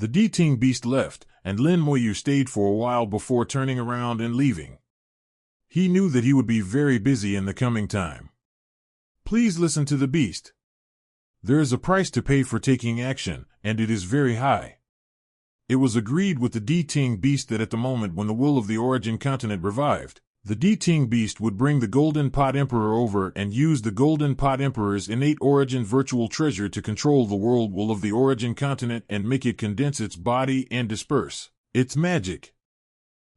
The Ting beast left, and Lin Moyu stayed for a while before turning around and leaving. He knew that he would be very busy in the coming time. Please listen to the beast. There is a price to pay for taking action, and it is very high. It was agreed with the Ting beast that at the moment when the will of the origin continent revived, the Ting beast would bring the Golden Pot Emperor over and use the Golden Pot Emperor's innate origin virtual treasure to control the world will of the origin continent and make it condense its body and disperse its magic.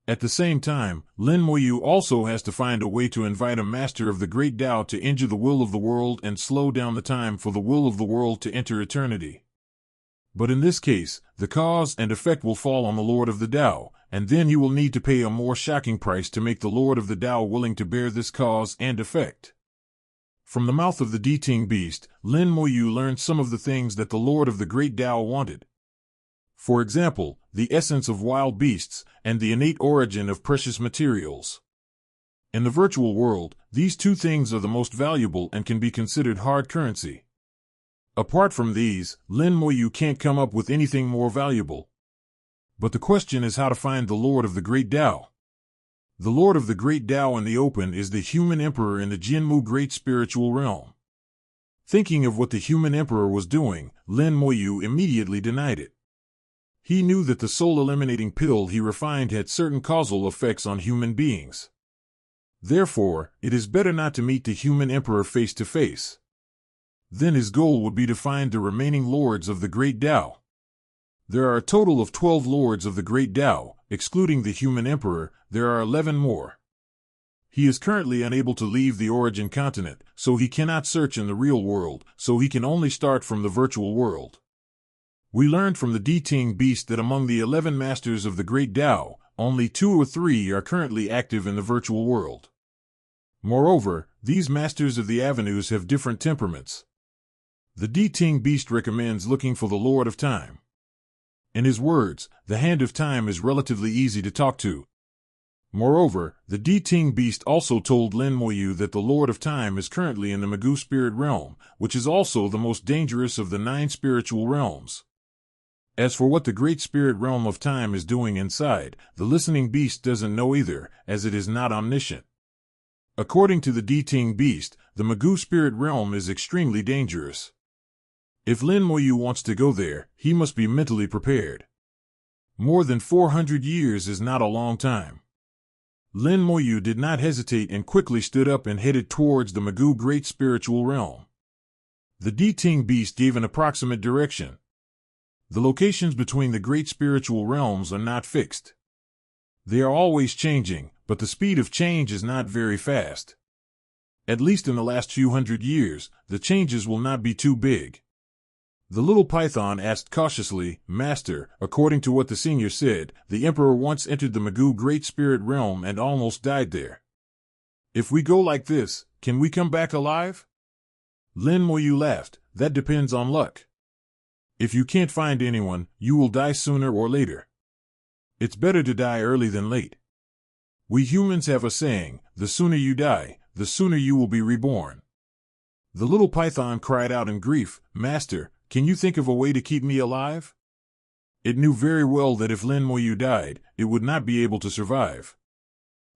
At the same time, Lin Moyu also has to find a way to invite a master of the Great Tao to injure the will of the world and slow down the time for the will of the world to enter eternity. But in this case, the cause and effect will fall on the Lord of the Tao, and then you will need to pay a more shocking price to make the Lord of the Tao willing to bear this cause and effect. From the mouth of the Ting beast, Lin Moyu learned some of the things that the Lord of the Great Tao wanted. For example, the essence of wild beasts and the innate origin of precious materials. In the virtual world, these two things are the most valuable and can be considered hard currency. Apart from these, Lin Moyu can't come up with anything more valuable. But the question is how to find the Lord of the Great Tao. The Lord of the Great Tao in the open is the human emperor in the Jinmu Great Spiritual Realm. Thinking of what the human emperor was doing, Lin Moyu immediately denied it. He knew that the soul-eliminating pill he refined had certain causal effects on human beings. Therefore, it is better not to meet the human emperor face to face. Then his goal would be to find the remaining lords of the Great Tao. There are a total of 12 lords of the Great Tao, excluding the human emperor. There are 11 more. He is currently unable to leave the origin continent, so he cannot search in the real world, so he can only start from the virtual world. We learned from the Ting beast that among the 11 masters of the Great Tao, only 2 or 3 are currently active in the virtual world. Moreover, these masters of the avenues have different temperaments. The Ting beast recommends looking for the Lord of Time. In his words, the Hand of Time is relatively easy to talk to. Moreover, the Ting beast also told Lin Moyu that the Lord of Time is currently in the Magoo spirit realm, which is also the most dangerous of the 9 spiritual realms. As for what the Great Spirit Realm of Time is doing inside, the listening beast doesn't know either, as it is not omniscient. According to the Ting beast, the Magoo spirit realm is extremely dangerous. If Lin Moyu wants to go there, he must be mentally prepared. More than 400 years is not a long time. Lin Moyu did not hesitate and quickly stood up and headed towards the Magoo Great Spiritual Realm. The Ting beast gave an approximate direction. The locations between the great spiritual realms are not fixed. They are always changing, but the speed of change is not very fast. At least in the last few hundred years, the changes will not be too big. The little python asked cautiously, "Master, according to what the senior said, the emperor once entered the Magoo Great Spirit Realm and almost died there. If we go like this, can we come back alive?" Lin Moyu laughed. "That depends on luck. If you can't find anyone, you will die sooner or later. It's better to die early than late. We humans have a saying, the sooner you die, the sooner you will be reborn." The little python cried out in grief, "Master, can you think of a way to keep me alive?" It knew very well that if Lin Moyu died, it would not be able to survive.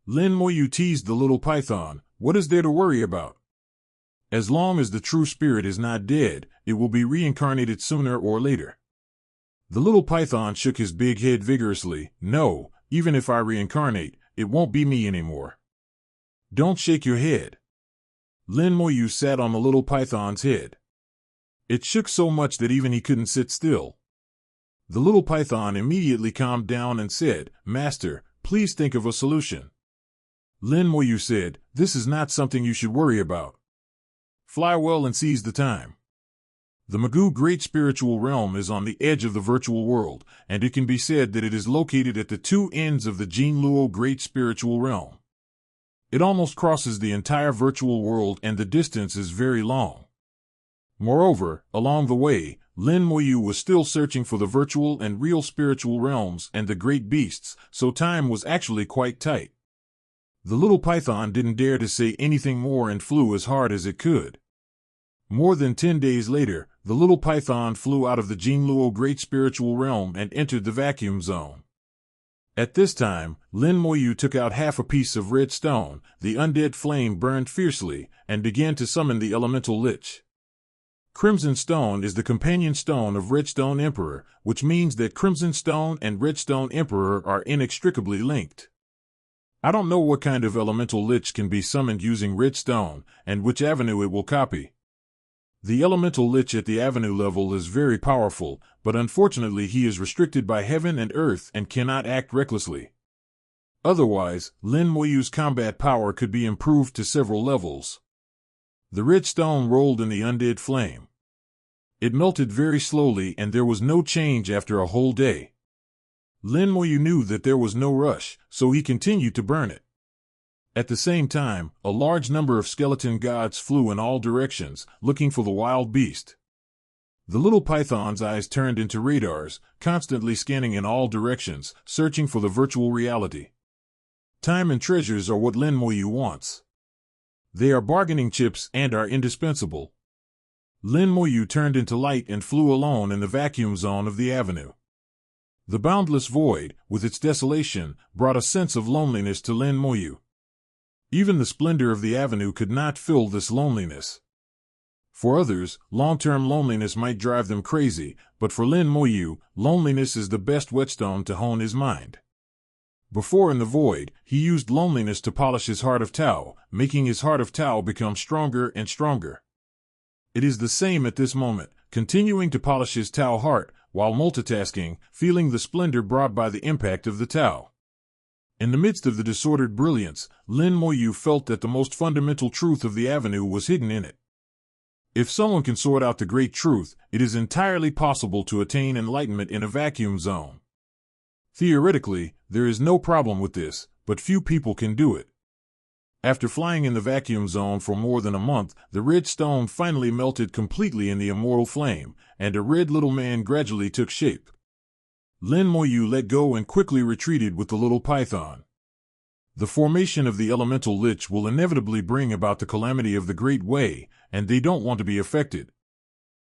Lin Moyu teased the little python, "What is there to worry about? As long as the true spirit is not dead, it will be reincarnated sooner or later." The little python shook his big head vigorously, "No, even if I reincarnate, it won't be me anymore." "Don't shake your head." Lin Moyu sat on the little python's head. It shook so much that even he couldn't sit still. The little python immediately calmed down and said, "Master, please think of a solution." Lin Moyu said, "This is not something you should worry about. Fly well and seize the time. The Magoo Great Spiritual Realm is on the edge of the virtual world, and it can be said that it is located at the 2 ends of the Jinluo Great Spiritual Realm. It almost crosses the entire virtual world and the distance is very long. Moreover, along the way, Lin Moyu was still searching for the virtual and real spiritual realms and the great beasts, so time was actually quite tight." The little python didn't dare to say anything more and flew as hard as it could. More than 10 days later, the little python flew out of the Jinluo Great Spiritual Realm and entered the vacuum zone. At this time, Lin Moyu took out half a piece of red stone. The undead flame burned fiercely and began to summon the elemental lich. Crimson Stone is the companion stone of Redstone Emperor, which means that Crimson Stone and Redstone Emperor are inextricably linked. I don't know what kind of elemental lich can be summoned using Redstone, and which avenue it will copy. The elemental lich at the avenue level is very powerful, but unfortunately he is restricted by heaven and earth and cannot act recklessly. Otherwise, Lin Moyu's combat power could be improved to several levels. The red stone rolled in the undead flame. It melted very slowly and there was no change after a whole day. Lin Moyu knew that there was no rush, so he continued to burn it. At the same time, a large number of skeleton gods flew in all directions, looking for the wild beast. The little python's eyes turned into radars, constantly scanning in all directions, searching for the virtual reality. Time and treasures are what Lin Moyu wants. They are bargaining chips and are indispensable. Lin Moyu turned into light and flew alone in the vacuum zone of the avenue. The boundless void, with its desolation, brought a sense of loneliness to Lin Moyu. Even the splendor of the avenue could not fill this loneliness. For others, long-term loneliness might drive them crazy, but for Lin Moyu, loneliness is the best whetstone to hone his mind. Before in the void, he used loneliness to polish his heart of Tao, making his heart of Tao become stronger and stronger. It is the same at this moment, continuing to polish his Tao heart, while multitasking, feeling the splendor brought by the impact of the Tao. In the midst of the disordered brilliance, Lin Moyu felt that the most fundamental truth of the avenue was hidden in it. If someone can sort out the great truth, it is entirely possible to attain enlightenment in a vacuum zone. Theoretically, there is no problem with this, but few people can do it. After flying in the vacuum zone for more than a month, the red stone finally melted completely in the immortal flame, and a red little man gradually took shape. Lin Moyu let go and quickly retreated with the little python. The formation of the elemental lich will inevitably bring about the calamity of the Great Way, and they don't want to be affected.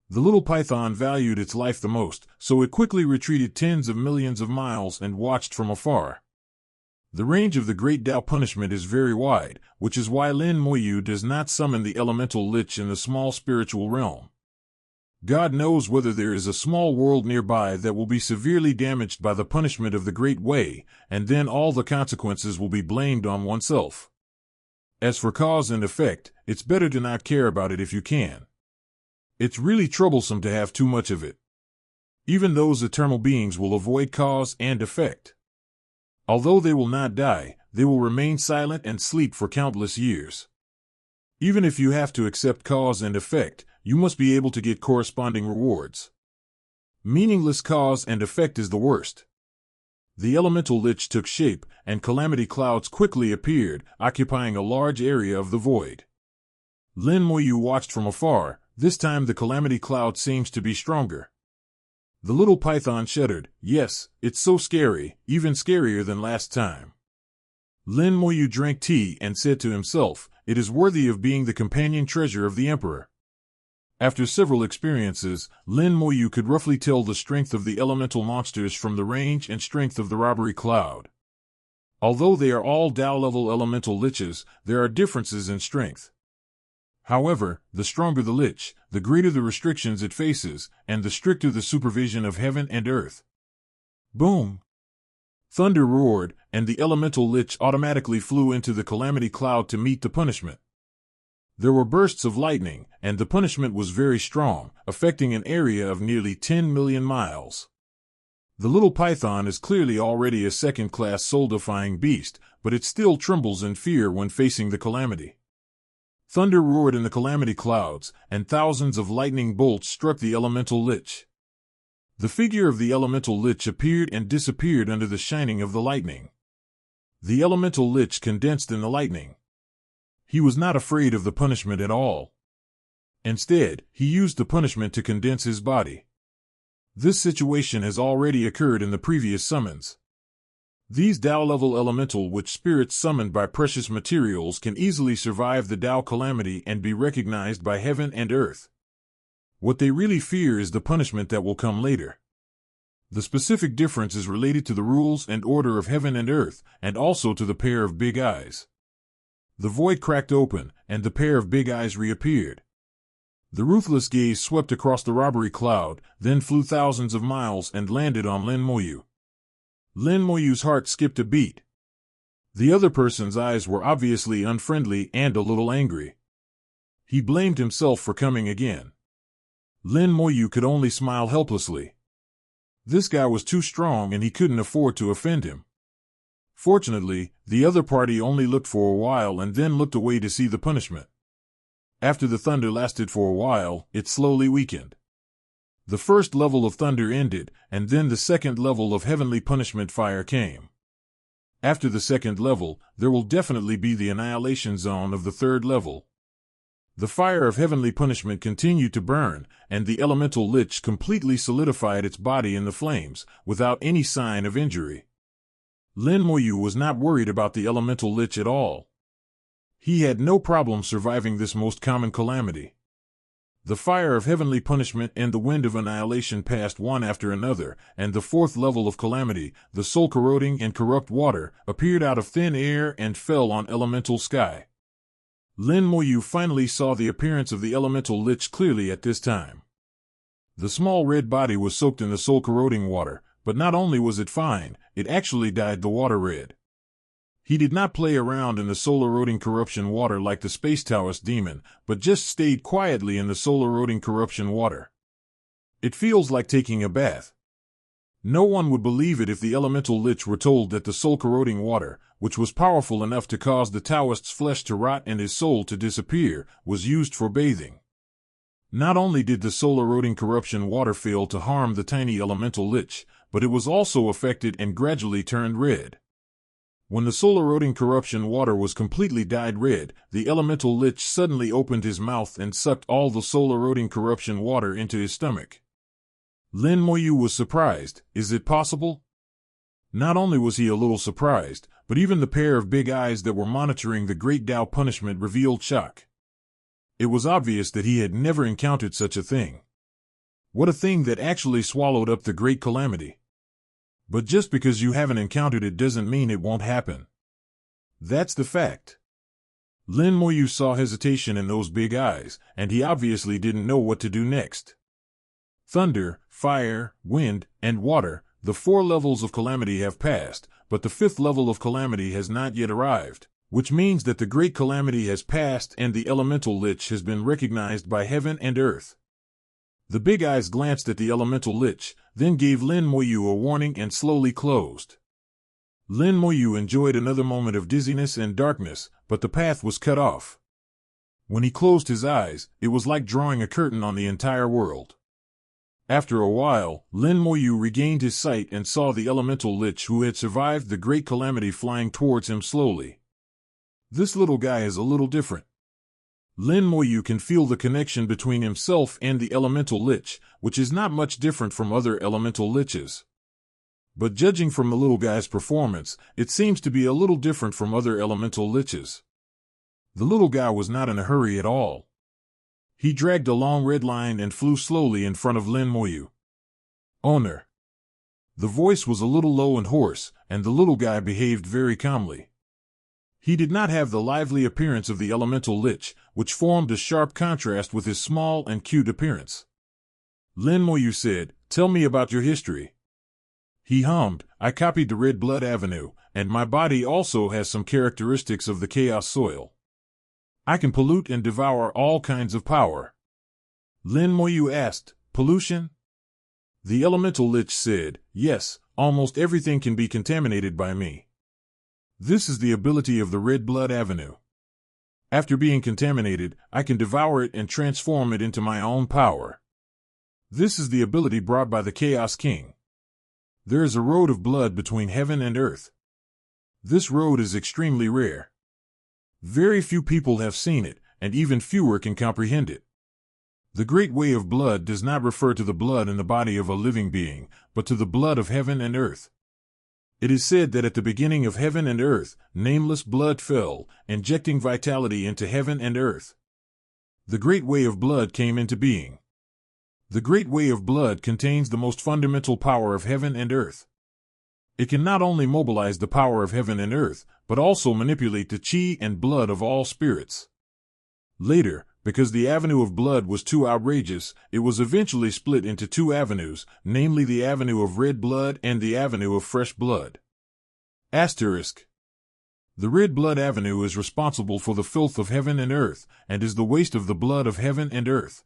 The little python valued its life the most, so it quickly retreated tens of millions of miles and watched from afar. The range of the Great Tao punishment is very wide, which is why Lin Moyu does not summon the elemental lich in the small spiritual realm. God knows whether there is a small world nearby that will be severely damaged by the punishment of the Great Way, and then all the consequences will be blamed on oneself. As for cause and effect, it's better to not care about it if you can. It's really troublesome to have too much of it. Even those eternal beings will avoid cause and effect. Although they will not die, they will remain silent and sleep for countless years. Even if you have to accept cause and effect, you must be able to get corresponding rewards. Meaningless cause and effect is the worst. The elemental lich took shape, and calamity clouds quickly appeared, occupying a large area of the void. Lin Moyu watched from afar. This time the calamity cloud seems to be stronger. The little python shuddered. Yes, it's so scary, even scarier than last time. Lin Moyu drank tea and said to himself, it is worthy of being the companion treasure of the Emperor. After several experiences, Lin Moyu could roughly tell the strength of the elemental monsters from the range and strength of the robbery cloud. Although they are all Tao-level elemental liches, there are differences in strength. However, the stronger the lich, the greater the restrictions it faces, and the stricter the supervision of heaven and earth. Boom! Thunder roared, and the elemental lich automatically flew into the calamity cloud to meet the punishment. There were bursts of lightning, and the punishment was very strong, affecting an area of nearly 10 million miles. The little python is clearly already a second-class soul-defying beast, but it still trembles in fear when facing the calamity. Thunder roared in the calamity clouds, and thousands of lightning bolts struck the elemental lich. The figure of the elemental lich appeared and disappeared under the shining of the lightning. The elemental lich condensed in the lightning. He was not afraid of the punishment at all. Instead, he used the punishment to condense his body. This situation has already occurred in the previous summons. These Tao-level elemental which spirits summoned by precious materials can easily survive the Tao calamity and be recognized by heaven and earth. What they really fear is the punishment that will come later. The specific difference is related to the rules and order of heaven and earth, and also to the pair of big eyes. The void cracked open, and the pair of big eyes reappeared. The ruthless gaze swept across the robbery cloud, then flew thousands of miles and landed on Lin Moyu. Lin Moyu's heart skipped a beat. The other person's eyes were obviously unfriendly and a little angry. He blamed himself for coming again. Lin Moyu could only smile helplessly. This guy was too strong and he couldn't afford to offend him. Fortunately, the other party only looked for a while and then looked away to see the punishment. After the thunder lasted for a while, it slowly weakened. The first level of thunder ended, and then the second level of heavenly punishment fire came. After the second level, there will definitely be the annihilation zone of the third level. The fire of heavenly punishment continued to burn, and the elemental lich completely solidified its body in the flames, without any sign of injury. Lin Moyu was not worried about the elemental lich at all. He had no problem surviving this most common calamity. The fire of heavenly punishment and the wind of annihilation passed one after another, and the fourth level of calamity, the soul-corroding and corrupt water, appeared out of thin air and fell on elemental sky. Lin Moyu finally saw the appearance of the elemental lich clearly at this time. The small red body was soaked in the soul-corroding water, but not only was it fine, it actually dyed the water red. He did not play around in the soul-eroding corruption water like the Space Taoist demon, but just stayed quietly in the soul-eroding corruption water. It feels like taking a bath. No one would believe it if the elemental lich were told that the soul-corroding water, which was powerful enough to cause the Taoist's flesh to rot and his soul to disappear, was used for bathing. Not only did the soul-eroding corruption water fail to harm the tiny elemental lich, but it was also affected and gradually turned red. When the soul-eroding corruption water was completely dyed red, the elemental lich suddenly opened his mouth and sucked all the soul-eroding corruption water into his stomach. Lin Moyu was surprised. Is it possible? Not only was he a little surprised, but even the pair of big eyes that were monitoring the great Tao punishment revealed shock. It was obvious that he had never encountered such a thing. What a thing that actually swallowed up the great calamity. But just because you haven't encountered it doesn't mean it won't happen. That's the fact. Lin Moyu saw hesitation in those big eyes, and he obviously didn't know what to do next. Thunder, fire, wind, and water, the 4 levels of calamity have passed, but the 5th level of calamity has not yet arrived, which means that the great calamity has passed and the elemental lich has been recognized by heaven and earth. The big eyes glanced at the elemental lich, then gave Lin Moyu a warning and slowly closed. Lin Moyu enjoyed another moment of dizziness and darkness, but the path was cut off. When he closed his eyes, it was like drawing a curtain on the entire world. After a while, Lin Moyu regained his sight and saw the elemental lich who had survived the great calamity flying towards him slowly. This little guy is a little different. Lin Moyu can feel the connection between himself and the elemental lich, which is not much different from other elemental liches. But judging from the little guy's performance, it seems to be a little different from other elemental liches. The little guy was not in a hurry at all. He dragged a long red line and flew slowly in front of Lin Moyu. "Owner." The voice was a little low and hoarse, and the little guy behaved very calmly. He did not have the lively appearance of the elemental lich, which formed a sharp contrast with his small and cute appearance. Lin Moyu said, "Tell me about your history." He hummed, "I copied the Red Blood Avenue, and my body also has some characteristics of the Chaos Soil. I can pollute and devour all kinds of power." Lin Moyu asked, "Pollution?" The elemental lich said, "Yes, almost everything can be contaminated by me. This is the ability of the Red Blood Avenue. After being contaminated, I can devour it and transform it into my own power. This is the ability brought by the Chaos King. There is a road of blood between heaven and earth. This road is extremely rare. Very few people have seen it, and even fewer can comprehend it. The Great Way of Blood does not refer to the blood in the body of a living being, but to the blood of heaven and earth. It is said that at the beginning of heaven and earth, nameless blood fell, injecting vitality into heaven and earth. The Great Way of Blood came into being. The Great Way of Blood contains the most fundamental power of heaven and earth. It can not only mobilize the power of heaven and earth, but also manipulate the chi and blood of all spirits. Later, because the avenue of blood was too outrageous, it was eventually split into two avenues, namely the avenue of red blood and the avenue of fresh blood. Asterisk. The red blood avenue is responsible for the filth of heaven and earth, and is the waste of the blood of heaven and earth.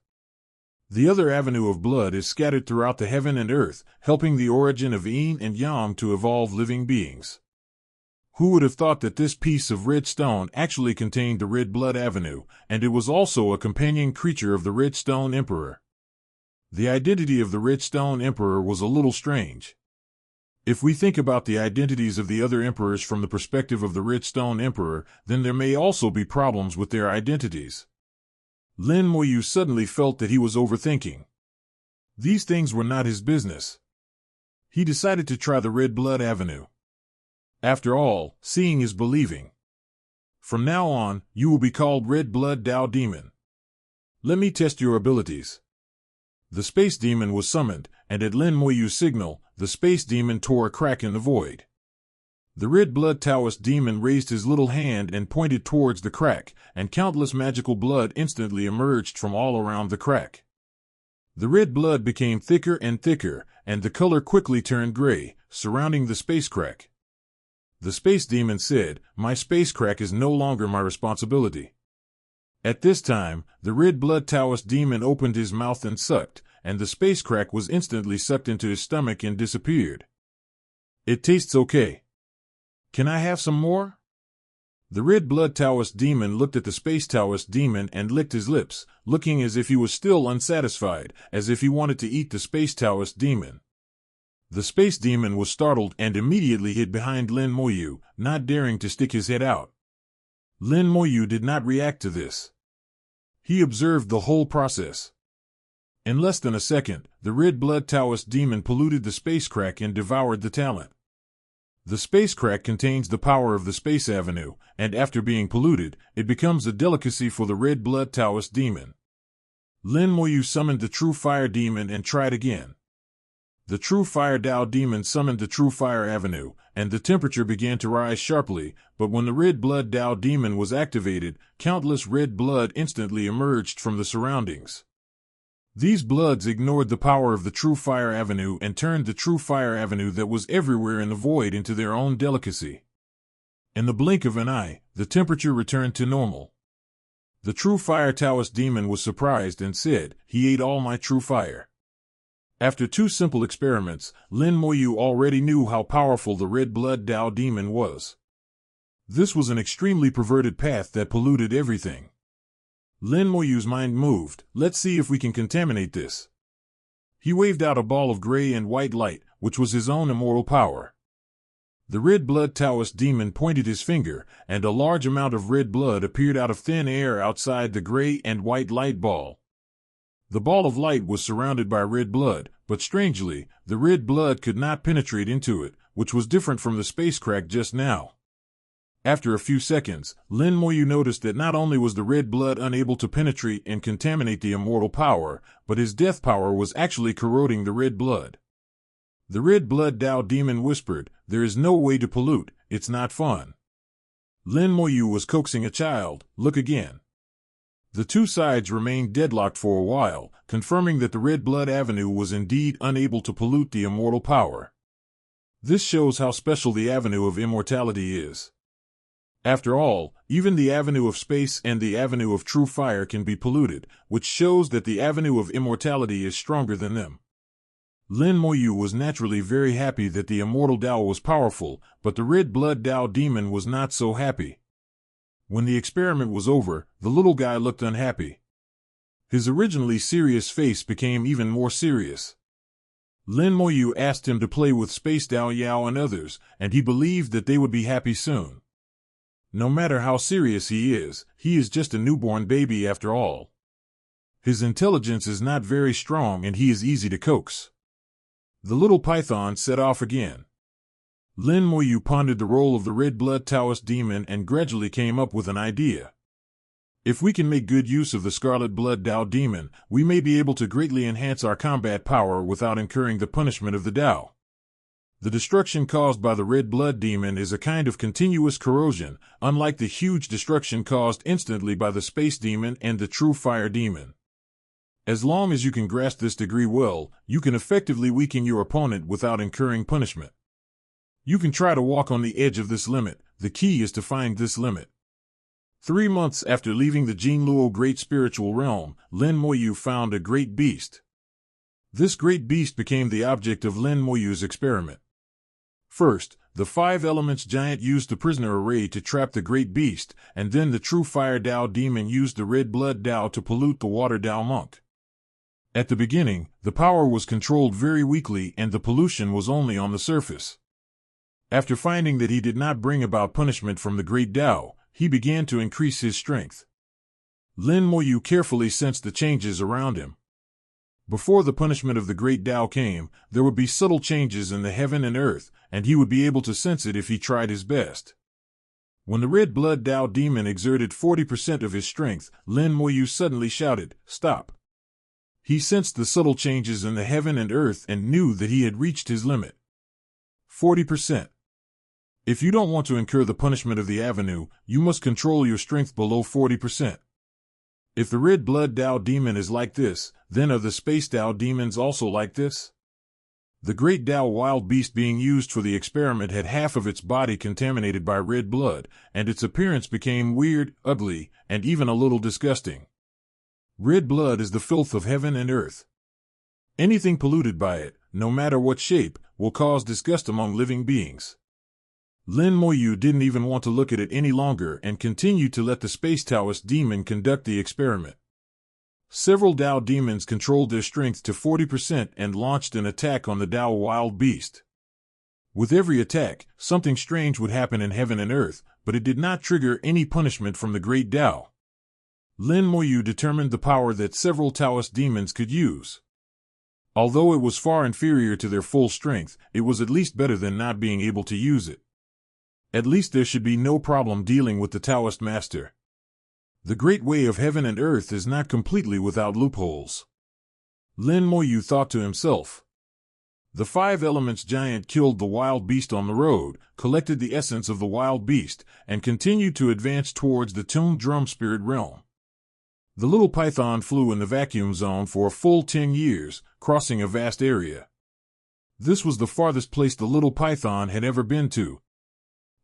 The other avenue of blood is scattered throughout the heaven and earth, helping the origin of yin and yang to evolve living beings. Who would have thought that this piece of red stone actually contained the red blood avenue, and it was also a companion creature of the red stone emperor? The identity of the red stone emperor was a little strange. If we think about the identities of the other emperors from the perspective of the red stone emperor, then there may also be problems with their identities. Lin Moyu suddenly felt that he was overthinking. These things were not his business. He decided to try the red blood avenue. After all, seeing is believing. From now on, you will be called Red Blood Tao Demon. Let me test your abilities. The Space Demon was summoned, and at Lin Moyu's signal, the Space Demon tore a crack in the void. The Red Blood Taoist Demon raised his little hand and pointed towards the crack, and countless magical blood instantly emerged from all around the crack. The red blood became thicker and thicker, and the color quickly turned gray, surrounding the space crack. The Space Demon said, "My space crack is no longer my responsibility." At this time, the Red Blood Taoist Demon opened his mouth and sucked, and the space crack was instantly sucked into his stomach and disappeared. "It tastes okay. Can I have some more?" The Red Blood Taoist Demon looked at the Space Taoist Demon and licked his lips, looking as if he was still unsatisfied, as if he wanted to eat the Space Taoist Demon. The Space Demon was startled and immediately hid behind Lin Moyu, not daring to stick his head out. Lin Moyu did not react to this. He observed the whole process. In less than a second, the Red Blood Taoist Demon polluted the space crack and devoured the talent. The space crack contains the power of the Space Avenue, and after being polluted, it becomes a delicacy for the Red Blood Taoist Demon. Lin Moyu summoned the True Fire Demon and tried again. The True Fire Tao Demon summoned the True Fire Avenue, and the temperature began to rise sharply, but when the Red Blood Tao Demon was activated, countless red blood instantly emerged from the surroundings. These bloods ignored the power of the True Fire Avenue and turned the True Fire Avenue that was everywhere in the void into their own delicacy. In the blink of an eye, the temperature returned to normal. The True Fire Taoist Demon was surprised and said, "He ate all my true fire." After two simple experiments, Lin Moyu already knew how powerful the Red Blood Tao Demon was. This was an extremely perverted path that polluted everything. Lin Moyu's mind moved. "Let's see if we can contaminate this." He waved out a ball of gray and white light, which was his own immortal power. The Red Blood Taoist Demon pointed his finger, and a large amount of red blood appeared out of thin air outside the gray and white light ball. The ball of light was surrounded by red blood, but strangely, the red blood could not penetrate into it, which was different from the space crack just now. After a few seconds, Lin Moyu noticed that not only was the red blood unable to penetrate and contaminate the immortal power, but his death power was actually corroding the red blood. The Red Blood Tao Demon whispered, "There is no way to pollute, it's not fun." Lin Moyu was coaxing a child, "Look again." The two sides remained deadlocked for a while, confirming that the Red Blood Avenue was indeed unable to pollute the immortal power. This shows how special the Avenue of Immortality is. After all, even the Avenue of Space and the Avenue of True Fire can be polluted, which shows that the Avenue of Immortality is stronger than them. Lin Moyu was naturally very happy that the immortal Tao was powerful, but the Red Blood Tao Demon was not so happy. When the experiment was over, the little guy looked unhappy. His originally serious face became even more serious. Lin Moyu asked him to play with Space Tao Yao and others, and he believed that they would be happy soon. No matter how serious he is just a newborn baby after all. His intelligence is not very strong and he is easy to coax. The little python set off again. Lin Moyu pondered the role of the red blood Taoist demon and gradually came up with an idea. If we can make good use of the scarlet blood Dao demon, we may be able to greatly enhance our combat power without incurring the punishment of the Dao. The destruction caused by the red blood demon is a kind of continuous corrosion, unlike the huge destruction caused instantly by the space demon and the true fire demon. As long as you can grasp this degree well, you can effectively weaken your opponent without incurring punishment. You can try to walk on the edge of this limit. The key is to find this limit. 3 months after leaving the Jinluo Great Spiritual Realm, Lin Moyu found a great beast. This great beast became the object of Lin Moyu's experiment. First, the 5 elements giant used the prisoner array to trap the great beast, and then the true fire Dao demon used the red blood Dao to pollute the water Dao monk. At the beginning, the power was controlled very weakly and the pollution was only on the surface. After finding that he did not bring about punishment from the great Dao, he began to increase his strength. Lin Moyu carefully sensed the changes around him. Before the punishment of the great Dao came, there would be subtle changes in the heaven and earth, and he would be able to sense it if he tried his best. When the red blood Dao demon exerted 40% of his strength, Lin Moyu suddenly shouted, "Stop!" He sensed the subtle changes in the heaven and earth and knew that he had reached his limit. 40%. If you don't want to incur the punishment of the avenue, you must control your strength below 40%. If the red blood Dao demon is like this, then are the space Dao demons also like this? The great Dao wild beast being used for the experiment had half of its body contaminated by red blood, and its appearance became weird, ugly, and even a little disgusting. Red blood is the filth of heaven and earth. Anything polluted by it, no matter what shape, will cause disgust among living beings. Lin Moyu didn't even want to look at it any longer and continued to let the space Taoist demon conduct the experiment. Several Dao demons controlled their strength to 40% and launched an attack on the Dao wild beast. With every attack, something strange would happen in heaven and earth, but it did not trigger any punishment from the great Dao. Lin Moyu determined the power that several Taoist demons could use. Although it was far inferior to their full strength, it was at least better than not being able to use it. At least there should be no problem dealing with the Taoist master. The great way of heaven and earth is not completely without loopholes. Lin Moyu thought to himself. The 5 elements giant killed the wild beast on the road, collected the essence of the wild beast, and continued to advance towards the tuned drum spirit realm. The little python flew in the vacuum zone for a full 10 years, crossing a vast area. This was the farthest place the little python had ever been to.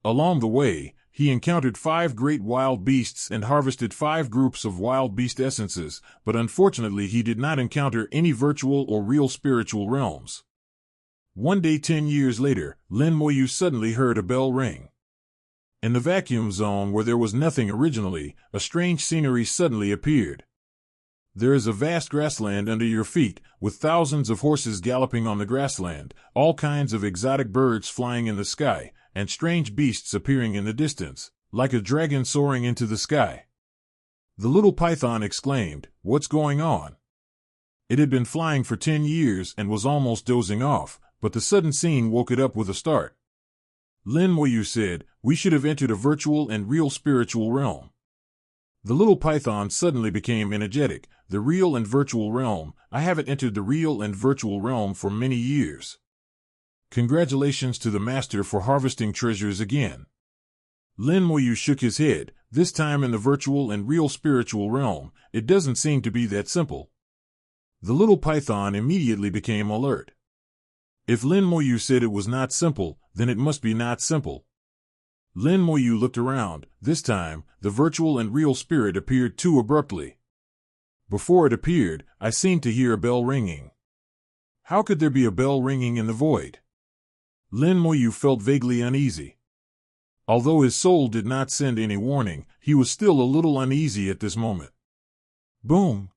Along the way, he encountered 5 great wild beasts and harvested 5 groups of wild beast essences, but unfortunately he did not encounter any virtual or real spiritual realms. One day 10 years later, Lin Moyu suddenly heard a bell ring. In the vacuum zone where there was nothing originally, a strange scenery suddenly appeared. There is a vast grassland under your feet, with thousands of horses galloping on the grassland, all kinds of exotic birds flying in the sky, and strange beasts appearing in the distance, like a dragon soaring into the sky. The little python exclaimed, "What's going on?" It had been flying for 10 years and was almost dozing off, but the sudden scene woke it up with a start. Lin Moyu said, "We should have entered a virtual and real spiritual realm." The little python suddenly became energetic. "The real and virtual realm, I haven't entered the real and virtual realm for many years. Congratulations to the master for harvesting treasures again." Lin Moyu shook his head. "This time in the virtual and real spiritual realm, it doesn't seem to be that simple." The little python immediately became alert. If Lin Moyu said it was not simple, then it must be not simple. Lin Moyu looked around. This time, the virtual and real spirit appeared too abruptly. Before it appeared, I seemed to hear a bell ringing. How could there be a bell ringing in the void? Lin Moyu felt vaguely uneasy. Although his soul did not send any warning, he was still a little uneasy at this moment. Boom!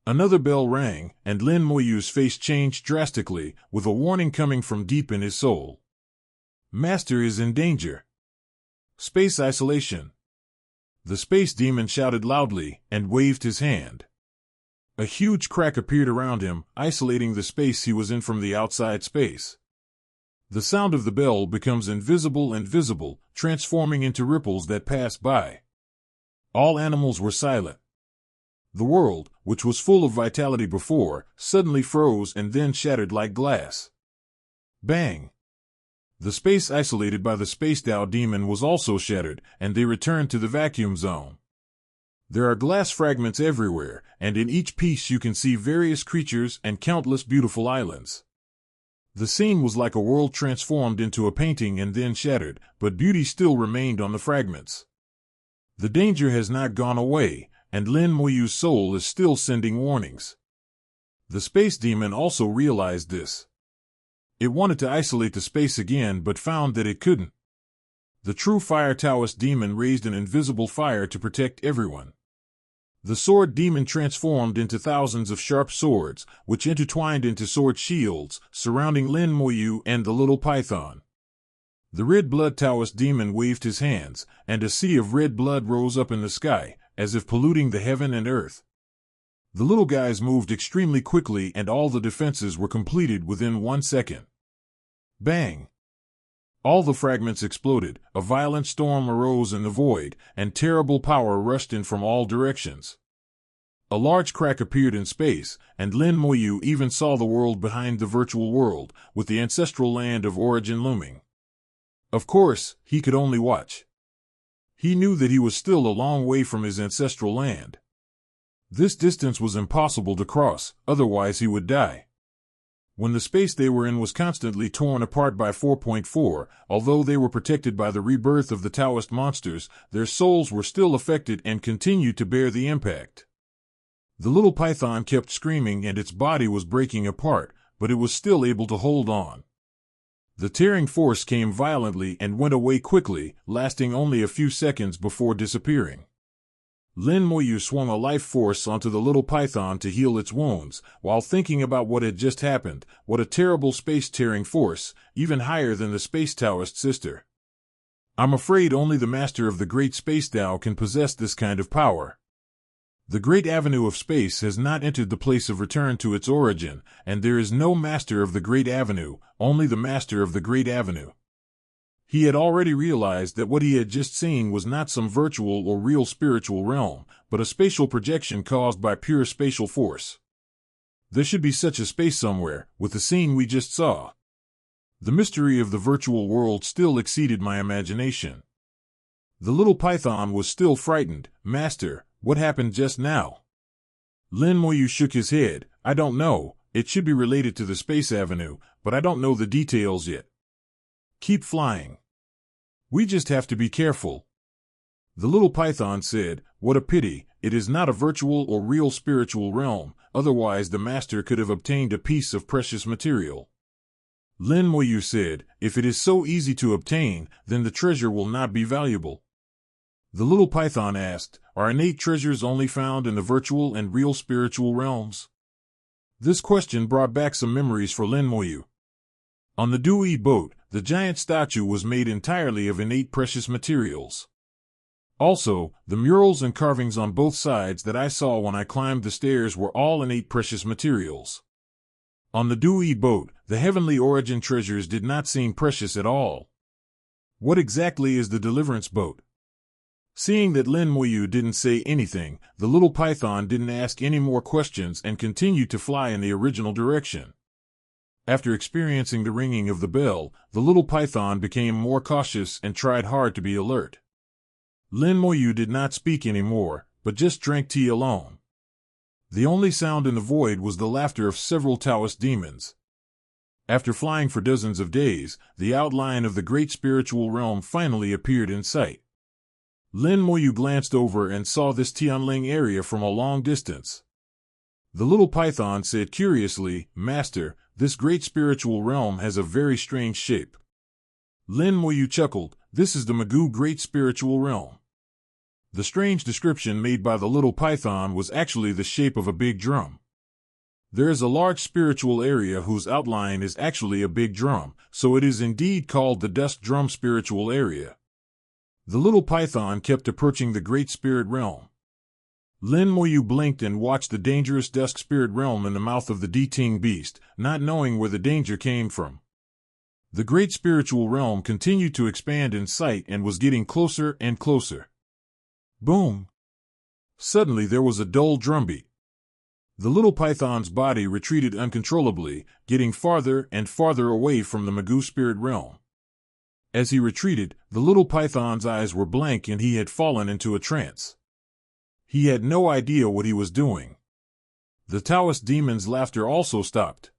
Another bell rang, and Lin Moyu's face changed drastically, with a warning coming from deep in his soul. Master is in danger. Space isolation. The space demon shouted loudly and waved his hand. A huge crack appeared around him, isolating the space he was in from the outside space. The sound of the bell becomes invisible and visible, transforming into ripples that pass by. All animals were silent. The world, which was full of vitality before, suddenly froze and then shattered like glass. Bang! The space isolated by the space Tao demon was also shattered, and they returned to the vacuum zone. There are glass fragments everywhere, and in each piece you can see various creatures and countless beautiful islands. The scene was like a world transformed into a painting and then shattered, but beauty still remained on the fragments. The danger has not gone away, and Lin Moyu's soul is still sending warnings. The space demon also realized this. It wanted to isolate the space again but found that it couldn't. The true fire Taoist demon raised an invisible fire to protect everyone. The sword demon transformed into thousands of sharp swords, which intertwined into sword shields, surrounding Lin Moyu and the little python. The red blood Taoist demon waved his hands, and a sea of red blood rose up in the sky, as if polluting the heaven and earth. The little guys moved extremely quickly and all the defenses were completed within 1 second. Bang! All the fragments exploded, a violent storm arose in the void, and terrible power rushed in from all directions. A large crack appeared in space, and Lin Moyu even saw the world behind the virtual world, with the ancestral land of origin looming. Of course, he could only watch. He knew that he was still a long way from his ancestral land. This distance was impossible to cross, otherwise he would die. When the space they were in was constantly torn apart by 4.4, although they were protected by the rebirth of the Taoist monsters, their souls were still affected and continued to bear the impact. The little python kept screaming and its body was breaking apart, but it was still able to hold on. The tearing force came violently and went away quickly, lasting only a few seconds before disappearing. Lin Moyu swung a life force onto the little python to heal its wounds, while thinking about what had just happened. What a terrible space-tearing force, even higher than the Space Taoist sister. I'm afraid only the master of the Great Space Tao can possess this kind of power. The Great Avenue of Space has not entered the place of return to its origin, and there is no master of the Great Avenue, only the master of the Great Avenue. He had already realized that what he had just seen was not some virtual or real spiritual realm, but a spatial projection caused by pure spatial force. There should be such a space somewhere, with the scene we just saw. The mystery of the virtual world still exceeded my imagination. The little python was still frightened. Master, what happened just now? Lin Moyu shook his head. I don't know. It should be related to the Space Avenue, but I don't know the details yet. Keep flying. We just have to be careful. The little python said, what a pity, it is not a virtual or real spiritual realm, otherwise the master could have obtained a piece of precious material. Lin Moyu said, if it is so easy to obtain, then the treasure will not be valuable. The little python asked, are innate treasures only found in the virtual and real spiritual realms? This question brought back some memories for Lin Moyu. On the Dewey boat, the giant statue was made entirely of innate precious materials. Also, the murals and carvings on both sides that I saw when I climbed the stairs were all innate precious materials. On the Dewey boat, the heavenly origin treasures did not seem precious at all. What exactly is the deliverance boat? Seeing that Lin Moyu didn't say anything, the little python didn't ask any more questions and continued to fly in the original direction. After experiencing the ringing of the bell, the little python became more cautious and tried hard to be alert. Lin Moyu did not speak anymore, but just drank tea alone. The only sound in the void was the laughter of several Taoist demons. After flying for dozens of days, the outline of the great spiritual realm finally appeared in sight. Lin Moyu glanced over and saw this Tianling area from a long distance. The little python said curiously, Master, this great spiritual realm has a very strange shape. Lin Moyu chuckled, this is the Magoo Great Spiritual Realm. The strange description made by the little python was actually the shape of a big drum. There is a large spiritual area whose outline is actually a big drum, so it is indeed called the Dusk Drum Spiritual Area. The little python kept approaching the Great Spirit Realm. Lin Moyu blinked and watched the dangerous Dusk Spirit Realm in the mouth of the Deting beast, not knowing where the danger came from. The great spiritual realm continued to expand in sight and was getting closer and closer. Boom! Suddenly there was a dull drumbeat. The little python's body retreated uncontrollably, getting farther and farther away from the Magoo spirit realm. As he retreated, the little python's eyes were blank and he had fallen into a trance. He had no idea what he was doing. The Taoist demon's laughter also stopped.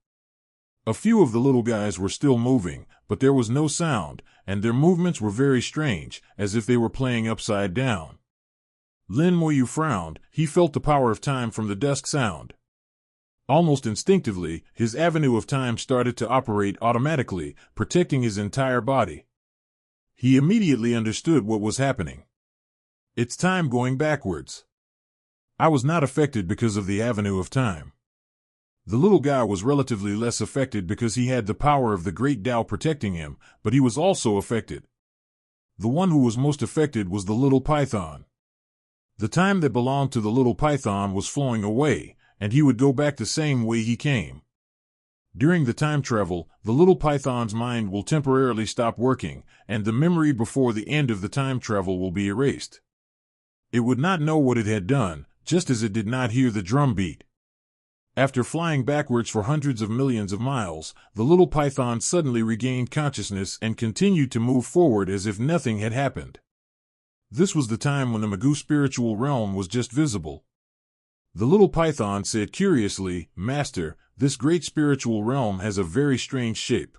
A few of the little guys were still moving, but there was no sound, and their movements were very strange, as if they were playing upside down. Lin Moyu frowned. He felt the power of time from the dusk sound. Almost instinctively, his avenue of time started to operate automatically, protecting his entire body. He immediately understood what was happening. It's time going backwards. I was not affected because of the avenue of time. The little guy was relatively less affected because he had the power of the great Tao protecting him, but he was also affected. The one who was most affected was the little python. The time that belonged to the little python was flowing away, and he would go back the same way he came. During the time travel, the little python's mind will temporarily stop working, and the memory before the end of the time travel will be erased. It would not know what it had done, just as it did not hear the drum beat. After flying backwards for hundreds of millions of miles, the little python suddenly regained consciousness and continued to move forward as if nothing had happened. This was the time when the Magoo spiritual realm was just visible. The little python said curiously, "Master, this great spiritual realm has a very strange shape."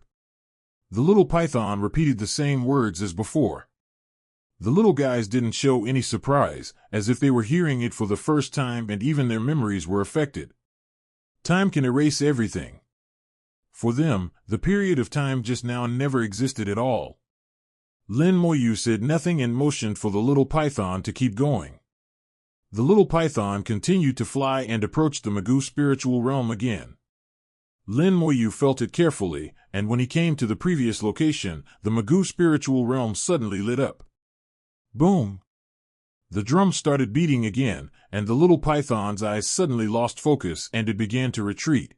The little python repeated the same words as before. The little guys didn't show any surprise, as if they were hearing it for the first time and even their memories were affected. Time can erase everything. For them, the period of time just now never existed at all. Lin Moyu said nothing and motioned for the little python to keep going. The little python continued to fly and approached the Magoo spiritual realm again. Lin Moyu felt it carefully, and when he came to the previous location, the Magoo spiritual realm suddenly lit up. Boom! The drum started beating again, and the little python's eyes suddenly lost focus and it began to retreat.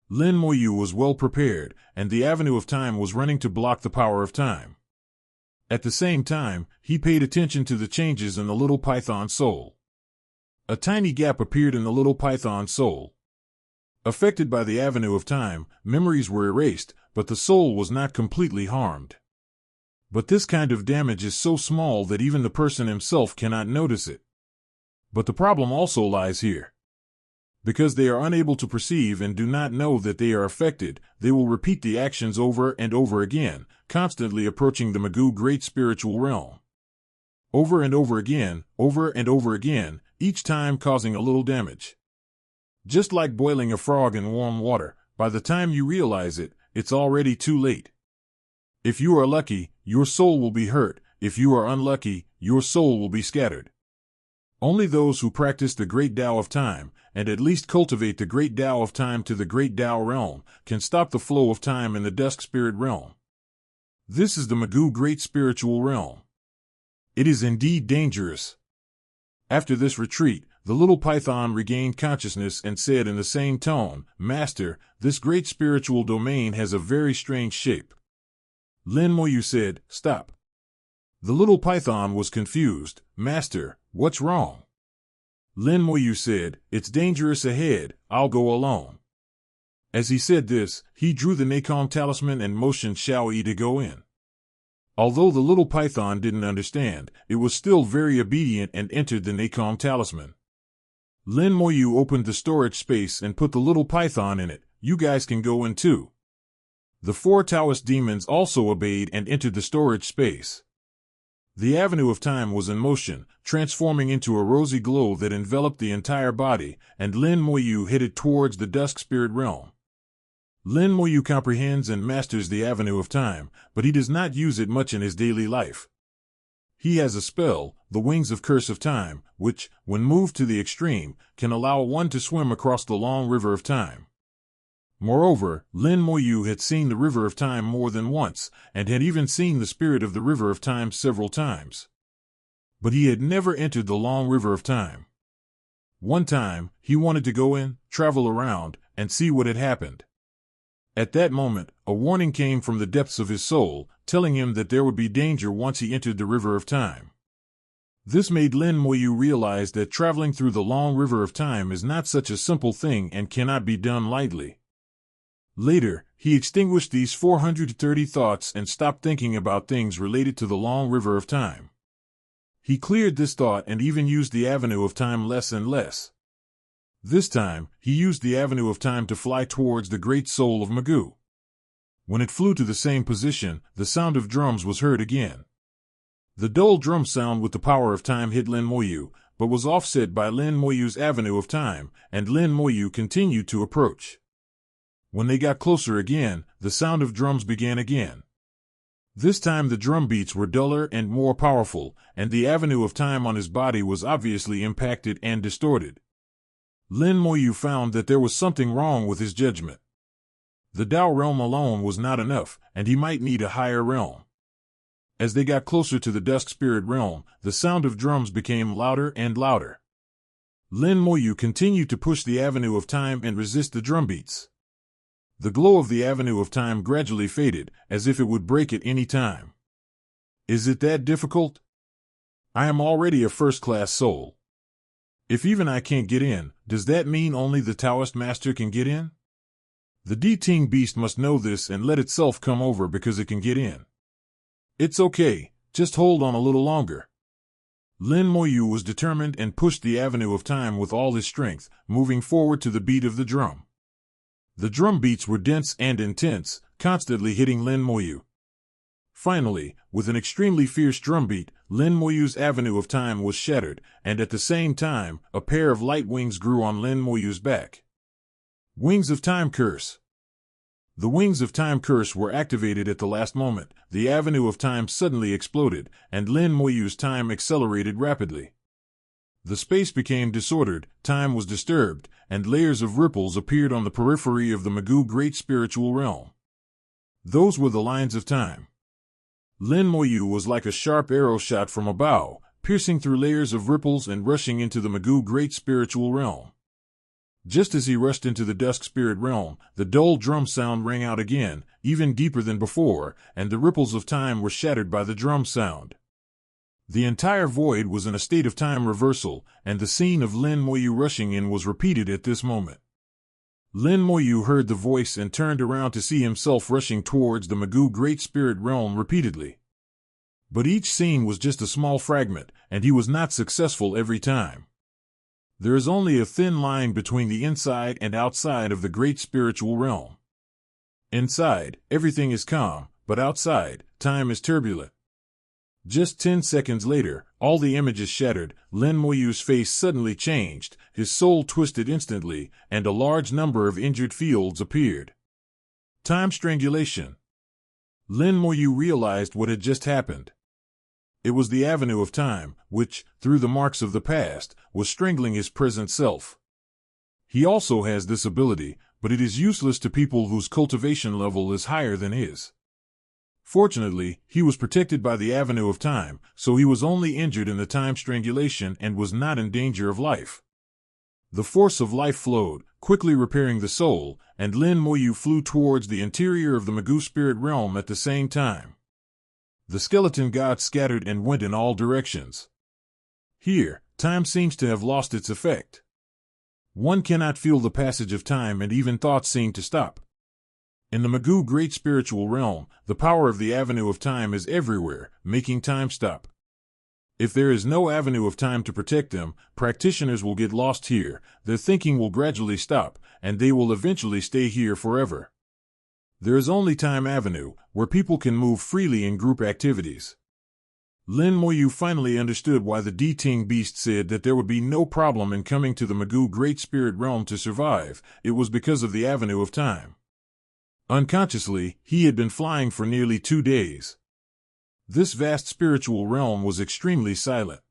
Lin Moyu was well prepared, and the avenue of time was running to block the power of time. At the same time, he paid attention to the changes in the little python's soul. A tiny gap appeared in the little python's soul. Affected by the avenue of time, memories were erased, but the soul was not completely harmed. But this kind of damage is so small that even the person himself cannot notice it. But the problem also lies here. Because they are unable to perceive and do not know that they are affected, they will repeat the actions over and over again, constantly approaching the Magoo great spiritual realm. Over and over again, each time causing a little damage. Just like boiling a frog in warm water, by the time you realize it, it's already too late. If you are lucky, your soul will be hurt. If you are unlucky, your soul will be scattered. Only those who practice the great Tao of time, and at least cultivate the great Tao of time to the great Tao realm, can stop the flow of time in the dusk spirit realm. This is the Magoo great spiritual realm. It is indeed dangerous. After this retreat, the little python regained consciousness and said in the same tone, "Master, this great spiritual domain has a very strange shape." Lin Moyu said, "Stop." The little python was confused. "Master, what's wrong?" Lin Moyu said, "It's dangerous ahead, I'll go alone." As he said this, he drew the Necromancer talisman and motioned Xiao Yi to go in. Although the little python didn't understand, it was still very obedient and entered the Necromancer talisman. Lin Moyu opened the storage space and put the little python in it. "You guys can go in too." The 4 Taoist demons also obeyed and entered the storage space. The avenue of time was in motion, transforming into a rosy glow that enveloped the entire body, and Lin Moyu headed towards the dusk spirit realm. Lin Moyu comprehends and masters the avenue of time, but he does not use it much in his daily life. He has a spell, the Wings of Curse of Time, which, when moved to the extreme, can allow one to swim across the long river of time. Moreover, Lin Moyu had seen the river of time more than once, and had even seen the spirit of the river of time several times. But he had never entered the long river of time. One time, he wanted to go in, travel around, and see what had happened. At that moment, a warning came from the depths of his soul, telling him that there would be danger once he entered the river of time. This made Lin Moyu realize that traveling through the long river of time is not such a simple thing and cannot be done lightly. Later, he extinguished these 430 thoughts and stopped thinking about things related to the long river of time. He cleared this thought and even used the avenue of time less and less. This time, he used the avenue of time to fly towards the great soul of Magoo. When it flew to the same position, the sound of drums was heard again. The dull drum sound with the power of time hit Lin Moyu, but was offset by Lin Moyu's avenue of time, and Lin Moyu continued to approach. When they got closer again, the sound of drums began again. This time the drum beats were duller and more powerful, and the avenue of time on his body was obviously impacted and distorted. Lin Moyu found that there was something wrong with his judgment. The Tao realm alone was not enough, and he might need a higher realm. As they got closer to the Dusk Spirit realm, the sound of drums became louder and louder. Lin Moyu continued to push the avenue of time and resist the drum beats. The glow of the avenue of time gradually faded, as if it would break at any time. Is it that difficult? I am already a first-class soul. If even I can't get in, does that mean only the Taoist master can get in? The Di-Ting beast must know this and let itself come over because it can get in. It's okay, just hold on a little longer. Lin Moyu was determined and pushed the avenue of time with all his strength, moving forward to the beat of the drum. The drum beats were dense and intense, constantly hitting Lin Moyu. Finally, with an extremely fierce drum beat, Lin Moyu's avenue of time was shattered, and at the same time, a pair of light wings grew on Lin Moyu's back. Wings of Time Curse. The Wings of Time Curse were activated at the last moment. The avenue of time suddenly exploded, and Lin Moyu's time accelerated rapidly. The space became disordered, time was disturbed, and layers of ripples appeared on the periphery of the Magoo Great Spiritual Realm. Those were the lines of time. Lin Moyu was like a sharp arrow shot from a bow, piercing through layers of ripples and rushing into the Magoo Great Spiritual Realm. Just as he rushed into the Dusk Spirit Realm, the dull drum sound rang out again, even deeper than before, and the ripples of time were shattered by the drum sound. The entire void was in a state of time reversal, and the scene of Lin Moyu rushing in was repeated at this moment. Lin Moyu heard the voice and turned around to see himself rushing towards the Magoo Great Spirit Realm repeatedly. But each scene was just a small fragment, and he was not successful every time. There is only a thin line between the inside and outside of the Great Spiritual Realm. Inside, everything is calm, but outside, time is turbulent. Just 10 seconds later, all the images shattered, Lin Moyu's face suddenly changed, his soul twisted instantly, and a large number of injured fields appeared. Time strangulation. Lin Moyu realized what had just happened. It was the avenue of time, which, through the marks of the past, was strangling his present self. He also has this ability, but it is useless to people whose cultivation level is higher than his. Fortunately, he was protected by the avenue of time, so he was only injured in the time strangulation and was not in danger of life. The force of life flowed, quickly repairing the soul, and Lin Moyu flew towards the interior of the Magoo Spirit Realm at the same time. The skeleton god scattered and went in all directions. Here, time seems to have lost its effect. One cannot feel the passage of time, and even thoughts seem to stop. In the Magoo Great Spiritual Realm, the power of the avenue of time is everywhere, making time stop. If there is no avenue of time to protect them, practitioners will get lost here, their thinking will gradually stop, and they will eventually stay here forever. There is only Time Avenue, where people can move freely in group activities. Lin Moyu finally understood why the Di-Ting beast said that there would be no problem in coming to the Magoo Great Spirit Realm to survive. It was because of the avenue of time. Unconsciously, he had been flying for nearly 2 days. This vast spiritual realm was extremely silent.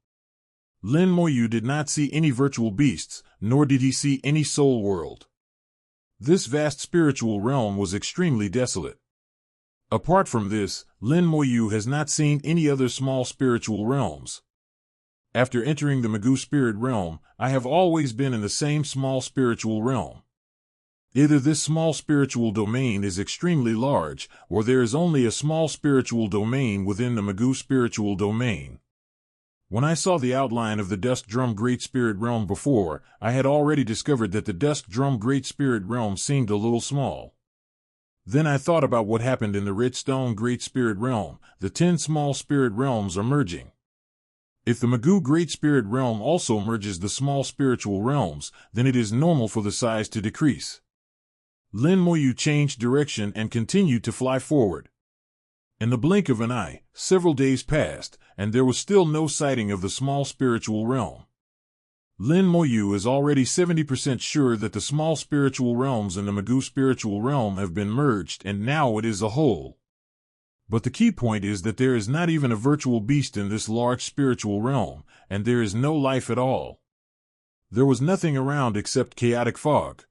Lin Moyu did not see any virtual beasts, nor did he see any soul world. This vast spiritual realm was extremely desolate. Apart from this, Lin Moyu has not seen any other small spiritual realms. After entering the Magoo Spirit Realm, I have always been in the same small spiritual realm. Either this small spiritual domain is extremely large, or there is only a small spiritual domain within the Magoo spiritual domain. When I saw the outline of the Dusk Drum Great Spirit Realm before, I had already discovered that the Dusk Drum Great Spirit Realm seemed a little small. Then I thought about what happened in the Redstone Great Spirit Realm. The 10 small spirit realms are merging. If the Magoo Great Spirit Realm also merges the small spiritual realms, then it is normal for the size to decrease. Lin Moyu changed direction and continued to fly forward. In the blink of an eye, several days passed, and there was still no sighting of the small spiritual realm. Lin Moyu is already 70% sure that the small spiritual realms and the Magoo spiritual realm have been merged, and now it is a whole. But the key point is that there is not even a virtual beast in this large spiritual realm, and there is no life at all. There was nothing around except chaotic fog.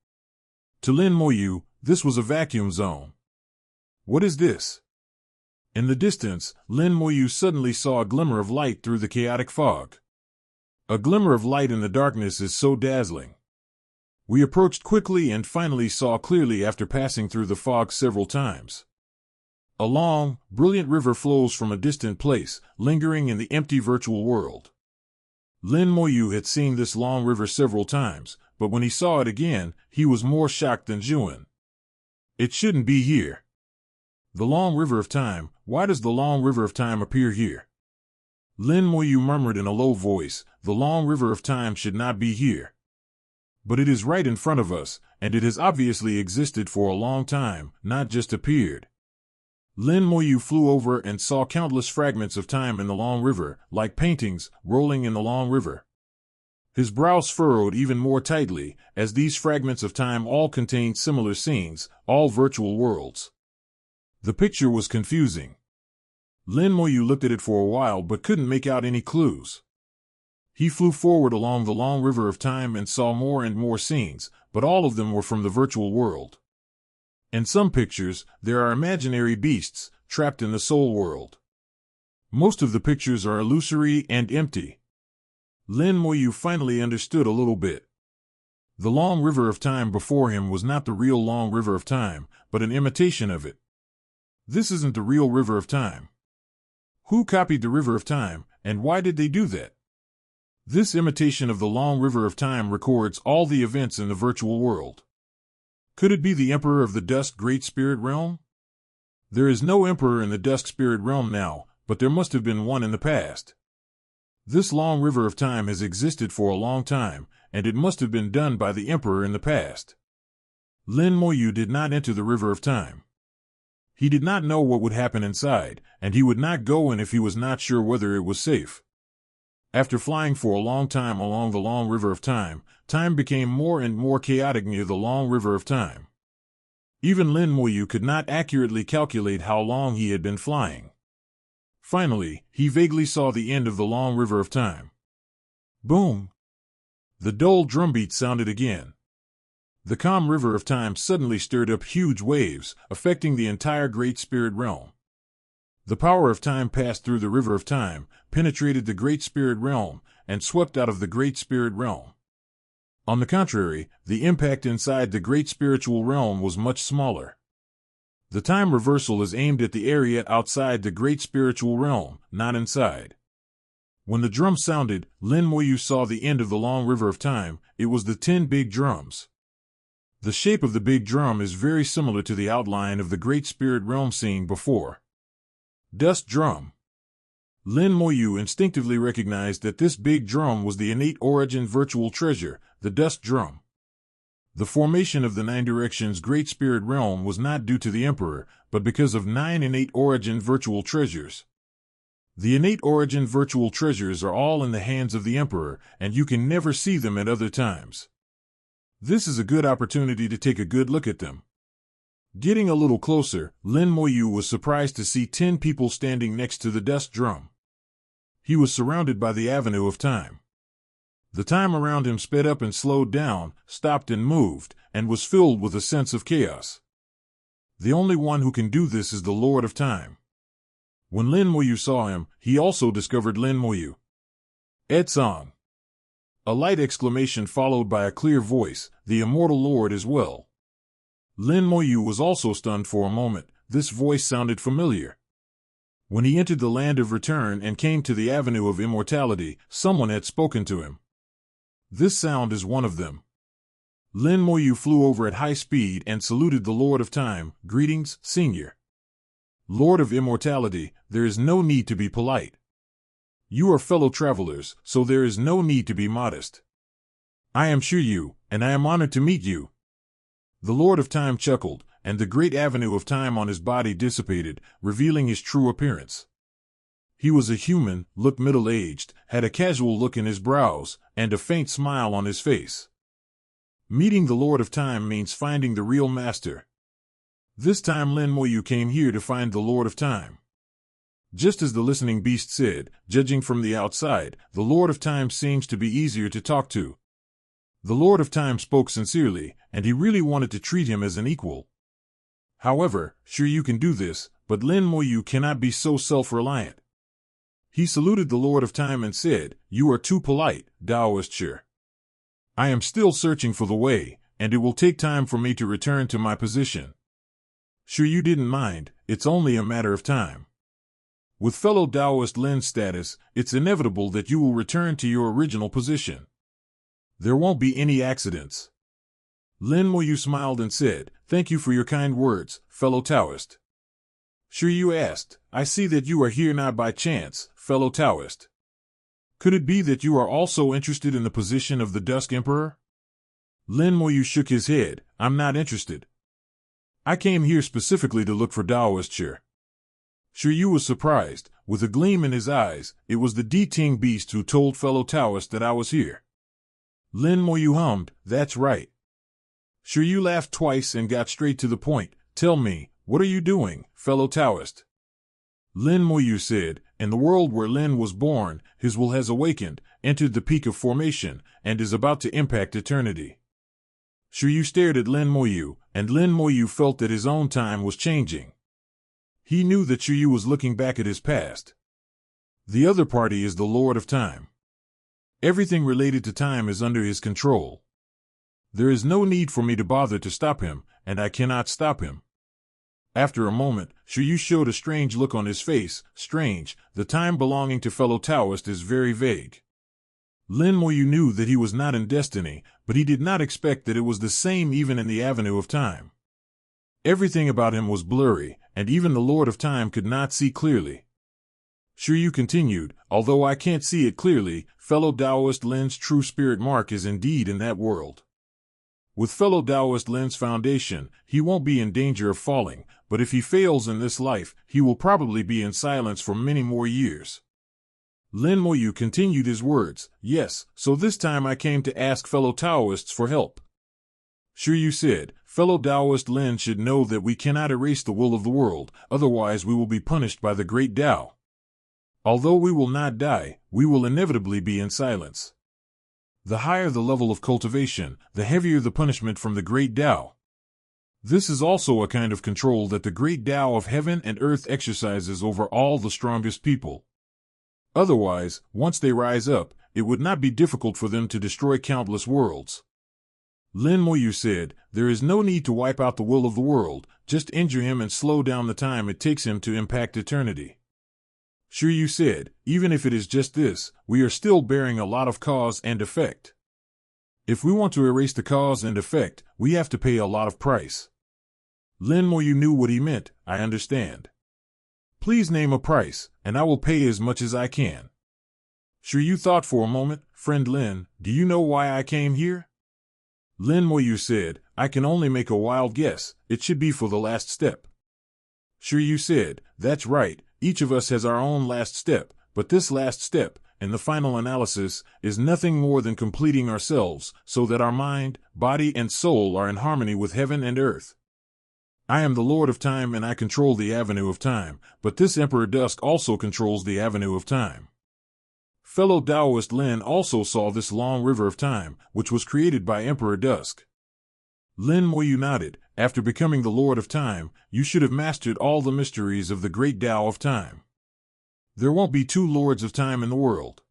To Lin Moyu, this was a vacuum zone. What is this? In the distance, Lin Moyu suddenly saw a glimmer of light through the chaotic fog. A glimmer of light in the darkness is so dazzling. We approached quickly and finally saw clearly after passing through the fog several times. A long, brilliant river flows from a distant place, lingering in the empty virtual world. Lin Moyu had seen this long river several times, but when he saw it again, he was more shocked than Juan. It shouldn't be here. The long river of time, why does the long river of time appear here? Lin Moyu murmured in a low voice, the long river of time should not be here. But it is right in front of us, and it has obviously existed for a long time, not just appeared. Lin Moyu flew over and saw countless fragments of time in the long river, like paintings, rolling in the long river. His brows furrowed even more tightly, as these fragments of time all contained similar scenes, all virtual worlds. The picture was confusing. Lin Moyu looked at it for a while but couldn't make out any clues. He flew forward along the long river of time and saw more and more scenes, but all of them were from the virtual world. In some pictures, there are imaginary beasts, trapped in the soul world. Most of the pictures are illusory and empty. Lin Moyu finally understood a little bit. The long river of time before him was not the real long river of time, but an imitation of it. This isn't the real river of time. Who copied the river of time, and why did they do that? This imitation of the long river of time records all the events in the virtual world. Could it be the Emperor of the Dusk Great Spirit Realm? There is no Emperor in the Dusk Spirit Realm now, but there must have been one in the past. This long river of time has existed for a long time, and it must have been done by the Emperor in the past. Lin Moyu did not enter the river of time. He did not know what would happen inside, and he would not go in if he was not sure whether it was safe. After flying for a long time along the long river of time, time became more and more chaotic near the long river of time. Even Lin Moyu could not accurately calculate how long he had been flying. Finally, he vaguely saw the end of the long river of time. Boom! The dull drumbeat sounded again. The calm river of time suddenly stirred up huge waves, affecting the entire Great Spirit Realm. The power of time passed through the river of time, penetrated the Great Spirit Realm, and swept out of the Great Spirit Realm. On the contrary, the impact inside the Great Spiritual Realm was much smaller. The time reversal is aimed at the area outside the Great Spiritual Realm, not inside. When the drum sounded, Lin Moyu saw the end of the long river of time. It was the 10 big drums. The shape of the big drum is very similar to the outline of the Great Spirit Realm seen before. Dusk Drum. Lin Moyu instinctively recognized that this big drum was the innate origin virtual treasure, the Dusk Drum. The formation of the Nine Directions Great Spirit Realm was not due to the Emperor, but because of 9 innate origin virtual treasures. The innate origin virtual treasures are all in the hands of the Emperor, and you can never see them at other times. This is a good opportunity to take a good look at them. Getting a little closer, Lin Moyu was surprised to see 10 people standing next to the Dusk Drum. He was surrounded by the avenue of time. The time around him sped up and slowed down, stopped and moved, and was filled with a sense of chaos. The only one who can do this is the Lord of Time. When Lin Moyu saw him, he also discovered Lin Moyu. Edsong. A light exclamation followed by a clear voice, the Immortal Lord as well. Lin Moyu was also stunned for a moment. This voice sounded familiar. When he entered the land of return and came to the avenue of immortality, someone had spoken to him. This sound is one of them. Lin Moyu flew over at high speed and saluted the Lord of Time. Greetings, Senior. Lord of Immortality, there is no need to be polite. You are fellow travelers, so there is no need to be modest. I am Shiryu, and I am honored to meet you. The Lord of Time chuckled, and the great avenue of time on his body dissipated, revealing his true appearance. He was a human, looked middle-aged, had a casual look in his brows, and a faint smile on his face. Meeting the Lord of Time means finding the real master. This time Lin Moyu came here to find the Lord of Time. Just as the listening beast said, judging from the outside, the Lord of Time seems to be easier to talk to. The Lord of Time spoke sincerely, and he really wanted to treat him as an equal. However, sure you can do this, but Lin Moyu cannot be so self-reliant. He saluted the Lord of Time and said, "You are too polite, Taoist Sure. I am still searching for the way, and it will take time for me to return to my position. Sure you didn't mind, it's only a matter of time. With fellow Taoist Lin's status, it's inevitable that you will return to your original position. There won't be any accidents." Lin Moyu smiled and said, "Thank you for your kind words, fellow Taoist." Sure you asked, "I see that you are here not by chance, fellow Taoist. Could it be that you are also interested in the position of the Dusk Emperor?" Lin Moyu shook his head, "I'm not interested. I came here specifically to look for Taoist Sure." Sure you was surprised. With a gleam in his eyes, it was the Ting beast who told fellow Taoist that I was here. Lin Moyu hummed, "That's right." Sure you laughed twice and got straight to the point. "Tell me, what are you doing, fellow Taoist?" Lin Moyu said, "In the world where Lin was born, his will has awakened, entered the peak of formation, and is about to impact eternity." Sure you stared at Lin Moyu, and Lin Moyu felt that his own time was changing. He knew that Shiryu was looking back at his past. The other party is the Lord of Time. Everything related to time is under his control. There is no need for me to bother to stop him, and I cannot stop him. After a moment, Shiryu showed a strange look on his face. Strange, the time belonging to fellow Taoist is very vague. Lin Moyu knew that he was not in destiny, but he did not expect that it was the same even in the avenue of time. Everything about him was blurry, and even the Lord of Time could not see clearly. Shiryu continued, "Although I can't see it clearly, fellow Taoist Lin's true spirit mark is indeed in that world. With fellow Taoist Lin's foundation, he won't be in danger of falling, but if he fails in this life, he will probably be in silence for many more years." Lin Moyu continued his words, "Yes, so this time I came to ask fellow Taoists for help." Shiryu said, "Fellow Taoist Lin should know that we cannot erase the will of the world, otherwise we will be punished by the great Tao. Although we will not die, we will inevitably be in silence. The higher the level of cultivation, the heavier the punishment from the great Tao. This is also a kind of control that the great Tao of heaven and earth exercises over all the strongest people. Otherwise, once they rise up, it would not be difficult for them to destroy countless worlds." Lin Moyu said, "There is no need to wipe out the will of the world, just injure him and slow down the time it takes him to impact eternity." Shiryu said, "Even if it is just this, we are still bearing a lot of cause and effect. If we want to erase the cause and effect, we have to pay a lot of price." Lin Moyu knew what he meant. "I understand. Please name a price, and I will pay as much as I can." Shiryu thought for a moment. "Friend Lin, do you know why I came here?" Lin Moyu said, "I can only make a wild guess. It should be for the last step." Shiryu said, "That's right, each of us has our own last step, but this last step, in the final analysis, is nothing more than completing ourselves, so that our mind, body, and soul are in harmony with heaven and earth. I am the Lord of Time and I control the Avenue of Time, but this Emperor Dusk also controls the Avenue of Time. Fellow Taoist Lin also saw this long river of time, which was created by Emperor Dusk." Lin Moyu nodded. "After becoming the Lord of Time, you should have mastered all the mysteries of the great Tao of Time. There won't be two Lords of Time in the world."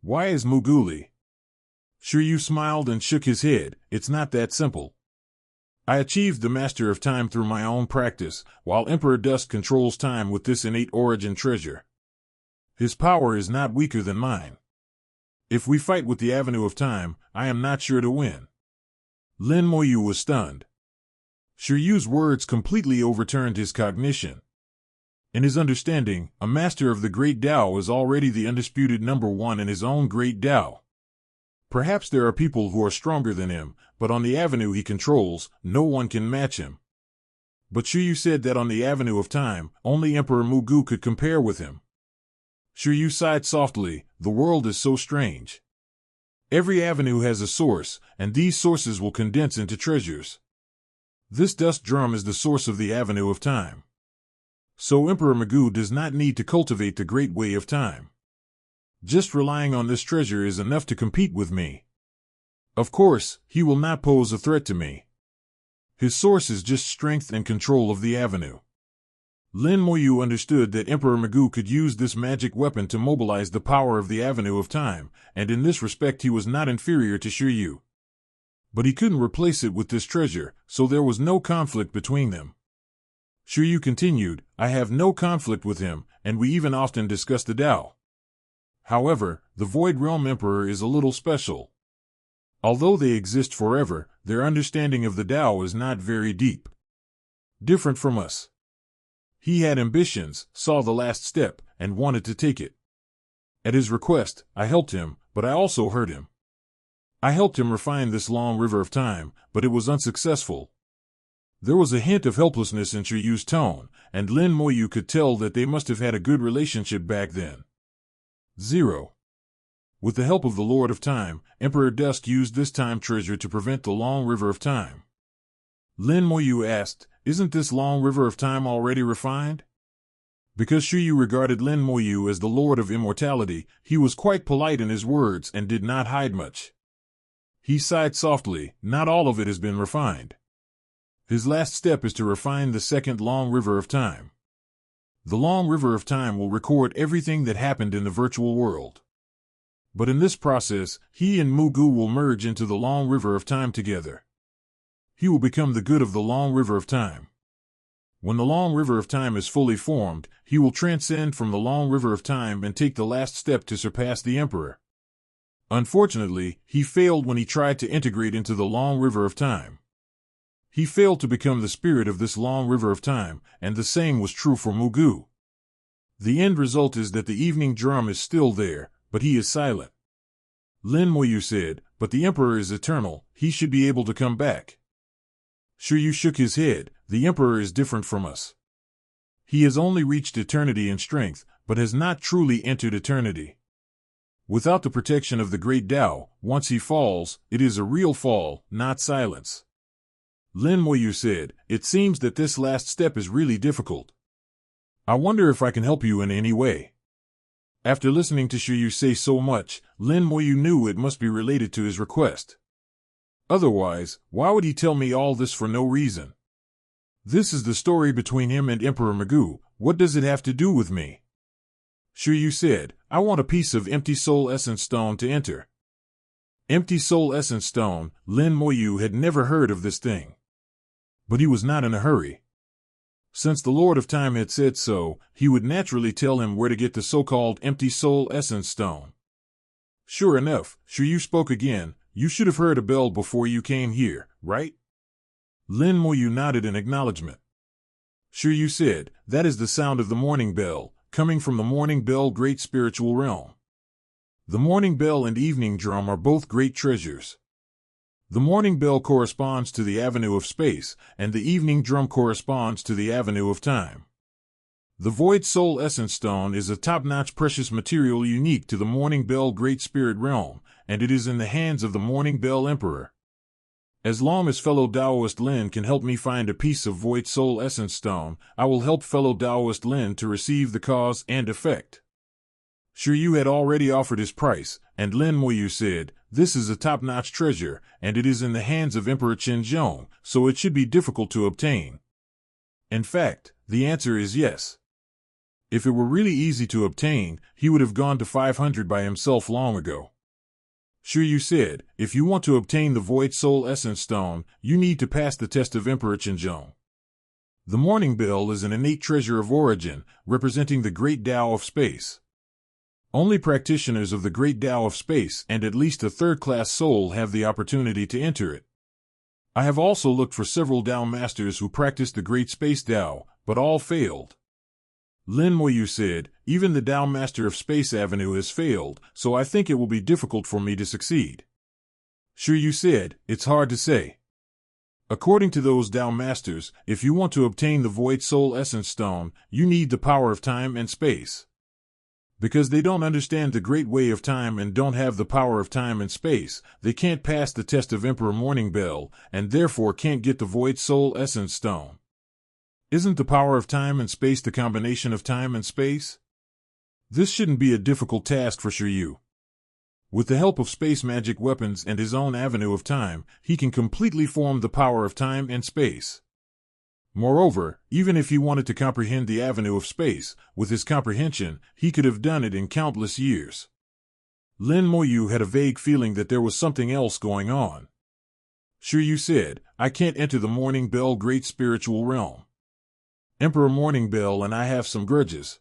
"Why is Muguli?" Shiryu smiled and shook his head. "It's not that simple. I achieved the master of time through my own practice, while Emperor Dusk controls time with this innate origin treasure. His power is not weaker than mine. If we fight with the Avenue of Time, I am not sure to win. Lin Moyu was stunned. Shiryu's words completely overturned his cognition. In his understanding, a master of the Great Tao is already the undisputed number one in his own Great Tao. Perhaps there are people who are stronger than him, but on the avenue he controls, no one can match him. But Shiryu said that on the Avenue of Time, only Emperor Mugu could compare with him. Shiryu sighed softly. The world is so strange. Every avenue has a source, and these sources will condense into treasures. This dust drum is the source of the Avenue of Time. So Emperor Mugu does not need to cultivate the Great Way of Time. Just relying on this treasure is enough to compete with me. Of course, he will not pose a threat to me. His source is just strength and control of the avenue. Lin Moyu understood that Emperor Mugu could use this magic weapon to mobilize the power of the Avenue of Time, and in this respect he was not inferior to Shiryu. But he couldn't replace it with this treasure, so there was no conflict between them. Shiryu continued, I have no conflict with him, and we even often discuss the Tao. However, the Void Realm Emperor is a little special. Although they exist forever, their understanding of the Tao is not very deep. Different from us. He had ambitions, saw the last step, and wanted to take it. At his request, I helped him, but I also hurt him. I helped him refine this long river of time, but it was unsuccessful. There was a hint of helplessness in Shiryu's tone, and Lin Moyu could tell that they must have had a good relationship back then. 0. With the help of the Lord of Time, Emperor Dusk used this time treasure to prevent the long river of time. Lin Moyu asked, Isn't this long river of time already refined? Because Shiryu regarded Lin Moyu as the Lord of Immortality, he was quite polite in his words and did not hide much. He sighed softly, not all of it has been refined. His last step is to refine the second long river of time. The long river of time will record everything that happened in the virtual world. But in this process, he and Mugu will merge into the long river of time together. He will become the good of the long river of time. When the long river of time is fully formed, he will transcend from the long river of time and take the last step to surpass the Emperor. Unfortunately, he failed when he tried to integrate into the long river of time. He failed to become the spirit of this long river of time, and the same was true for Mugu. The end result is that the evening drum is still there, but he is silent. Lin Moyu said, but the Emperor is eternal, he should be able to come back. Shiryu shook his head, the Emperor is different from us. He has only reached eternity in strength, but has not truly entered eternity. Without the protection of the Great Tao, once he falls, it is a real fall, not silence. Lin Moyu said, it seems that this last step is really difficult. I wonder if I can help you in any way. After listening to Shiryu say so much, Lin Moyu knew it must be related to his request. Otherwise, why would he tell me all this for no reason? This is the story between him and Emperor Mugu, what does it have to do with me? Shiryu said, I want a piece of empty soul essence stone to enter. Empty soul essence stone, Lin Moyu had never heard of this thing. But he was not in a hurry. Since the Lord of Time had said so, he would naturally tell him where to get the so-called empty soul essence stone. Sure enough, Shiryu spoke again, you should have heard a bell before you came here, right? Lin Moyu nodded in acknowledgement. Shiryu said, that is the sound of the morning bell, coming from the morning bell great spiritual realm. The morning bell and evening drum are both great treasures. The morning bell corresponds to the avenue of space, and the evening drum corresponds to the avenue of time. The Void Soul Essence Stone is a top-notch precious material unique to the Morning Bell Great Spirit Realm, and it is in the hands of the Morning Bell Emperor. As long as fellow Taoist Lin can help me find a piece of Void Soul Essence Stone, I will help fellow Taoist Lin to receive the cause and effect. Shiryu had already offered his price, and Lin Moyu said, this is a top-notch treasure, and it is in the hands of Emperor Qinzhong, so it should be difficult to obtain. In fact, the answer is yes. If it were really easy to obtain, he would have gone to 500 by himself long ago. Shiryu said, if you want to obtain the Void Soul Essence Stone, you need to pass the test of Emperor Qinzhong. The Morning Bell is an innate treasure of origin, representing the Great Tao of Space. Only practitioners of the Great Tao of Space and at least a third-class soul have the opportunity to enter it. I have also looked for several Tao masters who practiced the Great Space Tao, but all failed. Lin Moyu said, even the Tao Master of Space Avenue has failed, so I think it will be difficult for me to succeed. Shiryu said, it's hard to say. According to those Tao Masters, if you want to obtain the Void Soul Essence Stone, you need the power of time and space. Because they don't understand the great way of time and don't have the power of time and space, they can't pass the test of Emperor Morning Bell, and therefore can't get the Void Soul Essence Stone. Isn't the power of time and space the combination of time and space? This shouldn't be a difficult task for Shiryu. With the help of space magic weapons and his own avenue of time, he can completely form the power of time and space. Moreover, even if he wanted to comprehend the avenue of space, with his comprehension, he could have done it in countless years. Lin Moyu had a vague feeling that there was something else going on. Shiryu said, I can't enter the Morning Bell Great Spiritual Realm. Emperor Morning Bell and I have some grudges.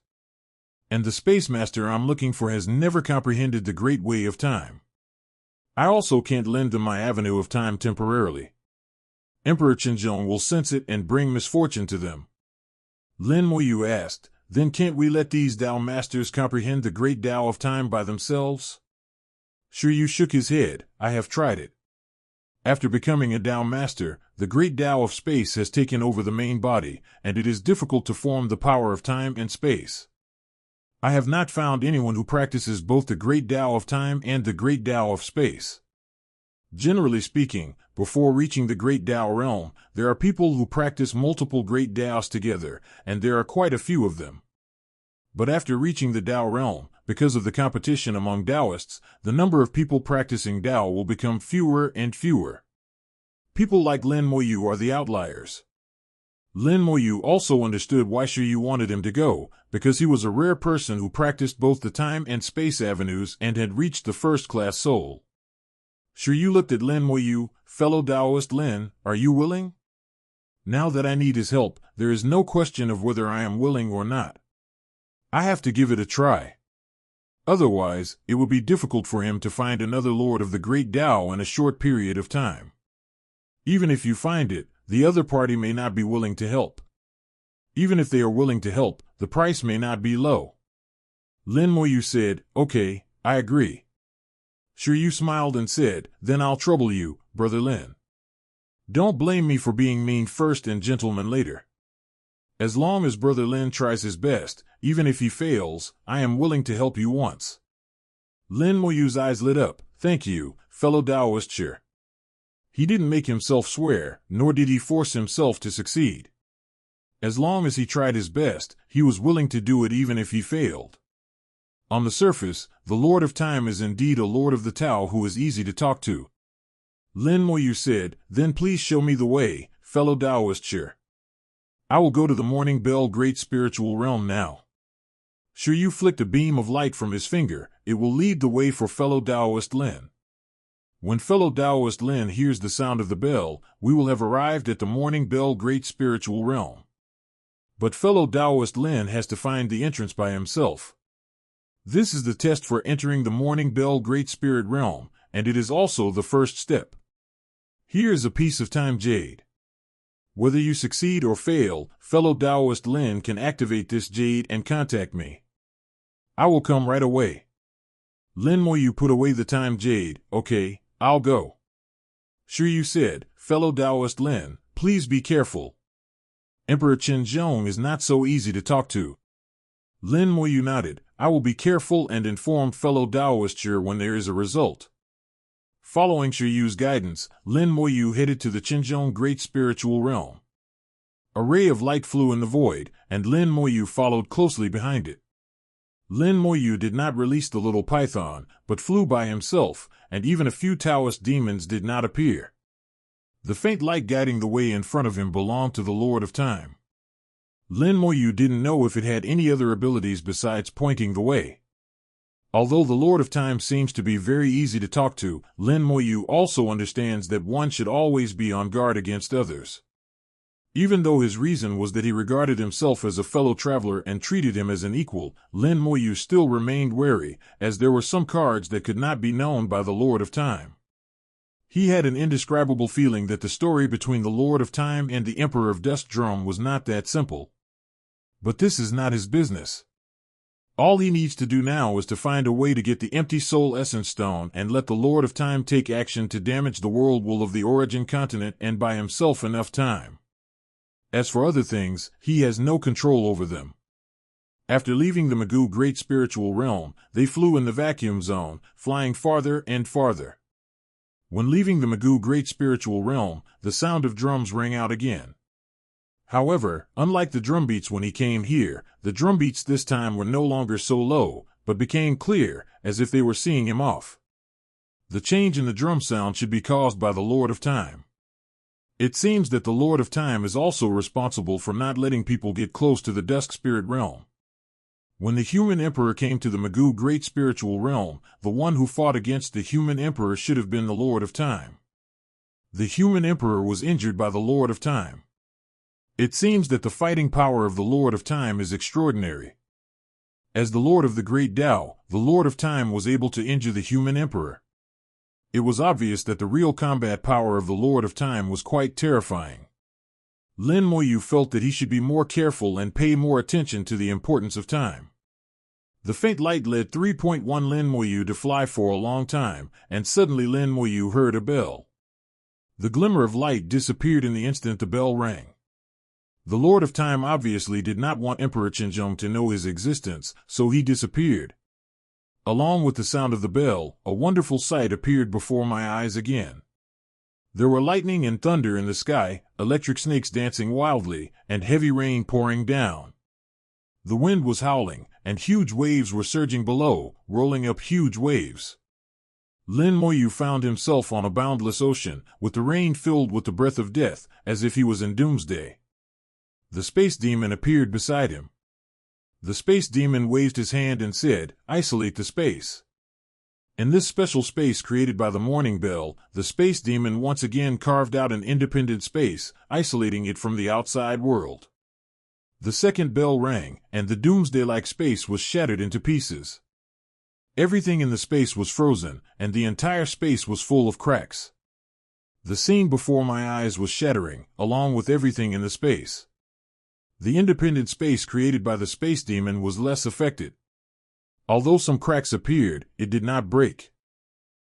And the Space Master I'm looking for has never comprehended the great way of time. I also can't lend them my avenue of time temporarily. Emperor Qinzhong will sense it and bring misfortune to them. Lin Moyu asked, then can't we let these Tao Masters comprehend the great Tao of time by themselves? Shiryu shook his head, I have tried it. After becoming a Tao Master, the great Tao of space has taken over the main body, and it is difficult to form the power of time and space. I have not found anyone who practices both the great Tao of time and the great Tao of space. Generally speaking, before reaching the great Tao realm, there are people who practice multiple great Taos together, and there are quite a few of them. But after reaching the Tao realm, because of the competition among Taoists, the number of people practicing Tao will become fewer and fewer. People like Lin Moyu are the outliers. Lin Moyu also understood why Shiryu wanted him to go, because he was a rare person who practiced both the time and space avenues and had reached the first-class soul. Shiryu looked at Lin Moyu, fellow Taoist Lin, are you willing? Now that I need his help, there is no question of whether I am willing or not. I have to give it a try. Otherwise, it would be difficult for him to find another Lord of the Great Tao in a short period of time. Even if you find it, the other party may not be willing to help. Even if they are willing to help, the price may not be low. Lin Moyu said, okay, I agree. Shiryu smiled and said, then I'll trouble you, Brother Lin. Don't blame me for being mean first and gentleman later. As long as Brother Lin tries his best, even if he fails, I am willing to help you once. Lin Moyu's eyes lit up, thank you, fellow Taoist Chair. He didn't make himself swear, nor did he force himself to succeed. As long as he tried his best, he was willing to do it even if he failed. On the surface, the Lord of Time is indeed a Lord of the Tao who is easy to talk to. Lin Moyu said, then please show me the way, fellow Taoist Chair. I will go to the Morning Bell Great Spiritual Realm now. Shiryu flicked a beam of light from his finger, it will lead the way for fellow Taoist Lin. When fellow Taoist Lin hears the sound of the bell, we will have arrived at the Morning Bell Great Spiritual Realm. But fellow Taoist Lin has to find the entrance by himself. This is the test for entering the Morning Bell Great Spirit Realm, and it is also the first step. Here is a piece of time jade. Whether you succeed or fail, fellow Taoist Lin can activate this jade and contact me. I will come right away. Lin Moyu put away the time jade, okay, I'll go. Shiryu said, fellow Taoist Lin, please be careful. Emperor Qinzhong is not so easy to talk to. Lin Moyu nodded, I will be careful and inform fellow Taoist Chair when there is a result. Following Shiryu's guidance, Lin Moyu headed to the Qinzhong Great Spiritual Realm. A ray of light flew in the void, and Lin Moyu followed closely behind it. Lin Moyu did not release the little python, but flew by himself, and even a few Taoist demons did not appear. The faint light guiding the way in front of him belonged to the Lord of Time. Lin Moyu didn't know if it had any other abilities besides pointing the way. Although the Lord of Time seems to be very easy to talk to, Lin Moyu also understands that one should always be on guard against others. Even though his reason was that he regarded himself as a fellow traveler and treated him as an equal, Lin Moyu still remained wary, as there were some cards that could not be known by the Lord of Time. He had an indescribable feeling that the story between the Lord of Time and the Emperor of Dusk Drum was not that simple. But this is not his business. All he needs to do now is to find a way to get the empty soul essence stone and let the Lord of Time take action to damage the world wool of the origin continent and buy himself enough time. As for other things, he has no control over them. After leaving the Magoo Great Spiritual Realm, they flew in the vacuum zone, flying farther and farther. When leaving the Magoo Great Spiritual Realm, the sound of drums rang out again. However, unlike the drumbeats when he came here, the drumbeats this time were no longer so low, but became clear, as if they were seeing him off. The change in the drum sound should be caused by the Lord of Time. It seems that the Lord of Time is also responsible for not letting people get close to the Dusk Spirit Realm. When the human emperor came to the Magoo Great Spiritual Realm, the one who fought against the human emperor should have been the Lord of Time. The human emperor was injured by the Lord of Time. It seems that the fighting power of the Lord of Time is extraordinary. As the Lord of the Great Tao, the Lord of Time was able to injure the human emperor. It was obvious that the real combat power of the Lord of Time was quite terrifying. Lin Moyu felt that he should be more careful and pay more attention to the importance of time. The faint light led 3.1 Lin Moyu to fly for a long time, and suddenly Lin Moyu heard a bell. The glimmer of light disappeared in the instant the bell rang. The Lord of Time obviously did not want Emperor Qinzhong to know his existence, so he disappeared. Along with the sound of the bell, a wonderful sight appeared before my eyes again. There were lightning and thunder in the sky, electric snakes dancing wildly, and heavy rain pouring down. The wind was howling, and huge waves were surging below, rolling up huge waves. Lin Moyu found himself on a boundless ocean, with the rain filled with the breath of death, as if he was in doomsday. The space demon appeared beside him. The space demon waved his hand and said, "Isolate the space." In this special space created by the morning bell, the space demon once again carved out an independent space, isolating it from the outside world. The second bell rang, and the doomsday-like space was shattered into pieces. Everything in the space was frozen, and the entire space was full of cracks. The scene before my eyes was shattering, along with everything in the space. The independent space created by the space demon was less affected. Although some cracks appeared, it did not break.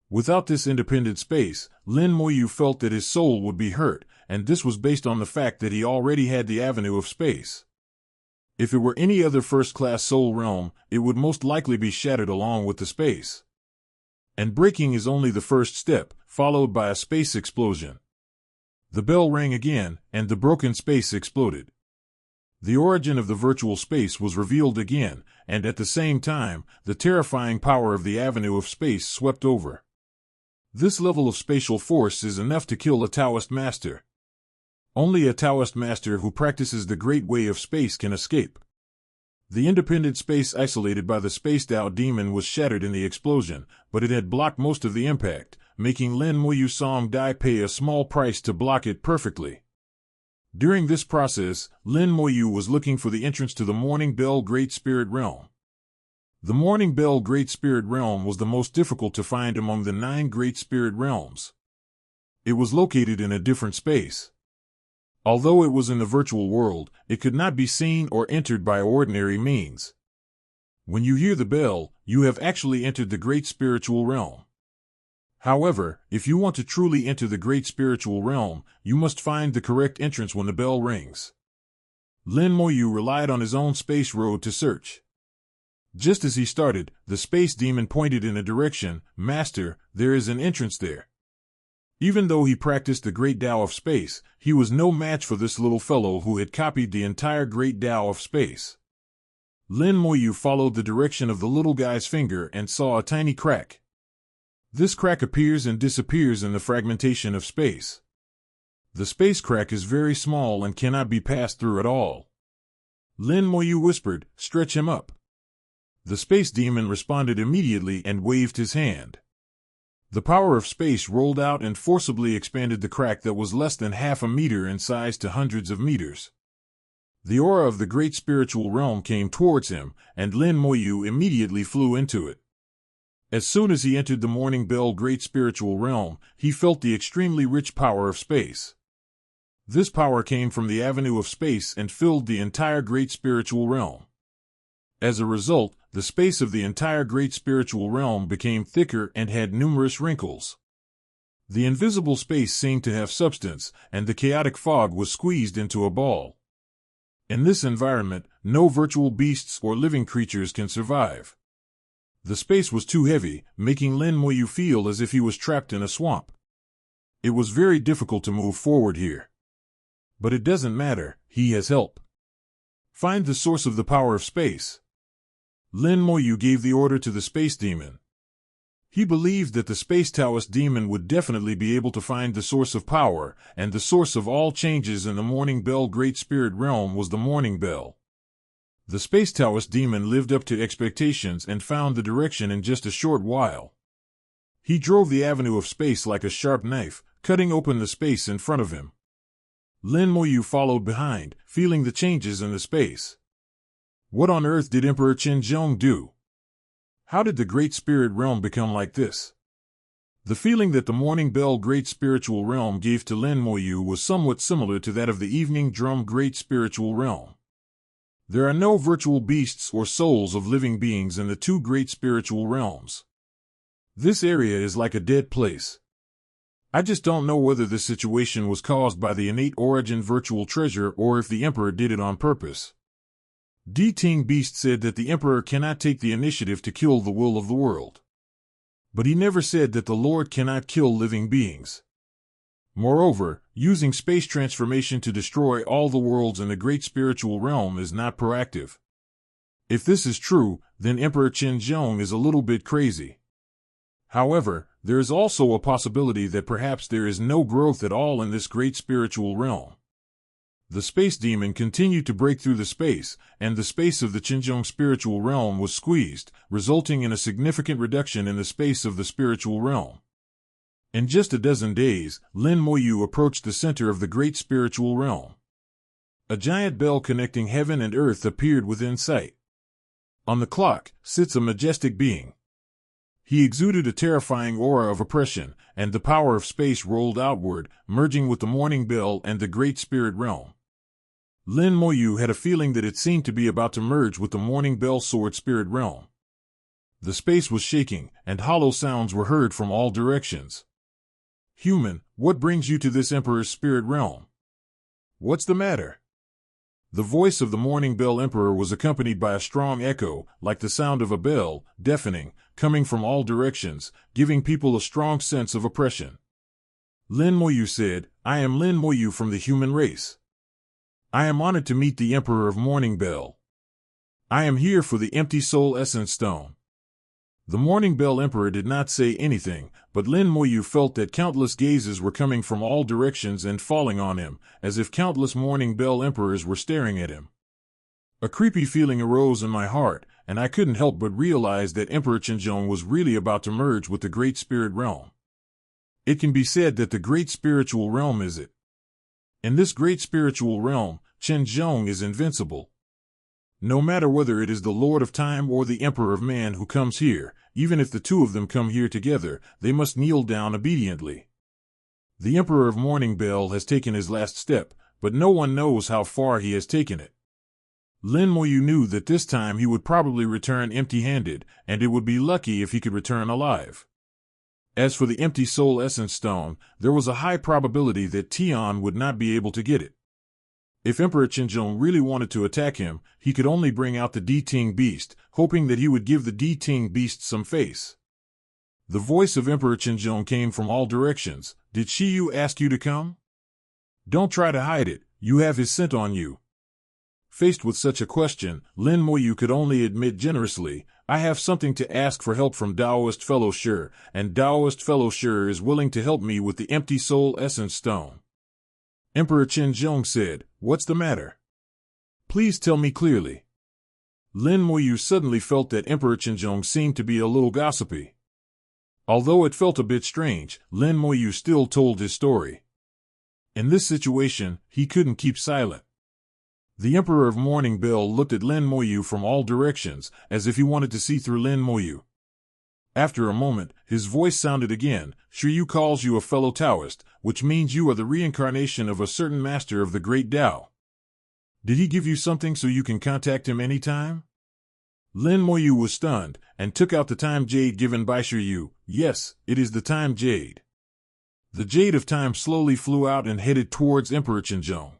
Without this independent space, Lin Moyu felt that his soul would be hurt, and this was based on the fact that he already had the avenue of space. If it were any other first-class soul realm, it would most likely be shattered along with the space. And breaking is only the first step, followed by a space explosion. The bell rang again, and the broken space exploded. The origin of the virtual space was revealed again, and at the same time, the terrifying power of the avenue of space swept over. This level of spatial force is enough to kill a Taoist master. Only a Taoist master who practices the great way of space can escape. The independent space isolated by the Space Tao demon was shattered in the explosion, but it had blocked most of the impact, making Lin Moyu Song Dai pay a small price to block it perfectly. During this process, Lin Moyu was looking for the entrance to the Morning Bell Great Spirit Realm. The Morning Bell Great Spirit Realm was the most difficult to find among the 9 Great Spirit Realms. It was located in a different space. Although it was in the virtual world, it could not be seen or entered by ordinary means. When you hear the bell, you have actually entered the Great Spiritual Realm. However, if you want to truly enter the Great Spiritual Realm, you must find the correct entrance when the bell rings. Lin Moyu relied on his own space road to search. Just as he started, the space demon pointed in a direction. "Master, there is an entrance there." Even though he practiced the Great Tao of Space, he was no match for this little fellow who had copied the entire Great Tao of Space. Lin Moyu followed the direction of the little guy's finger and saw a tiny crack. This crack appears and disappears in the fragmentation of space. The space crack is very small and cannot be passed through at all. Lin Moyu whispered, "Stretch him up." The space demon responded immediately and waved his hand. The power of space rolled out and forcibly expanded the crack that was less than half a meter in size to hundreds of meters. The aura of the great spiritual realm came towards him, and Lin Moyu immediately flew into it. As soon as he entered the Morning Bell great spiritual realm, he felt the extremely rich power of space. This power came from the avenue of space and filled the entire great spiritual realm. As a result, the space of the entire great spiritual realm became thicker and had numerous wrinkles. The invisible space seemed to have substance, and the chaotic fog was squeezed into a ball. In this environment, no virtual beasts or living creatures can survive. The space was too heavy, making Lin Moyu feel as if he was trapped in a swamp. It was very difficult to move forward here. But it doesn't matter, he has help. Find the source of the power of space. Lin Moyu gave the order to the space demon. He believed that the space Taoist demon would definitely be able to find the source of power, and the source of all changes in the Morning Bell Great Spirit Realm was the Morning Bell. The space Taoist demon lived up to expectations and found the direction in just a short while. He drove the avenue of space like a sharp knife, cutting open the space in front of him. Lin Moyu followed behind, feeling the changes in the space. What on earth did Emperor Qinzhong do? How did the Great Spirit Realm become like this? The feeling that the Morning Bell Great Spiritual Realm gave to Lin Moyu was somewhat similar to that of the Evening Drum Great Spiritual Realm. There are no virtual beasts or souls of living beings in the two great spiritual realms. This area is like a dead place. I just don't know whether this situation was caused by the innate origin virtual treasure or if the Emperor did it on purpose. Di Ting Beast said that the Emperor cannot take the initiative to kill the will of the world. But he never said that the Lord cannot kill living beings. Moreover, using space transformation to destroy all the worlds in the great spiritual realm is not proactive. If this is true, then Emperor Qinzhong is a little bit crazy. However, there is also a possibility that perhaps there is no growth at all in this great spiritual realm. The space demon continued to break through the space, and the space of the Qinzhong spiritual realm was squeezed, resulting in a significant reduction in the space of the spiritual realm. In just a dozen days, Lin Moyu approached the center of the great spiritual realm. A giant bell connecting heaven and earth appeared within sight. On the clock sits a majestic being. He exuded a terrifying aura of oppression, and the power of space rolled outward, merging with the Morning Bell and the Great Spirit Realm. Lin Moyu had a feeling that it seemed to be about to merge with the Morning Bell Sword Spirit Realm. The space was shaking, and hollow sounds were heard from all directions. Human, what brings you to this Emperor's Spirit Realm? What's the matter? The voice of the Morning Bell Emperor was accompanied by a strong echo, like the sound of a bell, deafening, coming from all directions, giving people a strong sense of oppression. Lin Moyu said, I am Lin Moyu from the human race. I am honored to meet the Emperor of Morning Bell. I am here for the empty soul essence stone. The Morning Bell Emperor did not say anything, but Lin Moyu felt that countless gazes were coming from all directions and falling on him, as if countless Morning Bell Emperors were staring at him. A creepy feeling arose in my heart, and I couldn't help but realize that Emperor Qinzhong was really about to merge with the Great Spirit Realm. It can be said that the Great Spiritual Realm is it. In this Great Spiritual Realm, Qinzhong is invincible. No matter whether it is the Lord of Time or the Emperor of Man who comes here, even if the two of them come here together, they must kneel down obediently. The Emperor of Morning Bell has taken his last step, but no one knows how far he has taken it. Lin Moyu knew that this time he would probably return empty-handed, and it would be lucky if he could return alive. As for the empty soul essence stone, there was a high probability that Tian would not be able to get it. If Emperor Qinzhong really wanted to attack him, he could only bring out the Di Ting Beast, hoping that he would give the Di Ting Beast some face. The voice of Emperor Qinzhong came from all directions. Did Shiyu ask you to come? Don't try to hide it, you have his scent on you. Faced with such a question, Lin Moyu could only admit generously, I have something to ask for help from Taoist Fellow Shi, and Taoist Fellow Shi is willing to help me with the empty soul essence stone. Emperor Qinzhong said, What's the matter? Please tell me clearly. Lin Moyu suddenly felt that Emperor Qinzhong seemed to be a little gossipy. Although it felt a bit strange, Lin Moyu still told his story. In this situation, he couldn't keep silent. The Emperor of Morning Bell looked at Lin Moyu from all directions, as if he wanted to see through Lin Moyu. After a moment, his voice sounded again. Shiryu calls you a fellow Taoist, which means you are the reincarnation of a certain master of the great Tao. Did he give you something so you can contact him anytime? Lin Moyu was stunned, and took out the time jade given by Shiryu. Yes, it is the time jade. The jade of time slowly flew out and headed towards Emperor Qinzhong.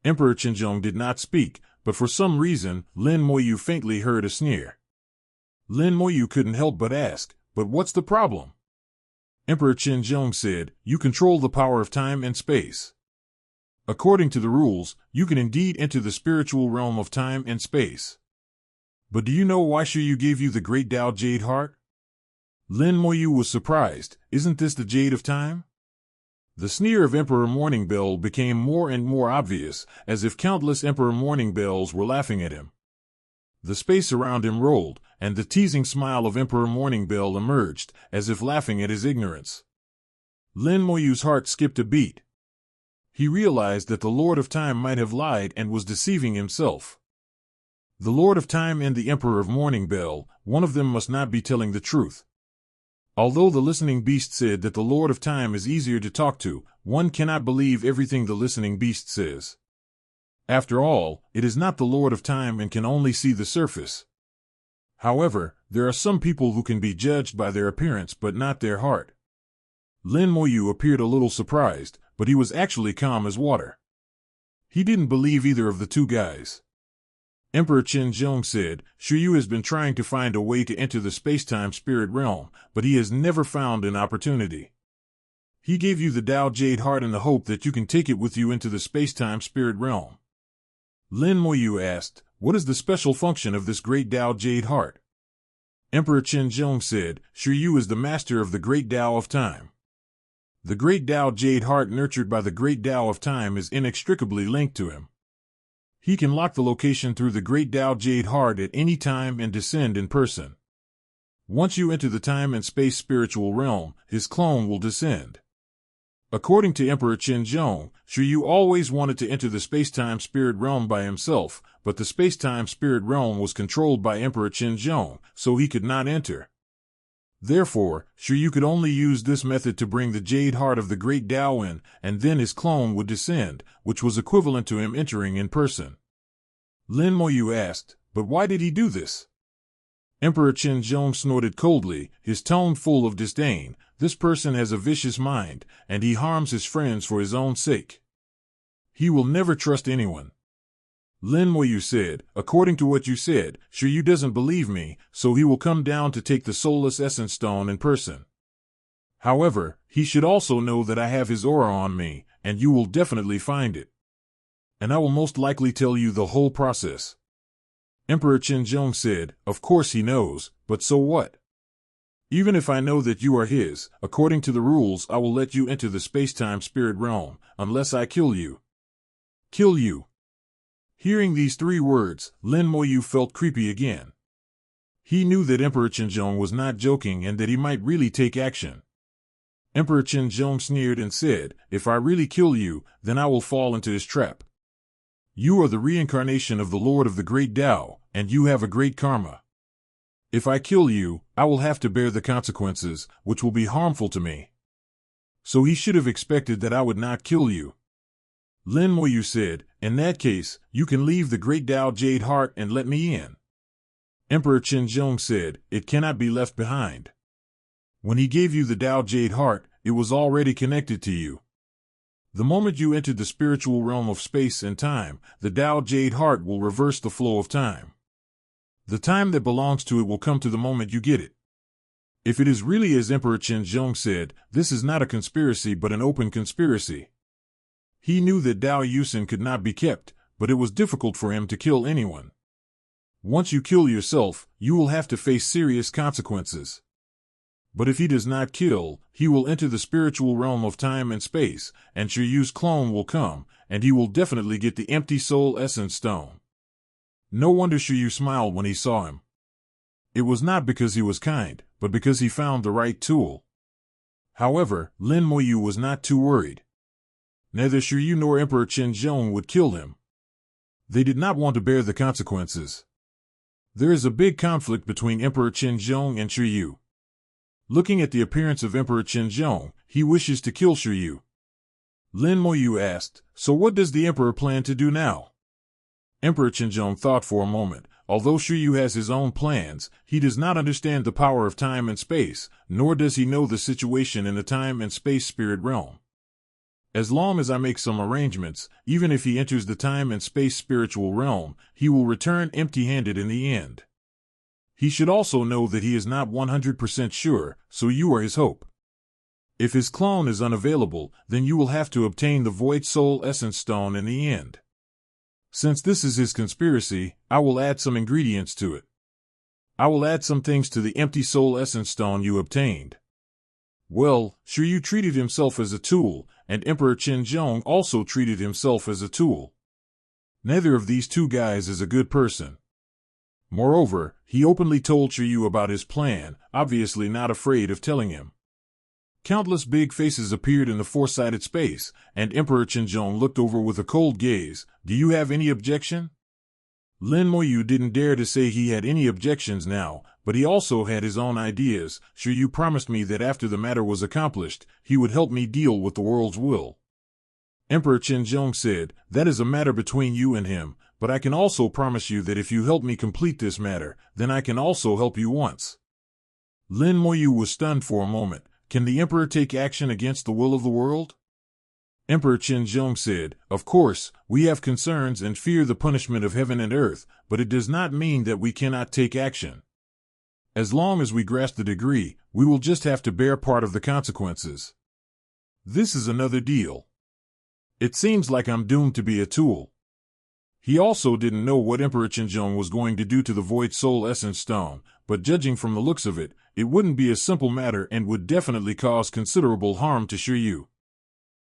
Emperor Qinzhong did not speak, but for some reason, Lin Moyu faintly heard a sneer. Lin Moyu couldn't help but ask, but what's the problem? Emperor Qinzhong said, you control the power of time and space. According to the rules, you can indeed enter the spiritual realm of time and space. But do you know why Shiryu gave you the great Tao Jade Heart? Lin Moyu was surprised. Isn't this the Jade of Time? The sneer of Emperor Morning Bell became more and more obvious, as if countless Emperor Morning Bells were laughing at him. The space around him rolled, and the teasing smile of Emperor Morning Bell emerged, as if laughing at his ignorance. Lin Moyu's heart skipped a beat. He realized that the Lord of Time might have lied and was deceiving himself. The Lord of Time and the Emperor of Morning Bell, one of them must not be telling the truth. Although the listening beast said that the Lord of Time is easier to talk to, one cannot believe everything the listening beast says. After all, it is not the Lord of Time and can only see the surface. However, there are some people who can be judged by their appearance but not their heart. Lin Moyu appeared a little surprised, but he was actually calm as water. He didn't believe either of the two guys. Emperor Qinzhong said, Shiryu has been trying to find a way to enter the space-time spirit realm, but he has never found an opportunity. He gave you the Tao Jade Heart in the hope that you can take it with you into the space-time spirit realm. Lin Moyu asked, what is the special function of this great Tao Jade Heart? Emperor Qinzhong said, Shiryu is the master of the great Tao of Time. The great Tao Jade Heart nurtured by the great Tao of Time is inextricably linked to him. He can lock the location through the great Tao Jade Heart at any time and descend in person. Once you enter the time and space spiritual realm, his clone will descend. According to Emperor Qinzhong, Shiryu always wanted to enter the space-time spirit realm by himself, but the space-time spirit realm was controlled by Emperor Qinzhong, so he could not enter. Therefore, Shiryu could only use this method to bring the Jade Heart of the Great Tao in, and then his clone would descend, which was equivalent to him entering in person. Lin Moyu asked, but why did he do this? Emperor Qinzhong snorted coldly, his tone full of disdain. This person has a vicious mind, and he harms his friends for his own sake. He will never trust anyone. Lin Moyu said, according to what you said, Shiryu doesn't believe me, so he will come down to take the soulless essence stone in person. However, he should also know that I have his aura on me, and you will definitely find it. And I will most likely tell you the whole process. Emperor Qinzhong said, of course he knows, but so what? Even if I know that you are his, according to the rules I will let you enter the space-time spirit realm, unless I kill you. Kill you. Hearing these three words, Lin Moyu felt creepy again. He knew that Emperor Qinzhong was not joking and that he might really take action. Emperor Qinzhong sneered and said, if I really kill you, then I will fall into his trap. You are the reincarnation of the Lord of the Great Tao, and you have a great karma. If I kill you, I will have to bear the consequences, which will be harmful to me. So he should have expected that I would not kill you. Lin Moyu said, in that case, you can leave the great Tao Jade Heart and let me in. Emperor Qinzhong said, it cannot be left behind. When he gave you the Tao Jade Heart, it was already connected to you. The moment you entered the spiritual realm of space and time, the Tao Jade Heart will reverse the flow of time. The time that belongs to it will come to the moment you get it. If it is really as Emperor Qinzhong said, this is not a conspiracy but an open conspiracy. He knew that Dao Yusin could not be kept, but it was difficult for him to kill anyone. Once you kill yourself, you will have to face serious consequences. But if he does not kill, he will enter the spiritual realm of time and space, and Shiryu's clone will come, and he will definitely get the empty soul essence stone. No wonder Shiryu smiled when he saw him. It was not because he was kind, but because he found the right tool. However, Lin Moyu was not too worried. Neither Shiryu nor Emperor Qinzhong would kill him. They did not want to bear the consequences. There is a big conflict between Emperor Qinzhong and Shiryu. Looking at the appearance of Emperor Qinzhong, he wishes to kill Shiryu. Lin Moyu asked, "So what does the Emperor plan to do now?" Emperor Qinzhong thought for a moment. Although Shiryu has his own plans, he does not understand the power of time and space, nor does he know the situation in the time and space spirit realm. As long as I make some arrangements, even if he enters the time and space spiritual realm, he will return empty-handed in the end. He should also know that he is not 100% sure, so you are his hope. If his clone is unavailable, then you will have to obtain the Void Soul Essence Stone in the end. Since this is his conspiracy, I will add some ingredients to it. I will add some things to the empty Soul Essence Stone you obtained. Well, Shiryu treated himself as a tool, and Emperor Qinzhong also treated himself as a tool. Neither of these two guys is a good person. Moreover, he openly told Shiryu about his plan, obviously not afraid of telling him. Countless big faces appeared in the four-sided space, and Emperor Qinzhong looked over with a cold gaze. "Do you have any objection?" Lin Moyu didn't dare to say he had any objections now, but he also had his own ideas. "Shiryu promised me that after the matter was accomplished, he would help me deal with the world's will." Emperor Qinzhong said, "That is a matter between you and him, but I can also promise you that if you help me complete this matter, then I can also help you once." Lin Moyu was stunned for a moment. Can the Emperor take action against the will of the world? Emperor Qinzhong said, "Of course, we have concerns and fear the punishment of heaven and earth, but it does not mean that we cannot take action. As long as we grasp the degree, we will just have to bear part of the consequences. This is another deal. It seems like I'm doomed to be a tool." He also didn't know what Emperor Qinzhong was going to do to the Void Soul Essence Stone, but judging from the looks of it, it wouldn't be a simple matter and would definitely cause considerable harm to Shiryu.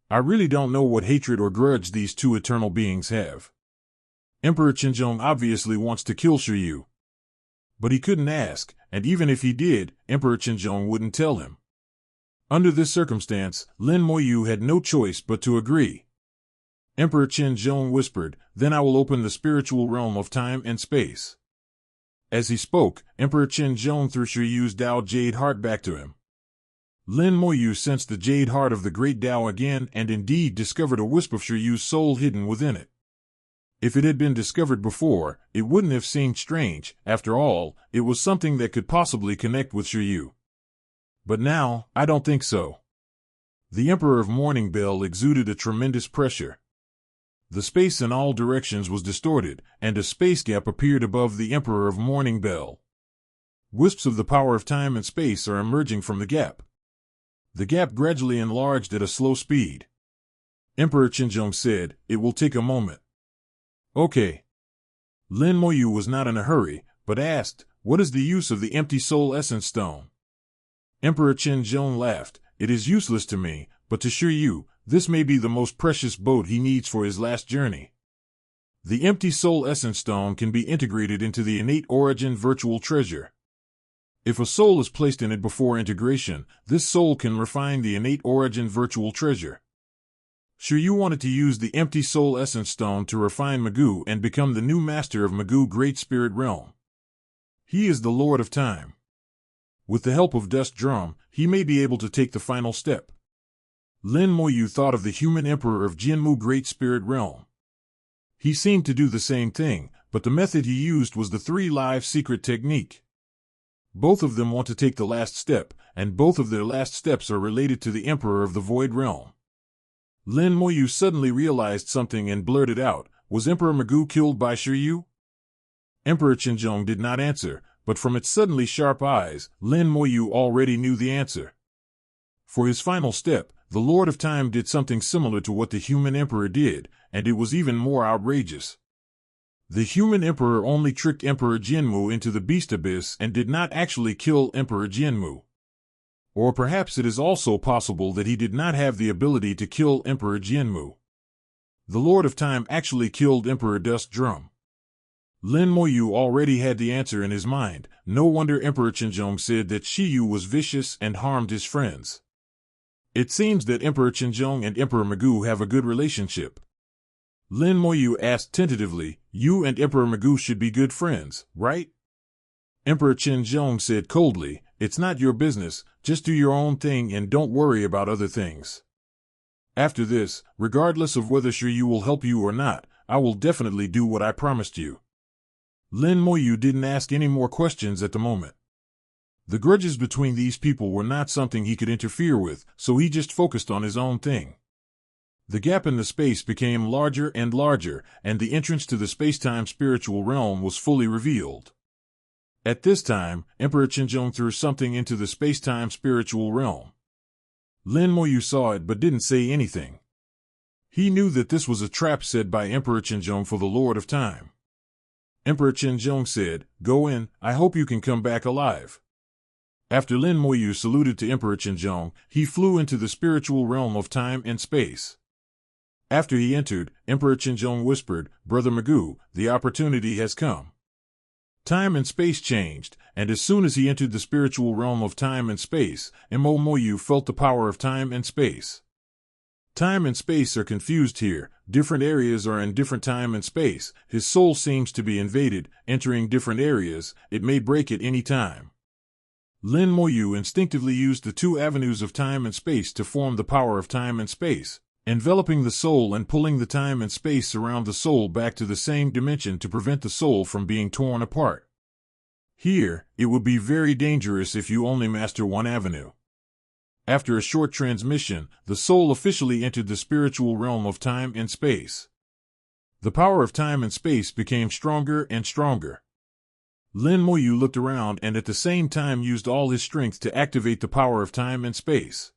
I really don't know what hatred or grudge these two eternal beings have. Emperor Qinzhong obviously wants to kill Shiryu. But he couldn't ask, and even if he did, Emperor Qinzhong wouldn't tell him. Under this circumstance, Lin Moyu had no choice but to agree. Emperor Qinzhong whispered, "Then I will open the spiritual realm of time and space." As he spoke, Emperor Qinzhong threw Shiryu's Dao Jade Heart back to him. Lin Moyu sensed the Jade Heart of the Great Dao again and indeed discovered a wisp of Shiryu's soul hidden within it. If it had been discovered before, it wouldn't have seemed strange. After all, it was something that could possibly connect with Shiryu. But now, I don't think so. The Emperor of Morning Bell exuded a tremendous pressure. The space in all directions was distorted, and a space gap appeared above the Emperor of Morning Bell. Wisps of the power of time and space are emerging from the gap. The gap gradually enlarged at a slow speed. Emperor Qinzhong said, "It will take a moment." "Okay." Lin Moyu was not in a hurry, but asked, "What is the use of the empty soul essence stone?" Emperor Qinzhong laughed, "It is useless to me, but to Shiryu, this may be the most precious boat he needs for his last journey. The empty soul essence stone can be integrated into the innate origin virtual treasure. If a soul is placed in it before integration, this soul can refine the innate origin virtual treasure." Shiryu wanted to use the empty soul essence stone to refine Magoo and become the new master of Magoo Great Spirit Realm. He is the Lord of Time. With the help of Dust Drum, he may be able to take the final step. Lin Moyu thought of the human emperor of Jinmu Great Spirit Realm. He seemed to do the same thing, but the method he used was the 3 live secret technique. Both of them want to take the last step, and both of their last steps are related to the Emperor of the Void Realm. Lin Moyu suddenly realized something and blurted out, "Was Emperor Magoo killed by Shiryu?" Emperor Qinzhong did not answer, but from its suddenly sharp eyes, Lin Moyu already knew the answer. For his final step, the Lord of Time did something similar to what the human emperor did, and it was even more outrageous. The human emperor only tricked Emperor Jinmu into the Beast Abyss and did not actually kill Emperor Jinmu. Or perhaps it is also possible that he did not have the ability to kill Emperor Jinmu. The Lord of Time actually killed Emperor Dust Drum. Lin Moyu already had the answer in his mind. No wonder Emperor Qinzhong said that Shiyu was vicious and harmed his friends. It seems that Emperor Qinzhong and Emperor Magoo have a good relationship. Lin Moyu asked tentatively, you and Emperor Magoo should be good friends, right? Emperor Qinzhong said coldly, it's not your business, just do your own thing and don't worry about other things. After this, regardless of whether Shiyu will help you or not, I will definitely do what I promised you. Lin Moyu didn't ask any more questions at the moment. The grudges between these people were not something he could interfere with, so he just focused on his own thing. The gap in the space became larger and larger, and the entrance to the space-time spiritual realm was fully revealed. At this time, Emperor Qinzhong threw something into the space-time spiritual realm. Lin Moyu saw it but didn't say anything. He knew that this was a trap set by Emperor Qinzhong for the Lord of Time. Emperor Qinzhong said, go in, I hope you can come back alive. After Lin Moyu saluted to Emperor Qinzhong, he flew into the spiritual realm of time and space. After he entered, Emperor Qinzhong whispered, Brother Magoo, the opportunity has come. Time and space changed, and as soon as he entered the spiritual realm of time and space, Mo Moyu felt the power of time and space. Time and space are confused here, different areas are in different time and space, his soul seems to be invaded, entering different areas, it may break at any time. Lin Moyu instinctively used the two avenues of time and space to form the power of time and space, enveloping the soul and pulling the time and space around the soul back to the same dimension to prevent the soul from being torn apart. Here, it would be very dangerous if you only master one avenue. After a short transmission, the soul officially entered the spiritual realm of time and space. The power of time and space became stronger and stronger. Lin Moyu looked around and at the same time used all his strength to activate the power of time and space.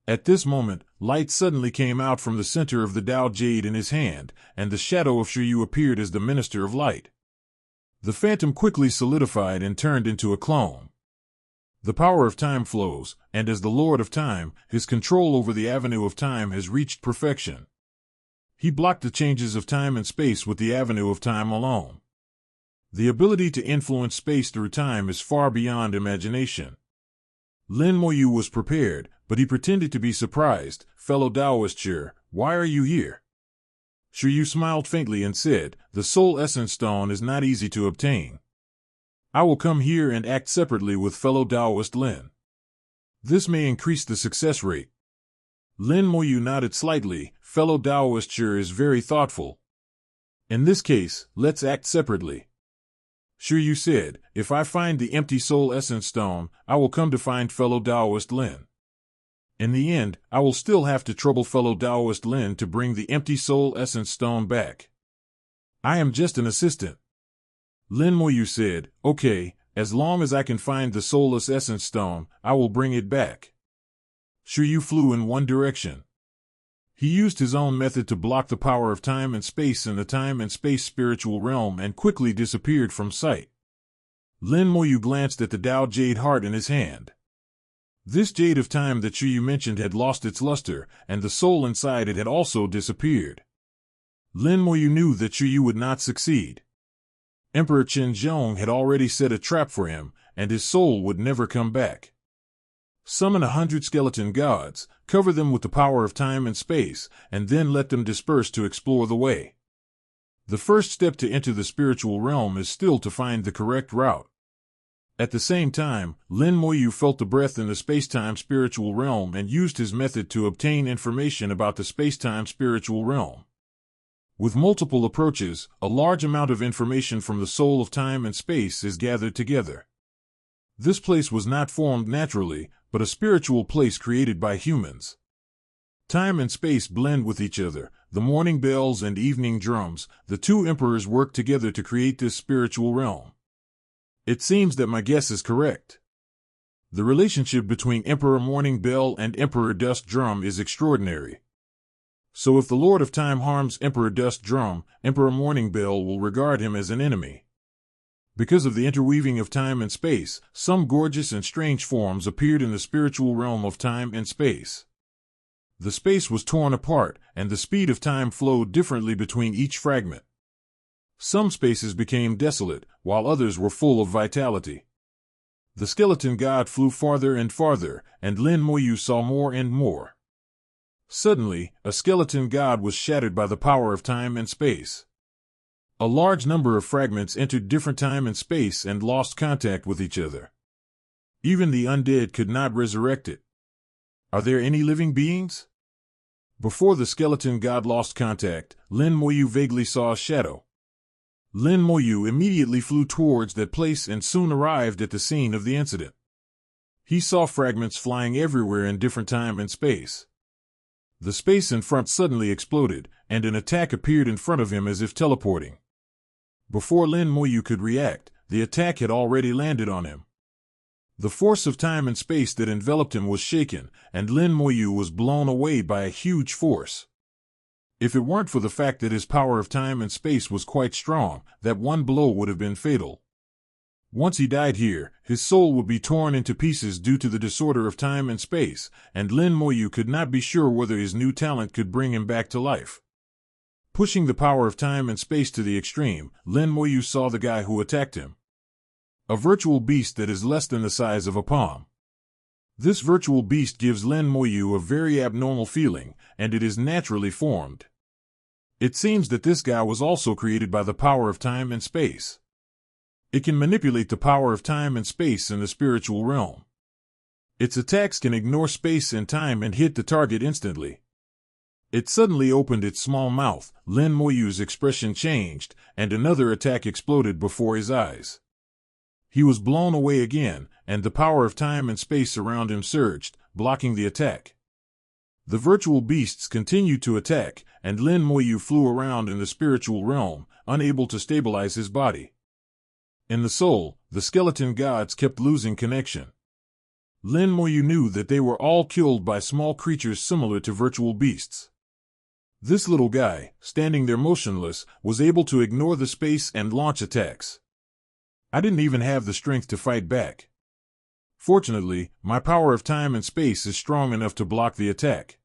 At this moment, light suddenly came out from the center of the Tao Jade in his hand, and the shadow of Shiyu appeared as the Minister of Light. The phantom quickly solidified and turned into a clone. The power of time flows, and as the Lord of Time, his control over the avenue of time has reached perfection. He blocked the changes of time and space with the avenue of time alone. The ability to influence space through time is far beyond imagination. Lin Moyu was prepared, but he pretended to be surprised. Fellow Taoist Shi, why are you here? Shiyu smiled faintly and said, the Soul Essence Stone is not easy to obtain. I will come here and act separately with fellow Taoist Lin. This may increase the success rate. Lin Moyu nodded slightly. Fellow Taoist Shi is very thoughtful. In this case, let's act separately. Shiyu said, if I find the empty Soul Essence Stone, I will come to find fellow Taoist Lin. In the end, I will still have to trouble fellow Taoist Lin to bring the empty Soul Essence Stone back. I am just an assistant. Lin Moyu said, okay, as long as I can find the Soulless Essence Stone, I will bring it back. Shiyu flew in one direction. He used his own method to block the power of time and space in the time and space spiritual realm and quickly disappeared from sight. Lin Moyu glanced at the Tao Jade heart in his hand. This jade of time that Shiyu mentioned had lost its luster, and the soul inside it had also disappeared. Lin Moyu knew that Shiyu would not succeed. Emperor Qinzhong had already set a trap for him, and his soul would never come back. Summon 100 skeleton gods, cover them with the power of time and space, and then let them disperse to explore the way. The first step to enter the spiritual realm is still to find the correct route. At the same time, Lin Moyu felt the breath in the space-time spiritual realm and used his method to obtain information about the space-time spiritual realm. With multiple approaches, a large amount of information from the soul of time and space is gathered together. This place was not formed naturally, but a spiritual place created by humans. Time and space blend with each other, the morning bells and evening drums, the two emperors work together to create this spiritual realm. It seems that my guess is correct. The relationship between Emperor Morning Bell and Emperor Dust Drum is extraordinary. So if the Lord of Time harms Emperor Dust Drum, Emperor Morning Bell will regard him as an enemy. Because of the interweaving of time and space, some gorgeous and strange forms appeared in the spiritual realm of time and space. The space was torn apart, and the speed of time flowed differently between each fragment. Some spaces became desolate, while others were full of vitality. The skeleton god flew farther and farther, and Lin Moyu saw more and more. Suddenly, a skeleton god was shattered by the power of time and space. A large number of fragments entered different time and space and lost contact with each other. Even the undead could not resurrect it. Are there any living beings? Before the skeleton god lost contact, Lin Moyu vaguely saw a shadow. Lin Moyu immediately flew towards that place and soon arrived at the scene of the incident. He saw fragments flying everywhere in different time and space. The space in front suddenly exploded, and an attack appeared in front of him as if teleporting. Before Lin Moyu could react, the attack had already landed on him. The force of time and space that enveloped him was shaken, and Lin Moyu was blown away by a huge force. If it weren't for the fact that his power of time and space was quite strong, that one blow would have been fatal. Once he died here, his soul would be torn into pieces due to the disorder of time and space, and Lin Moyu could not be sure whether his new talent could bring him back to life. Pushing the power of time and space to the extreme, Lin Moyu saw the guy who attacked him. A virtual beast that is less than the size of a palm. This virtual beast gives Lin Moyu a very abnormal feeling, and it is naturally formed. It seems that this guy was also created by the power of time and space. It can manipulate the power of time and space in the spiritual realm. Its attacks can ignore space and time and hit the target instantly. It suddenly opened its small mouth, Lin Moyu's expression changed, and another attack exploded before his eyes. He was blown away again, and the power of time and space around him surged, blocking the attack. The virtual beasts continued to attack, and Lin Moyu flew around in the spiritual realm, unable to stabilize his body. In the soul, the skeleton gods kept losing connection. Lin Moyu knew that they were all killed by small creatures similar to virtual beasts. This little guy, standing there motionless, was able to ignore the space and launch attacks. I didn't even have the strength to fight back. Fortunately, my power of time and space is strong enough to block the attack.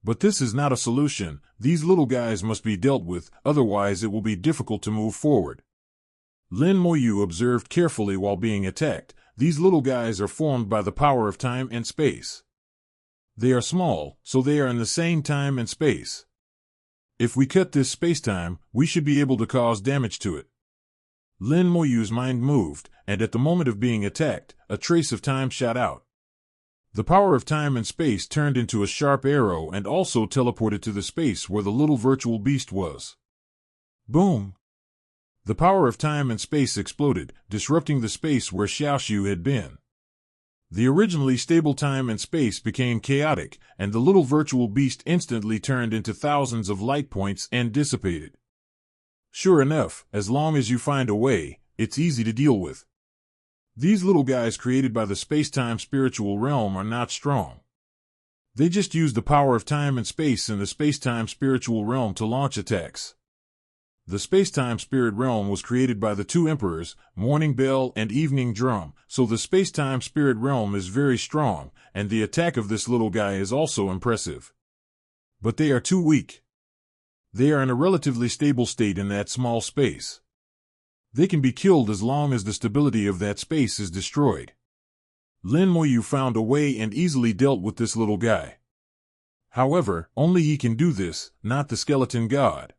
But this is not a solution. These little guys must be dealt with, otherwise it will be difficult to move forward. Lin Moyu observed carefully while being attacked. These little guys are formed by the power of time and space. They are small, so they are in the same time and space. If we cut this space-time, we should be able to cause damage to it. Lin Moyu's mind moved, and at the moment of being attacked, a trace of time shot out. The power of time and space turned into a sharp arrow and also teleported to the space where the little virtual beast was. Boom! The power of time and space exploded, disrupting the space where Xiaoxiu had been. The originally stable time and space became chaotic, and the little virtual beast instantly turned into thousands of light points and dissipated. Sure enough, as long as you find a way, it's easy to deal with. These little guys created by the space-time spiritual realm are not strong. They just use the power of time and space in the space-time spiritual realm to launch attacks. The space-time spirit realm was created by the two emperors, Morning Bell and Evening Drum, so the space-time spirit realm is very strong, and the attack of this little guy is also impressive. But they are too weak. They are in a relatively stable state in that small space. They can be killed as long as the stability of that space is destroyed. Lin Moyu found a way and easily dealt with this little guy. However, only he can do this, not the skeleton god.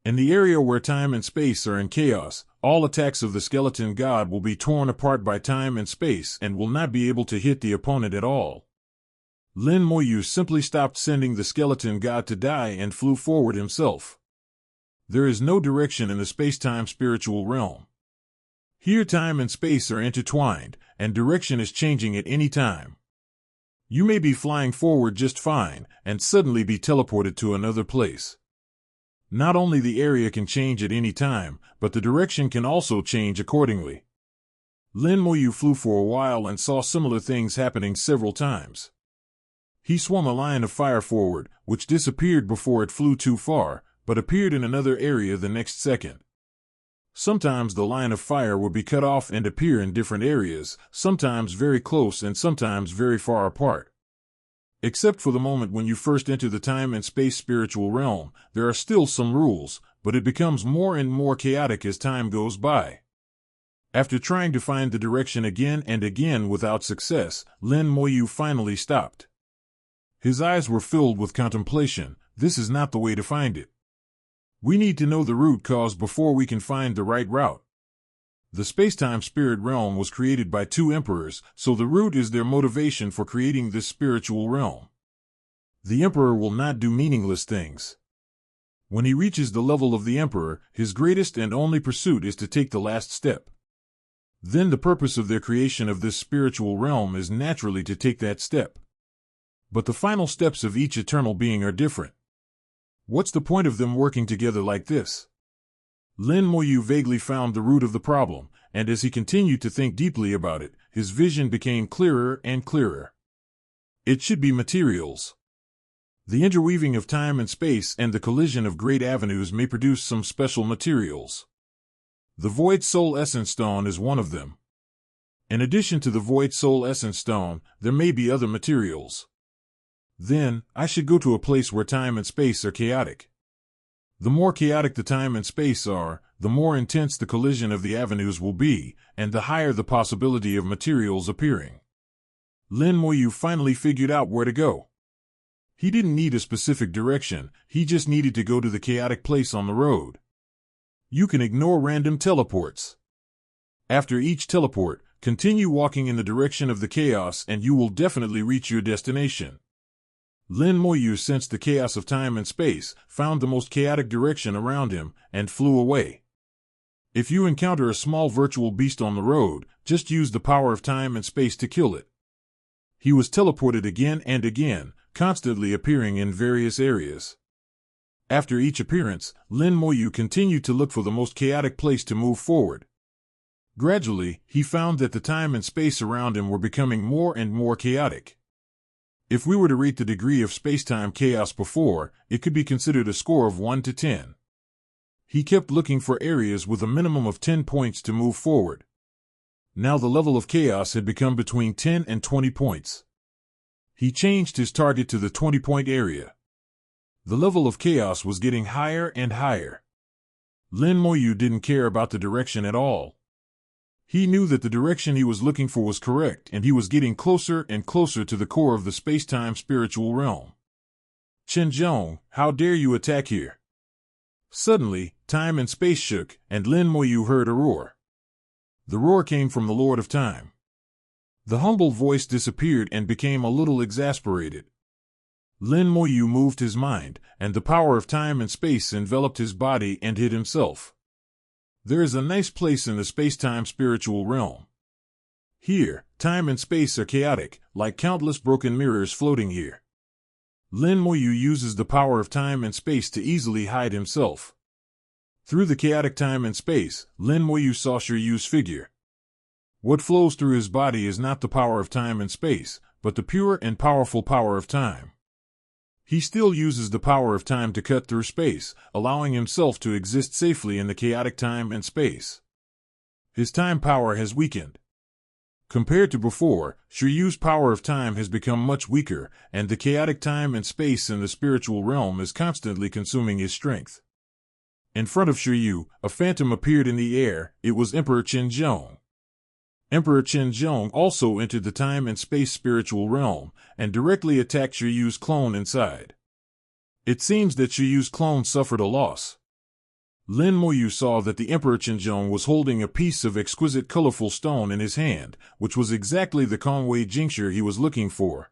In the area where time and space are in chaos, all attacks of the skeleton god will be torn apart by time and space and will not be able to hit the opponent at all. Lin Moyu simply stopped sending the skeleton god to die and flew forward himself. There is no direction in the space-time spiritual realm. Here time and space are intertwined, and direction is changing at any time. You may be flying forward just fine, and suddenly be teleported to another place. Not only the area can change at any time, but the direction can also change accordingly. Lin Moyu flew for a while and saw similar things happening several times. He swung a line of fire forward, which disappeared before it flew too far, but appeared in another area the next second. Sometimes the line of fire would be cut off and appear in different areas, sometimes very close and sometimes very far apart. Except for the moment when you first enter the time and space spiritual realm, there are still some rules, but it becomes more and more chaotic as time goes by. After trying to find the direction again and again without success, Lin Moyu finally stopped. His eyes were filled with contemplation. This is not the way to find it. We need to know the root cause before we can find the right route. The space-time spirit realm was created by two emperors, so the root is their motivation for creating this spiritual realm. The emperor will not do meaningless things. When he reaches the level of the emperor, his greatest and only pursuit is to take the last step. Then the purpose of their creation of this spiritual realm is naturally to take that step. But the final steps of each eternal being are different. What's the point of them working together like this? Lin Moyu vaguely found the root of the problem, and as he continued to think deeply about it, his vision became clearer and clearer. It should be materials. The interweaving of time and space and the collision of great avenues may produce some special materials. The Void Soul Essence Stone is one of them. In addition to the Void Soul Essence Stone, there may be other materials. Then, I should go to a place where time and space are chaotic. The more chaotic the time and space are, the more intense the collision of the avenues will be, and the higher the possibility of materials appearing. Lin Moyu finally figured out where to go. He didn't need a specific direction, he just needed to go to the chaotic place on the road. You can ignore random teleports. After each teleport, continue walking in the direction of the chaos and you will definitely reach your destination. Lin Moyu sensed the chaos of time and space, found the most chaotic direction around him, and flew away. If you encounter a small virtual beast on the road, just use the power of time and space to kill it. He was teleported again and again, constantly appearing in various areas. After each appearance, Lin Moyu continued to look for the most chaotic place to move forward. Gradually, he found that the time and space around him were becoming more and more chaotic. If we were to rate the degree of space-time chaos before, it could be considered a score of 1 to 10. He kept looking for areas with a minimum of 10 points to move forward. Now the level of chaos had become between 10 and 20 points. He changed his target to the 20-point area. The level of chaos was getting higher and higher. Lin Moyu didn't care about the direction at all. He knew that the direction he was looking for was correct, and he was getting closer and closer to the core of the space-time spiritual realm. Qinzhong, how dare you attack here? Suddenly, time and space shook, and Lin Moyu heard a roar. The roar came from the Lord of Time. The humble voice disappeared and became a little exasperated. Lin Moyu moved his mind, and the power of time and space enveloped his body and hid himself. There is a nice place in the space-time spiritual realm. Here, time and space are chaotic, like countless broken mirrors floating here. Lin Moyu uses the power of time and space to easily hide himself. Through the chaotic time and space, Lin Moyu saw Shiryu's figure. What flows through his body is not the power of time and space, but the pure and powerful power of time. He still uses the power of time to cut through space, allowing himself to exist safely in the chaotic time and space. His time power has weakened. Compared to before, Shiryu's power of time has become much weaker, and the chaotic time and space in the spiritual realm is constantly consuming his strength. In front of Shiryu, a phantom appeared in the air. It was Emperor Qinzhong. Emperor Qinzhong also entered the time and space spiritual realm, and directly attacked Shiryu's clone inside. It seems that Shiryu's clone suffered a loss. Lin Moyu saw that the Emperor Qinzhong was holding a piece of exquisite colorful stone in his hand, which was exactly the Kongwei Jingsha he was looking for.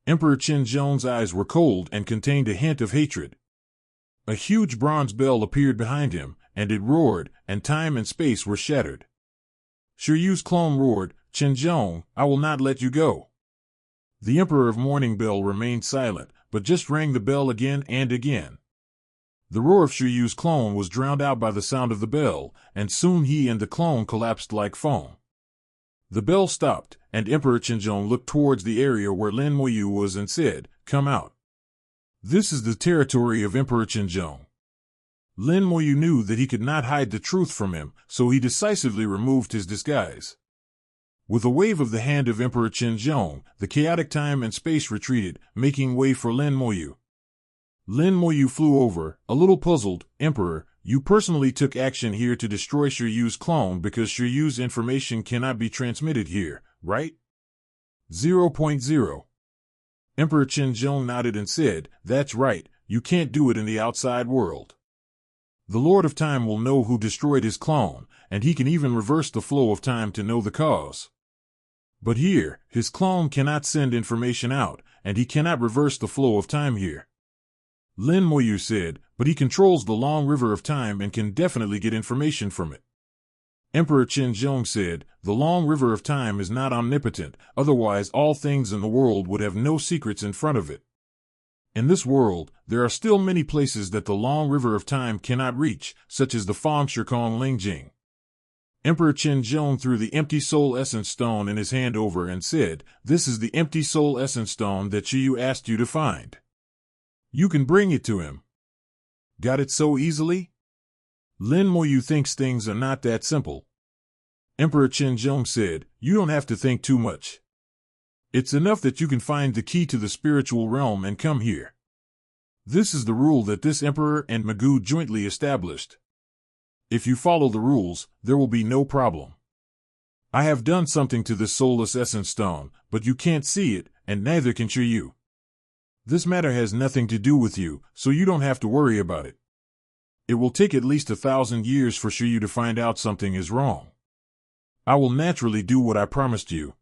Emperor Qinzhong's eyes were cold and contained a hint of hatred. A huge bronze bell appeared behind him, and it roared, and time and space were shattered. Shiryu's clone roared, "Qinzhong, I will not let you go." The Emperor of Morning Bell remained silent, but just rang the bell again and again. The roar of Shiryu's clone was drowned out by the sound of the bell, and soon he and the clone collapsed like foam. The bell stopped, and Emperor Qinzhong looked towards the area where Lin Moyu was and said, "Come out." This is the territory of Emperor Qinzhong. Lin Moyu knew that he could not hide the truth from him, so he decisively removed his disguise. With a wave of the hand of Emperor Qinzhong, the chaotic time and space retreated, making way for Lin Moyu. Lin Moyu flew over, a little puzzled. Emperor, you personally took action here to destroy Shiryu's clone because Shiryu's information cannot be transmitted here, right? 0.0. Emperor Qinzhong nodded and said, that's right, you can't do it in the outside world. The Lord of Time will know who destroyed his clone, and he can even reverse the flow of time to know the cause. But here, his clone cannot send information out, and he cannot reverse the flow of time here. Lin Moyu said, but he controls the long river of time and can definitely get information from it. Emperor Qinzhong said, the long river of time is not omnipotent, otherwise all things in the world would have no secrets in front of it. In this world, there are still many places that the long river of time cannot reach, such as the Fang Shikong Lingjing. Emperor Qinzhong threw the empty soul essence stone in his hand over and said, this is the empty soul essence stone that Shiryu asked you to find. You can bring it to him. Got it so easily? Lin Moyu thinks things are not that simple. Emperor Qinzhong said, you don't have to think too much. It's enough that you can find the key to the spiritual realm and come here. This is the rule that this emperor and Magoo jointly established. If you follow the rules, there will be no problem. I have done something to this soulless essence stone, but you can't see it, and neither can Shiryu. This matter has nothing to do with you, so you don't have to worry about it. It will take at least 1,000 years for Shiryu to find out something is wrong. I will naturally do what I promised you.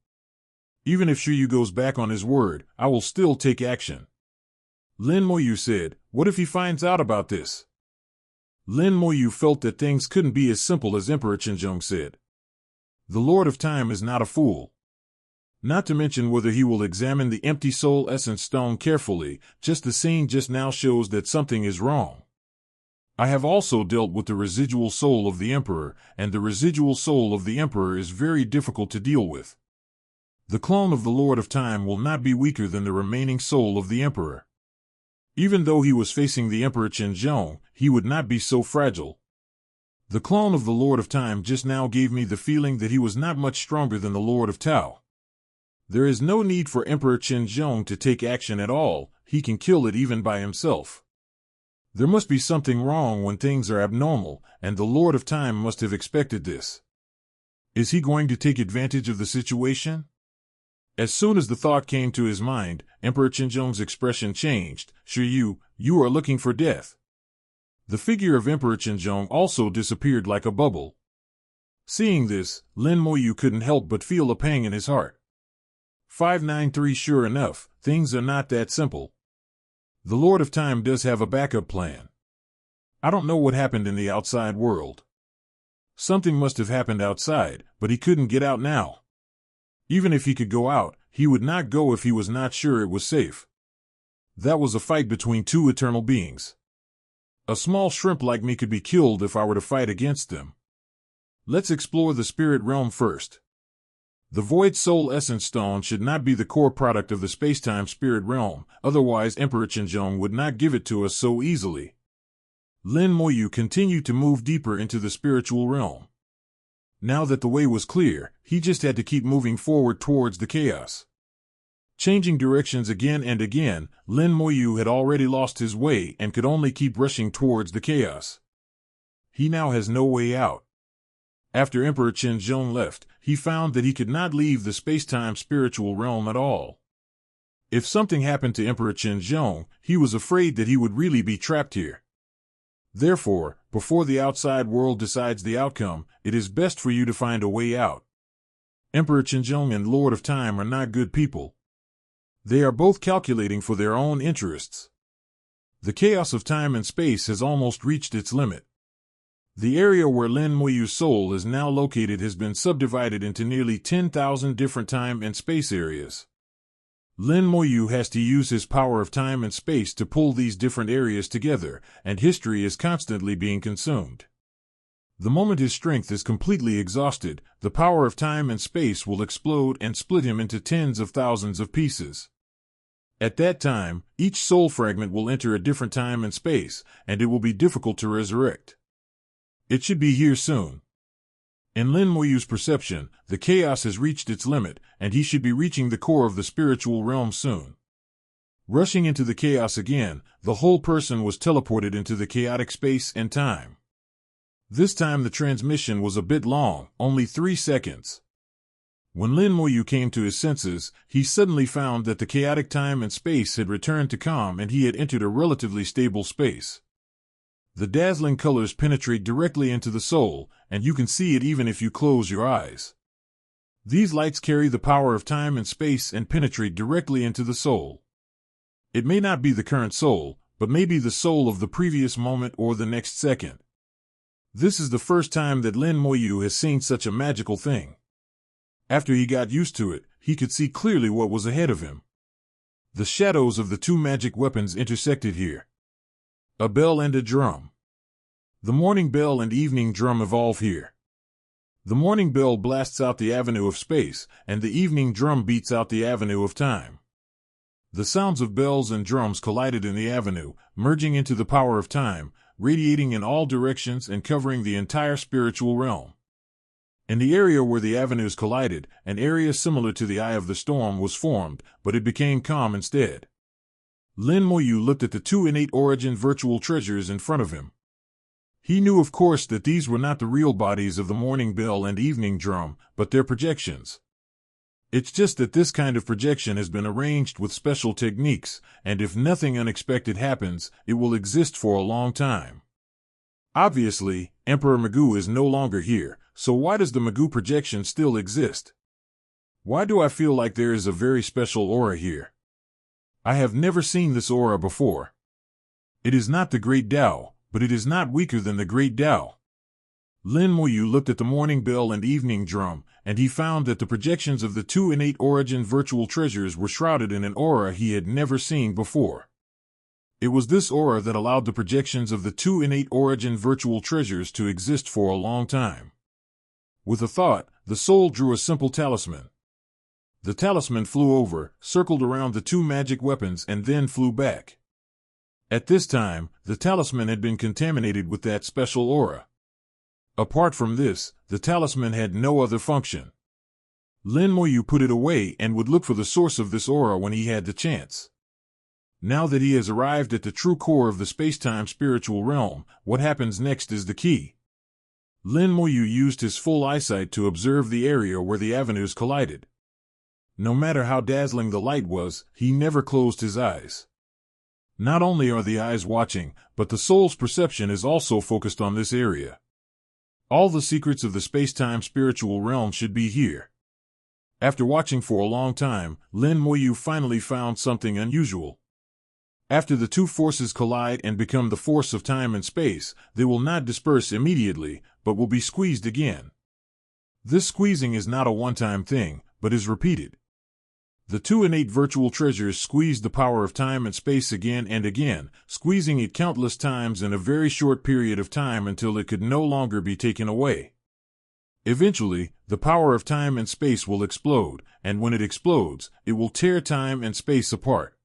Even if Shiryu goes back on his word, I will still take action. Lin Moyu said, what if he finds out about this? Lin Moyu felt that things couldn't be as simple as Emperor Qinzhong said. The Lord of Time is not a fool. Not to mention whether he will examine the empty soul essence stone carefully, just the scene just now shows that something is wrong. I have also dealt with the residual soul of the Emperor, and the residual soul of the Emperor is very difficult to deal with. The clone of the Lord of Time will not be weaker than the remaining soul of the Emperor. Even though he was facing the Emperor Qinzhong, he would not be so fragile. The clone of the Lord of Time just now gave me the feeling that he was not much stronger than the Lord of Tao. There is no need for Emperor Qinzhong to take action at all, he can kill it even by himself. There must be something wrong when things are abnormal, and the Lord of Time must have expected this. Is he going to take advantage of the situation? As soon as the thought came to his mind, Emperor Qinzhong's expression changed. Shiryu, you are looking for death. The figure of Emperor Qinzhong also disappeared like a bubble. Seeing this, Lin Moyu couldn't help but feel a pang in his heart. 593 Sure enough, things are not that simple. The Lord of Time does have a backup plan. I don't know what happened in the outside world. Something must have happened outside, but he couldn't get out now. Even if he could go out, he would not go if he was not sure it was safe. That was a fight between two eternal beings. A small shrimp like me could be killed if I were to fight against them. Let's explore the spirit realm first. The Void Soul Essence Stone should not be the core product of the Spacetime Spirit Realm, otherwise Emperor Qinzhong would not give it to us so easily. Lin Moyu continued to move deeper into the spiritual realm. Now that the way was clear, he just had to keep moving forward towards the chaos. Changing directions again and again, Lin Moyu had already lost his way and could only keep rushing towards the chaos. He now has no way out. After Emperor Qinzhong left, he found that he could not leave the space-time spiritual realm at all. If something happened to Emperor Qinzhong, he was afraid that he would really be trapped here. Therefore, before the outside world decides the outcome, it is best for you to find a way out. Emperor Qinzhong and Lord of Time are not good people. They are both calculating for their own interests. The chaos of time and space has almost reached its limit. The area where Lin Moyu's soul is now located has been subdivided into nearly 10,000 different time and space areas. Lin Moyu has to use his power of time and space to pull these different areas together, and history is constantly being consumed. The moment his strength is completely exhausted, the power of time and space will explode and split him into tens of thousands of pieces. At that time, each soul fragment will enter a different time and space, and it will be difficult to resurrect. It should be here soon. In Lin Moyu's perception, the chaos has reached its limit, and he should be reaching the core of the spiritual realm soon. Rushing into the chaos again, the whole person was teleported into the chaotic space and time. This time the transmission was a bit long, only 3 seconds. When Lin Moyu came to his senses, he suddenly found that the chaotic time and space had returned to calm and he had entered a relatively stable space. The dazzling colors penetrate directly into the soul, and you can see it even if you close your eyes. These lights carry the power of time and space and penetrate directly into the soul. It may not be the current soul, but maybe the soul of the previous moment or the next second. This is the first time that Lin Moyu has seen such a magical thing. After he got used to it, he could see clearly what was ahead of him. The shadows of the two magic weapons intersected here. A bell and a drum. The morning bell and evening drum evolve here. The morning bell blasts out the avenue of space, and the evening drum beats out the avenue of time. The sounds of bells and drums collided in the avenue, merging into the power of time, radiating in all directions and covering the entire spiritual realm. In the area where the avenues collided, an area similar to the eye of the storm was formed, but it became calm instead. Lin Moyu looked at the two innate origin virtual treasures in front of him. He knew of course that these were not the real bodies of the morning bell and evening drum, but their projections. It's just that this kind of projection has been arranged with special techniques, and if nothing unexpected happens, it will exist for a long time. Obviously, Emperor Magoo is no longer here, so why does the Magoo projection still exist? Why do I feel like there is a very special aura here? I have never seen this aura before. It is not the Great Tao, but it is not weaker than the Great Tao. Lin Moyu looked at the morning bell and evening drum, and he found that the projections of the two innate origin virtual treasures were shrouded in an aura he had never seen before. It was this aura that allowed the projections of the two innate origin virtual treasures to exist for a long time. With a thought, the soul drew a simple talisman. The talisman flew over, circled around the two magic weapons and then flew back. At this time, the talisman had been contaminated with that special aura. Apart from this, the talisman had no other function. Lin Moyu put it away and would look for the source of this aura when he had the chance. Now that he has arrived at the true core of the space-time spiritual realm, what happens next is the key. Lin Moyu used his full eyesight to observe the area where the avenues collided. No matter how dazzling the light was, he never closed his eyes. Not only are the eyes watching, but the soul's perception is also focused on this area. All the secrets of the space-time spiritual realm should be here. After watching for a long time, Lin Moyu finally found something unusual. After the two forces collide and become the force of time and space, they will not disperse immediately, but will be squeezed again. This squeezing is not a one-time thing, but is repeated. The two innate virtual treasures squeezed the power of time and space again and again, squeezing it countless times in a very short period of time until it could no longer be taken away. Eventually, the power of time and space will explode, and when it explodes, it will tear time and space apart.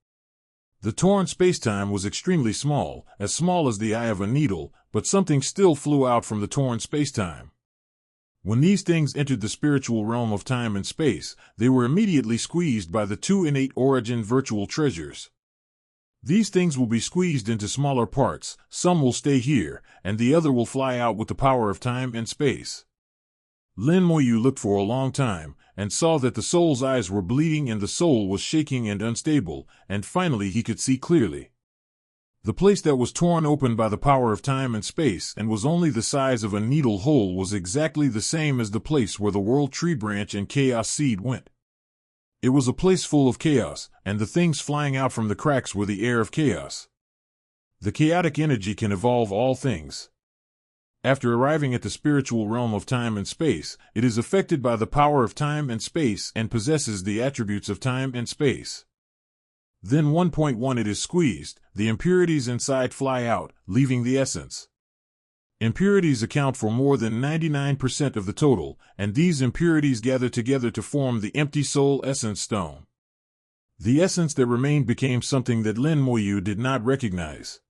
The torn spacetime was extremely small as the eye of a needle, but something still flew out from the torn spacetime. When these things entered the spiritual realm of time and space, they were immediately squeezed by the two innate origin virtual treasures. These things will be squeezed into smaller parts, some will stay here, and the other will fly out with the power of time and space. Lin Moyu looked for a long time, and saw that the soul's eyes were bleeding and the soul was shaking and unstable, and finally he could see clearly. The place that was torn open by the power of time and space and was only the size of a needle hole was exactly the same as the place where the World Tree Branch and Chaos Seed went. It was a place full of chaos, and the things flying out from the cracks were the air of chaos. The chaotic energy can evolve all things. After arriving at the spiritual realm of time and space, it is affected by the power of time and space and possesses the attributes of time and space. Then 1.1 it is squeezed, the impurities inside fly out, leaving the essence. Impurities account for more than 99% of the total, and these impurities gather together to form the empty soul essence stone. The essence that remained became something that Lin Moyu did not recognize.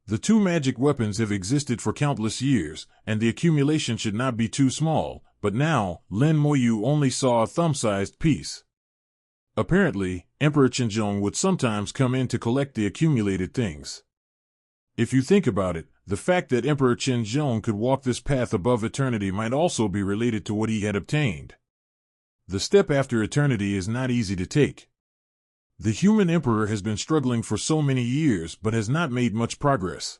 The two magic weapons have existed for countless years, and the accumulation should not be too small, but now, Lin Moyu only saw a thumb-sized piece. Apparently, Emperor Qinzhong would sometimes come in to collect the accumulated things. If you think about it, the fact that Emperor Qinzhong could walk this path above eternity might also be related to what he had obtained. The step after eternity is not easy to take. The human emperor has been struggling for so many years but has not made much progress.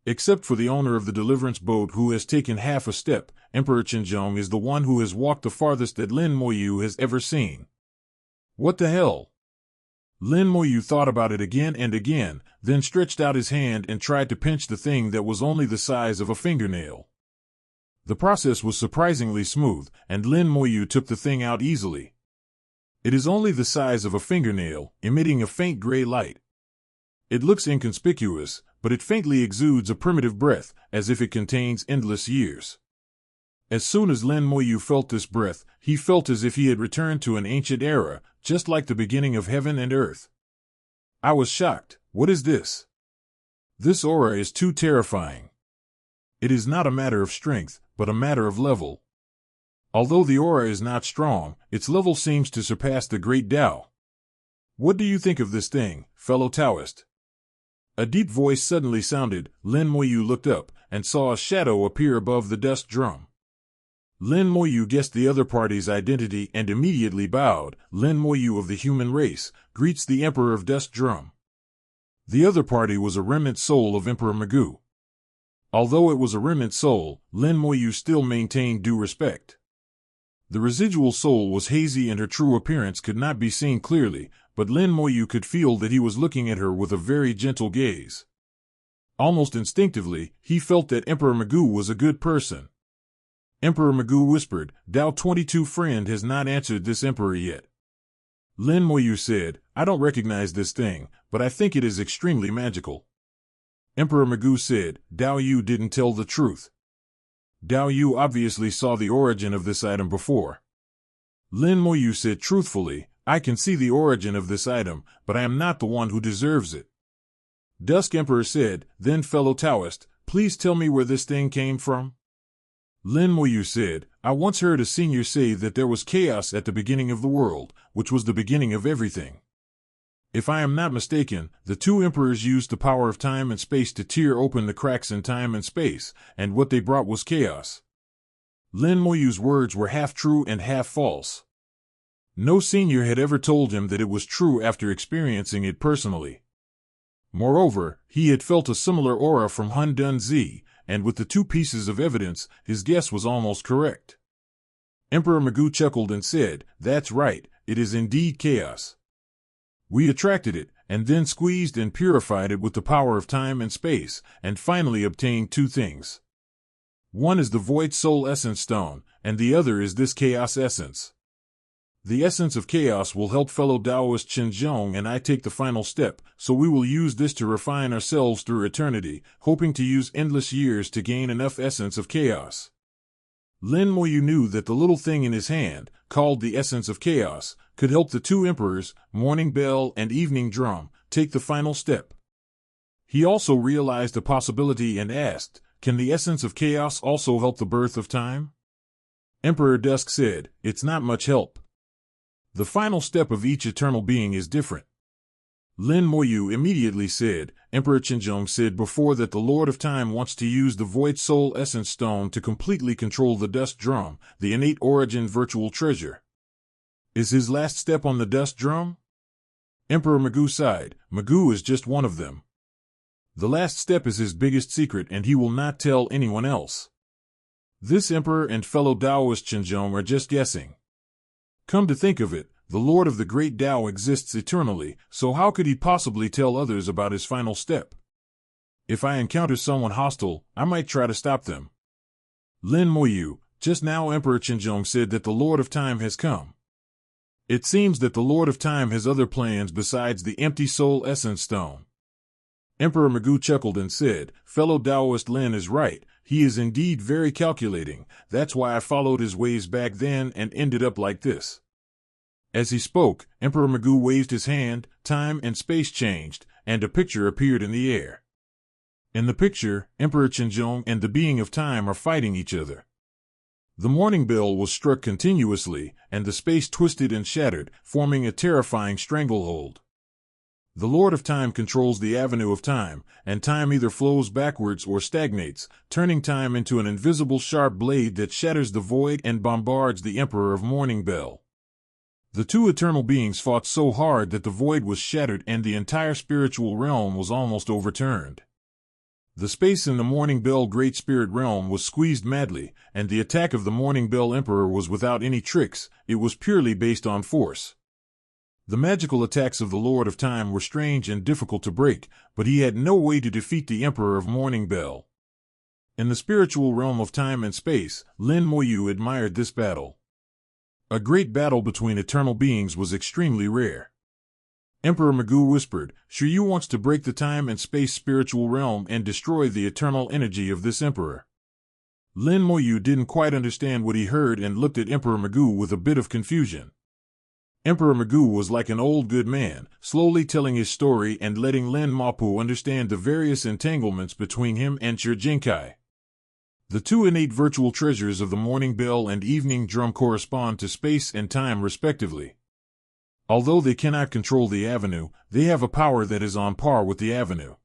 Except for the owner of the deliverance boat who has taken half a step, Emperor Qinzhong is the one who has walked the farthest that Lin Moyu has ever seen. What the hell? Lin Moyu thought about it again and again, then stretched out his hand and tried to pinch the thing that was only the size of a fingernail. The process was surprisingly smooth, and Lin Moyu took the thing out easily. It is only the size of a fingernail, emitting a faint gray light. It looks inconspicuous, but it faintly exudes a primitive breath, as if it contains endless years. As soon as Lin Moyu felt this breath, he felt as if he had returned to an ancient era, just like the beginning of heaven and earth. I was shocked. What is this? This aura is too terrifying. It is not a matter of strength, but a matter of level. Although the aura is not strong, its level seems to surpass the great Tao. What do you think of this thing, fellow Taoist? A deep voice suddenly sounded. Lin Moyu looked up, and saw a shadow appear above the dust drum. Lin Moyu guessed the other party's identity and immediately bowed. Lin Moyu of the human race greets the Emperor of Dust Drum. The other party was a remnant soul of Emperor Magoo. Although it was a remnant soul, Lin Moyu still maintained due respect. The residual soul was hazy and her true appearance could not be seen clearly, but Lin Moyu could feel that he was looking at her with a very gentle gaze. Almost instinctively, he felt that Emperor Magoo was a good person. Emperor Magoo whispered, Tao 22 friend has not answered this emperor yet. Lin Moyu said, I don't recognize this thing, but I think it is extremely magical. Emperor Magoo said, Tao Yu didn't tell the truth. Tao Yu obviously saw the origin of this item before. Lin Moyu said truthfully, I can see the origin of this item, but I am not the one who deserves it. Dusk Emperor said, then fellow Taoist, please tell me where this thing came from. Lin Moyu said, I once heard a senior say that there was chaos at the beginning of the world, which was the beginning of everything. If I am not mistaken, the two emperors used the power of time and space to tear open the cracks in time and space, and what they brought was chaos. Lin Moyu's words were half true and half false. No senior had ever told him that it was true after experiencing it personally. Moreover, he had felt a similar aura from Hun Dunzi, and with the two pieces of evidence, his guess was almost correct. Emperor Magoo chuckled and said, that's right, it is indeed chaos. We attracted it, and then squeezed and purified it with the power of time and space, and finally obtained two things. One is the Void Soul Essence Stone, and the other is this Chaos Essence. The essence of chaos will help fellow Taoist Qinzhong and I take the final step, so we will use this to refine ourselves through eternity, hoping to use endless years to gain enough essence of chaos. Lin Moyu knew that the little thing in his hand, called the essence of chaos, could help the two emperors, Morning Bell and Evening Drum, take the final step. He also realized a possibility and asked, can the essence of chaos also help the birth of time? Emperor Dusk said, it's not much help. The final step of each eternal being is different. Lin Moyu immediately said, Emperor Qinzhong said before that the Lord of Time wants to use the Void Soul Essence Stone to completely control the Dust Drum, the innate origin virtual treasure. Is his last step on the Dust Drum? Emperor Magoo sighed, Magoo is just one of them. The last step is his biggest secret and he will not tell anyone else. This emperor and fellow Taoist Qinzhong are just guessing. Come to think of it, the Lord of the Great Tao exists eternally, so how could he possibly tell others about his final step? If I encounter someone hostile, I might try to stop them. Lin Moyu, just now Emperor Qinzhong said that the Lord of Time has come. It seems that the Lord of Time has other plans besides the empty soul essence stone. Emperor Magoo chuckled and said, fellow Taoist Lin is right, he is indeed very calculating, that's why I followed his ways back then and ended up like this. As he spoke, Emperor Magoo waved his hand, time and space changed, and a picture appeared in the air. In the picture, Emperor Qinzhong and the being of time are fighting each other. The morning bell was struck continuously, and the space twisted and shattered, forming a terrifying stranglehold. The Lord of Time controls the avenue of time, and time either flows backwards or stagnates, turning time into an invisible sharp blade that shatters the void and bombards the Emperor of Morning Bell. The two eternal beings fought so hard that the void was shattered and the entire spiritual realm was almost overturned. The space in the Morning Bell Great Spirit Realm was squeezed madly, and the attack of the Morning Bell Emperor was without any tricks. It was purely based on force. The magical attacks of the Lord of Time were strange and difficult to break, but he had no way to defeat the Emperor of Morning Bell. In the spiritual realm of time and space, Lin Moyu admired this battle. A great battle between eternal beings was extremely rare. Emperor Magoo whispered, Shiryu wants to break the time and space spiritual realm and destroy the eternal energy of this emperor. Lin Moyu didn't quite understand what he heard and looked at Emperor Magoo with a bit of confusion. Emperor Magoo was like an old good man, slowly telling his story and letting Lin Mapu understand the various entanglements between him and Shirjinkai. The two innate virtual treasures of the morning bell and evening drum correspond to space and time respectively. Although they cannot control the avenue, they have a power that is on par with the avenue.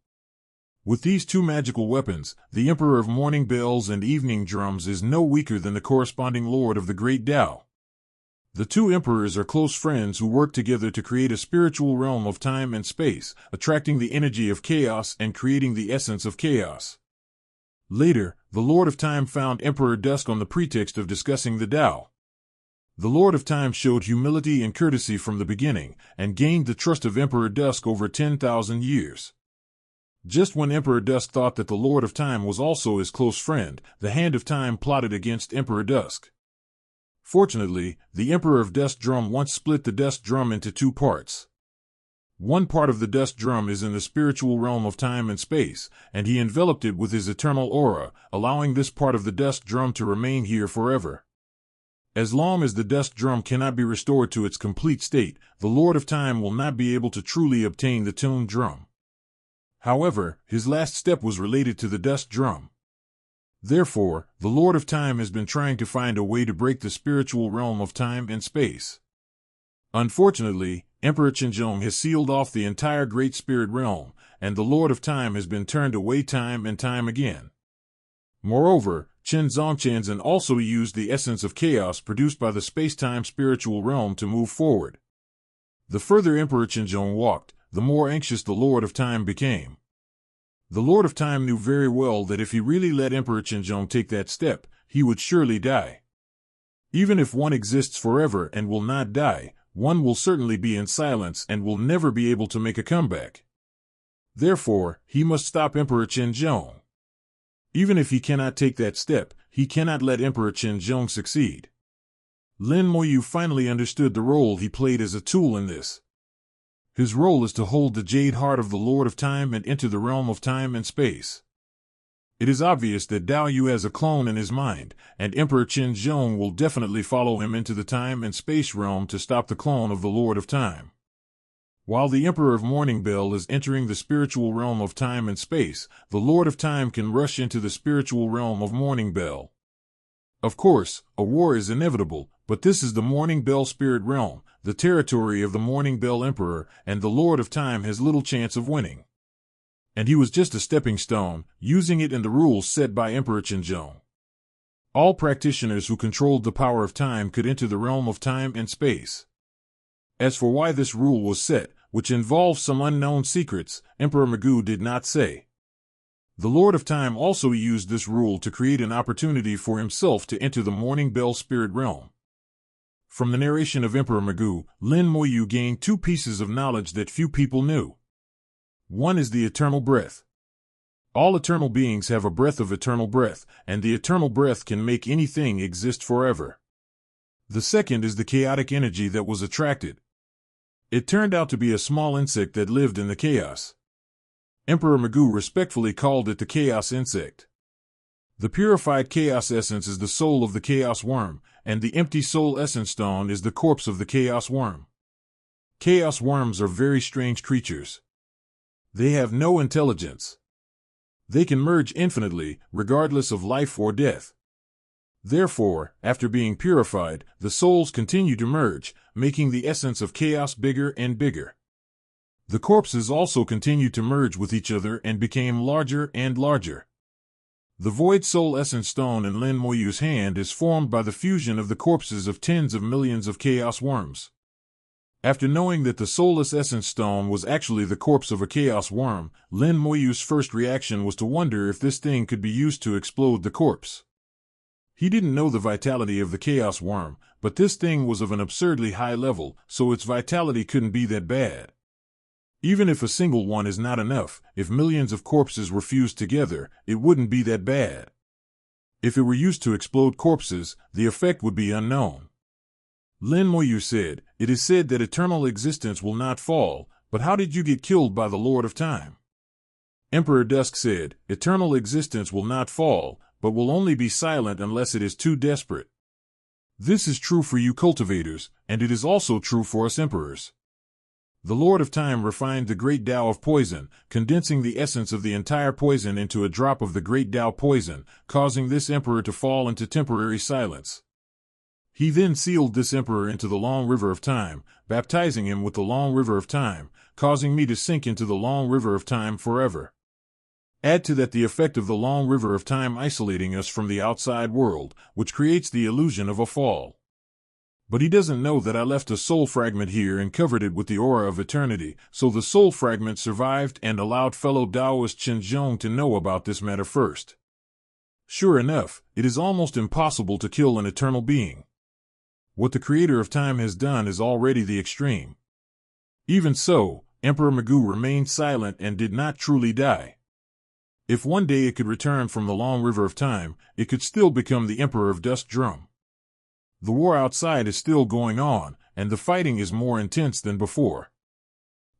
With these two magical weapons, the Emperor of Morning Bells and Evening Drums is no weaker than the corresponding Lord of the Great Tao. The two emperors are close friends who work together to create a spiritual realm of time and space, attracting the energy of chaos and creating the essence of chaos. Later, the Lord of Time found Emperor Dusk on the pretext of discussing the Tao. The Lord of Time showed humility and courtesy from the beginning, and gained the trust of Emperor Dusk over 10,000 years. Just when Emperor Dusk thought that the Lord of Time was also his close friend, the Hand of Time plotted against Emperor Dusk. Fortunately, the Emperor of Dust Drum once split the Dust Drum into two parts. One part of the Dust Drum is in the spiritual realm of time and space, and he enveloped it with his eternal aura, allowing this part of the Dust Drum to remain here forever. As long as the Dust Drum cannot be restored to its complete state, the Lord of Time will not be able to truly obtain the tuned drum. However, his last step was related to the Dust Drum. Therefore, the Lord of Time has been trying to find a way to break the spiritual realm of time and space. Unfortunately, Emperor Qinzhong has sealed off the entire Great Spirit Realm, and the Lord of Time has been turned away time and time again. Moreover, Chen Zongchanzhen also used the essence of chaos produced by the space-time spiritual realm to move forward. The further Emperor Qinzhong walked, the more anxious the Lord of Time became. The Lord of Time knew very well that if he really let Emperor Qinzhong take that step, he would surely die. Even if one exists forever and will not die, one will certainly be in silence and will never be able to make a comeback. Therefore, he must stop Emperor Qinzhong. Even if he cannot take that step, he cannot let Emperor Qinzhong succeed. Lin Moyu finally understood the role he played as a tool in this. His role is to hold the jade heart of the Lord of Time and enter the realm of time and space. It is obvious that Dao Yu has a clone in his mind, and Emperor Qinzhong will definitely follow him into the time and space realm to stop the clone of the Lord of Time. While the Emperor of Morning Bell is entering the spiritual realm of time and space, the Lord of Time can rush into the spiritual realm of Morning Bell. Of course, a war is inevitable, but this is the Morning Bell Spirit Realm, the territory of the Morning Bell Emperor, and the Lord of Time has little chance of winning. And he was just a stepping stone, using it in the rules set by Emperor Qinzhong. All practitioners who controlled the power of time could enter the realm of time and space. As for why this rule was set, which involves some unknown secrets, Emperor Magoo did not say. The Lord of Time also used this rule to create an opportunity for himself to enter the Morning Bell Spirit Realm. From the narration of Emperor Magoo, Lin Moyu gained two pieces of knowledge that few people knew. One is the eternal breath. All eternal beings have a breath of eternal breath, and the eternal breath can make anything exist forever. The second is the chaotic energy that was attracted. It turned out to be a small insect that lived in the chaos. Emperor Magoo respectfully called it the Chaos Insect. The purified Chaos Essence is the soul of the Chaos Worm, and the empty Soul Essence Stone is the corpse of the Chaos Worm. Chaos Worms are very strange creatures. They have no intelligence. They can merge infinitely, regardless of life or death. Therefore, after being purified, the souls continue to merge, making the essence of chaos bigger and bigger. The corpses also continued to merge with each other and became larger and larger. The Void Soul Essence Stone in Lin Moyu's hand is formed by the fusion of the corpses of tens of millions of Chaos Worms. After knowing that the Soulless Essence Stone was actually the corpse of a Chaos Worm, Lin Moyu's first reaction was to wonder if this thing could be used to explode the corpse. He didn't know the vitality of the Chaos Worm, but this thing was of an absurdly high level, so its vitality couldn't be that bad. Even if a single one is not enough, if millions of corpses were fused together, it wouldn't be that bad. If it were used to explode corpses, the effect would be unknown. Lin Moyu said, "It is said that eternal existence will not fall, but how did you get killed by the Lord of Time?" Emperor Dusk said, "Eternal existence will not fall, but will only be silent unless it is too desperate." This is true for you cultivators, and it is also true for us emperors. The Lord of Time refined the great Tao of poison, condensing the essence of the entire poison into a drop of the great Tao poison, causing this emperor to fall into temporary silence. He then sealed this emperor into the long river of time, baptizing him with the long river of time, causing me to sink into the long river of time forever. Add to that the effect of the long river of time isolating us from the outside world, which creates the illusion of a fall. But he doesn't know that I left a soul fragment here and covered it with the aura of eternity, so the soul fragment survived and allowed fellow Taoist Qinzhong to know about this matter first. Sure enough, it is almost impossible to kill an eternal being. What the creator of time has done is already the extreme. Even so, Emperor Magoo remained silent and did not truly die. If one day it could return from the long river of time, it could still become the Emperor of Dusk Drum. The war outside is still going on, and the fighting is more intense than before.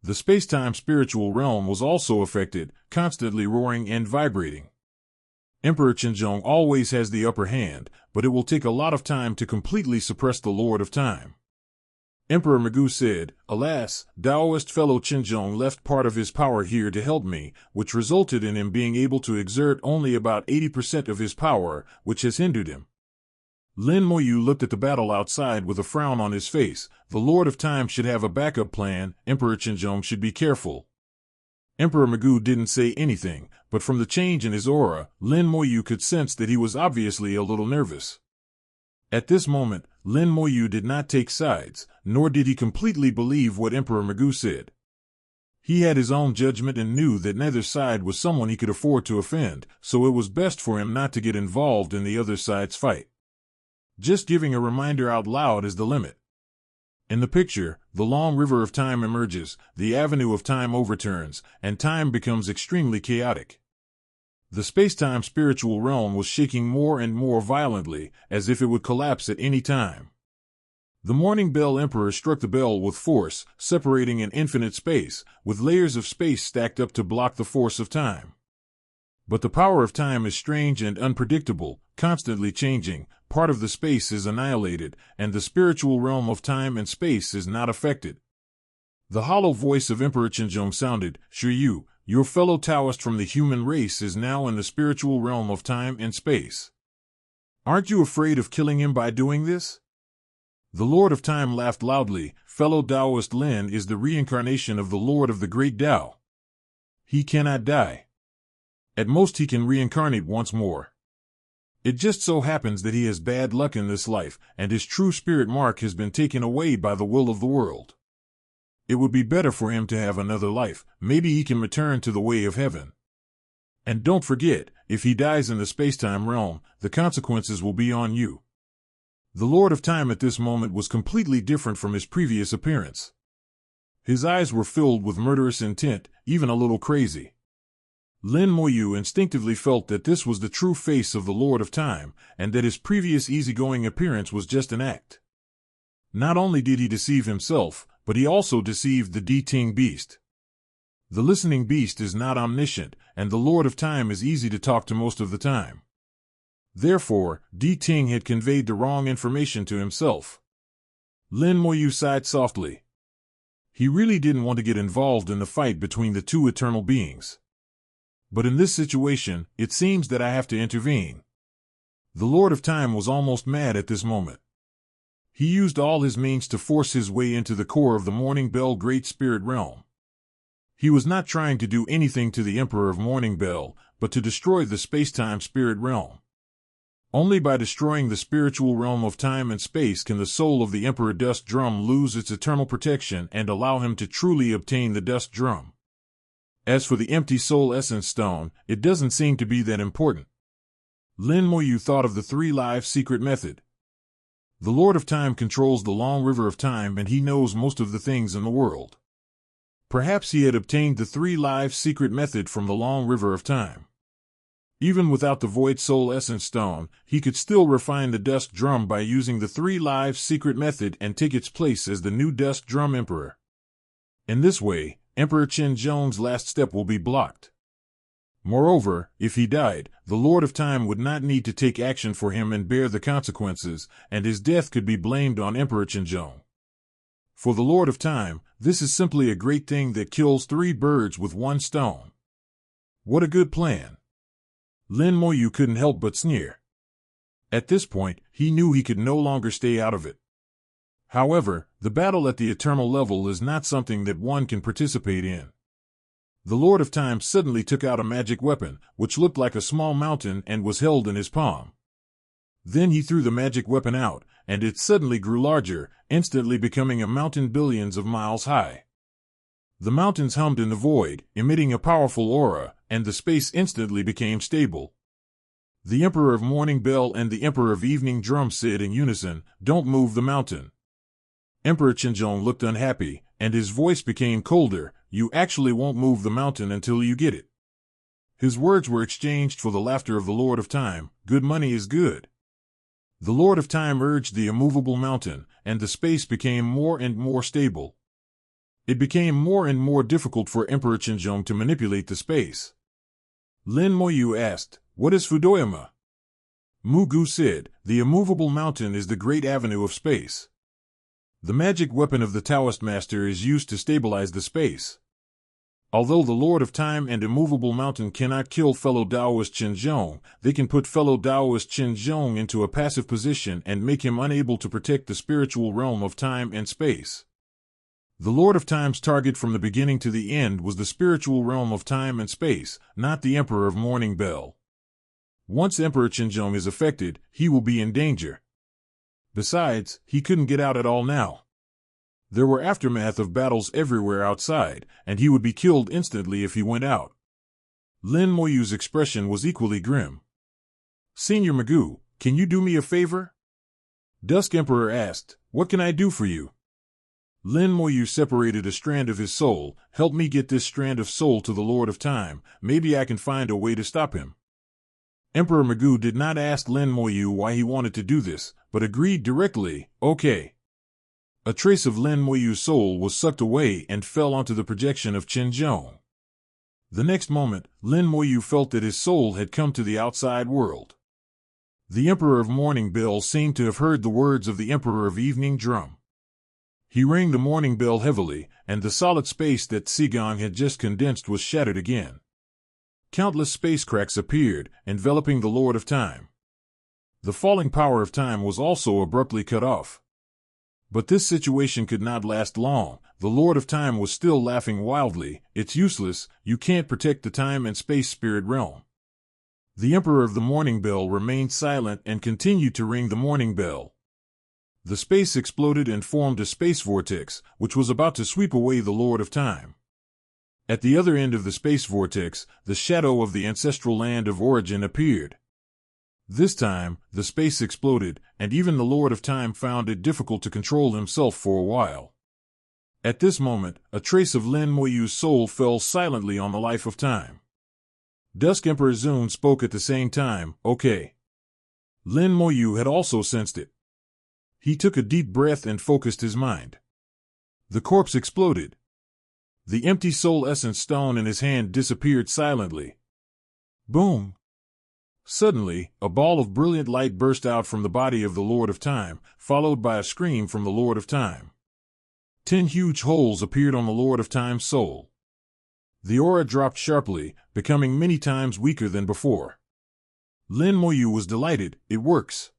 The space-time spiritual realm was also affected, constantly roaring and vibrating. Emperor Qinzhong always has the upper hand, but it will take a lot of time to completely suppress the Lord of Time. Emperor Magoo said, "Alas, Taoist fellow Qinzhong left part of his power here to help me, which resulted in him being able to exert only about 80% of his power, which has hindered him." Lin Moyu looked at the battle outside with a frown on his face. The Lord of Time should have a backup plan. Emperor Qinzhong should be careful. Emperor Magoo didn't say anything, but from the change in his aura, Lin Moyu could sense that he was obviously a little nervous. At this moment, Lin Moyu did not take sides, nor did he completely believe what Emperor Magoo said. He had his own judgment and knew that neither side was someone he could afford to offend, so it was best for him not to get involved in the other side's fight. Just giving a reminder out loud is the limit. In the picture, the long river of time emerges, the avenue of time overturns, and time becomes extremely chaotic. The space-time spiritual realm was shaking more and more violently, as if it would collapse at any time. The Morning Bell Emperor struck the bell with force, separating an infinite space, with layers of space stacked up to block the force of time. But the power of time is strange and unpredictable, constantly changing. Part of the space is annihilated, and the spiritual realm of time and space is not affected. The hollow voice of Emperor Qinzhong sounded, "Shiryu, your fellow Taoist from the human race is now in the spiritual realm of time and space. Aren't you afraid of killing him by doing this?" The Lord of Time laughed loudly. "Fellow Taoist Lin is the reincarnation of the Lord of the Great Tao. He cannot die. At most he can reincarnate once more. It just so happens that he has bad luck in this life, and his true spirit mark has been taken away by the will of the world. It would be better for him to have another life. Maybe he can return to the way of heaven. And don't forget, if he dies in the space-time realm, the consequences will be on you." The Lord of Time at this moment was completely different from his previous appearance. His eyes were filled with murderous intent, even a little crazy. Lin Moyu instinctively felt that this was the true face of the Lord of Time, and that his previous easygoing appearance was just an act. Not only did he deceive himself, but he also deceived the Di-Ting beast. The listening beast is not omniscient, and the Lord of Time is easy to talk to most of the time. Therefore, Di-Ting had conveyed the wrong information to himself. Lin Moyu sighed softly. He really didn't want to get involved in the fight between the two eternal beings. But in this situation, it seems that I have to intervene. The Lord of Time was almost mad at this moment. He used all his means to force his way into the core of the Morning Bell Great Spirit Realm. He was not trying to do anything to the Emperor of Morning Bell, but to destroy the space-time spirit realm. Only by destroying the spiritual realm of time and space can the soul of the Emperor Dust Drum lose its eternal protection and allow him to truly obtain the Dust Drum. As for the empty soul essence stone, it doesn't seem to be that important. Lin Moyu thought of the 3 live secret method. The Lord of Time controls the long river of time and he knows most of the things in the world. Perhaps he had obtained the 3 live secret method from the long river of time. Even without the Void Soul Essence Stone, he could still refine the Dust Drum by using the 3 live secret method and take its place as the new Dust Drum Emperor. In this way, Emperor Qin Zhong's last step will be blocked. Moreover, if he died, the Lord of Time would not need to take action for him and bear the consequences, and his death could be blamed on Emperor Qin Zhong. For the Lord of Time, this is simply a great thing that kills 3 birds with 1 stone. What a good plan. Lin Moyu couldn't help but sneer. At this point, he knew he could no longer stay out of it. However, the battle at the eternal level is not something that one can participate in. The Lord of Time suddenly took out a magic weapon, which looked like a small mountain and was held in his palm. Then he threw the magic weapon out, and it suddenly grew larger, instantly becoming a mountain billions of miles high. The mountains hummed in the void, emitting a powerful aura, and the space instantly became stable. The Emperor of Morning Bell and the Emperor of Evening Drum said in unison, "Don't move the mountain." Emperor Qinzhong looked unhappy, and his voice became colder. "You actually won't move the mountain until you get it." His words were exchanged for the laughter of the Lord of Time. Good money is good. The Lord of Time urged the immovable mountain, and the space became more and more stable. It became more and more difficult for Emperor Qinzhong to manipulate the space. Lin Moyu asked, "What is Fudoyama?" Mu Gu said, "The immovable mountain is the great avenue of space. The magic weapon of the Taoist master is used to stabilize the space. Although the Lord of Time and immovable mountain cannot kill fellow Taoist Qinzhong, they can put fellow Taoist Qinzhong into a passive position and make him unable to protect the spiritual realm of time and space." The Lord of Time's target from the beginning to the end was the spiritual realm of time and space, not the Emperor of Morning Bell. Once Emperor Qinzhong is affected, he will be in danger. Besides, he couldn't get out at all now. There were aftermath of battles everywhere outside, and he would be killed instantly if he went out. Lin Moyu's expression was equally grim. "Senior Magoo, can you do me a favor?" Dusk Emperor asked, "What can I do for you?" Lin Moyu separated a strand of his soul. "Help me get this strand of soul to the Lord of Time. Maybe I can find a way to stop him." Emperor Magoo did not ask Lin Moyu why he wanted to do this, but agreed directly, "Okay." A trace of Lin Moyu's soul was sucked away and fell onto the projection of Qinzhong. The next moment, Lin Moyu felt that his soul had come to the outside world. The Emperor of Morning Bell seemed to have heard the words of the Emperor of Evening Drum. He rang the morning bell heavily, and the solid space that Sigong had just condensed was shattered again. Countless space cracks appeared, enveloping the Lord of Time. The falling power of time was also abruptly cut off. But this situation could not last long. The Lord of Time was still laughing wildly. "It's useless, you can't protect the time and space spirit realm." The Emperor of the Morning Bell remained silent and continued to ring the morning bell. The space exploded and formed a space vortex, which was about to sweep away the Lord of Time. At the other end of the space vortex, the shadow of the ancestral land of origin appeared. This time, the space exploded, and even the Lord of Time found it difficult to control himself for a while. At this moment, a trace of Lin Moyu's soul fell silently on the life of time. Dusk Emperor Zun spoke at the same time, "Okay." Lin Moyu had also sensed it. He took a deep breath and focused his mind. The corpse exploded. The empty soul essence stone in his hand disappeared silently. Boom! Suddenly, a ball of brilliant light burst out from the body of the Lord of Time, followed by a scream from the Lord of Time. 10 huge holes appeared on the Lord of Time's soul. The aura dropped sharply, becoming many times weaker than before. Lin Moyu was delighted. It works.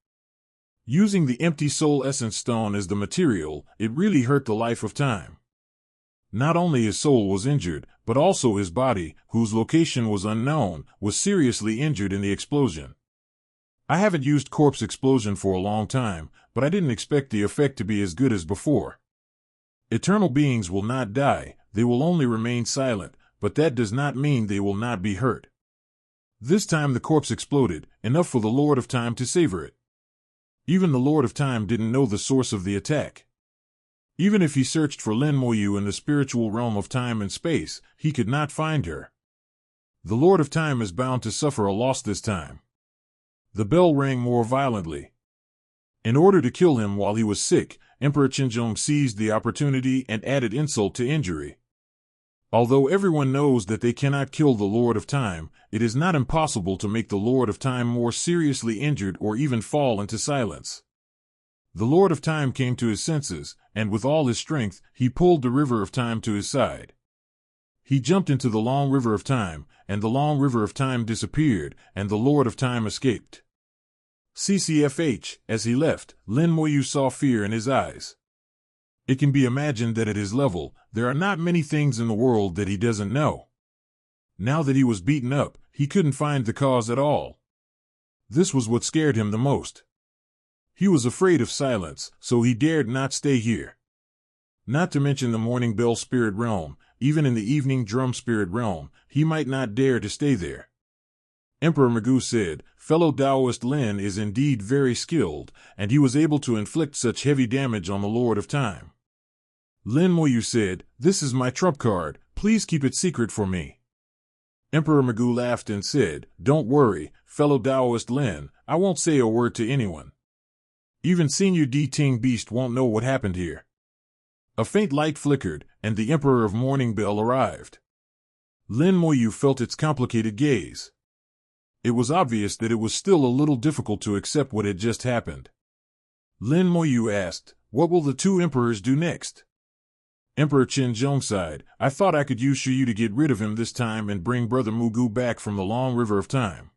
Using the empty soul essence stone as the material, it really hurt the life of time. Not only his soul was injured, but also his body, whose location was unknown, was seriously injured in the explosion. I haven't used corpse explosion for a long time, but I didn't expect the effect to be as good as before. Eternal beings will not die, they will only remain silent, but that does not mean they will not be hurt. This time the corpse exploded, enough for the Lord of Time to savor it. Even the Lord of Time didn't know the source of the attack. Even if he searched for Lin Moyu in the spiritual realm of time and space, he could not find her. The Lord of Time is bound to suffer a loss this time. The bell rang more violently. In order to kill him while he was sick, Emperor Qinzhong seized the opportunity and added insult to injury. Although everyone knows that they cannot kill the Lord of Time, it is not impossible to make the Lord of Time more seriously injured or even fall into silence. The Lord of Time came to his senses, and with all his strength, he pulled the River of Time to his side. He jumped into the long River of Time, and the long River of Time disappeared, and the Lord of Time escaped. CCFH, as he left, Lin Moyu saw fear in his eyes. It can be imagined that at his level, there are not many things in the world that he doesn't know. Now that he was beaten up, he couldn't find the cause at all. This was what scared him the most. He was afraid of silence, so he dared not stay here. Not to mention the morning bell spirit realm, even in the evening drum spirit realm, he might not dare to stay there. Emperor Magoo said, "Fellow Taoist Lin is indeed very skilled, and he was able to inflict such heavy damage on the Lord of Time." Lin Moyu said, "This is my trump card, please keep it secret for me." Emperor Magoo laughed and said, "Don't worry, fellow Taoist Lin, I won't say a word to anyone. Even Senior D Ting Beast won't know what happened here." A faint light flickered, and the Emperor of Morning Bell arrived. Lin Moyu felt its complicated gaze. It was obvious that it was still a little difficult to accept what had just happened. Lin Moyu asked, "What will the two emperors do next?" Emperor Qinzhong sighed, "I thought I could use Shiyu to get rid of him this time and bring Brother Mugu back from the long River of Time.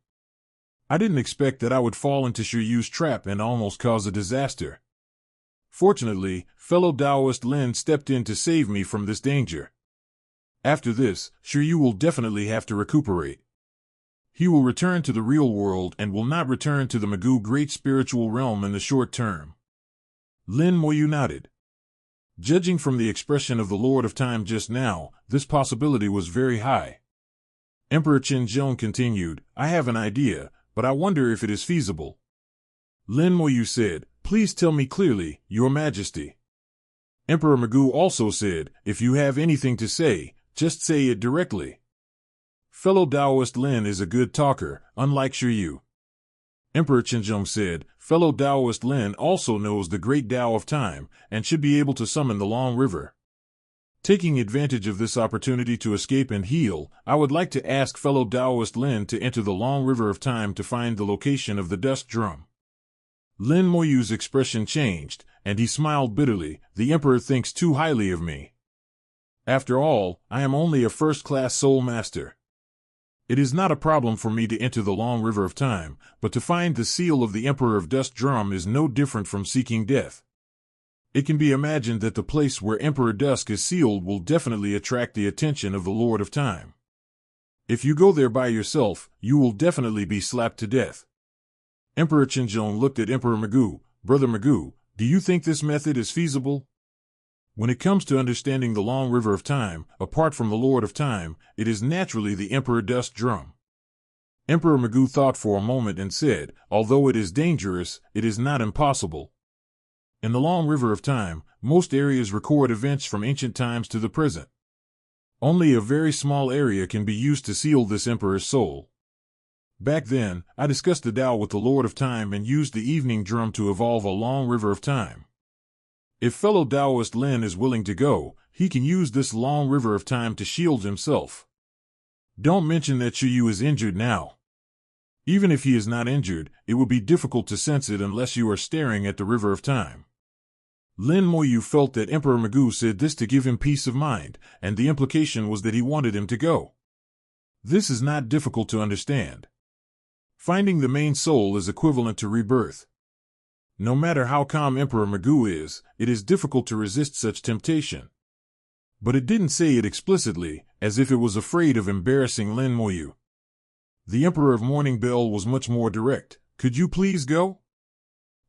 I didn't expect that I would fall into Shiyu's trap and almost cause a disaster. Fortunately, fellow Taoist Lin stepped in to save me from this danger. After this, Shiyu will definitely have to recuperate. He will return to the real world and will not return to the Magoo Great Spiritual Realm in the short term." Lin Moyu nodded. Judging from the expression of the Lord of Time just now, this possibility was very high. Emperor Qinzhong continued, "I have an idea, but I wonder if it is feasible." Lin Moyu said, "Please tell me clearly, Your Majesty." Emperor Magoo also said, "If you have anything to say, just say it directly." Fellow Taoist Lin is a good talker, unlike Shiyu. Emperor Qinzhong said, "Fellow Taoist Lin also knows the great Tao of Time, and should be able to summon the Long River. Taking advantage of this opportunity to escape and heal, I would like to ask fellow Taoist Lin to enter the Long River of Time to find the location of the dust drum." Lin Moyu's expression changed, and he smiled bitterly. "The Emperor thinks too highly of me. After all, I am only a first-class soul master. It is not a problem for me to enter the Long River of Time, but to find the seal of the Emperor of Dust Drum is no different from seeking death. It can be imagined that the place where Emperor Dusk is sealed will definitely attract the attention of the Lord of Time. If you go there by yourself, you will definitely be slapped to death." Emperor Qinzhong looked at Emperor Magoo. "Brother Magoo, do you think this method is feasible? When it comes to understanding the Long River of Time, apart from the Lord of Time, it is naturally the Emperor Dust Drum." Emperor Magoo thought for a moment and said, "Although it is dangerous, it is not impossible. In the Long River of Time, most areas record events from ancient times to the present. Only a very small area can be used to seal this Emperor's soul. Back then, I discussed the Tao with the Lord of Time and used the evening drum to evolve a Long River of Time. If fellow Taoist Lin is willing to go, he can use this Long River of Time to shield himself. Don't mention that Shiyu is injured now. Even if he is not injured, it will be difficult to sense it unless you are staring at the River of Time." Lin Moyu felt that Emperor Magoo said this to give him peace of mind, and the implication was that he wanted him to go. This is not difficult to understand. Finding the main soul is equivalent to rebirth. No matter how calm Emperor Magoo is, it is difficult to resist such temptation. But it didn't say it explicitly, as if it was afraid of embarrassing Lin Moyu. The Emperor of Morning Bell was much more direct. Could you please go?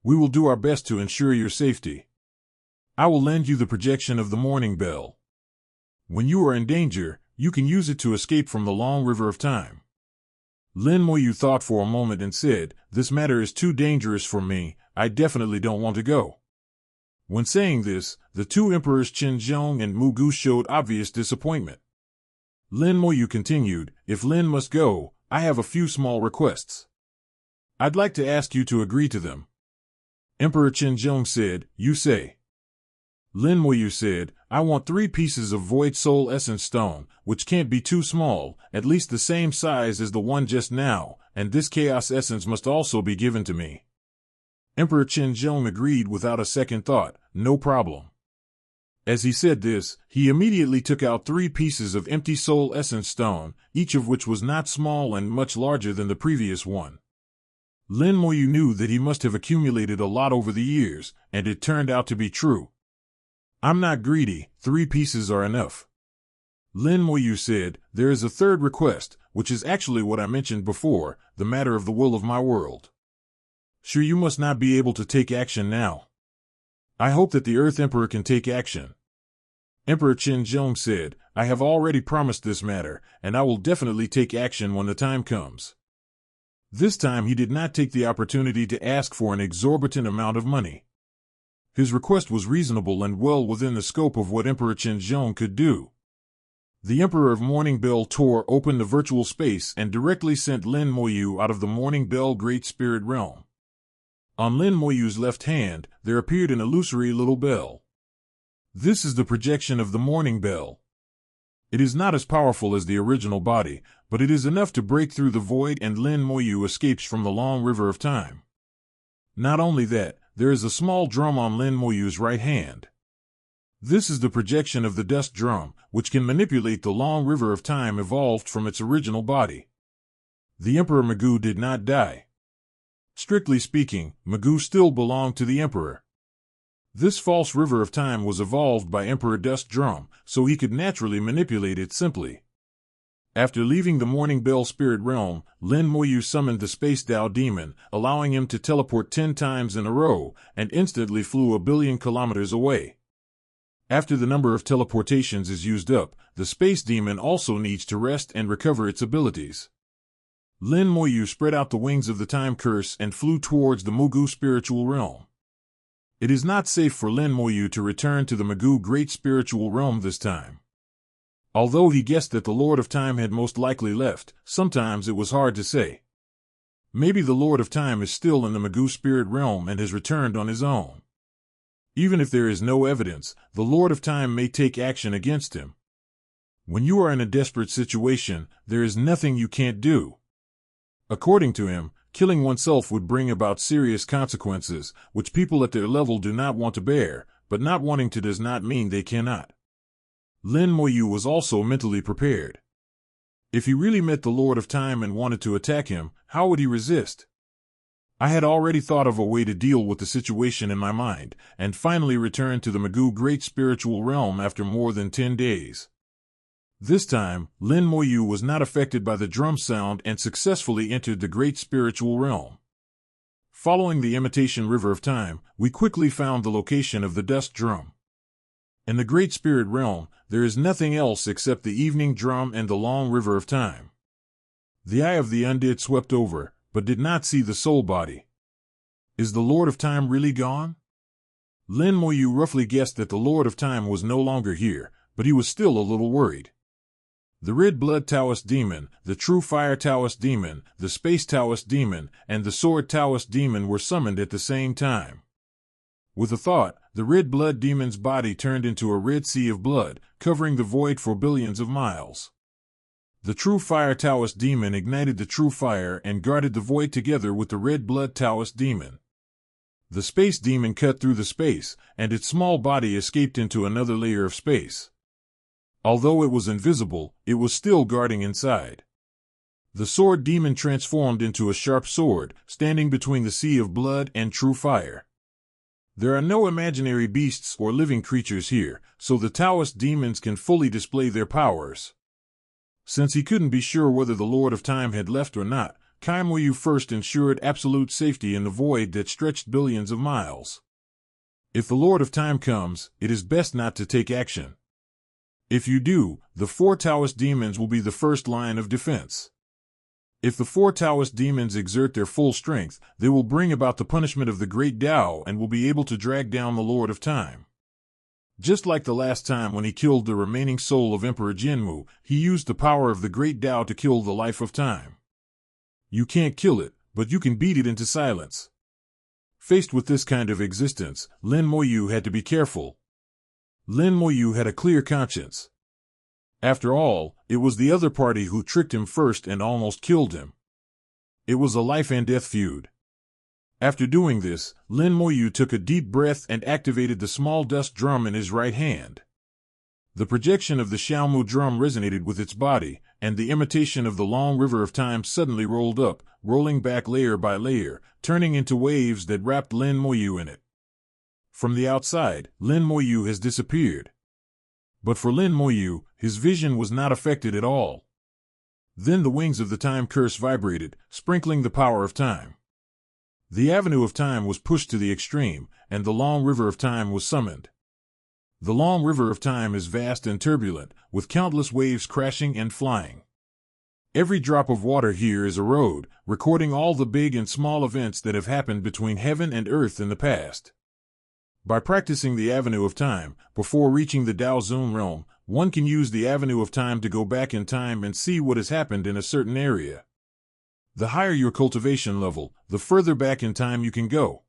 We will do our best to ensure your safety. I will lend you the projection of the Morning Bell. When you are in danger, you can use it to escape from the long river of time. Lin Moyu thought for a moment and said, "This matter is too dangerous for me. I definitely don't want to go." When saying this, the two emperors Qinzhong and Mugu showed obvious disappointment. Lin Moyu continued, "If Lin must go, I have a few small requests. I'd like to ask you to agree to them." Emperor Qinzhong said, "You say." Lin Moyu said, "I want 3 pieces of Void Soul Essence Stone, which can't be too small, at least the same size as the one just now, and this Chaos Essence must also be given to me." Emperor Qinzhong agreed without a second thought, "No problem." As he said this, he immediately took out 3 pieces of empty Soul Essence Stone, each of which was not small and much larger than the previous one. Lin Moyu knew that he must have accumulated a lot over the years, and it turned out to be true. "I'm not greedy, 3 pieces are enough." Lin Moyu said, "There is a third request, which is actually what I mentioned before, the matter of the will of my world. Sure, you must not be able to take action now. I hope that the Earth Emperor can take action." Emperor Qinzhong said, "I have already promised this matter, and I will definitely take action when the time comes." This time he did not take the opportunity to ask for an exorbitant amount of money. His request was reasonable and well within the scope of what Emperor Qinzhong could do. The Emperor of Morning Bell tore open the virtual space and directly sent Lin Moyu out of the Morning Bell Great Spirit Realm. On Lin Moyu's left hand, there appeared an illusory little bell. This is the projection of the Morning Bell. It is not as powerful as the original body, but it is enough to break through the void, and Lin Moyu escapes from the long river of time. Not only that, there is a small drum on Lin Moyu's right hand. This is the projection of the dust drum, which can manipulate the long river of time evolved from its original body. The Emperor Magoo did not die. Strictly speaking, Magoo still belonged to the Emperor. This false river of time was evolved by Emperor Dust Drum, so he could naturally manipulate it simply. After leaving the Morning Bell Spirit Realm, Lin Moyu summoned the Space Dao Demon, allowing him to teleport 10 times in a row, and instantly flew 1 billion kilometers away. After the number of teleportations is used up, the Space Demon also needs to rest and recover its abilities. Lin Moyu spread out the wings of the Time Curse and flew towards the Mugu Spiritual Realm. It is not safe for Lin Moyu to return to the Magoo Great Spiritual Realm this time. Although he guessed that the Lord of Time had most likely left, sometimes it was hard to say. Maybe the Lord of Time is still in the Magoo Spirit Realm and has returned on his own. Even if there is no evidence, the Lord of Time may take action against him. When you are in a desperate situation, there is nothing you can't do. According to him, killing oneself would bring about serious consequences, which people at their level do not want to bear, but not wanting to does not mean they cannot. Lin Moyu was also mentally prepared. If he really met the Lord of Time and wanted to attack him, how would he resist? I had already thought of a way to deal with the situation in my mind, and finally returned to the Magoo Great Spiritual Realm after more than 10 days. This time, Lin Moyu was not affected by the drum sound and successfully entered the Great Spiritual Realm. Following the Imitation River of Time, we quickly found the location of the Dust Drum. In the Great Spirit Realm, there is nothing else except the Evening Drum and the Long River of Time. The Eye of the Undead swept over, but did not see the soul body. Is the Lord of Time really gone? Lin Moyu roughly guessed that the Lord of Time was no longer here, but he was still a little worried. The Red Blood Taoist Demon, the True Fire Taoist Demon, the Space Taoist Demon, and the Sword Taoist Demon were summoned at the same time. With a thought, the Red Blood Demon's body turned into a red sea of blood, covering the void for billions of miles. The True Fire Taoist Demon ignited the True Fire and guarded the void together with the Red Blood Taoist Demon. The Space Demon cut through the space, and its small body escaped into another layer of space. Although it was invisible, it was still guarding inside. The sword demon transformed into a sharp sword, standing between the sea of blood and true fire. There are no imaginary beasts or living creatures here, so the Taoist demons can fully display their powers. Since he couldn't be sure whether the Lord of Time had left or not, Kai Muyu first ensured absolute safety in the void that stretched billions of miles. If the Lord of Time comes, it is best not to take action. If you do, the 4 Taoist demons will be the first line of defense. If the 4 Taoist demons exert their full strength, they will bring about the punishment of the Great Tao and will be able to drag down the Lord of Time. Just like the last time when he killed the remaining soul of Emperor Jinmu, he used the power of the Great Tao to kill the life of time. You can't kill it, but you can beat it into silence. Faced with this kind of existence, Lin Moyu had to be careful. Lin Moyu had a clear conscience. After all, it was the other party who tricked him first and almost killed him. It was a life and death feud. After doing this, Lin Moyu took a deep breath and activated the small dust drum in his right hand. The projection of the Xiaomu drum resonated with its body, and the imitation of the long river of time suddenly rolled up, rolling back layer by layer, turning into waves that wrapped Lin Moyu in it. From the outside, Lin Moyu has disappeared. But for Lin Moyu, his vision was not affected at all. Then the wings of the time curse vibrated, sprinkling the power of time. The avenue of time was pushed to the extreme, and the long river of time was summoned. The long river of time is vast and turbulent, with countless waves crashing and flying. Every drop of water here is a road, recording all the big and small events that have happened between heaven and earth in the past. By practicing the avenue of time, before reaching the Dao Zone realm, one can use the avenue of time to go back in time and see what has happened in a certain area. The higher your cultivation level, the further back in time you can go.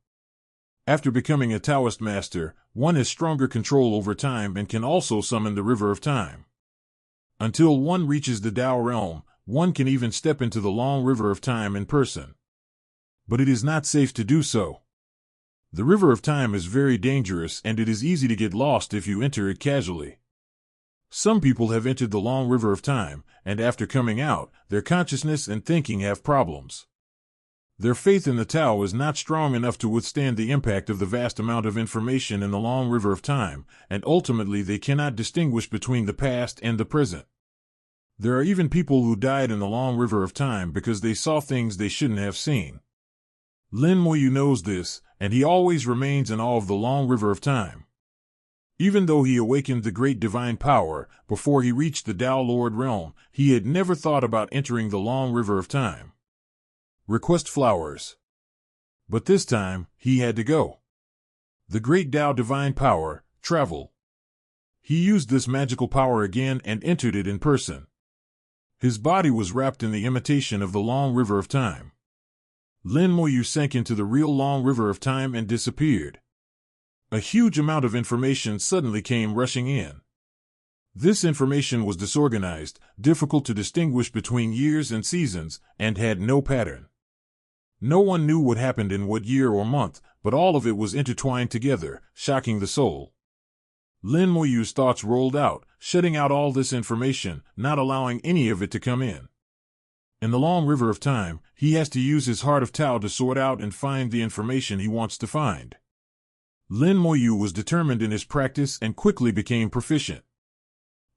After becoming a Taoist master, one has stronger control over time and can also summon the river of time. Until one reaches the Dao realm, one can even step into the long river of time in person. But it is not safe to do so. The river of time is very dangerous and it is easy to get lost if you enter it casually. Some people have entered the long river of time, and after coming out, their consciousness and thinking have problems. Their faith in the Tao is not strong enough to withstand the impact of the vast amount of information in the long river of time, and ultimately they cannot distinguish between the past and the present. There are even people who died in the long river of time because they saw things they shouldn't have seen. Lin Moyu knows this, and he always remains in awe of the long river of time. Even though he awakened the great divine power, before he reached the Tao Lord realm, he had never thought about entering the long river of time. Request flowers. But this time, he had to go. The great Tao divine power, travel. He used this magical power again and entered it in person. His body was wrapped in the imitation of the long river of time. Lin Moyu sank into the real long river of time and disappeared. A huge amount of information suddenly came rushing in. This information was disorganized, difficult to distinguish between years and seasons, and had no pattern. No one knew what happened in what year or month, but all of it was intertwined together, shocking the soul. Lin Moyu's thoughts rolled out, shutting out all this information, not allowing any of it to come in. In the long river of time, he has to use his heart of Tao to sort out and find the information he wants to find. Lin Moyu was determined in his practice and quickly became proficient.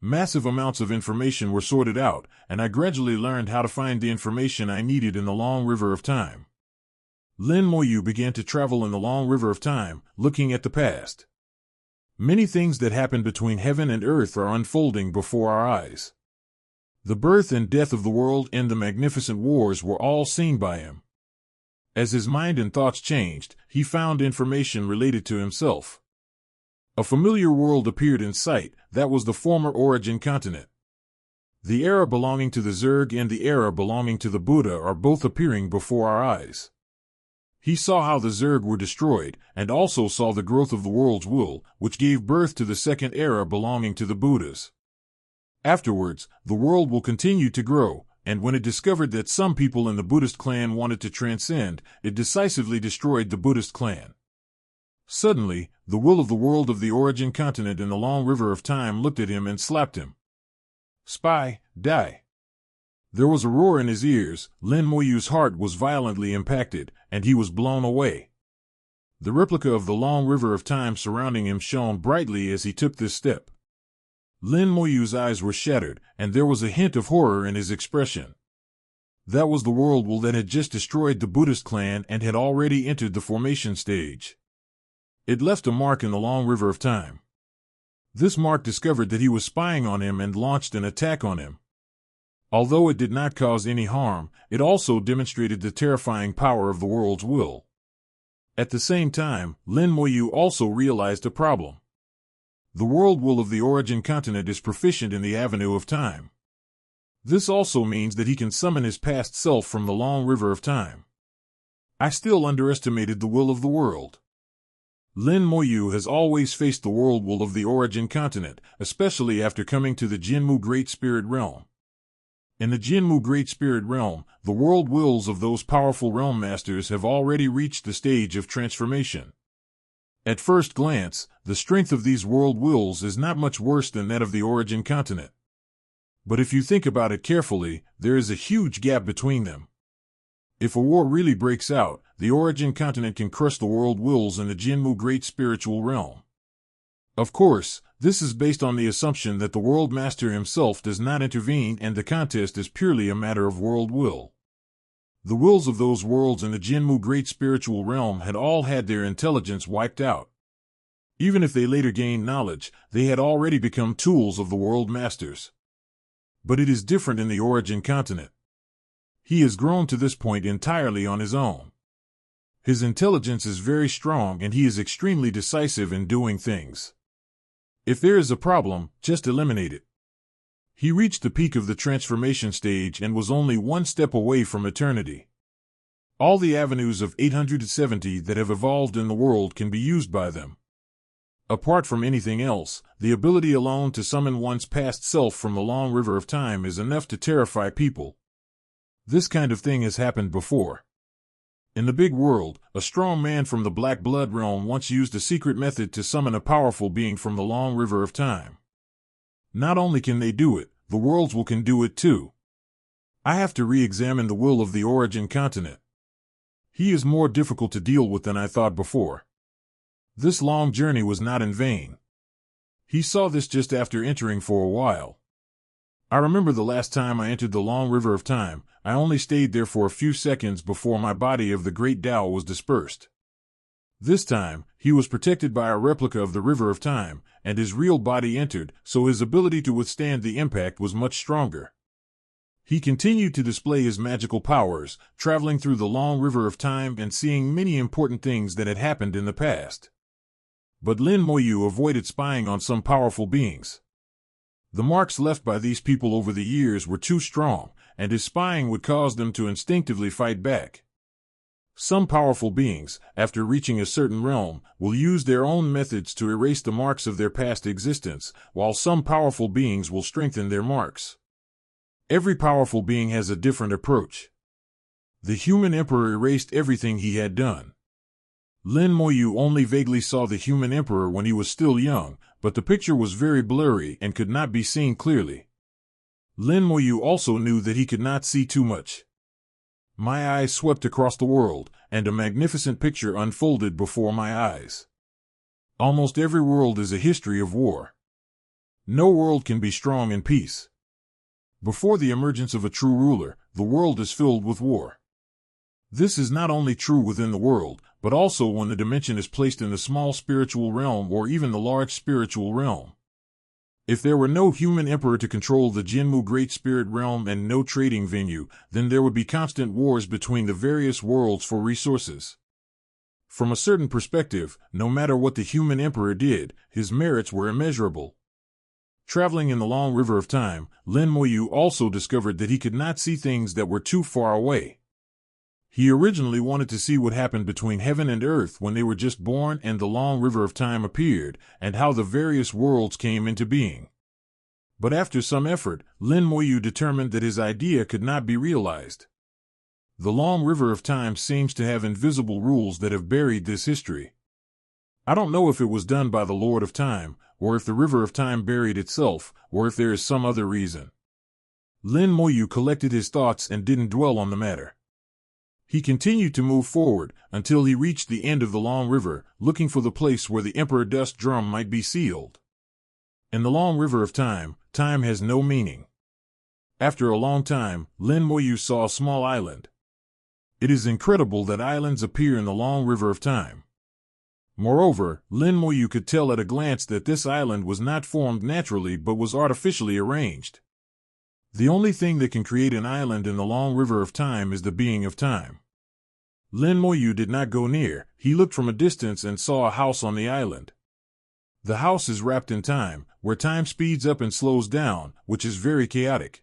Massive amounts of information were sorted out, and I gradually learned how to find the information I needed in the long river of time. Lin Moyu began to travel in the long river of time, looking at the past. Many things that happened between heaven and earth are unfolding before our eyes. The birth and death of the world and the magnificent wars were all seen by him. As his mind and thoughts changed, he found information related to himself. A familiar world appeared in sight, that was the former origin continent. The era belonging to the Zerg and the era belonging to the Buddha are both appearing before our eyes. He saw how the Zerg were destroyed, and also saw the growth of the world's will, which gave birth to the second era belonging to the Buddhas. Afterwards, the world will continue to grow, and when it discovered that some people in the Buddhist clan wanted to transcend, it decisively destroyed the Buddhist clan. Suddenly, the will of the world of the origin continent in the long river of time looked at him and slapped him. Spy, die. There was a roar in his ears. Lin Moyu's heart was violently impacted, and he was blown away. The replica of the long river of time surrounding him shone brightly as he took this step. Lin Moyu's eyes were shattered, and there was a hint of horror in his expression. That was the world will that had just destroyed the Buddhist clan and had already entered the formation stage. It left a mark in the long river of time. This mark discovered that he was spying on him and launched an attack on him. Although it did not cause any harm, it also demonstrated the terrifying power of the world's will. At the same time, Lin Moyu also realized a problem. The world will of the origin continent is proficient in the avenue of time. This also means that he can summon his past self from the long river of time. I still underestimated the will of the world. Lin Moyu has always faced the world will of the origin continent, especially after coming to the Jinmu Great Spirit Realm. In the Jinmu Great Spirit Realm, the world wills of those powerful realm masters have already reached the stage of transformation. At first glance, the strength of these world wills is not much worse than that of the origin continent. But if you think about it carefully, there is a huge gap between them. If a war really breaks out, the origin continent can crush the world wills in the Jinmu Great Spiritual Realm. Of course, this is based on the assumption that the World Master himself does not intervene and the contest is purely a matter of world will. The wills of those worlds in the Jinmu Great Spiritual Realm had all had their intelligence wiped out. Even if they later gained knowledge, they had already become tools of the World Masters. But it is different in the origin continent. He has grown to this point entirely on his own. His intelligence is very strong and he is extremely decisive in doing things. If there is a problem, just eliminate it. He reached the peak of the transformation stage and was only one step away from eternity. All the avenues of 870 that have evolved in the world can be used by them. Apart from anything else, the ability alone to summon one's past self from the long river of time is enough to terrify people. This kind of thing has happened before. In the big world, a strong man from the Black Blood realm once used a secret method to summon a powerful being from the long river of time. Not only can they do it, the worlds will can do it too. I have to re-examine the will of the origin continent. He is more difficult to deal with than I thought before. This long journey was not in vain. He saw this just after entering for a while. I remember the last time I entered the long river of time, I only stayed there for a few seconds before my body of the great Tao was dispersed. This time, he was protected by a replica of the river of time, and his real body entered, so his ability to withstand the impact was much stronger. He continued to display his magical powers, traveling through the long river of time and seeing many important things that had happened in the past. But Lin Moyu avoided spying on some powerful beings. The marks left by these people over the years were too strong, and his spying would cause them to instinctively fight back. Some powerful beings, after reaching a certain realm, will use their own methods to erase the marks of their past existence, while some powerful beings will strengthen their marks. Every powerful being has a different approach. The human emperor erased everything he had done. Lin Moyu only vaguely saw the human emperor when he was still young, but the picture was very blurry and could not be seen clearly. Lin Moyu also knew that he could not see too much. My eyes swept across the world, and a magnificent picture unfolded before my eyes. Almost every world is a history of war. No world can be strong in peace. Before the emergence of a true ruler, the world is filled with war. This is not only true within the world, but also when the dimension is placed in the small spiritual realm or even the large spiritual realm. If there were no human emperor to control the Jinmu Great Spirit Realm and no trading venue, then there would be constant wars between the various worlds for resources. From a certain perspective, no matter what the human emperor did, his merits were immeasurable. Traveling in the long river of time, Lin Moyu also discovered that he could not see things that were too far away. He originally wanted to see what happened between heaven and earth when they were just born and the long river of time appeared, and how the various worlds came into being. But after some effort, Lin Moyu determined that his idea could not be realized. The long river of time seems to have invisible rules that have buried this history. I don't know if it was done by the Lord of Time, or if the river of time buried itself, or if there is some other reason. Lin Moyu collected his thoughts and didn't dwell on the matter. He continued to move forward until he reached the end of the long river, looking for the place where the Emperor Dust Drum might be sealed. In the long river of time, time has no meaning. After a long time, Lin Moyu saw a small island. It is incredible that islands appear in the long river of time. Moreover, Lin Moyu could tell at a glance that this island was not formed naturally but was artificially arranged. The only thing that can create an island in the long river of time is the being of time. Lin Moyu did not go near. He looked from a distance and saw a house on the island. The house is wrapped in time, where time speeds up and slows down, which is very chaotic.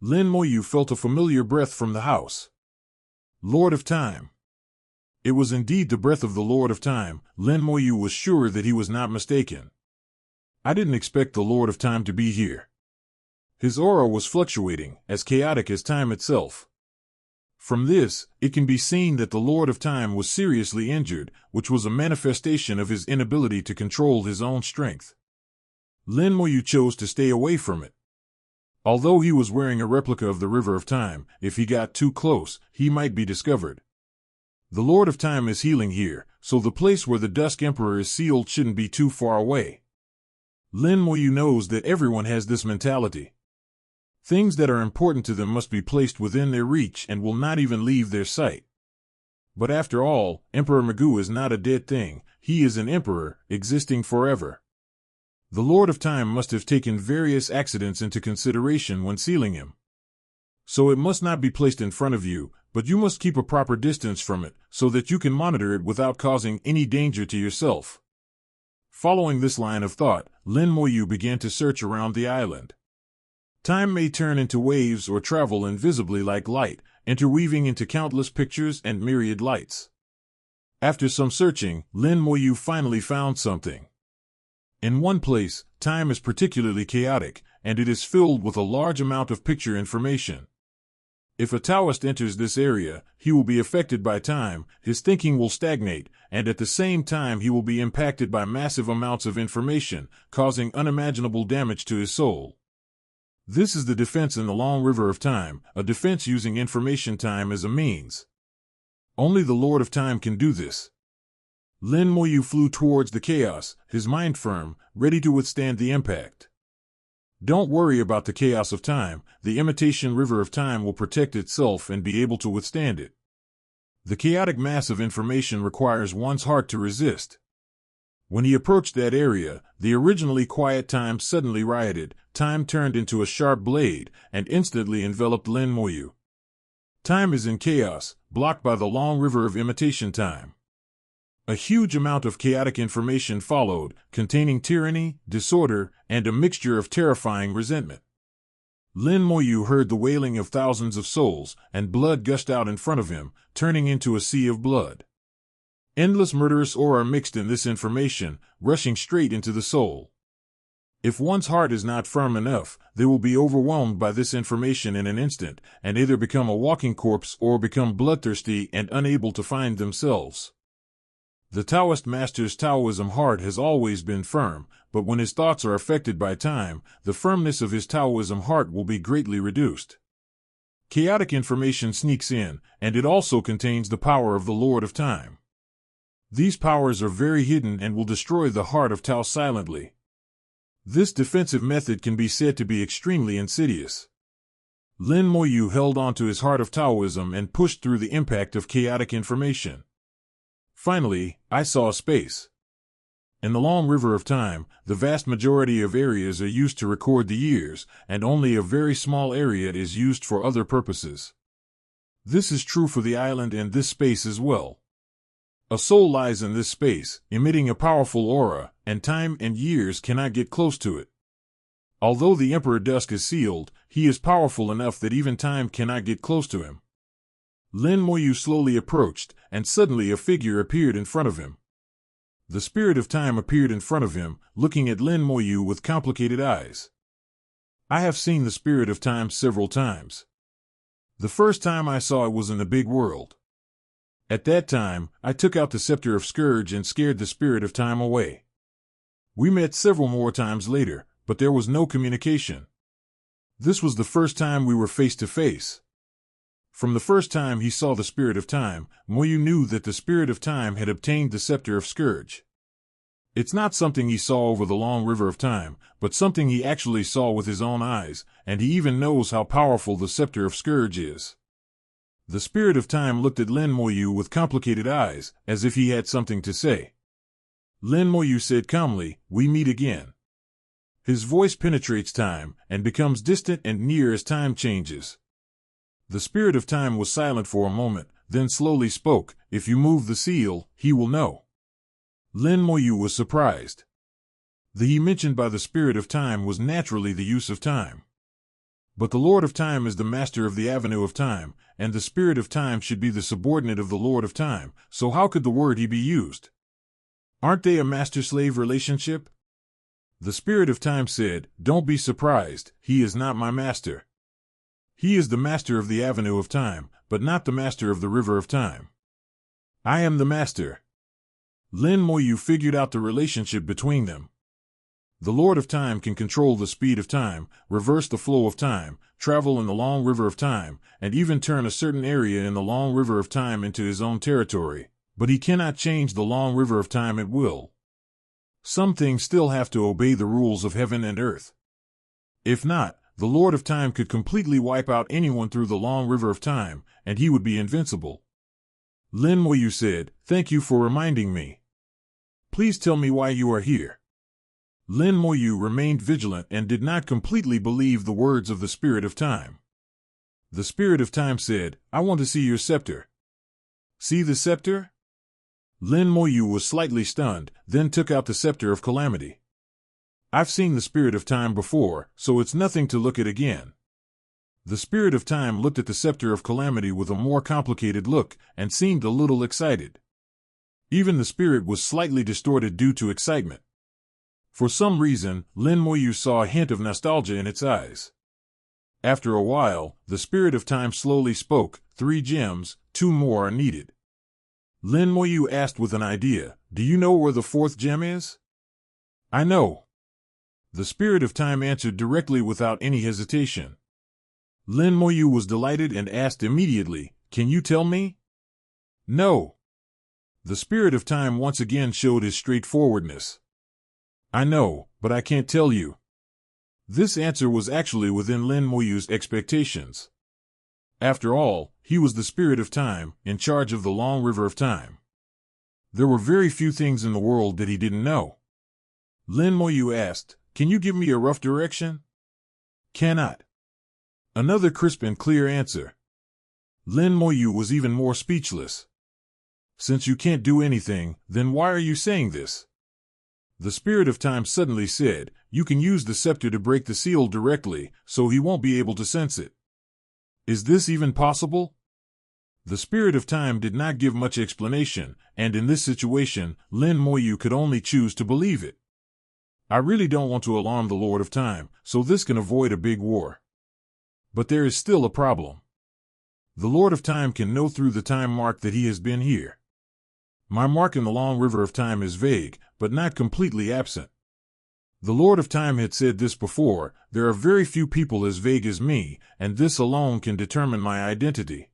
Lin Moyu felt a familiar breath from the house. Lord of Time. It was indeed the breath of the Lord of Time. Lin Moyu was sure that he was not mistaken. I didn't expect the Lord of Time to be here. His aura was fluctuating, as chaotic as time itself. From this, it can be seen that the Lord of Time was seriously injured, which was a manifestation of his inability to control his own strength. Lin Moyu chose to stay away from it. Although he was wearing a replica of the River of Time, if he got too close, he might be discovered. The Lord of Time is healing here, so the place where the Dusk Emperor is sealed shouldn't be too far away. Lin Moyu knows that everyone has this mentality. Things that are important to them must be placed within their reach and will not even leave their sight. But after all, Emperor Magoo is not a dead thing. He is an emperor, existing forever. The Lord of Time must have taken various accidents into consideration when sealing him. So it must not be placed in front of you, but you must keep a proper distance from it, so that you can monitor it without causing any danger to yourself. Following this line of thought, Lin Moyu began to search around the island. Time may turn into waves or travel invisibly like light, interweaving into countless pictures and myriad lights. After some searching, Lin Moyu finally found something. In one place, time is particularly chaotic, and it is filled with a large amount of picture information. If a Taoist enters this area, he will be affected by time, his thinking will stagnate, and at the same time he will be impacted by massive amounts of information, causing unimaginable damage to his soul. This is the defense in the long river of time, a defense using information time as a means. Only the Lord of Time can do this. Lin Moyu flew towards the chaos, his mind firm, ready to withstand the impact. Don't worry about the chaos of time. The imitation river of time will protect itself and be able to withstand it. The chaotic mass of information requires one's heart to resist. When he approached that area, the originally quiet time suddenly rioted. Time turned into a sharp blade and instantly enveloped Lin Moyu. Time is in chaos, blocked by the long river of imitation time. A huge amount of chaotic information followed, containing tyranny, disorder, and a mixture of terrifying resentment. Lin Moyu heard the wailing of thousands of souls, and blood gushed out in front of him, turning into a sea of blood. Endless murderous aura mixed in this information, rushing straight into the soul. If one's heart is not firm enough, they will be overwhelmed by this information in an instant, and either become a walking corpse or become bloodthirsty and unable to find themselves. The Taoist master's Taoism heart has always been firm, but when his thoughts are affected by time, the firmness of his Taoism heart will be greatly reduced. Chaotic information sneaks in, and it also contains the power of the Lord of Time. These powers are very hidden and will destroy the heart of Tao silently. This defensive method can be said to be extremely insidious. Lin Moyu held on to his heart of Taoism and pushed through the impact of chaotic information. Finally, I saw a space. In the long river of time, the vast majority of areas are used to record the years, and only a very small area is used for other purposes. This is true for the island and this space as well. A soul lies in this space, emitting a powerful aura, and time and years cannot get close to it. Although the Emperor Dusk is sealed, he is powerful enough that even time cannot get close to him. Lin Moyu slowly approached, and suddenly a figure appeared in front of him. The spirit of time appeared in front of him, looking at Lin Moyu with complicated eyes. I have seen the spirit of time several times. The first time I saw it was in the big world. At that time, I took out the scepter of Scourge and scared the spirit of time away. We met several more times later, but there was no communication. This was the first time we were face to face. From the first time he saw the Spirit of Time, Moyu knew that the Spirit of Time had obtained the Scepter of Scourge. It's not something he saw over the long river of time, but something he actually saw with his own eyes, and he even knows how powerful the Scepter of Scourge is. The Spirit of Time looked at Lin Moyu with complicated eyes, as if he had something to say. Lin Moyu said calmly, "We meet again." His voice penetrates time, and becomes distant and near as time changes. The Spirit of Time was silent for a moment, then slowly spoke, "If you move the seal, he will know." Lin Moyu was surprised. The he mentioned by the Spirit of Time was naturally the use of time. But the Lord of Time is the master of the Avenue of Time, and the Spirit of Time should be the subordinate of the Lord of Time, so how could the word he be used? Aren't they a master-slave relationship? The Spirit of Time said, "Don't be surprised, he is not my master. He is the master of the Avenue of Time, but not the master of the River of Time. I am the master." Lin Moyu figured out the relationship between them. The Lord of Time can control the speed of time, reverse the flow of time, travel in the long river of time, and even turn a certain area in the long river of time into his own territory, but he cannot change the long river of time at will. Some things still have to obey the rules of heaven and earth. If not, the Lord of Time could completely wipe out anyone through the long river of time, and he would be invincible. Lin Moyu said, "Thank you for reminding me. Please tell me why you are here." Lin Moyu remained vigilant and did not completely believe the words of the Spirit of Time. The Spirit of Time said, "I want to see your scepter." "See the scepter?" Lin Moyu was slightly stunned, then took out the Scepter of Calamity. "I've seen the Spirit of Time before, so it's nothing to look at again." The Spirit of Time looked at the Scepter of Calamity with a more complicated look, and seemed a little excited. Even the spirit was slightly distorted due to excitement. For some reason, Lin Moyu saw a hint of nostalgia in its eyes. After a while, the Spirit of Time slowly spoke, 3 gems, 2 more are needed." Lin Moyu asked with an idea, "Do you know where the 4th gem is?" "I know." The Spirit of Time answered directly without any hesitation. Lin Moyu was delighted and asked immediately, "Can you tell me?" "No." The Spirit of Time once again showed his straightforwardness. "I know, but I can't tell you." This answer was actually within Lin Moyu's expectations. After all, he was the Spirit of Time, in charge of the long river of time. There were very few things in the world that he didn't know. Lin Moyu asked, "Can you give me a rough direction?" "Cannot." Another crisp and clear answer. Lin Moyu was even more speechless. "Since you can't do anything, then why are you saying this?" The Spirit of Time suddenly said, "You can use the scepter to break the seal directly, so he won't be able to sense it." "Is this even possible?" The Spirit of Time did not give much explanation, and in this situation, Lin Moyu could only choose to believe it. "I really don't want to alarm the Lord of Time, so this can avoid a big war. But there is still a problem. The Lord of Time can know through the time mark that he has been here. My mark in the long river of time is vague, but not completely absent. The Lord of Time had said this before, there are very few people as vague as me, and this alone can determine my identity."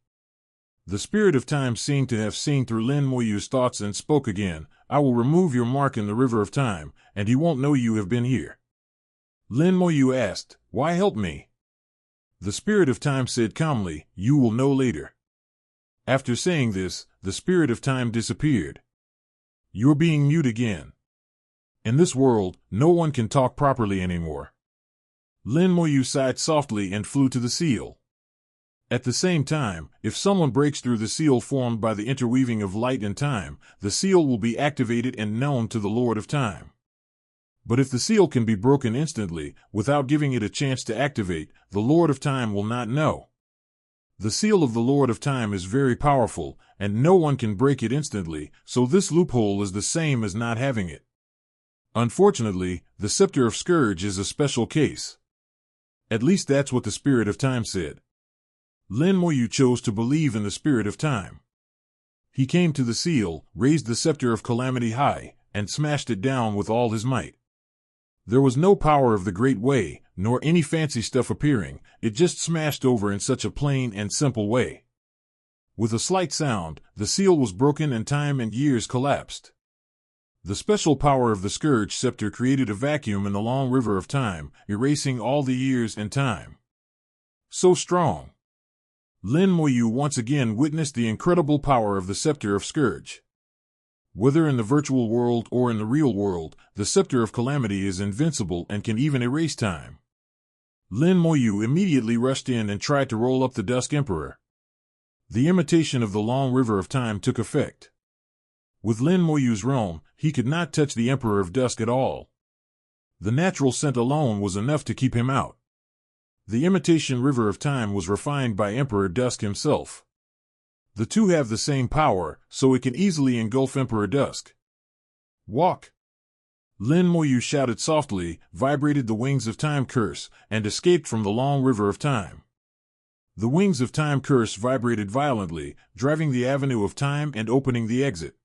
The Spirit of Time seemed to have seen through Lin Moyu's thoughts and spoke again, "I will remove your mark in the river of time, and he won't know you have been here." Lin Moyu asked, "Why help me?" The Spirit of Time said calmly, "You will know later." After saying this, the Spirit of Time disappeared. "You're being mute again. In this world, no one can talk properly anymore." Lin Moyu sighed softly and flew to the seal. At the same time, if someone breaks through the seal formed by the interweaving of light and time, the seal will be activated and known to the Lord of Time. But if the seal can be broken instantly, without giving it a chance to activate, the Lord of Time will not know. The seal of the Lord of Time is very powerful, and no one can break it instantly, so this loophole is the same as not having it. Unfortunately, the Scepter of Scourge is a special case. At least that's what the Spirit of Time said. Lin Moyu chose to believe in the Spirit of Time. He came to the seal, raised the Scepter of Calamity high, and smashed it down with all his might. There was no power of the Great Way, nor any fancy stuff appearing, it just smashed over in such a plain and simple way. With a slight sound, the seal was broken and time and years collapsed. The special power of the Scourge Scepter created a vacuum in the long river of time, erasing all the years and time. So strong. Lin Moyu once again witnessed the incredible power of the Scepter of Scourge. Whether in the virtual world or in the real world, the Scepter of Calamity is invincible and can even erase time. Lin Moyu immediately rushed in and tried to roll up the Dusk Emperor. The imitation of the long river of time took effect. With Lin Moyu's realm, he could not touch the Emperor of Dusk at all. The natural scent alone was enough to keep him out. The imitation river of time was refined by Emperor Dusk himself. The two have the same power, so it can easily engulf Emperor Dusk. Walk! Lin Moyu shouted softly, vibrated the Wings of Time curse, and escaped from the long river of time. The Wings of Time curse vibrated violently, driving the avenue of time and opening the exit.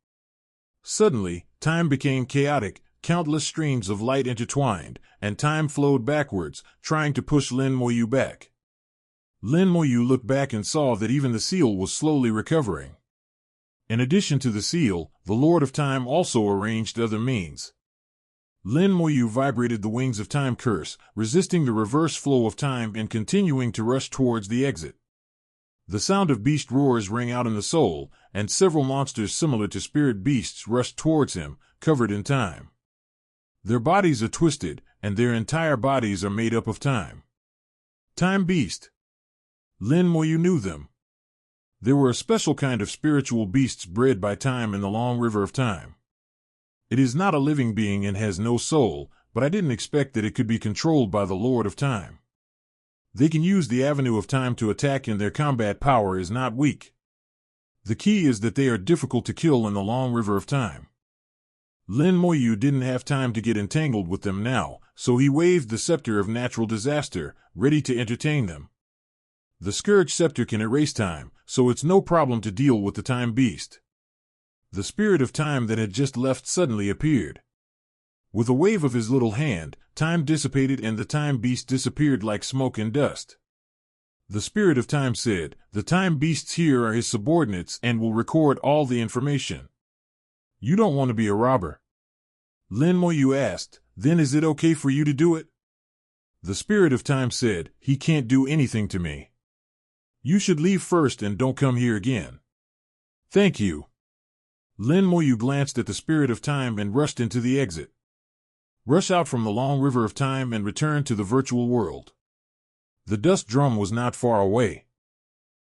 Suddenly, time became chaotic, countless streams of light intertwined, and time flowed backwards, trying to push Lin Moyu back. Lin Moyu looked back and saw that even the seal was slowly recovering. In addition to the seal, the Lord of Time also arranged other means. Lin Moyu vibrated the Wings of Time curse, resisting the reverse flow of time and continuing to rush towards the exit. The sound of beast roars rang out in the soul, and several monsters similar to spirit beasts rushed towards him, covered in time. Their bodies are twisted, and their entire bodies are made up of time. Time Beast. Lin Moyu knew them. They were a special kind of spiritual beasts bred by time in the long river of time. It is not a living being and has no soul, but I didn't expect that it could be controlled by the Lord of Time. They can use the avenue of time to attack, and their combat power is not weak. The key is that they are difficult to kill in the long river of time. Lin Moyu didn't have time to get entangled with them now, so he waved the Scepter of Natural Disaster, ready to entertain them. The Scourge Scepter can erase time, so it's no problem to deal with the Time Beast. The Spirit of Time that had just left suddenly appeared. With a wave of his little hand, time dissipated and the Time Beast disappeared like smoke and dust. The Spirit of Time said, "The Time Beasts here are his subordinates and will record all the information." "You don't want to be a robber?" Lin Moyu asked. "Then is it okay for you to do it?" The Spirit of Time said, "He can't do anything to me. You should leave first and don't come here again." "Thank you." Lin Moyu glanced at the Spirit of Time and rushed into the exit. Rush out from the long river of time and return to the virtual world. The dust drum was not far away.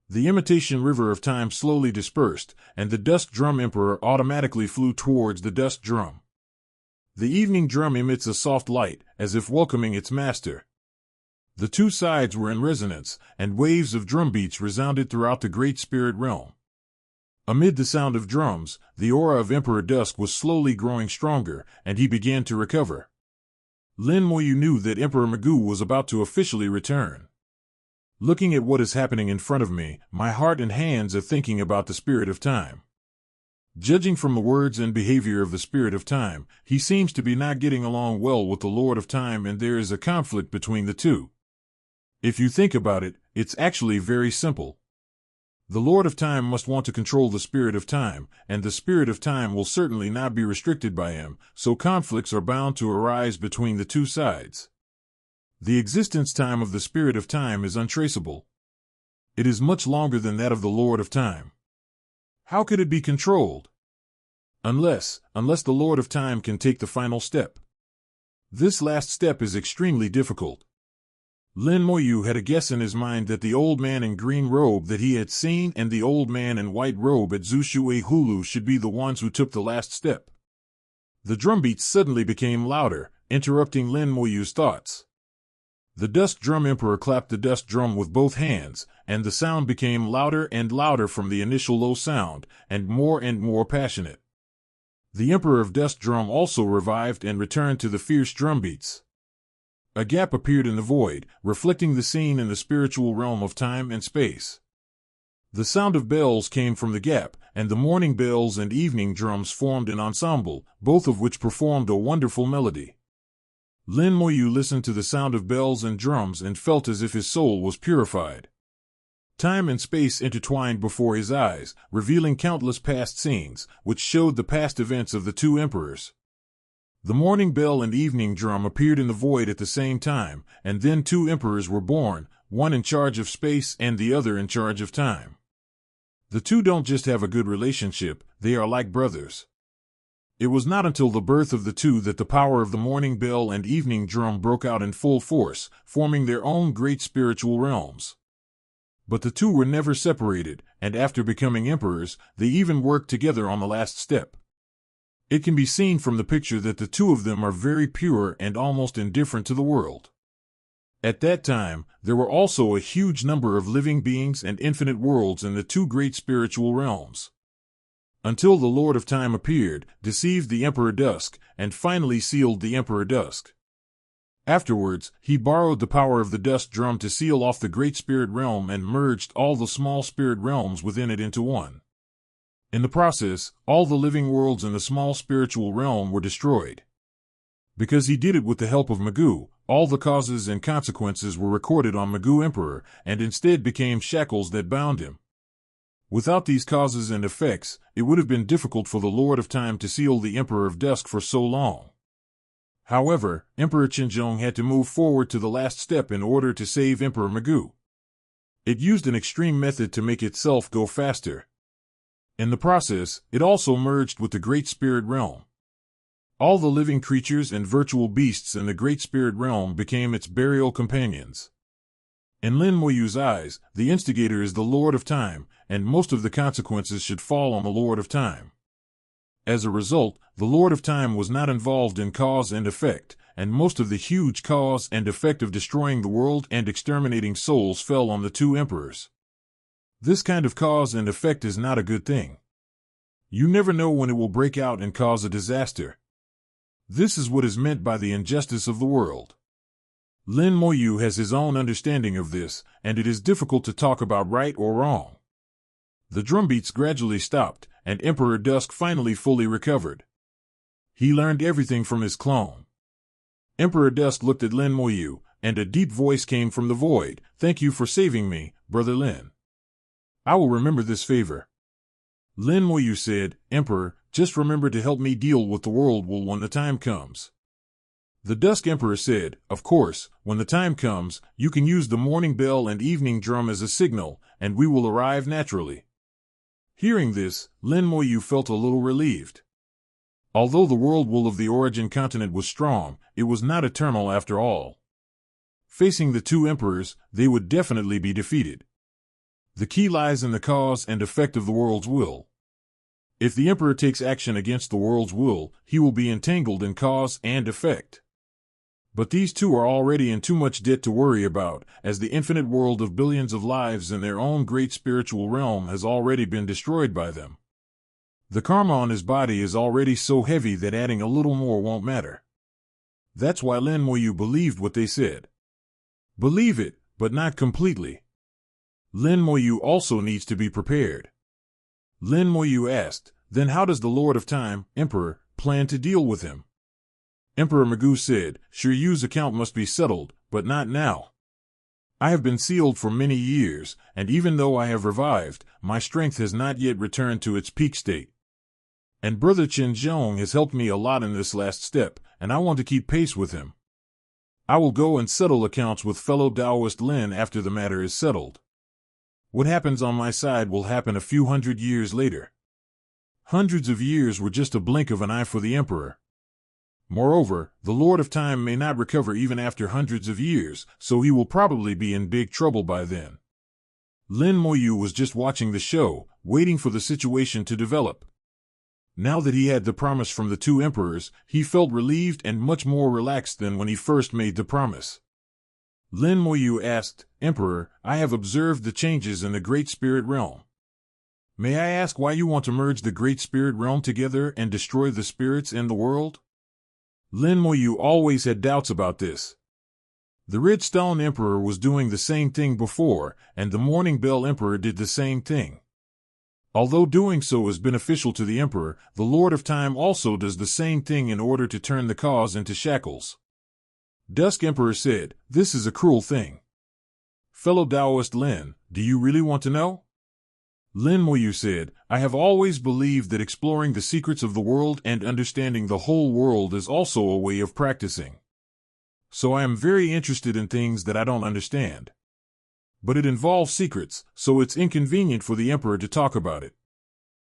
The imitation river of time slowly dispersed, and the Dust Drum Emperor automatically flew towards the dust drum. The evening drum emits a soft light, as if welcoming its master. The two sides were in resonance, and waves of drum beats resounded throughout the great spirit realm. Amid the sound of drums, the aura of Emperor Dusk was slowly growing stronger, and he began to recover. Lin Moyu knew that Emperor Magoo was about to officially return. Looking at what is happening in front of me, my heart and hands are thinking about the Spirit of Time. Judging from the words and behavior of the Spirit of Time, he seems to be not getting along well with the Lord of Time, and there is a conflict between the two. If you think about it, it's actually very simple. The Lord of Time must want to control the Spirit of Time, and the Spirit of Time will certainly not be restricted by him, so conflicts are bound to arise between the two sides. The existence time of the Spirit of Time is untraceable. It is much longer than that of the Lord of Time. How could it be controlled? Unless the Lord of Time can take the final step. This last step is extremely difficult. Lin Moyu had a guess in his mind that the old man in green robe that he had seen and the old man in white robe at Zushui Hulu should be the ones who took the last step. The drumbeats suddenly became louder, interrupting Lin Moyu's thoughts. The Dust Drum Emperor clapped the dust drum with both hands, and the sound became louder and louder from the initial low sound, and more passionate. The Emperor of Dust Drum also revived and returned to the fierce drumbeats. A gap appeared in the void, reflecting the scene in the spiritual realm of time and space. The sound of bells came from the gap, and the morning bells and evening drums formed an ensemble, both of which performed a wonderful melody. Lin Moyu listened to the sound of bells and drums and felt as if his soul was purified. Time and space intertwined before his eyes, revealing countless past scenes, which showed the past events of the two emperors. The morning bell and evening drum appeared in the void at the same time, and then two emperors were born, one in charge of space and the other in charge of time. The two don't just have a good relationship, they are like brothers. It was not until the birth of the two that the power of the morning bell and evening drum broke out in full force, forming their own great spiritual realms. But the two were never separated, and after becoming emperors, they even worked together on the last step. It can be seen from the picture that the two of them are very pure and almost indifferent to the world. At that time, there were also a huge number of living beings and infinite worlds in the two great spiritual realms. Until the Lord of Time appeared, deceived the Emperor Dusk, and finally sealed the Emperor Dusk. Afterwards, he borrowed the power of the Dusk Drum to seal off the Great Spirit Realm and merged all the small spirit realms within it into one. In the process, all the living worlds in the small spiritual realm were destroyed. Because he did it with the help of Magoo, all the causes and consequences were recorded on Magoo Emperor, and instead became shackles that bound him. Without these causes and effects, it would have been difficult for the Lord of Time to seal the Emperor of Dusk for so long. However, Emperor Qinzhong had to move forward to the last step in order to save Emperor Magoo. It used an extreme method to make itself go faster. In the process, it also merged with the Great Spirit Realm. All the living creatures and virtual beasts in the Great Spirit Realm became its burial companions. In Lin Moyu's eyes, the instigator is the Lord of Time, and most of the consequences should fall on the Lord of Time. As a result, the Lord of Time was not involved in cause and effect, and most of the huge cause and effect of destroying the world and exterminating souls fell on the two emperors. This kind of cause and effect is not a good thing. You never know when it will break out and cause a disaster. This is what is meant by the injustice of the world. Lin Moyu has his own understanding of this, and it is difficult to talk about right or wrong. The drumbeats gradually stopped, and Emperor Dusk finally fully recovered. He learned everything from his clone. Emperor Dusk looked at Lin Moyu, and a deep voice came from the void. "Thank you for saving me, Brother Lin. I will remember this favor." Lin Moyu said, "Emperor, just remember to help me deal with the world when the time comes." The Dusk Emperor said, "Of course, when the time comes, you can use the morning bell and evening drum as a signal, and we will arrive naturally." Hearing this, Lin Moyu felt a little relieved. Although the world will of the origin continent was strong, it was not eternal after all. Facing the two emperors, they would definitely be defeated. The key lies in the cause and effect of the world's will. If the emperor takes action against the world's will, he will be entangled in cause and effect. But these two are already in too much debt to worry about, as the infinite world of billions of lives in their own great spiritual realm has already been destroyed by them. The karma on his body is already so heavy that adding a little more won't matter. That's why Lin Moyu believed what they said. Believe it, but not completely. Lin Moyu also needs to be prepared. Lin Moyu asked, "Then how does the Lord of Time, Emperor, plan to deal with him?" Emperor Magoo said, "Shiryu's account must be settled, but not now. I have been sealed for many years, and even though I have revived, my strength has not yet returned to its peak state. And Brother Qinzhong has helped me a lot in this last step, and I want to keep pace with him. I will go and settle accounts with fellow Taoist Lin after the matter is settled. What happens on my side will happen a few hundred years later." Hundreds of years were just a blink of an eye for the emperor. Moreover, the Lord of Time may not recover even after hundreds of years, so he will probably be in big trouble by then. Lin Moyu was just watching the show, waiting for the situation to develop. Now that he had the promise from the two emperors, he felt relieved and much more relaxed than when he first made the promise. Lin Moyu asked, "Emperor, I have observed the changes in the Great Spirit Realm. May I ask why you want to merge the Great Spirit Realm together and destroy the spirits in the world?" Lin Moyu always had doubts about this. The Red Stone Emperor was doing the same thing before, and the Morning Bell Emperor did the same thing. Although doing so is beneficial to the Emperor, the Lord of Time also does the same thing in order to turn the cause into shackles. Dusk Emperor said, "This is a cruel thing." Fellow Taoist Lin, do you really want to know? Lin Moyu said, "I have always believed that exploring the secrets of the world and understanding the whole world is also a way of practicing. So I am very interested in things that I don't understand. But it involves secrets, so it's inconvenient for the Emperor to talk about it.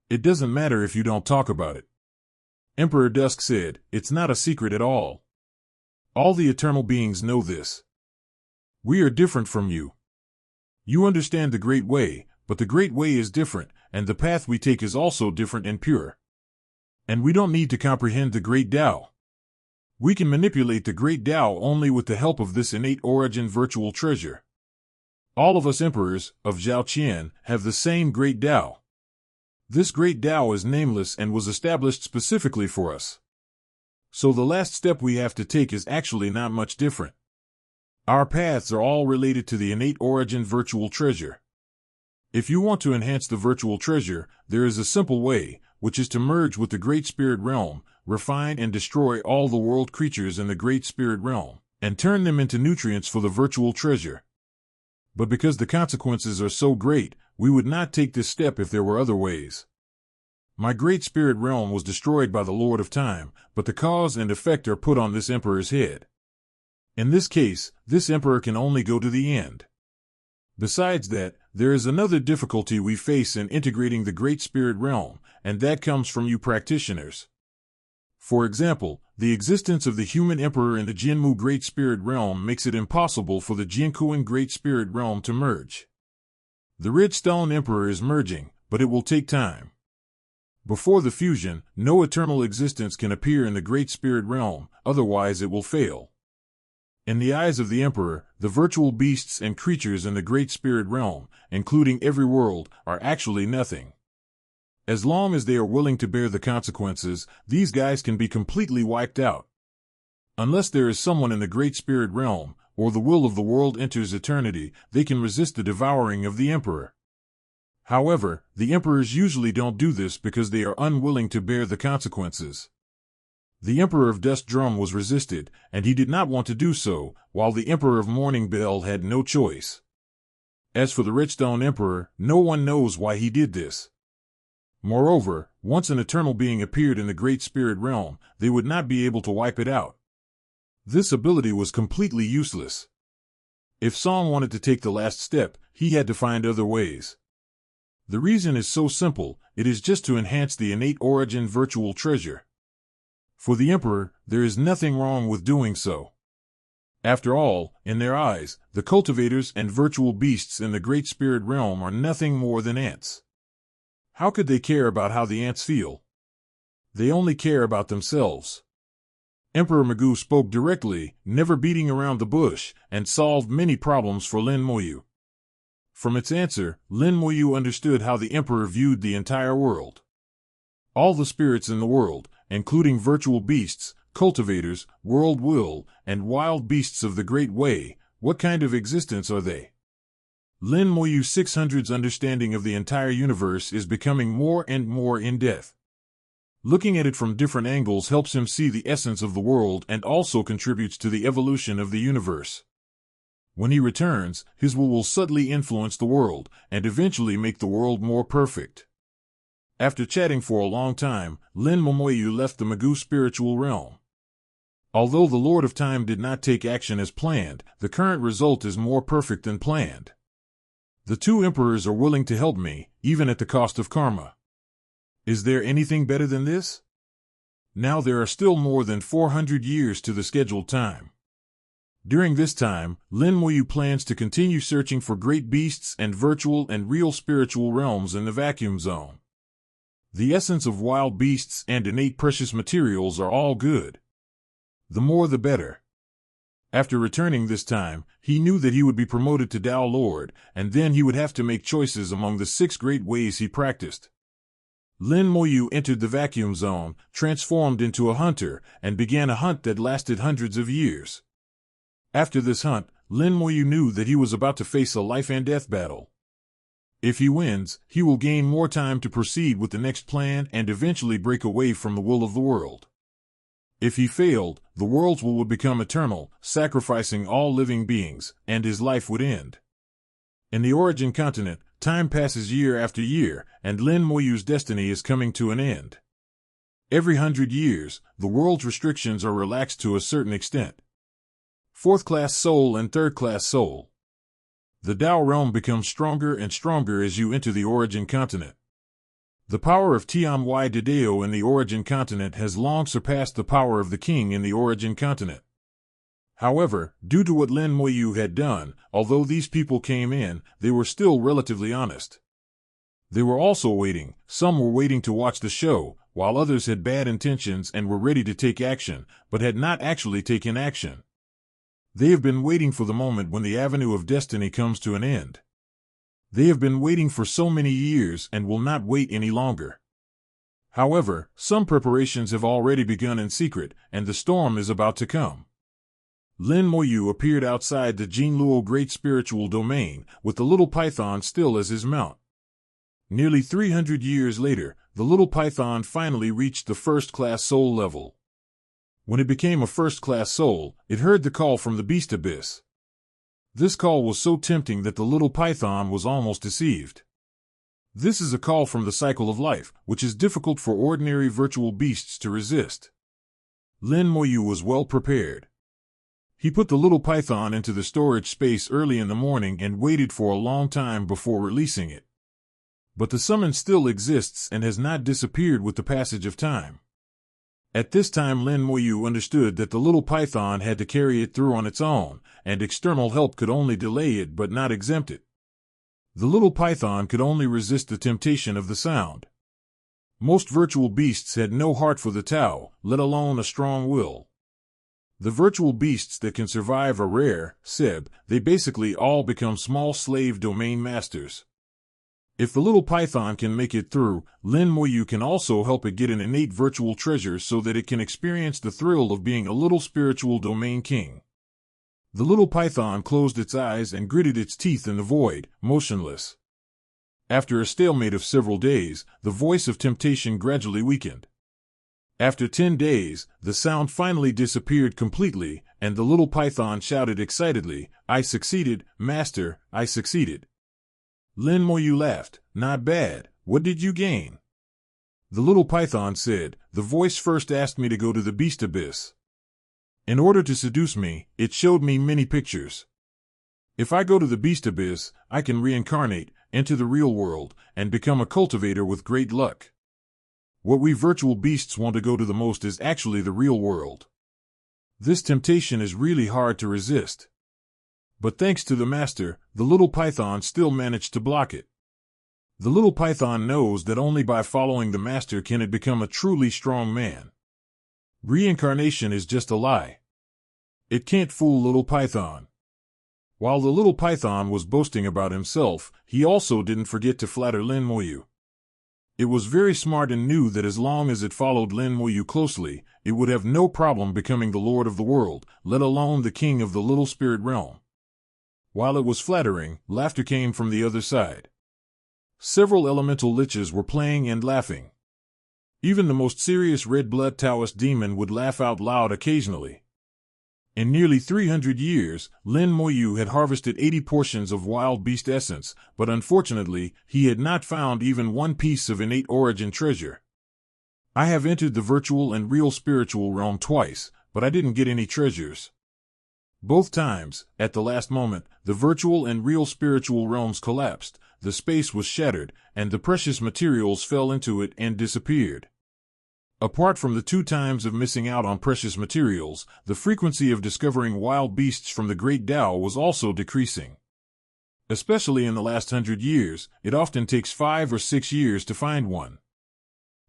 It doesn't matter if you don't talk about it." Emperor Dusk said, "It's not a secret at all. All the eternal beings know this. We are different from you. You understand the Great Way, but the Great Way is different, and the path we take is also different and pure. And we don't need to comprehend the Great Tao. We can manipulate the Great Tao only with the help of this innate origin virtual treasure. All of us emperors, of Zhao Qian, have the same Great Tao. This Great Tao is nameless and was established specifically for us. So the last step we have to take is actually not much different. Our paths are all related to the innate origin virtual treasure. If you want to enhance the virtual treasure, there is a simple way, which is to merge with the Great Spirit Realm, refine and destroy all the world creatures in the Great Spirit Realm, and turn them into nutrients for the virtual treasure. But because the consequences are so great, we would not take this step if there were other ways. My Great Spirit Realm was destroyed by the Lord of Time, but the cause and effect are put on this Emperor's head. In this case, this Emperor can only go to the end. Besides that, there is another difficulty we face in integrating the Great Spirit Realm, and that comes from you practitioners. For example, the existence of the human Emperor in the Jinmu Great Spirit Realm makes it impossible for the Jinkuan Great Spirit Realm to merge. The Red Stone Emperor is merging, but it will take time. Before the fusion, no eternal existence can appear in the Great Spirit Realm, otherwise it will fail. In the eyes of the Emperor, the virtual beasts and creatures in the Great Spirit Realm, including every world, are actually nothing. As long as they are willing to bear the consequences, these guys can be completely wiped out. Unless there is someone in the Great Spirit Realm, or the will of the world enters eternity, they can resist the devouring of the Emperor. However, the Emperors usually don't do this because they are unwilling to bear the consequences. The Emperor of Dust Drum was resisted, and he did not want to do so, while the Emperor of Morning Bell had no choice. As for the Redstone Emperor, no one knows why he did this. Moreover, once an eternal being appeared in the Great Spirit Realm, they would not be able to wipe it out. This ability was completely useless. If Song wanted to take the last step, he had to find other ways. The reason is so simple, it is just to enhance the innate origin virtual treasure. For the Emperor, there is nothing wrong with doing so. After all, in their eyes, the cultivators and virtual beasts in the Great Spirit Realm are nothing more than ants. How could they care about how the ants feel? They only care about themselves. Emperor Magoo spoke directly, never beating around the bush, and solved many problems for Lin Moyu. From its answer, Lin Moyu understood how the Emperor viewed the entire world. All the spirits in the world, including virtual beasts, cultivators, world will, and wild beasts of the Great Way, what kind of existence are they? Lin Moyu 600's understanding of the entire universe is becoming more and more in-depth. Looking at it from different angles helps him see the essence of the world and also contributes to the evolution of the universe. When he returns, his will subtly influence the world, and eventually make the world more perfect. After chatting for a long time, Lin Moyu left the Magoo spiritual realm. Although the Lord of Time did not take action as planned, the current result is more perfect than planned. The two emperors are willing to help me, even at the cost of karma. Is there anything better than this? Now there are still more than 400 years to the scheduled time. During this time, Lin Moyu plans to continue searching for great beasts and virtual and real spiritual realms in the vacuum zone. The essence of wild beasts and innate precious materials are all good. The more the better. After returning this time, he knew that he would be promoted to Tao Lord, and then he would have to make choices among the 6 great ways he practiced. Lin Moyu entered the vacuum zone, transformed into a hunter, and began a hunt that lasted hundreds of years. After this hunt, Lin Moyu knew that he was about to face a life-and-death battle. If he wins, he will gain more time to proceed with the next plan and eventually break away from the will of the world. If he failed, the worlds would become eternal, sacrificing all living beings, and his life would end. In the origin continent, time passes year after year, and Lin Moyu's destiny is coming to an end. Every 100 years, the world's restrictions are relaxed to a certain extent. Fourth-class soul and third-class soul. The Tao realm becomes stronger and stronger as you enter the origin continent. The power of Tian Y Dedeo in the origin continent has long surpassed the power of the king in the origin continent. However, due to what Lin Moyu had done, although these people came in, they were still relatively honest. They were also waiting. Some were waiting to watch the show, while others had bad intentions and were ready to take action, but had not actually taken action. They have been waiting for the moment when the avenue of destiny comes to an end. They have been waiting for so many years and will not wait any longer. However, some preparations have already begun in secret, and the storm is about to come. Lin Moyu appeared outside the Jinluo Great Spiritual Domain, with the little python still as his mount. Nearly 300 years later, the little python finally reached the first-class soul level. When it became a first-class soul, it heard the call from the beast abyss. This call was so tempting that the little python was almost deceived. This is a call from the cycle of life, which is difficult for ordinary virtual beasts to resist. Lin Moyu was well prepared. He put the little python into the storage space early in the morning and waited for a long time before releasing it. But the summon still exists and has not disappeared with the passage of time. At this time Lin Moyu understood that the little python had to carry it through on its own, and external help could only delay it but not exempt it. The little python could only resist the temptation of the sound. Most virtual beasts had no heart for the Tao, let alone a strong will. The virtual beasts that can survive are rare, they basically all become small slave domain masters. If the little python can make it through, Lin Moyu can also help it get an innate virtual treasure so that it can experience the thrill of being a little spiritual domain king. The little python closed its eyes and gritted its teeth in the void, motionless. After a stalemate of several days, the voice of temptation gradually weakened. After 10 days, the sound finally disappeared completely, and the little python shouted excitedly, "I succeeded, Master, I succeeded." Lin Moyu laughed. "Not bad. What did you gain?" The little python said, "The voice first asked me to go to the beast abyss. In order to seduce me, it showed me many pictures. If I go to the beast abyss, I can reincarnate, enter the real world, and become a cultivator with great luck. What we virtual beasts want to go to the most is actually the real world. This temptation is really hard to resist." But thanks to the master, the little python still managed to block it. The little python knows that only by following the master can it become a truly strong man. Reincarnation is just a lie. It can't fool little python. While the little python was boasting about himself, he also didn't forget to flatter Lin Moyu. It was very smart and knew that as long as it followed Lin Moyu closely, it would have no problem becoming the lord of the world, let alone the king of the little spirit realm. While it was flattering, laughter came from the other side. Several elemental liches were playing and laughing. Even the most serious red-blood Taoist demon would laugh out loud occasionally. In nearly 300 years, Lin Moyu had harvested 80 portions of wild beast essence, but unfortunately, he had not found even one piece of innate origin treasure. "I have entered the virtual and real spiritual realm twice, but I didn't get any treasures. Both times, at the last moment, the virtual and real spiritual realms collapsed, the space was shattered, and the precious materials fell into it and disappeared. Apart from the 2 times of missing out on precious materials, the frequency of discovering wild beasts from the Great Tao was also decreasing. Especially in the last 100 years, it often takes 5 or 6 years to find one.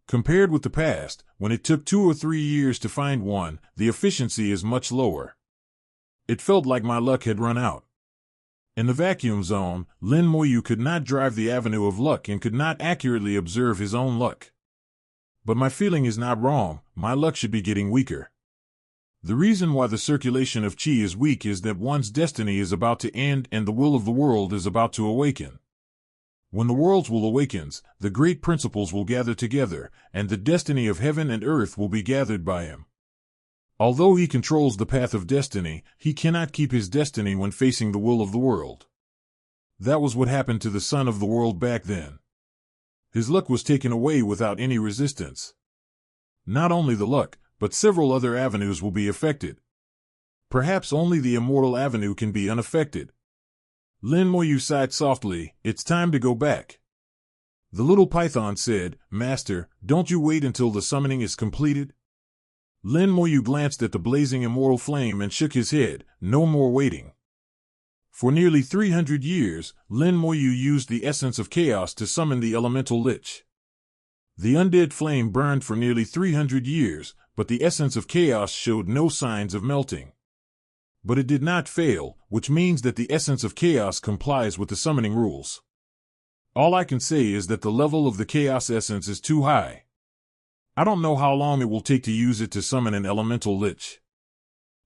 Compared with the past, when it took 2 or 3 years to find one, the efficiency is much lower. It felt like my luck had run out. In the vacuum zone, Lin Moyu could not drive the avenue of luck and could not accurately observe his own luck. But my feeling is not wrong, my luck should be getting weaker. The reason why the circulation of qi is weak is that one's destiny is about to end and the will of the world is about to awaken. When the world's will awakens, the great principles will gather together, and the destiny of heaven and earth will be gathered by him. Although he controls the path of destiny, he cannot keep his destiny when facing the will of the world. That was what happened to the son of the world back then. His luck was taken away without any resistance. Not only the luck, but several other avenues will be affected. Perhaps only the immortal avenue can be unaffected. Lin Moyu sighed softly. It's time to go back. The little python said, Master, don't you wait until the summoning is completed? Lin Moyu glanced at the blazing immortal flame and shook his head. No more waiting. For nearly 300 years, Lin Moyu used the essence of chaos to summon the elemental lich. The undead flame burned for nearly 300 years, but the essence of chaos showed no signs of melting. But it did not fail, which means that the essence of chaos complies with the summoning rules. All I can say is that the level of the chaos essence is too high. I don't know how long it will take to use it to summon an elemental lich.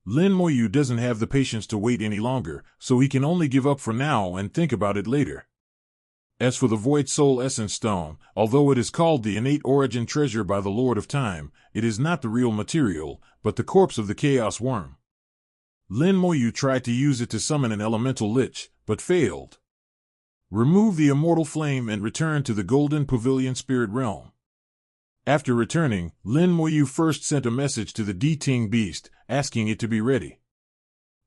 Lin Moyu doesn't have the patience to wait any longer, so he can only give up for now and think about it later. As for the Void Soul Essence Stone, although it is called the innate origin treasure by the Lord of Time, it is not the real material, but the corpse of the Chaos Worm. Lin Moyu tried to use it to summon an elemental lich, but failed. Remove the immortal flame and return to the Golden Pavilion Spirit Realm. After returning, Lin Moyu first sent a message to the Ting beast, asking it to be ready.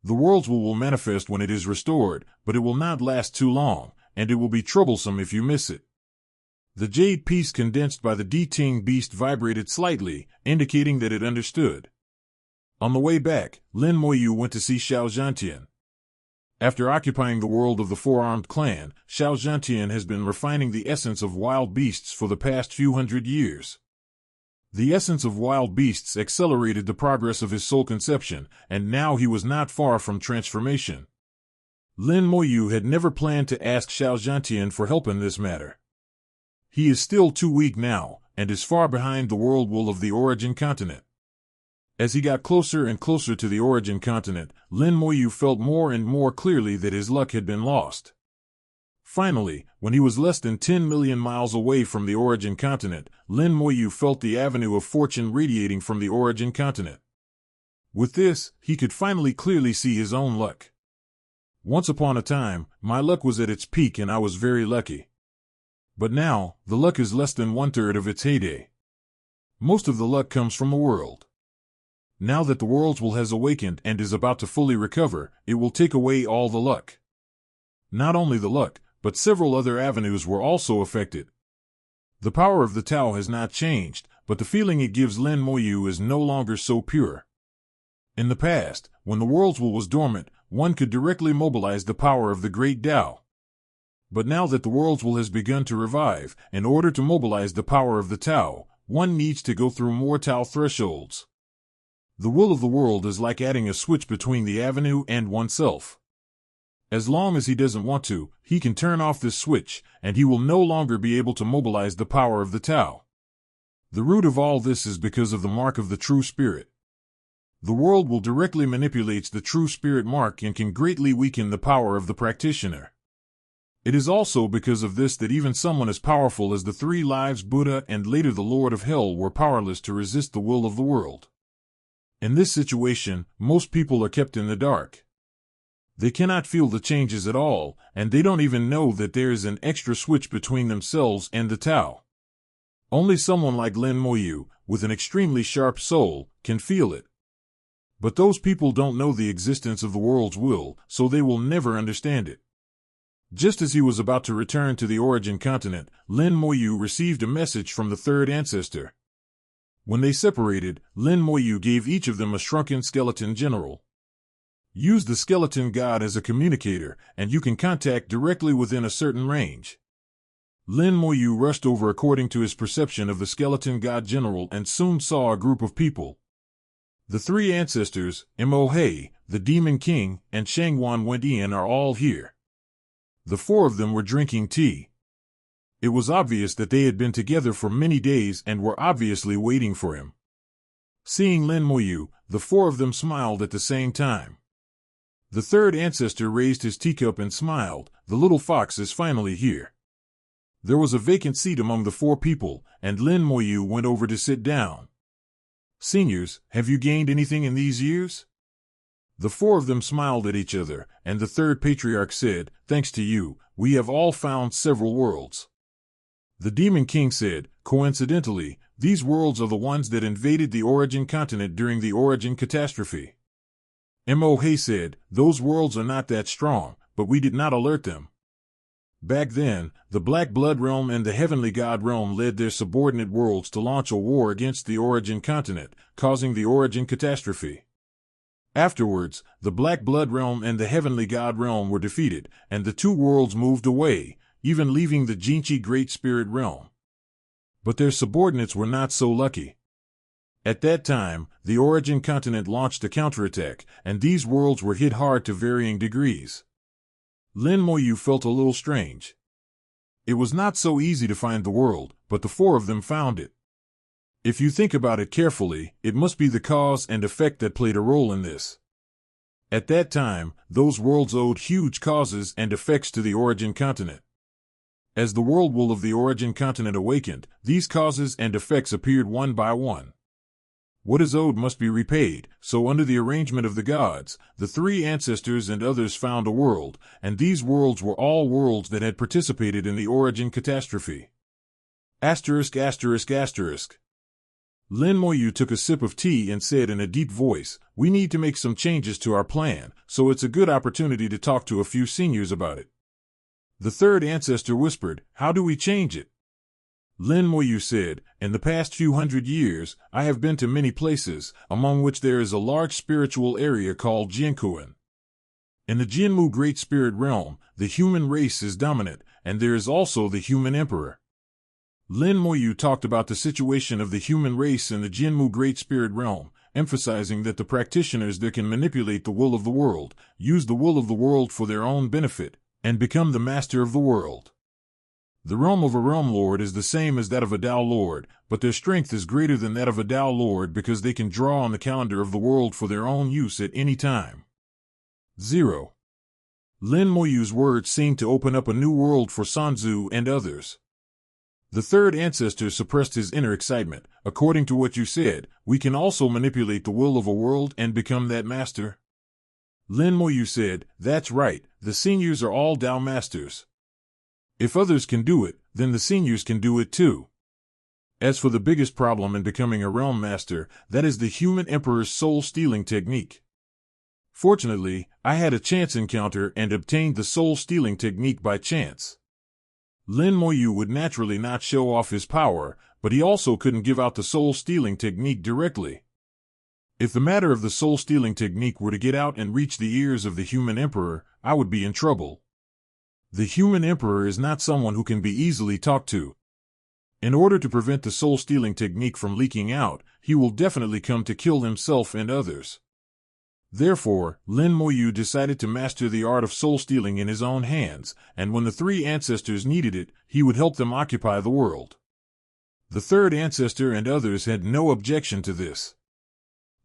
The world's will manifest when it is restored, but it will not last too long, and it will be troublesome if you miss it. The jade piece condensed by the Ting beast vibrated slightly, indicating that it understood. On the way back, Lin Moyu went to see Xiao Zhantian. After occupying the world of the Four-Armed Clan, Xiao Zhantian has been refining the essence of wild beasts for the past few hundred years. The essence of wild beasts accelerated the progress of his soul conception, and now he was not far from transformation. Lin Moyu had never planned to ask Xiao Zhantian for help in this matter. He is still too weak now, and is far behind the world will of the Origin Continent. As he got closer and closer to the Origin Continent, Lin Moyu felt more and more clearly that his luck had been lost. Finally, when he was less than 10 million miles away from the Origin Continent, Lin Moyu felt the avenue of fortune radiating from the Origin Continent. With this, he could finally clearly see his own luck. Once upon a time, my luck was at its peak and I was very lucky. But now, the luck is less than 1/3 of its heyday. Most of the luck comes from the world. Now that the world's will has awakened and is about to fully recover, it will take away all the luck. Not only the luck, but several other avenues were also affected. The power of the Tao has not changed, but the feeling it gives Lin Moyu is no longer so pure. In the past, when the world's will was dormant, one could directly mobilize the power of the great Tao. But now that the world's will has begun to revive, in order to mobilize the power of the Tao, one needs to go through more Tao thresholds. The will of the world is like adding a switch between the avenue and oneself. As long as he doesn't want to, he can turn off this switch, and he will no longer be able to mobilize the power of the Tao. The root of all this is because of the mark of the true spirit. The world will directly manipulates the true spirit mark and can greatly weaken the power of the practitioner. It is also because of this that even someone as powerful as the 3 Lives Buddha and later the Lord of Hell were powerless to resist the will of the world. In this situation, most people are kept in the dark. They cannot feel the changes at all, and they don't even know that there is an extra switch between themselves and the Tao. Only someone like Lin Moyu, with an extremely sharp soul, can feel it. But those people don't know the existence of the world's will, so they will never understand it. Just as he was about to return to the Origin Continent, Lin Moyu received a message from the third ancestor. When they separated, Lin Moyu gave each of them a shrunken skeleton general. Use the skeleton god as a communicator, and you can contact directly within a certain range. Lin Moyu rushed over according to his perception of the skeleton god general and soon saw a group of people. The 3 ancestors, Mo Hei, the Demon King, and Shangwan Wendian are all here. The 4 of them were drinking tea. It was obvious that they had been together for many days and were obviously waiting for him. Seeing Lin Moyu, the 4 of them smiled at the same time. The 3rd ancestor raised his teacup and smiled. The little fox is finally here. There was a vacant seat among the 4 people, and Lin Moyu went over to sit down. Seniors, have you gained anything in these years? The four of them smiled at each other, and the third patriarch said, "Thanks to you, we have all found several worlds." The Demon King said, "Coincidentally, these worlds are the ones that invaded the Origin continent during the Origin catastrophe." Mohe said, "Those worlds are not that strong, but we did not alert them." Back then, the Black Blood Realm and the Heavenly God Realm led their subordinate worlds to launch a war against the Origin continent, causing the Origin catastrophe. Afterwards, the Black Blood Realm and the Heavenly God Realm were defeated, and the two worlds moved away, even leaving the Jinchi Great Spirit Realm. But their subordinates were not so lucky. At that time, the Origin continent launched a counterattack, and these worlds were hit hard to varying degrees. Lin Moyu felt a little strange. It was not so easy to find the world, but the four of them found it. If you think about it carefully, it must be the cause and effect that played a role in this. At that time, those worlds owed huge causes and effects to the Origin continent. As the world will of the Origin continent awakened, these causes and effects appeared one by one. What is owed must be repaid, so under the arrangement of the gods, the three ancestors and others found a world, and these worlds were all worlds that had participated in the Origin catastrophe. Asterisk asterisk asterisk. Lin Moyu took a sip of tea and said in a deep voice, "We need to make some changes to our plan, so it's a good opportunity to talk to a few seniors about it." The third ancestor whispered, "How do we change it?" Lin Moyu said, "In the past few hundred years, I have been to many places, among which there is a large spiritual area called Jiankuan. In the Jianmu Great Spirit Realm, the human race is dominant, and there is also the human emperor." Lin Moyu talked about the situation of the human race in the Jianmu Great Spirit Realm, emphasizing that the practitioners there can manipulate the will of the world, use the will of the world for their own benefit, and become the master of the world. The realm of a realm lord is the same as that of a Dao lord, but their strength is greater than that of a Dao lord because they can draw on the calendar of the world for their own use at any time. 0. Lin Moyu's words seemed to open up a new world for Sanzu and others. The third ancestor suppressed his inner excitement. "According to what you said, we can also manipulate the will of a world and become that master?" Lin Moyu said, "That's right, the seniors are all Dao masters. If others can do it, then the seniors can do it too. As for the biggest problem in becoming a realm master, that is the human emperor's soul-stealing technique. Fortunately, I had a chance encounter and obtained the soul-stealing technique by chance." Lin Moyu would naturally not show off his power, but he also couldn't give out the soul-stealing technique directly. If the matter of the soul-stealing technique were to get out and reach the ears of the human emperor, I would be in trouble. The human emperor is not someone who can be easily talked to. In order to prevent the soul-stealing technique from leaking out, he will definitely come to kill himself and others. Therefore, Lin Moyu decided to master the art of soul-stealing in his own hands, and when the three ancestors needed it, he would help them occupy the world. The third ancestor and others had no objection to this.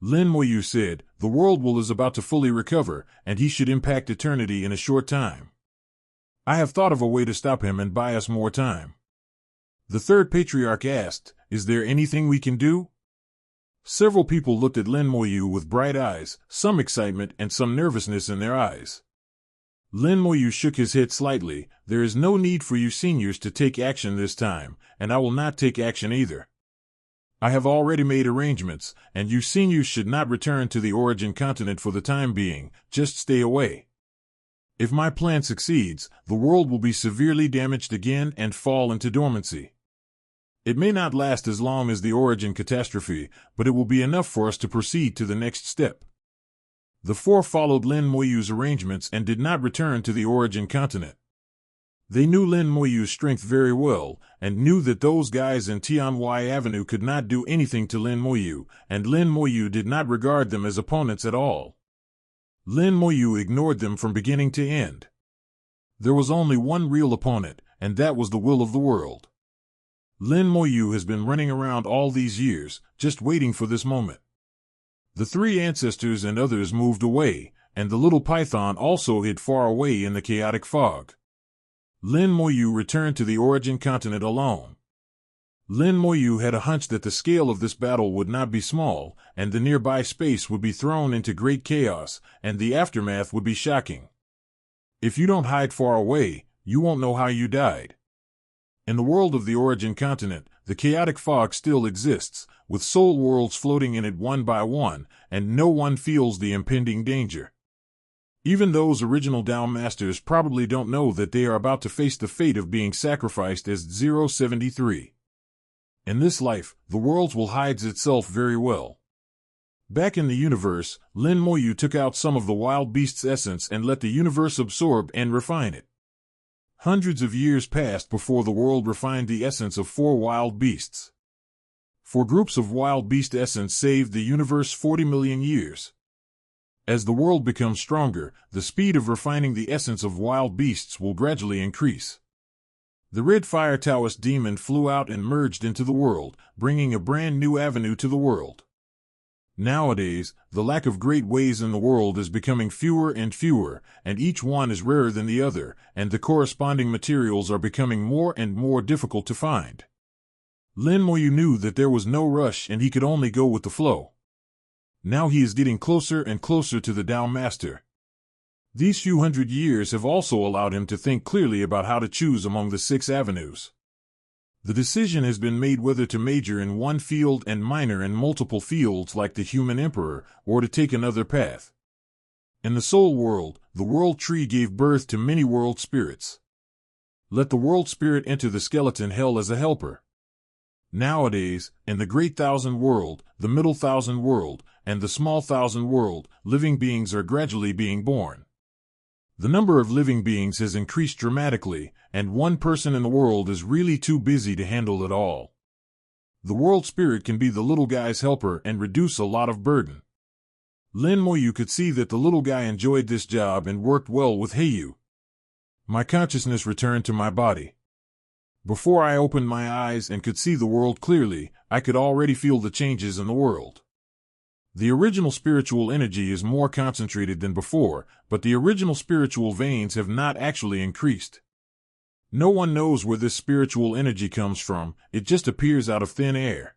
Lin Moyu said, "The world will is about to fully recover, and he should impact eternity in a short time. I have thought of a way to stop him and buy us more time." The third patriarch asked, "Is there anything we can do?" Several people looked at Lin Moyu with bright eyes, some excitement and some nervousness in their eyes. Lin Moyu shook his head slightly. "There is no need for you seniors to take action this time, and I will not take action either. I have already made arrangements, and you seniors should not return to the Origin continent for the time being, just stay away. If my plan succeeds, the world will be severely damaged again and fall into dormancy. It may not last as long as the Origin catastrophe, but it will be enough for us to proceed to the next step." The four followed Lin Moyu's arrangements and did not return to the Origin continent. They knew Lin Moyu's strength very well, and knew that those guys in Tianwai Avenue could not do anything to Lin Moyu, and Lin Moyu did not regard them as opponents at all. Lin Moyu ignored them from beginning to end. There was only one real opponent, and that was the will of the world. Lin Moyu has been running around all these years, just waiting for this moment. The three ancestors and others moved away, and the little python also hid far away in the chaotic fog. Lin Moyu returned to the Origin continent alone. Lin Moyu had a hunch that the scale of this battle would not be small, and the nearby space would be thrown into great chaos, and the aftermath would be shocking. If you don't hide far away, you won't know how you died. In the world of the Origin Continent, the chaotic fog still exists, with soul worlds floating in it one by one, and no one feels the impending danger. Even those original Tao Masters probably don't know that they are about to face the fate of being sacrificed as 073. In this life, the world will hide itself very well. Back in the universe, Lin Moyu took out some of the wild beast's essence and let the universe absorb and refine it. Hundreds of years passed before the world refined the essence of 4 wild beasts. 4 groups of wild beast essence saved the universe 40 million years. As the world becomes stronger, the speed of refining the essence of wild beasts will gradually increase. The red fire Taoist demon flew out and merged into the world, bringing a brand new avenue to the world. Nowadays, the lack of great ways in the world is becoming fewer and fewer, and each one is rarer than the other, and the corresponding materials are becoming more and more difficult to find. Lin Moyu knew that there was no rush and he could only go with the flow. Now he is getting closer and closer to the Tao Master. These few hundred years have also allowed him to think clearly about how to choose among the 6 avenues. The decision has been made whether to major in one field and minor in multiple fields like the human emperor, or to take another path. In the soul world, the world tree gave birth to many world spirits. Let the world spirit enter the skeleton hell as a helper. Nowadays, in the Great Thousand World, the Middle Thousand World, and the Small Thousand World, living beings are gradually being born. The number of living beings has increased dramatically, and one person in the world is really too busy to handle it all. The world spirit can be the little guy's helper and reduce a lot of burden. Lin Moyu could see that the little guy enjoyed this job and worked well with Heiyu. My consciousness returned to my body. Before I opened my eyes and could see the world clearly, I could already feel the changes in the world. The original spiritual energy is more concentrated than before, but the original spiritual veins have not actually increased. No one knows where this spiritual energy comes from, it just appears out of thin air.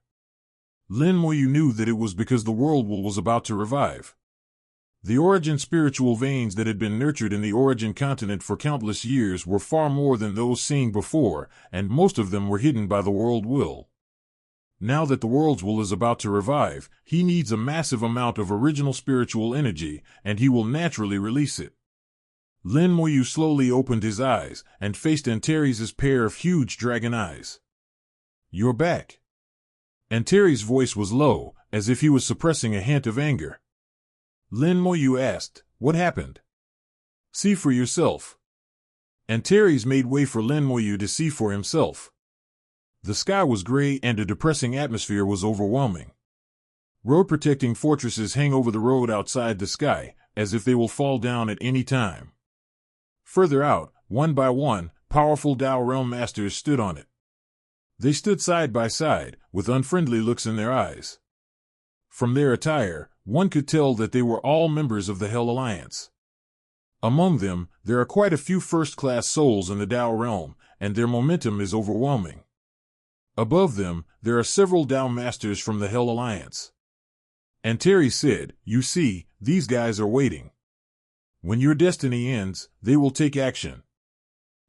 Lin Moyu knew that it was because the world was about to revive. The origin spiritual veins that had been nurtured in the origin continent for countless years were far more than those seen before, and most of them were hidden by the world will. Now that the world's will is about to revive, he needs a massive amount of original spiritual energy, and he will naturally release it. Lin Moyu slowly opened his eyes, and faced Antares' pair of huge dragon eyes. "You're back." Antares' voice was low, as if he was suppressing a hint of anger. Lin Moyu asked, "What happened?" "See for yourself." Antares made way for Lin Moyu to see for himself. The sky was gray and a depressing atmosphere was overwhelming. Road-protecting fortresses hang over the road outside the sky, as if they will fall down at any time. Further out, one by one, powerful Tao Realm Masters stood on it. They stood side by side, with unfriendly looks in their eyes. From their attire, one could tell that they were all members of the Hell Alliance. Among them, there are quite a few first-class souls in the Tao realm, and their momentum is overwhelming. Above them, there are several Tao Masters from the Hell Alliance. Antares said, "You see, these guys are waiting. When your destiny ends, they will take action."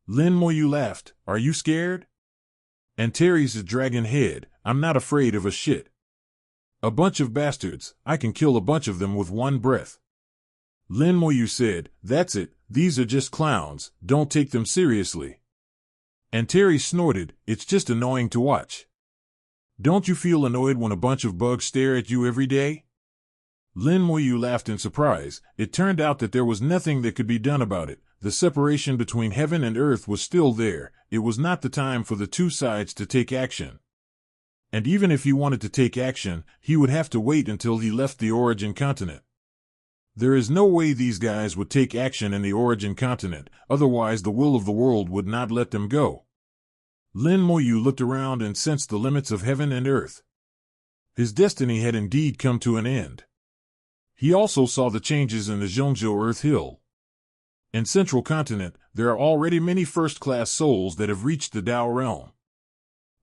Lin Moyu laughed, "Are you scared?" Antares' dragon head, "I'm not afraid of a shit. A bunch of bastards, I can kill a bunch of them with one breath." Lin Moyu said, "That's it, these are just clowns, don't take them seriously." Antares snorted, "It's just annoying to watch. Don't you feel annoyed when a bunch of bugs stare at you every day?" Lin Moyu laughed in surprise. It turned out that there was nothing that could be done about it. The separation between heaven and earth was still there. It was not the time for the two sides to take action. And even if he wanted to take action, he would have to wait until he left the origin continent. There is no way these guys would take action in the origin continent, otherwise the will of the world would not let them go. Lin Moyu looked around and sensed the limits of heaven and earth. His destiny had indeed come to an end. He also saw the changes in the Zhongzhou Earth Hill. In Central Continent, there are already many first-class souls that have reached the Tao realm.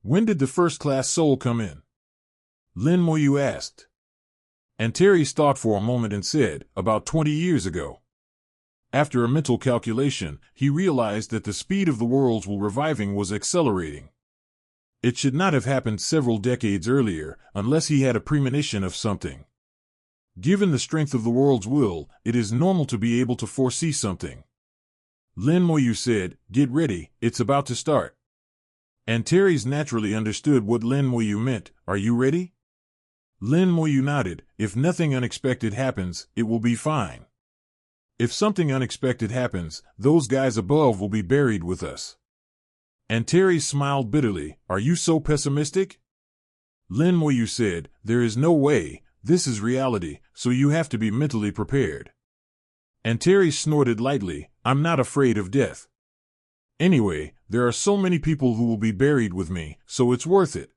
When did the first-class soul come in? Lin Moyu asked. Antares thought for a moment and said, about 20 years ago. After a mental calculation, he realized that the speed of the worlds will reviving was accelerating. It should not have happened several decades earlier, unless he had a premonition of something. Given the strength of the world's will, it is normal to be able to foresee something. Lin Moyu said, get ready, it's about to start. Antares naturally understood what Lin Moyu meant, are you ready? Lin Moyu nodded, if nothing unexpected happens, it will be fine. If something unexpected happens, those guys above will be buried with us. Antares smiled bitterly, are you so pessimistic? Lin Moyu said, there is no way, this is reality, so you have to be mentally prepared. Antares snorted lightly, I'm not afraid of death. Anyway, there are so many people who will be buried with me, so it's worth it.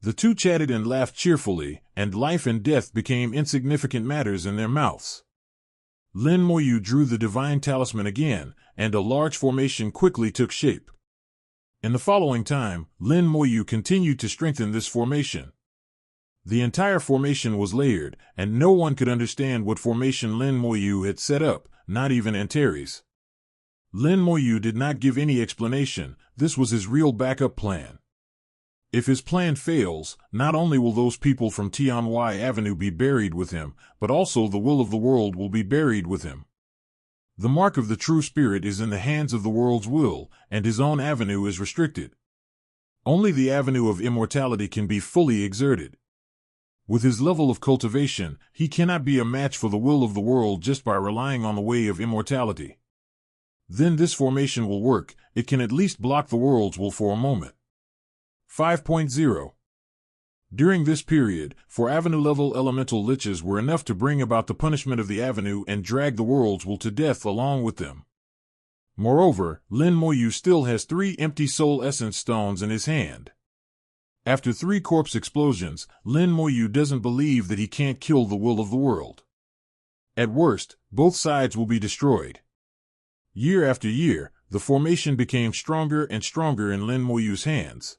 The two chatted and laughed cheerfully, and life and death became insignificant matters in their mouths. Lin Moyu drew the divine talisman again, and a large formation quickly took shape. In the following time, Lin Moyu continued to strengthen this formation. The entire formation was layered, and no one could understand what formation Lin Moyu had set up, not even Antares. Lin Moyu did not give any explanation, this was his real backup plan. If his plan fails, not only will those people from Tianwai Avenue be buried with him, but also the will of the world will be buried with him. The mark of the true spirit is in the hands of the world's will, and his own avenue is restricted. Only the avenue of immortality can be fully exerted. With his level of cultivation, he cannot be a match for the will of the world just by relying on the way of immortality. Then this formation will work, it can at least block the world's will for a moment. 5.0. During this period, 4 Avenue-level elemental liches were enough to bring about the punishment of the Avenue and drag the world's will to death along with them. Moreover, Lin Moyu still has 3 empty soul essence stones in his hand. After 3 corpse explosions, Lin Moyu doesn't believe that he can't kill the will of the world. At worst, both sides will be destroyed. Year after year, the formation became stronger and stronger in Lin Moyu's hands.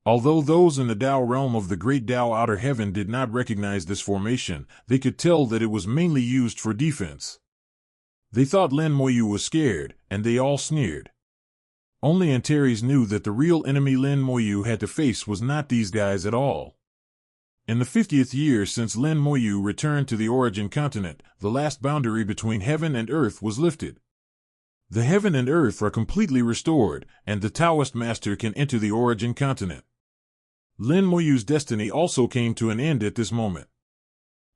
Although those in the Dao realm of the great Dao outer heaven did not recognize this formation, they could tell that it was mainly used for defense. They thought Lin Moyu was scared, and they all sneered. Only Antares knew that the real enemy Lin Moyu had to face was not these guys at all. In the 50th year since Lin Moyu returned to the origin continent, the last boundary between heaven and earth was lifted. The heaven and earth are completely restored, and the Taoist master can enter the origin continent. Lin Moyu's destiny also came to an end at this moment.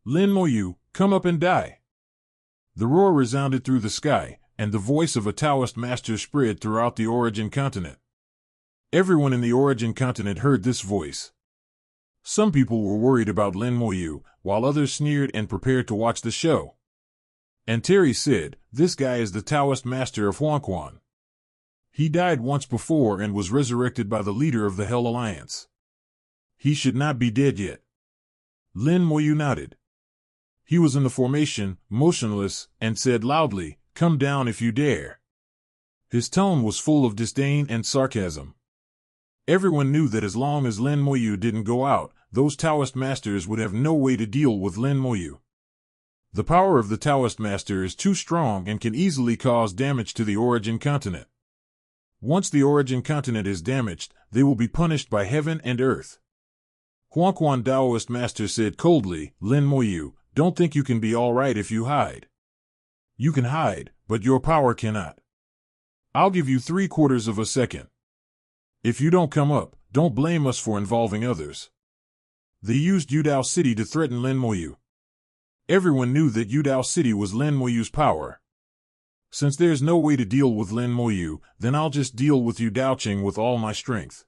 Lin Moyu, come up and die. The roar resounded through the sky, and the voice of a Taoist master spread throughout the origin continent. Everyone in the origin continent heard this voice. Some people were worried about Lin Moyu, while others sneered and prepared to watch the show. Antares said, this guy is the Taoist master of Huangquan. He died once before and was resurrected by the leader of the Hell Alliance. He should not be dead yet. Lin Moyu nodded. He was in the formation, motionless, and said loudly, come down if you dare. His tone was full of disdain and sarcasm. Everyone knew that as long as Lin Moyu didn't go out, those Taoist masters would have no way to deal with Lin Moyu. The power of the Taoist master is too strong and can easily cause damage to the origin continent. Once the origin continent is damaged, they will be punished by heaven and earth. Huangquan Taoist master said coldly, Lin Moyu, don't think you can be all right if you hide. You can hide, but your power cannot. I'll give you 3/4 of a second. If you don't come up, don't blame us for involving others. They used Yudao City to threaten Lin Moyu. Everyone knew that Yudao City was Lin Moyu's power. Since there's no way to deal with Lin Moyu, then I'll just deal with Yudaoqing with all my strength.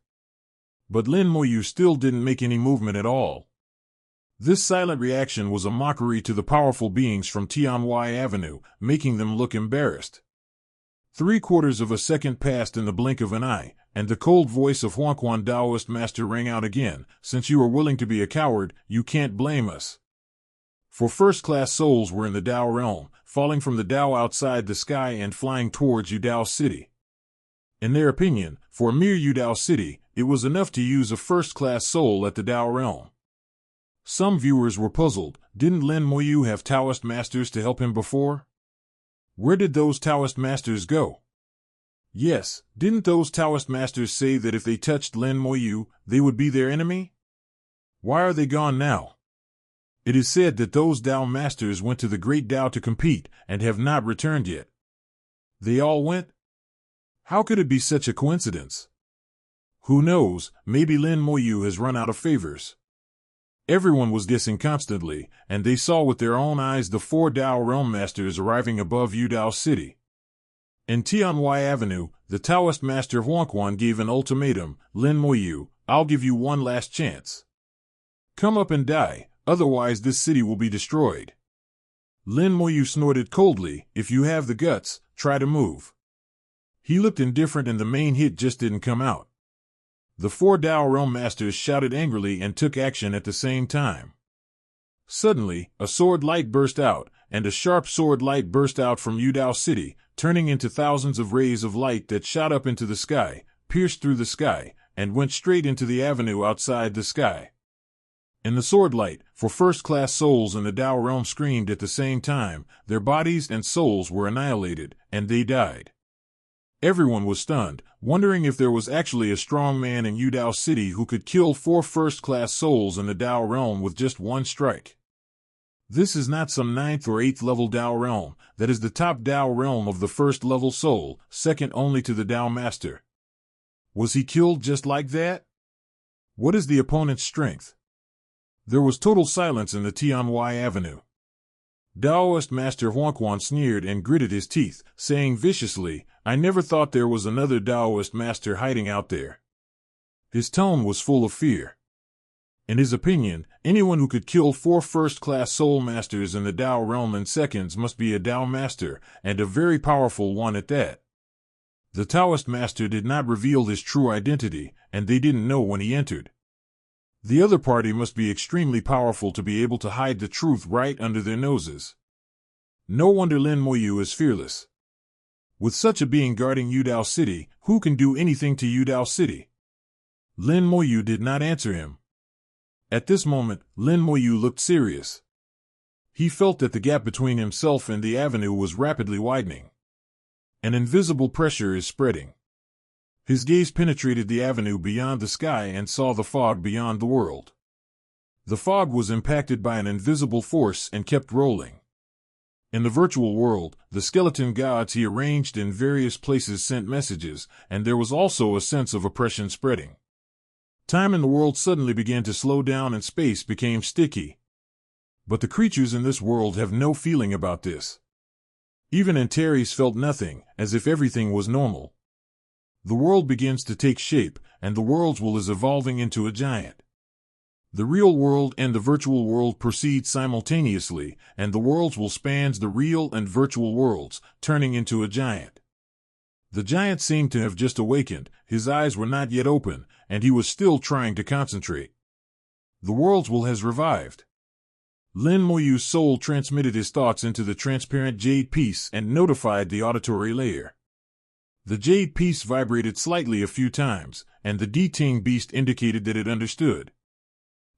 But Lin Moyu still didn't make any movement at all. This silent reaction was a mockery to the powerful beings from Tianwai Avenue, making them look embarrassed. 3/4 of a second passed in the blink of an eye, and the cold voice of Huangquan Taoist master rang out again, since you are willing to be a coward, you can't blame us. For first-class souls were in the Dao realm, falling from the Dao outside the sky and flying towards Yudao City. In their opinion, for mere Yudao City, it was enough to use a first-class soul at the Tao realm. Some viewers were puzzled. Didn't Lin Moyu have Taoist masters to help him before? Where did those Taoist masters go? Yes, didn't those Taoist masters say that if they touched Lin Moyu, they would be their enemy? Why are they gone now? It is said that those Tao masters went to the Great Tao to compete and have not returned yet. They all went? How could it be such a coincidence? Who knows, maybe Lin Moyu has run out of favors. Everyone was guessing constantly, and they saw with their own eyes the 4 Tao realm masters arriving above Yudao City. In Tianwai Avenue, the Taoist master Huangquan gave an ultimatum, Lin Moyu, I'll give you one last chance. Come up and die, otherwise this city will be destroyed. Lin Moyu snorted coldly, if you have the guts, try to move. He looked indifferent and the main hit just didn't come out. The 4 Tao realm masters shouted angrily and took action at the same time. Suddenly, a sword light burst out, and a sharp sword light burst out from Yudao City, turning into thousands of rays of light that shot up into the sky, pierced through the sky, and went straight into the avenue outside the sky. In the sword light, 4 first-class souls in the Tao realm screamed at the same time, their bodies and souls were annihilated, and they died. Everyone was stunned, wondering if there was actually a strong man in Yudao City who could kill 4 first-class souls in the Tao realm with just one strike. This is not some 9th or 8th level Tao realm, that is the top Tao realm of the 1st level soul, second only to the Tao master. Was he killed just like that? What is the opponent's strength? There was total silence in the Tianwai Avenue. Taoist Master Huangquan sneered and gritted his teeth, saying viciously, I never thought there was another Taoist master hiding out there. His tone was full of fear. In his opinion, anyone who could kill 4 first-class soul masters in the Tao realm in seconds must be a Tao master, and a very powerful one at that. The Taoist master did not reveal his true identity, and they didn't know when he entered. The other party must be extremely powerful to be able to hide the truth right under their noses. No wonder Lin Moyu is fearless. With such a being guarding Yudao City, who can do anything to Yudao City? Lin Moyu did not answer him. At this moment, Lin Moyu looked serious. He felt that the gap between himself and the avenue was rapidly widening. An invisible pressure is spreading. His gaze penetrated the avenue beyond the sky and saw the fog beyond the world. The fog was impacted by an invisible force and kept rolling. In the virtual world, the skeleton gods he arranged in various places sent messages, and there was also a sense of oppression spreading. Time in the world suddenly began to slow down and space became sticky. But the creatures in this world have no feeling about this. Even Antares felt nothing, as if everything was normal. The world begins to take shape, and the world's will is evolving into a giant. The real world and the virtual world proceed simultaneously, and the world's will spans the real and virtual worlds, turning into a giant. The giant seemed to have just awakened, his eyes were not yet open, and he was still trying to concentrate. The world's will has revived. Lin Moyu's soul transmitted his thoughts into the transparent jade piece and notified the auditory layer. The jade piece vibrated slightly a few times, and the Deting beast indicated that it understood.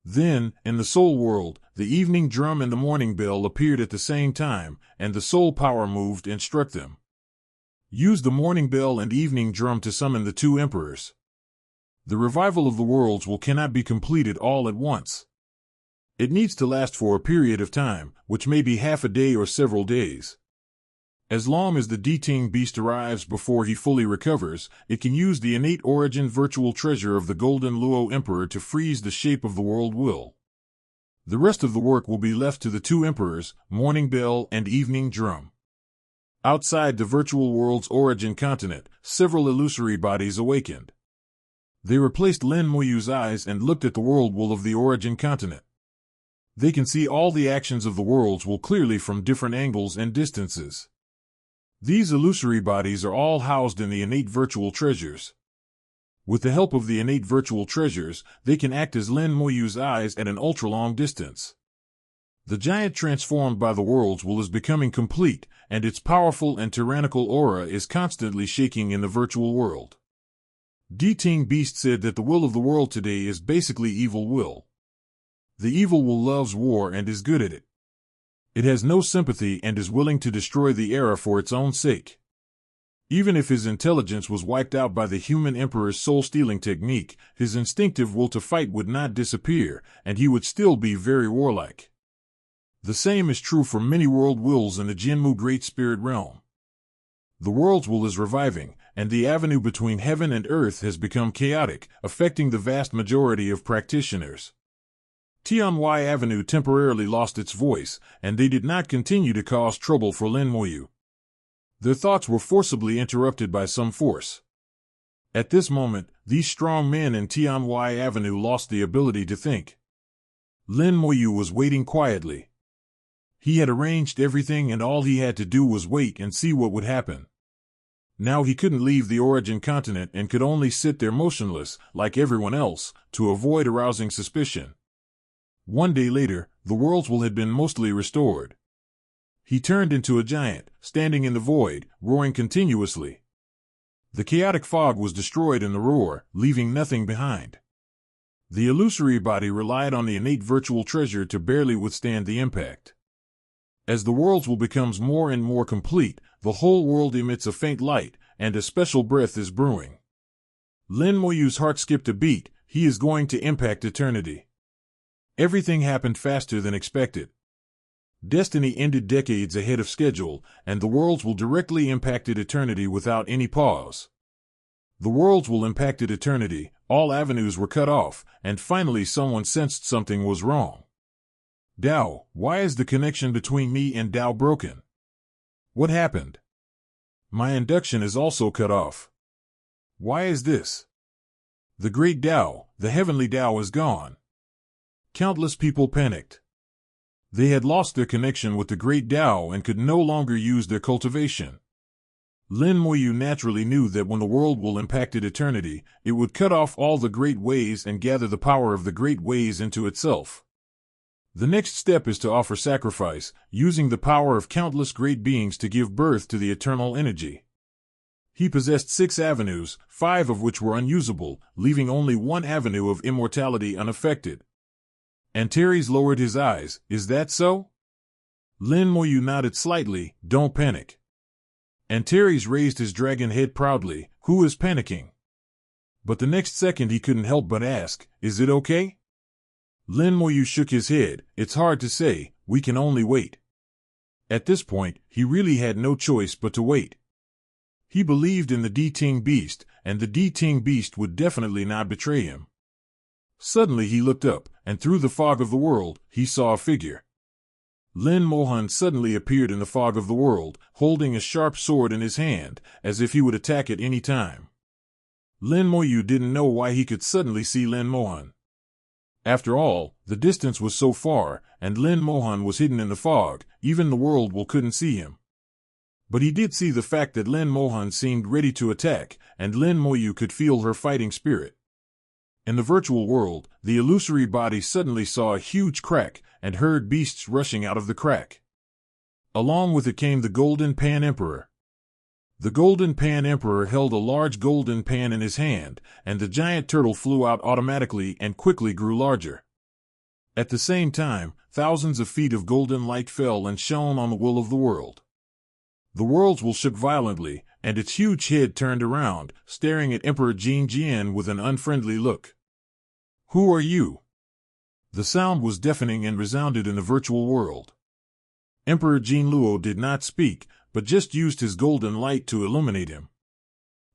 Then, in the soul world, the evening drum and the morning bell appeared at the same time, and the soul power moved and struck them. Use the morning bell and evening drum to summon the 2 emperors. The revival of the worlds will cannot be completed all at once. It needs to last for a period of time, which may be half a day or several days. As long as the Deting beast arrives before he fully recovers, it can use the innate origin virtual treasure of the Golden Luo Emperor to freeze the shape of the world will. The rest of the work will be left to the 2 emperors, Morning Bell and Evening Drum. Outside the virtual world's origin continent, several illusory bodies awakened. They replaced Lin Moyu's eyes and looked at the world will of the origin continent. They can see all the actions of the worlds will clearly from different angles and distances. These illusory bodies are all housed in the innate virtual treasures. With the help of the innate virtual treasures, they can act as Lin Moyu's eyes at an ultra-long distance. The giant transformed by the world's will is becoming complete, and its powerful and tyrannical aura is constantly shaking in the virtual world. Ting Beast said that the will of the world today is basically evil will. The evil will loves war and is good at it. It has no sympathy and is willing to destroy the era for its own sake. Even if his intelligence was wiped out by the human emperor's soul-stealing technique, his instinctive will to fight would not disappear, and he would still be very warlike. The same is true for many world wills in the Jinmu Great Spirit realm. The world's will is reviving, and the avenue between heaven and earth has become chaotic, affecting the vast majority of practitioners. Tianhui Avenue temporarily lost its voice, and they did not continue to cause trouble for Lin Moyu. Their thoughts were forcibly interrupted by some force. At this moment, these strong men in Tianhui Avenue lost the ability to think. Lin Moyu was waiting quietly. He had arranged everything and all he had to do was wait and see what would happen. Now he couldn't leave the origin continent and could only sit there motionless, like everyone else, to avoid arousing suspicion. One day later, the world's will had been mostly restored. He turned into a giant, standing in the void, roaring continuously. The chaotic fog was destroyed in the roar, leaving nothing behind. The illusory body relied on the innate virtual treasure to barely withstand the impact. As the world's will becomes more and more complete, the whole world emits a faint light, and a special breath is brewing. Lin Moyu's heart skipped a beat. He is going to impact eternity. Everything happened faster than expected. Destiny ended decades ahead of schedule, and the world's will directly impacted eternity without any pause. The world's will impacted eternity, all avenues were cut off, and finally someone sensed something was wrong. Dao, why is the connection between me and Dao broken? What happened? My induction is also cut off. Why is this? The great Dao, the heavenly Dao, is gone. Countless people panicked. They had lost their connection with the great Dao and could no longer use their cultivation. Lin Moyu naturally knew that when the world will impacted eternity, it would cut off all the great ways and gather the power of the great ways into itself. The next step is to offer sacrifice, using the power of countless great beings to give birth to the eternal energy. He possessed 6 avenues, 5 of which were unusable, leaving only one avenue of immortality unaffected. Antares lowered his eyes. Is that so? Lin Moyu nodded slightly. Don't panic. Antares raised his dragon head proudly. Who is panicking? But the next second he couldn't help but ask, is it okay? Lin Moyu shook his head. It's hard to say, we can only wait. At this point, he really had no choice but to wait. He believed in the Ting Beast, and the Ting Beast would definitely not betray him. Suddenly he looked up, and through the fog of the world, he saw a figure. Lin Mohan suddenly appeared in the fog of the world, holding a sharp sword in his hand, as if he would attack at any time. Lin Moyu didn't know why he could suddenly see Lin Mohan. After all, the distance was so far, and Lin Mohan was hidden in the fog, even the world will couldn't see him. But he did see the fact that Lin Mohan seemed ready to attack, and Lin Moyu could feel her fighting spirit. In the virtual world, the illusory body suddenly saw a huge crack, and heard beasts rushing out of the crack. Along with it came the Golden Pan Emperor. The Golden Pan Emperor held a large golden pan in his hand, and the giant turtle flew out automatically and quickly grew larger. At the same time, thousands of feet of golden light fell and shone on the will of the world. The world's will shook violently, and its huge head turned around, staring at Emperor Jin Jian with an unfriendly look. Who are you? The sound was deafening and resounded in the virtual world. Emperor Jin Luo did not speak, but just used his golden light to illuminate him.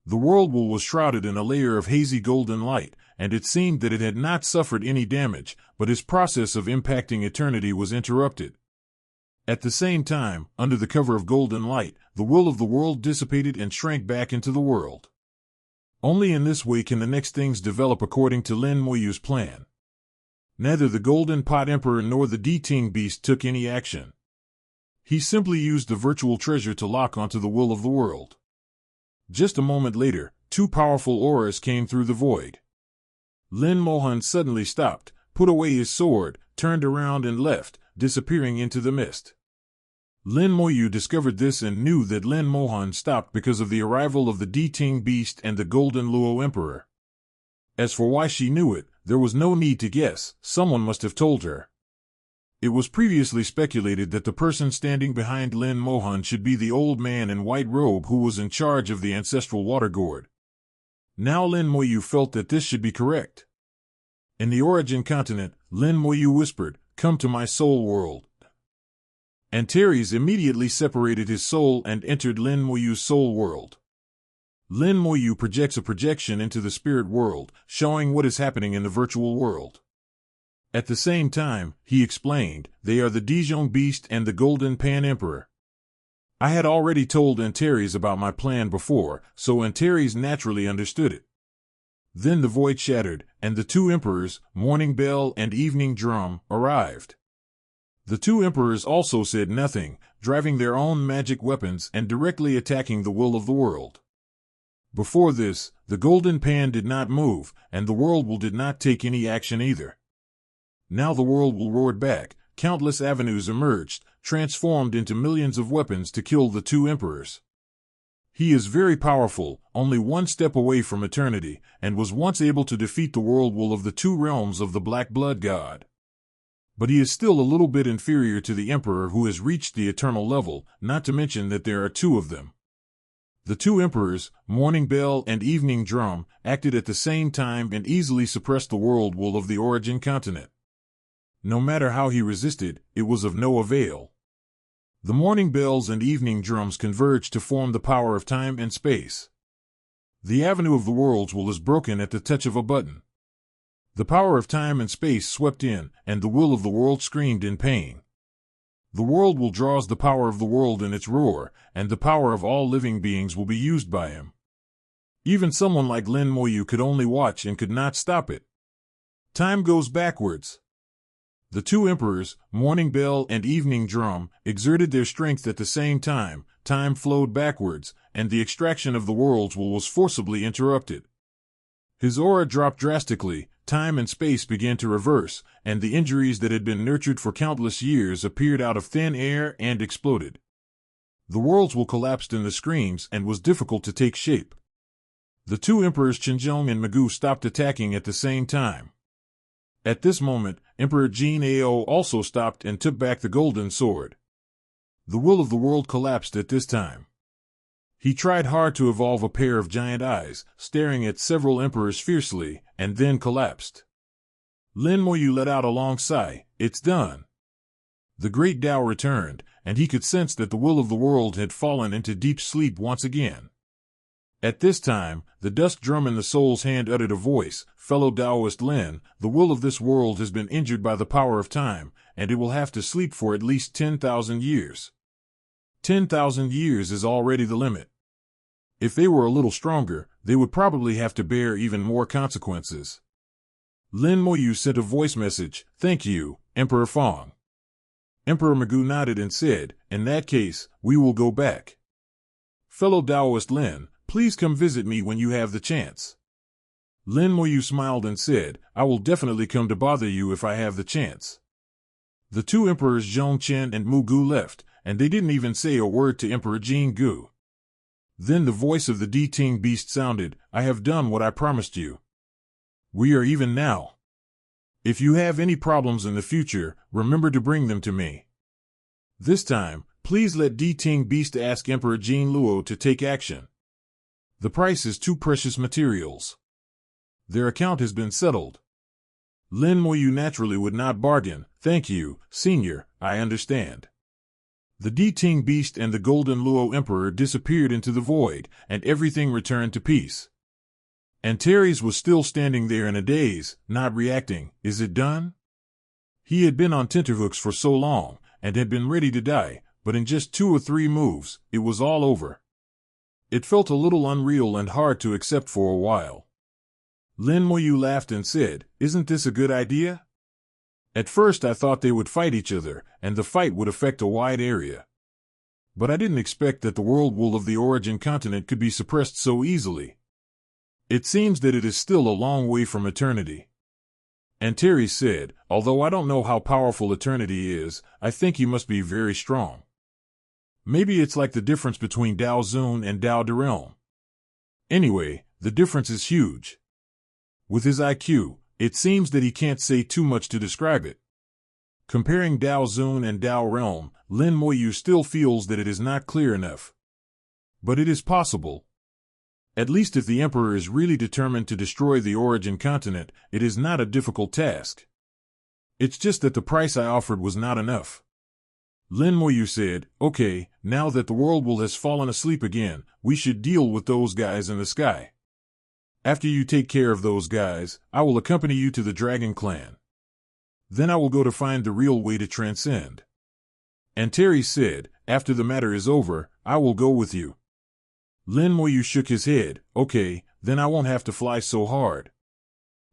The world will was shrouded in a layer of hazy golden light, and it seemed that it had not suffered any damage, but his process of impacting eternity was interrupted. At the same time, under the cover of golden light, the will of the world dissipated and shrank back into the world. Only in this way can the next things develop according to Lin Moyu's plan. Neither the Golden Pot Emperor nor the Ting Beast took any action. He simply used the virtual treasure to lock onto the will of the world. Just a moment later, 2 powerful auras came through the void. Lin Mohan suddenly stopped, put away his sword, turned around and left, disappearing into the mist. Lin Moyu discovered this and knew that Lin Mohan stopped because of the arrival of the Ting Beast and the Golden Luo Emperor. As for why she knew it, there was no need to guess, someone must have told her. It was previously speculated that the person standing behind Lin Mohan should be the old man in white robe who was in charge of the ancestral water gourd. Now Lin Moyu felt that this should be correct. In the origin continent, Lin Moyu whispered, "Come to my soul world." Antares immediately separated his soul and entered Lin Moyu's soul world. Lin Moyu projects a projection into the spirit world, showing what is happening in the virtual world. At the same time, he explained, they are the Dijon Beast and the Golden Pan Emperor. I had already told Antares about my plan before, so Antares naturally understood it. Then the void shattered, and the two emperors, Morning Bell and Evening Drum, arrived. The two emperors also said nothing, driving their own magic weapons and directly attacking the will of the world. Before this, the Golden Pan did not move, and the world did not take any action either. Now the world roared back, countless avenues emerged, transformed into millions of weapons to kill the two emperors. He is very powerful, only one step away from eternity, and was once able to defeat the world of the two realms of the Black Blood God. But he is still a little bit inferior to the emperor who has reached the eternal level, not to mention that there are two of them. The two emperors, Morning Bell and Evening Drum, acted at the same time and easily suppressed the world of the origin continent. No matter how he resisted, it was of no avail. The Morning Bells and Evening Drums converged to form the power of time and space. The avenue of the worlds is broken at the touch of a button. The power of time and space swept in, and the will of the world screamed in pain. The world draws the power of the world in its roar, and the power of all living beings will be used by him. Even someone like Lin Moyu could only watch and could not stop it. Time goes backwards. The two emperors, Morning Bell and Evening Drum, exerted their strength at the same time, time flowed backwards, and the extraction of the worlds was forcibly interrupted. His aura dropped drastically, time and space began to reverse, and the injuries that had been nurtured for countless years appeared out of thin air and exploded. The worlds collapsed in the screams and was difficult to take shape. The two emperors Chinjong and Magoo stopped attacking at the same time. At this moment, Emperor Jin Ao also stopped and took back the golden sword. The will of the world collapsed at this time. He tried hard to evolve a pair of giant eyes, staring at several emperors fiercely, and then collapsed. Lin Moyu let out a long sigh, "It's done." The great Tao returned, and he could sense that the will of the world had fallen into deep sleep once again. At this time, the dusk drum in the soul's hand uttered a voice, "Fellow Taoist Lin, the will of this world has been injured by the power of time, and it will have to sleep for at least 10,000 years. 10,000 years is already the limit. If they were a little stronger, they would probably have to bear even more consequences." Lin Moyu sent a voice message, "Thank you, Emperor Fong." Emperor Magoo nodded and said, "In that case, we will go back. Fellow Taoist Lin, please come visit me when you have the chance." Lin Moyu smiled and said, "I will definitely come to bother you if I have the chance." The two emperors Zhong Chen and Mu Gu left, and they didn't even say a word to Emperor Jin Gu. Then the voice of the Diting Beast sounded, "I have done what I promised you. We are even now. If you have any problems in the future, remember to bring them to me. This time, please let Diting Beast ask Emperor Jin Luo to take action. The price is two precious materials. Their account has been settled." Lin Moyu naturally would not bargain. "Thank you, Senior, I understand." The Diting Beast and the Golden Luo Emperor disappeared into the void, and everything returned to peace. Antares was still standing there in a daze, not reacting. Is it done? He had been on tenterhooks for so long, and had been ready to die, but in just 2 or 3 moves, it was all over. It felt a little unreal and hard to accept for a while. Lin Moyu laughed and said, "Isn't this a good idea? At first I thought they would fight each other, and the fight would affect a wide area. But I didn't expect that the world of the origin continent could be suppressed so easily. It seems that it is still a long way from eternity." Antares said, "Although I don't know how powerful eternity is, I think he must be very strong. Maybe it's like the difference between Dao Zun and Dao de Realm. Anyway, the difference is huge. With his IQ, it seems that he can't say too much to describe it. Comparing Dao Zun and Dao Realm, Lin Moyu still feels that it is not clear enough. But it is possible. At least if the Emperor is really determined to destroy the Origin Continent, it is not a difficult task. It's just that the price I offered was not enough. Lin Moyu said, "Okay, now that the world has fallen asleep again, we should deal with those guys in the sky. After you take care of those guys, I will accompany you to the Dragon Clan. Then I will go to find the real way to transcend." Antares said, "After the matter is over, I will go with you." Lin Moyu shook his head. "Okay, then I won't have to fly so hard."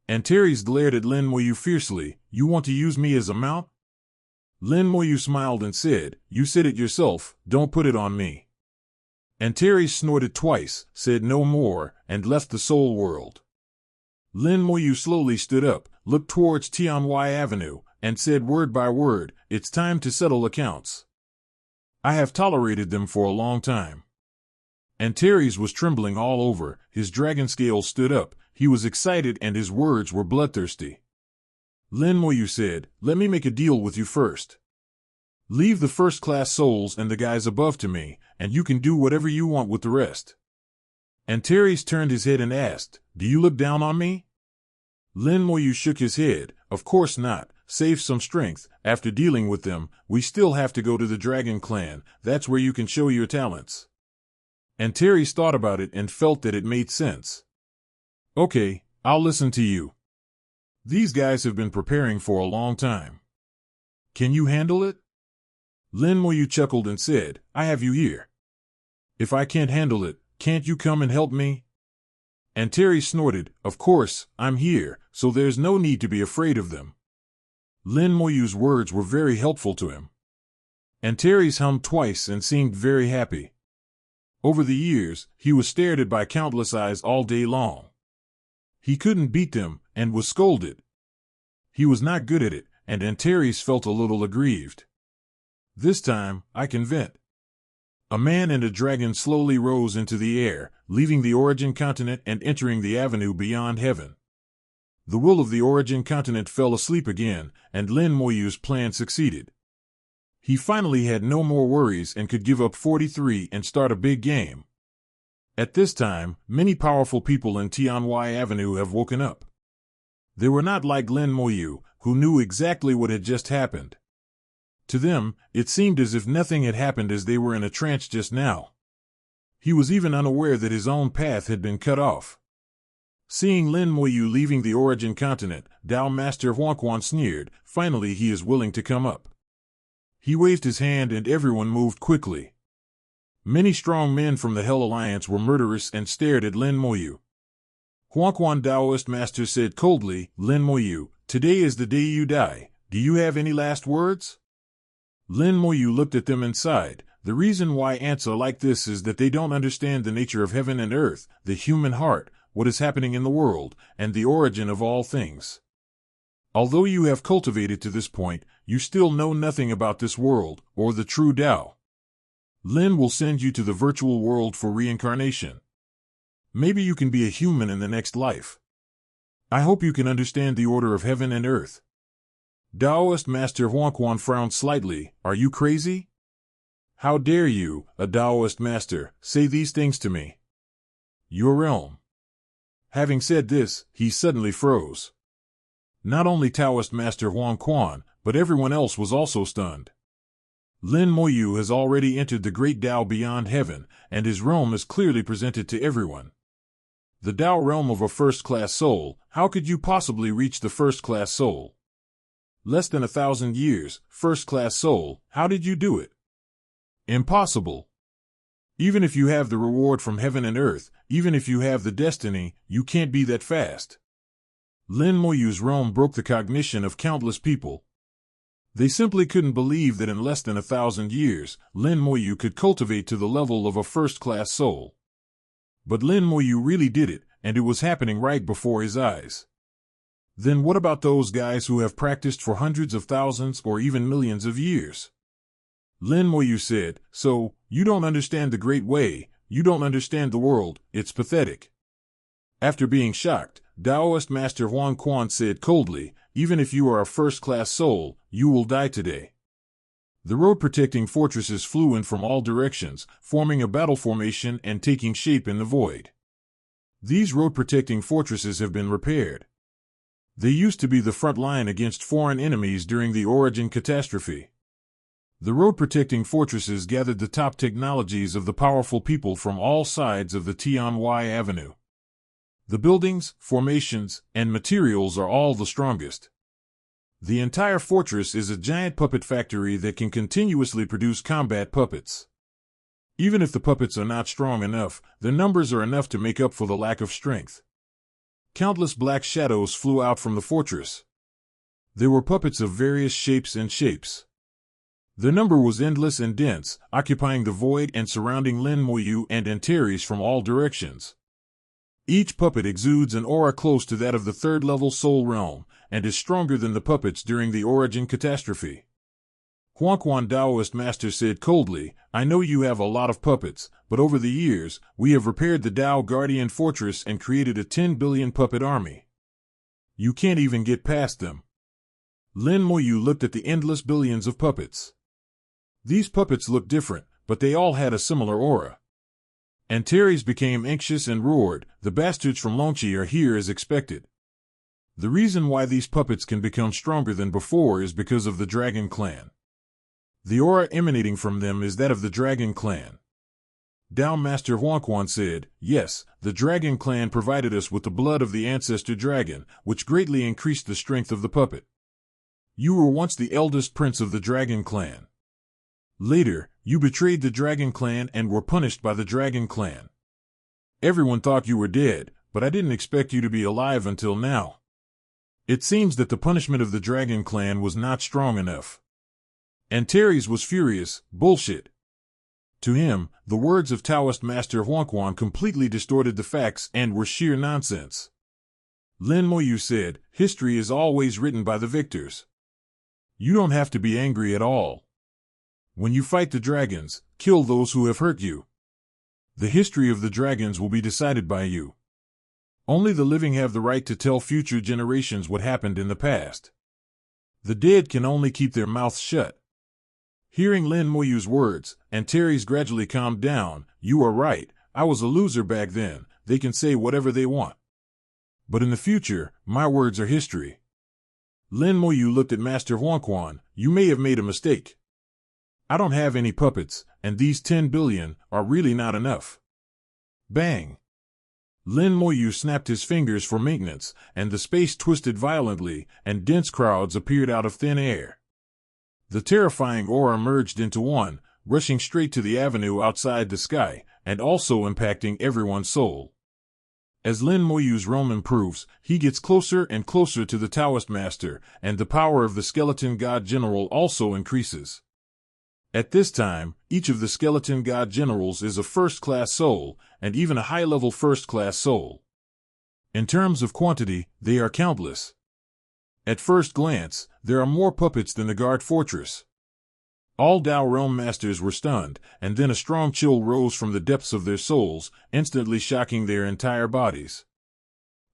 Antares glared at Lin Moyu fiercely. "You want to use me as a mount?" Lin Moyu smiled and said, "You said it yourself, don't put it on me." Antares snorted twice, said no more, and left the Soul World. Lin Moyu slowly stood up, looked towards Tianwai Avenue, and said word by word, "It's time to settle accounts. I have tolerated them for a long time." Antares was trembling all over, his dragon scales stood up, he was excited and his words were bloodthirsty. Lin Moyu said, "Let me make a deal with you first. Leave the first-class souls and the guys above to me, and you can do whatever you want with the rest." Antares turned his head and asked, "Do you look down on me?" Lin Moyu shook his head, "Of course not, save some strength. After dealing with them, we still have to go to the Dragon Clan, that's where you can show your talents." Antares thought about it and felt that it made sense. "Okay, I'll listen to you. These guys have been preparing for a long time. Can you handle it?" Lin Moyu chuckled and said, "I have you here. If I can't handle it, can't you come and help me?" Antares snorted, "Of course, I'm here, so there's no need to be afraid of them." Lin Moyu's words were very helpful to him. Antares hummed twice and seemed very happy. Over the years, he was stared at by countless eyes all day long. He couldn't beat them, and was scolded. He was not good at it, and Antares felt a little aggrieved. "This time, I can vent." A man and a dragon slowly rose into the air, leaving the Origin Continent and entering the avenue beyond heaven. The will of the Origin Continent fell asleep again, and Lin Moyu's plan succeeded. He finally had no more worries and could give up 43 and start a big game. At this time, many powerful people in Tianwai Avenue have woken up. They were not like Lin Moyu, who knew exactly what had just happened. To them, it seemed as if nothing had happened as they were in a trance just now. He was even unaware that his own path had been cut off. Seeing Lin Moyu leaving the Origin Continent, Dao Master Huangquan sneered, "Finally he is willing to come up." He waved his hand and everyone moved quickly. Many strong men from the Hell Alliance were murderous and stared at Lin Moyu. Huangquan Daoist Master said coldly, "Lin Moyu, today is the day you die. Do you have any last words?" Lin Moyu looked at them and sighed. The reason why ants are like this is that they don't understand the nature of heaven and earth, the human heart, what is happening in the world, and the origin of all things. Although you have cultivated to this point, you still know nothing about this world, or the true Tao. Lin will send you to the virtual world for reincarnation. Maybe you can be a human in the next life. I hope you can understand the order of heaven and earth." Daoist Master Huangquan frowned slightly. "Are you crazy? How dare you, a Daoist Master, say these things to me? Your realm." Having said this, he suddenly froze. Not only Taoist Master Huangquan, but everyone else was also stunned. Lin Moyu has already entered the great Tao beyond heaven, and his realm is clearly presented to everyone. The Tao realm of a first-class soul, how could you possibly reach the first-class soul? Less than 1,000 years, first-class soul, how did you do it? Impossible. Even if you have the reward from heaven and earth, even if you have the destiny, you can't be that fast. Lin Moyu's realm broke the cognition of countless people. They simply couldn't believe that in less than 1,000 years, Lin Moyu could cultivate to the level of a first-class soul. But Lin Moyu really did it, and it was happening right before his eyes. Then what about those guys who have practiced for hundreds of thousands or even millions of years? Lin Moyu said, "So, you don't understand the Great Way, you don't understand the world, it's pathetic." After being shocked, Taoist Master Huang Quan said coldly, even if you are a first-class soul, you will die today. The road-protecting fortresses flew in from all directions, forming a battle formation and taking shape in the void. These road-protecting fortresses have been repaired. They used to be the front line against foreign enemies during the Origin catastrophe. The road-protecting fortresses gathered the top technologies of the powerful people from all sides of the Tianwai Avenue. The buildings, formations, and materials are all the strongest. The entire fortress is a giant puppet factory that can continuously produce combat puppets. Even if the puppets are not strong enough, their numbers are enough to make up for the lack of strength. Countless black shadows flew out from the fortress. There were puppets of various shapes and shapes. Their number was endless and dense, occupying the void and surrounding Lin Moyu and Antares from all directions. Each puppet exudes an aura close to that of the third-level soul realm, and is stronger than the puppets during the Origin catastrophe. Huangquan Taoist Master said coldly, I know you have a lot of puppets, but over the years, we have repaired the Tao Guardian Fortress and created a 10 billion puppet army. You can't even get past them. Lin Moyu looked at the endless billions of puppets. These puppets looked different, but they all had a similar aura. Antares became anxious and roared, the bastards from Longqi are here as expected. The reason why these puppets can become stronger than before is because of the Dragon Clan. The aura emanating from them is that of the Dragon Clan. Tao Master Huangquan said, yes, the Dragon Clan provided us with the blood of the ancestor dragon, which greatly increased the strength of the puppet. You were once the eldest prince of the Dragon Clan. Later, you betrayed the Dragon Clan and were punished by the Dragon Clan. Everyone thought you were dead, but I didn't expect you to be alive until now. It seems that the punishment of the Dragon Clan was not strong enough. Antares was furious, bullshit. To him, the words of Taoist Master Huangquan completely distorted the facts and were sheer nonsense. Lin Moyu said, history is always written by the victors. You don't have to be angry at all. When you fight the dragons, kill those who have hurt you. The history of the dragons will be decided by you. Only the living have the right to tell future generations what happened in the past. The dead can only keep their mouths shut. Hearing Lin Moyu's words, Antares gradually calmed down. You are right, I was a loser back then, they can say whatever they want. But in the future, my words are history. Lin Moyu looked at Master Huangquan, you may have made a mistake. I don't have any puppets, and these 10 billion are really not enough. Bang! Lin Moyu snapped his fingers for maintenance, and the space twisted violently, and dense crowds appeared out of thin air. The terrifying aura merged into one, rushing straight to the avenue outside the sky, and also impacting everyone's soul. As Lin Moyu's realm improves, he gets closer and closer to the Taoist Master, and the power of the Skeleton God General also increases. At this time, each of the Skeleton God Generals is a first-class soul, and even a high-level first-class soul. In terms of quantity, they are countless. At first glance, there are more puppets than the guard fortress. All Tao Realm Masters were stunned, and then a strong chill rose from the depths of their souls, instantly shocking their entire bodies.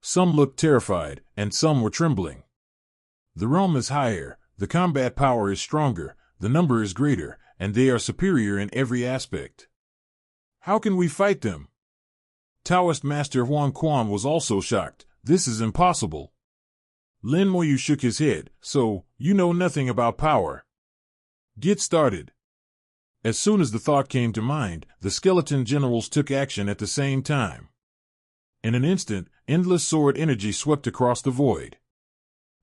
Some looked terrified, and some were trembling. The realm is higher, the combat power is stronger, the number is greater, and they are superior in every aspect. How can we fight them? Taoist Master Huangquan was also shocked. This is impossible. Lin Moyu shook his head. So, you know nothing about power. Get started. As soon as the thought came to mind, the skeleton generals took action at the same time. In an instant, endless sword energy swept across the void.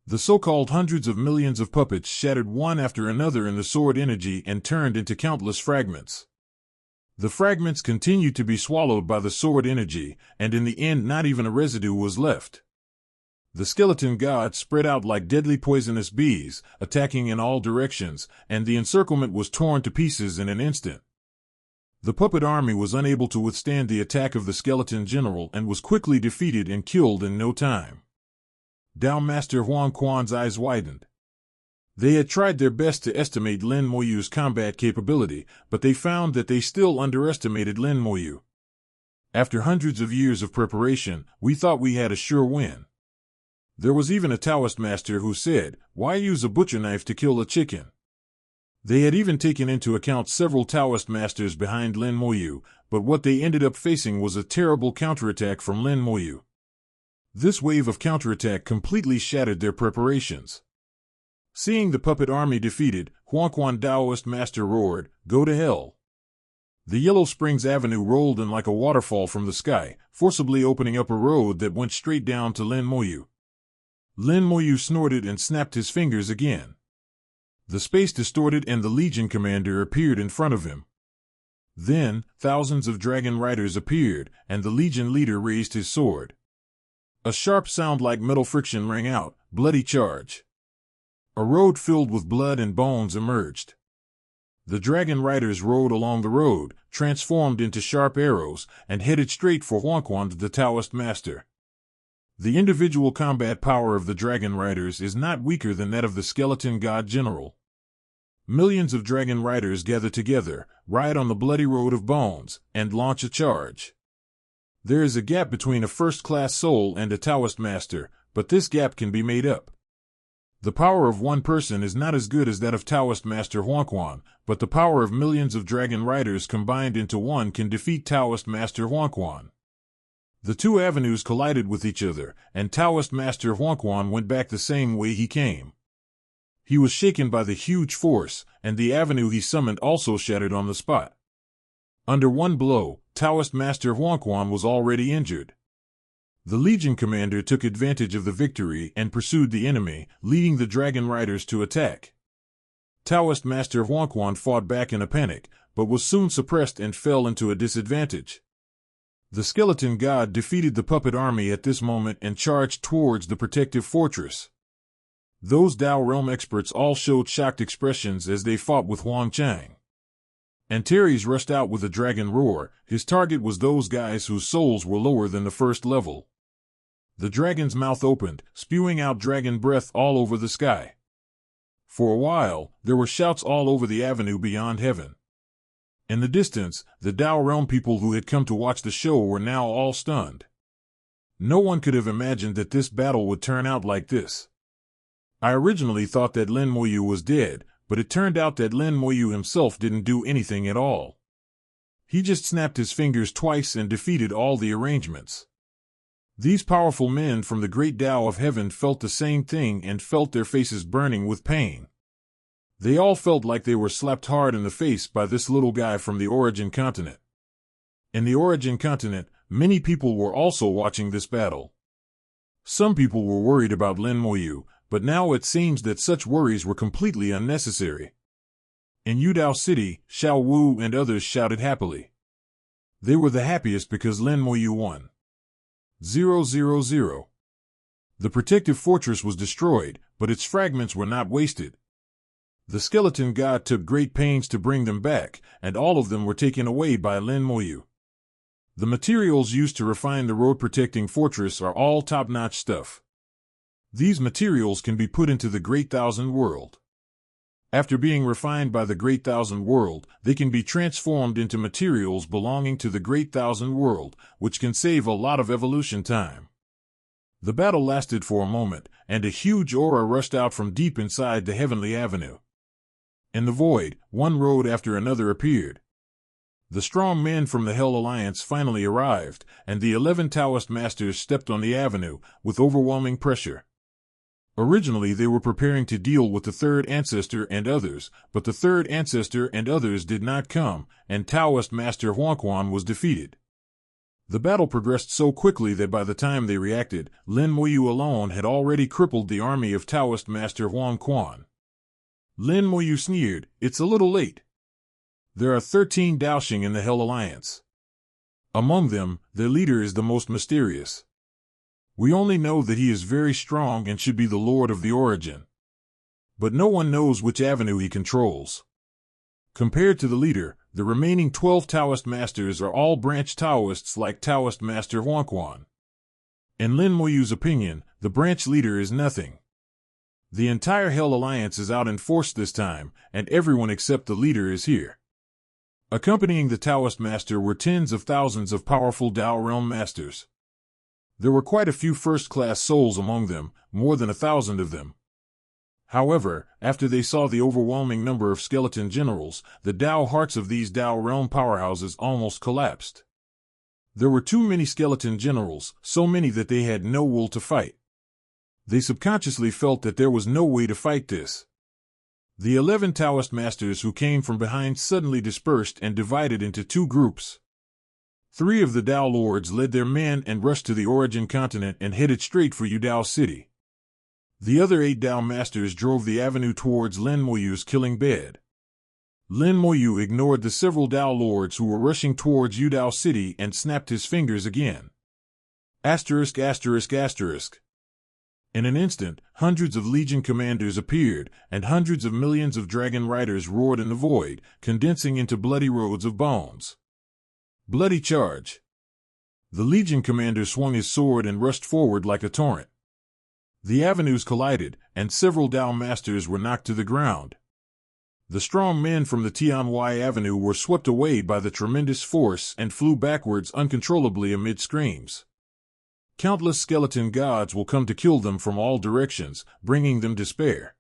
The so-called hundreds of millions of puppets shattered one after another in the sword energy and turned into countless fragments. The fragments continued to be swallowed by the sword energy, and in the end not even a residue was left. The skeleton gods spread out like deadly poisonous bees, attacking in all directions, and the encirclement was torn to pieces in an instant. The puppet army was unable to withstand the attack of the skeleton general and was quickly defeated and killed in no time. Tao Master Huangquan's eyes widened. They had tried their best to estimate Lin Moyu's combat capability, but they found that they still underestimated Lin Moyu. After hundreds of years of preparation, we thought we had a sure win. There was even a Taoist master who said, "Why use a butcher knife to kill a chicken?" They had even taken into account several Taoist masters behind Lin Moyu, but what they ended up facing was a terrible counterattack from Lin Moyu. This wave of counterattack completely shattered their preparations. Seeing the puppet army defeated, Huangquan Taoist master roared, "Go to hell!" The Yellow Springs Avenue rolled in like a waterfall from the sky, forcibly opening up a road that went straight down to Lin Moyu. Lin Moyu snorted and snapped his fingers again. The space distorted and the Legion commander appeared in front of him. Then, thousands of dragon riders appeared, and the Legion leader raised his sword. A sharp sound like metal friction rang out, "Bloody charge!" A road filled with blood and bones emerged. The dragon riders rode along the road, transformed into sharp arrows, and headed straight for Huangquan the Taoist master. The individual combat power of the dragon riders is not weaker than that of the skeleton god general. Millions of dragon riders gather together, ride on the bloody road of bones, and launch a charge. There is a gap between a first-class soul and a Taoist master, but this gap can be made up. The power of one person is not as good as that of Taoist master Huangquan, but the power of millions of dragon riders combined into one can defeat Taoist master Huangquan. The two avenues collided with each other, and Taoist master Huangquan went back the same way he came. He was shaken by the huge force, and the avenue he summoned also shattered on the spot. Under one blow, Taoist master Huangquan was already injured. The Legion commander took advantage of the victory and pursued the enemy, leading the dragon riders to attack. Taoist master Huangquan fought back in a panic, but was soon suppressed and fell into a disadvantage. The skeleton god defeated the puppet army at this moment and charged towards the protective fortress. Those Dao realm experts all showed shocked expressions as they fought with Huang Chang. Antares rushed out with a dragon roar. His target was those guys whose souls were lower than the first level. The dragon's mouth opened, spewing out dragon breath all over the sky. For a while, there were shouts all over the avenue beyond heaven. In the distance, the Dao realm people who had come to watch the show were now all stunned. No one could have imagined that this battle would turn out like this. I originally thought that Lin Moyu was dead, but it turned out that Lin Moyu himself didn't do anything at all. He just snapped his fingers twice and defeated all the arrangements. These powerful men from the great Tao of heaven felt the same thing and felt their faces burning with pain. They all felt like they were slapped hard in the face by this little guy from the Origin continent. In the Origin continent, many people were also watching this battle. Some people were worried about Lin Moyu, but now it seems that such worries were completely unnecessary. In Yudao City, Xiao Wu and others shouted happily. They were the happiest because Lin Moyu won. 000. The protective fortress was destroyed, but its fragments were not wasted. The skeleton god took great pains to bring them back, and all of them were taken away by Lin Moyu. The materials used to refine the road-protecting fortress are all top-notch stuff. These materials can be put into the Great Thousand World. After being refined by the Great Thousand World, they can be transformed into materials belonging to the Great Thousand World, which can save a lot of evolution time. The battle lasted for a moment, and a huge aura rushed out from deep inside the Heavenly Avenue. In the void, one road after another appeared. The strong men from the Hell Alliance finally arrived, and the 11 Taoist masters stepped on the avenue, with overwhelming pressure. Originally they were preparing to deal with the Third Ancestor and others, but the Third Ancestor and others did not come, and Taoist Master Huangquan was defeated. The battle progressed so quickly that by the time they reacted, Lin Moyu alone had already crippled the army of Taoist Master Huangquan. Lin Moyu sneered, "It's a little late. There are 13 Daoxing in the Hell Alliance. Among them, their leader is the most mysterious. We only know that he is very strong and should be the Lord of the Origin. But no one knows which avenue he controls. Compared to the leader, the remaining 12 Taoist masters are all branch Taoists like Taoist Master Huangquan. In Lin Moyu's opinion, the branch leader is nothing. The entire Hell Alliance is out in force this time, and everyone except the leader is here." Accompanying the Taoist master were tens of thousands of powerful Dao realm masters. There were quite a few first-class souls among them, more than 1,000 of them. However, after they saw the overwhelming number of skeleton generals, the Tao hearts of these Tao realm powerhouses almost collapsed. There were too many skeleton generals, so many that they had no will to fight. They subconsciously felt that there was no way to fight this. The 11 Taoist masters who came from behind suddenly dispersed and divided into 2 groups. 3 of the Tao lords led their men and rushed to the origin continent and headed straight for Yudao City. The other 8 Tao masters drove the avenue towards Lin Moyu's killing bed. Lin Moyu ignored the several Tao lords who were rushing towards Yudao City and snapped his fingers again. Asterisk, asterisk, asterisk. In an instant, hundreds of legion commanders appeared, and hundreds of millions of dragon riders roared in the void, condensing into bloody roads of bones. Bloody charge. The legion commander swung his sword and rushed forward like a torrent. The avenues collided, and several Tao masters were knocked to the ground. The strong men from the Tianwai Avenue were swept away by the tremendous force and flew backwards uncontrollably amid screams. Countless skeleton gods will come to kill them from all directions, bringing them despair.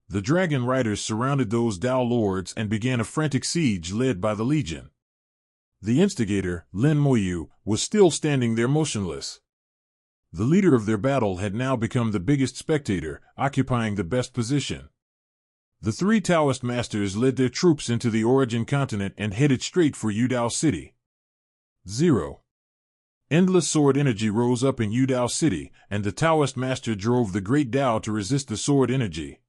The dragon riders surrounded those Tao lords and began a frantic siege led by the legion. The instigator, Lin Moyu, was still standing there motionless. The leader of their battle had now become the biggest spectator, occupying the best position. The 3 Taoist masters led their troops into the origin continent and headed straight for Yudao City. 0. Endless sword energy rose up in Yudao City, and the Taoist master drove the great Tao to resist the sword energy.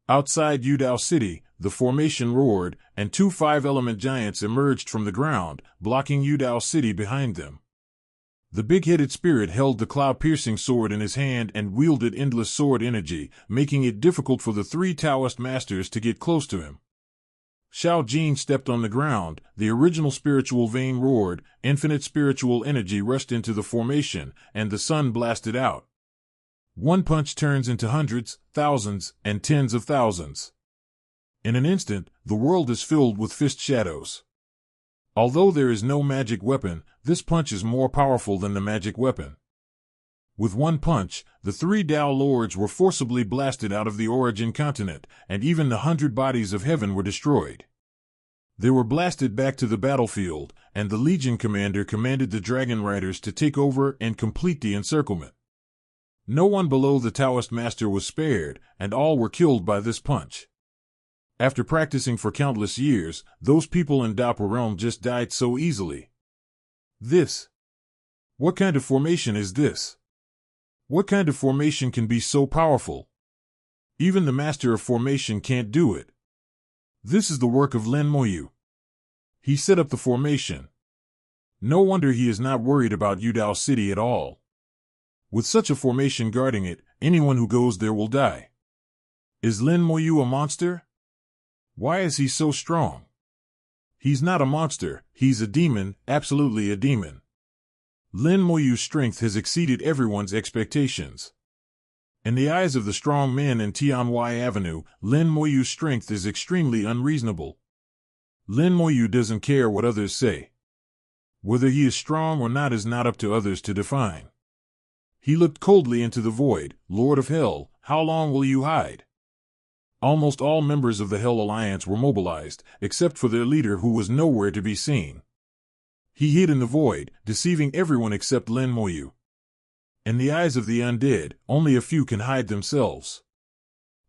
Outside Yudao City, the formation roared, and 2 5-element giants emerged from the ground, blocking Yudao City behind them. The big-headed spirit held the cloud-piercing sword in his hand and wielded endless sword energy, making it difficult for the 3 Taoist masters to get close to him. Xiao Jin stepped on the ground, the original spiritual vein roared, infinite spiritual energy rushed into the formation, and the sun blasted out. One punch turns into hundreds, thousands, and tens of thousands. In an instant, the world is filled with fist shadows. Although there is no magic weapon, this punch is more powerful than the magic weapon. With one punch, the 3 Tao lords were forcibly blasted out of the origin continent, and even the 100 bodies of heaven were destroyed. They were blasted back to the battlefield, and the legion commander commanded the dragon riders to take over and complete the encirclement. No one below the Taoist master was spared, and all were killed by this punch. After practicing for countless years, those people in Dapa realm just died so easily. What kind of formation is this? What kind of formation can be so powerful? Even the master of formation can't do it. This is the work of Lin Moyu. He set up the formation. No wonder he is not worried about Yudao City at all. With such a formation guarding it, anyone who goes there will die. Is Lin Moyu a monster? Why is he so strong? He's not a monster, he's a demon, absolutely a demon. Lin Moyu's strength has exceeded everyone's expectations. In the eyes of the strong men in Tianwai Avenue, Lin Moyu's strength is extremely unreasonable. Lin Moyu doesn't care what others say. Whether he is strong or not is not up to others to define. He looked coldly into the void. Lord of Hell, how long will you hide? Almost all members of the Hell Alliance were mobilized, except for their leader who was nowhere to be seen. He hid in the void, deceiving everyone except Lin Moyu. In the eyes of the undead, only a few can hide themselves.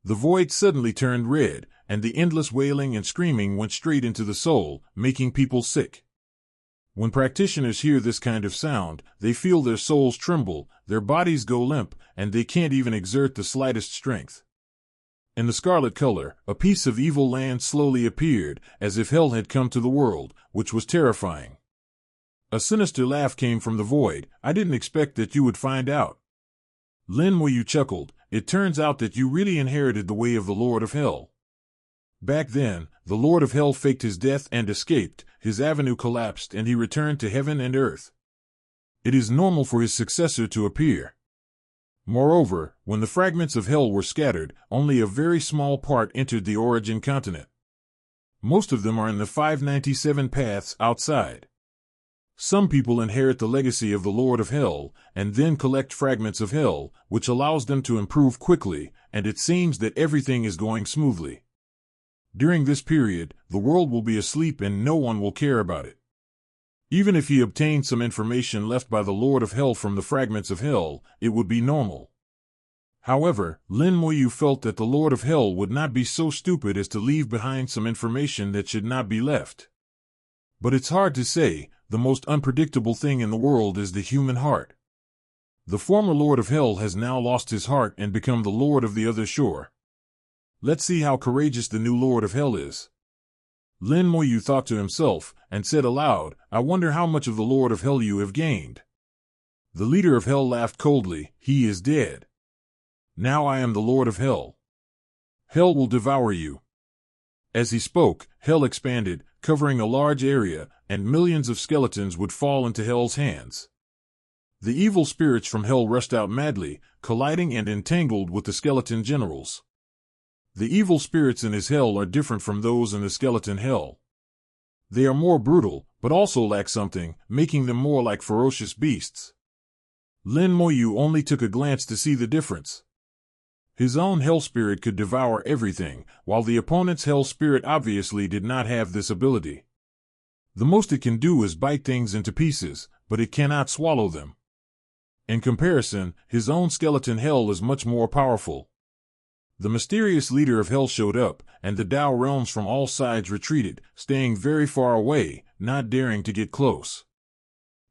The void suddenly turned red, and the endless wailing and screaming went straight into the soul, making people sick. When practitioners hear this kind of sound, they feel their souls tremble, their bodies go limp, and they can't even exert the slightest strength. In the scarlet color, a piece of evil land slowly appeared, as if hell had come to the world, which was terrifying. A sinister laugh came from the void. I didn't expect that you would find out. Lin Moyu chuckled. It turns out that you really inherited the way of the Lord of Hell. Back then, the Lord of Hell faked his death and escaped, his avenue collapsed and he returned to heaven and earth. It is normal for his successor to appear. Moreover, when the fragments of hell were scattered, only a very small part entered the origin continent. Most of them are in the 597 paths outside. Some people inherit the legacy of the Lord of Hell, and then collect fragments of hell, which allows them to improve quickly, and it seems that everything is going smoothly. During this period, the world will be asleep and no one will care about it. Even if he obtained some information left by the Lord of Hell from the fragments of hell, it would be normal. However, Lin Moyu felt that the Lord of Hell would not be so stupid as to leave behind some information that should not be left. But it's hard to say. The most unpredictable thing in the world is the human heart. The former Lord of Hell has now lost his heart and become the Lord of the other shore. Let's see how courageous the new Lord of Hell is. Lin Moyu thought to himself, and said aloud, I wonder how much of the Lord of Hell you have gained. The leader of Hell laughed coldly, he is dead. Now I am the Lord of Hell. Hell will devour you. As he spoke, Hell expanded, covering a large area, and millions of skeletons would fall into Hell's hands. The evil spirits from Hell rushed out madly, colliding and entangled with the skeleton generals. The evil spirits in his Hell are different from those in the skeleton Hell. They are more brutal, but also lack something, making them more like ferocious beasts. Lin Moyu only took a glance to see the difference. His own Hell spirit could devour everything, while the opponent's Hell spirit obviously did not have this ability. The most it can do is bite things into pieces, but it cannot swallow them. In comparison, his own skeleton Hell is much more powerful. The mysterious leader of Hell showed up, and the Tao realms from all sides retreated, staying very far away, not daring to get close.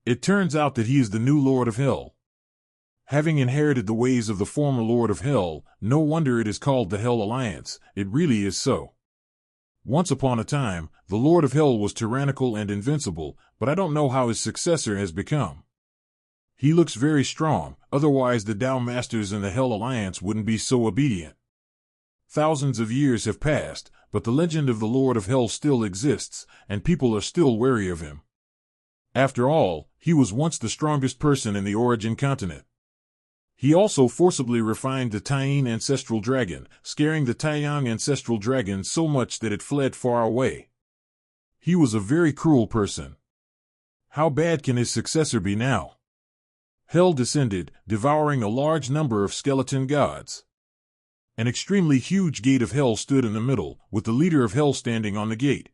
It turns out that he is the new Lord of Hell. Having inherited the ways of the former Lord of Hell, no wonder it is called the Hell Alliance. It really is so. Once upon a time, the Lord of Hell was tyrannical and invincible, but I don't know how his successor has become. He looks very strong, otherwise the Tao Masters in the Hell Alliance wouldn't be so obedient. Thousands of years have passed, but the legend of the Lord of Hell still exists, and people are still wary of him. After all, he was once the strongest person in the Origin continent. He also forcibly refined the Taiyin ancestral dragon, scaring the Taiyang ancestral dragon so much that it fled far away. He was a very cruel person. How bad can his successor be now? Hell descended, devouring a large number of skeleton gods. An extremely huge gate of Hell stood in the middle, with the leader of Hell standing on the gate.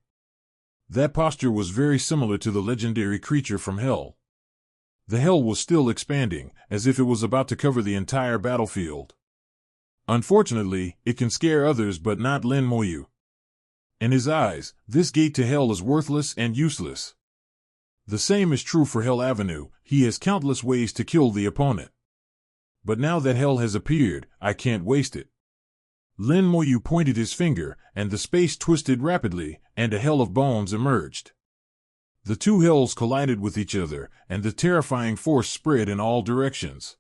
That posture was very similar to the legendary creature from Hell. The Hell was still expanding, as if it was about to cover the entire battlefield. Unfortunately, it can scare others but not Lin Moyu. In his eyes, this gate to Hell is worthless and useless. The same is true for Hell Avenue, he has countless ways to kill the opponent. But now that Hell has appeared, I can't waste it. Lin Moyu pointed his finger, and the space twisted rapidly, and a Hell of bones emerged. The two hells collided with each other, and the terrifying force spread in all directions.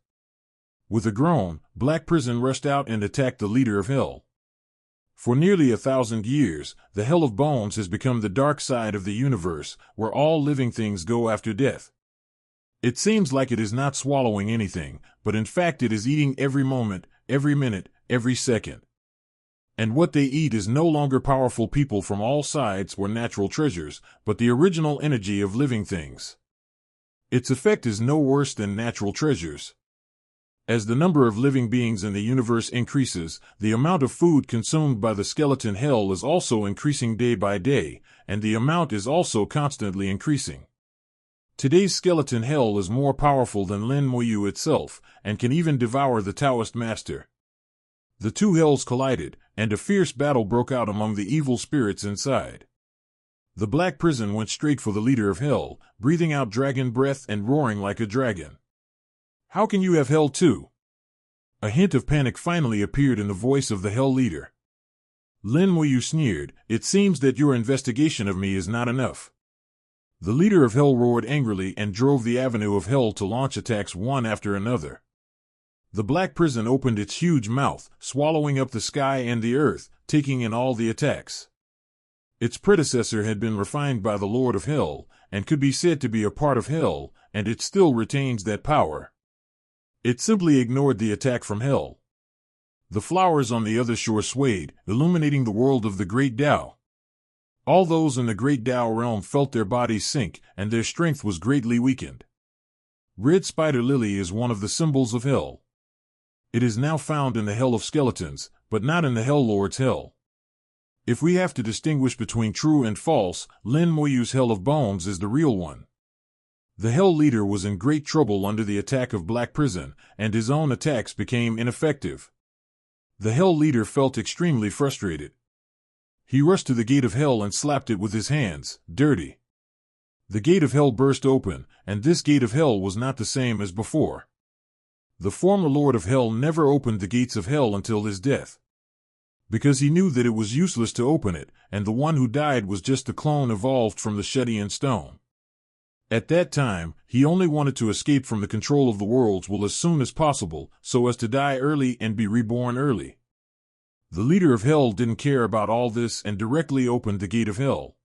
With a groan, Black Prison rushed out and attacked the leader of Hell. For nearly 1,000 years, the Hell of Bones has become the dark side of the universe, where all living things go after death. It seems like it is not swallowing anything, but in fact it is eating every moment, every minute, every second. And what they eat is no longer powerful people from all sides or natural treasures, but the original energy of living things. Its effect is no worse than natural treasures. As the number of living beings in the universe increases, the amount of food consumed by the skeleton Hell is also increasing day by day, and the amount is also constantly increasing. Today's skeleton Hell is more powerful than Lin Moyu itself, and can even devour the Taoist master. The two hells collided, and a fierce battle broke out among the evil spirits inside. The Black Prison went straight for the leader of Hell, breathing out dragon breath and roaring like a dragon. How can you have Hell too? A hint of panic finally appeared in the voice of the Hell leader. Lin Moyu sneered, it seems that your investigation of me is not enough. The leader of Hell roared angrily and drove the avenue of Hell to launch attacks one after another. The Black Prison opened its huge mouth, swallowing up the sky and the earth, taking in all the attacks. Its predecessor had been refined by the Lord of Hell, and could be said to be a part of Hell, and it still retains that power. It simply ignored the attack from Hell. The flowers on the other shore swayed, illuminating the world of the great Tao. All those in the great Tao realm felt their bodies sink, and their strength was greatly weakened. Red spider lily is one of the symbols of hell. It is now found in the hell of skeletons, but not in the Hell Lord's hell. If we have to distinguish between true and false, Lin Moyu's hell of bones is the real one. The hell leader was in great trouble under the attack of Black Prison, and his own attacks became ineffective. The hell leader felt extremely frustrated. He rushed to the gate of hell and slapped it with his hands, dirty. The gate of hell burst open, and this gate of hell was not the same as before. The former Lord of Hell never opened the gates of hell until his death, because he knew that it was useless to open it, and the one who died was just the clone evolved from the Shedian stone. At that time, he only wanted to escape from the control of the worlds will as soon as possible, so as to die early and be reborn early. The leader of hell didn't care about all this and directly opened the gate of hell.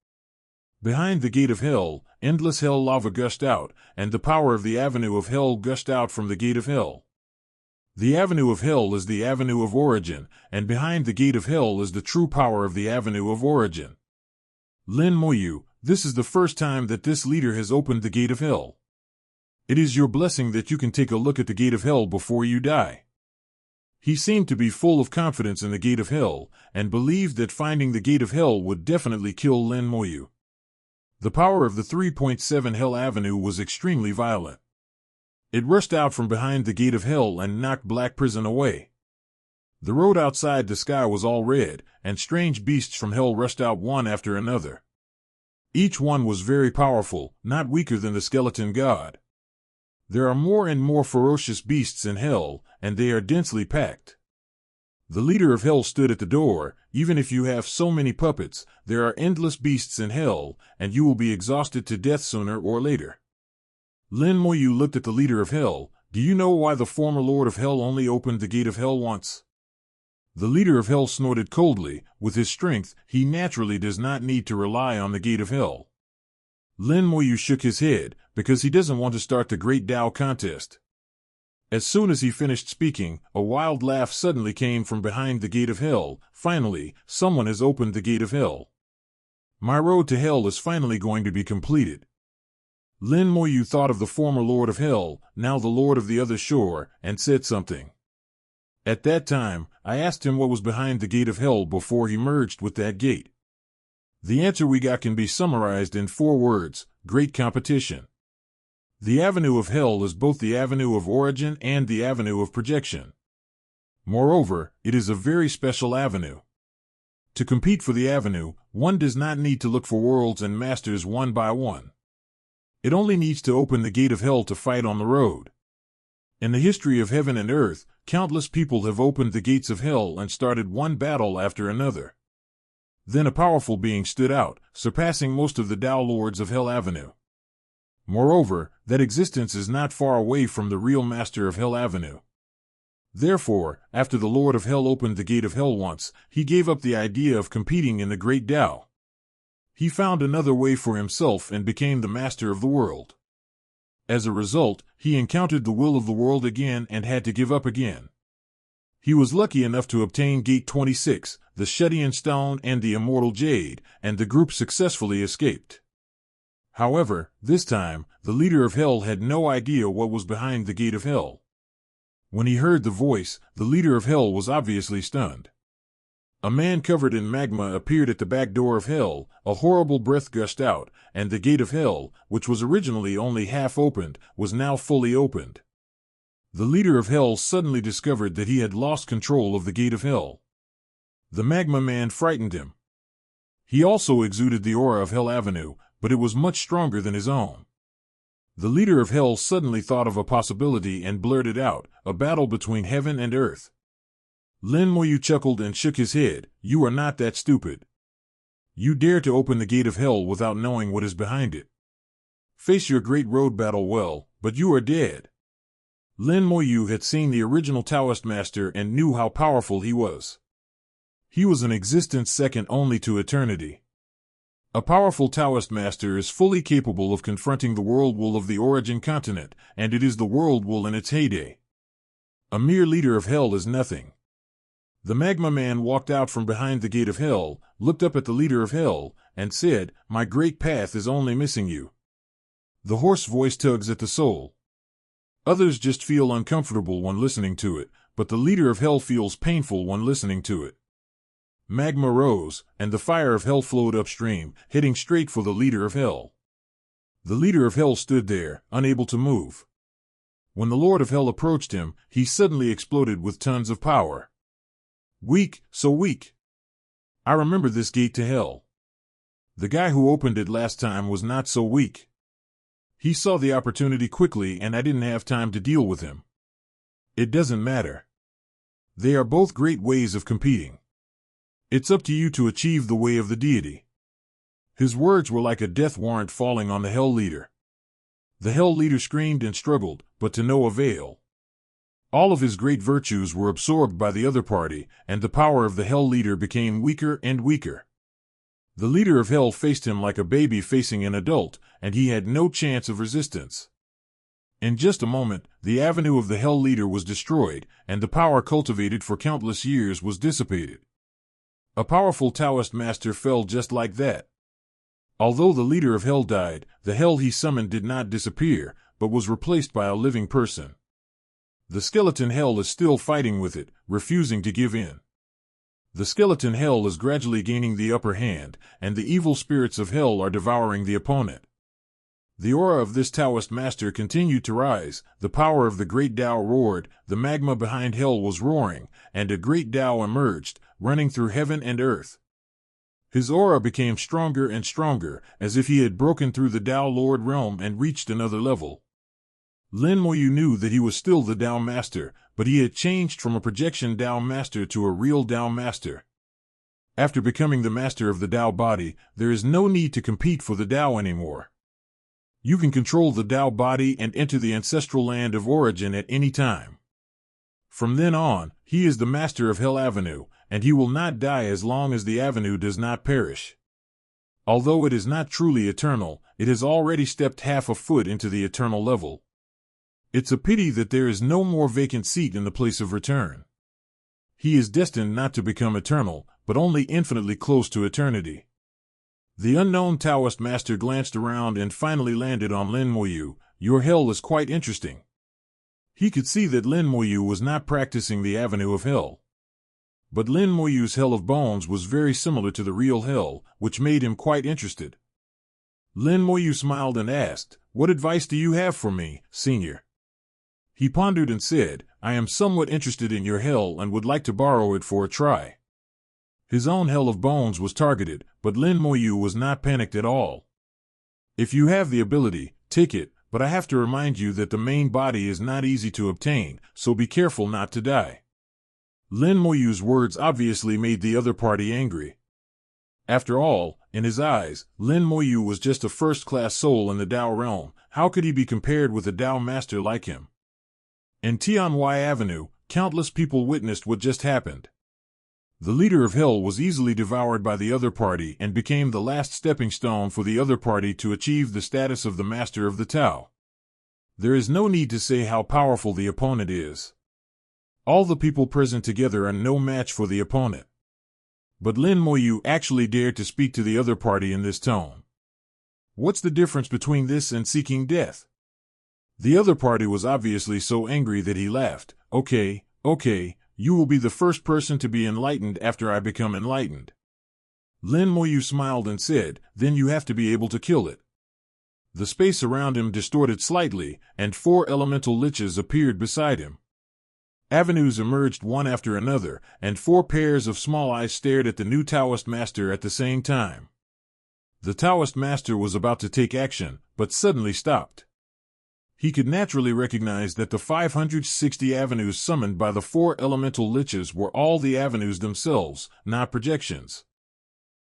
Behind the gate of hell, endless hell lava gushed out, and the power of the avenue of hell gushed out from the gate of hell. The avenue of hell is the avenue of origin, and behind the gate of hell is the true power of the avenue of origin. Lin Moyu, this is the first time that this leader has opened the gate of hell. It is your blessing that you can take a look at the gate of hell before you die. He seemed to be full of confidence in the gate of hell, and believed that finding the gate of hell would definitely kill Lin Moyu. The power of the 3.7 Hell Avenue was extremely violent. It rushed out from behind the gate of hell and knocked Black Prison away. The road outside the sky was all red, and strange beasts from hell rushed out one after another. Each one was very powerful, not weaker than the skeleton god. There are more and more ferocious beasts in hell, and they are densely packed. The leader of hell stood at the door. Even if you have so many puppets, there are endless beasts in hell, and you will be exhausted to death sooner or later. Lin Moyu looked at the leader of hell. Do you know why the former Lord of Hell only opened the gate of hell once? The leader of hell snorted coldly. With his strength, he naturally does not need to rely on the gate of hell. Lin Moyu shook his head, because he doesn't want to start the Great Tao contest. As soon as he finished speaking, a wild laugh suddenly came from behind the gate of hell. Finally, someone has opened the gate of hell. My road to hell is finally going to be completed. Lin Moyu thought of the former Lord of Hell, now the Lord of the other shore, and said something. At that time, I asked him what was behind the gate of hell before he merged with that gate. The answer we got can be summarized in 4 words: great competition. The avenue of hell is both the avenue of origin and the avenue of projection. Moreover, it is a very special avenue. To compete for the avenue, one does not need to look for worlds and masters one by one. It only needs to open the gate of hell to fight on the road. In the history of heaven and earth, countless people have opened the gates of hell and started one battle after another. Then a powerful being stood out, surpassing most of the Tao Lords of Hell Avenue. Moreover, that existence is not far away from the real master of Hell Avenue. Therefore, after the Lord of Hell opened the gate of hell once, he gave up the idea of competing in the Great Tao. He found another way for himself and became the master of the world. As a result, he encountered the will of the world again and had to give up again. He was lucky enough to obtain Gate 26, the Shedian Stone and the Immortal Jade, and the group successfully escaped. However, this time, the leader of hell had no idea what was behind the gate of hell. When he heard the voice, the leader of hell was obviously stunned. A man covered in magma appeared at the back door of hell, a horrible breath gushed out, and the gate of hell, which was originally only half opened, was now fully opened. The leader of hell suddenly discovered that he had lost control of the gate of hell. The magma man frightened him. He also exuded the aura of Hell Avenue, but it was much stronger than his own. The leader of hell suddenly thought of a possibility and blurted out, a battle between heaven and earth. Lin Moyu chuckled and shook his head. You are not that stupid. You dare to open the gate of hell without knowing what is behind it. Face your great road battle well, but you are dead. Lin Moyu had seen the original Taoist master and knew how powerful he was. He was an existence second only to eternity. A powerful Taoist master is fully capable of confronting the world will of the origin continent, and it is the world will in its heyday. A mere leader of hell is nothing. The magma man walked out from behind the gate of hell, looked up at the leader of hell, and said, "My great path is only missing you." The hoarse voice tugs at the soul. Others just feel uncomfortable when listening to it, but the leader of hell feels painful when listening to it. Magma rose, and the fire of hell flowed upstream, heading straight for the leader of hell. The leader of hell stood there, unable to move. When the Lord of Hell approached him, he suddenly exploded with tons of power. Weak, so weak. I remember this gate to hell. The guy who opened it last time was not so weak. He saw the opportunity quickly and I didn't have time to deal with him. It doesn't matter. They are both great ways of competing. It's up to you to achieve the way of the deity. His words were like a death warrant falling on the hell leader. The hell leader screamed and struggled, but to no avail. All of his great virtues were absorbed by the other party, and the power of the hell leader became weaker and weaker. The leader of hell faced him like a baby facing an adult, and he had no chance of resistance. In just a moment, the avenue of the hell leader was destroyed, and the power cultivated for countless years was dissipated. A powerful Taoist master fell just like that. Although the leader of hell died, the hell he summoned did not disappear, but was replaced by a living person. The skeleton hell is still fighting with it, refusing to give in. The skeleton hell is gradually gaining the upper hand, and the evil spirits of hell are devouring the opponent. The aura of this Taoist master continued to rise, the power of the great Tao roared, the magma behind hell was roaring, and a great Tao emerged, running through heaven and earth. His aura became stronger and stronger, as if he had broken through the Tao Lord realm and reached another level. Lin Moyu knew that he was still the Tao Master, but he had changed from a projection Tao Master to a real Tao Master. After becoming the master of the Tao body, there is no need to compete for the Tao anymore. You can control the Tao body and enter the ancestral land of origin at any time. From then on, he is the master of Hell Avenue, and he will not die as long as the avenue does not perish. Although it is not truly eternal, it has already stepped half a foot into the eternal level. It's a pity that there is no more vacant seat in the place of return. He is destined not to become eternal, but only infinitely close to eternity. The unknown Taoist master glanced around and finally landed on Lin Moyu. Your hell is quite interesting. He could see that Lin Moyu was not practicing the avenue of hell. But Lin Moyu's hell of bones was very similar to the real hell, which made him quite interested. Lin Moyu smiled and asked, "What advice do you have for me, senior?" He pondered and said, "I am somewhat interested in your hell and would like to borrow it for a try." His own hell of bones was targeted, but Lin Moyu was not panicked at all. "If you have the ability, take it, but I have to remind you that the main body is not easy to obtain, so be careful not to die." Lin Moyu's words obviously made the other party angry. After all, in his eyes, Lin Moyu was just a first-class soul in the Tao realm. How could he be compared with a Tao master like him? In Tianwai Avenue, countless people witnessed what just happened. The leader of hell was easily devoured by the other party and became the last stepping stone for the other party to achieve the status of the master of the Tao. There is no need to say how powerful the opponent is. All the people present together are no match for the opponent. But Lin Moyu actually dared to speak to the other party in this tone. What's the difference between this and seeking death? The other party was obviously so angry that he laughed. Okay, you will be the first person to be enlightened after I become enlightened. Lin Moyu smiled and said, "Then you have to be able to kill it." The space around him distorted slightly, and 4 elemental liches appeared beside him. Avenues emerged one after another, and 4 pairs of small eyes stared at the new Taoist master at the same time. The Taoist master was about to take action, but suddenly stopped. He could naturally recognize that the 560 avenues summoned by the 4 elemental liches were all the avenues themselves, not projections.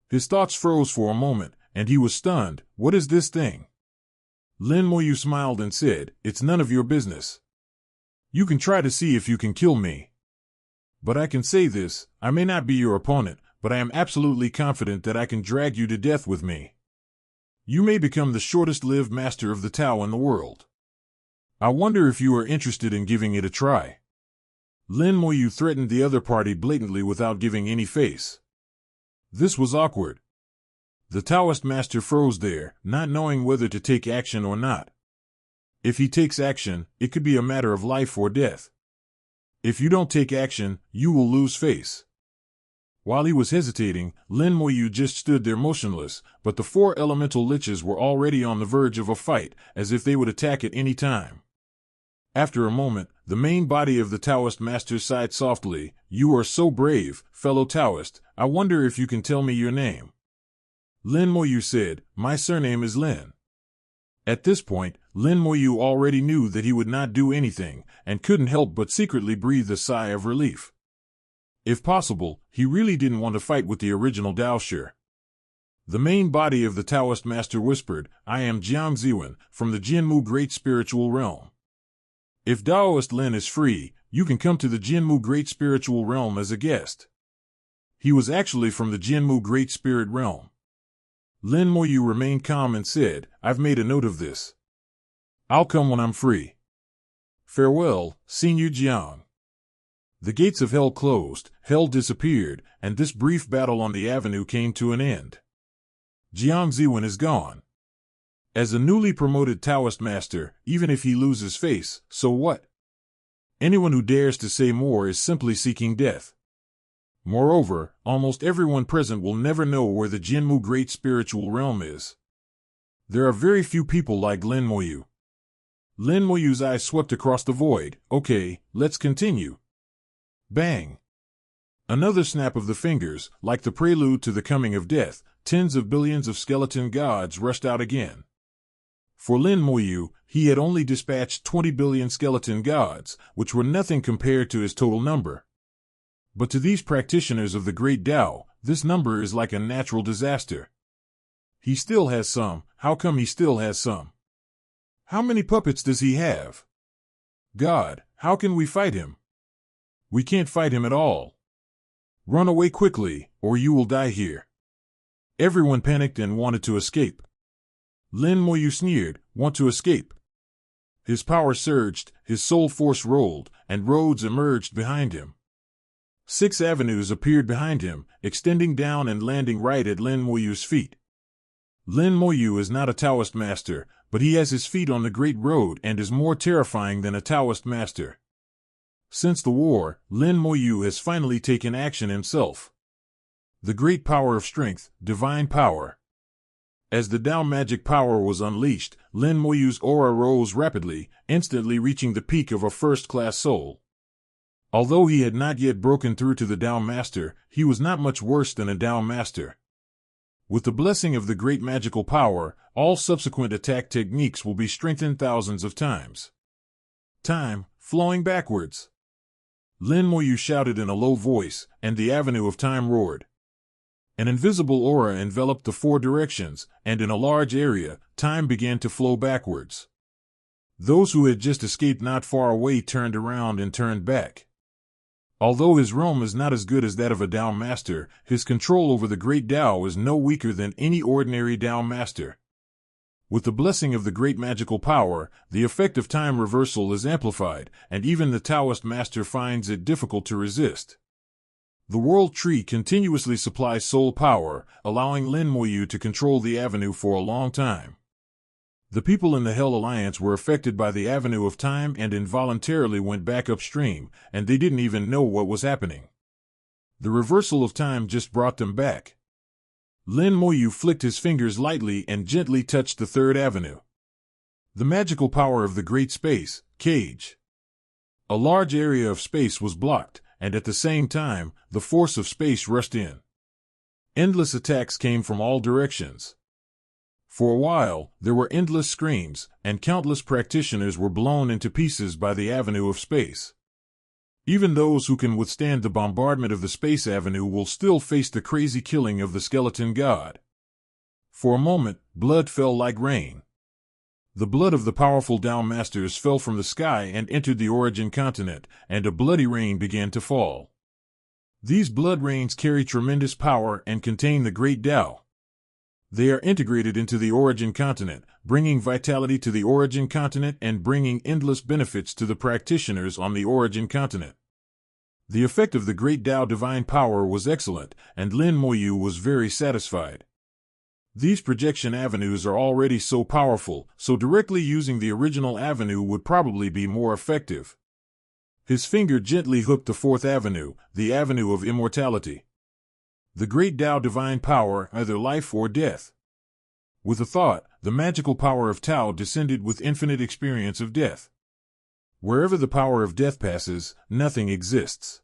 His thoughts froze for a moment, and he was stunned. What is this thing? Lin Moyu smiled and said, "It's none of your business. You can try to see if you can kill me. But I can say this, I may not be your opponent, but I am absolutely confident that I can drag you to death with me. You may become the shortest-lived master of the Tao in the world. I wonder if you are interested in giving it a try." Lin Moyu threatened the other party blatantly without giving any face. This was awkward. The Taoist master froze there, not knowing whether to take action or not. If he takes action, it could be a matter of life or death. If you don't take action, you will lose face. While he was hesitating, Lin Moyu just stood there motionless, but the four elemental liches were already on the verge of a fight, as if they would attack at any time. After a moment, the main body of the Taoist master sighed softly. "You are so brave, fellow Taoist. I wonder if you can tell me your name." Lin Moyu said, "My surname is Lin." At this point, Lin Moyu already knew that he would not do anything, and couldn't help but secretly breathe a sigh of relief. If possible, he really didn't want to fight with the original Daoshi. The main body of the Taoist master whispered, "I am Jiang Ziwen, from the Jinmu Great Spiritual Realm. If Daoist Lin is free, you can come to the Jinmu Great Spiritual Realm as a guest." He was actually from the Jinmu Great Spirit Realm. Lin Moyu remained calm and said, "I've made a note of this. I'll come when I'm free. Farewell, Senior Jiang." The gates of hell closed, hell disappeared, and this brief battle on the avenue came to an end. Jiang Ziwen is gone. As a newly promoted Taoist master, even if he loses face, so what? Anyone who dares to say more is simply seeking death. Moreover, almost everyone present will never know where the Jinmu Great Spiritual Realm is. There are very few people like Lin Moyu. Lin Moyu's eyes swept across the void. "Okay, let's continue." Bang! Another snap of the fingers, like the prelude to the coming of death. Tens of billions of skeleton gods rushed out again. For Lin Moyu, he had only dispatched 20 billion skeleton gods, which were nothing compared to his total number. But to these practitioners of the great Tao, this number is like a natural disaster. He still has some. How come he still has some? How many puppets does he have? God, how can we fight him? We can't fight him at all. Run away quickly, or you will die here. Everyone panicked and wanted to escape. Lin Moyu sneered, "Want to escape?" His power surged, his soul force rolled, and roads emerged behind him. 6 avenues appeared behind him, extending down and landing right at Lin Moyu's feet. Lin Moyu is not a Taoist master, but he has his feet on the Great Road and is more terrifying than a Taoist master. Since the war, Lin Moyu has finally taken action himself. The great power of strength, divine power. As the Tao magic power was unleashed, Lin Moyu's aura rose rapidly, instantly reaching the peak of a first-class soul. Although he had not yet broken through to the Tao master, he was not much worse than a Tao master. With the blessing of the great magical power, all subsequent attack techniques will be strengthened thousands of times. Time, flowing backwards. Lin Moyu shouted in a low voice, and the avenue of time roared. An invisible aura enveloped the 4 directions, and in a large area, time began to flow backwards. Those who had just escaped not far away turned around and turned back. Although his realm is not as good as that of a Tao master, his control over the great Tao is no weaker than any ordinary Tao master. With the blessing of the great magical power, the effect of time reversal is amplified, and even the Taoist master finds it difficult to resist. The World Tree continuously supplies soul power, allowing Lin Moyu to control the avenue for a long time. The people in the Hell Alliance were affected by the avenue of time and involuntarily went back upstream, and they didn't even know what was happening. The reversal of time just brought them back. Lin Moyu flicked his fingers lightly and gently touched the 3rd avenue. The magical power of the great space, cage. A large area of space was blocked, and at the same time, the force of space rushed in. Endless attacks came from all directions. For a while, there were endless screams, and countless practitioners were blown into pieces by the avenue of space. Even those who can withstand the bombardment of the space avenue will still face the crazy killing of the skeleton god. For a moment, blood fell like rain. The blood of the powerful Tao masters fell from the sky and entered the origin continent, and a bloody rain began to fall. These blood rains carry tremendous power and contain the great Tao. They are integrated into the origin continent, bringing vitality to the origin continent and bringing endless benefits to the practitioners on the origin continent. The effect of the great Tao divine power was excellent, and Lin Moyu was very satisfied. These projection avenues are already so powerful, so directly using the original avenue would probably be more effective. His finger gently hooked the fourth avenue, the avenue of immortality. The great Tao divine power, either life or death. With a thought, the magical power of Tao descended with infinite experience of death. Wherever the power of death passes, nothing exists.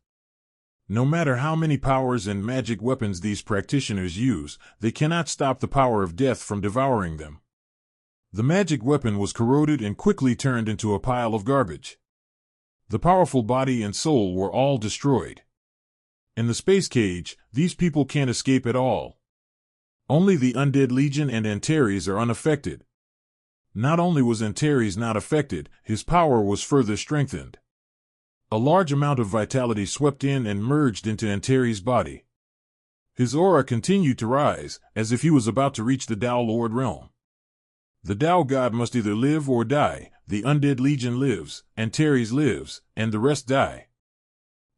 No matter how many powers and magic weapons these practitioners use, they cannot stop the power of death from devouring them. The magic weapon was corroded and quickly turned into a pile of garbage. The powerful body and soul were all destroyed. In the space cage, these people can't escape at all. Only the Undead Legion and Antares are unaffected. Not only was Antares not affected, his power was further strengthened. A large amount of vitality swept in and merged into Antares' body. His aura continued to rise, as if he was about to reach the Tao Lord realm. The Tao God must either live or die. The Undead Legion lives, Antares lives, and the rest die.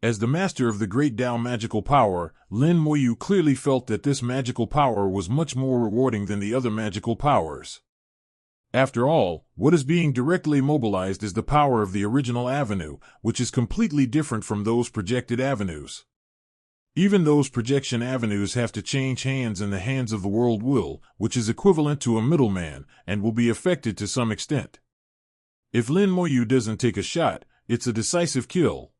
As the master of the great Tao magical power, Lin Moyu clearly felt that this magical power was much more rewarding than the other magical powers. After all, what is being directly mobilized is the power of the original avenue, which is completely different from those projected avenues. Even those projection avenues have to change hands, and the hands of the world will, which is equivalent to a middleman, and will be affected to some extent. If Lin Moyu doesn't take a shot, it's a decisive kill.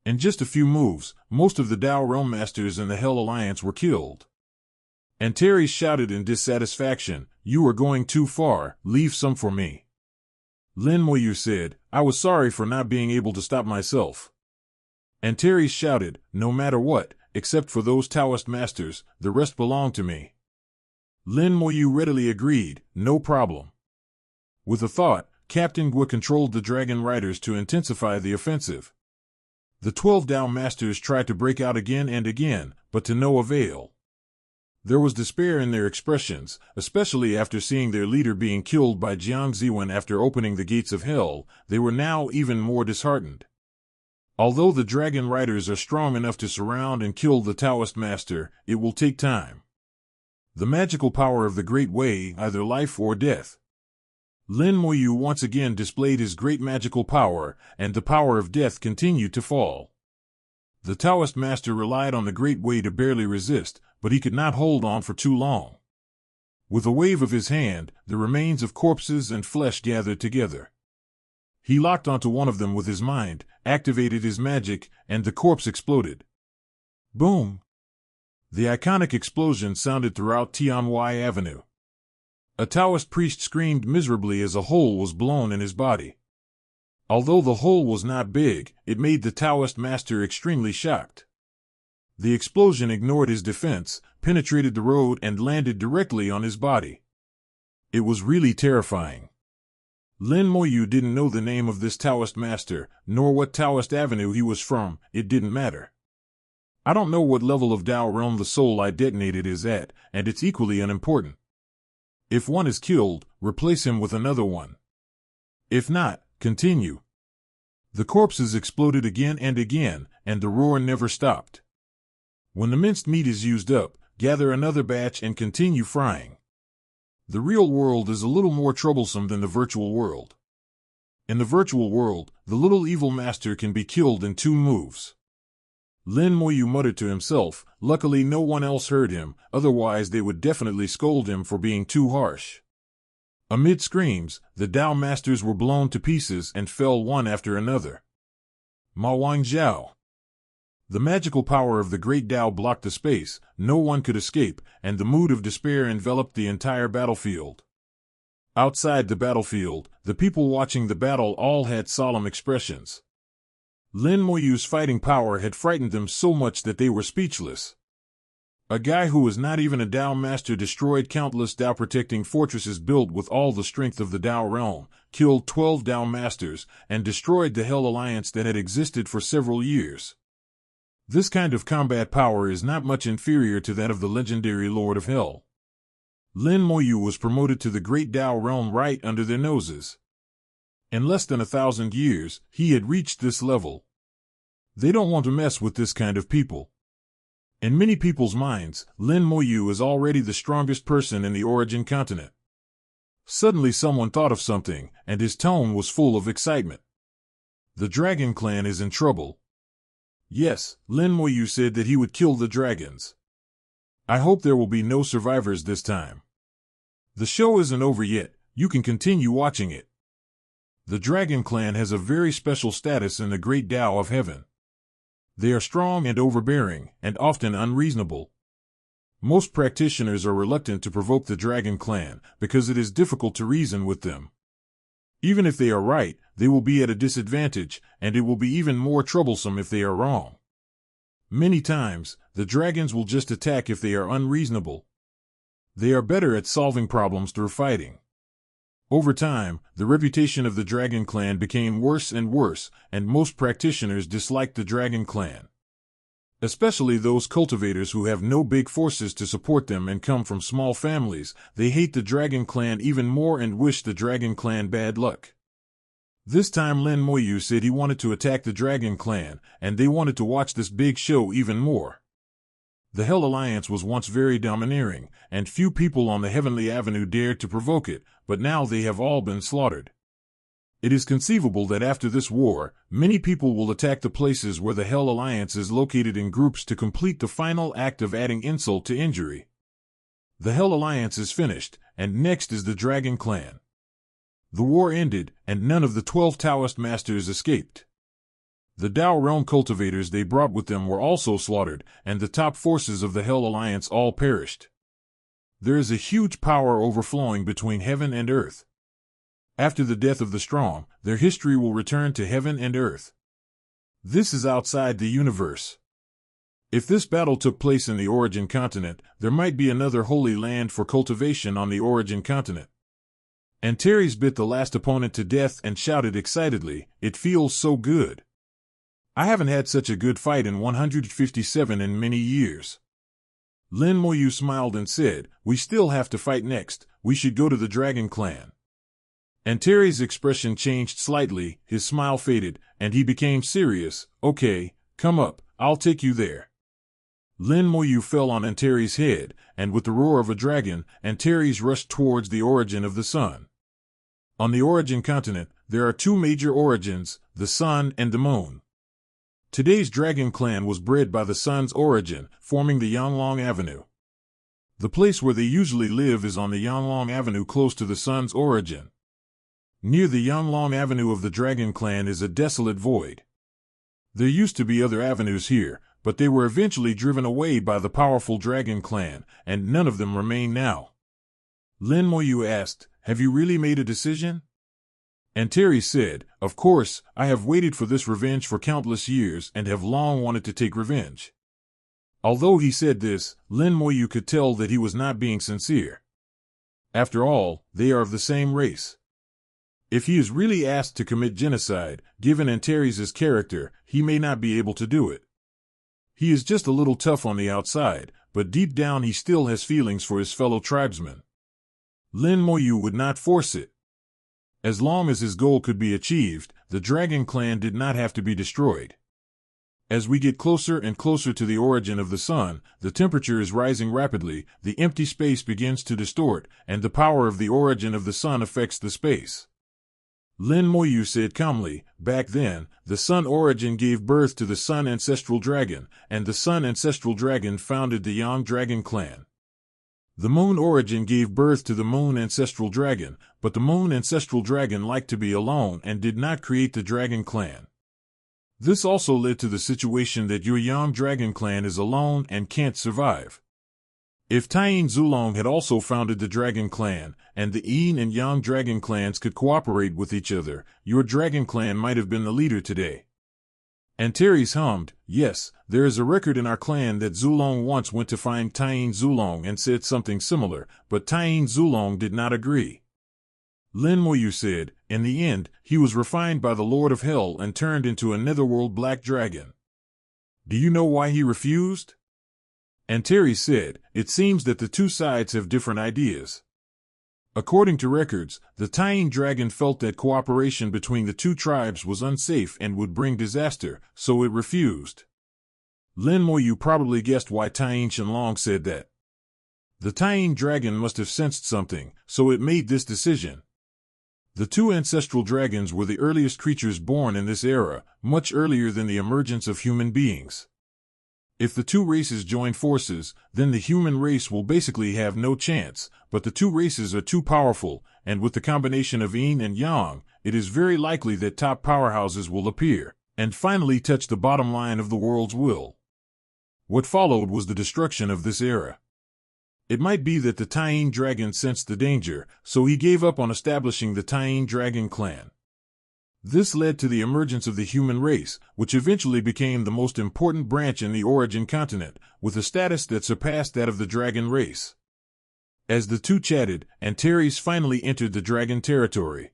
In just a few moves, most of the Tao Realm Masters in the Hell Alliance were killed. Antares shouted in dissatisfaction, "You are going too far, leave some for me." Lin Moyu said, "I was sorry for not being able to stop myself." Antares shouted, "No matter what, except for those Taoist masters, the rest belong to me." Lin Moyu readily agreed, "No problem." With a thought, Captain Gua controlled the Dragon Riders to intensify the offensive. The 12 Tao Masters tried to break out again and again, but to no avail. There was despair in their expressions, especially after seeing their leader being killed by Jiang Ziwen after opening the gates of hell. They were now even more disheartened. Although the Dragon Riders are strong enough to surround and kill the Taoist Master, it will take time. The magical power of the Great Way, either life or death. Lin Moyu once again displayed his great magical power, and the power of death continued to fall. The Taoist Master relied on the Great Way to barely resist, but he could not hold on for too long. With a wave of his hand, the remains of corpses and flesh gathered together. He locked onto one of them with his mind, activated his magic, and the corpse exploded. Boom! The iconic explosion sounded throughout Tianwai Avenue. A Taoist priest screamed miserably as a hole was blown in his body. Although the hole was not big, it made the Taoist master extremely shocked. The explosion ignored his defense, penetrated the road, and landed directly on his body. It was really terrifying. Lin Moyu didn't know the name of this Taoist master, nor what Taoist avenue he was from. It didn't matter. I don't know what level of Tao realm the soul I detonated is at, and it's equally unimportant. If one is killed, replace him with another one. If not, continue. The corpses exploded again and again, and the roar never stopped. When the minced meat is used up, gather another batch and continue frying. The real world is a little more troublesome than the virtual world. In the virtual world, the little evil master can be killed in 2 moves. Lin Moyu muttered to himself. Luckily no one else heard him, otherwise they would definitely scold him for being too harsh. Amid screams, the Tao Masters were blown to pieces and fell one after another. Ma Wangzhao. The magical power of the great Tao blocked the space, no one could escape, and the mood of despair enveloped the entire battlefield. Outside the battlefield, the people watching the battle all had solemn expressions. Lin Moyu's fighting power had frightened them so much that they were speechless. A guy who was not even a Tao master destroyed countless Tao-protecting fortresses built with all the strength of the Tao realm, killed 12 Tao masters, and destroyed the Hell Alliance that had existed for several years. This kind of combat power is not much inferior to that of the legendary Lord of Hell. Lin Moyu was promoted to the great Tao realm right under their noses. In less than 1,000 years, he had reached this level. They don't want to mess with this kind of people. In many people's minds, Lin Moyu is already the strongest person in the Origin continent. Suddenly someone thought of something, and his tone was full of excitement. The Dragon Clan is in trouble. Yes, Lin Moyu said that he would kill the dragons. I hope there will be no survivors this time. The show isn't over yet, you can continue watching it. The Dragon Clan has a very special status in the Great Tao of Heaven. They are strong and overbearing, and often unreasonable. Most practitioners are reluctant to provoke the Dragon Clan because it is difficult to reason with them. Even if they are right, they will be at a disadvantage, and it will be even more troublesome if they are wrong. Many times, the dragons will just attack if they are unreasonable. They are better at solving problems through fighting. Over time, the reputation of the Dragon Clan became worse and worse, and most practitioners disliked the Dragon Clan. Especially those cultivators who have no big forces to support them and come from small families, they hate the Dragon Clan even more and wish the Dragon Clan bad luck. This time Lin Moyu said he wanted to attack the Dragon Clan, and they wanted to watch this big show even more. The Hell Alliance was once very domineering, and few people on the Heavenly Avenue dared to provoke it, but now they have all been slaughtered. It is conceivable that after this war, many people will attack the places where the Hell Alliance is located in groups to complete the final act of adding insult to injury. The Hell Alliance is finished, and next is the Dragon Clan. The war ended, and none of the 12 Taoist masters escaped. The Tao realm cultivators they brought with them were also slaughtered, and the top forces of the Hell Alliance all perished. There is a huge power overflowing between heaven and earth. After the death of the strong, their history will return to heaven and earth. This is outside the universe. If this battle took place in the Origin continent, there might be another holy land for cultivation on the Origin continent. Antares bit the last opponent to death and shouted excitedly, "It feels so good. I haven't had such a good fight in 157 in many years." Lin Moyu smiled and said, "We still have to fight next, we should go to the Dragon Clan." Antares' expression changed slightly, his smile faded, and he became serious. "Okay, come up, I'll take you there." Lin Moyu fell on Antares' head, and with the roar of a dragon, Antares rushed towards the origin of the sun. On the Origin continent, there are two major origins, the sun and the moon. Today's Dragon Clan was bred by the sun's origin, forming the Yanglong Avenue. The place where they usually live is on the Yanglong Avenue close to the sun's origin. Near the Yanglong Avenue of the Dragon Clan is a desolate void. There used to be other avenues here, but they were eventually driven away by the powerful Dragon Clan, and none of them remain now. Lin Moyu asked, "Have you really made a decision?" Antares said, "Of course, I have waited for this revenge for countless years and have long wanted to take revenge." Although he said this, Lin Moyu could tell that he was not being sincere. After all, they are of the same race. If he is really asked to commit genocide, given Antares' character, he may not be able to do it. He is just a little tough on the outside, but deep down he still has feelings for his fellow tribesmen. Lin Moyu would not force it. As long as his goal could be achieved, the Dragon Clan did not have to be destroyed. As we get closer and closer to the origin of the sun, the temperature is rising rapidly, the empty space begins to distort, and the power of the origin of the sun affects the space. Lin Moyu said calmly, "Back then, the Sun Origin gave birth to the Sun Ancestral Dragon, and the Sun Ancestral Dragon founded the Yang Dragon Clan. The Moon Origin gave birth to the Moon Ancestral Dragon, but the Moon Ancestral Dragon liked to be alone and did not create the Dragon Clan. This also led to the situation that your Yang Dragon Clan is alone and can't survive. If Taiyin Zulong had also founded the Dragon Clan, and the Yin and Yang Dragon Clans could cooperate with each other, your Dragon Clan might have been the leader today." Antares hummed, "Yes, there is a record in our clan that Zulong once went to find Taiyin Zulong and said something similar, but Taiyin Zulong did not agree." Lin Moyu said, "In the end, he was refined by the Lord of Hell and turned into a netherworld black dragon. Do you know why he refused?" Antares said, "It seems that the two sides have different ideas." According to records, the Tyene dragon felt that cooperation between the two tribes was unsafe and would bring disaster, so it refused. Lin Moyu probably guessed why Tyene Shenlong said that. The Tyene dragon must have sensed something, so it made this decision. The two ancestral dragons were the earliest creatures born in this era, much earlier than the emergence of human beings. If the two races join forces, then the human race will basically have no chance, but the two races are too powerful, and with the combination of yin and yang, it is very likely that top powerhouses will appear, and finally touch the bottom line of the world's will. What followed was the destruction of this era. It might be that the Tyene dragon sensed the danger, so he gave up on establishing the Tyene dragon clan. This led to the emergence of the human race, which eventually became the most important branch in the origin continent, with a status that surpassed that of the dragon race. As the two chatted, Antares finally entered the dragon territory.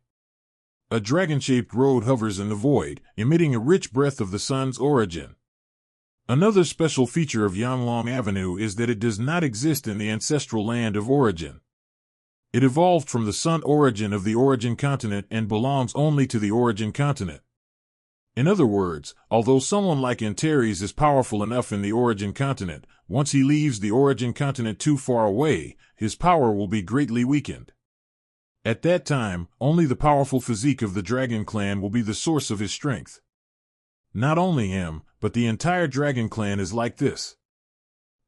A dragon-shaped road hovers in the void, emitting a rich breath of the sun's origin. Another special feature of Yanglong Avenue is that it does not exist in the ancestral land of origin. It evolved from the sun origin of the origin continent and belongs only to the origin continent. In other words, although someone like Antares is powerful enough in the origin continent, once he leaves the origin continent too far away, his power will be greatly weakened. At that time, only the powerful physique of the dragon clan will be the source of his strength. Not only him, but the entire dragon clan is like this.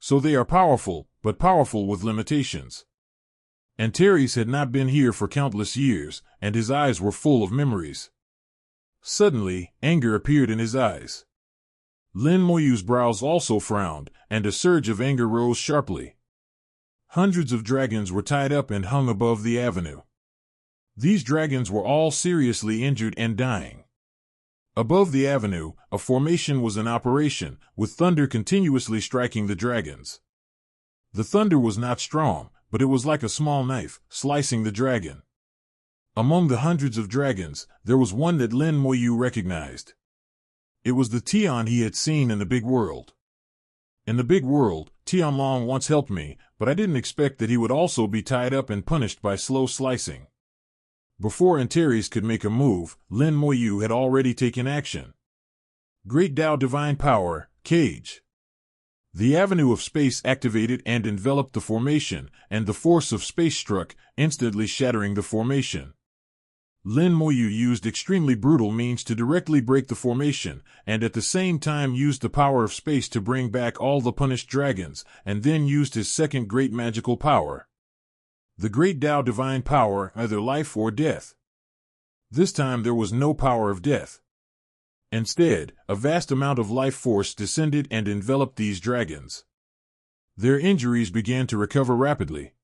So they are powerful, but powerful with limitations. Antares had not been here for countless years, and his eyes were full of memories. Suddenly, anger appeared in his eyes. Lin Moyu's brows also frowned, and a surge of anger rose sharply. Hundreds of dragons were tied up and hung above the avenue. These dragons were all seriously injured and dying. Above the avenue, a formation was in operation, with thunder continuously striking the dragons. The thunder was not strong, but it was like a small knife, slicing the dragon. Among the hundreds of dragons, there was one that Lin Moyu recognized. It was the Tian he had seen in the big world. In the big world, Tianlong once helped me, but I didn't expect that he would also be tied up and punished by slow slicing. Before Antares could make a move, Lin Moyu had already taken action. Great Tao Divine Power, Cage. The avenue of space activated and enveloped the formation, and the force of space struck, instantly shattering the formation. Lin Moyu used extremely brutal means to directly break the formation, and at the same time used the power of space to bring back all the punished dragons, and then used his second great magical power. The Great Tao Divine Power, either life or death. This time there was no power of death. Instead, a vast amount of life force descended and enveloped these dragons. Their injuries began to recover rapidly.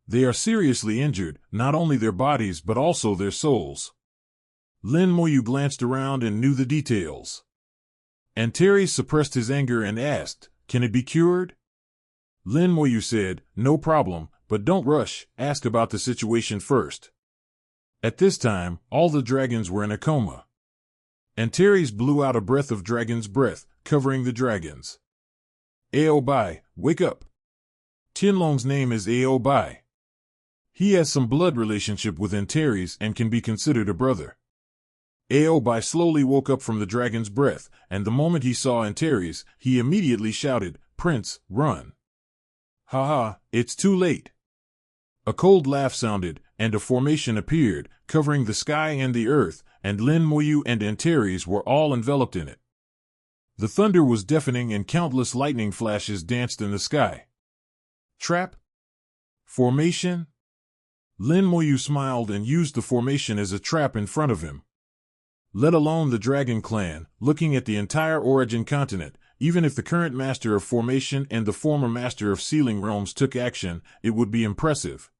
They are seriously injured, not only their bodies but also their souls. Lin Moyu glanced around and knew the details. Antares suppressed his anger and asked, "Can it be cured?" Lin Moyu said, "No problem, but don't rush, ask about the situation first." At this time, all the dragons were in a coma. Antares blew out a breath of dragon's breath, covering the dragons. Aobai, wake up. Tianlong's name is Aobai. He has some blood relationship with Antares and can be considered a brother. Aobai slowly woke up from the dragon's breath, and the moment he saw Antares, he immediately shouted, "Prince, run." "Ha, it's too late." A cold laugh sounded, and a formation appeared, covering the sky and the earth, and Lin Moyu and Antares were all enveloped in it. The thunder was deafening and countless lightning flashes danced in the sky. Trap? Formation? Lin Moyu smiled and used the formation as a trap in front of him. Let alone the Dragon Clan, looking at the entire origin continent, even if the current master of formation and the former master of sealing realms took action, it would be impressive.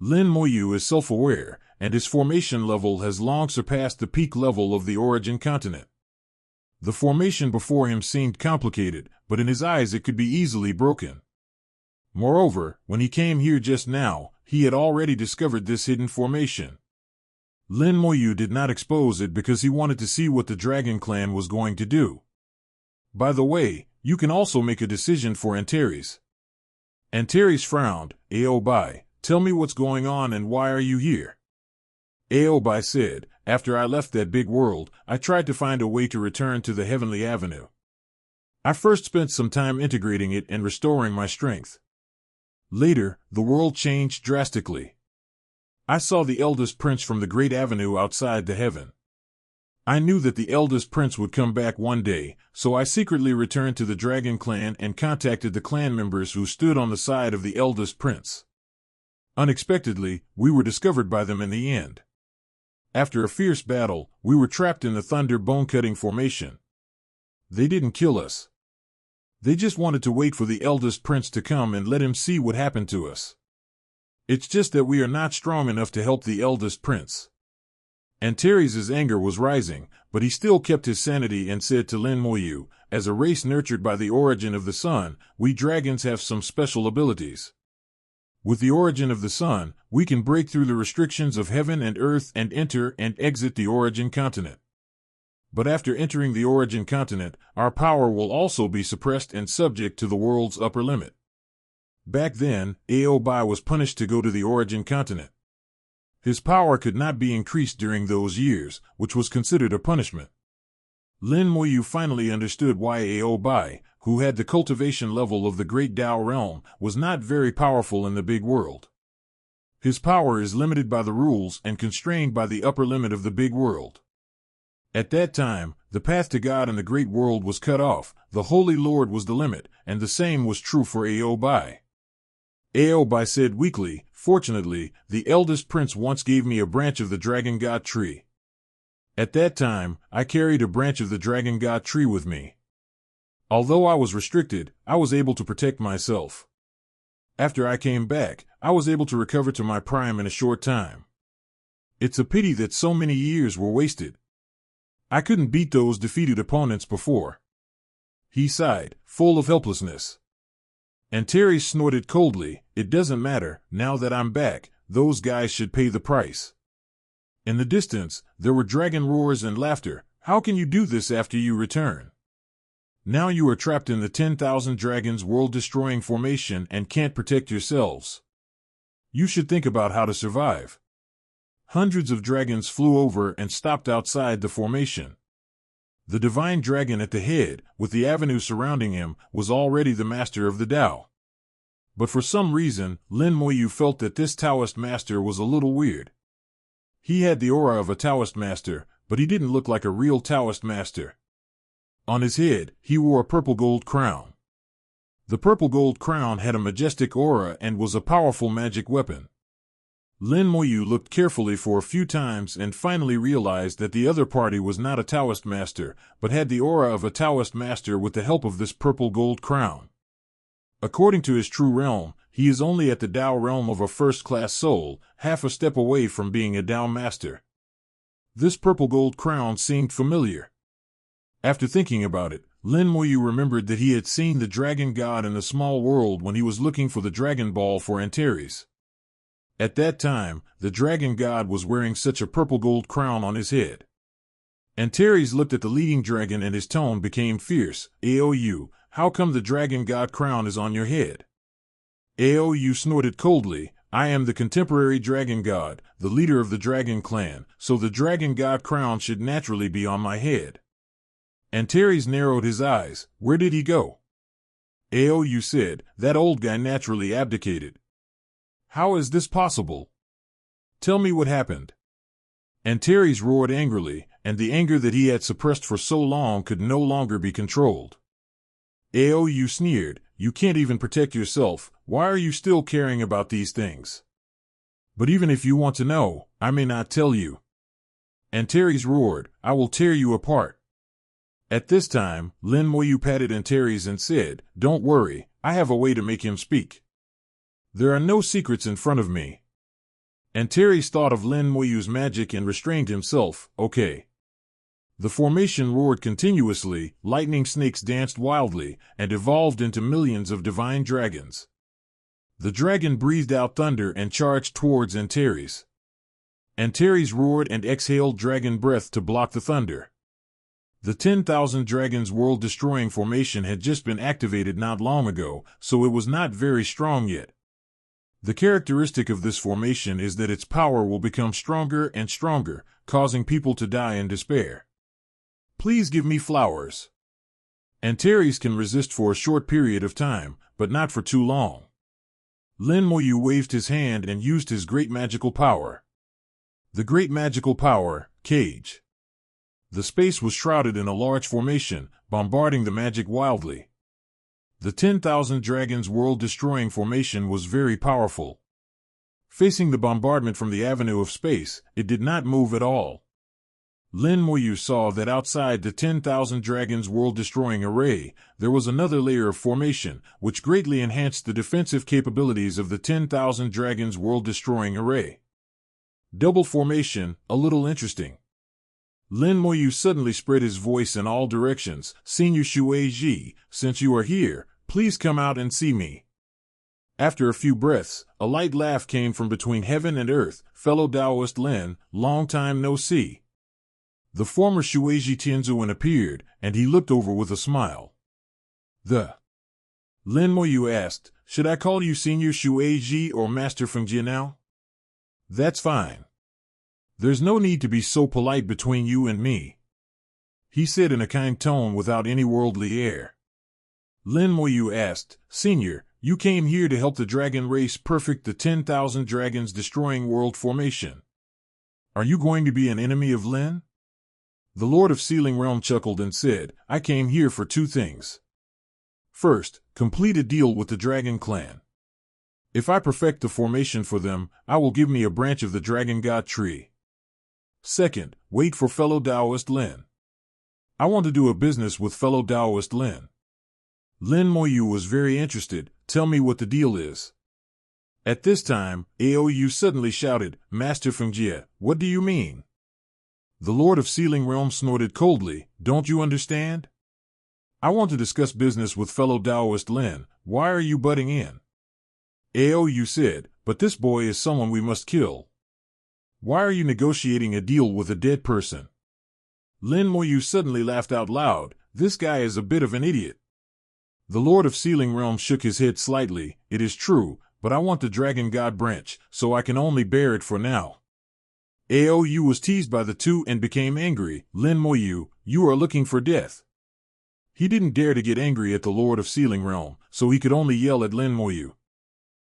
Lin Moyu is self-aware, and his formation level has long surpassed the peak level of the origin continent. The formation before him seemed complicated, but in his eyes it could be easily broken. Moreover, when he came here just now, he had already discovered this hidden formation. Lin Moyu did not expose it because he wanted to see what the Dragon Clan was going to do. By the way, you can also make a decision for Antares. Antares frowned. Aobai, Tell me what's going on and why are you here? Aobai said, after I left that big world, I tried to find a way to return to the Heavenly Avenue. I first spent some time integrating it and restoring my strength. Later, the world changed drastically. I saw the eldest prince from the Great Avenue outside the heaven. I knew that the eldest prince would come back one day, so I secretly returned to the Dragon Clan and contacted the clan members who stood on the side of the eldest prince. Unexpectedly, we were discovered by them in the end. After a fierce battle, we were trapped in the Thunder Bone-Cutting Formation. They didn't kill us. They just wanted to wait for the eldest prince to come and let him see what happened to us. It's just that we are not strong enough to help the eldest prince. Antares' anger was rising, but he still kept his sanity and said to Lin Moyu, as a race nurtured by the origin of the sun, we dragons have some special abilities. With the origin of the sun, we can break through the restrictions of heaven and earth and enter and exit the origin continent. But after entering the origin continent, our power will also be suppressed and subject to the world's upper limit. Back then, Aobai was punished to go to the origin continent. His power could not be increased during those years, which was considered a punishment. Lin Moyu finally understood why Aobai, who had the cultivation level of the Great Tao realm, was not very powerful in the big world. His power is limited by the rules and constrained by the upper limit of the big world. At that time, the path to God in the great world was cut off, the Holy Lord was the limit, and the same was true for Aobai. Aobai said weakly, fortunately, the eldest prince once gave me a branch of the Dragon God tree. At that time, I carried a branch of the Dragon God tree with me. Although I was restricted, I was able to protect myself. After I came back, I was able to recover to my prime in a short time. It's a pity that so many years were wasted. I couldn't beat those defeated opponents before. He sighed, full of helplessness. Antares snorted coldly, it doesn't matter, now that I'm back, those guys should pay the price. In the distance, there were dragon roars and laughter. How can you do this after you return? Now you are trapped in the 10,000 dragons world-destroying formation and can't protect yourselves. You should think about how to survive. Hundreds of dragons flew over and stopped outside the formation. The divine dragon at the head, with the avenue surrounding him, was already the master of the Tao. But for some reason, Lin Moyu felt that this Taoist master was a little weird. He had the aura of a Taoist master, but he didn't look like a real Taoist master. On his head, he wore a purple gold crown. The purple gold crown had a majestic aura and was a powerful magic weapon. Lin Moyu looked carefully for a few times and finally realized that the other party was not a Taoist master, but had the aura of a Taoist master with the help of this purple gold crown. According to his true realm, he is only at the Tao realm of a first-class soul, half a step away from being a Tao master. This purple gold crown seemed familiar. After thinking about it, Lin Moyu remembered that he had seen the dragon god in the small world when he was looking for the Dragon Ball for Antares. At that time, the dragon god was wearing such a purple gold crown on his head. Antares looked at the leading dragon and his tone became fierce. Aou, how come the dragon god crown is on your head? Aou snorted coldly, I am the contemporary dragon god, the leader of the dragon clan, so the dragon god crown should naturally be on my head. Antares narrowed his eyes, where did he go? Aou said, that old guy naturally abdicated. How is this possible? Tell me what happened. Antares roared angrily, and the anger that he had suppressed for so long could no longer be controlled. Aou sneered, you can't even protect yourself, why are you still caring about these things? But even if you want to know, I may not tell you. Antares roared, I will tear you apart. At this time, Lin Moyu patted Antares and said, don't worry, I have a way to make him speak. There are no secrets in front of me. Antares thought of Lin Moyu's magic and restrained himself, okay. The formation roared continuously, lightning snakes danced wildly, and evolved into millions of divine dragons. The dragon breathed out thunder and charged towards Antares. Antares roared and exhaled dragon breath to block the thunder. The 10,000 dragons world-destroying formation had just been activated not long ago, so it was not very strong yet. The characteristic of this formation is that its power will become stronger and stronger, causing people to die in despair. Please give me flowers. Antares can resist for a short period of time, but not for too long. Lin Moyu waved his hand and used his great magical power. The great magical power, cage. The space was shrouded in a large formation, bombarding the magic wildly. The 10,000 Dragons world-destroying formation was very powerful. Facing the bombardment from the avenue of space, it did not move at all. Lin Moyu saw that outside the 10,000 Dragons world-destroying array, there was another layer of formation, which greatly enhanced the defensive capabilities of the 10,000 Dragons world-destroying array. Double formation, a little interesting. Lin Moyu suddenly spread his voice in all directions. Senior Shueji, since you are here, please come out and see me. After a few breaths, a light laugh came from between heaven and earth. Fellow Taoist Lin, long time no see. The former Shueji Tianzuan appeared, and he looked over with a smile. Lin Moyu asked, should I call you Senior Shueji or Master Fengjie now? That's fine. There's no need to be so polite between you and me, he said in a kind tone without any worldly air. Lin Moyu asked, Senior, you came here to help the dragon race perfect the 10,000 dragons destroying world formation. Are you going to be an enemy of Lin? The Lord of Sealing Realm chuckled and said, I came here for two things. First, complete a deal with the Dragon Clan. If I perfect the formation for them, I will give me a branch of the Dragon God tree. Second, wait for fellow Taoist Lin. I want to do a business with fellow Taoist Lin. Lin Moyu was very interested. Tell me what the deal is. At this time, Aou suddenly shouted, Master Fengjie, what do you mean? The Lord of Sealing Realm snorted coldly, don't you understand? I want to discuss business with fellow Taoist Lin. Why are you butting in? Aou said, but this boy is someone we must kill. Why are you negotiating a deal with a dead person? Lin Moyu suddenly laughed out loud. This guy is a bit of an idiot. The Lord of Sealing Realm shook his head slightly. It is true, but I want the Dragon God branch, so I can only bear it for now. Aou was teased by the two and became angry. Lin Moyu, you are looking for death. He didn't dare to get angry at the Lord of Sealing Realm, so he could only yell at Lin Moyu.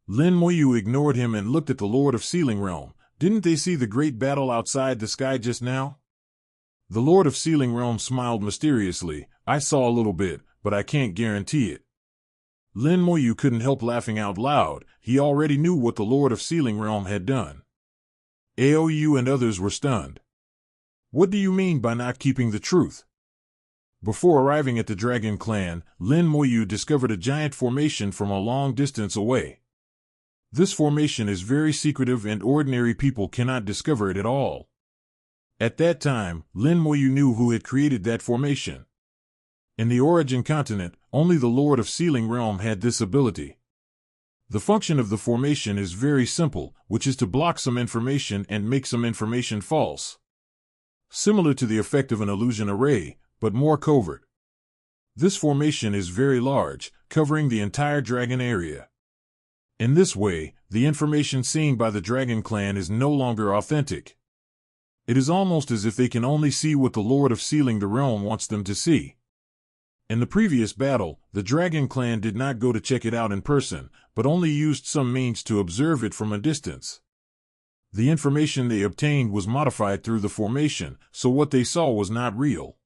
Lin Moyu ignored him and looked at the Lord of Sealing Realm. Didn't they see the great battle outside the sky just now? The Lord of Sealing Realm smiled mysteriously. I saw a little bit, but I can't guarantee it. Lin Moyu couldn't help laughing out loud. He already knew what the Lord of Sealing Realm had done. Aou and others were stunned. What do you mean by not keeping the truth? Before arriving at the Dragon Clan, Lin Moyu discovered a giant formation from a long distance away. This formation is very secretive and ordinary people cannot discover it at all. At that time, Lin Moyu knew who had created that formation. In the Origin continent, only the Lord of Sealing Realm had this ability. The function of the formation is very simple, which is to block some information and make some information false. Similar to the effect of an illusion array, but more covert. This formation is very large, covering the entire dragon area. In this way, the information seen by the Dragon Clan is no longer authentic. It is almost as if they can only see what the Lord of Sealing the Realm wants them to see. In the previous battle, the Dragon Clan did not go to check it out in person, but only used some means to observe it from a distance. The information they obtained was modified through the formation, so what they saw was not real.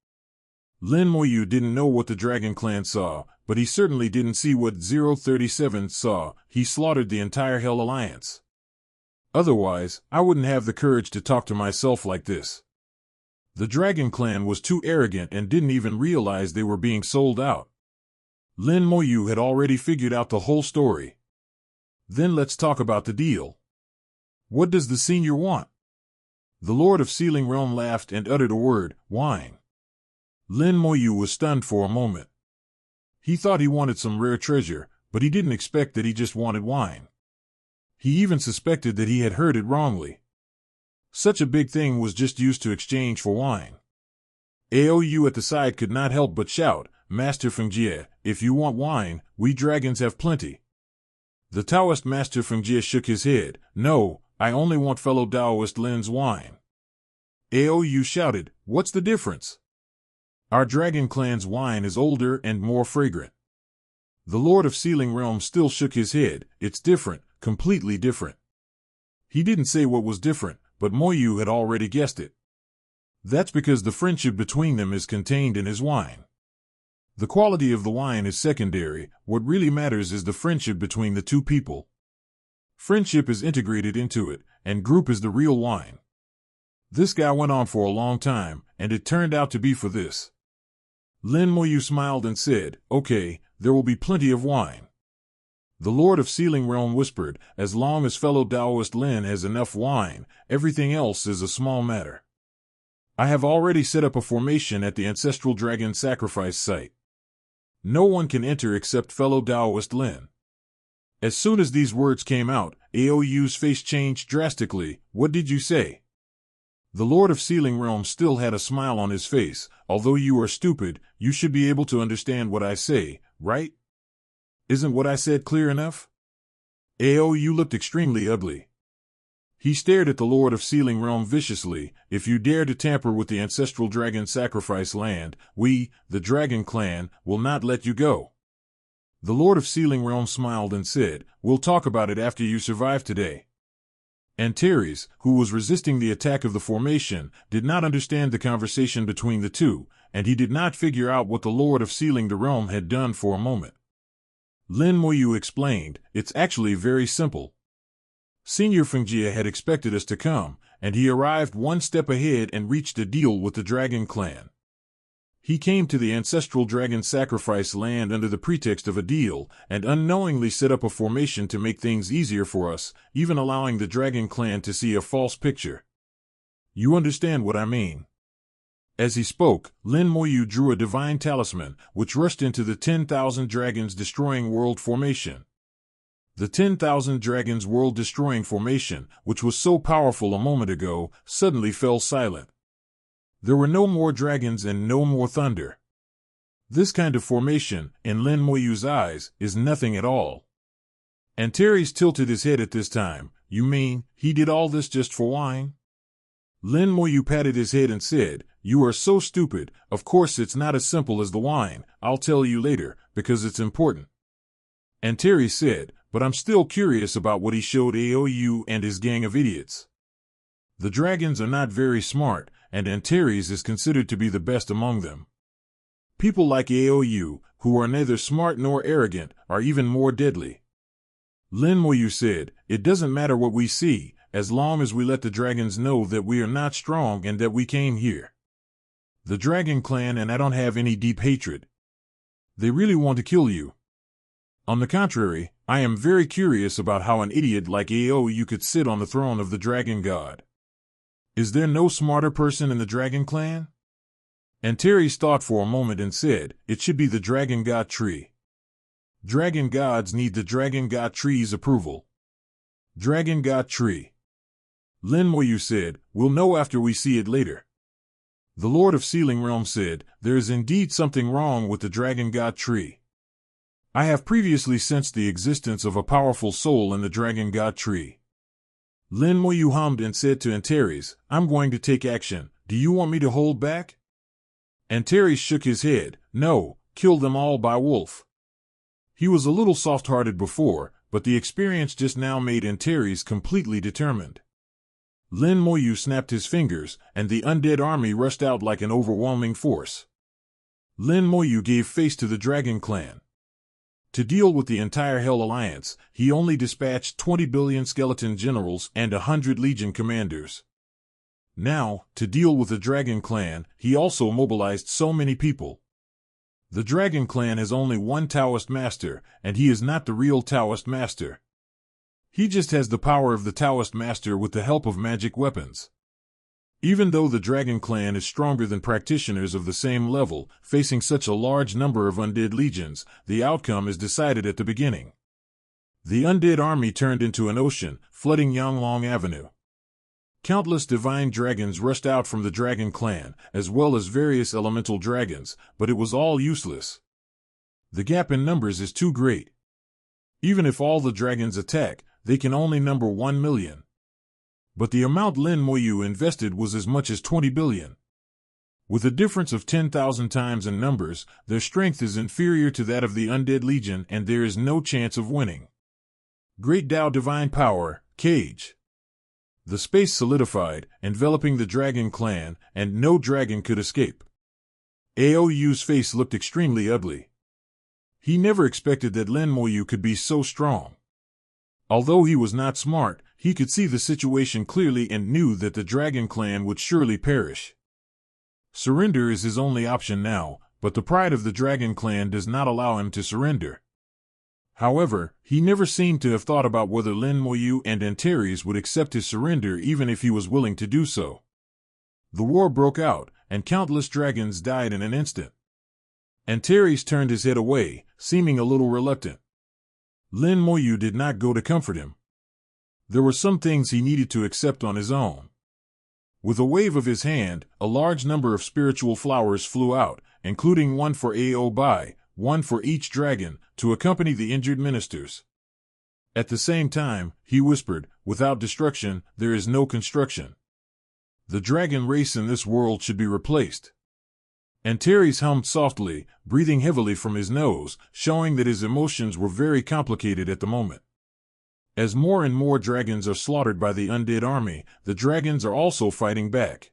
Lin Moyu didn't know what the Dragon Clan saw, but he certainly didn't see what 037 saw. He slaughtered the entire Hell Alliance. Otherwise, I wouldn't have the courage to talk to myself like this. The Dragon Clan was too arrogant and didn't even realize they were being sold out. Lin Moyu had already figured out the whole story. Then let's talk about the deal. What does the senior want? The Lord of Sealing Realm laughed and uttered a word, wine. Lin Moyu was stunned for a moment. He thought he wanted some rare treasure, but he didn't expect that he just wanted wine. He even suspected that he had heard it wrongly. Such a big thing was just used to exchange for wine. Aou at the side could not help but shout, Master Fengjie, if you want wine, we dragons have plenty. The Taoist master from Jia shook his head. No, I only want fellow Taoist Lin's wine. Aou shouted, what's the difference? Our dragon clan's wine is older and more fragrant. The Lord of Sealing Realm still shook his head. It's different, completely different. He didn't say what was different, but Moyu had already guessed it. That's because the friendship between them is contained in his wine. The quality of the wine is secondary. What really matters is the friendship between the two people. Friendship is integrated into it, and group is the real wine. This guy went on for a long time, and it turned out to be for this. Lin Moyu smiled and said, okay, there will be plenty of wine. The Lord of Sealing Realm whispered, as long as fellow Taoist Lin has enough wine, everything else is a small matter. I have already set up a formation at the ancestral dragon sacrifice site. No one can enter except fellow Taoist Lin. As soon as these words came out, Aou's face changed drastically. What did you say? The Lord of Sealing Realm still had a smile on his face. Although you are stupid, you should be able to understand what I say, right? Isn't what I said clear enough? Aou looked extremely ugly. He stared at the Lord of Sealing Realm viciously. If you dare to tamper with the ancestral dragon sacrifice land, we, the Dragon Clan, will not let you go. The Lord of Sealing Realm smiled and said, we'll talk about it after you survive today. Antares, who was resisting the attack of the formation, did not understand the conversation between the two, and he did not figure out what the Lord of Sealing the Realm had done for a moment. Lin Moyu explained, it's actually very simple. Senior Fengjia had expected us to come, and he arrived one step ahead and reached a deal with the Dragon Clan. He came to the ancestral dragon sacrifice land under the pretext of a deal, and unknowingly set up a formation to make things easier for us, even allowing the Dragon Clan to see a false picture. You understand what I mean? As he spoke, Lin Moyu drew a divine talisman, which rushed into the 10,000 Dragons Destroying World formation. The 10,000 Dragons World Destroying formation, which was so powerful a moment ago, suddenly fell silent. There were no more dragons and no more thunder. This kind of formation, in Lin Moyu's eyes, is nothing at all. Antares tilted his head at this time. You mean, he did all this just for wine? Lin Moyu patted his head and said, you are so stupid. Of course it's not as simple as the wine. I'll tell you later, because it's important. Antares said, but I'm still curious about what he showed Aou and his gang of idiots. The dragons are not very smart, and Antares is considered to be the best among them. People like Aou, who are neither smart nor arrogant, are even more deadly. Lin Moyu said, it doesn't matter what we see, as long as we let the dragons know that we are not strong and that we came here. The Dragon Clan and I don't have any deep hatred. They really want to kill you. On the contrary, I am very curious about how an idiot like Aou could sit on the throne of the Dragon God. Is there no smarter person in the Dragon Clan? Antares thought for a moment and said, it should be the Dragon God tree. Dragon gods need the Dragon God tree's approval. Dragon God tree. Lin Moyu said, we'll know after we see it later. The Lord of Sealing Realm said, there is indeed something wrong with the Dragon God tree. I have previously sensed the existence of a powerful soul in the Dragon God tree. Lin Moyu hummed and said to Antares, I'm going to take action. Do you want me to hold back? Antares shook his head. No, kill them all by wolf. He was a little soft-hearted before, but the experience just now made Antares completely determined. Lin Moyu snapped his fingers, and the undead army rushed out like an overwhelming force. Lin Moyu gave face to the Dragon Clan. To deal with the entire Hell Alliance, he only dispatched 20 billion skeleton generals and 100 legion commanders. Now, to deal with the Dragon Clan, he also mobilized so many people. The Dragon Clan has only one Taoist master, and he is not the real Taoist master. He just has the power of the Taoist master with the help of magic weapons. Even though the Dragon Clan is stronger than practitioners of the same level, facing such a large number of undead legions, the outcome is decided at the beginning. The undead army turned into an ocean, flooding Yanglong Avenue. Countless divine dragons rushed out from the Dragon Clan, as well as various elemental dragons, but it was all useless. The gap in numbers is too great. Even if all the dragons attack, they can only number 1 million. But the amount Lin Moyu invested was as much as 20 billion. With a difference of 10,000 times in numbers, their strength is inferior to that of the Undead Legion and there is no chance of winning. Great Tao Divine Power, Cage. The space solidified, enveloping the dragon clan, and no dragon could escape. Aoyu's face looked extremely ugly. He never expected that Lin Moyu could be so strong. Although he was not smart, he could see the situation clearly and knew that the dragon clan would surely perish. Surrender is his only option now, but the pride of the dragon clan does not allow him to surrender. However, he never seemed to have thought about whether Lin Moyu and Antares would accept his surrender even if he was willing to do so. The war broke out, and countless dragons died in an instant. Antares turned his head away, seeming a little reluctant. Lin Moyu did not go to comfort him. There were some things he needed to accept on his own. With a wave of his hand, a large number of spiritual flowers flew out, including one for Ao Bai, one for each dragon, to accompany the injured ministers. At the same time, he whispered, "Without destruction, there is no construction. The dragon race in this world should be replaced." Antares hummed softly, breathing heavily from his nose, showing that his emotions were very complicated at the moment. As more and more dragons are slaughtered by the undead army, the dragons are also fighting back.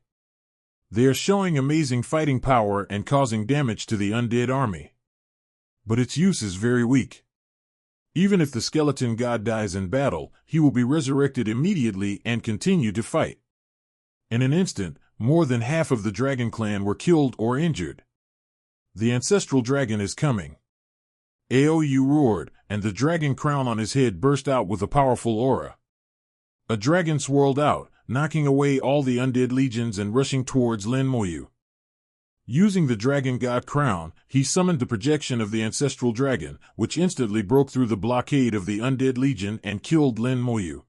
They are showing amazing fighting power and causing damage to the undead army. But its use is very weak. Even if the skeleton god dies in battle, he will be resurrected immediately and continue to fight. In an instant, more than half of the dragon clan were killed or injured. The ancestral dragon is coming. Aoyu roared, and the dragon crown on his head burst out with a powerful aura. A dragon swirled out, knocking away all the undead legions and rushing towards Lin Moyu. Using the dragon god crown, he summoned the projection of the ancestral dragon, which instantly broke through the blockade of the undead legion and killed Lin Moyu.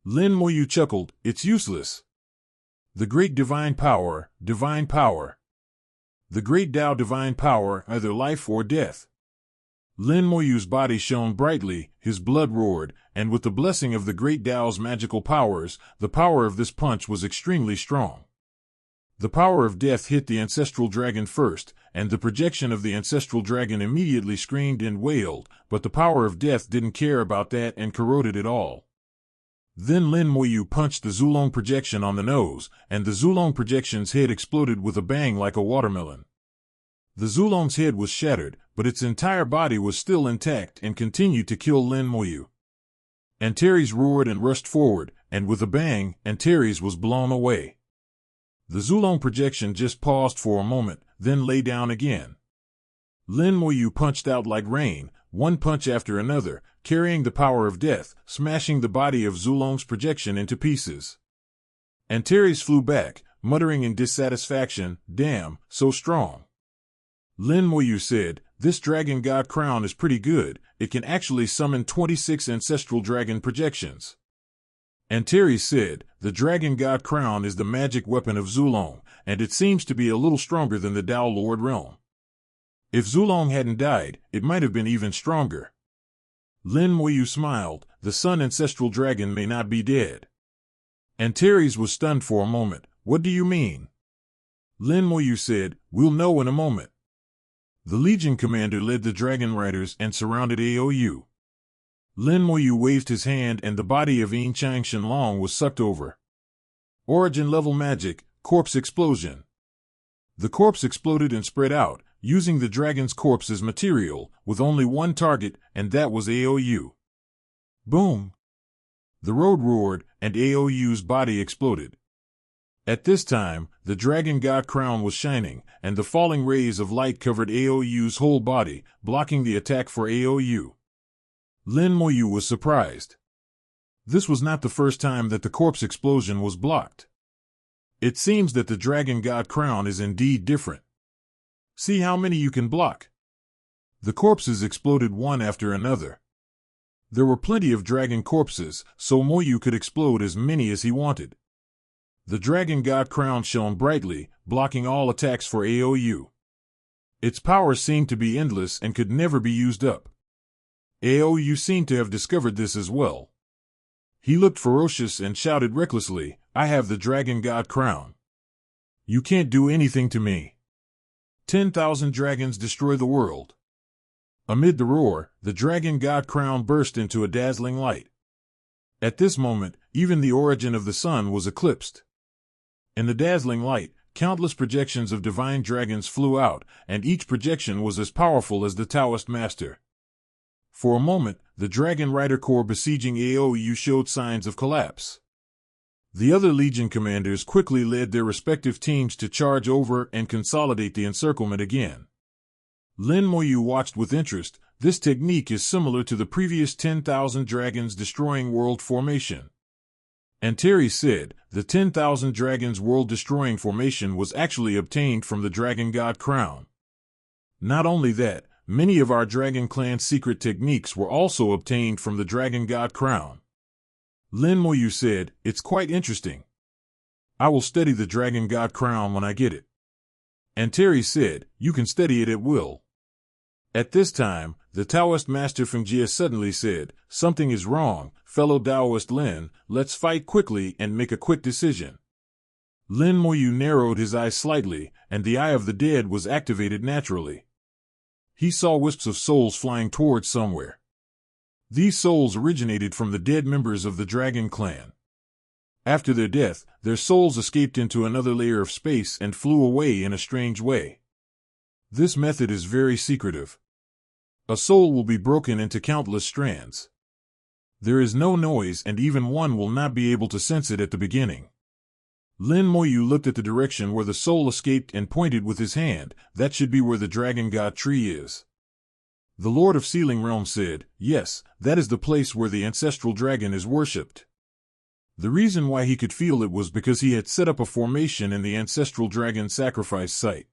Lin Moyu chuckled, "It's useless. The great divine power, divine power. The great Tao divine power, either life or death." Lin Moyu's body shone brightly, his blood roared, and with the blessing of the great Tao's magical powers, the power of this punch was extremely strong. The power of death hit the ancestral dragon first, and the projection of the ancestral dragon immediately screamed and wailed, but the power of death didn't care about that and corroded it all. Then Lin Moyu punched the Zulong projection on the nose, and the Zulong projection's head exploded with a bang like a watermelon. The Zulong's head was shattered, but its entire body was still intact and continued to kill Lin Moyu. Antares roared and rushed forward, and with a bang, Antares was blown away. The Zulong projection just paused for a moment, then lay down again. Lin Moyu punched out like rain, one punch after another, carrying the power of death, smashing the body of Zulong's projection into pieces. Antares flew back, muttering in dissatisfaction, "Damn, so strong." Lin Moyu said, "This dragon god crown is pretty good, it can actually summon 26 ancestral dragon projections." Antares said, "The dragon god crown is the magic weapon of Zulong, and it seems to be a little stronger than the Tao Lord realm. If Zulong hadn't died, it might have been even stronger." Lin Moyu smiled, "The sun ancestral dragon may not be dead." Antares was stunned for a moment. "What do you mean?" Lin Moyu said, "We'll know in a moment." The Legion commander led the dragon riders and surrounded Aoyu. Lin Moyu waved his hand and the body of Yin Chang Shenlong was sucked over. Origin level magic, corpse explosion. The corpse exploded and spread out, using the dragon's corpse as material, with only one target, and that was Aoyu. Boom! The road roared, and Aoyu's body exploded. At this time, the dragon god crown was shining, and the falling rays of light covered Aoyu's whole body, blocking the attack for Aoyu. Lin Moyu was surprised. This was not the first time that the corpse explosion was blocked. It seems that the dragon god crown is indeed different. See how many you can block. The corpses exploded one after another. There were plenty of dragon corpses, so Moyu could explode as many as he wanted. The dragon god crown shone brightly, blocking all attacks for Aoyu. Its power seemed to be endless and could never be used up. Aou seemed to have discovered this as well. He looked ferocious and shouted recklessly, "I have the Dragon God crown. You can't do anything to me. 10,000 dragons destroy the world." Amid the roar, the Dragon God crown burst into a dazzling light. At this moment, even the origin of the sun was eclipsed. In the dazzling light, countless projections of divine dragons flew out, and each projection was as powerful as the Taoist master. For a moment, the Dragon Rider Corps besieging Aou showed signs of collapse. The other Legion commanders quickly led their respective teams to charge over and consolidate the encirclement again. Lin Moyu watched with interest. This technique is similar to the previous 10,000 dragons destroying world formation. And Terry said, the 10,000 dragons world destroying formation was actually obtained from the Dragon God crown. Not only that, many of our Dragon Clan secret techniques were also obtained from the Dragon God crown. Lin Moyu said, "It's quite interesting. I will study the Dragon God crown when I get it." And Terry said, "You can study it at will." At this time, the Taoist master Fengjie suddenly said, "Something is wrong, fellow Taoist Lin, let's fight quickly and make a quick decision." Lin Moyu narrowed his eyes slightly, and the Eye of the Dead was activated naturally. He saw wisps of souls flying towards somewhere. These souls originated from the dead members of the Dragon Clan. After their death, their souls escaped into another layer of space and flew away in a strange way. This method is very secretive. A soul will be broken into countless strands. There is no noise, and even one will not be able to sense it at the beginning. Lin Moyu looked at the direction where the soul escaped and pointed with his hand. That should be where the Dragon God tree is. The Lord of Sealing Realm said, "Yes, that is the place where the ancestral dragon is worshipped." The reason why he could feel it was because he had set up a formation in the ancestral dragon sacrifice site.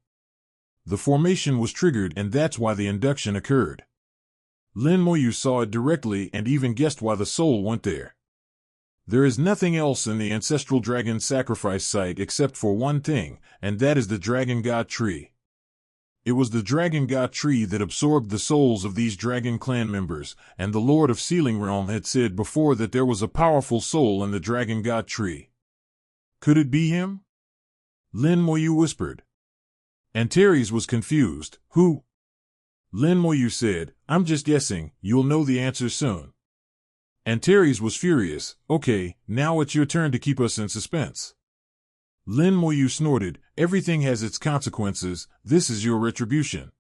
The formation was triggered, and that's why the induction occurred. Lin Moyu saw it directly and even guessed why the soul went there. There is nothing else in the ancestral dragon sacrifice site except for one thing, and that is the Dragon God tree. It was the Dragon God tree that absorbed the souls of these Dragon Clan members, and the Lord of Sealing Realm had said before that there was a powerful soul in the Dragon God tree. Could it be him? Lin Moyu whispered. Antares was confused. Who? Lin Moyu said, "I'm just guessing, you'll know the answer soon." Antares was furious. "Okay, now it's your turn to keep us in suspense." Lin Moyu snorted, "Everything has its consequences, this is your retribution."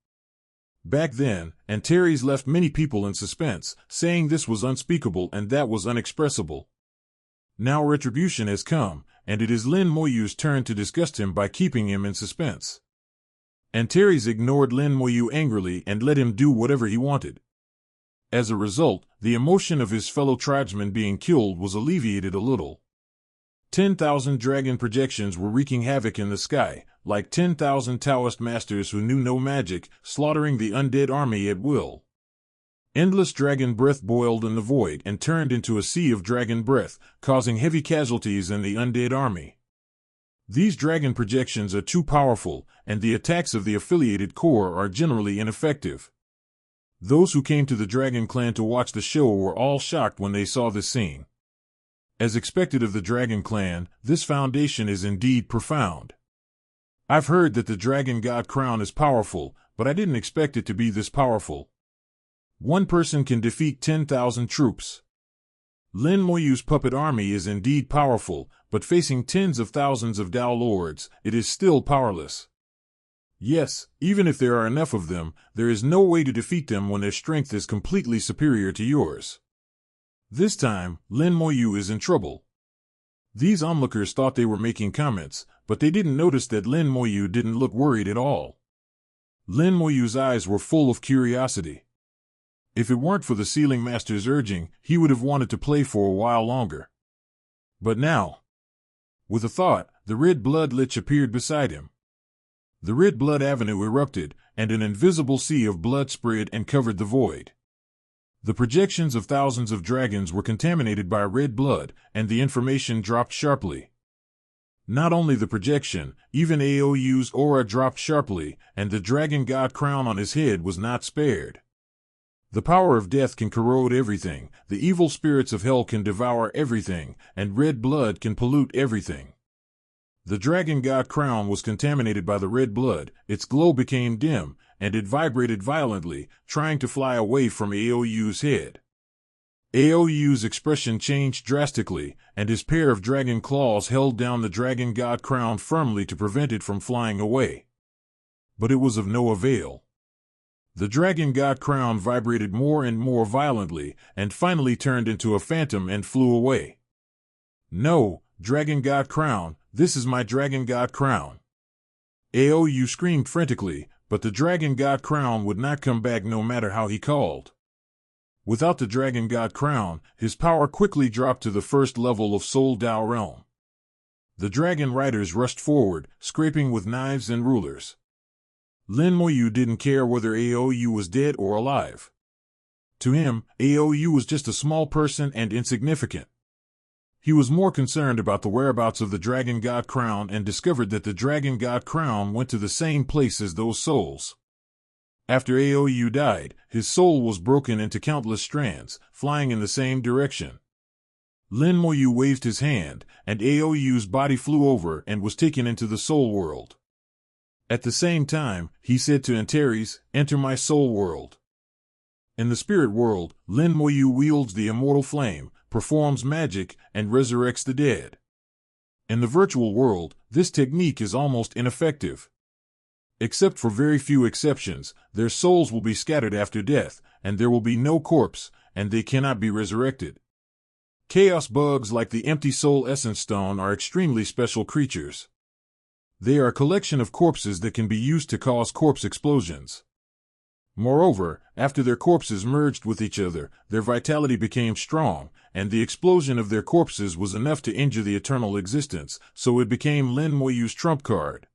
Back then, Antares left many people in suspense, saying this was unspeakable and that was unexpressible. Now retribution has come, and it is Lin Moyu's turn to disgust him by keeping him in suspense. Antares ignored Lin Moyu angrily and let him do whatever he wanted. As a result, the emotion of his fellow tribesmen being killed was alleviated a little. 10,000 dragon projections were wreaking havoc in the sky, like 10,000 Taoist masters who knew no magic, slaughtering the undead army at will. Endless dragon breath boiled in the void and turned into a sea of dragon breath, causing heavy casualties in the undead army. These dragon projections are too powerful, and the attacks of the affiliated corps are generally ineffective. Those who came to the Dragon Clan to watch the show were all shocked when they saw this scene. As expected of the Dragon Clan, this foundation is indeed profound. I've heard that the Dragon God crown is powerful, but I didn't expect it to be this powerful. One person can defeat 10,000 troops. Lin Moyu's puppet army is indeed powerful, but facing tens of thousands of Dao Lords, it is still powerless. Yes, even if there are enough of them, there is no way to defeat them when their strength is completely superior to yours. This time, Lin Moyu is in trouble. These onlookers thought they were making comments, but they didn't notice that Lin Moyu didn't look worried at all. Lin Moyu's eyes were full of curiosity. If it weren't for the Sealing Master's urging, he would have wanted to play for a while longer. But now, with a thought, the Red Blood Lich appeared beside him. The Red Blood Avenue erupted, and an invisible sea of blood spread and covered the void. The projections of thousands of dragons were contaminated by red blood, and the information dropped sharply. Not only the projection, even Aou's aura dropped sharply, and the Dragon God crown on his head was not spared. The power of death can corrode everything, the evil spirits of hell can devour everything, and red blood can pollute everything. The dragon god crown was contaminated by the red blood, its glow became dim, and it vibrated violently, trying to fly away from Aou's head. Aou's expression changed drastically, and his pair of dragon claws held down the dragon god crown firmly to prevent it from flying away. But it was of no avail. The dragon god crown vibrated more and more violently, and finally turned into a phantom and flew away. "No, dragon god crown, this is my dragon god crown." Aou screamed frantically, but the dragon god crown would not come back no matter how he called. Without the dragon god crown, his power quickly dropped to the first level of Soul Dao realm. The dragon riders rushed forward, scraping with knives and rulers. Lin Moyu didn't care whether Aou was dead or alive. To him, Aou was just a small person and insignificant. He was more concerned about the whereabouts of the dragon god crown and discovered that the dragon god crown went to the same place as those souls. After Aou died, his soul was broken into countless strands, flying in the same direction. Lin Moyu waved his hand, and Aou's body flew over and was taken into the soul world. At the same time, he said to Antares, "Enter my soul world." In the spirit world, Lin Moyu wields the immortal flame, performs magic, and resurrects the dead. In the virtual world, this technique is almost ineffective. Except for very few exceptions, their souls will be scattered after death, and there will be no corpse, and they cannot be resurrected. Chaos bugs like the empty soul essence stone are extremely special creatures. They are a collection of corpses that can be used to cause corpse explosions. Moreover, after their corpses merged with each other, their vitality became strong, and the explosion of their corpses was enough to injure the eternal existence, so it became Lin Moyu's trump card.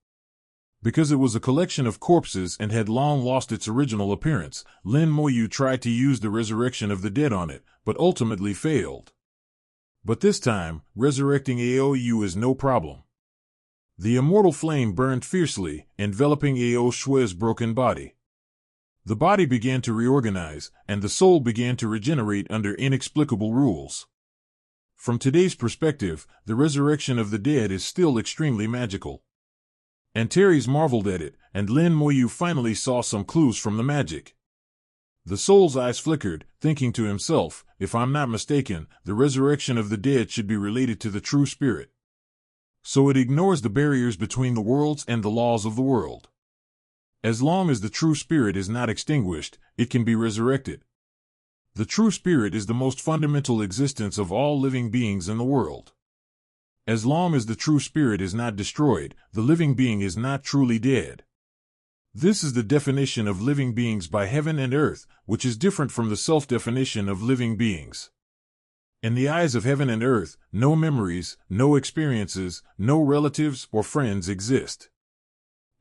Because it was a collection of corpses and had long lost its original appearance, Lin Moyu tried to use the resurrection of the dead on it, but ultimately failed. But this time, resurrecting Aou is no problem. The immortal flame burned fiercely, enveloping Ao Shue's broken body. The body began to reorganize, and the soul began to regenerate under inexplicable rules. From today's perspective, the resurrection of the dead is still extremely magical. Antares marveled at it, and Lin Moyu finally saw some clues from the magic. The soul's eyes flickered, thinking to himself, if I'm not mistaken, the resurrection of the dead should be related to the true spirit. So it ignores the barriers between the worlds and the laws of the world. As long as the true spirit is not extinguished, it can be resurrected. The true spirit is the most fundamental existence of all living beings in the world. As long as the true spirit is not destroyed, the living being is not truly dead. This is the definition of living beings by heaven and earth, which is different from the self-definition of living beings. In the eyes of heaven and earth, no memories, no experiences, no relatives or friends exist.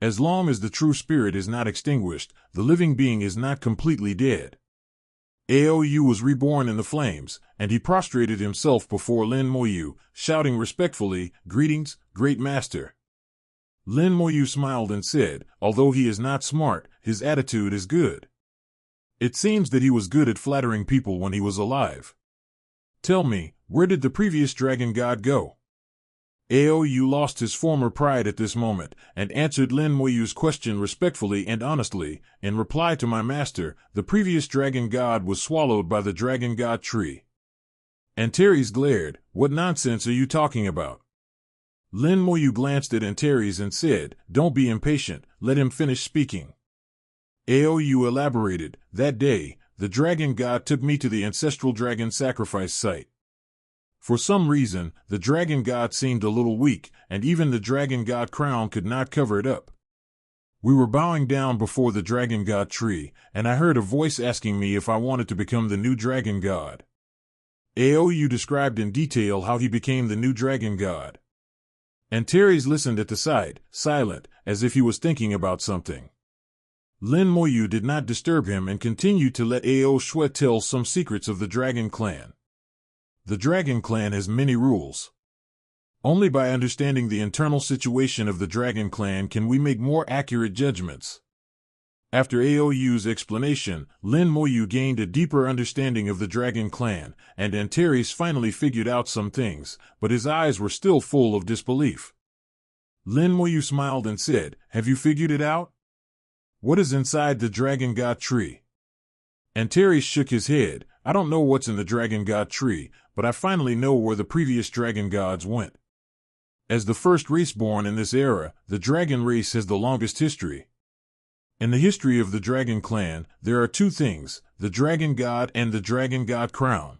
As long as the true spirit is not extinguished, the living being is not completely dead. Aou was reborn in the flames, and he prostrated himself before Lin Moyu, shouting respectfully, "Greetings, great master." Lin Moyu smiled and said, although he is not smart, his attitude is good. It seems that he was good at flattering people when he was alive. Tell me, where did the previous dragon god go? Aou lost his former pride at this moment, and answered Lin Moyu's question respectfully and honestly. In reply to my master, the previous dragon god was swallowed by the dragon god tree. Antares glared, "What nonsense are you talking about?" Lin Moyu glanced at Antares and said, "Don't be impatient, let him finish speaking." Aou elaborated, "That day, the dragon god took me to the ancestral dragon sacrifice site. For some reason, the dragon god seemed a little weak, and even the dragon god crown could not cover it up. We were bowing down before the dragon god tree, and I heard a voice asking me if I wanted to become the new dragon god." Aou described in detail how he became the new dragon god. Antares listened at the side, silent, as if he was thinking about something. Lin Moyu did not disturb him and continued to let Ao Shue tell some secrets of the Dragon Clan. The Dragon Clan has many rules. Only by understanding the internal situation of the Dragon Clan can we make more accurate judgments. After Aou's explanation, Lin Moyu gained a deeper understanding of the Dragon Clan, and Antares finally figured out some things, but his eyes were still full of disbelief. Lin Moyu smiled and said, "Have you figured it out? What is inside the Dragon God tree?" Antares shook his head. "I don't know what's in the Dragon God tree, but I finally know where the previous Dragon Gods went. As the first race born in this era, the Dragon race has the longest history. In the history of the Dragon Clan, there are two things, the Dragon God and the Dragon God crown.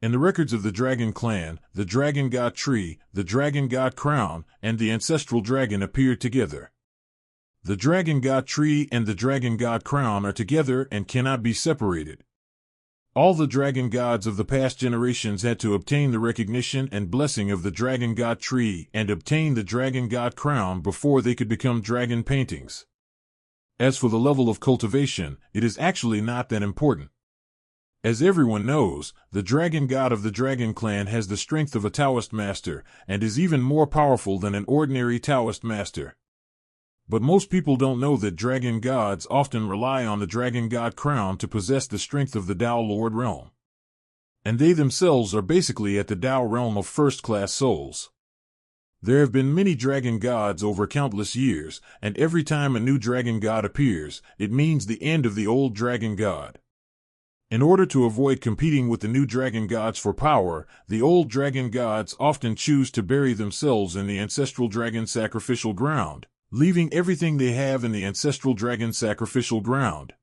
In the records of the Dragon Clan, the Dragon God tree, the Dragon God crown, and the ancestral dragon appear together. The Dragon God tree and the Dragon God crown are together and cannot be separated. All the Dragon Gods of the past generations had to obtain the recognition and blessing of the Dragon God tree and obtain the Dragon God crown before they could become dragon paintings. As for the level of cultivation, it is actually not that important. As everyone knows, the Dragon God of the Dragon Clan has the strength of a Taoist master and is even more powerful than an ordinary Taoist master. But most people don't know that Dragon Gods often rely on the Dragon God crown to possess the strength of the Tao Lord realm. And they themselves are basically at the Tao realm of first-class souls. There have been many Dragon Gods over countless years, and every time a new Dragon God appears, it means the end of the old Dragon God. In order to avoid competing with the new Dragon Gods for power, the old Dragon Gods often choose to bury themselves in the ancestral dragon sacrificial ground, leaving everything they have in the ancestral dragon sacrificial ground.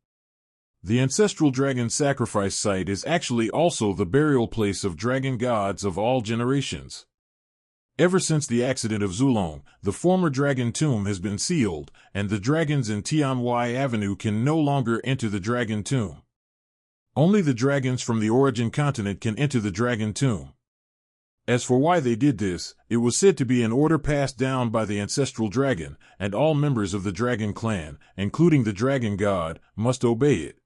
The ancestral dragon sacrifice site is actually also the burial place of Dragon Gods of all generations. Ever since the accident of Zulong, the former dragon tomb has been sealed, and the dragons in Tianwai Avenue can no longer enter the dragon tomb. Only the dragons from the origin continent can enter the dragon tomb. As for why they did this, it was said to be an order passed down by the ancestral dragon, and all members of the Dragon Clan, including the Dragon God, must obey it.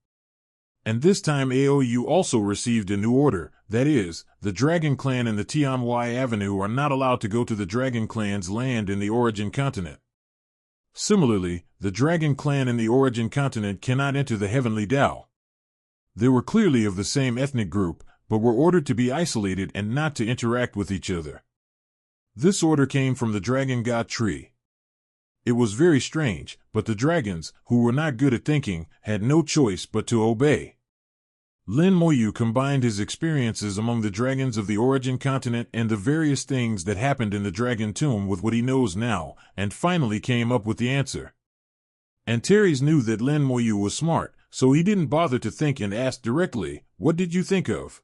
And this time Aou also received a new order, that is, the Dragon Clan and the Tianwai Avenue are not allowed to go to the Dragon Clan's land in the origin continent. Similarly, the Dragon Clan in the origin continent cannot enter the Heavenly Tao. They were clearly of the same ethnic group, but were ordered to be isolated and not to interact with each other. This order came from the Dragon God tree. It was very strange, but the dragons, who were not good at thinking, had no choice but to obey. Lin Moyu combined his experiences among the dragons of the origin continent and the various things that happened in the dragon tomb with what he knows now, and finally came up with the answer. Antares knew that Lin Moyu was smart, so he didn't bother to think and asked directly, "What did you think of?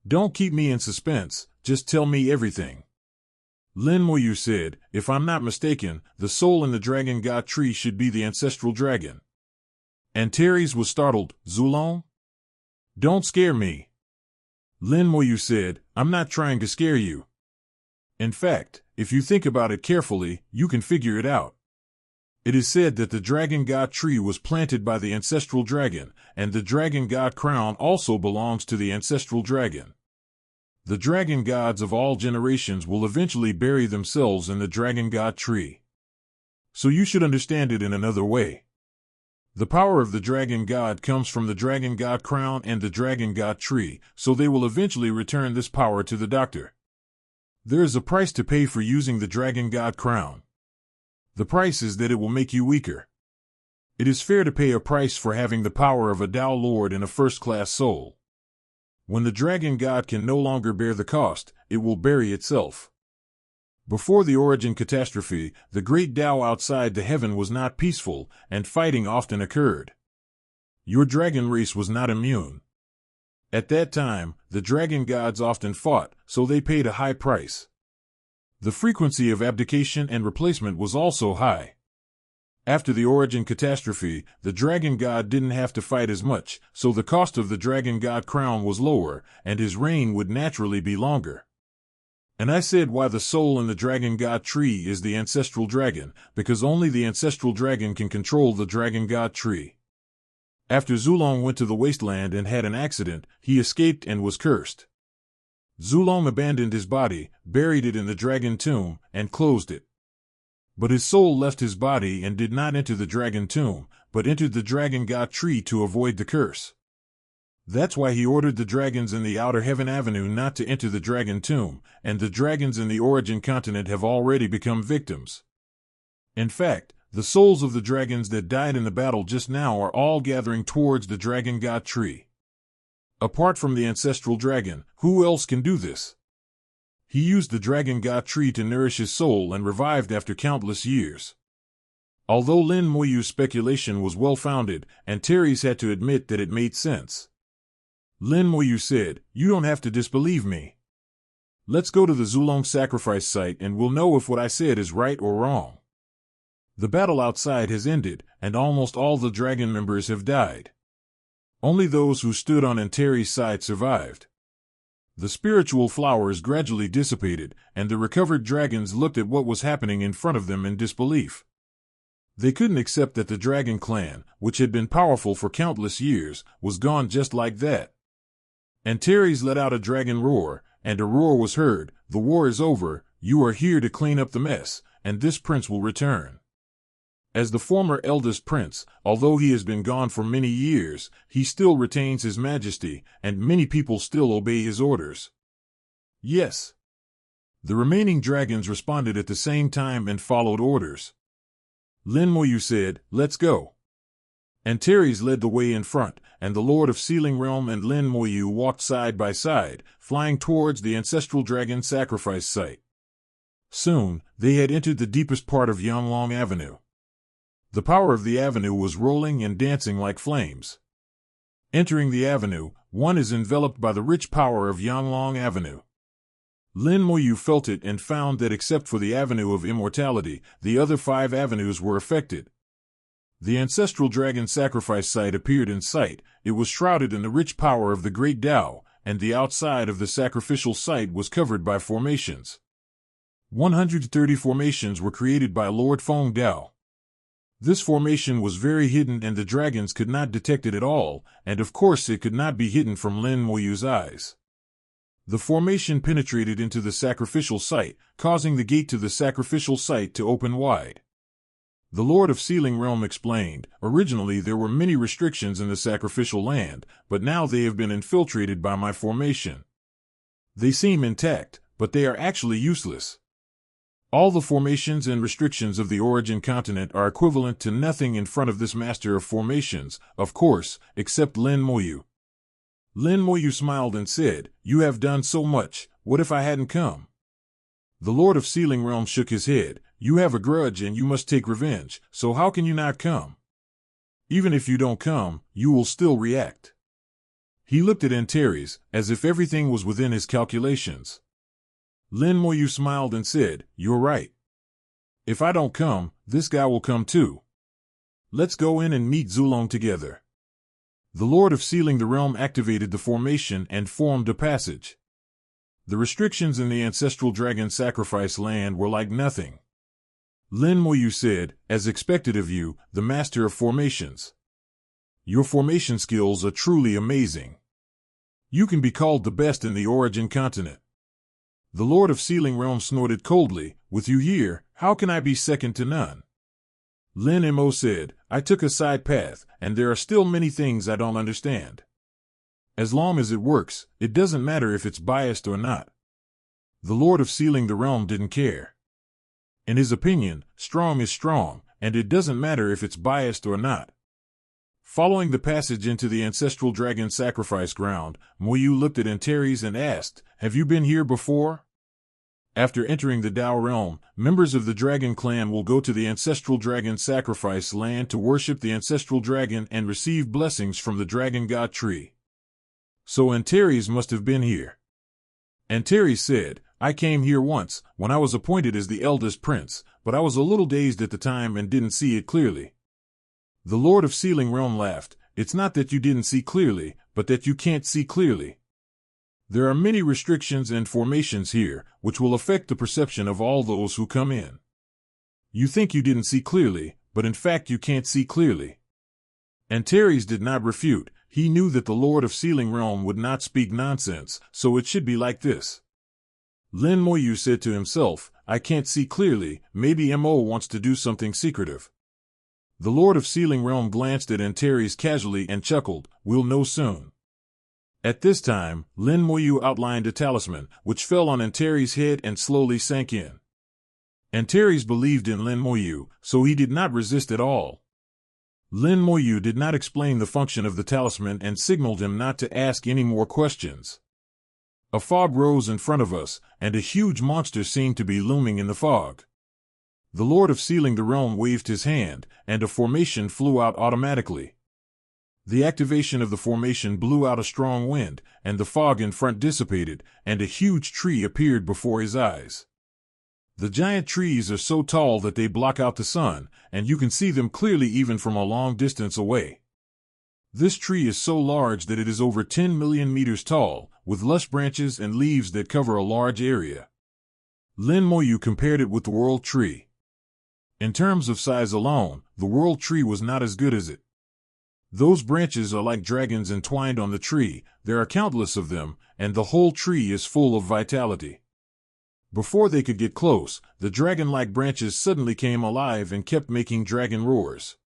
Don't keep me in suspense, just tell me everything." Lin Moyu said, "If I'm not mistaken, the soul in the Dragon God tree should be the ancestral dragon." Antares was startled. "Zulong? Don't scare me." Lin Moyu said, "I'm not trying to scare you. In fact, if you think about it carefully, you can figure it out. It is said that the Dragon God tree was planted by the ancestral dragon, and the Dragon God crown also belongs to the ancestral dragon. The Dragon Gods of all generations will eventually bury themselves in the Dragon God tree. So you should understand it in another way. The power of the Dragon God comes from the Dragon God crown and the Dragon God tree, so they will eventually return this power to the doctor. There is a price to pay for using the Dragon God crown. The price is that it will make you weaker. It is fair to pay a price for having the power of a Tao Lord in a first-class soul. When the Dragon God can no longer bear the cost, it will bury itself. Before the origin catastrophe, the great Tao outside the heaven was not peaceful, and fighting often occurred. Your dragon race was not immune. At that time, the Dragon Gods often fought, so they paid a high price. The frequency of abdication and replacement was also high. After the origin catastrophe, the Dragon God didn't have to fight as much, so the cost of the Dragon God crown was lower, and his reign would naturally be longer. And I said why the soul in the Dragon God tree is the ancestral dragon, because only the ancestral dragon can control the Dragon God tree. After Zulong went to the wasteland and had an accident, he escaped and was cursed. Zulong abandoned his body, buried it in the dragon tomb, and closed it. But his soul left his body and did not enter the dragon tomb, but entered the Dragon God tree to avoid the curse. That's why he ordered the dragons in the Outer Heaven Avenue not to enter the Dragon Tomb, and the dragons in the Origin Continent have already become victims. In fact, the souls of the dragons that died in the battle just now are all gathering towards the Dragon God tree. Apart from the ancestral dragon, who else can do this? He used the Dragon God tree to nourish his soul and revived after countless years. Although Lin Moyu's speculation was well-founded, Antares had to admit that it made sense. Lin Moyu said, "You don't have to disbelieve me. Let's go to the Zulong sacrifice site and we'll know if what I said is right or wrong." The battle outside has ended, and almost all the dragon members have died. Only those who stood on Antares' side survived. The spiritual flowers gradually dissipated, and the recovered dragons looked at what was happening in front of them in disbelief. They couldn't accept that the dragon clan, which had been powerful for countless years, was gone just like that. Antares let out a dragon roar, and a roar was heard. "The war is over, you are here to clean up the mess, and this prince will return." As the former eldest prince, although he has been gone for many years, he still retains his majesty, and many people still obey his orders. Yes. The remaining dragons responded at the same time and followed orders. Lin Moyu said, "Let's go." Antares led the way in front, and the Lord of Sealing Realm and Lin Moyu walked side by side, flying towards the ancestral dragon sacrifice site. Soon, they had entered the deepest part of Yanglong Avenue. The power of the avenue was rolling and dancing like flames. Entering the avenue, one is enveloped by the rich power of Yanglong Avenue. Lin Moyu felt it and found that except for the Avenue of Immortality, the other 5 avenues were affected. The ancestral dragon sacrifice site appeared in sight. It was shrouded in the rich power of the great Tao, and the outside of the sacrificial site was covered by formations. 130 formations were created by Lord Feng Dao. This formation was very hidden and the dragons could not detect it at all, and of course it could not be hidden from Lin Moyu's eyes. The formation penetrated into the sacrificial site, causing the gate to the sacrificial site to open wide. The Lord of Sealing Realm explained, "Originally there were many restrictions in the sacrificial land, but now they have been infiltrated by my formation. They seem intact, but they are actually useless. All the formations and restrictions of the Origin Continent are equivalent to nothing in front of this master of formations, of course, except Lin Moyu." Lin Moyu smiled and said, "You have done so much, what if I hadn't come?" The Lord of Sealing Realm shook his head. "You have a grudge and you must take revenge, so how can you not come? Even if you don't come, you will still react." He looked at Antares, as if everything was within his calculations. Lin Moyu smiled and said, "You're right. If I don't come, this guy will come too. Let's go in and meet Zulong together." The Lord of Sealing the Realm activated the formation and formed a passage. The restrictions in the ancestral dragon sacrifice land were like nothing. Lin Moyu said, "As expected of you, the master of formations. Your formation skills are truly amazing. You can be called the best in the Origin Continent." The Lord of Sealing Realm snorted coldly, "With you here, how can I be second to none?" Lin Mo said, "I took a side path, and there are still many things I don't understand. As long as it works, it doesn't matter if it's biased or not." The Lord of Sealing the Realm didn't care. In his opinion, strong is strong, and it doesn't matter if it's biased or not. Following the passage into the ancestral dragon sacrifice ground, Moyu looked at Antares and asked, "Have you been here before?" After entering the Tao realm, members of the dragon clan will go to the ancestral dragon sacrifice land to worship the ancestral dragon and receive blessings from the dragon god tree. So Antares must have been here. Antares said, "I came here once, when I was appointed as the eldest prince, but I was a little dazed at the time and didn't see it clearly." The Lord of Sealing Realm laughed, "It's not that you didn't see clearly, but that you can't see clearly. There are many restrictions and formations here, which will affect the perception of all those who come in. You think you didn't see clearly, but in fact you can't see clearly." Antares did not refute. He knew that the Lord of Sealing Realm would not speak nonsense, so it should be like this. Lin Moyu said to himself, "I can't see clearly, maybe Mo wants to do something secretive." The Lord of Sealing Realm glanced at Antares casually and chuckled, "We'll know soon." At this time, Lin Moyu outlined a talisman, which fell on Antares' head and slowly sank in. Antares believed in Lin Moyu, so he did not resist at all. Lin Moyu did not explain the function of the talisman and signaled him not to ask any more questions. A fog rose in front of us, and a huge monster seemed to be looming in the fog. The Lord of Sealing the Realm waved his hand, and a formation flew out automatically. The activation of the formation blew out a strong wind, and the fog in front dissipated, and a huge tree appeared before his eyes. The giant trees are so tall that they block out the sun, and you can see them clearly even from a long distance away. This tree is so large that it is over 10 million meters tall, with lush branches and leaves that cover a large area. Lin Moyu compared it with the world tree. In terms of size alone, the world tree was not as good as it. Those branches are like dragons entwined on the tree, there are countless of them, and the whole tree is full of vitality. Before they could get close, the dragon-like branches suddenly came alive and kept making dragon roars.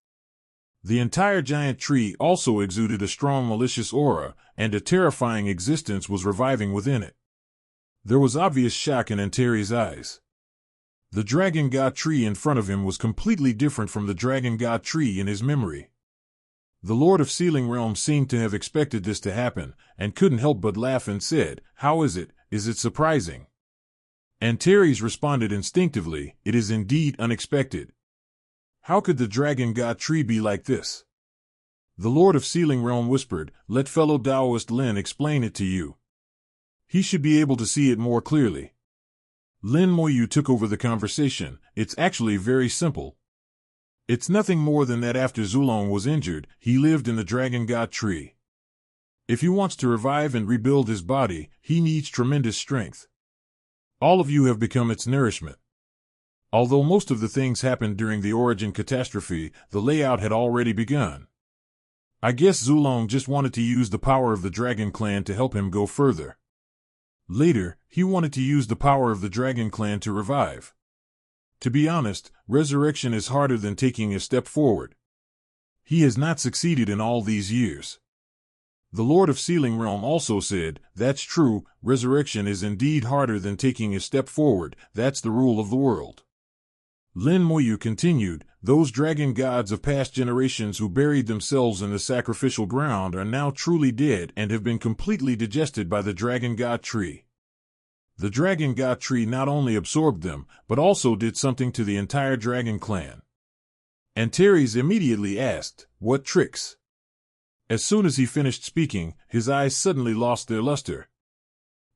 The entire giant tree also exuded a strong malicious aura, and a terrifying existence was reviving within it. There was obvious shock in Antares' eyes. The dragon god tree in front of him was completely different from the dragon god tree in his memory. The Lord of Sealing Realm seemed to have expected this to happen, and couldn't help but laugh and said, "How is it? Is it surprising?" Antares responded instinctively, "It is indeed unexpected. How could the dragon god tree be like this?" The Lord of Sealing Realm whispered, "Let fellow Taoist Lin explain it to you. He should be able to see it more clearly." Lin Moyu took over the conversation. "It's actually very simple. It's nothing more than that after Zulong was injured, he lived in the dragon god tree. If he wants to revive and rebuild his body, he needs tremendous strength. All of you have become its nourishment. Although most of the things happened during the origin catastrophe, the layout had already begun. I guess Zulong just wanted to use the power of the Dragon Clan to help him go further. Later, he wanted to use the power of the Dragon Clan to revive. To be honest, resurrection is harder than taking a step forward. He has not succeeded in all these years." The Lord of Sealing Realm also said, "That's true, resurrection is indeed harder than taking a step forward, that's the rule of the world." Lin Moyu continued, "Those dragon gods of past generations who buried themselves in the sacrificial ground are now truly dead and have been completely digested by the dragon god tree. The dragon god tree not only absorbed them, but also did something to the entire dragon clan." Antares immediately asked, "What tricks?" As soon as he finished speaking, his eyes suddenly lost their luster.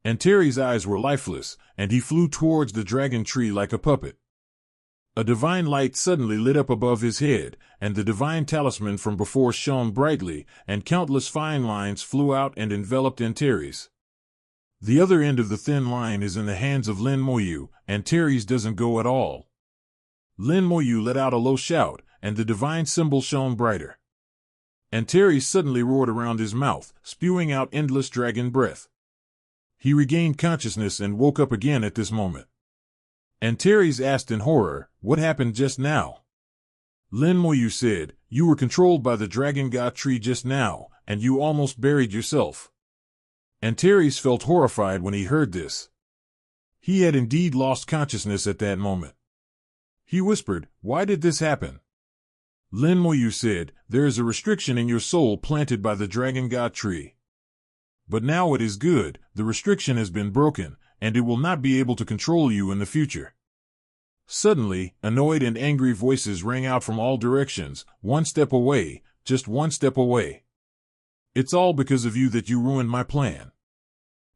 Antares' eyes were lifeless, and he flew towards the dragon tree like a puppet. A divine light suddenly lit up above his head, and the divine talisman from before shone brightly, and countless fine lines flew out and enveloped Antares. The other end of the thin line is in the hands of Lin Moyu, Antares doesn't go at all. Lin Moyu let out a low shout, and the divine symbol shone brighter. Antares suddenly roared around his mouth, spewing out endless dragon breath. He regained consciousness and woke up again at this moment. Antares asked in horror, "What happened just now?" Lin Moyu said, "You were controlled by the dragon god tree just now, and you almost buried yourself." Antares felt horrified when he heard this. He had indeed lost consciousness at that moment. He whispered, "Why did this happen?" Lin Moyu said, "There is a restriction in your soul planted by the dragon god tree. But now it is good, the restriction has been broken, and it will not be able to control you in the future." Suddenly, annoyed and angry voices rang out from all directions, "One step away, just one step away. It's all because of you that you ruined my plan."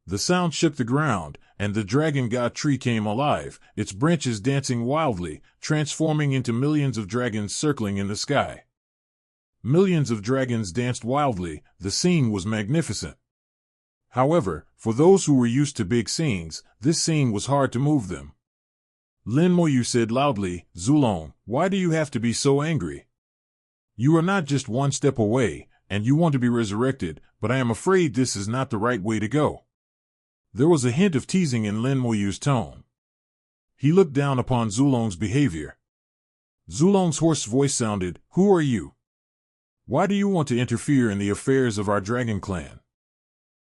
The sound shook the ground, and the dragon god tree came alive, its branches dancing wildly, transforming into millions of dragons circling in the sky. Millions of dragons danced wildly, the scene was magnificent. However, for those who were used to big scenes, this scene was hard to move them. Lin Moyu said loudly, "Zulong, why do you have to be so angry? You are not just one step away, and you want to be resurrected, but I am afraid this is not the right way to go." There was a hint of teasing in Lin Moyu's tone. He looked down upon Zulong's behavior. Zulong's hoarse voice sounded, "Who are you? Why do you want to interfere in the affairs of our dragon clan?"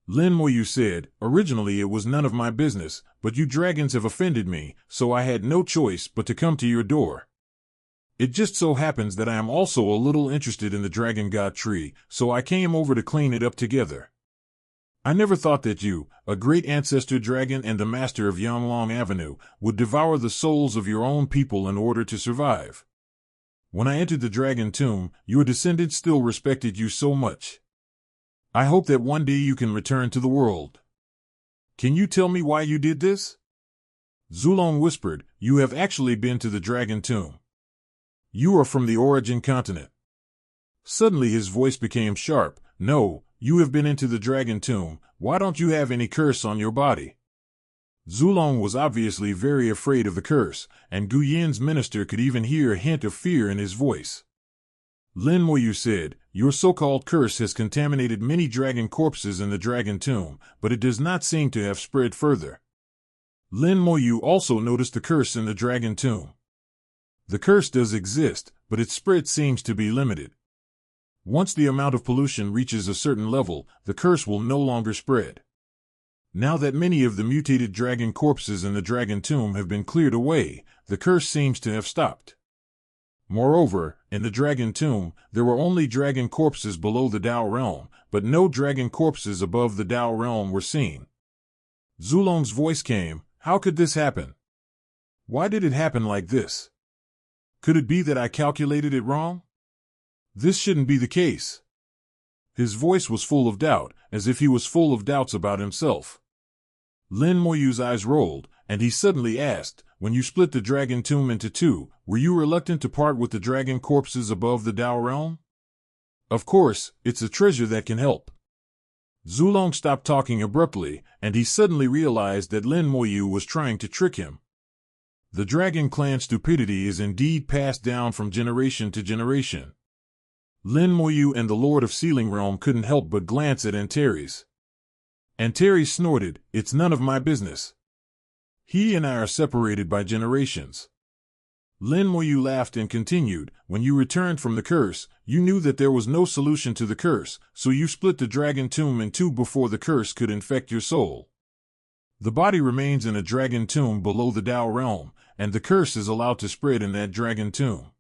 Lin Moyu said, "Originally it was none of my business, but you dragons have offended me, so I had no choice but to come to your door. It just so happens that I am also a little interested in the dragon god tree, so I came over to clean it up together. I never thought that you, a great ancestor dragon and the master of Yanglong Avenue, would devour the souls of your own people in order to survive. When I entered the dragon tomb, your descendants still respected you so much. I hope that one day you can return to the world. Can you tell me why you did this?" Zulong whispered, "You have actually been to the dragon tomb. You are from the origin continent." Suddenly his voice became sharp. "No, you have been into the dragon tomb. Why don't you have any curse on your body?" Zulong was obviously very afraid of the curse, and Gu Yin's minister could even hear a hint of fear in his voice. Lin Moyu said, "Your so-called curse has contaminated many dragon corpses in the dragon tomb, but it does not seem to have spread further." Lin Moyu also noticed the curse in the dragon tomb. The curse does exist, but its spread seems to be limited. Once the amount of pollution reaches a certain level, the curse will no longer spread. Now that many of the mutated dragon corpses in the dragon tomb have been cleared away, the curse seems to have stopped. Moreover, in the dragon tomb, there were only dragon corpses below the Dao realm, but no dragon corpses above the Dao realm were seen. Zulong's voice came, "How could this happen? Why did it happen like this? Could it be that I calculated it wrong? This shouldn't be the case." His voice was full of doubt, as if he was full of doubts about himself. Lin Moyu's eyes rolled, and he suddenly asked, "When you split the dragon tomb into two, were you reluctant to part with the dragon corpses above the Dao realm?" "Of course, it's a treasure that can help." Zulong stopped talking abruptly, and he suddenly realized that Lin Moyu was trying to trick him. The dragon clan stupidity is indeed passed down from generation to generation. Lin Moyu and the Lord of Sealing Realm couldn't help but glance at Antares. Antares snorted, "It's none of my business. He and I are separated by generations." Lin Moyu laughed and continued, "When you returned from the curse, you knew that there was no solution to the curse, so you split the dragon tomb in two before the curse could infect your soul. The body remains in a dragon tomb below the Dao realm, and the curse is allowed to spread in that dragon tomb.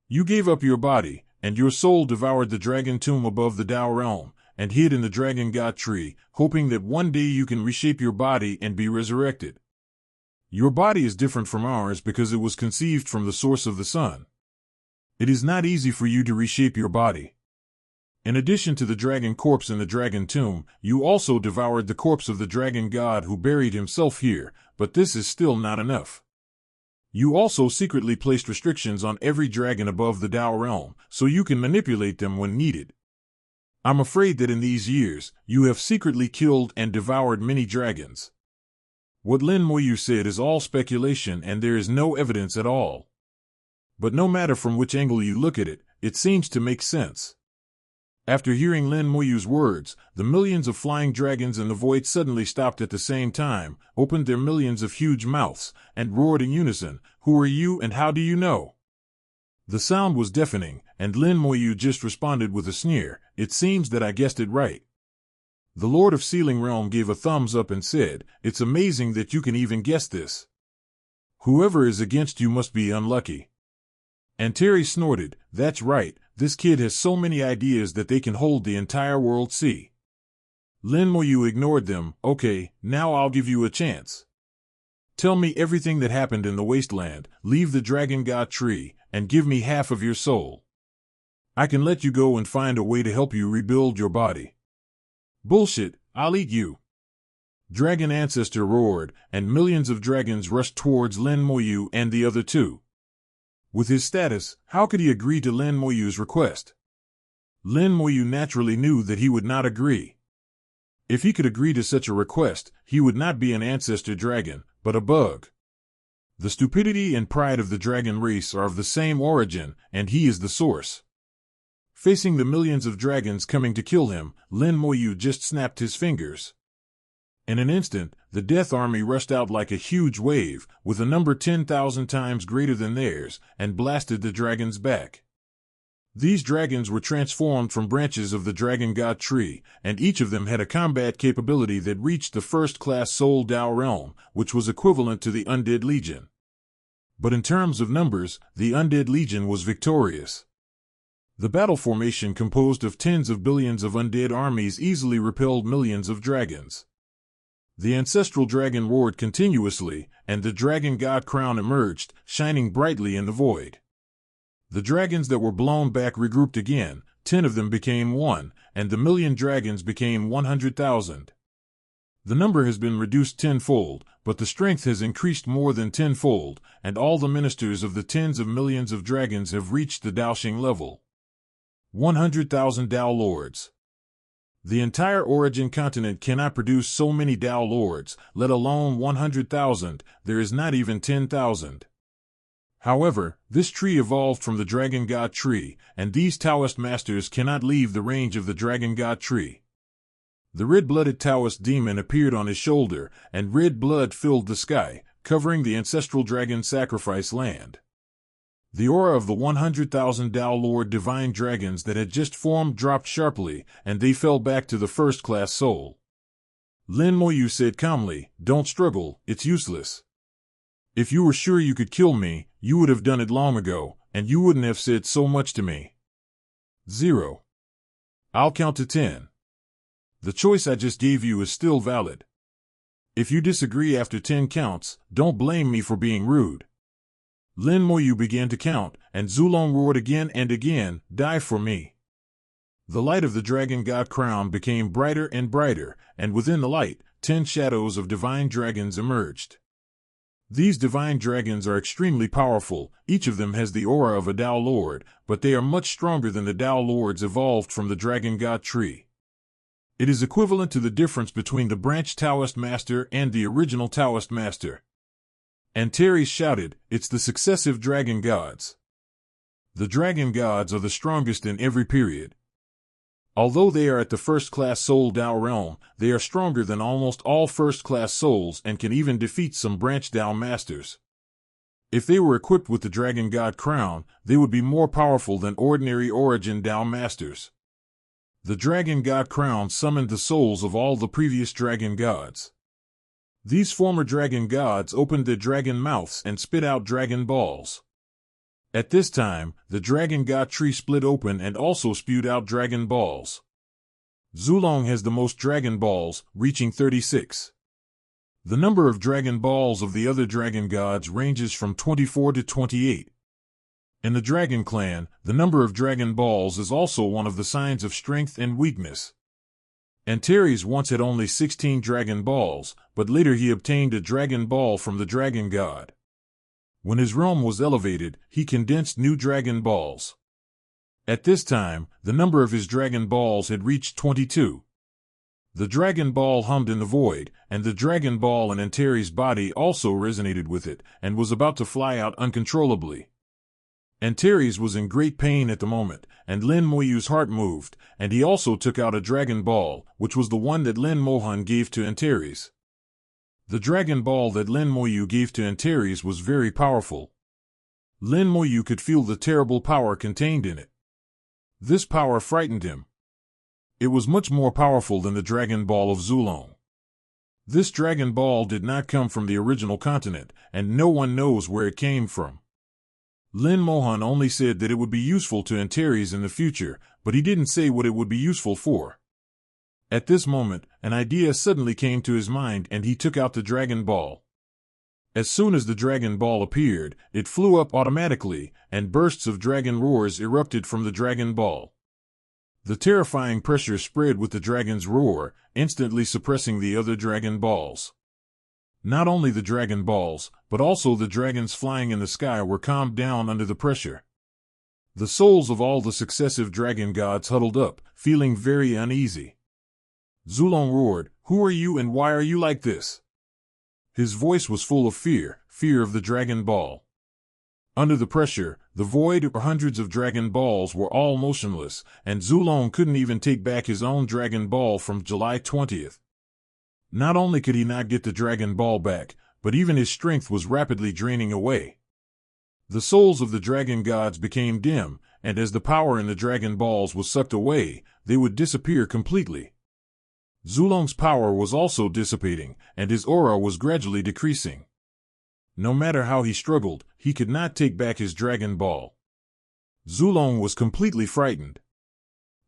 You gave up your body, and your soul devoured the dragon tomb above the Dao realm, and hid in the dragon god tree, hoping that one day you can reshape your body and be resurrected. Your body is different from ours because it was conceived from the source of the sun. It is not easy for you to reshape your body. In addition to the dragon corpse in the dragon tomb, you also devoured the corpse of the dragon god who buried himself here, but this is still not enough. You also secretly placed restrictions on every dragon above the Dao realm, so you can manipulate them when needed. I'm afraid that in these years, you have secretly killed and devoured many dragons." What Lin Moyu said is all speculation and there is no evidence at all. But no matter from which angle you look at it, it seems to make sense. After hearing Lin Moyu's words, the millions of flying dragons in the void suddenly stopped at the same time, opened their millions of huge mouths, and roared in unison, "Who are you and how do you know?" The sound was deafening, and Lin Moyu just responded with a sneer, "It seems that I guessed it right." The Lord of Sealing Realm gave a thumbs up and said, "It's amazing that you can even guess this. Whoever is against you must be unlucky." Antares snorted, "That's right, this kid has so many ideas that they can hold the entire world see." Lin Moyu ignored them, "Okay, now I'll give you a chance. Tell me everything that happened in the wasteland, leave the dragon god tree, and give me half of your soul. I can let you go and find a way to help you rebuild your body." "Bullshit, I'll eat you." Dragon Ancestor roared, and millions of dragons rushed towards Lin Moyu and the other two. With his status, how could he agree to Lin Moyu's request? Lin Moyu naturally knew that he would not agree. If he could agree to such a request, he would not be an ancestor dragon, but a bug. The stupidity and pride of the dragon race are of the same origin, and he is the source. Facing the millions of dragons coming to kill him, Lin Moyu just snapped his fingers. In an instant, the Death Army rushed out like a huge wave, with a number 10,000 times greater than theirs, and blasted the dragons back. These dragons were transformed from branches of the Dragon God tree, and each of them had a combat capability that reached the first-class Soul Dao realm, which was equivalent to the Undead Legion. But in terms of numbers, the Undead Legion was victorious. The battle formation composed of tens of billions of undead armies easily repelled millions of dragons. The ancestral dragon roared continuously, and the Dragon God crown emerged, shining brightly in the void. The dragons that were blown back regrouped again, 10 of them became 1, and the million dragons became 100,000. The number has been reduced tenfold, but the strength has increased more than tenfold, and all the ministers of the tens of millions of dragons have reached the Daoxing level. 100,000 Dao Lords. The entire Origin continent cannot produce so many Dao Lords, let alone 100,000, there is not even 10,000. However, this tree evolved from the Dragon God tree, and these Taoist masters cannot leave the range of the Dragon God tree. The red-blooded Taoist demon appeared on his shoulder, and red blood filled the sky, covering the ancestral dragon sacrifice land. The aura of the 100,000 Dao Lord divine dragons that had just formed dropped sharply, and they fell back to the first-class soul. Lin Moyu said calmly, "Don't struggle, it's useless. If you were sure you could kill me, you would have done it long ago, and you wouldn't have said so much to me. 0. I'll count to 10. The choice I just gave you is still valid. If you disagree after 10 counts, don't blame me for being rude." Lin Moyu began to count, and Zulong roared again and again, "Die for me." The light of the Dragon God crown became brighter and brighter, and within the light, 10 shadows of divine dragons emerged. These divine dragons are extremely powerful, each of them has the aura of a Dao Lord, but they are much stronger than the Dao Lords evolved from the Dragon God tree. It is equivalent to the difference between the branch Taoist master and the original Taoist master. Antares shouted, "It's the successive Dragon Gods." The Dragon Gods are the strongest in every period. Although they are at the first-class Soul Dao realm, they are stronger than almost all first-class souls and can even defeat some branch Dao masters. If they were equipped with the Dragon God crown, they would be more powerful than ordinary Origin Dao masters. The Dragon God crown summoned the souls of all the previous Dragon Gods. These former Dragon Gods opened their dragon mouths and spit out Dragon Balls. At this time, the Dragon God tree split open and also spewed out Dragon Balls. Zulong has the most Dragon Balls, reaching 36. The number of Dragon Balls of the other Dragon Gods ranges from 24 to 28. In the Dragon Clan, the number of Dragon Balls is also one of the signs of strength and weakness. Antares once had only 16 Dragon Balls, but later he obtained a Dragon Ball from the Dragon God. When his realm was elevated, he condensed new Dragon Balls. At this time, the number of his Dragon Balls had reached 22. The Dragon Ball hummed in the void, and the Dragon Ball in Antares' body also resonated with it, and was about to fly out uncontrollably. Antares was in great pain at the moment, and Lin Moyu's heart moved, and he also took out a Dragon Ball, which was the one that Lin Mohan gave to Antares. The Dragon Ball that Lin Moyu gave to Antares was very powerful. Lin Moyu could feel the terrible power contained in it. This power frightened him. It was much more powerful than the Dragon Ball of Zulong. This Dragon Ball did not come from the original continent, and no one knows where it came from. Lin Mohan only said that it would be useful to Antares in the future, but he didn't say what it would be useful for. At this moment, an idea suddenly came to his mind and he took out the Dragon Ball. As soon as the Dragon Ball appeared, it flew up automatically, and bursts of dragon roars erupted from the Dragon Ball. The terrifying pressure spread with the dragon's roar, instantly suppressing the other Dragon Balls. Not only the Dragon Balls, but also the dragons flying in the sky were calmed down under the pressure. The souls of all the successive Dragon Gods huddled up, feeling very uneasy. Zulong roared, "Who are you and why are you like this?" His voice was full of fear of the Dragon Ball. Under the pressure, the void or hundreds of Dragon Balls were all motionless, and Zulong couldn't even take back his own Dragon Ball from July 20th. Not only could he not get the Dragon Ball back, but even his strength was rapidly draining away. The souls of the dragon gods became dim, and as the power in the Dragon Balls was sucked away, they would disappear completely. Zulong's power was also dissipating, and his aura was gradually decreasing. No matter how he struggled, he could not take back his Dragon Ball. Zulong was completely frightened.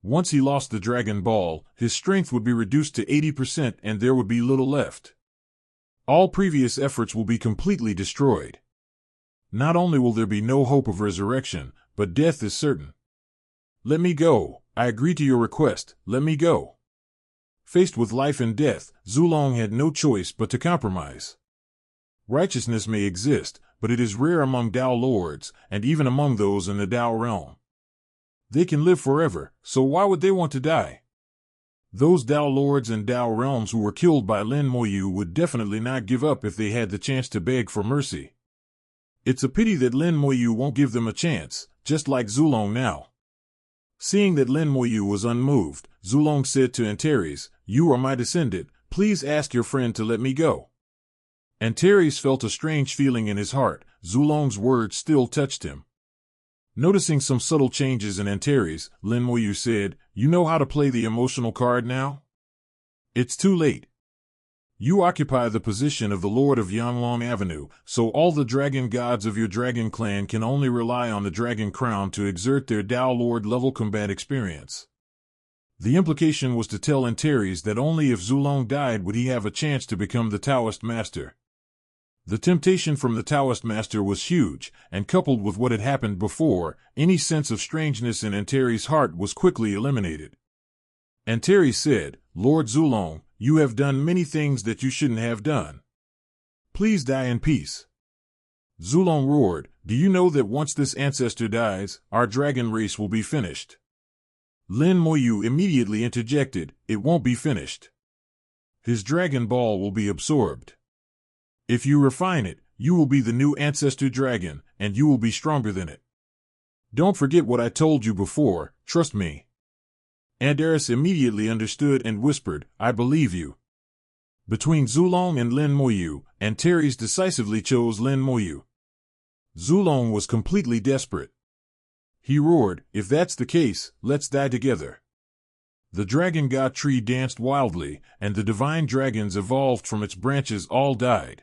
Once he lost the Dragon Ball, his strength would be reduced to 80% and there would be little left. All previous efforts will be completely destroyed. Not only will there be no hope of resurrection, but death is certain. Let me go. I agree to your request. Let me go. Faced with life and death, Zulong had no choice but to compromise. Righteousness may exist, but it is rare among Tao lords, and even among those in the Tao realm. They can live forever, so why would they want to die? Those Tao lords and Tao realms who were killed by Lin Moyu would definitely not give up if they had the chance to beg for mercy. It's a pity that Lin Moyu won't give them a chance, just like Zulong now. Seeing that Lin Moyu was unmoved, Zulong said to Antares, "You are my descendant, please ask your friend to let me go." Antares felt a strange feeling in his heart. Zulong's words still touched him. Noticing some subtle changes in Antares, Lin Moyu said, "You know how to play the emotional card now? It's too late. You occupy the position of the Lord of Yanglong Avenue, so all the dragon gods of your dragon clan can only rely on the dragon crown to exert their Tao Lord level combat experience." The implication was to tell Antares that only if Zulong died would he have a chance to become the Taoist master. The temptation from the Taoist master was huge, and coupled with what had happened before, any sense of strangeness in Antares' heart was quickly eliminated. Antares said, "Lord Zulong, you have done many things that you shouldn't have done. Please die in peace." Zulong roared, "Do you know that once this ancestor dies, our dragon race will be finished?" Lin Moyu immediately interjected, "It won't be finished. His Dragon Ball will be absorbed. If you refine it, you will be the new ancestor dragon, and you will be stronger than it. Don't forget what I told you before, trust me." Antares immediately understood and whispered, "I believe you." Between Zulong and Lin Moyu, Antares decisively chose Lin Moyu. Zulong was completely desperate. He roared, "If that's the case, let's die together." The dragon god tree danced wildly, and the divine dragons evolved from its branches all died.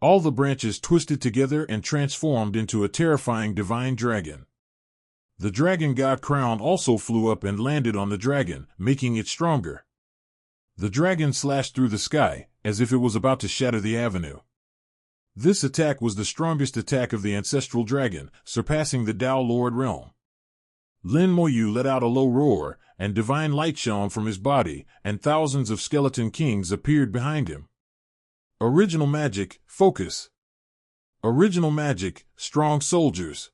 All the branches twisted together and transformed into a terrifying divine dragon. The dragon god crown also flew up and landed on the dragon, making it stronger. The dragon slashed through the sky, as if it was about to shatter the avenue. This attack was the strongest attack of the ancestral dragon, surpassing the Tao Lord realm. Lin Moyu let out a low roar, and divine light shone from his body, and thousands of skeleton kings appeared behind him. Original magic, focus. Original magic, strong soldiers.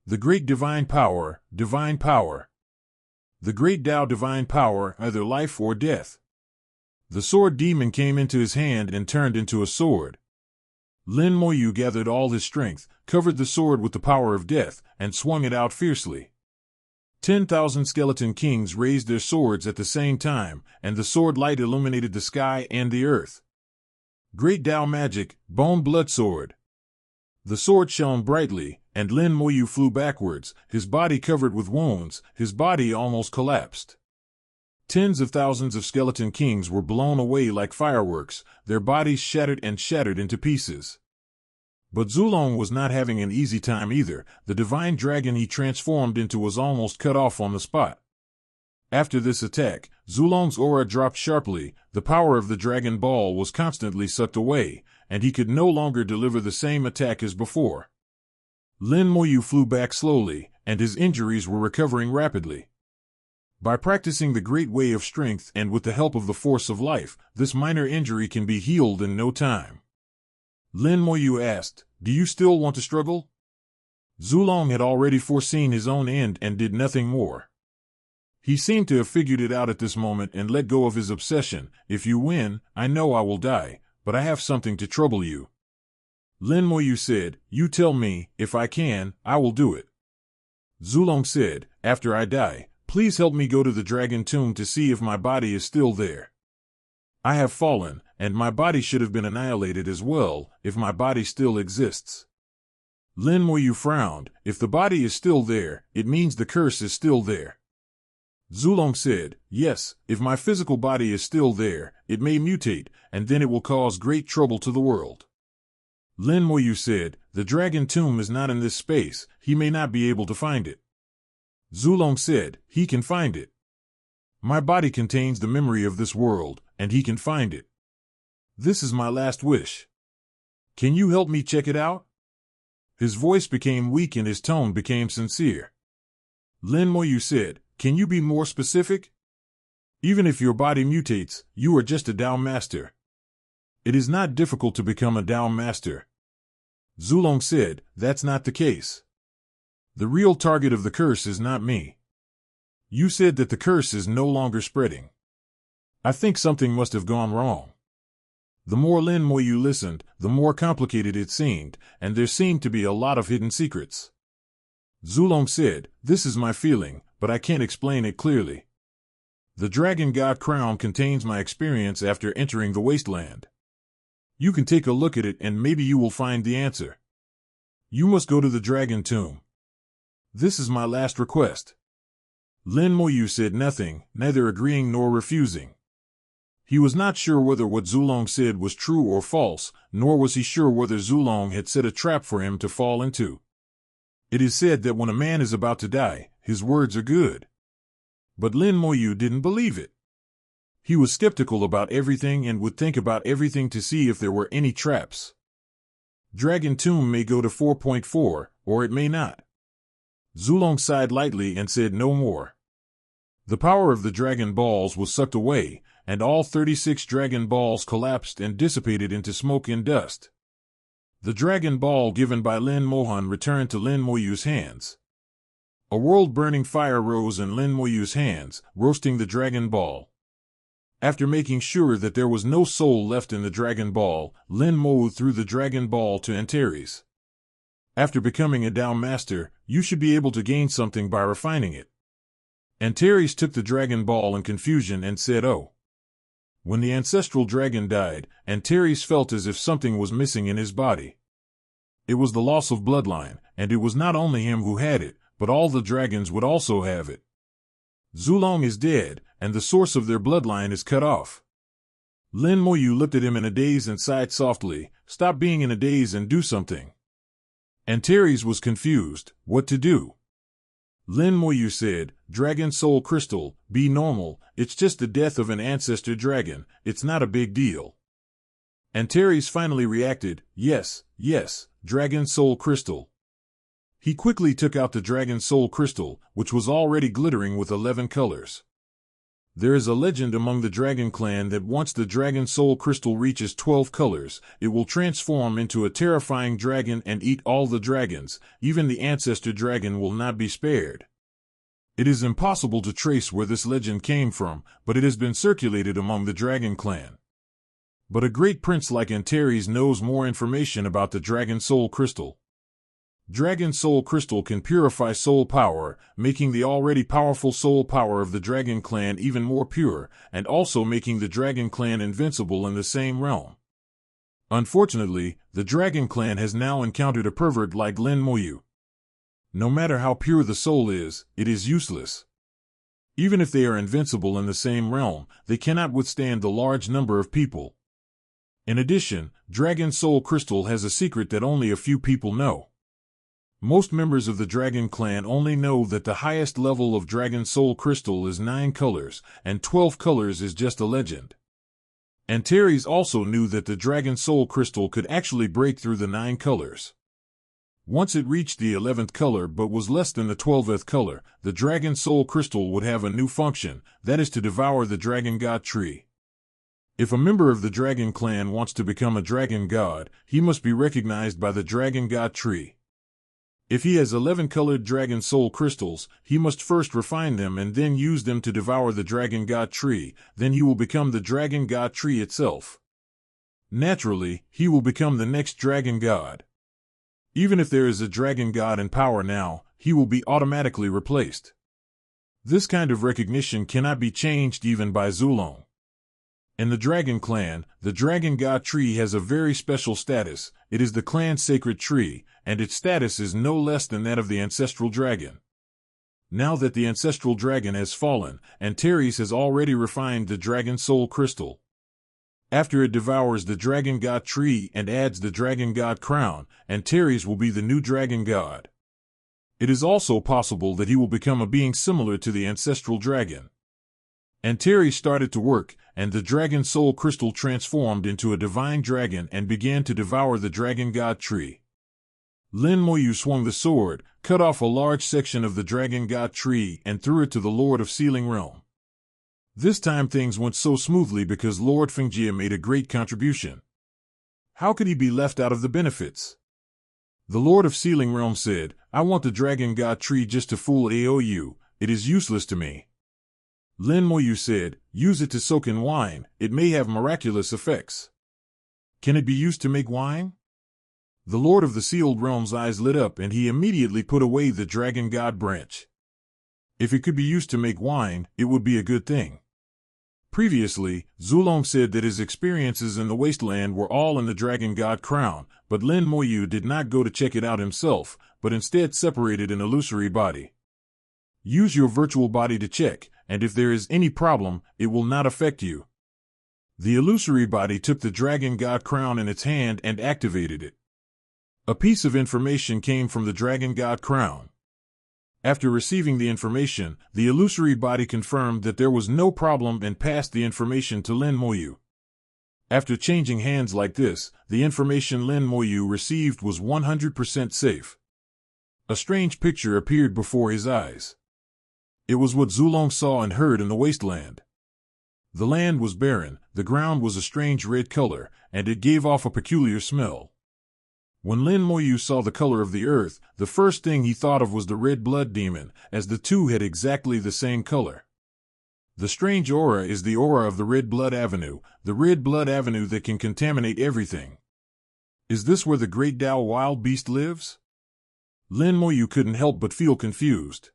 The great divine power, divine power. The great Tao divine power, either life or death. The sword demon came into his hand and turned into a sword. Lin Moyu gathered all his strength, covered the sword with the power of death, and swung it out fiercely. 10,000 skeleton kings raised their swords at the same time, and the sword light illuminated the sky and the earth. Great Tao magic, bone blood sword. The sword shone brightly, and Lin Moyu flew backwards, his body covered with wounds, his body almost collapsed. Tens of thousands of skeleton kings were blown away like fireworks, their bodies shattered into pieces. But Zulong was not having an easy time either. The divine dragon he transformed into was almost cut off on the spot. After this attack, Zulong's aura dropped sharply, the power of the Dragon Ball was constantly sucked away, and he could no longer deliver the same attack as before. Lin Moyu flew back slowly, and his injuries were recovering rapidly. By practicing the great way of strength and with the help of the force of life, this minor injury can be healed in no time. Lin Moyu asked, "Do you still want to struggle?" Zulong had already foreseen his own end and did nothing more. He seemed to have figured it out at this moment and let go of his obsession. "If you win, I know I will die, but I have something to trouble you." Lin Moyu said, "You tell me, if I can, I will do it." Zulong said, "After I die, please help me go to the dragon tomb to see if my body is still there." I have fallen, and my body should have been annihilated as well, if my body still exists. Lin Moyu frowned. If the body is still there, it means the curse is still there. Zulong said, yes, if my physical body is still there, it may mutate, and then it will cause great trouble to the world. Lin Moyu said, the dragon tomb is not in this space, he may not be able to find it. Zulong said, he can find it. My body contains the memory of this world, and he can find it. This is my last wish. Can you help me check it out? His voice became weak and his tone became sincere. Lin Moyu said, can you be more specific? Even if your body mutates, you are just a Dao Master. It is not difficult to become a Dao Master. Zulong said, that's not the case. The real target of the curse is not me. You said that the curse is no longer spreading. I think something must have gone wrong. The more Lin Moyu listened, the more complicated it seemed, and there seemed to be a lot of hidden secrets. Zulong said, this is my feeling, but I can't explain it clearly. The Dragon God crown contains my experience after entering the wasteland. You can take a look at it and maybe you will find the answer. You must go to the dragon tomb. This is my last request. Lin Moyu said nothing, neither agreeing nor refusing. He was not sure whether what Zulong said was true or false, nor was he sure whether Zulong had set a trap for him to fall into. It is said that when a man is about to die, his words are good. But Lin Moyu didn't believe it. He was skeptical about everything and would think about everything to see if there were any traps. Dragon Tomb may go to 4.4, or it may not. Zulong sighed lightly and said no more. The power of the Dragon Balls was sucked away, and all 36 Dragon Balls collapsed and dissipated into smoke and dust. The Dragon Ball given by Lin Mohan returned to Lin Moyu's hands. A world-burning fire rose in Lin Moyu's hands, roasting the Dragon Ball. After making sure that there was no soul left in the Dragon Ball, Lin Moyu threw the Dragon Ball to Antares. After becoming a Dao Master, you should be able to gain something by refining it. Antares took the Dragon Ball in confusion and said, oh. When the ancestral dragon died, Antares felt as if something was missing in his body. It was the loss of bloodline, and it was not only him who had it, but all the dragons would also have it. Zulong is dead, and the source of their bloodline is cut off. Lin Moyu looked at him in a daze and sighed softly, stop being in a daze and do something. Antares was confused, what to do? Lin Moyu said, Dragon Soul Crystal, be normal, it's just the death of an ancestor dragon, it's not a big deal. Antares finally reacted, yes, Dragon Soul Crystal. He quickly took out the Dragon Soul Crystal, which was already glittering with 11 colors. There is a legend among the Dragon Clan that once the Dragon Soul Crystal reaches 12 colors, it will transform into a terrifying dragon and eat all the dragons, even the ancestor dragon will not be spared. It is impossible to trace where this legend came from, but it has been circulated among the Dragon Clan. But a great prince like Antares knows more information about the Dragon Soul Crystal. Dragon Soul Crystal can purify soul power, making the already powerful soul power of the Dragon Clan even more pure, and also making the Dragon Clan invincible in the same realm. Unfortunately, the Dragon Clan has now encountered a pervert like Lin Moyu. No matter how pure the soul is, it is useless. Even if they are invincible in the same realm, they cannot withstand the large number of people. In addition, Dragon Soul Crystal has a secret that only a few people know. Most members of the Dragon Clan only know that the highest level of Dragon Soul Crystal is 9 colors, and 12 colors is just a legend. Antares also knew that the Dragon Soul Crystal could actually break through the 9 colors. Once it reached the 11th color but was less than the 12th color, the Dragon Soul Crystal would have a new function, that is to devour the Dragon God tree. If a member of the Dragon Clan wants to become a Dragon God, he must be recognized by the Dragon God tree. If he has 11 colored Dragon Soul Crystals, he must first refine them and then use them to devour the Dragon God tree, then he will become the Dragon God tree itself. Naturally, he will become the next Dragon God. Even if there is a Dragon God in power now, he will be automatically replaced. This kind of recognition cannot be changed even by Zulong. In the Dragon Clan, the Dragon God tree has a very special status. It is the clan's sacred tree, and its status is no less than that of the ancestral dragon. Now that the ancestral dragon has fallen, Antares has already refined the Dragon Soul Crystal. After it devours the Dragon God tree and adds the Dragon God crown, Antares will be the new Dragon God. It is also possible that he will become a being similar to the ancestral dragon. Antares started to work, and the Dragon Soul Crystal transformed into a divine dragon and began to devour the Dragon God tree. Lin Moyu swung the sword, cut off a large section of the Dragon God tree, and threw it to the Lord of Sealing Realm. This time things went so smoothly because Lord Fingjia made a great contribution. How could he be left out of the benefits? The Lord of Sealing Realm said, "I want the Dragon God tree just to fool Aou. It is useless to me." Lin Moyu said, "Use it to soak in wine. It may have miraculous effects." "Can it be used to make wine?" The Lord of the Sealed Realm's eyes lit up and he immediately put away the Dragon God branch. If it could be used to make wine, it would be a good thing. Previously, Zulong said that his experiences in the wasteland were all in the Dragon God crown, but Lin Moyu did not go to check it out himself, but instead separated an illusory body. Use your virtual body to check, and if there is any problem, it will not affect you. The illusory body took the Dragon God crown in its hand and activated it. A piece of information came from the Dragon God crown. After receiving the information, the illusory body confirmed that there was no problem and passed the information to Lin Moyu. After changing hands like this, the information Lin Moyu received was 100% safe. A strange picture appeared before his eyes. It was what Zulong saw and heard in the wasteland. The land was barren, the ground was a strange red color, and it gave off a peculiar smell. When Lin Moyu saw the color of the earth, the first thing he thought of was the red blood demon, as the two had exactly the same color. The strange aura is the aura of the red blood avenue, the red blood avenue that can contaminate everything. Is this where the great Tao wild beast lives? Lin Moyu couldn't help but feel confused.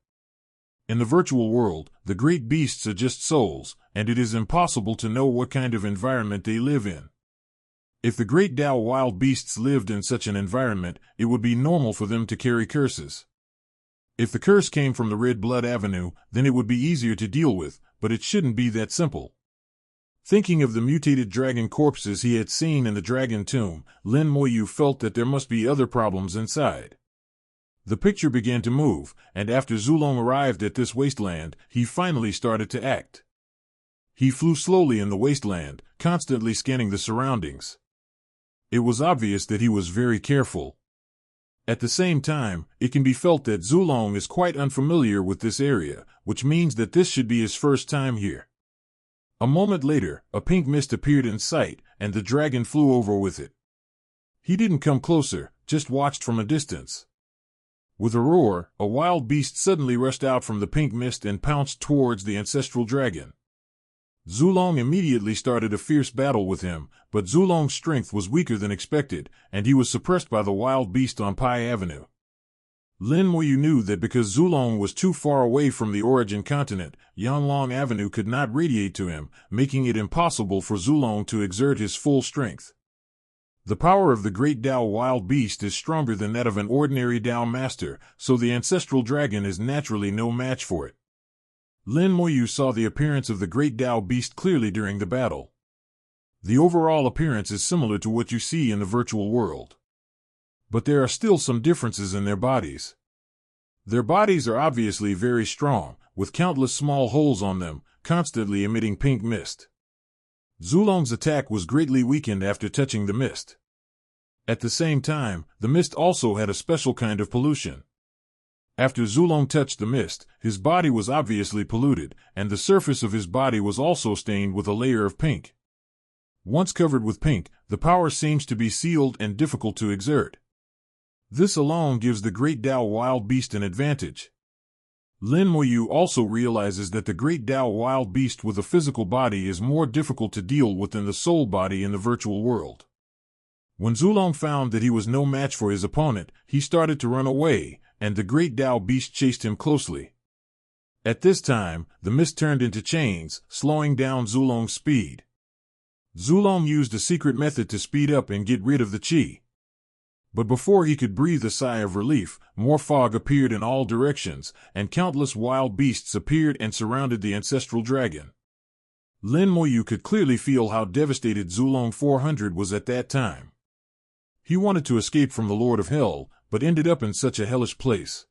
In the virtual world, the great beasts are just souls, and it is impossible to know what kind of environment they live in. If the great Tao wild beasts lived in such an environment, it would be normal for them to carry curses. If the curse came from the Red Blood Avenue, then it would be easier to deal with, but it shouldn't be that simple. Thinking of the mutated dragon corpses he had seen in the dragon tomb, Lin Moyu felt that there must be other problems inside. The picture began to move, and after Zulong arrived at this wasteland, he finally started to act. He flew slowly in the wasteland, constantly scanning the surroundings. It was obvious that he was very careful. At the same time, it can be felt that Zulong is quite unfamiliar with this area, which means that this should be his first time here. A moment later, a pink mist appeared in sight, and the dragon flew over with it. He didn't come closer, just watched from a distance. With a roar, a wild beast suddenly rushed out from the pink mist and pounced towards the ancestral dragon. Zulong immediately started a fierce battle with him, but Zulong's strength was weaker than expected, and he was suppressed by the wild beast on Pai Avenue. Lin Moyu knew that because Zulong was too far away from the origin continent, Yanglong Avenue could not radiate to him, making it impossible for Zulong to exert his full strength. The power of the great Tao wild beast is stronger than that of an ordinary Tao master, so the ancestral dragon is naturally no match for it. Lin Moyu saw the appearance of the great Tao beast clearly during the battle. The overall appearance is similar to what you see in the virtual world. But there are still some differences in their bodies. Their bodies are obviously very strong, with countless small holes on them, constantly emitting pink mist. Zulong's attack was greatly weakened after touching the mist. At the same time, the mist also had a special kind of pollution. After Zulong touched the mist, his body was obviously polluted, and the surface of his body was also stained with a layer of pink. Once covered with pink, the power seems to be sealed and difficult to exert. This alone gives the great Tao wild beast an advantage. Lin Moyu also realizes that the great Tao wild beast with a physical body is more difficult to deal with than the soul body in the virtual world. When Zulong found that he was no match for his opponent, he started to run away, and the great Tao beast chased him closely. At this time, the mist turned into chains, slowing down Zulong's speed. Zulong used a secret method to speed up and get rid of the chi. But before he could breathe a sigh of relief, more fog appeared in all directions, and countless wild beasts appeared and surrounded the ancestral dragon. Lin Moyu could clearly feel how devastated Zulong 400 was at that time. He wanted to escape from the Lord of Hell, but ended up in such a hellish place.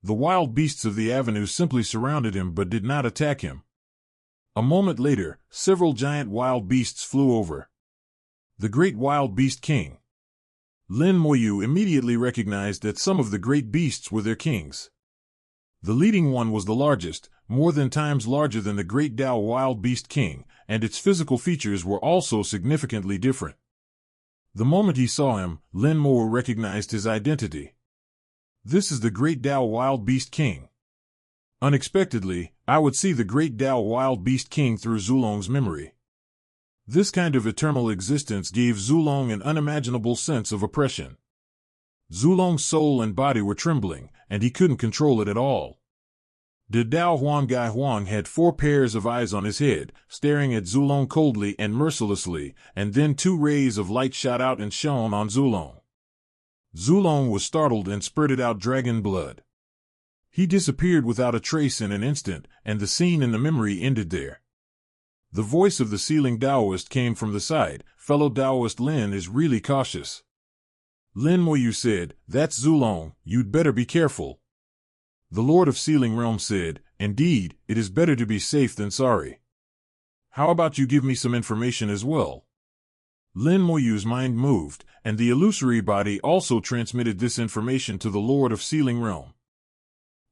The wild beasts of the avenue simply surrounded him but did not attack him. A moment later, several giant wild beasts flew over. The Great Wild Beast King. Lin Moyu immediately recognized that some of the great beasts were their kings. The leading one was the largest, more than times larger than the Great Dao Wild Beast King, and its physical features were also significantly different. The moment he saw him, Lin Moyu recognized his identity. This is the Great Dao Wild Beast King. Unexpectedly, I would see the Great Dao Wild Beast King through Zulong's memory. This kind of eternal existence gave Zulong an unimaginable sense of oppression. Zulong's soul and body were trembling, and he couldn't control it at all. The Dao Huang Gai Huang had 4 pairs of eyes on his head, staring at Zulong coldly and mercilessly, and then 2 rays of light shot out and shone on Zulong. Zulong was startled and spurted out dragon blood. He disappeared without a trace in an instant, and the scene in the memory ended there. The voice of the ceiling Taoist came from the side. Fellow Taoist Lin is really cautious. Lin Moyu said, "That's Zulong, you'd better be careful." The Lord of Ceiling Realm said, "Indeed, it is better to be safe than sorry. How about you give me some information as well?" Lin Moyu's mind moved, and the illusory body also transmitted this information to the Lord of Ceiling Realm.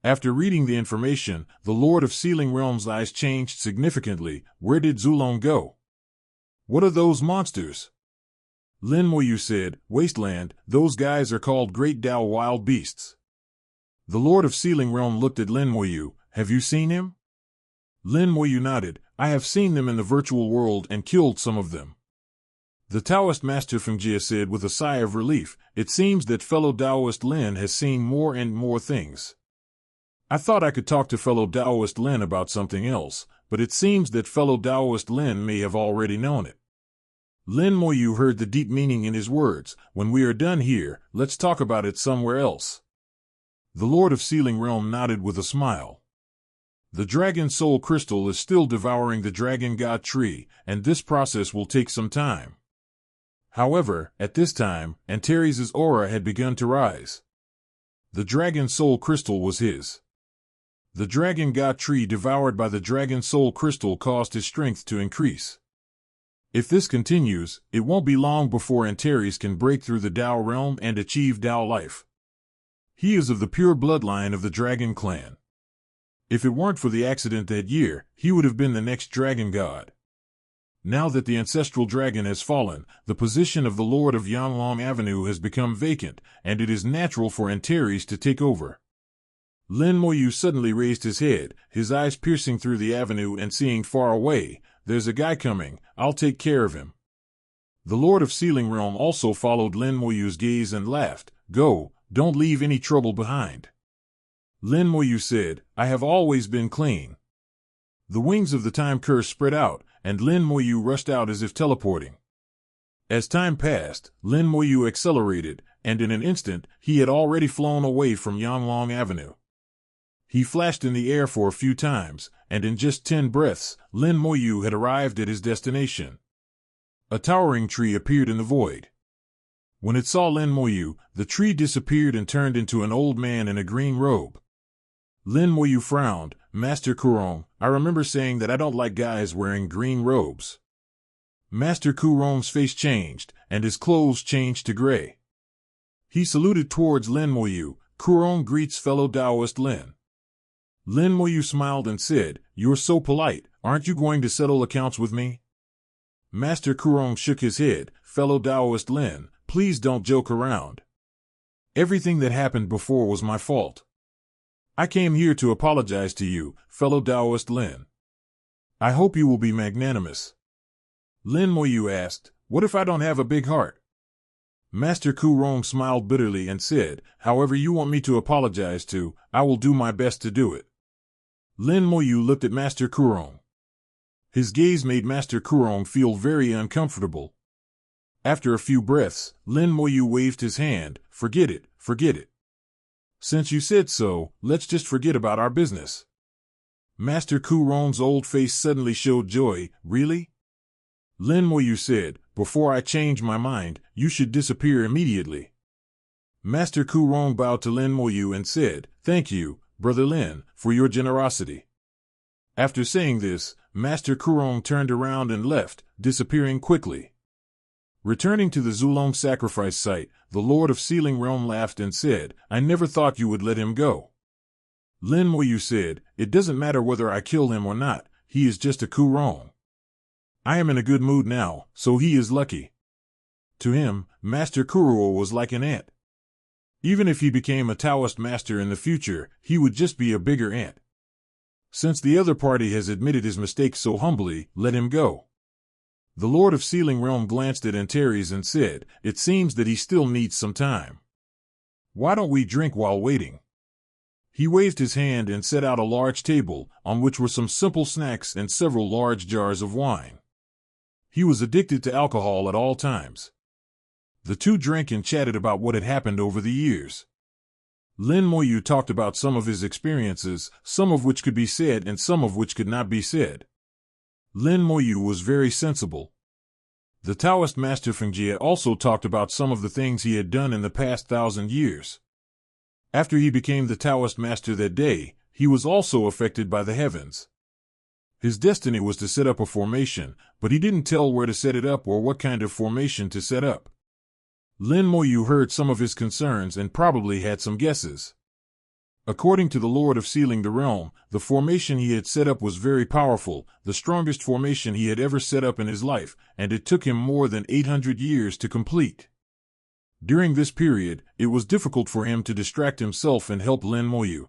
After reading the information, the Lord of Ceiling Realm's eyes changed significantly. Where did Zulong go? What are those monsters? Lin Moyu said, "Wasteland, those guys are called Great Dao Wild Beasts." The Lord of Ceiling Realm looked at Lin Moyu. "Have you seen him?" Lin Moyu nodded. "I have seen them in the virtual world and killed some of them." The Taoist Master Fengjie said with a sigh of relief, "It seems that fellow Taoist Lin has seen more and more things. I thought I could talk to fellow Taoist Lin about something else, but it seems that fellow Taoist Lin may have already known it." Lin Moyu heard the deep meaning in his words. "When we are done here, let's talk about it somewhere else." The Lord of Ceiling Realm nodded with a smile. The Dragon Soul Crystal is still devouring the Dragon God Tree, and this process will take some time. However, at this time, Antares' aura had begun to rise. The Dragon Soul Crystal was his. The Dragon God Tree devoured by the Dragon Soul Crystal caused his strength to increase. If this continues, it won't be long before Antares can break through the Dao realm and achieve Dao life. He is of the pure bloodline of the Dragon clan. If it weren't for the accident that year, he would have been the next Dragon God. Now that the ancestral dragon has fallen, the position of the Lord of Yanglong Avenue has become vacant, and it is natural for Antares to take over. Lin Moyu suddenly raised his head, his eyes piercing through the avenue and seeing far away. "There's a guy coming, I'll take care of him." The Lord of Ceiling Realm also followed Lin Moyu's gaze and laughed. "Go, don't leave any trouble behind." Lin Moyu said, "I have always been clean." The wings of the time curse spread out, and Lin Moyu rushed out as if teleporting. As time passed, Lin Moyu accelerated, and in an instant, he had already flown away from Yanglong Avenue. He flashed in the air for a few times, and in just 10 breaths, Lin Moyu had arrived at his destination. A towering tree appeared in the void. When it saw Lin Moyu, the tree disappeared and turned into an old man in a green robe. Lin Moyu frowned. "Master Kurong, I remember saying that I don't like guys wearing green robes." Master Kurong's face changed, and his clothes changed to gray. He saluted towards Lin Moyu. "Kurong greets fellow Taoist Lin." Lin Moyu smiled and said, "You're so polite, aren't you going to settle accounts with me?" Master Kurong shook his head. "Fellow Taoist Lin, please don't joke around. Everything that happened before was my fault. I came here to apologize to you, fellow Taoist Lin. I hope you will be magnanimous." Lin Moyu asked, "What if I don't have a big heart?" Master Kurong smiled bitterly and said, "However you want me to apologize to, I will do my best to do it." Lin Moyu looked at Master Kurong. His gaze made Master Kurong feel very uncomfortable. After a few breaths, Lin Moyu waved his hand. Forget it, forget it. Since you said so, let's just forget about our business. Master Kurong's old face suddenly showed joy. Really? Lin Moyu said, before I change my mind, you should disappear immediately. Master Kurong bowed to Lin Moyu and said, thank you, Brother Lin, for your generosity. After saying this, Master Kurong turned around and left, disappearing quickly. Returning to the Zulong sacrifice site, the Lord of Sealing Realm laughed and said, I never thought you would let him go. Lin Moyu said, it doesn't matter whether I kill him or not, he is just a Kurong. I am in a good mood now, so he is lucky. To him, Master Kuruo was like an ant. Even if he became a Taoist master in the future, he would just be a bigger ant. Since the other party has admitted his mistake so humbly, let him go. The Lord of Sealing Realm glanced at Antares and said, it seems that he still needs some time. Why don't we drink while waiting? He waved his hand and set out a large table, on which were some simple snacks and several large jars of wine. He was addicted to alcohol at all times. The two drank and chatted about what had happened over the years. Lin Moyu talked about some of his experiences, some of which could be said and some of which could not be said. Lin Moyu was very sensible. The Taoist master Fengjie also talked about some of the things he had done in the past 1,000 years. After he became the Taoist master that day, he was also affected by the heavens. His destiny was to set up a formation, but he didn't tell where to set it up or what kind of formation to set up. Lin Moyu heard some of his concerns and probably had some guesses. According to the Lord of Sealing the Realm, the formation he had set up was very powerful, the strongest formation he had ever set up in his life, and it took him more than 800 years to complete. During this period, it was difficult for him to distract himself and help Lin Moyu.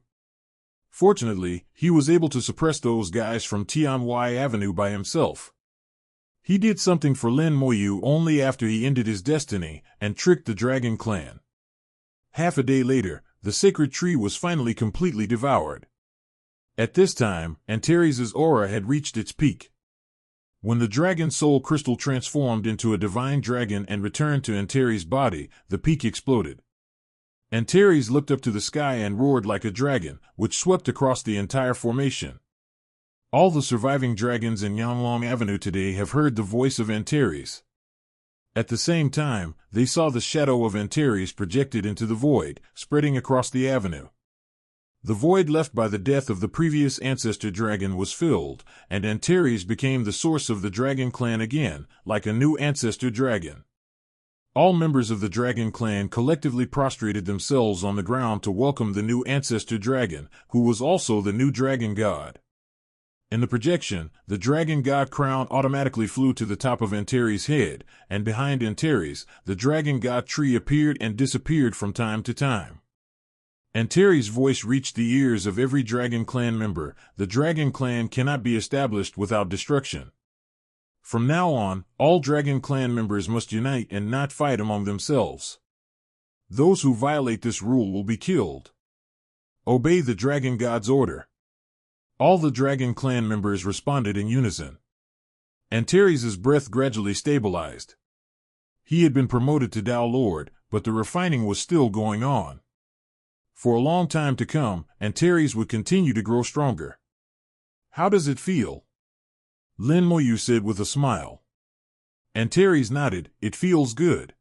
Fortunately, he was able to suppress those guys from Tianwai Avenue by himself. He did something for Lin Moyu only after he ended his destiny and tricked the Dragon Clan. Half a day later, the sacred tree was finally completely devoured. At this time, Antares' aura had reached its peak. When the dragon soul crystal transformed into a divine dragon and returned to Antares' body, the peak exploded. Antares looked up to the sky and roared like a dragon, which swept across the entire formation. All the surviving dragons in Yanglong Avenue today have heard the voice of Antares. At the same time, they saw the shadow of Antares projected into the void, spreading across the avenue. The void left by the death of the previous ancestor dragon was filled, and Antares became the source of the Dragon Clan again, like a new ancestor dragon. All members of the Dragon Clan collectively prostrated themselves on the ground to welcome the new ancestor dragon, who was also the new dragon god. In the projection, the dragon god crown automatically flew to the top of Antares' head, and behind Antares, the dragon god tree appeared and disappeared from time to time. Antares' voice reached the ears of every Dragon Clan member. The Dragon Clan cannot be established without destruction. From now on, all Dragon Clan members must unite and not fight among themselves. Those who violate this rule will be killed. Obey the Dragon God's order. All the Dragon Clan members responded in unison. Antares' breath gradually stabilized. He had been promoted to Tao Lord, but the refining was still going on. For a long time to come, Antares would continue to grow stronger. How does it feel? Lin Moyu said with a smile. Antares nodded. It feels good.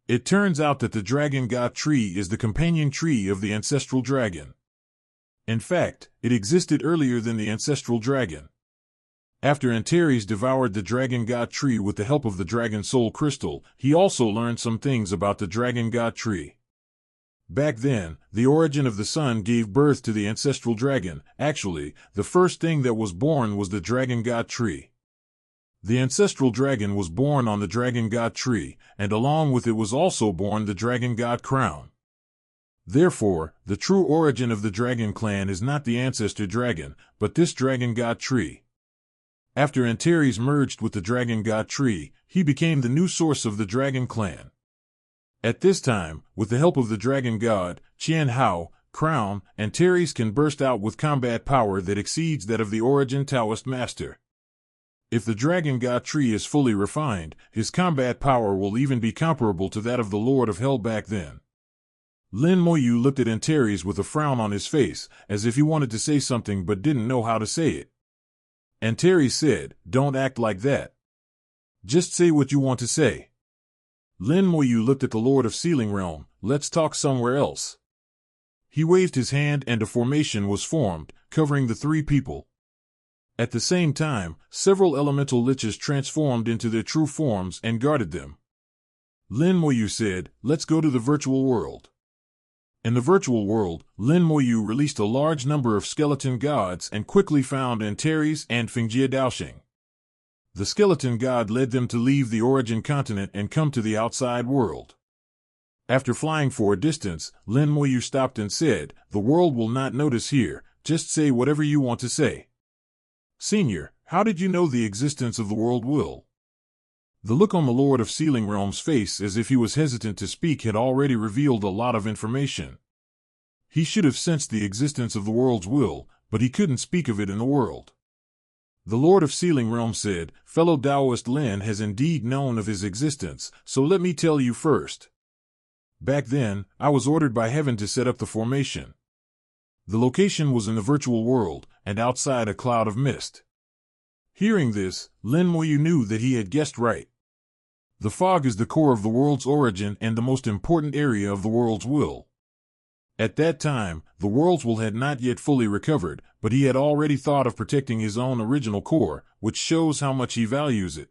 It turns out that the Dragon God tree is the companion tree of the ancestral dragon. In fact, it existed earlier than the ancestral dragon. After Antares devoured the Dragon God tree with the help of the Dragon Soul Crystal, he also learned some things about the Dragon God tree. Back then, the origin of the sun gave birth to the ancestral dragon. Actually, the first thing that was born was the Dragon God tree. The ancestral dragon was born on the Dragon God tree, and along with it was also born the Dragon God crown. Therefore, the true origin of the Dragon Clan is not the ancestor dragon, but this Dragon God tree. After Antares merged with the Dragon God tree, he became the new source of the Dragon Clan. At this time, with the help of the Dragon God, Qian Hao, crown, Antares can burst out with combat power that exceeds that of the origin Taoist master. If the Dragon God tree is fully refined, his combat power will even be comparable to that of the Lord of Hell back then. Lin Moyu looked at Antares with a frown on his face, as if he wanted to say something but didn't know how to say it. Antares said, "Don't act like that. Just say what you want to say." Lin Moyu looked at the Lord of Sealing Realm. "Let's talk somewhere else." He waved his hand and a formation was formed, covering the three people. At the same time, several elemental liches transformed into their true forms and guarded them. Lin Moyu said, "Let's go to the virtual world." In the virtual world, Lin Moyu released a large number of skeleton gods and quickly found Antares and Fingjie Daoxing. The skeleton god led them to leave the origin continent and come to the outside world. After flying for a distance, Lin Moyu stopped and said, "The world will not notice here, just say whatever you want to say." "Senior, how did you know the existence of the world will?" The look on the Lord of Sealing Realm's face as if he was hesitant to speak had already revealed a lot of information. He should have sensed the existence of the world's will, but he couldn't speak of it in the world. The Lord of Sealing Realm said, "Fellow Taoist Lin has indeed known of his existence, so let me tell you first. Back then, I was ordered by heaven to set up the formation. The location was in the virtual world, and outside a cloud of mist." Hearing this, Lin Moyu knew that he had guessed right. The fog is the core of the world's origin and the most important area of the world's will. At that time, the world's will had not yet fully recovered, but he had already thought of protecting his own original core, which shows how much he values it.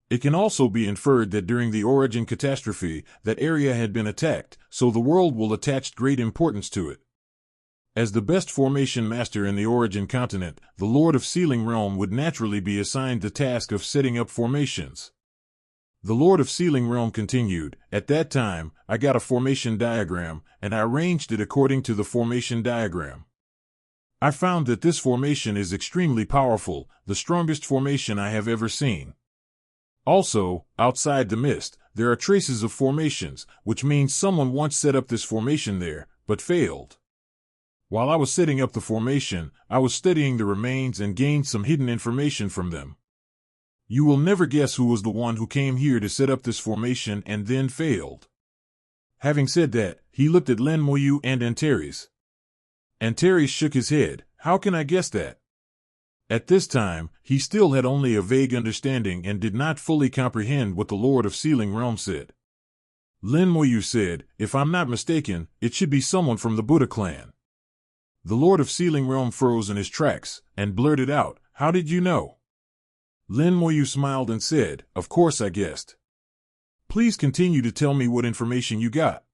It can also be inferred that during the origin catastrophe, that area had been attacked, so the world will attached great importance to it. As the best formation master in the origin continent, the Lord of Sealing Realm would naturally be assigned the task of setting up formations. The Lord of Sealing Realm continued, "At that time, I got a formation diagram, and I arranged it according to the formation diagram. I found that this formation is extremely powerful, the strongest formation I have ever seen. Also, outside the mist, there are traces of formations, which means someone once set up this formation there, but failed. While I was setting up the formation, I was studying the remains and gained some hidden information from them. You will never guess who was the one who came here to set up this formation and then failed." Having said that, he looked at Lin Moyu and Antares. Antares shook his head. "How can I guess that?" At this time, he still had only a vague understanding and did not fully comprehend what the Lord of Sealing Realm said. Lin Moyu said, "If I'm not mistaken, it should be someone from the Buddha clan." The Lord of Sealing Realm froze in his tracks, and blurted out, "How did you know?" Lin Moyu smiled and said, "Of course I guessed. Please continue to tell me what information you got."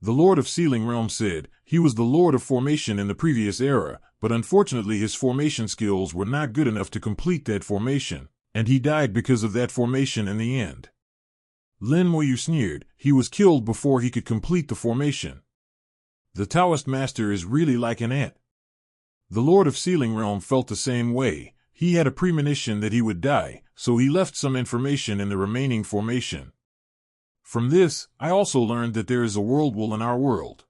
The Lord of Sealing Realm said, "He was the Lord of Formation in the previous era, but unfortunately his formation skills were not good enough to complete that formation, and he died because of that formation in the end." Lin Moyu sneered, "He was killed before he could complete the formation. The Taoist master is really like an ant." The Lord of Sealing Realm felt the same way. He had a premonition that he would die, so he left some information in the remaining formation. From this, I also learned that there is a world will in our world.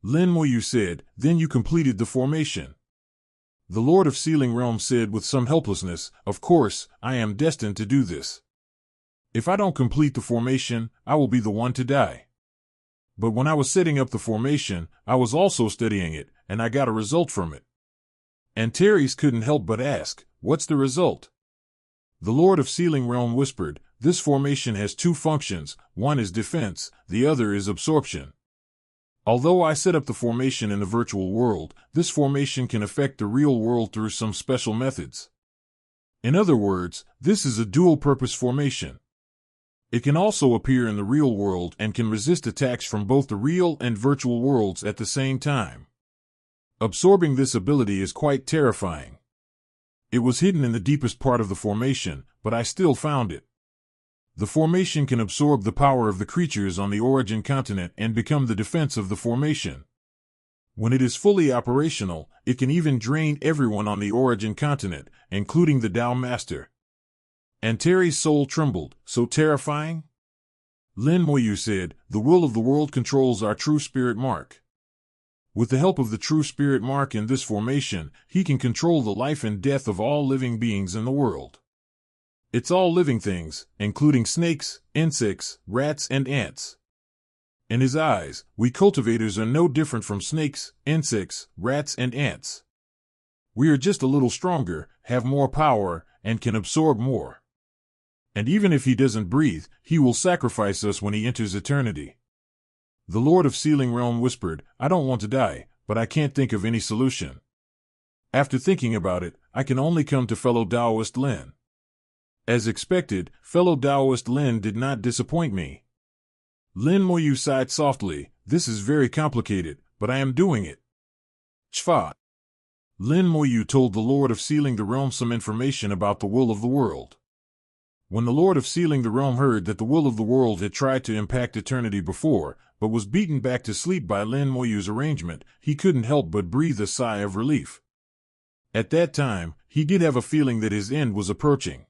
Lin Moyu said, "Then you completed the formation." The Lord of Sealing Realm said with some helplessness, "Of course, I am destined to do this. If I don't complete the formation, I will be the one to die. But when I was setting up the formation, I was also studying it, and I got a result from it." Antares couldn't help but ask, "What's the result?" The Lord of Sealing Realm whispered, "This formation has two functions, one is defense, the other is absorption. Although I set up the formation in the virtual world, this formation can affect the real world through some special methods. In other words, this is a dual-purpose formation. It can also appear in the real world and can resist attacks from both the real and virtual worlds at the same time. Absorbing this ability is quite terrifying. It was hidden in the deepest part of the formation, but I still found it. The formation can absorb the power of the creatures on the origin continent and become the defense of the formation. When it is fully operational, it can even drain everyone on the origin continent, including the Tao Master." Antares' soul trembled. "So terrifying?" Lin Moyu said, "The will of the world controls our true spirit mark. With the help of the true spirit mark in this formation, he can control the life and death of all living beings in the world. It's all living things, including snakes, insects, rats, and ants. In his eyes, we cultivators are no different from snakes, insects, rats, and ants. We are just a little stronger, have more power, and can absorb more. And even if he doesn't breathe, he will sacrifice us when he enters eternity. The Lord of Sealing Realm whispered, I don't want to die, but I can't think of any solution. After thinking about it, I can only come to fellow Taoist Lin. As expected, fellow Taoist Lin did not disappoint me. Lin Moyu sighed softly, this is very complicated, but I am doing it. Chfa. Lin Moyu told the Lord of Sealing the Realm some information about the will of the world. When the Lord of Sealing the Realm heard that the will of the world had tried to impact eternity before, but was beaten back to sleep by Lin Moyu's arrangement, he couldn't help but breathe a sigh of relief. At that time, he did have a feeling that his end was approaching.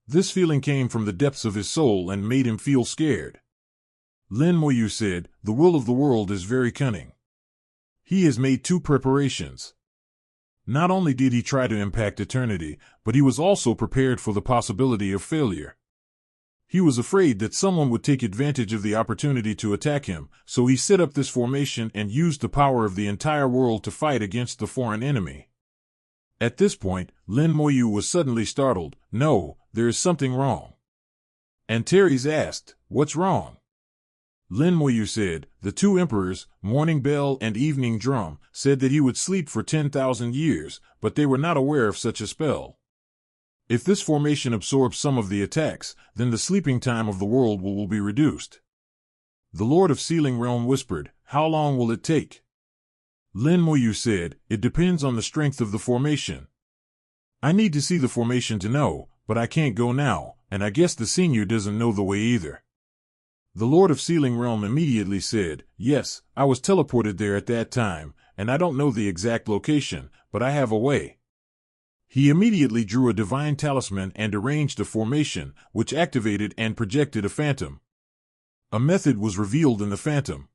This feeling came from the depths of his soul and made him feel scared. Lin Moyu said, the will of the world is very cunning. He has made 2 preparations. Not only did he try to impact eternity, but he was also prepared for the possibility of failure. He was afraid that someone would take advantage of the opportunity to attack him, so he set up this formation and used the power of the entire world to fight against the foreign enemy. At this point, Lin Moyu was suddenly startled. No, there is something wrong. Antares asked, what's wrong? Lin Moyu said, the 2 emperors, Morning Bell and Evening Drum, said that he would sleep for 10,000 years, but they were not aware of such a spell. If this formation absorbs some of the attacks, then the sleeping time of the world will be reduced. The Lord of Sealing Realm whispered, how long will it take? Lin Moyu said, it depends on the strength of the formation. I need to see the formation to know, but I can't go now, and I guess the senior doesn't know the way either. The Lord of Sealing Realm immediately said, yes, I was teleported there at that time, and I don't know the exact location, but I have a way. He immediately drew a divine talisman and arranged a formation, which activated and projected a phantom. A method was revealed in the phantom.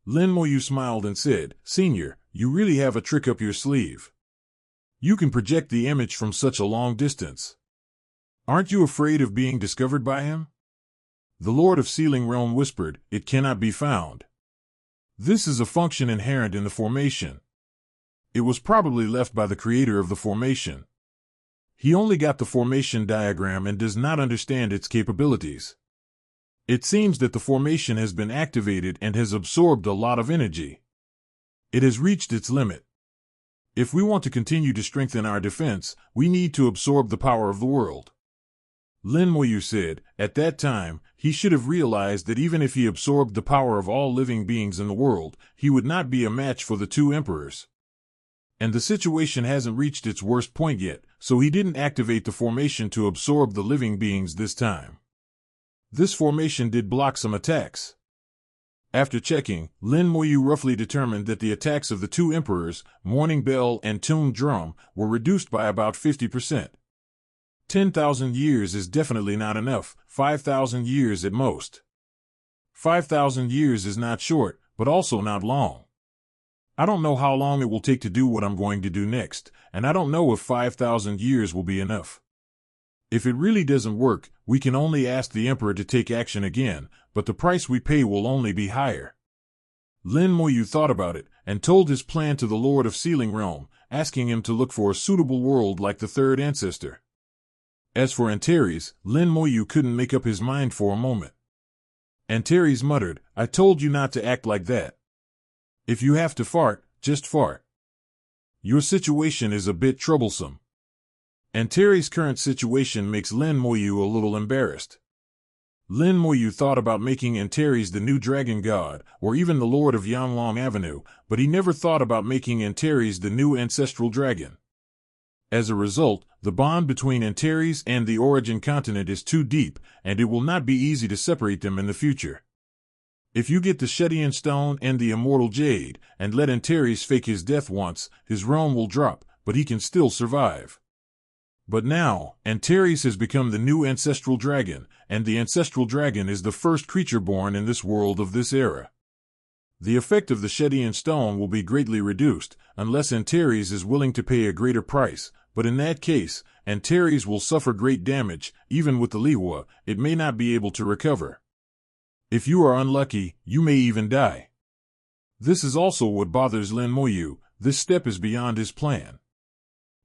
Lin Moyu smiled and said, Senior, you really have a trick up your sleeve. You can project the image from such a long distance. Aren't you afraid of being discovered by him? The Lord of Sealing Realm whispered, it cannot be found. This is a function inherent in the formation. It was probably left by the creator of the formation. He only got the formation diagram and does not understand its capabilities. It seems that the formation has been activated and has absorbed a lot of energy. It has reached its limit. If we want to continue to strengthen our defense, we need to absorb the power of the world. Lin Moyu said, at that time, he should have realized that even if he absorbed the power of all living beings in the world, he would not be a match for the 2 emperors. And the situation hasn't reached its worst point yet, so he didn't activate the formation to absorb the living beings this time. This formation did block some attacks. After checking, Lin Moyu roughly determined that the attacks of the 2 emperors, Morning Bell and Tune Drum, were reduced by about 50%. 10,000 years is definitely not enough, 5,000 years at most. 5,000 years is not short, but also not long. I don't know how long it will take to do what I'm going to do next, and I don't know if 5,000 years will be enough. If it really doesn't work, we can only ask the Emperor to take action again, but the price we pay will only be higher. Lin Moyu thought about it, and told his plan to the Lord of Sealing Realm, asking him to look for a suitable world like the 3rd ancestor. As for Antares, Lin Moyu couldn't make up his mind for a moment. Antares muttered, I told you not to act like that. If you have to fart, just fart. Your situation is a bit troublesome. Antares' current situation makes Lin Moyu a little embarrassed. Lin Moyu thought about making Antares the new dragon god, or even the Lord of Yanglong Avenue, but he never thought about making Antares the new ancestral dragon. As a result, the bond between Antares and the origin continent is too deep, and it will not be easy to separate them in the future. If you get the Shetian Stone and the Immortal Jade, and let Antares fake his death once, his realm will drop, but he can still survive. But now, Antares has become the new ancestral dragon, and the ancestral dragon is the first creature born in this world of this era. The effect of the Shedian stone will be greatly reduced, unless Antares is willing to pay a greater price, but in that case, Antares will suffer great damage. Even with the Lihua, it may not be able to recover. If you are unlucky, you may even die. This is also what bothers Lin Moyu. This step is beyond his plan.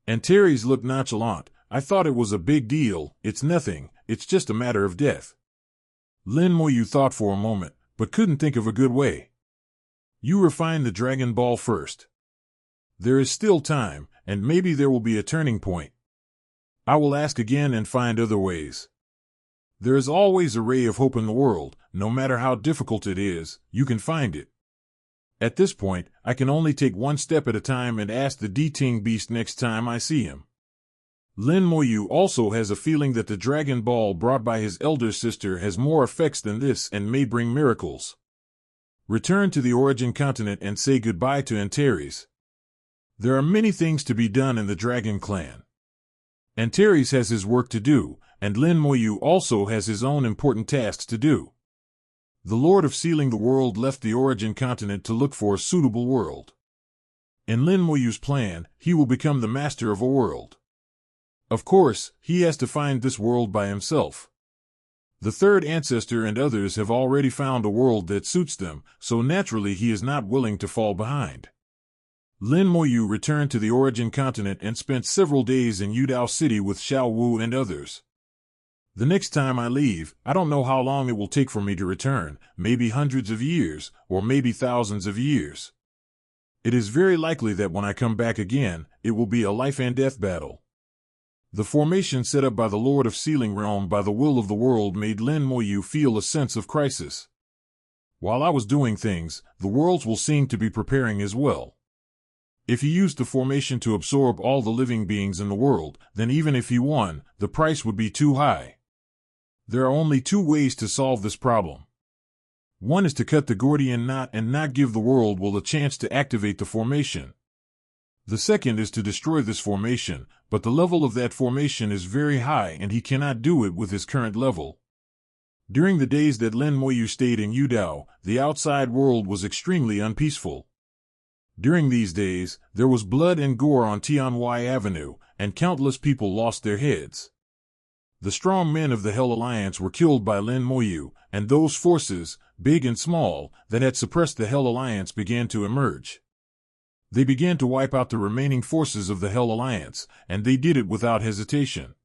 Antares looked nonchalant. I thought it was a big deal. It's nothing. It's just a matter of death. Lin Moyu thought for a moment, but couldn't think of a good way. You refine the Dragon Ball first. There is still time, and maybe there will be a turning point. I will ask again and find other ways. There is always a ray of hope in the world. No matter how difficult it is, you can find it. At this point, I can only take one step at a time and ask the D-Ting Beast next time I see him. Lin Moyu also has a feeling that the Dragon Ball brought by his elder sister has more effects than this and may bring miracles. Return to the Origin Continent and say goodbye to Antares. There are many things to be done in the Dragon Clan. Antares has his work to do, and Lin Moyu also has his own important tasks to do. The Lord of Sealing the World left the Origin Continent to look for a suitable world. In Lin Moyu's plan, he will become the master of a world. Of course, he has to find this world by himself. The third ancestor and others have already found a world that suits them, so naturally he is not willing to fall behind. Lin Moyu returned to the Origin Continent and spent several days in Yudao City with Xiao Wu and others. The next time I leave, I don't know how long it will take for me to return, maybe hundreds of years, or maybe thousands of years. It is very likely that when I come back again, it will be a life and death battle. The formation set up by the Lord of Sealing Realm by the will of the world made Lin Moyu feel a sense of crisis. While I was doing things, the worlds will seem to be preparing as well. If he used the formation to absorb all the living beings in the world, then even if he won, the price would be too high. There are only two ways to solve this problem. One is to cut the Gordian knot and not give the world a chance to activate the formation. The second is to destroy this formation, but the level of that formation is very high and he cannot do it with his current level. During the days that Lin Moyu stayed in Yudao, the outside world was extremely unpeaceful. During these days, there was blood and gore on Tianwai Avenue, and countless people lost their heads. The strong men of the Hell Alliance were killed by Lin Moyu, and those forces, big and small, that had suppressed the Hell Alliance began to emerge. They began to wipe out the remaining forces of the Hell Alliance, and they did it without hesitation.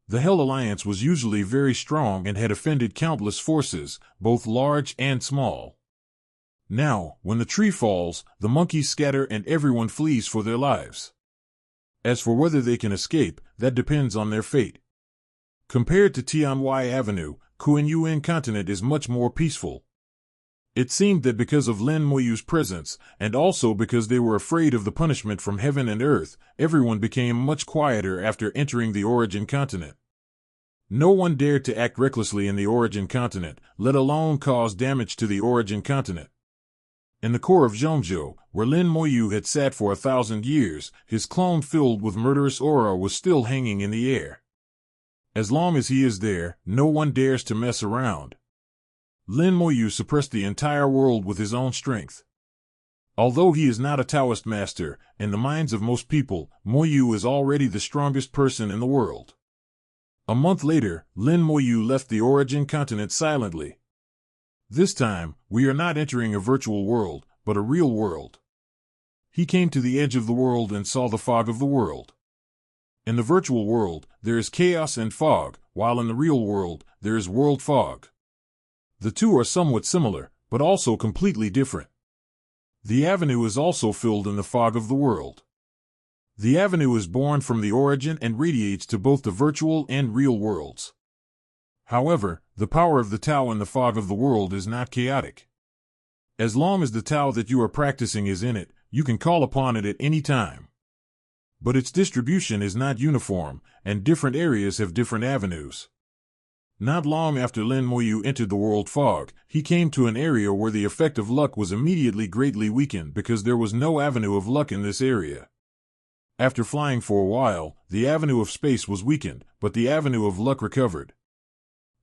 The Hell Alliance was usually very strong and had offended countless forces, both large and small. Now, when the tree falls, the monkeys scatter and everyone flees for their lives. As for whether they can escape, that depends on their fate. Compared to Tianwai Avenue, Kuan-Yuan Continent is much more peaceful. It seemed that because of Lin Moyu's presence, and also because they were afraid of the punishment from heaven and earth, everyone became much quieter after entering the Origin Continent. No one dared to act recklessly in the Origin Continent, let alone cause damage to the Origin Continent. In the core of Zhongzhou, where Lin Moyu had sat for 1,000 years, his clone filled with murderous aura was still hanging in the air. As long as he is there, no one dares to mess around. Lin Moyu suppressed the entire world with his own strength. Although he is not a Taoist master, in the minds of most people, Moyu is already the strongest person in the world. A month later, Lin Moyu left the Origin Continent silently. This time, we are not entering a virtual world, but a real world. He came to the edge of the world and saw the fog of the world. In the virtual world, there is chaos and fog, while in the real world, there is world fog. The two are somewhat similar, but also completely different. The avenue is also filled in the fog of the world. The avenue is born from the origin and radiates to both the virtual and real worlds. However, the power of the Tao in the fog of the world is not chaotic. As long as the Tao that you are practicing is in it, you can call upon it at any time. But its distribution is not uniform, and different areas have different avenues. Not long after Lin Moyu entered the world fog, he came to an area where the effect of luck was immediately greatly weakened because there was no avenue of luck in this area. After flying for a while, the avenue of space was weakened, but the avenue of luck recovered.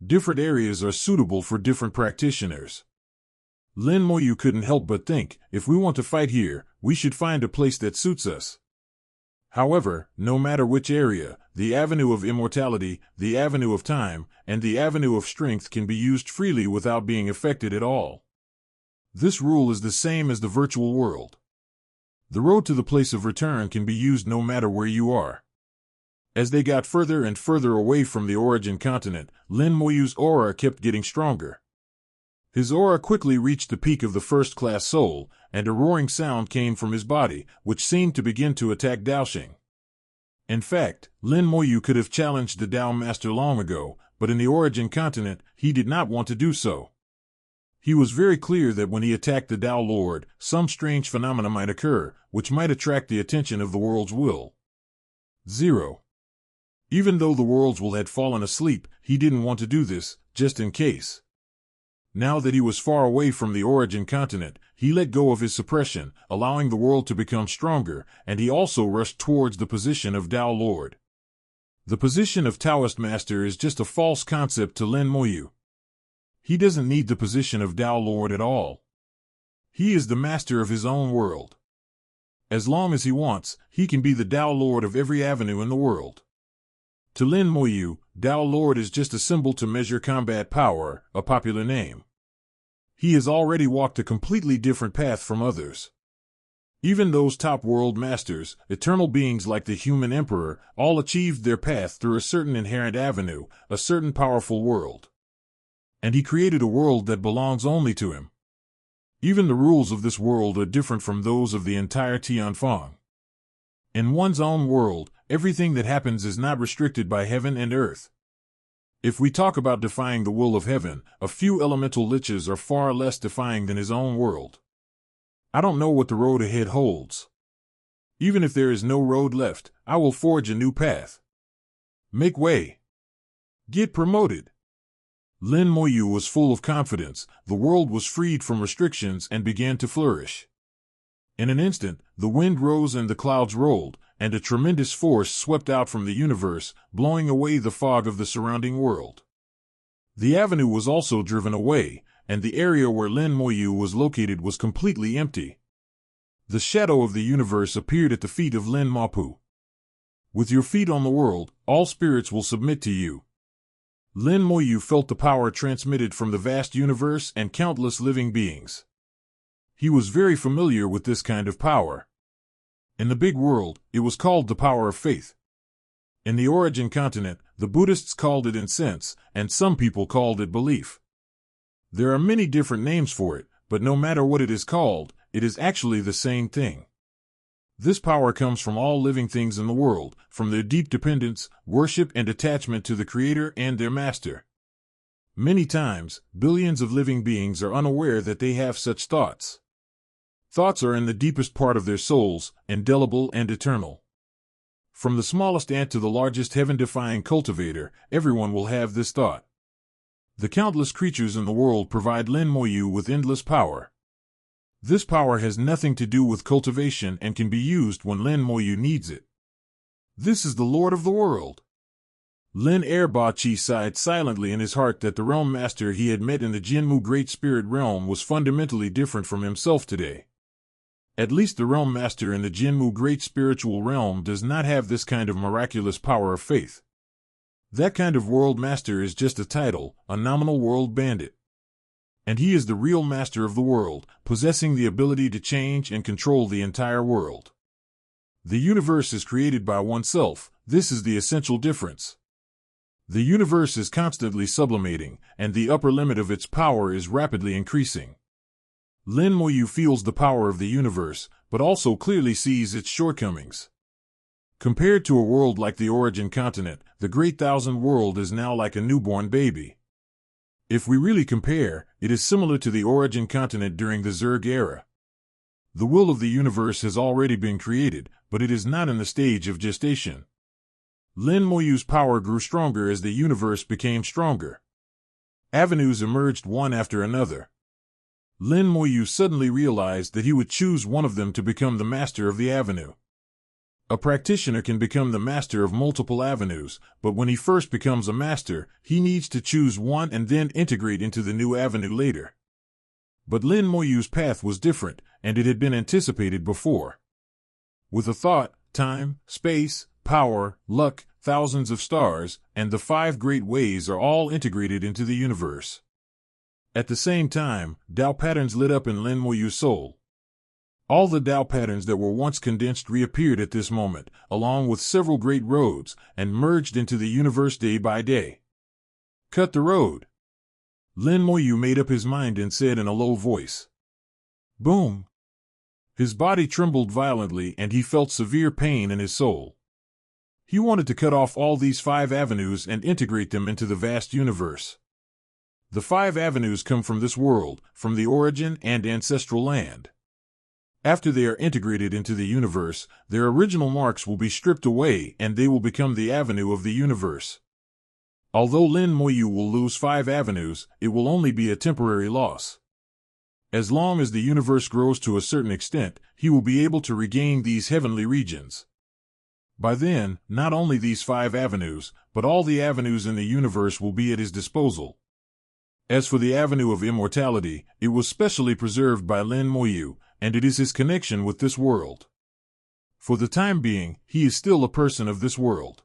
Different areas are suitable for different practitioners. Lin Moyu couldn't help but think, if we want to fight here, we should find a place that suits us. However, no matter which area, the avenue of immortality, the avenue of time, and the avenue of strength can be used freely without being affected at all. This rule is the same as the virtual world. The road to the place of return can be used no matter where you are. As they got further and further away from the origin continent, Lin Moyu's aura kept getting stronger. His aura quickly reached the peak of the first-class soul, and a roaring sound came from his body, which seemed to begin to attack Daoxing. In fact, Lin Moyu could have challenged the Dao Master long ago, but in the origin continent, he did not want to do so. He was very clear that when he attacked the Dao Lord, some strange phenomena might occur, which might attract the attention of the world's will. 0. Even though the world's will had fallen asleep, he didn't want to do this, just in case. Now that he was far away from the origin continent, he let go of his suppression, allowing the world to become stronger, and he also rushed towards the position of Dao Lord. The position of Taoist Master is just a false concept to Lin Moyu. He doesn't need the position of Dao Lord at all. He is the master of his own world. As long as he wants, he can be the Dao Lord of every avenue in the world. To Lin Moyu, Dao Lord is just a symbol to measure combat power, a popular name. He has already walked a completely different path from others. Even those top world masters, eternal beings like the human emperor, all achieved their path through a certain inherent avenue, a certain powerful world. And he created a world that belongs only to him. Even the rules of this world are different from those of the entire Tianfang. In one's own world, everything that happens is not restricted by heaven and earth. If we talk about defying the will of heaven, a few elemental liches are far less defying than his own world. I don't know what the road ahead holds. Even if there is no road left, I will forge a new path. Make way. Get promoted. Lin Moyu was full of confidence. The world was freed from restrictions and began to flourish. In an instant, the wind rose and the clouds rolled, and a tremendous force swept out from the universe, blowing away the fog of the surrounding world. The avenue was also driven away, and the area where Lin Moyu was located was completely empty. The shadow of the universe appeared at the feet of Lin Mapu. With your feet on the world, all spirits will submit to you. Lin Moyu felt the power transmitted from the vast universe and countless living beings. He was very familiar with this kind of power. In the big world, it was called the power of faith. In the origin continent, the Buddhists called it incense, and some people called it belief. There are many different names for it, but no matter what it is called, it is actually the same thing. This power comes from all living things in the world, from their deep dependence, worship, and attachment to the Creator and their Master. Many times, billions of living beings are unaware that they have such thoughts. Thoughts are in the deepest part of their souls, indelible and eternal. From the smallest ant to the largest heaven-defying cultivator, everyone will have this thought. The countless creatures in the world provide Lin Moyu with endless power. This power has nothing to do with cultivation and can be used when Lin Moyu needs it. This is the Lord of the world. Lin Erba-Chi sighed silently in his heart that the realm master he had met in the Jinmu Great Spirit realm was fundamentally different from himself today. At least the realm master in the Jinmu Great Spiritual Realm does not have this kind of miraculous power of faith. That kind of world master is just a title, a nominal world bandit. And he is the real master of the world, possessing the ability to change and control the entire world. The universe is created by oneself. This is the essential difference. The universe is constantly sublimating, and the upper limit of its power is rapidly increasing. Lin Moyu feels the power of the universe, but also clearly sees its shortcomings. Compared to a world like the origin continent, the Great Thousand World is now like a newborn baby. If we really compare, it is similar to the origin continent during the Zerg era. The will of the universe has already been created, but it is not in the stage of gestation. Lin Moyu's power grew stronger as the universe became stronger. Avenues emerged one after another. Lin Moyu suddenly realized that he would choose one of them to become the master of the avenue. A practitioner can become the master of multiple avenues, but when he first becomes a master, he needs to choose one and then integrate into the new avenue later. But Lin Moyu's path was different, and it had been anticipated before. With a thought, time, space, power, luck, thousands of stars, and the 5 great ways are all integrated into the universe. At the same time, Tao patterns lit up in Lin Moyu's soul. All the Tao patterns that were once condensed reappeared at this moment, along with several great roads, and merged into the universe day by day. Cut the road. Lin Moyu made up his mind and said in a low voice. Boom! His body trembled violently and he felt severe pain in his soul. He wanted to cut off all these 5 avenues and integrate them into the vast universe. The 5 avenues come from this world, from the origin and ancestral land. After they are integrated into the universe, their original marks will be stripped away and they will become the avenue of the universe. Although Lin Moyu will lose 5 avenues, it will only be a temporary loss. As long as the universe grows to a certain extent, he will be able to regain these heavenly regions. By then, not only these 5 avenues, but all the avenues in the universe will be at his disposal. As for the avenue of immortality, it was specially preserved by Lin Moyu, and it is his connection with this world. For the time being, he is still a person of this world.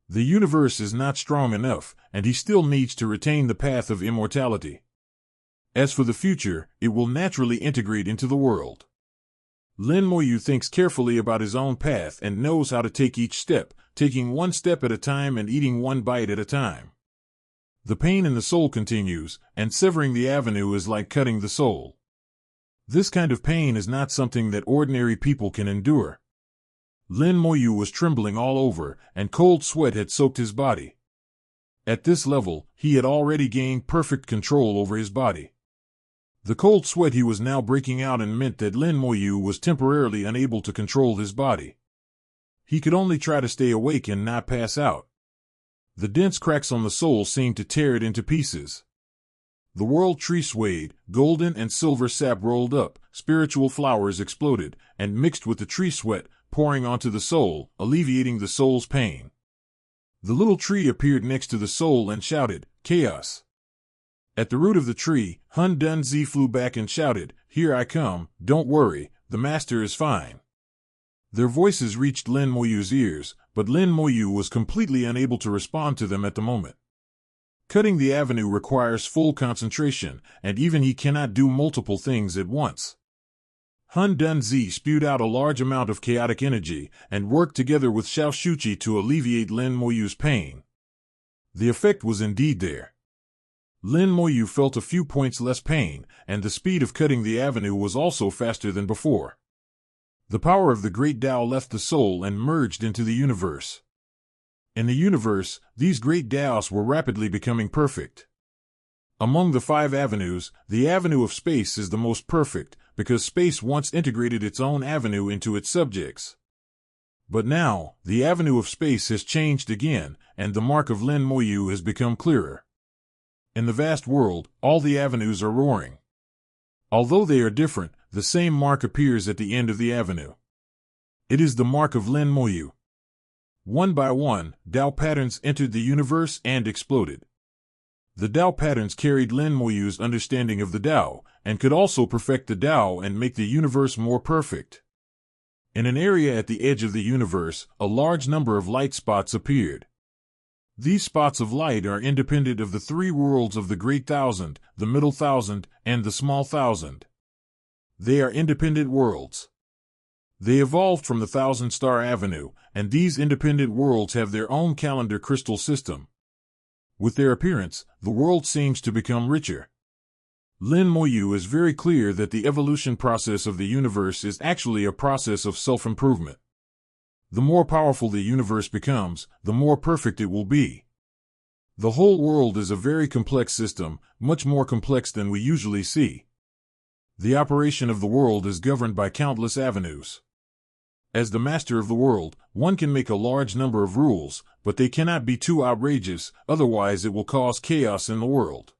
The universe is not strong enough, and he still needs to retain the path of immortality. As for the future, it will naturally integrate into the world. Lin Moyu thinks carefully about his own path and knows how to take each step, taking one step at a time and eating one bite at a time. The pain in the soul continues, and severing the avenue is like cutting the soul. This kind of pain is not something that ordinary people can endure. Lin Moyu was trembling all over, and cold sweat had soaked his body. At this level, he had already gained perfect control over his body. The cold sweat he was now breaking out in meant that Lin Moyu was temporarily unable to control his body. He could only try to stay awake and not pass out. The dense cracks on the soul seemed to tear it into pieces. The world tree swayed, golden and silver sap rolled up, spiritual flowers exploded, and mixed with the tree sweat, pouring onto the soul, alleviating the soul's pain. The little tree appeared next to the soul and shouted, "Chaos!" At the root of the tree, Hun Dunzi flew back and shouted, "Here I come, don't worry, the master is fine." Their voices reached Lin Moyu's ears, but Lin Moyu was completely unable to respond to them at the moment. Cutting the avenue requires full concentration, and even he cannot do multiple things at once. Hun Dunzi spewed out a large amount of chaotic energy, and worked together with Xiao Shuqi to alleviate Lin Moyu's pain. The effect was indeed there. Lin Moyu felt a few points less pain, and the speed of cutting the avenue was also faster than before. The power of the great Tao left the soul and merged into the universe. In the universe, these great Taos were rapidly becoming perfect. Among the 5 avenues, the avenue of space is the most perfect, because space once integrated its own avenue into its subjects. But now, the avenue of space has changed again, and the mark of Lin Moyu has become clearer. In the vast world, all the avenues are roaring. Although they are different, the same mark appears at the end of the avenue. It is the mark of Lin Moyu. One by one, Tao patterns entered the universe and exploded. The Tao patterns carried Lin Moyu's understanding of the Tao, and could also perfect the Tao and make the universe more perfect. In an area at the edge of the universe, a large number of light spots appeared. These spots of light are independent of the 3 worlds of the Great Thousand, the Middle Thousand, and the Small Thousand. They are independent worlds. They evolved from the Thousand-Star Avenue, and these independent worlds have their own calendar crystal system. With their appearance, the world seems to become richer. Lin Moyu is very clear that the evolution process of the universe is actually a process of self-improvement. The more powerful the universe becomes, the more perfect it will be. The whole world is a very complex system, much more complex than we usually see. The operation of the world is governed by countless avenues. As the master of the world, one can make a large number of rules, but they cannot be too outrageous, otherwise it will cause chaos in the world.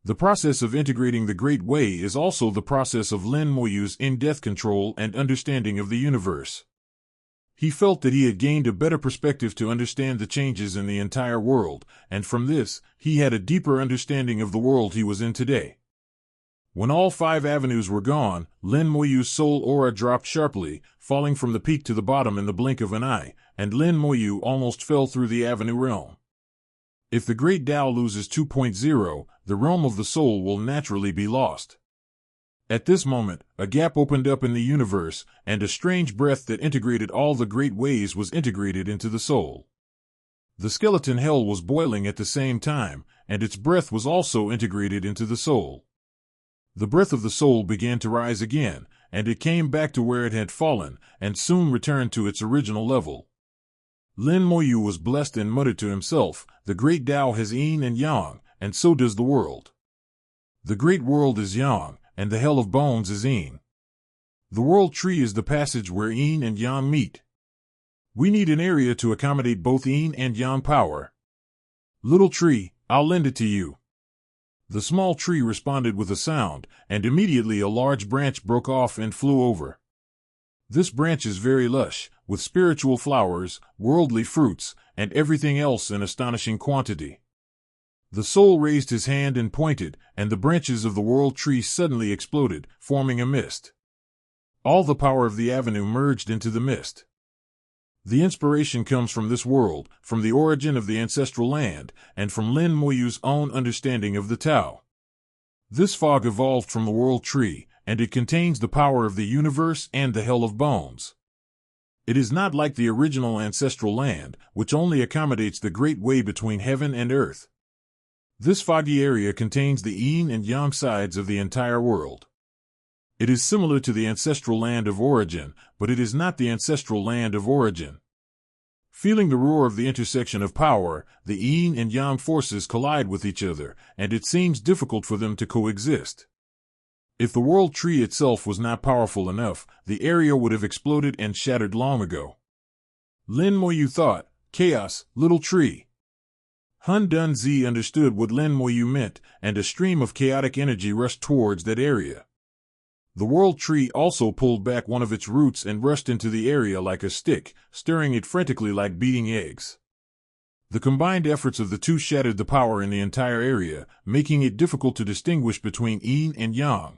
The process of integrating the Great Way is also the process of Lin Moyu's in-depth control and understanding of the universe. He felt that he had gained a better perspective to understand the changes in the entire world, and from this, he had a deeper understanding of the world he was in today. When all 5 avenues were gone, Lin Moyu's soul aura dropped sharply, falling from the peak to the bottom in the blink of an eye, and Lin Moyu almost fell through the avenue realm. If the Great Tao loses 2.0, the realm of the soul will naturally be lost. At this moment, a gap opened up in the universe, and a strange breath that integrated all the great ways was integrated into the soul. The skeleton hell was boiling at the same time, and its breath was also integrated into the soul. The breath of the soul began to rise again, and it came back to where it had fallen, and soon returned to its original level. Lin Moyu was blessed and muttered to himself, "The great Tao has yin and yang, and so does the world. The great world is yang, and the hell of bones is yin. The world tree is the passage where yin and yang meet. We need an area to accommodate both yin and yang power. Little tree, I'll lend it to you." The small tree responded with a sound, and immediately a large branch broke off and flew over. This branch is very lush, with spiritual flowers, worldly fruits, and everything else in astonishing quantity. The soul raised his hand and pointed, and the branches of the world tree suddenly exploded, forming a mist. All the power of the avenue merged into the mist. The inspiration comes from this world, from the origin of the ancestral land, and from Lin Moyu's own understanding of the Tao. This fog evolved from the world tree, and it contains the power of the universe and the hell of bones. It is not like the original ancestral land, which only accommodates the great way between heaven and earth. This foggy area contains the yin and yang sides of the entire world. It is similar to the ancestral land of origin, but it is not the ancestral land of origin. Feeling the roar of the intersection of power, the yin and yang forces collide with each other, and it seems difficult for them to coexist. If the world tree itself was not powerful enough, the area would have exploded and shattered long ago. Lin Moyu thought, "Chaos, little tree." Hun Dunzi understood what Lin Moyu meant, and a stream of chaotic energy rushed towards that area. The world tree also pulled back one of its roots and rushed into the area like a stick, stirring it frantically like beating eggs. The combined efforts of the two shattered the power in the entire area, making it difficult to distinguish between yin and yang.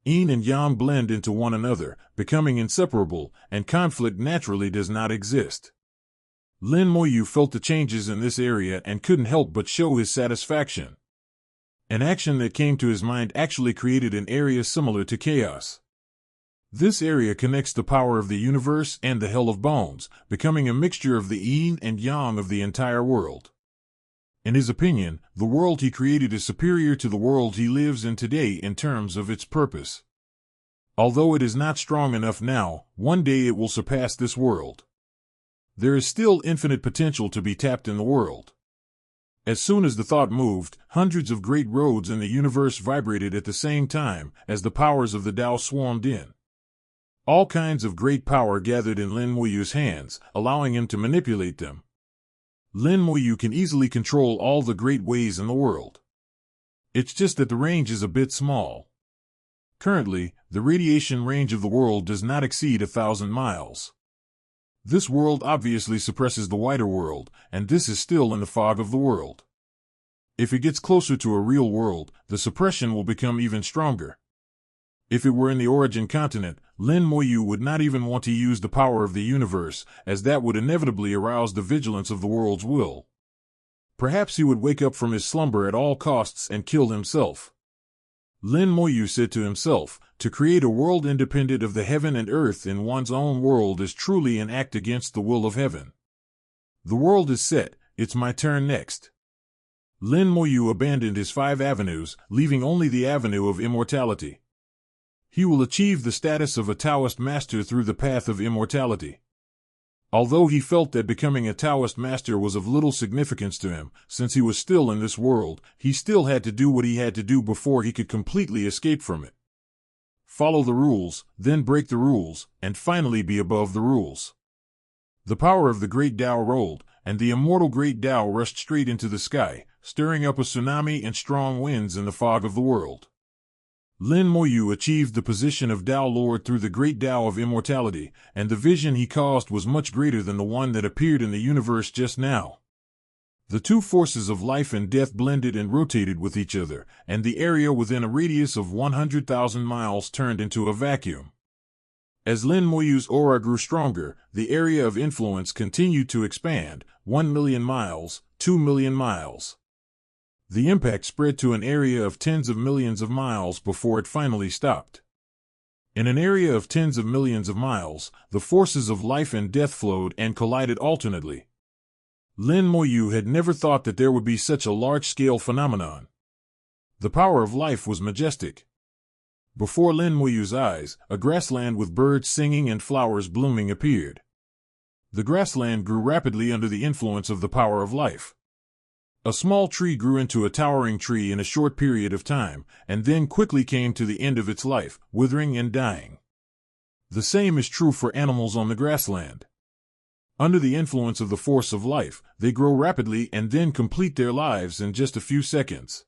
Yin and yang blend into one another, becoming inseparable, and conflict naturally does not exist. Lin Moyu felt the changes in this area and couldn't help but show his satisfaction. An action that came to his mind actually created an area similar to chaos. This area connects the power of the universe and the hell of bones, becoming a mixture of the yin and yang of the entire world. In his opinion, the world he created is superior to the world he lives in today in terms of its purpose. Although it is not strong enough now, one day it will surpass this world. There is still infinite potential to be tapped in the world. As soon as the thought moved, hundreds of great roads in the universe vibrated at the same time as the powers of the Tao swarmed in. All kinds of great power gathered in Lin Moyu's hands, allowing him to manipulate them. Lin Moyu can easily control all the great ways in the world. It's just that the range is a bit small. Currently, the radiation range of the world does not exceed 1,000 miles. This world obviously suppresses the wider world, and this is still in the fog of the world. If it gets closer to a real world, the suppression will become even stronger. If it were in the origin continent, Lin Moyu would not even want to use the power of the universe, as that would inevitably arouse the vigilance of the world's will. Perhaps he would wake up from his slumber at all costs and kill himself. Lin Moyu said to himself, to create a world independent of the heaven and earth in one's own world is truly an act against the will of heaven. The world is set, it's my turn next. Lin Moyu abandoned his 5 avenues, leaving only the avenue of immortality. He will achieve the status of a Taoist master through the path of immortality. Although he felt that becoming a Taoist master was of little significance to him, since he was still in this world, he still had to do what he had to do before he could completely escape from it. Follow the rules, then break the rules, and finally be above the rules. The power of the Great Tao rolled, and the immortal Great Tao rushed straight into the sky, stirring up a tsunami and strong winds in the fog of the world. Lin Moyu achieved the position of Tao Lord through the Great Tao of immortality, and the vision he caused was much greater than the one that appeared in the universe just now. The two forces of life and death blended and rotated with each other, and the area within a radius of 100,000 miles turned into a vacuum. As Lin Moyu's aura grew stronger, the area of influence continued to expand, 1 million miles, 2 million miles. The impact spread to an area of tens of millions of miles before it finally stopped. In an area of tens of millions of miles, the forces of life and death flowed and collided alternately. Lin Moyu had never thought that there would be such a large-scale phenomenon. The power of life was majestic. Before Lin Moyu's eyes, a grassland with birds singing and flowers blooming appeared. The grassland grew rapidly under the influence of the power of life. A small tree grew into a towering tree in a short period of time, and then quickly came to the end of its life, withering and dying. The same is true for animals on the grassland. Under the influence of the force of life, they grow rapidly and then complete their lives in just a few seconds.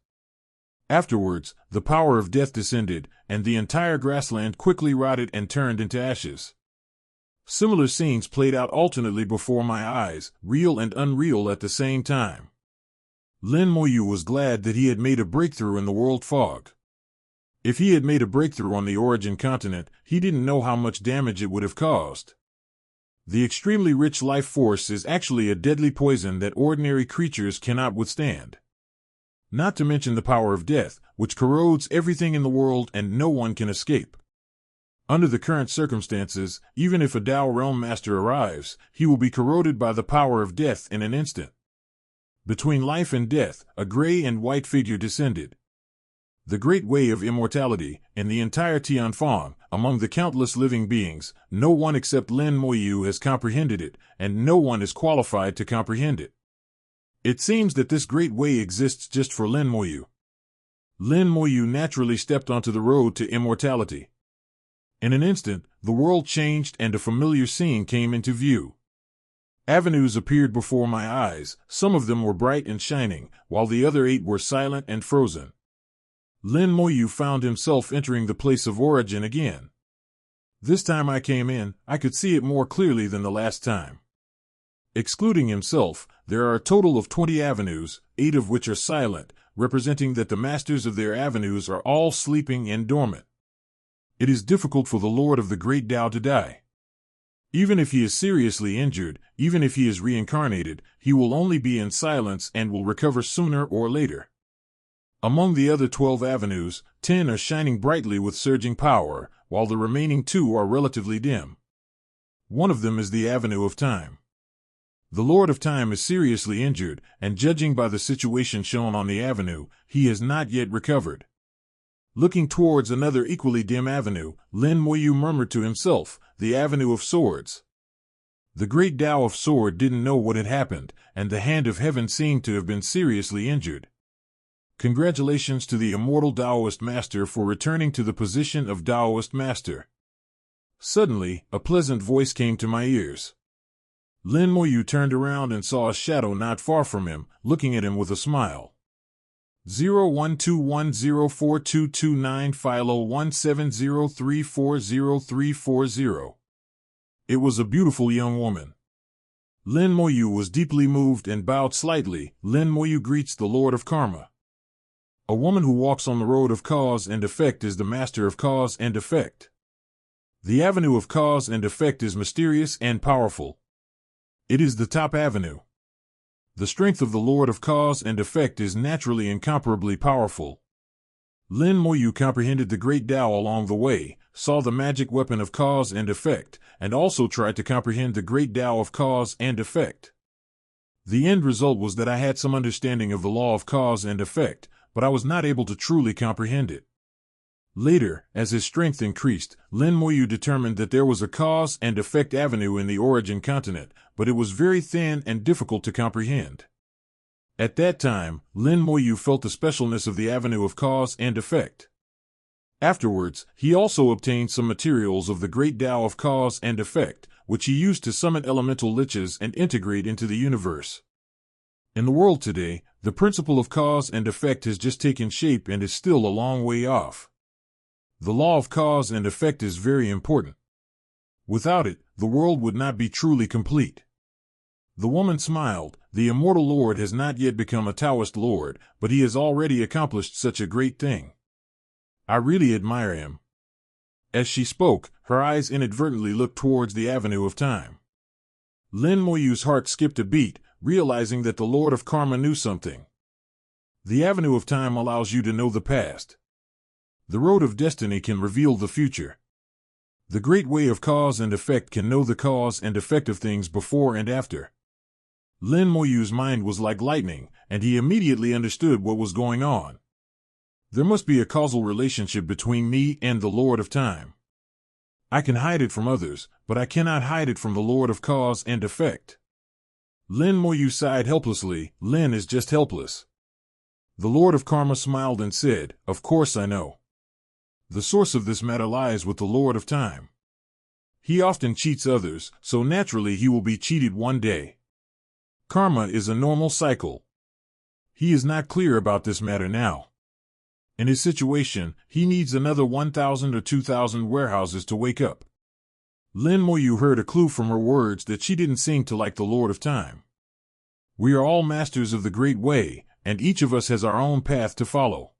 Afterwards, the power of death descended, and the entire grassland quickly rotted and turned into ashes. Similar scenes played out alternately before my eyes, real and unreal at the same time. Lin Moyu was glad that he had made a breakthrough in the world fog. If he had made a breakthrough on the origin continent, he didn't know how much damage it would have caused. The extremely rich life force is actually a deadly poison that ordinary creatures cannot withstand. Not to mention the power of death, which corrodes everything in the world and no one can escape. Under the current circumstances, even if a Dao Realm Master arrives, he will be corroded by the power of death in an instant. Between life and death, a gray and white figure descended. The great way of immortality, in the entire Tianfang, among the countless living beings, no one except Lin Moyu has comprehended it, and no one is qualified to comprehend it. It seems that this great way exists just for Lin Moyu. Lin Moyu naturally stepped onto the road to immortality. In an instant, the world changed and a familiar scene came into view. Avenues appeared before my eyes, some of them were bright and shining, while the other 8 were silent and frozen. Lin Moyu found himself entering the place of origin again. This time I came in, I could see it more clearly than the last time. Excluding himself, there are a total of 20 avenues, 8 of which are silent, representing that the masters of their avenues are all sleeping and dormant. It is difficult for the Lord of the Great Tao to die. Even if he is seriously injured, even if he is reincarnated, he will only be in silence and will recover sooner or later. Among the other 12 avenues, 10 are shining brightly with surging power, while the remaining 2 are relatively dim. One of them is the Avenue of Time. The Lord of Time is seriously injured, and judging by the situation shown on the avenue, he has not yet recovered. Looking towards another equally dim avenue, Lin Moyu murmured to himself, the Avenue of Swords. The great Tao of Sword didn't know what had happened, and the Hand of Heaven seemed to have been seriously injured. Congratulations to the immortal Taoist Master for returning to the position of Taoist Master. Suddenly, a pleasant voice came to my ears. Lin Moyu turned around and saw a shadow not far from him, looking at him with a smile. 0121042229 Philo 1703403340. It was a beautiful young woman. Lin Moyu was deeply moved and bowed slightly. Lin Moyu greets the Lord of Karma. A woman who walks on the road of cause and effect is the master of cause and effect. The avenue of cause and effect is mysterious and powerful. It is the top avenue. The strength of the Lord of cause and effect is naturally incomparably powerful. Lin Moyu comprehended the great Tao along the way, saw the magic weapon of cause and effect, and also tried to comprehend the great Tao of cause and effect. The end result was that I had some understanding of the law of cause and effect, but I was not able to truly comprehend it. Later, as his strength increased, Lin Moyu determined that there was a cause and effect avenue in the origin continent, but it was very thin and difficult to comprehend. At that time, Lin Moyu felt the specialness of the avenue of cause and effect. Afterwards, he also obtained some materials of the great Tao of cause and effect, which he used to summon elemental liches and integrate into the universe. In the world today, the principle of cause and effect has just taken shape and is still a long way off. The law of cause and effect is very important. Without it, the world would not be truly complete. The woman smiled. The immortal lord has not yet become a Taoist lord, but he has already accomplished such a great thing. I really admire him. As she spoke, her eyes inadvertently looked towards the avenue of time. Lin Moyu's heart skipped a beat, realizing that the Lord of Karma knew something. The avenue of time allows you to know the past. The road of destiny can reveal the future. The great way of cause and effect can know the cause and effect of things before and after. Lin Moyu's mind was like lightning, and he immediately understood what was going on. There must be a causal relationship between me and the Lord of Time. I can hide it from others, but I cannot hide it from the Lord of Cause and Effect. Lin Moyu sighed helplessly. Lin is just helpless. The Lord of Karma smiled and said, "Of course I know. The source of this matter lies with the Lord of Time. He often cheats others, so naturally he will be cheated one day. Karma is a normal cycle. He is not clear about this matter now. In his situation, he needs another 1,000 or 2,000 warehouses to wake up." Lin Moyu heard a clue from her words that she didn't seem to like the Lord of Time. We are all masters of the Great Way, and each of us has our own path to follow.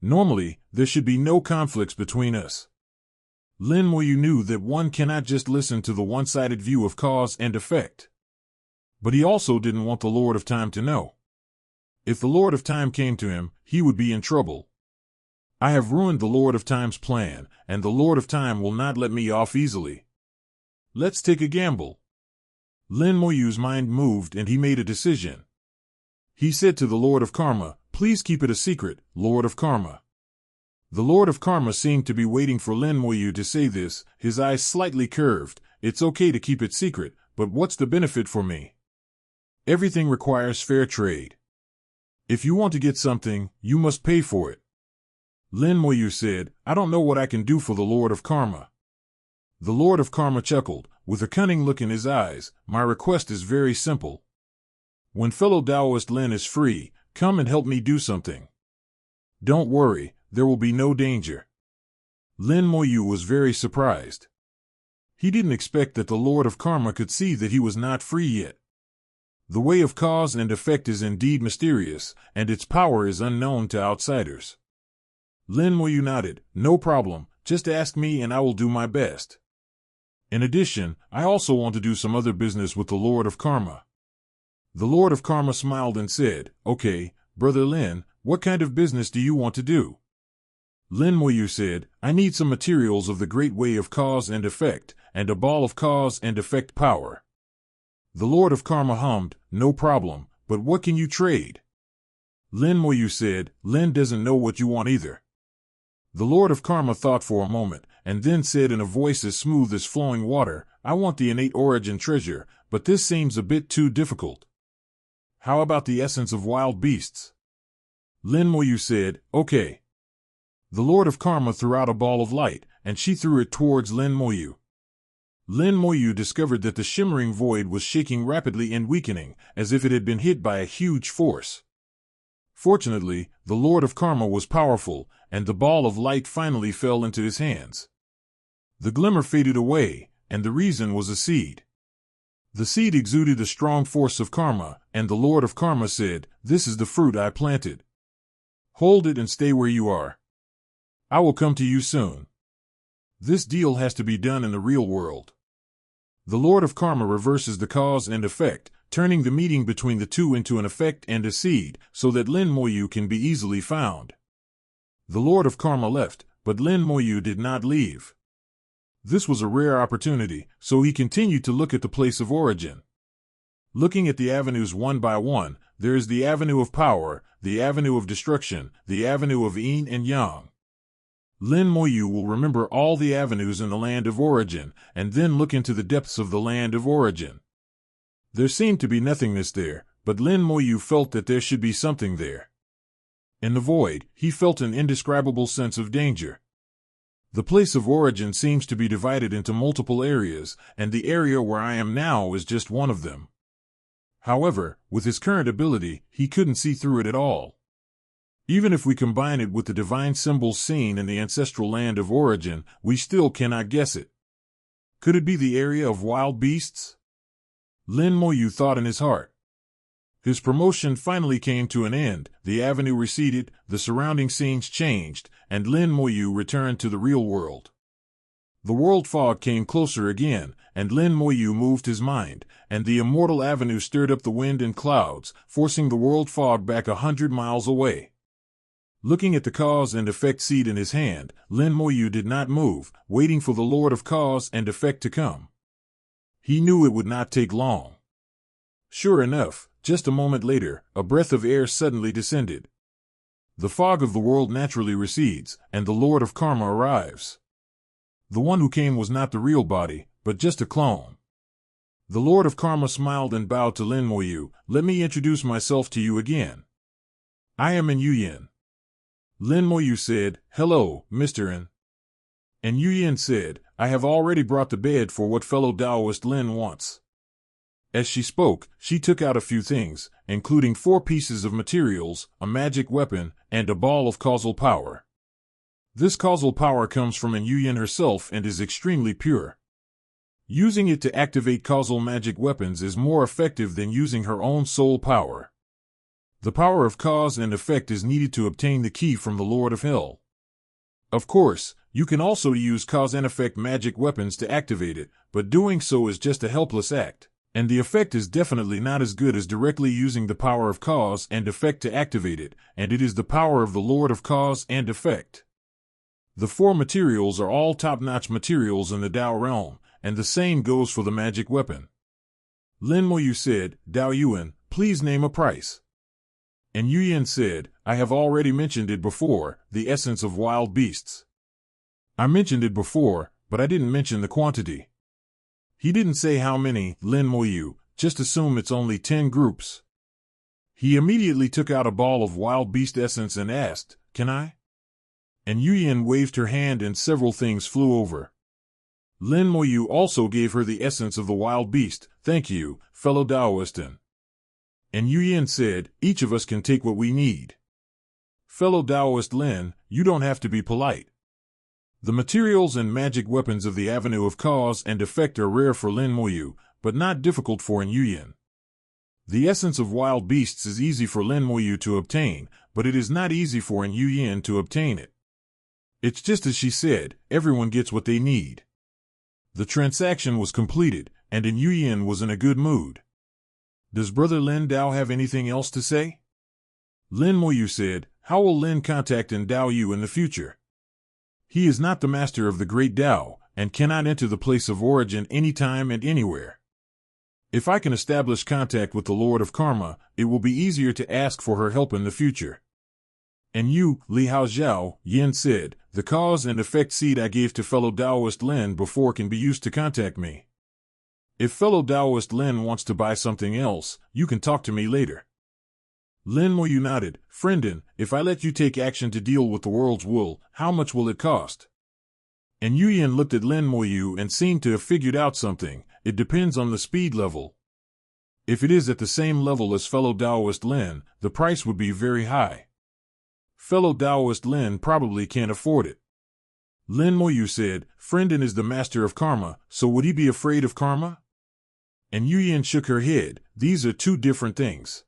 Normally, there should be no conflicts between us. Lin Moyu knew that one cannot just listen to the one-sided view of cause and effect. But he also didn't want the Lord of Time to know. If the Lord of Time came to him, he would be in trouble. I have ruined the Lord of Time's plan, and the Lord of Time will not let me off easily. Let's take a gamble. Lin Moyu's mind moved and he made a decision. He said to the Lord of Karma, "Please keep it a secret, Lord of Karma." The Lord of Karma seemed to be waiting for Lin Moyu to say this, his eyes slightly curved. "It's okay to keep it secret, but what's the benefit for me? Everything requires fair trade. If you want to get something, you must pay for it." Lin Moyu said, "I don't know what I can do for the Lord of Karma." The Lord of Karma chuckled, with a cunning look in his eyes. "My request is very simple. When fellow Taoist Lin is free, come and help me do something. Don't worry, there will be no danger." Lin Moyu was very surprised. He didn't expect that the Lord of Karma could see that he was not free yet. The way of cause and effect is indeed mysterious, and its power is unknown to outsiders. Lin Moyu nodded. "No problem, just ask me and I will do my best. In addition, I also want to do some other business with the Lord of Karma." The Lord of Karma smiled and said, "Okay, Brother Lin, what kind of business do you want to do?" Lin Moyu said, "I need some materials of the great way of cause and effect, and a ball of cause and effect power." The Lord of Karma hummed, "No problem, but what can you trade?" Lin Moyu said, "Lin doesn't know what you want either." The Lord of Karma thought for a moment, and then said in a voice as smooth as flowing water, "I want the innate origin treasure, but this seems a bit too difficult. How about the essence of wild beasts?" Lin Moyu said, "Okay." The Lord of Karma threw out a ball of light, and she threw it towards Lin Moyu. Lin Moyu discovered that the shimmering void was shaking rapidly and weakening, as if it had been hit by a huge force. Fortunately, the Lord of Karma was powerful, and the ball of light finally fell into his hands. The glimmer faded away, and the reason was a seed. The seed exuded a strong force of karma, and the Lord of Karma said, "This is the fruit I planted. Hold it and stay where you are. I will come to you soon. This deal has to be done in the real world." The Lord of Karma reverses the cause and effect, turning the meeting between the two into an effect and a seed, so that Lin Moyu can be easily found. The Lord of Karma left, but Lin Moyu did not leave. This was a rare opportunity, so he continued to look at the place of origin. Looking at the avenues one by one, there is the avenue of power, the avenue of destruction, the avenue of yin and yang. Lin Moyu will remember all the avenues in the land of origin, and then look into the depths of the land of origin. There seemed to be nothingness there, but Lin Moyu felt that there should be something there. In the void, he felt an indescribable sense of danger. The place of origin seems to be divided into multiple areas, and the area where I am now is just one of them. However, with his current ability, he couldn't see through it at all. Even if we combine it with the divine symbols seen in the ancestral land of origin, we still cannot guess it. Could it be the area of wild beasts? Lin Moyu thought in his heart. His promotion finally came to an end, the avenue receded, the surrounding scenes changed, and Lin Moyu returned to the real world. The world fog came closer again, and Lin Moyu moved his mind, and the immortal avenue stirred up the wind and clouds, forcing the world fog back 100 miles away. Looking at the cause and effect seed in his hand, Lin Moyu did not move, waiting for the Lord of Cause and Effect to come. He knew it would not take long. Sure enough, just a moment later, a breath of air suddenly descended. The fog of the world naturally recedes, and the Lord of Karma arrives. The one who came was not the real body, but just a clone. The Lord of Karma smiled and bowed to Lin Moyu. Let me introduce myself to you again. I am In Yuyin. Lin Moyu said, Hello, Mr. In. And Yuyin said, I have already brought the bed for what fellow Taoist Lin wants. As she spoke, she took out a few things, including 4 pieces of materials, a magic weapon, and a ball of causal power. This causal power comes from In Yuyin herself and is extremely pure. Using it to activate causal magic weapons is more effective than using her own soul power. The power of cause and effect is needed to obtain the key from the Lord of Hell. Of course, you can also use cause and effect magic weapons to activate it, but doing so is just a helpless act. And the effect is definitely not as good as directly using the power of cause and effect to activate it, and it is the power of the Lord of Cause and Effect. The 4 materials are all top-notch materials in the Tao realm, and the same goes for the magic weapon. Lin Moyu said, Dao Yuan, please name a price. And Yuyin said, I have already mentioned it before, the essence of wild beasts. I mentioned it before, but I didn't mention the quantity. He didn't say how many, Lin Moyu, just assume it's only 10 groups. He immediately took out a ball of wild beast essence and asked, Can I? And Yuyin waved her hand and several things flew over. Lin Moyu also gave her the essence of the wild beast. Thank you, fellow Taoistan. And Yuyin said, each of us can take what we need. Fellow Taoist Lin, you don't have to be polite. The materials and magic weapons of the Avenue of Cause and Effect are rare for Lin Moyu, but not difficult for In Yuyin. The essence of wild beasts is easy for Lin Moyu to obtain, but it is not easy for In Yuyin to obtain it. It's just as she said, everyone gets what they need. The transaction was completed, and In Yuyin was in a good mood. Does Brother Lin Dao have anything else to say? Lin Moyu said, How will Lin contact In Dao Yu in the future? He is not the master of the great Tao, and cannot enter the place of origin anytime and anywhere. If I can establish contact with the Lord of Karma, it will be easier to ask for her help in the future. And you, Li Hao Zhao, Yin said, the cause and effect seed I gave to fellow Taoist Lin before can be used to contact me. If fellow Taoist Lin wants to buy something else, you can talk to me later. Lin Moyu nodded, Friendin, if I let you take action to deal with the world's wool, how much will it cost? And Yuyin looked at Lin Moyu and seemed to have figured out something. It depends on the speed level. If it is at the same level as fellow Taoist Lin, the price would be very high. Fellow Taoist Lin probably can't afford it. Lin Moyu said, Friendin is the master of karma, so would he be afraid of karma? And Yuyin shook her head. These are 2 different things.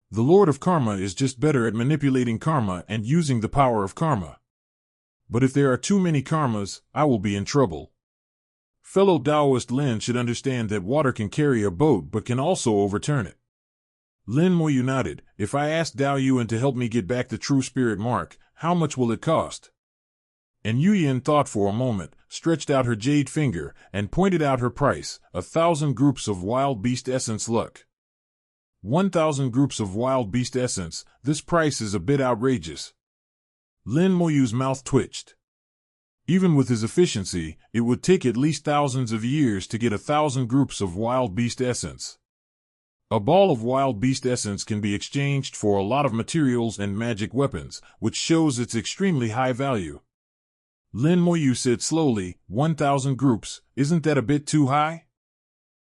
The Lord of Karma is just better at manipulating karma and using the power of karma. But if there are too many karmas, I will be in trouble. Fellow Taoist Lin should understand that water can carry a boat but can also overturn it. Lin Moyu nodded, if I ask Dao Yuan to help me get back the true spirit mark, how much will it cost? And Yuyin thought for a moment, stretched out her jade finger, and pointed out her price, 1,000 groups of wild beast essence luck. 1,000 groups of wild beast essence, this price is a bit outrageous. Lin Moyu's mouth twitched. Even with his efficiency, it would take at least thousands of years to get 1,000 groups of wild beast essence. A ball of wild beast essence can be exchanged for a lot of materials and magic weapons, which shows its extremely high value. Lin Moyu said slowly, 1,000 groups, isn't that a bit too high?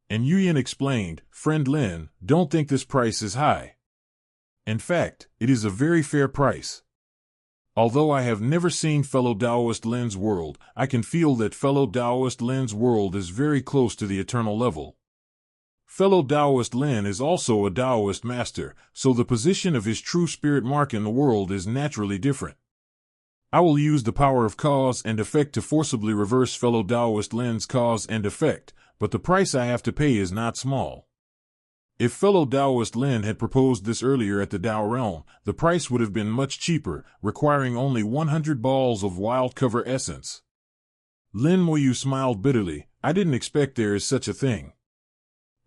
And Yuyin explained, Friend Lin, don't think this price is high. In fact, it is a very fair price. Although I have never seen fellow Taoist Lin's world, I can feel that fellow Taoist Lin's world is very close to the eternal level. Fellow Taoist Lin is also a Taoist master, so the position of his true spirit mark in the world is naturally different. I will use the power of cause and effect to forcibly reverse fellow Taoist Lin's cause and effect, but the price I have to pay is not small. If fellow Taoist Lin had proposed this earlier at the Tao realm, the price would have been much cheaper, requiring only 100 balls of wild cover essence. Lin Moyu smiled bitterly. I didn't expect there is such a thing.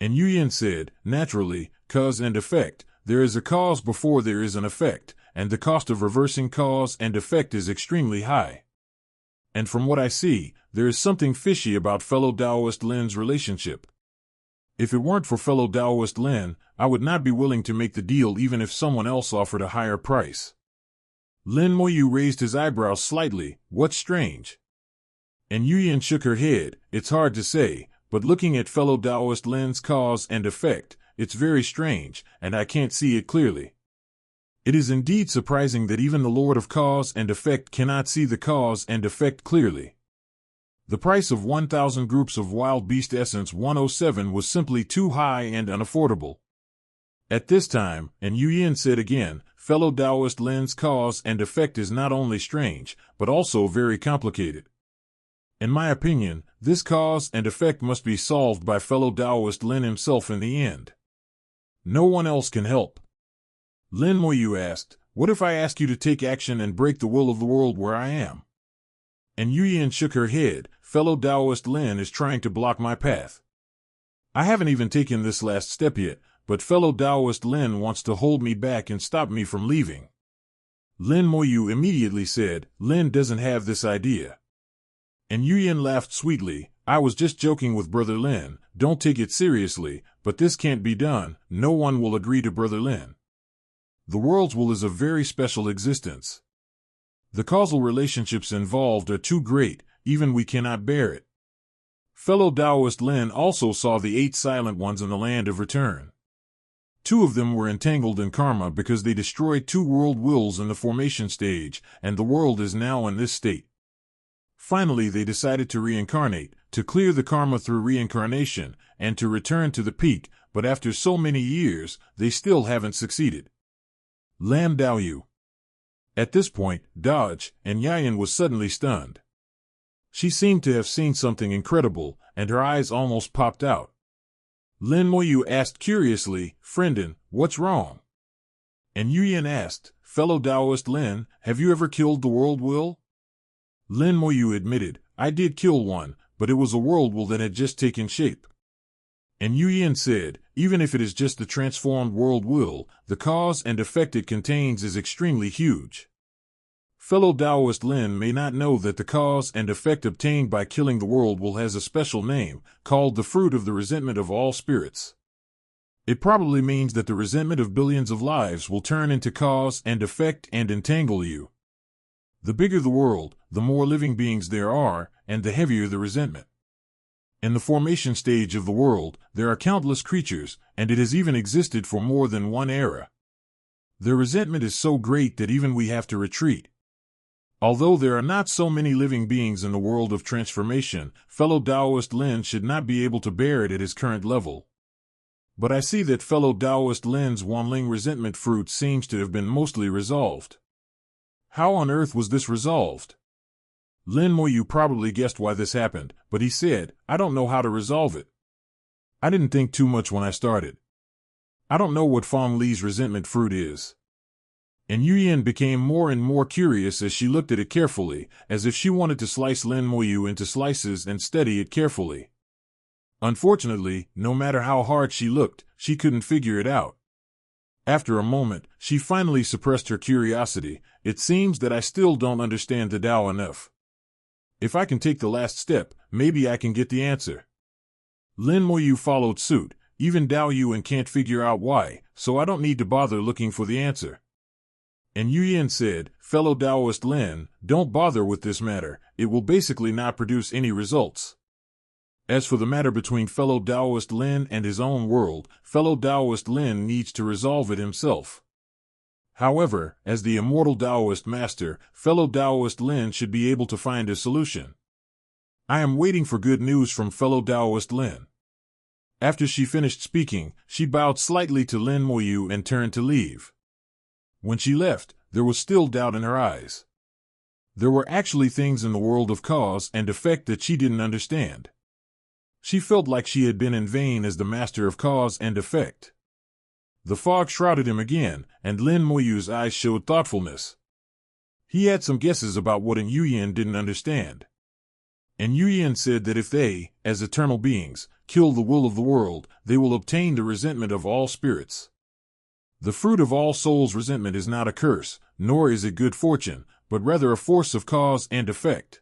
And Yuyin said, naturally, cause and effect, there is a cause before there is an effect, and the cost of reversing cause and effect is extremely high. And from what I see, there is something fishy about fellow Taoist Lin's relationship. If it weren't for fellow Taoist Lin, I would not be willing to make the deal even if someone else offered a higher price. Lin Moyu raised his eyebrows slightly. What's strange? And Yuyin shook her head. It's hard to say, but looking at fellow Taoist Lin's cause and effect, it's very strange, and I can't see it clearly. It is indeed surprising that even the Lord of Cause and Effect cannot see the cause and effect clearly. The price of 1,000 groups of Wild Beast Essence 107 was simply too high and unaffordable. At this time, and Yuyin said again, fellow Taoist Lin's cause and effect is not only strange, but also very complicated. In my opinion, this cause and effect must be solved by fellow Taoist Lin himself in the end. No one else can help. Lin Moyu asked, what if I ask you to take action and break the will of the world where I am? And Yuyin shook her head. Fellow Taoist Lin is trying to block my path. I haven't even taken this last step yet, but fellow Taoist Lin wants to hold me back and stop me from leaving. Lin Moyu immediately said, Lin doesn't have this idea. And Yuyin laughed sweetly. I was just joking with Brother Lin. Don't take it seriously, but this can't be done. No one will agree to Brother Lin. The world's will is a very special existence. The causal relationships involved are too great, even we cannot bear it. Fellow Taoist Lin also saw the 8 silent ones in the land of return. 2 of them were entangled in karma because they destroyed 2 world wills in the formation stage, and the world is now in this state. Finally, they decided to reincarnate, to clear the karma through reincarnation, and to return to the peak, but after so many years, they still haven't succeeded. Lam Daoyu. At this point, Dodge, and Yayan was suddenly stunned. She seemed to have seen something incredible, and her eyes almost popped out. Lin Moyu asked curiously, Friendin, what's wrong? And Yuyin asked, fellow Taoist Lin, have you ever killed the world will? Lin Moyu admitted, I did kill one, but it was a world will that had just taken shape. And Yuyin said, even if it is just the transformed world will, the cause and effect it contains is extremely huge. Fellow Taoist Lin may not know that the cause and effect obtained by killing the world will has a special name, called the fruit of the resentment of all spirits. It probably means that the resentment of billions of lives will turn into cause and effect and entangle you. The bigger the world, the more living beings there are, and the heavier the resentment. In the formation stage of the world, there are countless creatures, and it has even existed for more than one era. Their resentment is so great that even we have to retreat. Although there are not so many living beings in the world of transformation, fellow Taoist Lin should not be able to bear it at his current level. But I see that fellow Taoist Lin's Wanling resentment fruit seems to have been mostly resolved. How on earth was this resolved? Lin Moyu probably guessed why this happened, but he said, I don't know how to resolve it. I didn't think too much when I started. I don't know what Fong Li's resentment fruit is. And Yuyin became more and more curious as she looked at it carefully, as if she wanted to slice Lin Moyu into slices and study it carefully. Unfortunately, no matter how hard she looked, she couldn't figure it out. After a moment, she finally suppressed her curiosity. It seems that I still don't understand the Tao enough. If I can take the last step, maybe I can get the answer. Lin Moyu followed suit. Even Dao Yuan can't figure out why, so I don't need to bother looking for the answer. And Yuyin said, fellow Taoist Lin, don't bother with this matter, it will basically not produce any results. As for the matter between fellow Taoist Lin and his own world, fellow Taoist Lin needs to resolve it himself. However, as the immortal Taoist master, fellow Taoist Lin should be able to find a solution. I am waiting for good news from fellow Taoist Lin. After she finished speaking, she bowed slightly to Lin Moyu and turned to leave. When she left, there was still doubt in her eyes. There were actually things in the world of cause and effect that she didn't understand. She felt like she had been in vain as the master of cause and effect. The fog shrouded him again, and Lin Moyu's eyes showed thoughtfulness. He had some guesses about what Yin Yuyin didn't understand. And Yuyin said that if they, as eternal beings, kill the will of the world, they will obtain the resentment of all spirits. The fruit of all souls' resentment is not a curse, nor is it good fortune, but rather a force of cause and effect.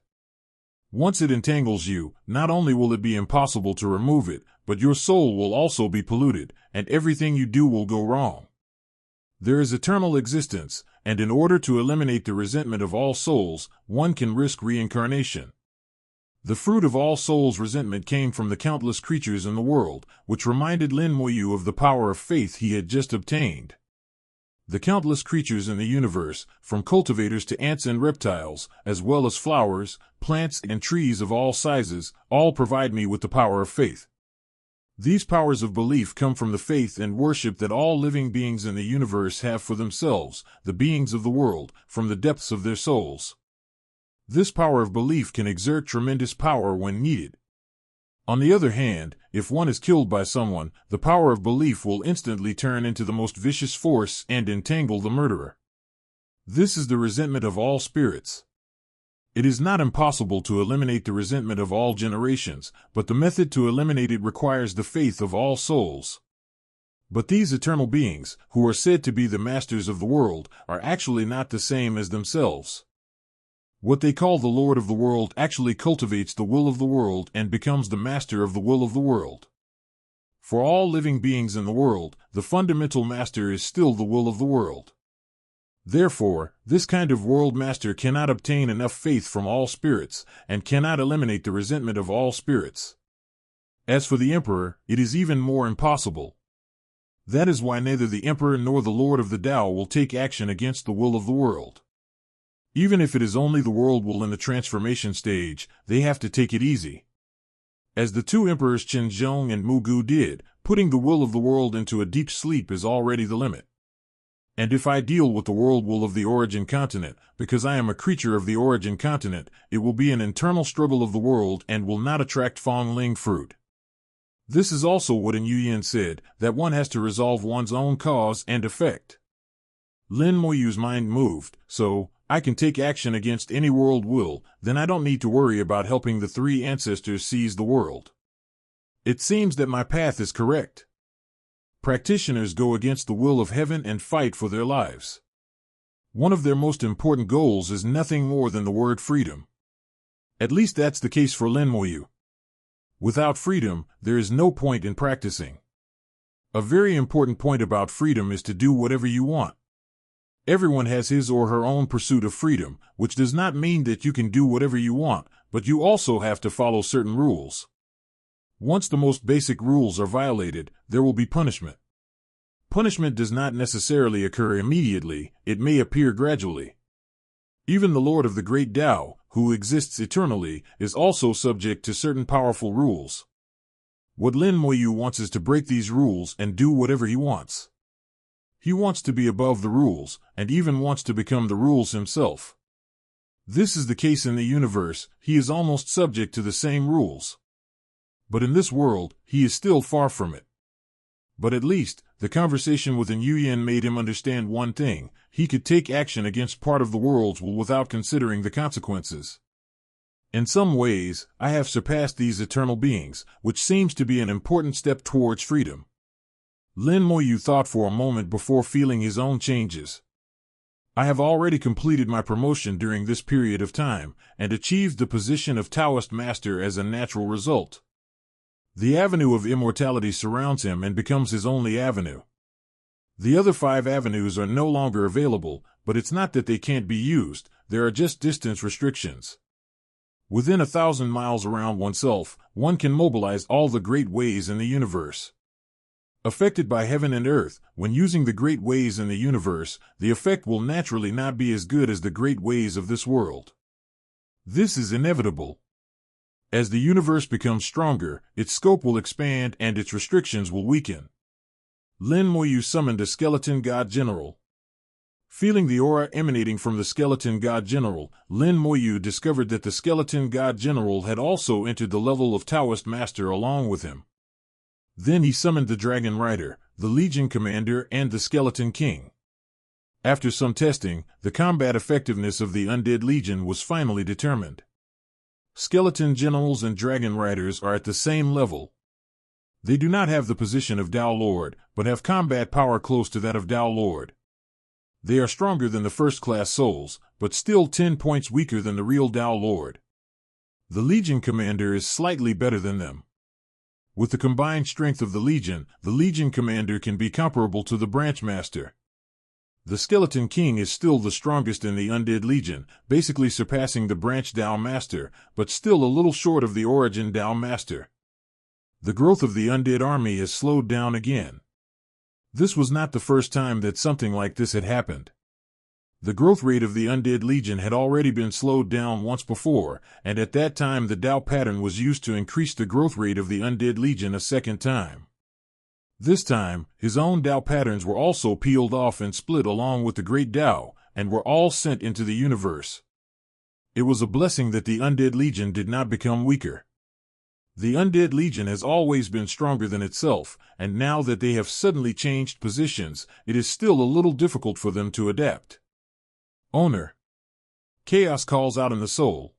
Once it entangles you, not only will it be impossible to remove it, but your soul will also be polluted, and everything you do will go wrong. There is eternal existence, and in order to eliminate the resentment of all souls, one can risk reincarnation. The fruit of all souls' resentment came from the countless creatures in the world, which reminded Lin Moyu of the power of faith he had just obtained. The countless creatures in the universe, from cultivators to ants and reptiles, as well as flowers, plants, and trees of all sizes, all provide me with the power of faith. These powers of belief come from the faith and worship that all living beings in the universe have for themselves, the beings of the world, from the depths of their souls. This power of belief can exert tremendous power when needed. On the other hand, if one is killed by someone, the power of belief will instantly turn into the most vicious force and entangle the murderer. This is the resentment of all spirits. It is not impossible to eliminate the resentment of all generations, but the method to eliminate it requires the faith of all souls. But these eternal beings, who are said to be the masters of the world, are actually not the same as themselves. What they call the Lord of the world actually cultivates the will of the world and becomes the master of the will of the world. For all living beings in the world, the fundamental master is still the will of the world. Therefore, this kind of world master cannot obtain enough faith from all spirits, and cannot eliminate the resentment of all spirits. As for the Emperor, it is even more impossible. That is why neither the Emperor nor the Lord of the Tao will take action against the will of the world. Even if it is only the world will in the transformation stage, they have to take it easy. As the two emperors Qinzhong and Mugu did, putting the will of the world into a deep sleep is already the limit. And if I deal with the world will of the origin continent, because I am a creature of the origin continent, it will be an internal struggle of the world and will not attract Fong Ling fruit. This is also what Yin Yuyin said, that one has to resolve one's own cause and effect. Lin Moyu's mind moved, so, I can take action against any world will, then I don't need to worry about helping the three ancestors seize the world. It seems that my path is correct. Practitioners go against the will of heaven and fight for their lives. One of their most important goals is nothing more than the word freedom. At least that's the case for Lin Moyu. Without freedom, there is no point in practicing. A very important point about freedom is to do whatever you want. Everyone has his or her own pursuit of freedom, which does not mean that you can do whatever you want, but you also have to follow certain rules. Once the most basic rules are violated, there will be punishment. Punishment does not necessarily occur immediately, it may appear gradually. Even the Lord of the Great Tao, who exists eternally, is also subject to certain powerful rules. What Lin Moyu wants is to break these rules and do whatever he wants. He wants to be above the rules, and even wants to become the rules himself. This is the case in the universe, he is almost subject to the same rules. But in this world, he is still far from it. But at least, the conversation with Yin Yuyin made him understand one thing: he could take action against part of the world's will without considering the consequences. In some ways, I have surpassed these eternal beings, which seems to be an important step towards freedom. Lin Moyu thought for a moment before feeling his own changes. I have already completed my promotion during this period of time, and achieved the position of Taoist master as a natural result. The avenue of immortality surrounds him and becomes his only avenue. The other 5 avenues are no longer available, but it's not that they can't be used, there are just distance restrictions. Within 1,000 miles around oneself, one can mobilize all the great ways in the universe. Affected by heaven and earth, when using the great ways in the universe, the effect will naturally not be as good as the great ways of this world. This is inevitable. As the universe becomes stronger, its scope will expand and its restrictions will weaken. Lin Moyu summoned a skeleton god general. Feeling the aura emanating from the skeleton god general, Lin Moyu discovered that the skeleton god general had also entered the level of Taoist master along with him. Then he summoned the dragon rider, the legion commander, and the skeleton king. After some testing, the combat effectiveness of the undead legion was finally determined. Skeleton generals and dragon riders are at the same level. They do not have the position of Tao Lord, but have combat power close to that of Tao Lord. They are stronger than the first-class souls, but still 10 points weaker than the real Tao Lord. The legion commander is slightly better than them. With the combined strength of the legion commander can be comparable to the branch master. The skeleton king is still the strongest in the undead legion, basically surpassing the branch Tao master, but still a little short of the origin Tao master. The growth of the undead army has slowed down again. This was not the first time that something like this had happened. The growth rate of the undead legion had already been slowed down once before, and at that time the Tao pattern was used to increase the growth rate of the undead legion a second time. This time, his own Tao patterns were also peeled off and split along with the great Tao, and were all sent into the universe. It was a blessing that the undead legion did not become weaker. The undead legion has always been stronger than itself, and now that they have suddenly changed positions, it is still a little difficult for them to adapt. Owner. Chaos calls out in the soul.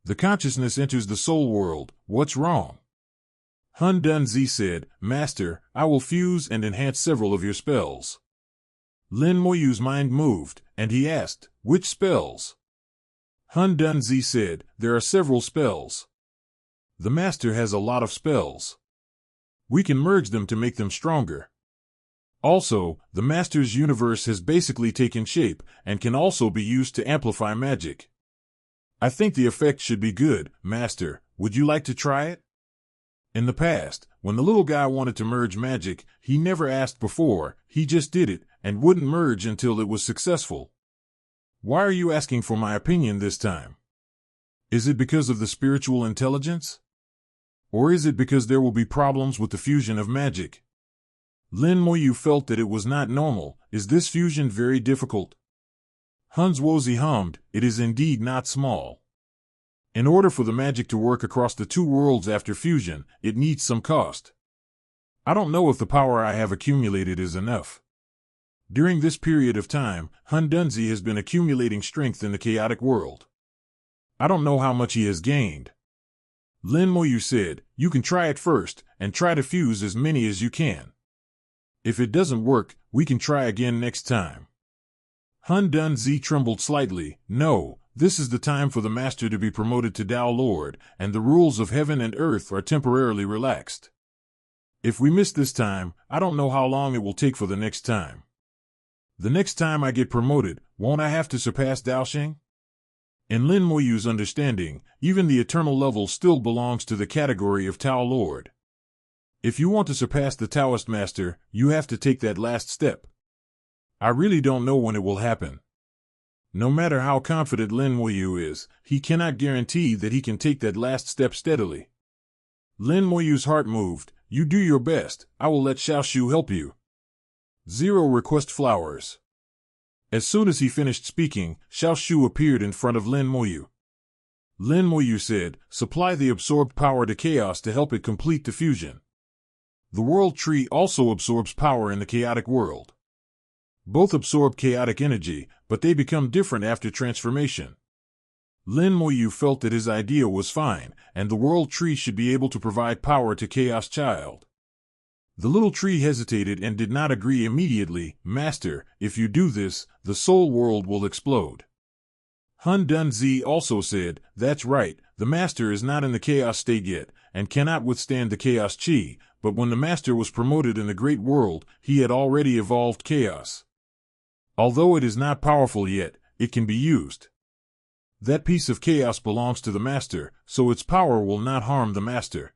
The consciousness enters the soul world. What's wrong? Hun Dunzi said, Master, I will fuse and enhance several of your spells. Lin Moyu's mind moved, and he asked, which spells? Hun Dunzi said, there are several spells. The Master has a lot of spells. We can merge them to make them stronger. Also, the Master's universe has basically taken shape, and can also be used to amplify magic. I think the effect should be good, Master. Would you like to try it? In the past, when the little guy wanted to merge magic, he never asked before, he just did it, and wouldn't merge until it was successful. Why are you asking for my opinion this time? Is it because of the spiritual intelligence? Or is it because there will be problems with the fusion of magic? Lin Moyu felt that it was not normal. Is this fusion very difficult? Hun Zhuozi hummed, it is indeed not small. In order for the magic to work across the two worlds after fusion, it needs some cost. I don't know if the power I have accumulated is enough. During this period of time, Hun Dunzi has been accumulating strength in the chaotic world. I don't know how much he has gained. Lin Moyu said, you can try it first, and try to fuse as many as you can. If it doesn't work, we can try again next time. Hun Dunzi trembled slightly. No, this is the time for the Master to be promoted to Tao Lord, and the rules of heaven and earth are temporarily relaxed. If we miss this time, I don't know how long it will take for the next time. The next time I get promoted, won't I have to surpass Daosheng? In Lin Moyu's understanding, even the eternal level still belongs to the category of Tao Lord. If you want to surpass the Taoist Master, you have to take that last step. I really don't know when it will happen. No matter how confident Lin Moyu is, he cannot guarantee that he can take that last step steadily. Lin Moyu's heart moved. You do your best. I will let Xiaoshu help you. 0 request flowers. As soon as he finished speaking, Xiaoshu appeared in front of Lin Moyu. Lin Moyu said, supply the absorbed power to chaos to help it complete the fusion. The world tree also absorbs power in the chaotic world. Both absorb chaotic energy, but they become different after transformation. Lin Moyu felt that his idea was fine, and the world tree should be able to provide power to Chaos Child. The little tree hesitated and did not agree immediately. Master, if you do this, the soul world will explode. Hun Dunzi also said, that's right, the Master is not in the chaos state yet, and cannot withstand the chaos chi, but when the Master was promoted in the great world, he had already evolved chaos. Although it is not powerful yet, it can be used. That piece of chaos belongs to the Master, so its power will not harm the Master.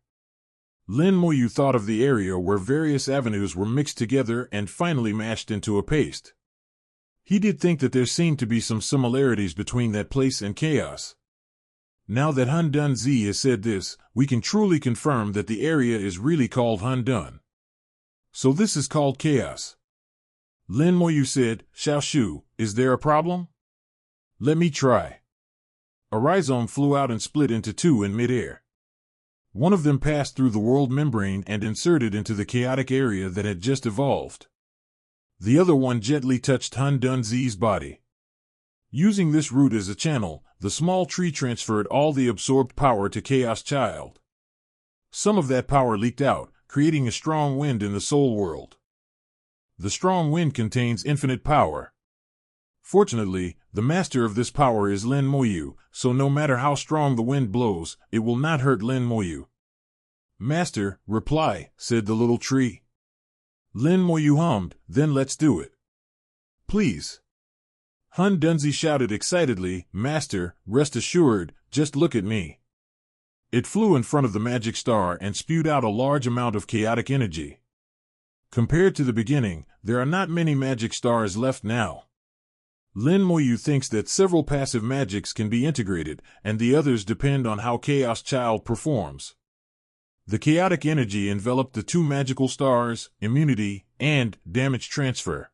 Lin Moyu thought of the area where various avenues were mixed together and finally mashed into a paste. He did think that there seemed to be some similarities between that place and chaos. Now that Hun Dun Zi has said this, we can truly confirm that the area is really called Hun Dun. So this is called chaos. Lin Moyu said, Xiao Shu, is there a problem? Let me try. A rhizome flew out and split into two in midair. One of them passed through the world membrane and inserted into the chaotic area that had just evolved. The other one gently touched Hun Dun Zi's body. Using this root as a channel, the small tree transferred all the absorbed power to Chaos Child. Some of that power leaked out, creating a strong wind in the soul world. The strong wind contains infinite power. Fortunately, the master of this power is Lin Moyu, so no matter how strong the wind blows, it will not hurt Lin Moyu. Master, reply, said the little tree. Lin Moyu hummed, then let's do it. Please. Hun Dunzi shouted excitedly, Master, rest assured, just look at me. It flew in front of the magic star and spewed out a large amount of chaotic energy. Compared to the beginning, there are not many magic stars left now. Lin Moyu thinks that several passive magics can be integrated, and the others depend on how Chaos Child performs. The chaotic energy enveloped the two magical stars, immunity, and damage transfer.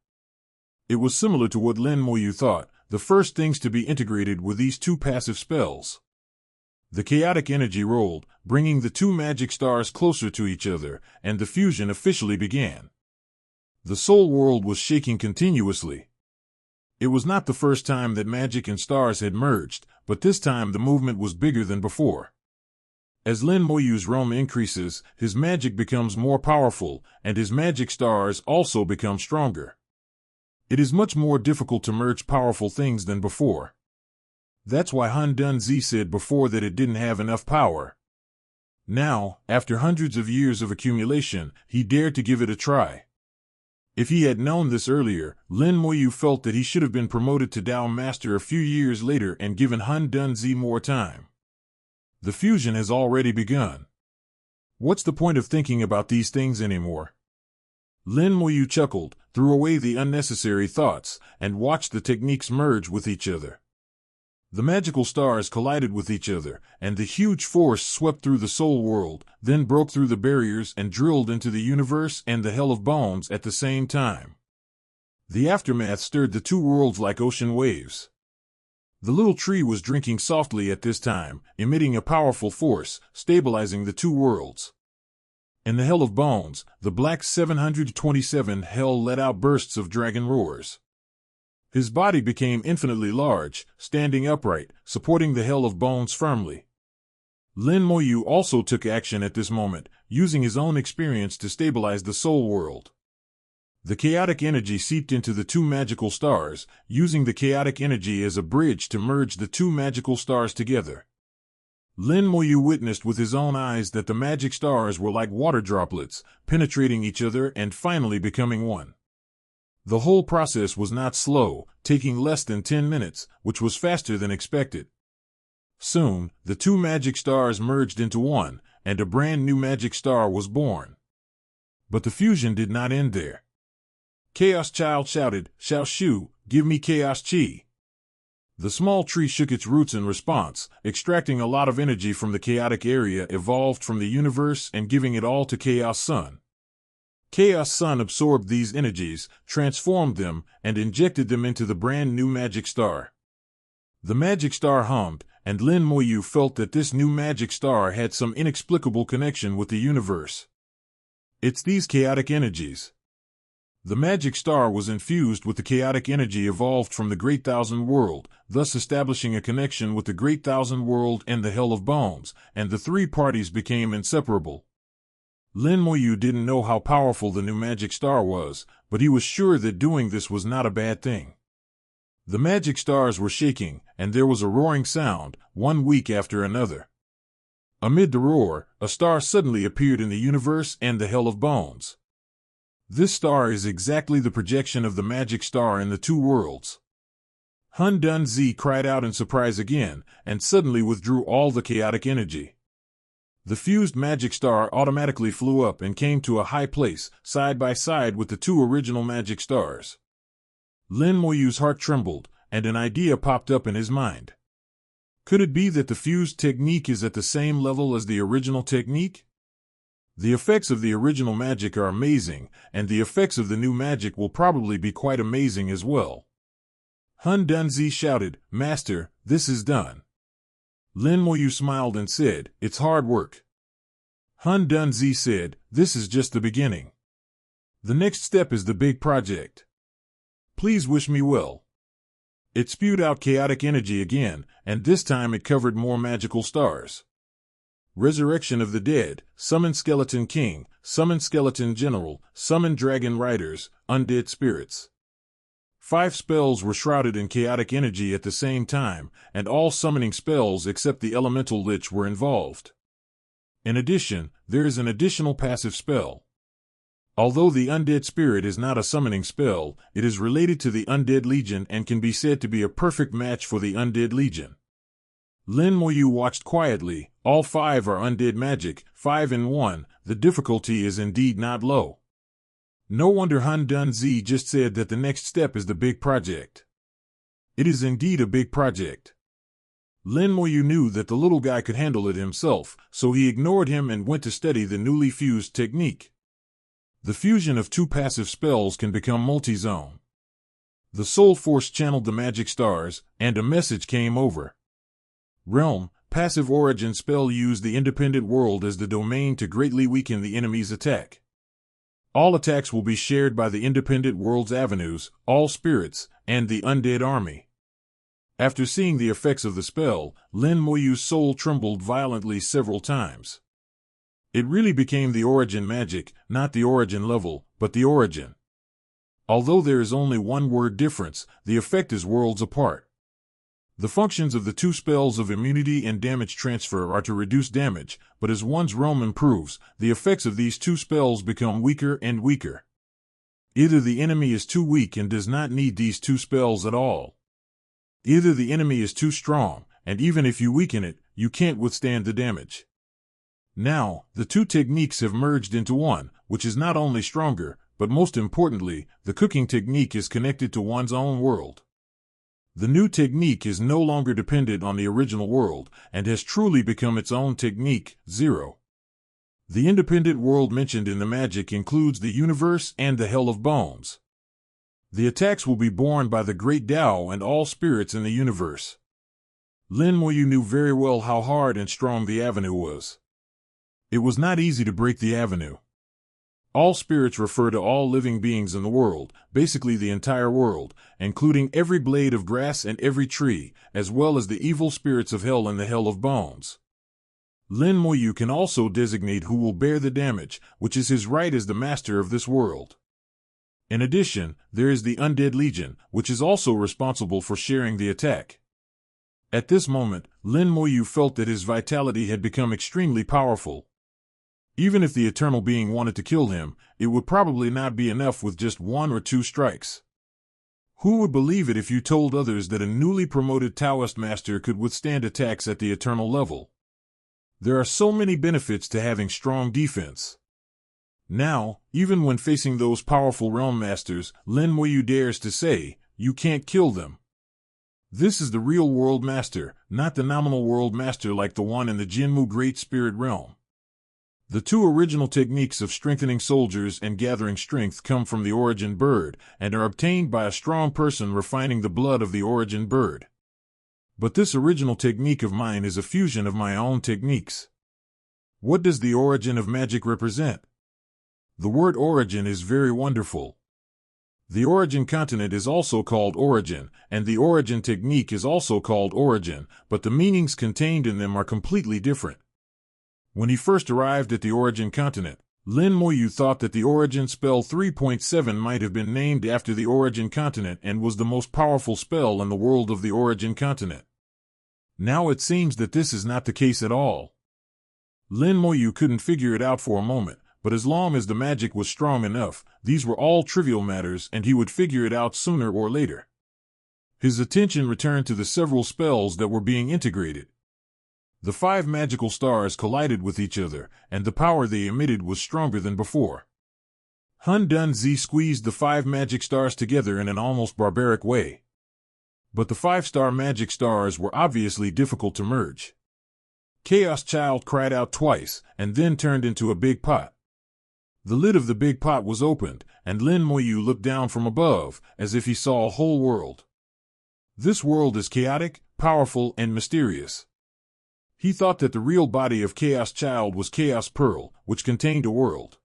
It was similar to what Lin Moyu thought. The first things to be integrated were these two passive spells. The chaotic energy rolled, bringing the two magic stars closer to each other, and the fusion officially began. The soul world was shaking continuously. It was not the first time that magic and stars had merged, but this time the movement was bigger than before. As Lin Moyu's realm increases, his magic becomes more powerful, and his magic stars also become stronger. It is much more difficult to merge powerful things than before. That's why Hun Dun Zi said before that it didn't have enough power. Now, after hundreds of years of accumulation, he dared to give it a try. If he had known this earlier, Lin Moyu felt that he should have been promoted to Dao Master a few years later and given Hun Dun Zi more time. The fusion has already begun. What's the point of thinking about these things anymore? Lin Moyu chuckled, threw away the unnecessary thoughts, and watched the techniques merge with each other. The magical stars collided with each other, and the huge force swept through the soul world, then broke through the barriers and drilled into the universe and the hell of bones at the same time. The aftermath stirred the two worlds like ocean waves. The little tree was drinking softly at this time, emitting a powerful force, stabilizing the two worlds. In the hell of bones, the black 727 hell let out bursts of dragon roars. His body became infinitely large, standing upright, supporting the hell of bones firmly. Lin Moyu also took action at this moment, using his own experience to stabilize the soul world. The chaotic energy seeped into the two magical stars, using the chaotic energy as a bridge to merge the two magical stars together. Lin Moyu witnessed with his own eyes that the magic stars were like water droplets, penetrating each other and finally becoming one. The whole process was not slow, taking less than 10 minutes, which was faster than expected. Soon, the two magic stars merged into one, and a brand new magic star was born. But the fusion did not end there. Chaos Child shouted, Xiao Shu, give me Chaos Chi. The small tree shook its roots in response, extracting a lot of energy from the chaotic area evolved from the universe and giving it all to Chaos Sun. Chaos Sun absorbed these energies, transformed them, and injected them into the brand new magic star. The magic star hummed, and Lin Moyu felt that this new magic star had some inexplicable connection with the universe. It's these chaotic energies. The magic star was infused with the chaotic energy evolved from the Great Thousand World, thus establishing a connection with the Great Thousand World and the Hell of Bones, and the three parties became inseparable. Lin Moyu didn't know how powerful the new magic star was, but he was sure that doing this was not a bad thing. The magic stars were shaking, and there was a roaring sound, one weak after another. Amid the roar, a star suddenly appeared in the universe and the Hell of Bones. This star is exactly the projection of the magic star in the two worlds. Hun Dun Zi cried out in surprise again, and suddenly withdrew all the chaotic energy. The fused magic star automatically flew up and came to a high place, side by side with the two original magic stars. Lin Moyu's heart trembled, and an idea popped up in his mind. Could it be that the fused technique is at the same level as the original technique? The effects of the original magic are amazing, and the effects of the new magic will probably be quite amazing as well. Hun Dunzi shouted, "Master, this is done." Lin Moyu smiled and said, "It's hard work." Hun Dunzi said, "This is just the beginning. The next step is the big project. Please wish me well." It spewed out chaotic energy again, and this time it covered more magical stars. Resurrection of the dead, summon skeleton king, summon skeleton general, summon dragon riders, undead spirits. 5 spells were shrouded in chaotic energy at the same time, and all summoning spells except the elemental lich were involved. In addition, there is an additional passive spell. Although the undead spirit is not a summoning spell, it is related to the undead legion and can be said to be a perfect match for the undead legion. Lin Moyu watched quietly. All 5 are undead magic, 5 in 1. The difficulty is indeed not low. No wonder Han Dunzi just said that the next step is the big project. It is indeed a big project. Lin Moyu knew that the little guy could handle it himself, so he ignored him and went to study the newly fused technique. The fusion of 2 passive spells can become multi-zone. The soul force channeled the magic stars, and a message came over. Realm, passive origin spell. Use the independent world as the domain to greatly weaken the enemy's attack. All attacks will be shared by the independent world's avenues, all spirits, and the undead army. After seeing the effects of the spell, Lin Moyu's soul trembled violently several times. It really became the origin magic, not the origin level, but the origin. Although there is only one word difference, the effect is worlds apart. The functions of the 2 spells of immunity and damage transfer are to reduce damage, but as one's realm improves, the effects of these 2 spells become weaker and weaker. Either the enemy is too weak and does not need these 2 spells at all. Either the enemy is too strong, and even if you weaken it, you can't withstand the damage. Now, the 2 techniques have merged into one, which is not only stronger, but most importantly, the cooking technique is connected to one's own world. The new technique is no longer dependent on the original world, and has truly become its own technique, 0. The independent world mentioned in the magic includes the universe and the Hell of Bones. The attacks will be borne by the Great Tao and all spirits in the universe. Lin Moyu knew very well how hard and strong the avenue was. It was not easy to break the avenue. All spirits refer to all living beings in the world, basically the entire world, including every blade of grass and every tree, as well as the evil spirits of hell and the Hell of Bones. Lin Moyu can also designate who will bear the damage, which is his right as the master of this world. In addition, there is the Undead Legion, which is also responsible for sharing the attack. At this moment, Lin Moyu felt that his vitality had become extremely powerful. Even if the eternal being wanted to kill him, it would probably not be enough with just 1 or 2 strikes. Who would believe it if you told others that a newly promoted Taoist master could withstand attacks at the eternal level? There are so many benefits to having strong defense. Now, even when facing those powerful realm masters, Lin Moyu dares to say, "You can't kill them." This is the real world master, not the nominal world master like the one in the Jinmu Great Spirit realm. The 2 original techniques of strengthening soldiers and gathering strength come from the origin bird, and are obtained by a strong person refining the blood of the origin bird. But this original technique of mine is a fusion of my own techniques. What does the origin of magic represent? The word origin is very wonderful. The origin continent is also called origin, and the origin technique is also called origin, but the meanings contained in them are completely different. When he first arrived at the origin continent, Lin Moyu thought that the origin spell 3.7 might have been named after the origin continent and was the most powerful spell in the world of the origin continent. Now it seems that this is not the case at all. Lin Moyu couldn't figure it out for a moment, but as long as the magic was strong enough, these were all trivial matters and he would figure it out sooner or later. His attention returned to the several spells that were being integrated. The 5 magical stars collided with each other, and the power they emitted was stronger than before. Hun Dunzi squeezed the 5 magic stars together in an almost barbaric way. But the 5-star magic stars were obviously difficult to merge. Chaos Child cried out twice, and then turned into a big pot. The lid of the big pot was opened, and Lin Moyu looked down from above, as if he saw a whole world. This world is chaotic, powerful, and mysterious. He thought that the real body of Chaos Child was Chaos Pearl, which contained a world.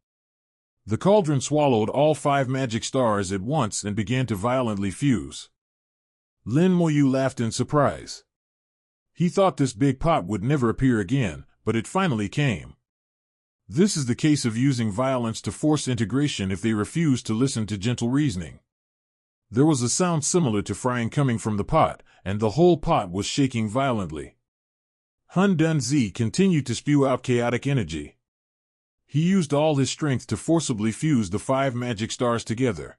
The cauldron swallowed all 5 magic stars at once and began to violently fuse. Lin Moyu laughed in surprise. He thought this big pot would never appear again, but it finally came. This is the case of using violence to force integration if they refuse to listen to gentle reasoning. There was a sound similar to frying coming from the pot, and the whole pot was shaking violently. Hun Dunzi continued to spew out chaotic energy. He used all his strength to forcibly fuse the 5 magic stars together.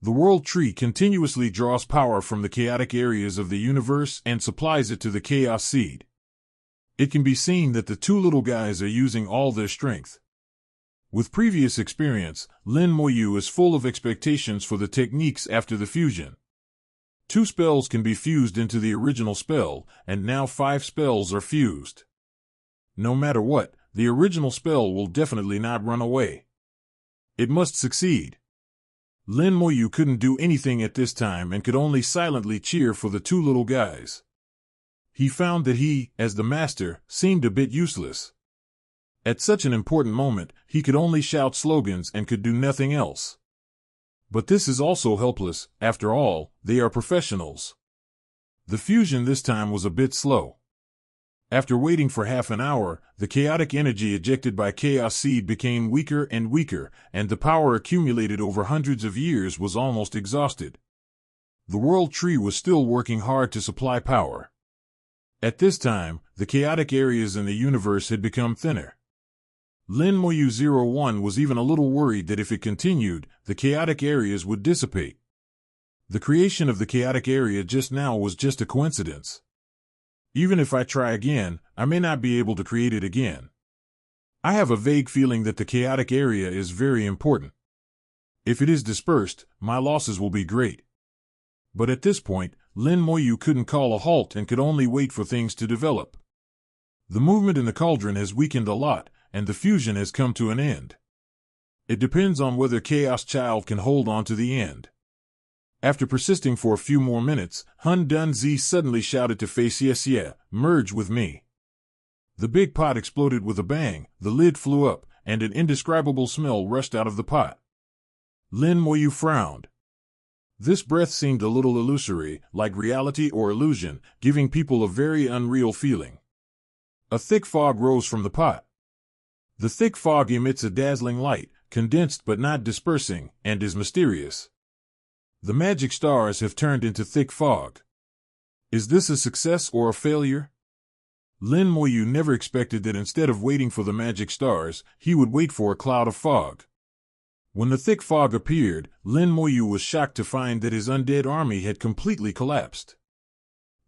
The World Tree continuously draws power from the chaotic areas of the universe and supplies it to the Chaos Seed. It can be seen that the 2 little guys are using all their strength. With previous experience, Lin Moyu is full of expectations for the techniques after the fusion. 2 spells can be fused into the original spell, and now 5 spells are fused. No matter what, the original spell will definitely not run away. It must succeed. Lin Moyu couldn't do anything at this time and could only silently cheer for the 2 little guys. He found that he, as the master, seemed a bit useless. At such an important moment, he could only shout slogans and could do nothing else. But this is also helpless. After all, they are professionals. The fusion this time was a bit slow. After waiting for half an hour, the chaotic energy ejected by Chaos Seed became weaker and weaker, and the power accumulated over hundreds of years was almost exhausted. The World Tree was still working hard to supply power. At this time, the chaotic areas in the universe had become thinner. Lin Moyu 01 was even a little worried that if it continued, the chaotic areas would dissipate. The creation of the chaotic area just now was just a coincidence. Even if I try again, I may not be able to create it again. I have a vague feeling that the chaotic area is very important. If it is dispersed, my losses will be great. But at this point, Lin Moyu couldn't call a halt and could only wait for things to develop. The movement in the cauldron has weakened a lot, and the fusion has come to an end. It depends on whether Chaos Child can hold on to the end. After persisting for a few more minutes, Hun Dunzi suddenly shouted to Face Yes, merge with me. The big pot exploded with a bang, the lid flew up, and an indescribable smell rushed out of the pot. Lin Moyu frowned. This breath seemed a little illusory, like reality or illusion, giving people a very unreal feeling. A thick fog rose from the pot. The thick fog emits a dazzling light, condensed but not dispersing, and is mysterious. The magic stars have turned into thick fog. Is this a success or a failure? Lin Moyu never expected that instead of waiting for the magic stars, he would wait for a cloud of fog. When the thick fog appeared, Lin Moyu was shocked to find that his undead army had completely collapsed.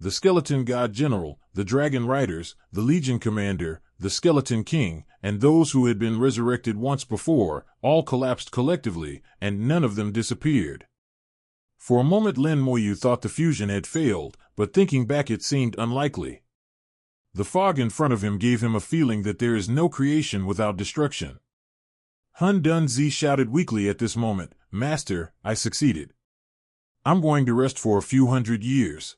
The Skeleton God General, the Dragon Riders, the Legion Commander, the Skeleton King, and those who had been resurrected once before, all collapsed collectively, and none of them disappeared. For a moment Lin Moyu thought the fusion had failed, but thinking back it seemed unlikely. The fog in front of him gave him a feeling that there is no creation without destruction. Hun Dunzi shouted weakly at this moment, Master, I succeeded. I'm going to rest for a few hundred years.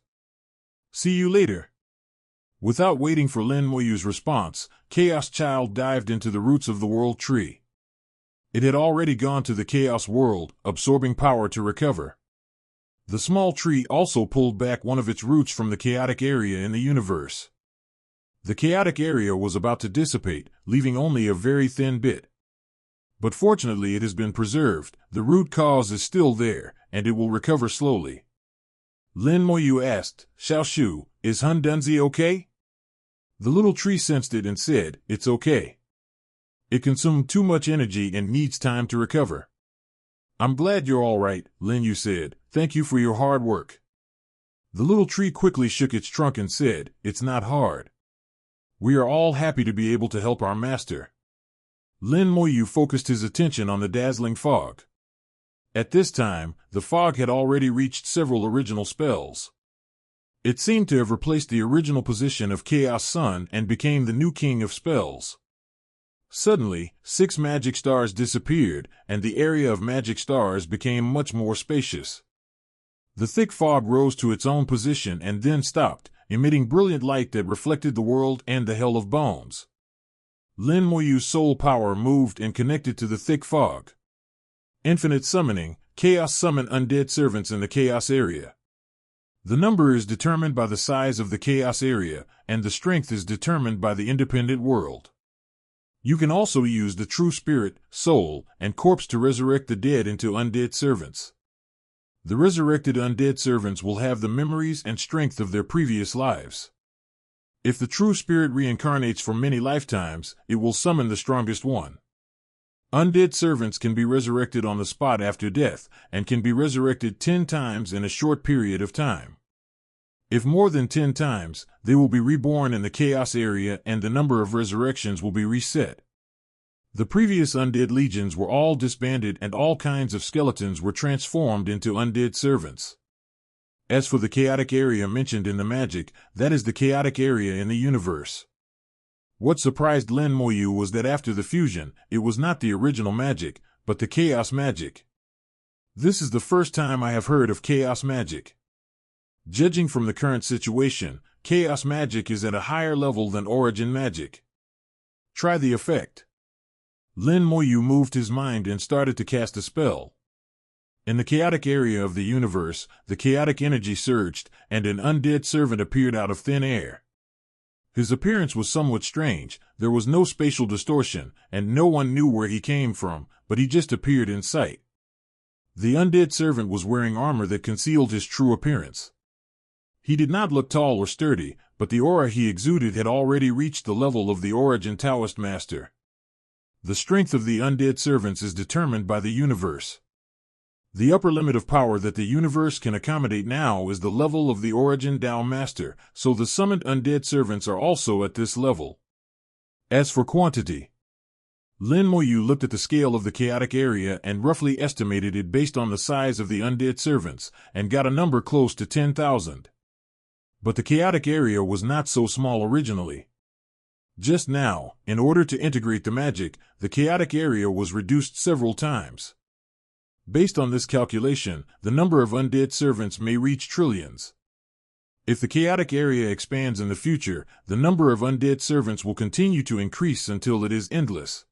See you later. Without waiting for Lin Moyu's response, Chaos Child dived into the roots of the World Tree. It had already gone to the Chaos World, absorbing power to recover. The small tree also pulled back one of its roots from the chaotic area in the universe. The chaotic area was about to dissipate, leaving only a very thin bit. But fortunately it has been preserved, the root cause is still there, and it will recover slowly. Lin Moyu asked, Xiaoshu, is Hun Dunzi okay? The little tree sensed it and said, it's okay. It consumed too much energy and needs time to recover. I'm glad you're all right, Lin Yu said. Thank you for your hard work. The little tree quickly shook its trunk and said, it's not hard. We are all happy to be able to help our master. Lin Moyu focused his attention on the dazzling fog. At this time, the fog had already reached several original spells. It seemed to have replaced the original position of Chaos Sun and became the new king of spells. Suddenly, 6 magic stars disappeared, and the area of magic stars became much more spacious. The thick fog rose to its own position and then stopped, emitting brilliant light that reflected the world and the Hell of Bones. Lin Moyu's soul power moved and connected to the thick fog. Infinite summoning. Chaos summon undead servants in the Chaos area. The number is determined by the size of the Chaos area, and the strength is determined by the independent world. You can also use the true spirit, soul, and corpse to resurrect the dead into undead servants. The resurrected undead servants will have the memories and strength of their previous lives. If the true spirit reincarnates for many lifetimes, it will summon the strongest one. Undead servants can be resurrected on the spot after death, and can be resurrected 10 times in a short period of time. If more than 10 times, they will be reborn in the Chaos area and the number of resurrections will be reset. The previous undead legions were all disbanded and all kinds of skeletons were transformed into undead servants. As for the chaotic area mentioned in the magic, that is the chaotic area in the universe. What surprised Lin Moyu was that after the fusion, it was not the original magic, but the chaos magic. This is the first time I have heard of chaos magic. Judging from the current situation, chaos magic is at a higher level than origin magic. Try the effect. Lin Moyu moved his mind and started to cast a spell. In the chaotic area of the universe, the chaotic energy surged, and an undead servant appeared out of thin air. His appearance was somewhat strange. There was no spatial distortion, and no one knew where he came from, but he just appeared in sight. The undead servant was wearing armor that concealed his true appearance. He did not look tall or sturdy, but the aura he exuded had already reached the level of the Origin Taoist Master. The strength of the undead servants is determined by the universe. The upper limit of power that the universe can accommodate now is the level of the Origin Tao Master, so the summoned undead servants are also at this level. As for quantity, Lin Moyu looked at the scale of the chaotic area and roughly estimated it based on the size of the undead servants, and got a number close to 10,000. But the chaotic area was not so small originally. Just now, in order to integrate the magic, the chaotic area was reduced several times. Based on this calculation, the number of undead servants may reach trillions. If the chaotic area expands in the future, the number of undead servants will continue to increase until it is endless.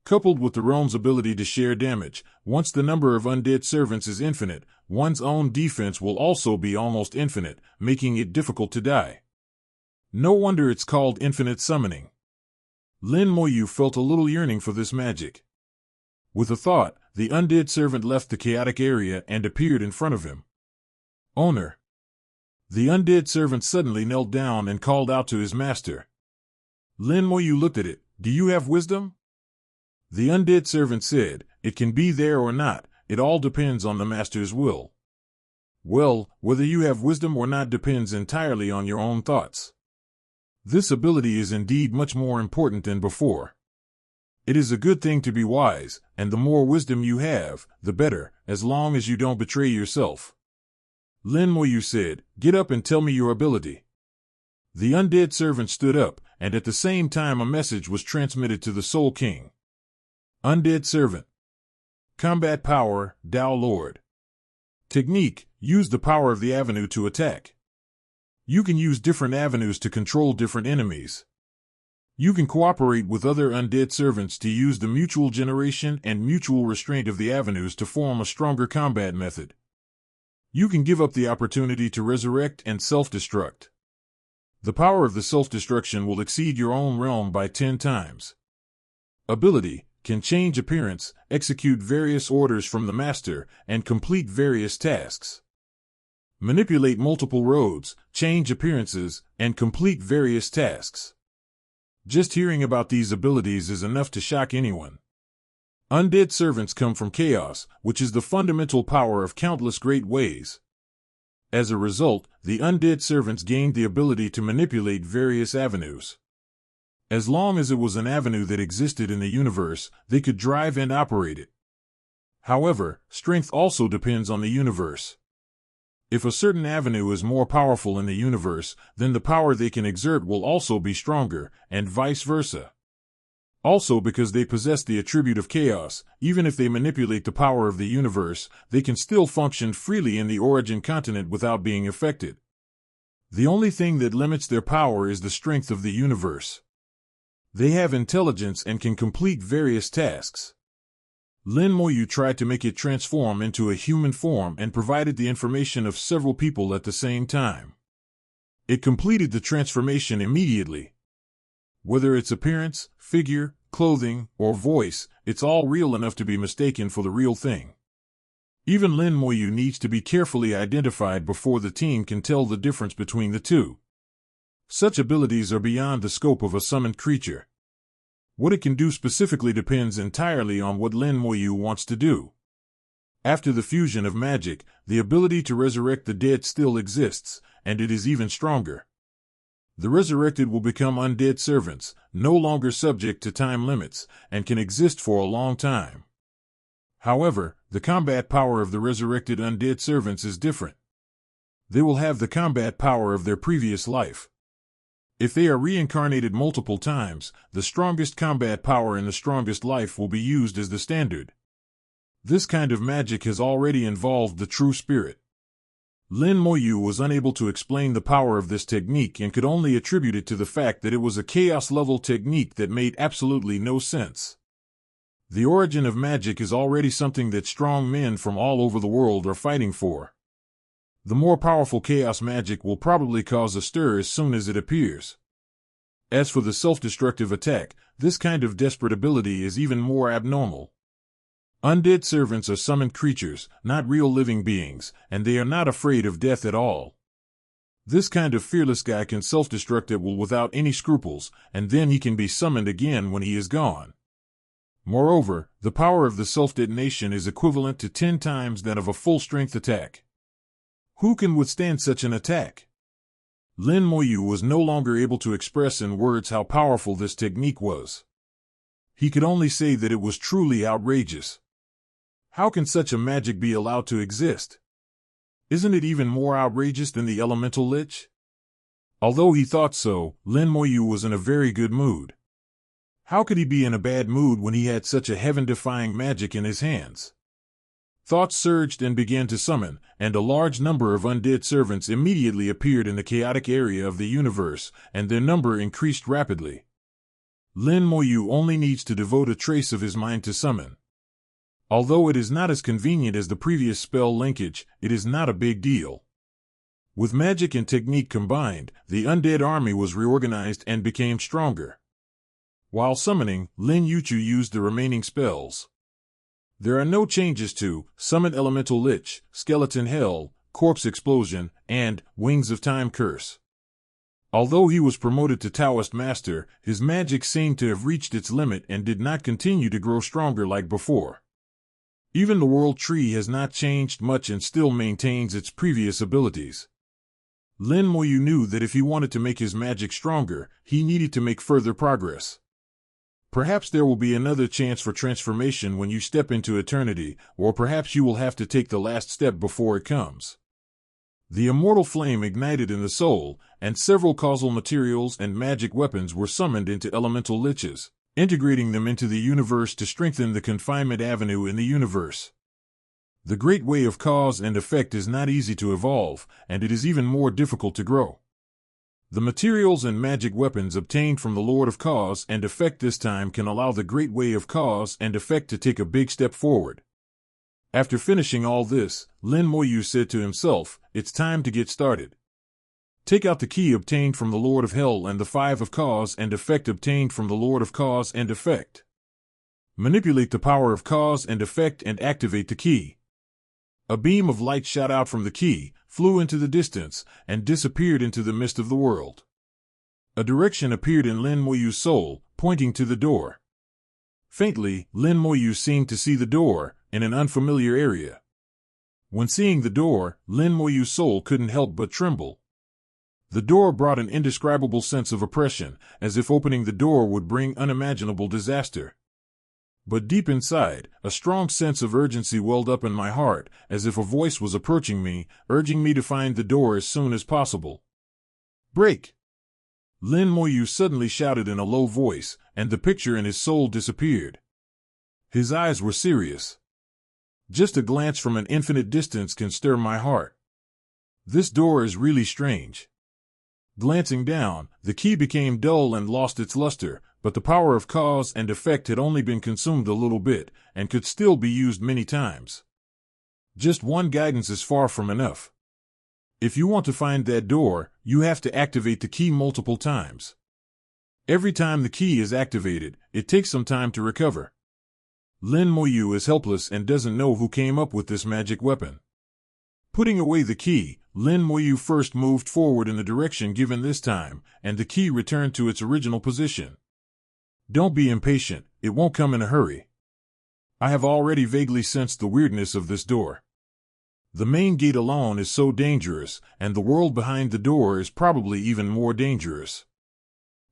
Coupled with the realm's ability to share damage, once the number of undead servants is infinite, one's own defense will also be almost infinite, making it difficult to die. No wonder it's called infinite summoning. Lin Moyu felt a little yearning for this magic. With a thought, the undead servant left the chaotic area and appeared in front of him. Owner. The undead servant suddenly knelt down and called out to his master. Lin Moyu looked at it. Do you have wisdom? The undead servant said, it can be there or not, it all depends on the master's will. Well, whether you have wisdom or not depends entirely on your own thoughts. This ability is indeed much more important than before. It is a good thing to be wise, and the more wisdom you have, the better, as long as you don't betray yourself. Lin Moyu said, get up and tell me your ability. The undead servant stood up, and at the same time a message was transmitted to the Soul King. Undead servant. Combat power, Tao Lord. Technique, use the power of the avenue to attack. You can use different avenues to control different enemies. You can cooperate with other undead servants to use the mutual generation and mutual restraint of the avenues to form a stronger combat method. You can give up the opportunity to resurrect and self-destruct. The power of the self-destruction will exceed your own realm by 10 times. Ability, can change appearance, execute various orders from the master, and complete various tasks. Manipulate multiple roads, change appearances, and complete various tasks. Just hearing about these abilities is enough to shock anyone. Undead servants come from chaos, which is the fundamental power of countless great ways. As a result, the undead servants gained the ability to manipulate various avenues. As long as it was an avenue that existed in the universe, they could drive and operate it. However, strength also depends on the universe. If a certain avenue is more powerful in the universe, then the power they can exert will also be stronger, and vice versa. Also, because they possess the attribute of chaos, even if they manipulate the power of the universe, they can still function freely in the origin continent without being affected. The only thing that limits their power is the strength of the universe. They have intelligence and can complete various tasks. Lin Moyu tried to make it transform into a human form and provided the information of several people at the same time. It completed the transformation immediately. Whether its appearance, figure, clothing, or voice, it's all real enough to be mistaken for the real thing. Even Lin Moyu needs to be carefully identified before the team can tell the difference between the two. Such abilities are beyond the scope of a summoned creature. What it can do specifically depends entirely on what Lin Moyu wants to do. After the fusion of magic, the ability to resurrect the dead still exists, and it is even stronger. The resurrected will become undead servants, no longer subject to time limits, and can exist for a long time. However, the combat power of the resurrected undead servants is different. They will have the combat power of their previous life. If they are reincarnated multiple times, the strongest combat power in the strongest life will be used as the standard. This kind of magic has already involved the true spirit. Lin Moyu was unable to explain the power of this technique and could only attribute it to the fact that it was a chaos-level technique that made absolutely no sense. The origin of magic is already something that strong men from all over the world are fighting for. The more powerful chaos magic will probably cause a stir as soon as it appears. As for the self-destructive attack, this kind of desperate ability is even more abnormal. Undead servants are summoned creatures, not real living beings, and they are not afraid of death at all. This kind of fearless guy can self-destruct at will without any scruples, and then he can be summoned again when he is gone. Moreover, the power of the self-detonation is equivalent to 10 times that of a full-strength attack. Who can withstand such an attack? Lin Moyu was no longer able to express in words how powerful this technique was. He could only say that it was truly outrageous. How can such a magic be allowed to exist? Isn't it even more outrageous than the elemental lich? Although he thought so, Lin Moyu was in a very good mood. How could he be in a bad mood when he had such a heaven-defying magic in his hands? Thoughts surged and began to summon, and a large number of undead servants immediately appeared in the chaotic area of the universe, and their number increased rapidly. Lin Moyu only needs to devote a trace of his mind to summon. Although it is not as convenient as the previous spell linkage, it is not a big deal. With magic and technique combined, the undead army was reorganized and became stronger. While summoning, Lin Yuchu used the remaining spells. There are no changes to Summon Elemental Lich, Skeleton Hell, Corpse Explosion, and Wings of Time Curse. Although he was promoted to Taoist Master, his magic seemed to have reached its limit and did not continue to grow stronger like before. Even the World Tree has not changed much and still maintains its previous abilities. Lin Moyu knew that if he wanted to make his magic stronger, he needed to make further progress. Perhaps there will be another chance for transformation when you step into eternity, or perhaps you will have to take the last step before it comes. The immortal flame ignited in the soul, and several causal materials and magic weapons were summoned into elemental liches, integrating them into the universe to strengthen the confinement avenue in the universe. The great way of cause and effect is not easy to evolve, and it is even more difficult to grow. The materials and magic weapons obtained from the Lord of Cause and Effect this time can allow the great way of cause and effect to take a big step forward. After finishing all this, Lin Moyu said to himself, "It's time to get started." Take out the key obtained from the Lord of Hell and the 5 of Cause and Effect obtained from the Lord of Cause and Effect. Manipulate the power of Cause and Effect and activate the key. A beam of light shot out from the key, flew into the distance, and disappeared into the mist of the world. A direction appeared in Lin Moyu's soul, pointing to the door. Faintly, Lin Moyu seemed to see the door, in an unfamiliar area. When seeing the door, Lin Moyu's soul couldn't help but tremble. The door brought an indescribable sense of oppression, as if opening the door would bring unimaginable disaster. But deep inside, a strong sense of urgency welled up in my heart, as if a voice was approaching me, urging me to find the door as soon as possible. "Break!" Lin Moyu suddenly shouted in a low voice, and the picture in his soul disappeared. His eyes were serious. Just a glance from an infinite distance can stir my heart. This door is really strange. Glancing down, the key became dull and lost its luster, but the power of cause and effect had only been consumed a little bit, and could still be used many times. Just one guidance is far from enough. If you want to find that door, you have to activate the key multiple times. Every time the key is activated, it takes some time to recover. Lin Moyu is helpless and doesn't know who came up with this magic weapon. Putting away the key, Lin Moyu first moved forward in the direction given this time, and the key returned to its original position. Don't be impatient, it won't come in a hurry. I have already vaguely sensed the weirdness of this door. The main gate alone is so dangerous, and the world behind the door is probably even more dangerous.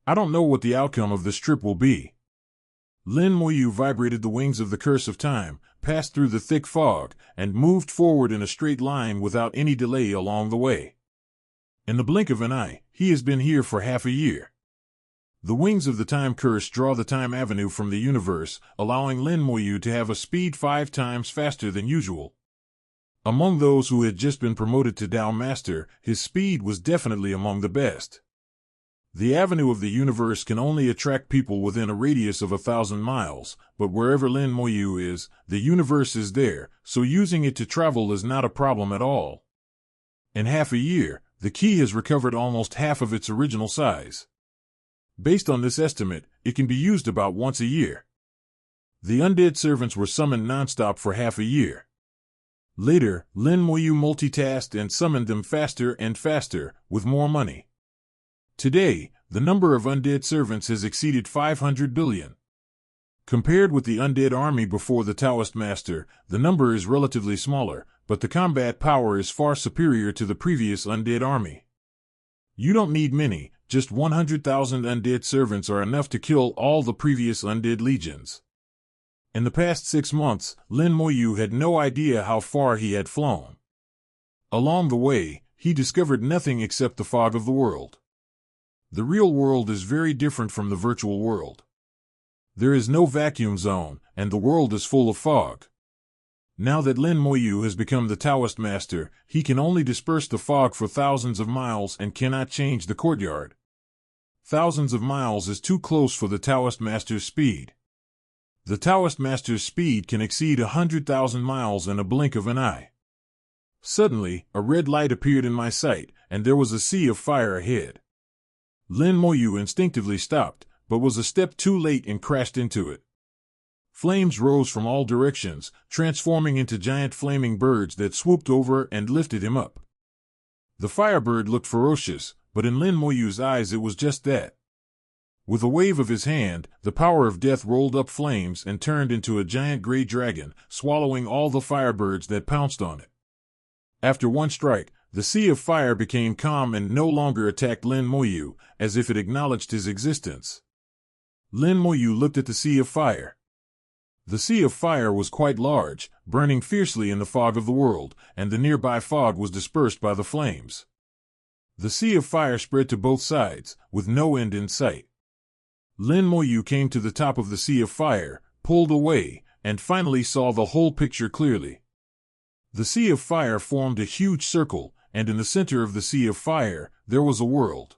I don't know what the outcome of this trip will be. Lin Moyu vibrated the wings of the curse of time, passed through the thick fog, and moved forward in a straight line without any delay along the way. In the blink of an eye, he has been here for half a year. The wings of the time curse draw the time avenue from the universe, allowing Lin Moyu to have a speed 5 times faster than usual. Among those who had just been promoted to Tao Master, his speed was definitely among the best. The avenue of the universe can only attract people within a radius of 1,000 miles, but wherever Lin Moyu is, the universe is there, so using it to travel is not a problem at all. In half a year, the key has recovered almost half of its original size. Based on this estimate, it can be used about once a year. The undead servants were summoned nonstop for half a year. Later, Lin Moyu multitasked and summoned them faster and faster, with more money. Today, the number of undead servants has exceeded 500 billion. Compared with the undead army before the Taoist Master, the number is relatively smaller, but the combat power is far superior to the previous undead army. You don't need many, just 100,000 undead servants are enough to kill all the previous undead legions. In the past 6 months, Lin Moyu had no idea how far he had flown. Along the way, he discovered nothing except the fog of the world. The real world is very different from the virtual world. There is no vacuum zone, and the world is full of fog. Now that Lin Moyu has become the Taoist Master, he can only disperse the fog for thousands of miles and cannot change the courtyard. Thousands of miles is too close for the Taoist Master's speed. The Taoist Master's speed can exceed 100,000 miles in a blink of an eye. Suddenly, a red light appeared in my sight, and there was a sea of fire ahead. Lin Moyu instinctively stopped, but was a step too late and crashed into it. Flames rose from all directions, transforming into giant flaming birds that swooped over and lifted him up. The firebird looked ferocious, but in Lin Moyu's eyes it was just that. With a wave of his hand, the power of death rolled up flames and turned into a giant gray dragon, swallowing all the firebirds that pounced on it. After one strike, the sea of fire became calm and no longer attacked Lin Moyu, as if it acknowledged his existence. Lin Moyu looked at the sea of fire. The sea of fire was quite large, burning fiercely in the fog of the world, and the nearby fog was dispersed by the flames. The sea of fire spread to both sides, with no end in sight. Lin Moyu came to the top of the sea of fire, pulled away, and finally saw the whole picture clearly. The sea of fire formed a huge circle, and in the center of the sea of fire, there was a world.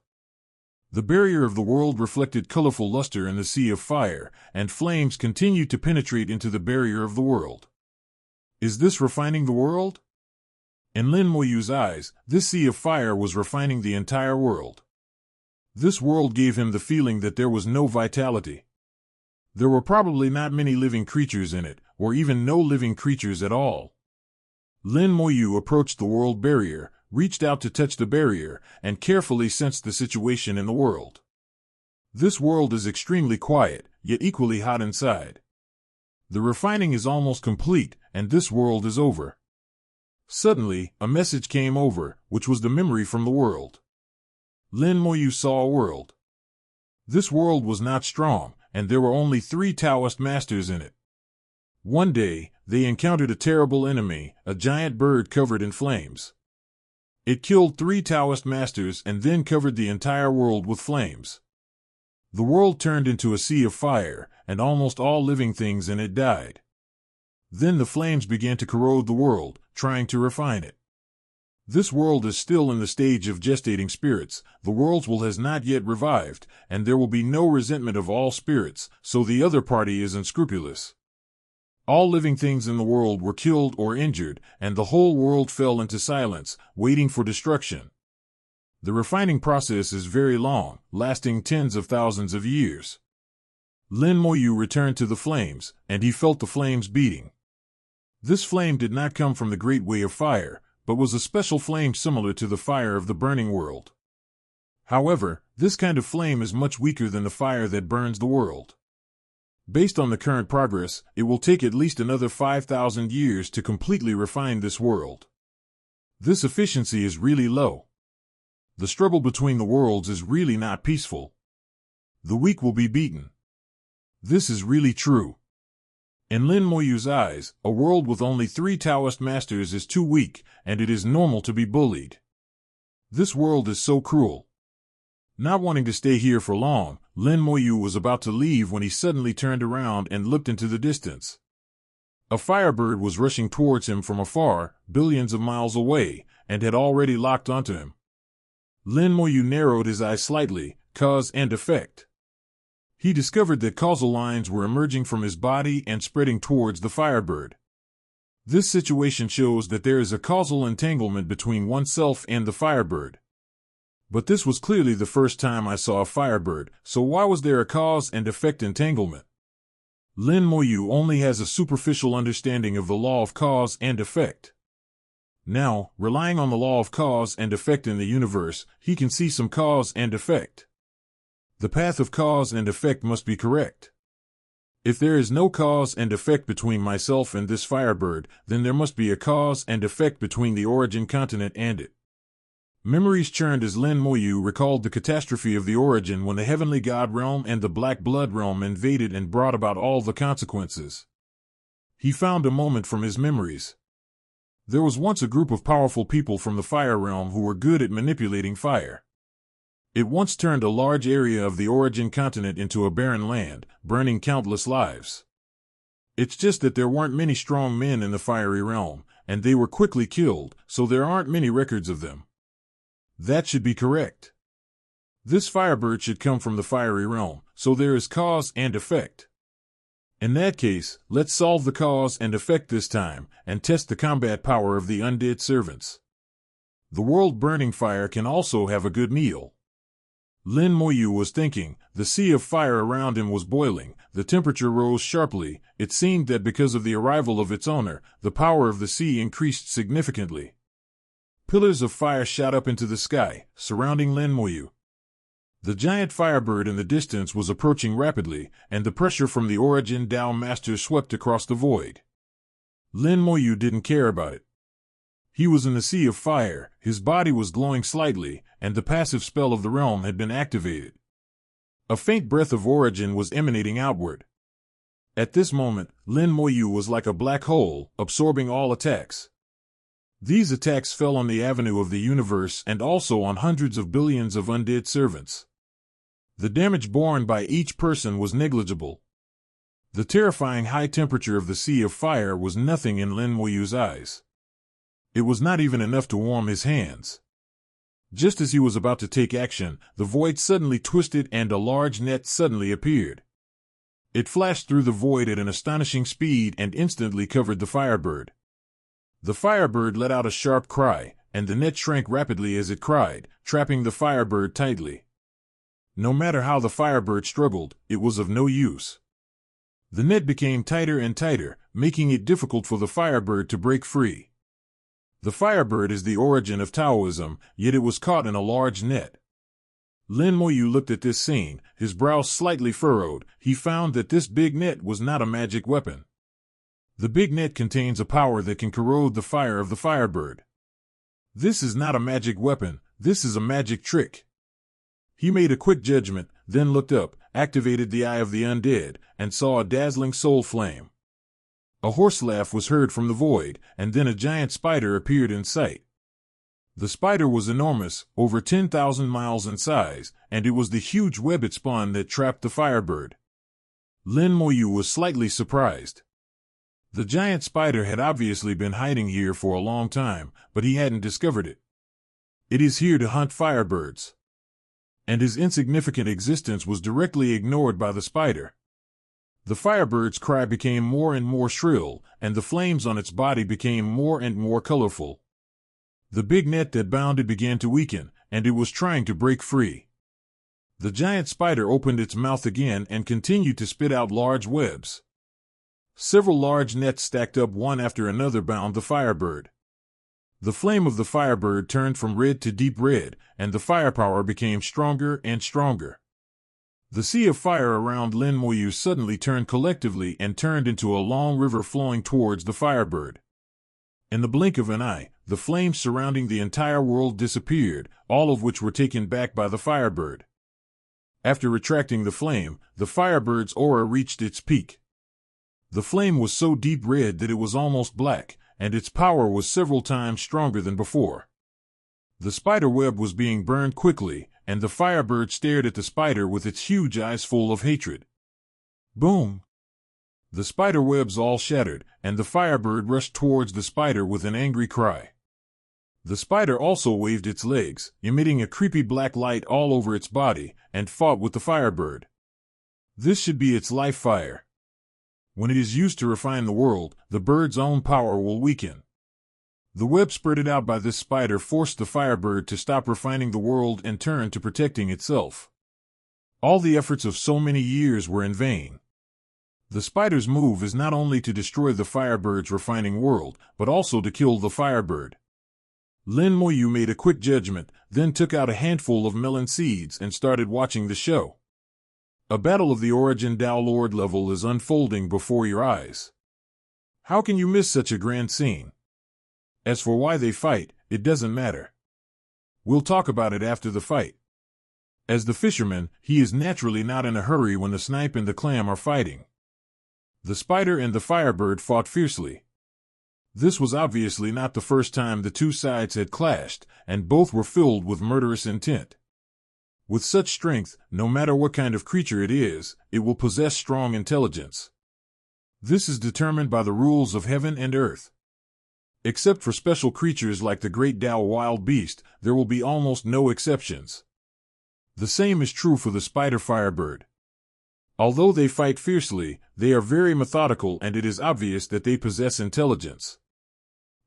The barrier of the world reflected colorful luster in the sea of fire, and flames continued to penetrate into the barrier of the world. Is this refining the world? In Lin Moyu's eyes, this sea of fire was refining the entire world. This world gave him the feeling that there was no vitality. There were probably not many living creatures in it, or even no living creatures at all. Lin Moyu approached the world barrier, reached out to touch the barrier, and carefully sensed the situation in the world. This world is extremely quiet, yet equally hot inside. The refining is almost complete, and this world is over. Suddenly, a message came over, which was the memory from the world. Lin Moyu saw a world. This world was not strong, and there were only 3 Taoist masters in it. One day, they encountered a terrible enemy, a giant bird covered in flames. It killed 3 Taoist masters and then covered the entire world with flames. The world turned into a sea of fire, and almost all living things in it died. Then the flames began to corrode the world, trying to refine it. This world is still in the stage of gestating spirits. The world's will has not yet revived, and there will be no resentment of all spirits, so the other party is unscrupulous. All living things in the world were killed or injured, and the whole world fell into silence, waiting for destruction. The refining process is very long, lasting tens of thousands of years. Lin Moyu returned to the flames, and he felt the flames beating. This flame did not come from the great way of fire, but was a special flame similar to the fire of the burning world. However, this kind of flame is much weaker than the fire that burns the world. Based on the current progress, it will take at least another 5,000 years to completely refine this world. This efficiency is really low. The struggle between the worlds is really not peaceful. The weak will be beaten. This is really true. In Lin Moyu's eyes, a world with only 3 Taoist masters is too weak, and it is normal to be bullied. This world is so cruel. Not wanting to stay here for long, Lin Moyu was about to leave when he suddenly turned around and looked into the distance. A firebird was rushing towards him from afar, billions of miles away, and had already locked onto him. Lin Moyu narrowed his eyes slightly, cause and effect. He discovered that causal lines were emerging from his body and spreading towards the firebird. This situation shows that there is a causal entanglement between oneself and the firebird. But this was clearly the first time I saw a firebird, so why was there a cause and effect entanglement? Lin Moyu only has a superficial understanding of the law of cause and effect. Now, relying on the law of cause and effect in the universe, he can see some cause and effect. The path of cause and effect must be correct. If there is no cause and effect between myself and this firebird, then there must be a cause and effect between the origin continent and it. Memories churned as Lin Moyu recalled the catastrophe of the origin when the heavenly god realm and the black blood realm invaded and brought about all the consequences. He found a moment from his memories. There was once a group of powerful people from the fire realm who were good at manipulating fire. It once turned a large area of the origin continent into a barren land, burning countless lives. It's just that there weren't many strong men in the fiery realm, and they were quickly killed, so there aren't many records of them. That should be correct. This firebird should come from the fiery realm, so there is cause and effect. In that case, let's solve the cause and effect this time, and test the combat power of the undead servants. The world-burning fire can also have a good meal. Lin Moyu was thinking. The sea of fire around him was boiling, the temperature rose sharply. It seemed that because of the arrival of its owner, the power of the sea increased significantly. Pillars of fire shot up into the sky, surrounding Lin Moyu. The giant firebird in the distance was approaching rapidly, and the pressure from the Origin Dao Master swept across the void. Lin Moyu didn't care about it. He was in the sea of fire, his body was glowing slightly, and the passive spell of the realm had been activated. A faint breath of origin was emanating outward. At this moment, Lin Moyu was like a black hole, absorbing all attacks. These attacks fell on the avenue of the universe and also on hundreds of billions of undead servants. The damage borne by each person was negligible. The terrifying high temperature of the sea of fire was nothing in Lin Moyu's eyes. It was not even enough to warm his hands. Just as he was about to take action, the void suddenly twisted and a large net suddenly appeared. It flashed through the void at an astonishing speed and instantly covered the firebird. The firebird let out a sharp cry, and the net shrank rapidly as it cried, trapping the firebird tightly. No matter how the firebird struggled, it was of no use. The net became tighter and tighter, making it difficult for the firebird to break free. The firebird is the origin of Taoism, yet it was caught in a large net. Lin Moyu looked at this scene, his brows slightly furrowed. He found that this big net was not a magic weapon. The big net contains a power that can corrode the fire of the firebird. This is not a magic weapon, this is a magic trick. He made a quick judgment, then looked up, activated the Eye of the Undead, and saw a dazzling soul flame. A hoarse laugh was heard from the void, and then a giant spider appeared in sight. The spider was enormous, over 10,000 miles in size, and it was the huge web it spun that trapped the Firebird. Lin Moyu was slightly surprised. The giant spider had obviously been hiding here for a long time, but he hadn't discovered it. It is here to hunt Firebirds. And his insignificant existence was directly ignored by the spider. The Firebird's cry became more and more shrill, and the flames on its body became more and more colorful. The big net that bound it began to weaken, and it was trying to break free. The giant spider opened its mouth again and continued to spit out large webs. Several large nets stacked up one after another bound the Firebird. The flame of the Firebird turned from red to deep red, and the firepower became stronger and stronger. The sea of fire around Lin Moyu suddenly turned collectively and turned into a long river flowing towards the Firebird. In the blink of an eye, the flames surrounding the entire world disappeared, all of which were taken back by the Firebird. After retracting the flame, the Firebird's aura reached its peak. The flame was so deep red that it was almost black, and its power was several times stronger than before. The spider web was being burned quickly, and the Firebird stared at the spider with its huge eyes full of hatred. Boom! The spider webs all shattered, and the Firebird rushed towards the spider with an angry cry. The spider also waved its legs, emitting a creepy black light all over its body, and fought with the Firebird. This should be its life fire. When it is used to refine the world, the bird's own power will weaken. The web spurted out by this spider forced the Firebird to stop refining the world and turn to protecting itself. All the efforts of so many years were in vain. The spider's move is not only to destroy the Firebird's refining world, but also to kill the Firebird. Lin Moyu made a quick judgment, then took out a handful of melon seeds and started watching the show. A battle of the Origin Dao Lord level is unfolding before your eyes. How can you miss such a grand scene? As for why they fight, it doesn't matter. We'll talk about it after the fight. As the fisherman, he is naturally not in a hurry when the snipe and the clam are fighting. The spider and the Firebird fought fiercely. This was obviously not the first time the two sides had clashed, and both were filled with murderous intent. With such strength, no matter what kind of creature it is, it will possess strong intelligence. This is determined by the rules of heaven and earth. Except for special creatures like the great Dao wild beast, there will be almost no exceptions. The same is true for the spider Firebird. Although they fight fiercely, they are very methodical, and it is obvious that they possess intelligence.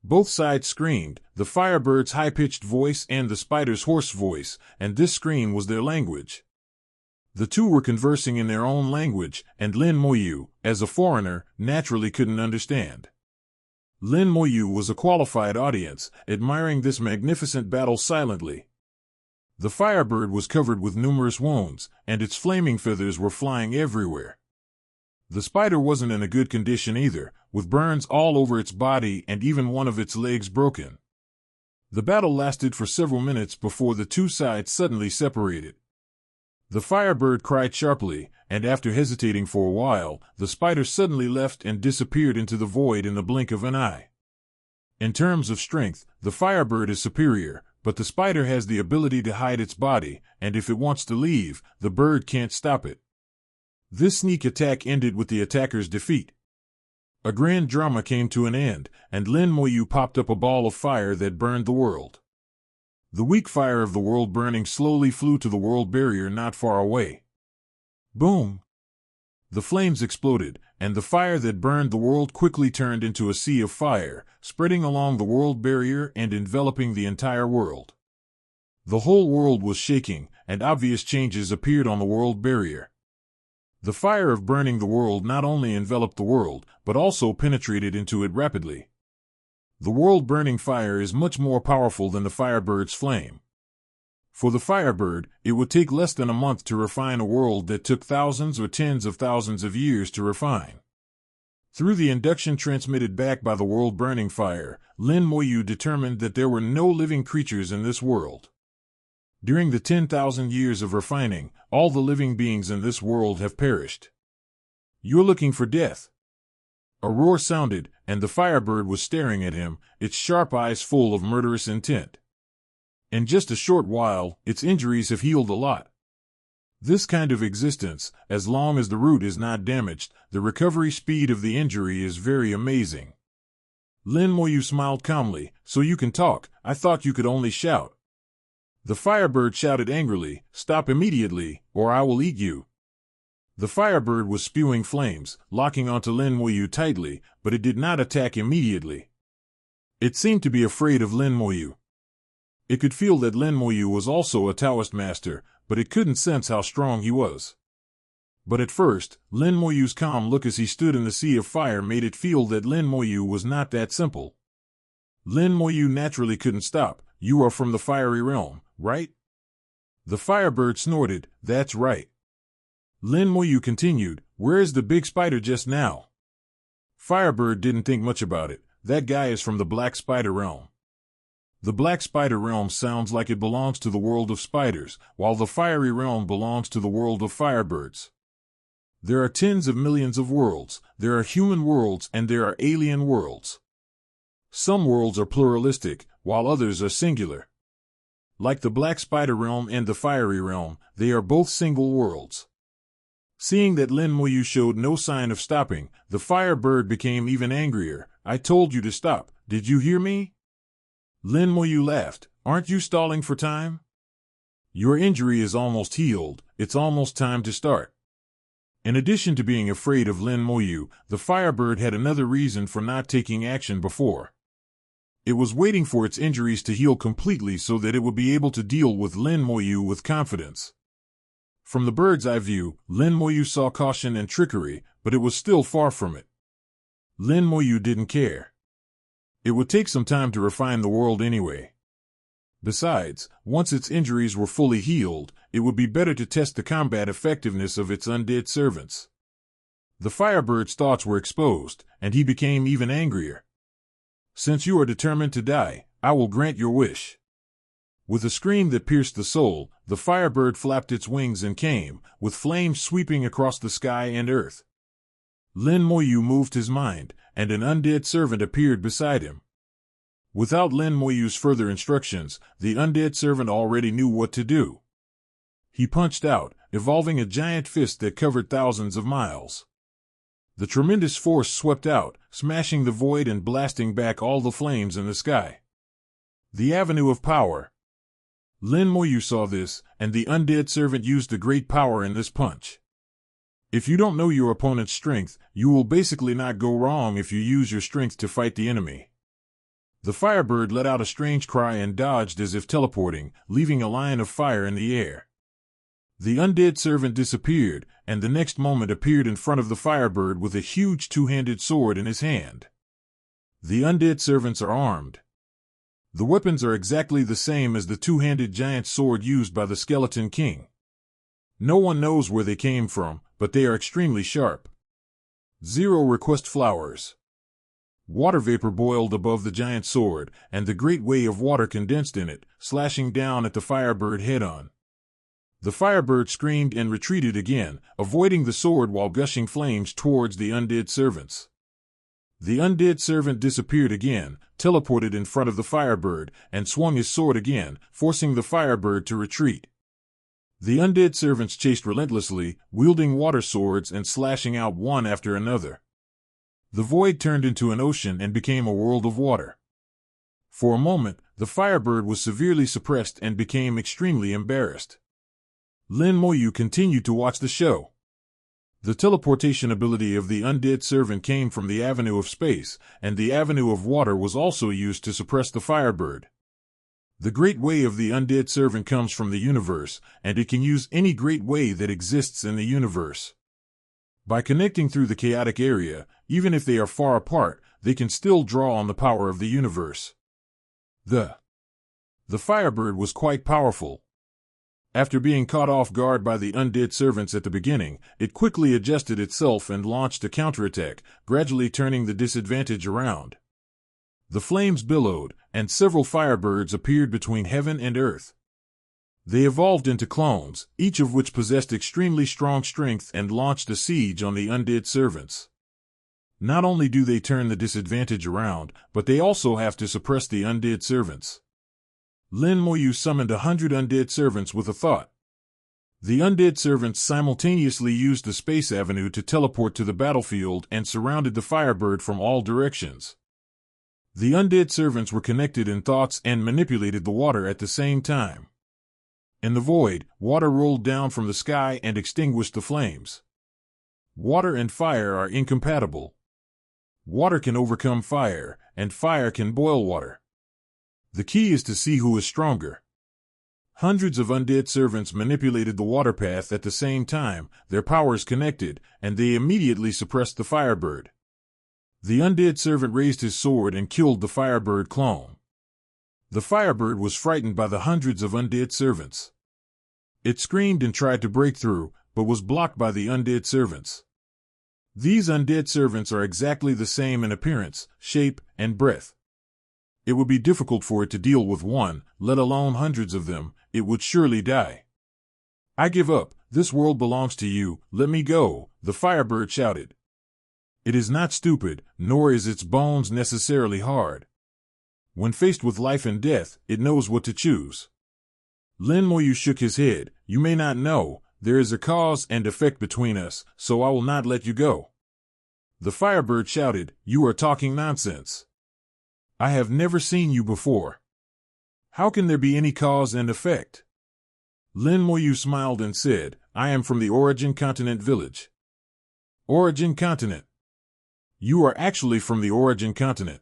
Both sides screamed, the Firebird's high-pitched voice and the spider's hoarse voice, and this scream was their language. The two were conversing in their own language, and Lin Moyu, as a foreigner, naturally couldn't understand. Lin Moyu was a qualified audience, admiring this magnificent battle silently. The Firebird was covered with numerous wounds, and its flaming feathers were flying everywhere. The spider wasn't in a good condition either, with burns all over its body and even one of its legs broken. The battle lasted for several minutes before the two sides suddenly separated. The Firebird cried sharply, and after hesitating for a while, the spider suddenly left and disappeared into the void in the blink of an eye. In terms of strength, the Firebird is superior, but the spider has the ability to hide its body, and if it wants to leave, the bird can't stop it. This sneak attack ended with the attacker's defeat. A grand drama came to an end, and Lin Moyu popped up a ball of fire that burned the world. The weak fire of the world burning slowly flew to the world barrier not far away. Boom! The flames exploded, and the fire that burned the world quickly turned into a sea of fire, spreading along the world barrier and enveloping the entire world. The whole world was shaking, and obvious changes appeared on the world barrier. The fire of burning the world not only enveloped the world, but also penetrated into it rapidly. The world-burning fire is much more powerful than the Firebird's flame. For the Firebird, it would take less than a month to refine a world that took thousands or tens of thousands of years to refine. Through the induction transmitted back by the world-burning fire, Lin Moyu determined that there were no living creatures in this world. During the 10,000 years of refining, all the living beings in this world have perished. You're looking for death. A roar sounded, and the Firebird was staring at him, its sharp eyes full of murderous intent. In just a short while, its injuries have healed a lot. This kind of existence, as long as the root is not damaged, the recovery speed of the injury is very amazing. Lin Moyu smiled calmly. So you can talk, I thought you could only shout. The Firebird shouted angrily, stop immediately, or I will eat you. The Firebird was spewing flames, locking onto Lin Moyu tightly, but it did not attack immediately. It seemed to be afraid of Lin Moyu. It could feel that Lin Moyu was also a Taoist master, but it couldn't sense how strong he was. But at first, Lin Moyu's calm look as he stood in the sea of fire made it feel that Lin Moyu was not that simple. Lin Moyu naturally couldn't stop. You are from the fiery realm, right? The Firebird snorted, that's right. Lin Moyu continued, where is the big spider just now? Firebird didn't think much about it. That guy is from the Black Spider realm. The Black Spider realm sounds like it belongs to the world of spiders, while the fiery realm belongs to the world of firebirds. There are tens of millions of worlds. There are human worlds and there are alien worlds. Some worlds are pluralistic, while others are singular. Like the Black Spider realm and the fiery realm, they are both single worlds. Seeing that Lin Moyu showed no sign of stopping, the Firebird became even angrier. I told you to stop. Did you hear me? Lin Moyu laughed. Aren't you stalling for time? Your injury is almost healed. It's almost time to start. In addition to being afraid of Lin Moyu, the Firebird had another reason for not taking action before. It was waiting for its injuries to heal completely so that it would be able to deal with Lin Moyu with confidence. From the bird's eye view, Lin Moyu saw caution and trickery, but it was still far from it. Lin Moyu didn't care. It would take some time to refine the world anyway. Besides, once its injuries were fully healed, it would be better to test the combat effectiveness of its undead servants. The Firebird's thoughts were exposed, and he became even angrier. Since you are determined to die, I will grant your wish. With a scream that pierced the soul, the Firebird flapped its wings and came, with flames sweeping across the sky and earth. Lin Moyu moved his mind, and an undead servant appeared beside him. Without Lin Moyu's further instructions, the undead servant already knew what to do. He punched out, evolving a giant fist that covered thousands of miles. The tremendous force swept out, smashing the void and blasting back all the flames in the sky. The avenue of power. Lin Moyu saw this, and the undead servant used the great power in this punch. If you don't know your opponent's strength, you will basically not go wrong if you use your strength to fight the enemy. The Firebird let out a strange cry and dodged as if teleporting, leaving a line of fire in the air. The undead servant disappeared, and the next moment appeared in front of the Firebird with a huge two-handed sword in his hand. The undead servants are armed. The weapons are exactly the same as the two-handed giant sword used by the Skeleton King. No one knows where they came from, but they are extremely sharp. 0 request flowers. Water vapor boiled above the giant sword, and the great wave of water condensed in it, slashing down at the Firebird head-on. The Firebird screamed and retreated again, avoiding the sword while gushing flames towards the undead servants. The undead servant disappeared again, teleported in front of the Firebird, and swung his sword again, forcing the Firebird to retreat. The undead servants chased relentlessly, wielding water swords and slashing out one after another. The void turned into an ocean and became a world of water. For a moment, the Firebird was severely suppressed and became extremely embarrassed. Lin Moyu continued to watch the show. The teleportation ability of the undead servant came from the avenue of space, and the avenue of water was also used to suppress the Firebird. The great way of the undead servant comes from the universe, and it can use any great way that exists in the universe. By connecting through the chaotic area, even if they are far apart, they can still draw on the power of the universe. The Firebird was quite powerful. After being caught off guard by the undead servants at the beginning, it quickly adjusted itself and launched a counterattack, gradually turning the disadvantage around. The flames billowed, and several Firebirds appeared between heaven and earth. They evolved into clones, each of which possessed extremely strong strength and launched a siege on the undead servants. Not only do they turn the disadvantage around, but they also have to suppress the undead servants. Lin Moyu summoned 100 undead servants with a thought. The undead servants simultaneously used the space avenue to teleport to the battlefield and surrounded the Firebird from all directions. The undead servants were connected in thoughts and manipulated the water at the same time. In the void, water rolled down from the sky and extinguished the flames. Water and fire are incompatible. Water can overcome fire, and fire can boil water. The key is to see who is stronger. Hundreds of undead servants manipulated the water path at the same time, their powers connected, and they immediately suppressed the Firebird. The undead servant raised his sword and killed the Firebird clone. The Firebird was frightened by the hundreds of undead servants. It screamed and tried to break through, but was blocked by the undead servants. These undead servants are exactly the same in appearance, shape, and breath. It would be difficult for it to deal with one, let alone hundreds of them. It would surely die. I give up. This world belongs to you. Let me go, the Firebird shouted. It is not stupid, nor is its bones necessarily hard. When faced with life and death, it knows what to choose. Lin Moyu shook his head. You may not know, there is a cause and effect between us, so I will not let you go. The Firebird shouted, You are talking nonsense. I have never seen you before. How can there be any cause and effect? Lin Moyu smiled and said, I am from the Origin Continent village. Origin Continent. You are actually from the Origin Continent.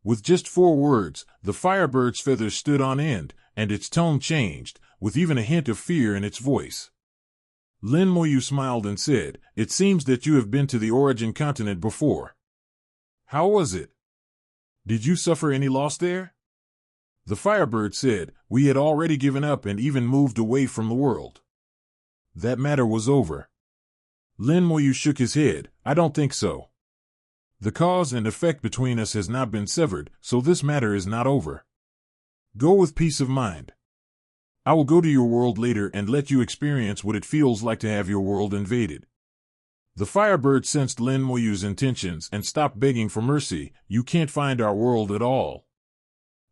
With just 4 words, the Firebird's feathers stood on end, and its tone changed, with even a hint of fear in its voice. Lin Moyu smiled and said, It seems that you have been to the Origin Continent before. How was it? Did you suffer any loss there? The Firebird said, We had already given up and even moved away from the world. That matter was over. Lin Moyu shook his head, I don't think so. The cause and effect between us has not been severed, so this matter is not over. Go with peace of mind. I will go to your world later and let you experience what it feels like to have your world invaded. The Firebird sensed Lin Moyu's intentions and stopped begging for mercy. You can't find our world at all.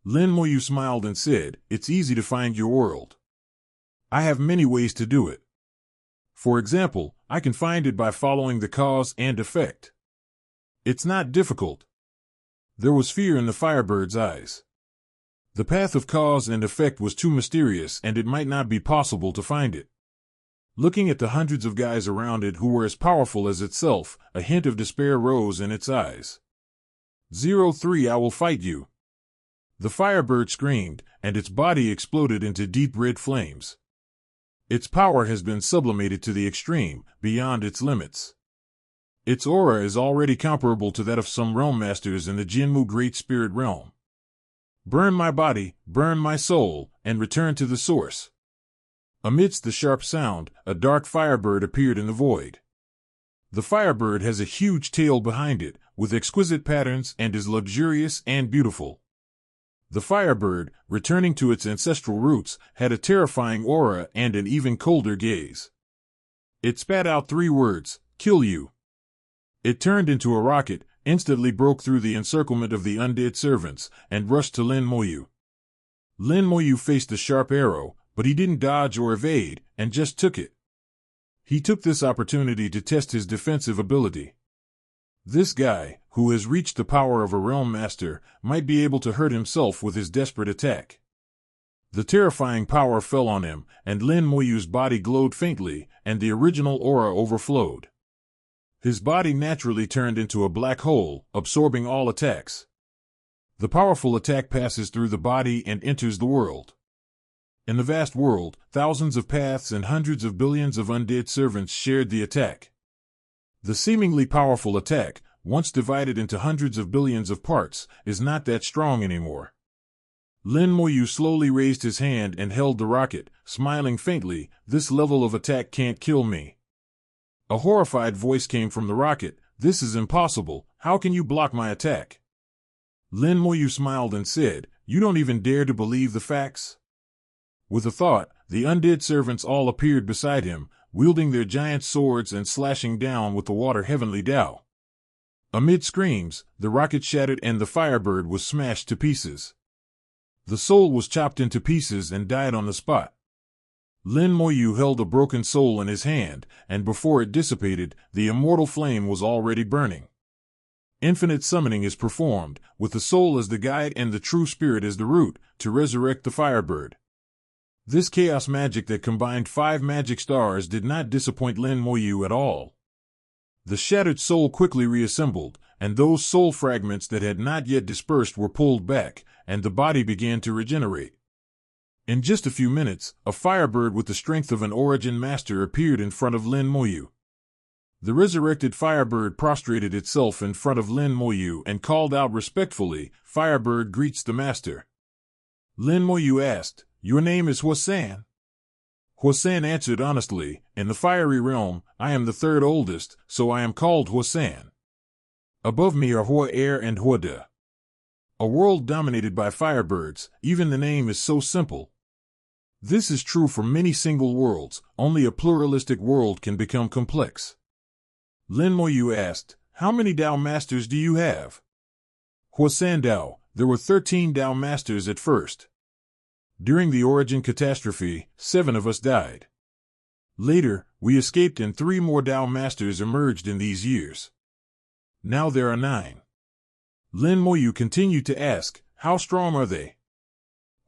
Lin Moyu smiled and said, It's easy to find your world. I have many ways to do it. For example, I can find it by following the cause and effect. It's not difficult. There was fear in the Firebird's eyes. The path of cause and effect was too mysterious and it might not be possible to find it. Looking at the hundreds of guys around it who were as powerful as itself, a hint of despair rose in its eyes. 03 I will fight you. The Firebird screamed, and its body exploded into deep red flames. Its power has been sublimated to the extreme, beyond its limits. Its aura is already comparable to that of some realm masters in the Jinmu Great Spirit realm. Burn my body, burn my soul, and return to the source. Amidst the sharp sound, a dark Firebird appeared in the void. The Firebird has a huge tail behind it, with exquisite patterns and is luxurious and beautiful. The Firebird, returning to its ancestral roots, had a terrifying aura and an even colder gaze. It spat out 3 words, Kill you. It turned into a rocket, instantly broke through the encirclement of the undead servants, and rushed to Lin Moyu. Lin Moyu faced the sharp arrow, but he didn't dodge or evade, and just took it. He took this opportunity to test his defensive ability. This guy, who has reached the power of a realm master, might be able to hurt himself with his desperate attack. The terrifying power fell on him, and Lin Moyu's body glowed faintly, and the original aura overflowed. His body naturally turned into a black hole, absorbing all attacks. The powerful attack passes through the body and enters the world. In the vast world, thousands of paths and hundreds of billions of undead servants shared the attack. The seemingly powerful attack, once divided into hundreds of billions of parts, is not that strong anymore. Lin Moyu slowly raised his hand and held the rocket, smiling faintly, This level of attack can't kill me. A horrified voice came from the rocket, This is impossible, how can you block my attack? Lin Moyu smiled and said, You don't even dare to believe the facts? With a thought, the undead servants all appeared beside him, wielding their giant swords and slashing down with the water heavenly Tao. Amid screams, the rocket shattered and the Firebird was smashed to pieces. The soul was chopped into pieces and died on the spot. Lin Moyu held a broken soul in his hand, and before it dissipated, the immortal flame was already burning. Infinite summoning is performed, with the soul as the guide and the true spirit as the root, to resurrect the Firebird. This chaos magic that combined 5 magic stars did not disappoint Lin Moyu at all. The shattered soul quickly reassembled, and those soul fragments that had not yet dispersed were pulled back, and the body began to regenerate. In just a few minutes, a Firebird with the strength of an Origin Master appeared in front of Lin Moyu. The resurrected Firebird prostrated itself in front of Lin Moyu and called out respectfully, "Firebird greets the Master." Lin Moyu asked, "Your name is Hua-san?" Hua-san answered honestly, "In the fiery realm, I am the 3rd oldest, so I am called Hua-san. Above me are Hua-air and Hua-da. A world dominated by Firebirds, even the name is so simple. This is true for many single worlds, only a pluralistic world can become complex." Lin Moyu asked, "How many Dao Masters do you have?" Hua-san Dao, there were 13 Dao Masters at first. During the Origin catastrophe, 7 of us died. Later, we escaped and 3 more Dao Masters emerged in these years. Now there are 9. Lin Moyu continued to ask, "How strong are they?"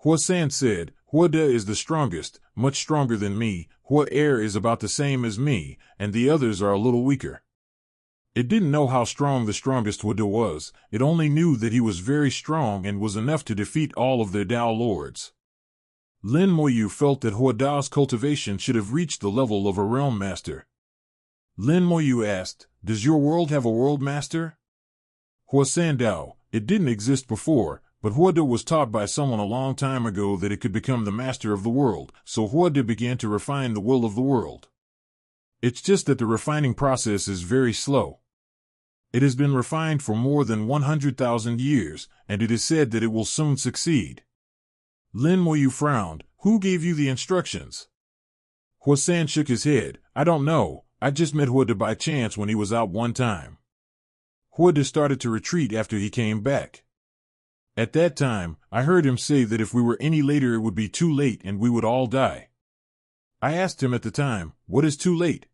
Hua-san said, "Hua-da is the strongest, much stronger than me, Hua-air is about the same as me, and the others are a little weaker." It didn't know how strong the strongest Hua-da was, it only knew that he was very strong and was enough to defeat all of their Dao Lords. Lin Moyu felt that Hua-da's cultivation should have reached the level of a Realm Master. Lin Moyu asked, "Does your world have a World Master?" Hua-san Dao, "It didn't exist before, but Hua-da was taught by someone a long time ago that it could become the master of the world, so Hua-da began to refine the will of the world. It's just that the refining process is very slow. It has been refined for more than 100,000 years, and it is said that it will soon succeed." Lin Moyu frowned, "Who gave you the instructions?" Hua-san shook his head, "I don't know, I just met Hua-da by chance when he was out one time. Hua-da started to retreat after he came back. At that time, I heard him say that if we were any later it would be too late and we would all die. I asked him at the time, what is too late?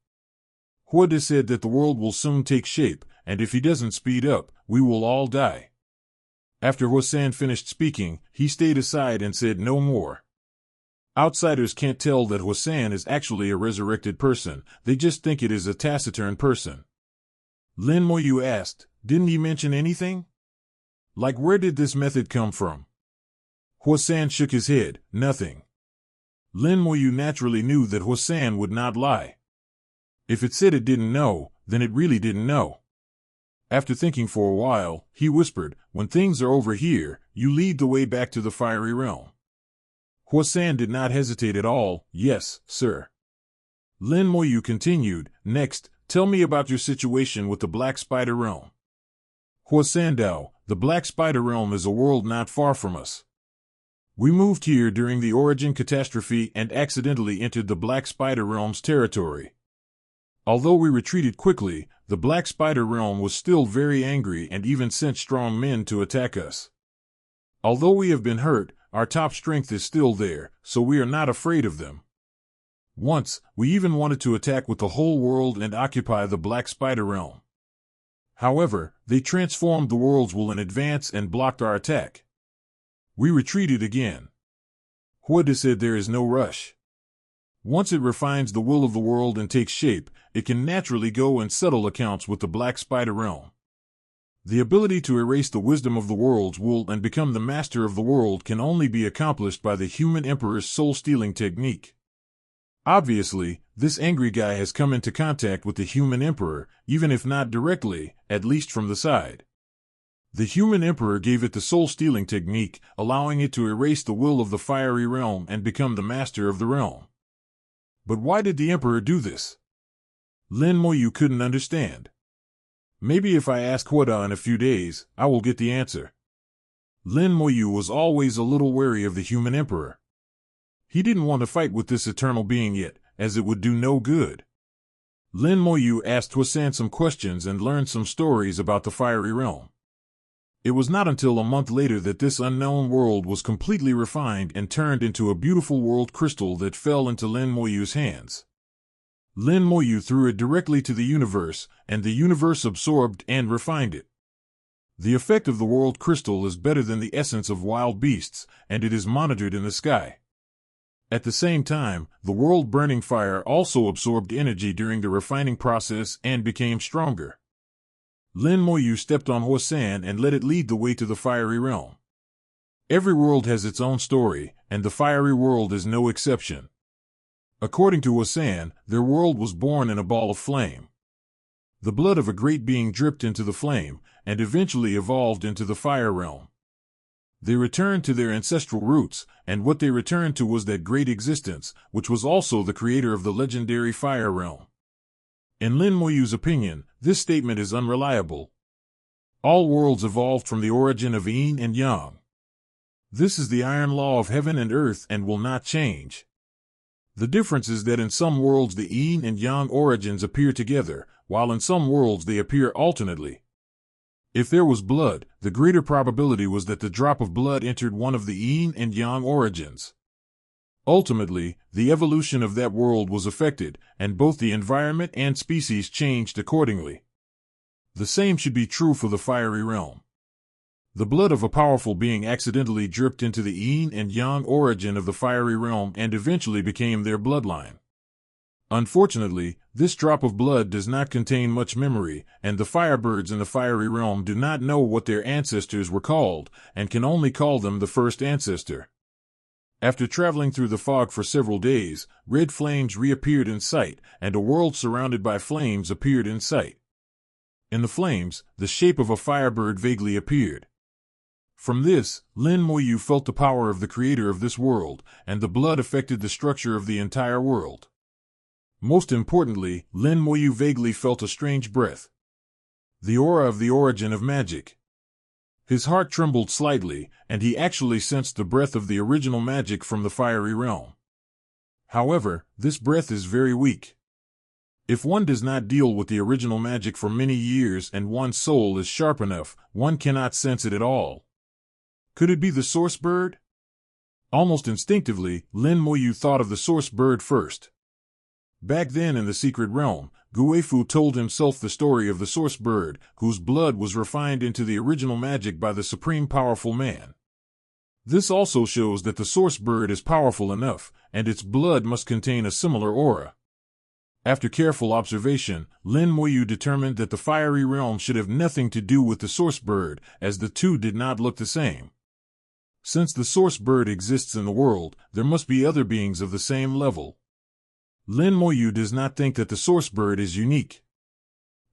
Hua-da said that the world will soon take shape, and if he doesn't speed up, we will all die." After Hua-san finished speaking, he stayed aside and said no more. Outsiders can't tell that Hua-san is actually a resurrected person, they just think it is a taciturn person. Lin Moyu asked, "Didn't he mention anything? Like where did this method come from?" Hua-san shook his head, "Nothing." Lin Moyu naturally knew that Hua-san would not lie. If it said it didn't know, then it really didn't know. After thinking for a while, he whispered, "When things are over here, you lead the way back to the fiery realm." Hua-san did not hesitate at all, "Yes, sir." Lin Moyu continued, "Next, tell me about your situation with the Black Spider Realm." Hua-san Dao, "The Black Spider Realm is a world not far from us. We moved here during the Origin catastrophe and accidentally entered the Black Spider Realm's territory. Although we retreated quickly, the Black Spider Realm was still very angry and even sent strong men to attack us. Although we have been hurt, our top strength is still there, so we are not afraid of them. Once, we even wanted to attack with the whole world and occupy the Black Spider Realm. However, they transformed the world's will in advance and blocked our attack. We retreated again. Hua-da said there is no rush. Once it refines the will of the world and takes shape, it can naturally go and settle accounts with the Black Spider Realm. The ability to erase the wisdom of the world's will and become the master of the world can only be accomplished by the human emperor's soul-stealing technique. Obviously, this angry guy has come into contact with the human emperor, even if not directly, at least from the side. The human emperor gave it the soul-stealing technique, allowing it to erase the will of the fiery realm and become the master of the realm. But why did the emperor do this? Lin Moyu couldn't understand. Maybe if I ask Hua-da in a few days, I will get the answer. Lin Moyu was always a little wary of the human emperor. He didn't want to fight with this eternal being yet, as it would do no good. Lin Moyu asked Huasan some questions and learned some stories about the fiery realm. It was not until a month later that this unknown world was completely refined and turned into a beautiful world crystal that fell into Lin Moyu's hands. Lin Moyu threw it directly to the universe, and the universe absorbed and refined it. The effect of the world crystal is better than the essence of wild beasts, and it is monitored in the sky. At the same time, the world-burning fire also absorbed energy during the refining process and became stronger. Lin Moyu stepped on Huasan and let it lead the way to the fiery realm. Every world has its own story, and the fiery world is no exception. According to Huasan, their world was born in a ball of flame. The blood of a great being dripped into the flame, and eventually evolved into the fire realm. They returned to their ancestral roots, and what they returned to was that great existence, which was also the creator of the legendary fire realm. In Lin Moyu's opinion, this statement is unreliable. All worlds evolved from the origin of yin and yang. This is the iron law of heaven and earth and will not change. The difference is that in some worlds the yin and yang origins appear together, while in some worlds they appear alternately. If there was blood, the greater probability was that the drop of blood entered one of the yin and yang origins. Ultimately, the evolution of that world was affected, and both the environment and species changed accordingly. The same should be true for the fiery realm. The blood of a powerful being accidentally dripped into the yin and yang origin of the fiery realm and eventually became their bloodline. Unfortunately, this drop of blood does not contain much memory, and the firebirds in the fiery realm do not know what their ancestors were called, and can only call them the first ancestor. After traveling through the fog for several days, red flames reappeared in sight, and a world surrounded by flames appeared in sight. In the flames, the shape of a firebird vaguely appeared. From this, Lin Moyu felt the power of the creator of this world, and the blood affected the structure of the entire world. Most importantly, Lin Moyu vaguely felt a strange breath. The aura of the origin of magic. His heart trembled slightly, and he actually sensed the breath of the original magic from the fiery realm. However, this breath is very weak. If one does not deal with the original magic for many years and one's soul is sharp enough, one cannot sense it at all. Could it be the source bird? Almost instinctively, Lin Moyu thought of the source bird first. Back then in the secret realm, Guifu told himself the story of the source bird, whose blood was refined into the original magic by the supreme powerful man. This also shows that the source bird is powerful enough, and its blood must contain a similar aura. After careful observation, Lin Moyu determined that the fiery realm should have nothing to do with the source bird, as the two did not look the same. Since the source bird exists in the world, there must be other beings of the same level. Lin Moyu does not think that the source bird is unique.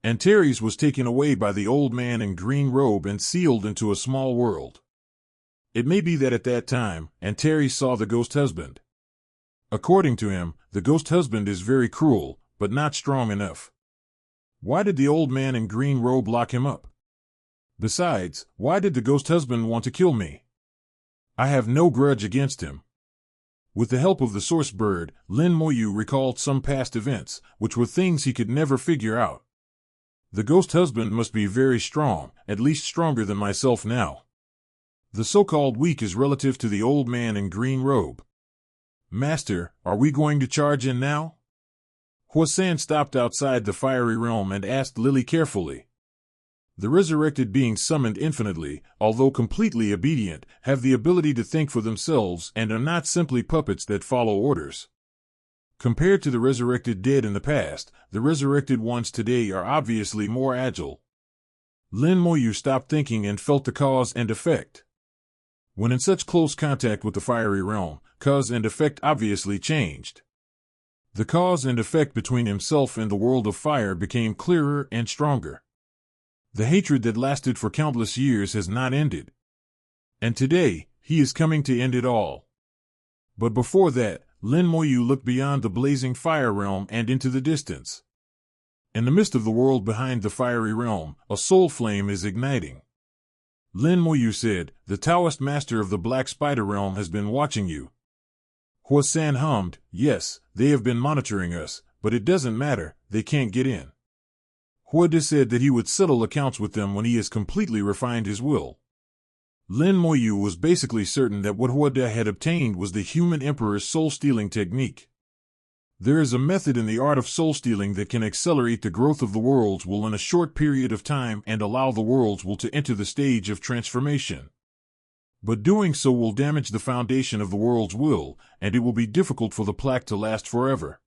Antares was taken away by the old man in green robe and sealed into a small world. It may be that at that time, Antares saw the ghost husband. According to him, the ghost husband is very cruel, but not strong enough. Why did the old man in green robe lock him up? Besides, why did the ghost husband want to kill me? I have no grudge against him. With the help of the source bird, Lin Moyu recalled some past events, which were things he could never figure out. The ghost husband must be very strong, at least stronger than myself now. The so-called weak is relative to the old man in green robe. Master, are we going to charge in now? Huasan stopped outside the fiery realm and asked Lily carefully. The resurrected beings summoned infinitely, although completely obedient, have the ability to think for themselves and are not simply puppets that follow orders. Compared to the resurrected dead in the past, the resurrected ones today are obviously more agile. Lin Moyu stopped thinking and felt the cause and effect. When in such close contact with the fiery realm, cause and effect obviously changed. The cause and effect between himself and the world of fire became clearer and stronger. The hatred that lasted for countless years has not ended. And today, he is coming to end it all. But before that, Lin Moyu looked beyond the blazing fire realm and into the distance. In the midst of the world behind the fiery realm, a soul flame is igniting. Lin Moyu said, "The Taoist master of the Black Spider Realm has been watching you." Huasan hummed, "Yes, they have been monitoring us, But it doesn't matter, they can't get in. Huada said that he would settle accounts with them when he has completely refined his will. Lin Moyu was basically certain that what Huada had obtained was the human emperor's soul-stealing technique. There is a method in the art of soul-stealing that can accelerate the growth of the world's will in a short period of time and allow the world's will to enter the stage of transformation. But doing so will damage the foundation of the world's will, and it will be difficult for the plaque to last forever.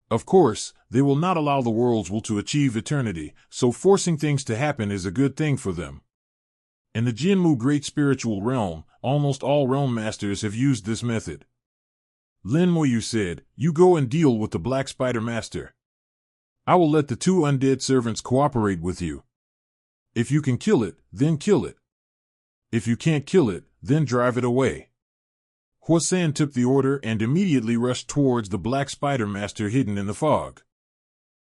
Of course, they will not allow the world's will to achieve eternity, so forcing things to happen is a good thing for them. In the Jinmu Great Spiritual Realm, almost all realm masters have used this method. Lin Moyu said, "You go and deal with the Black Spider Master. I will let the 2 undead servants cooperate with you. If you can kill it, then kill it. If you can't kill it, then drive it away." Huasan took the order and immediately rushed towards the Black Spider Master hidden in the fog.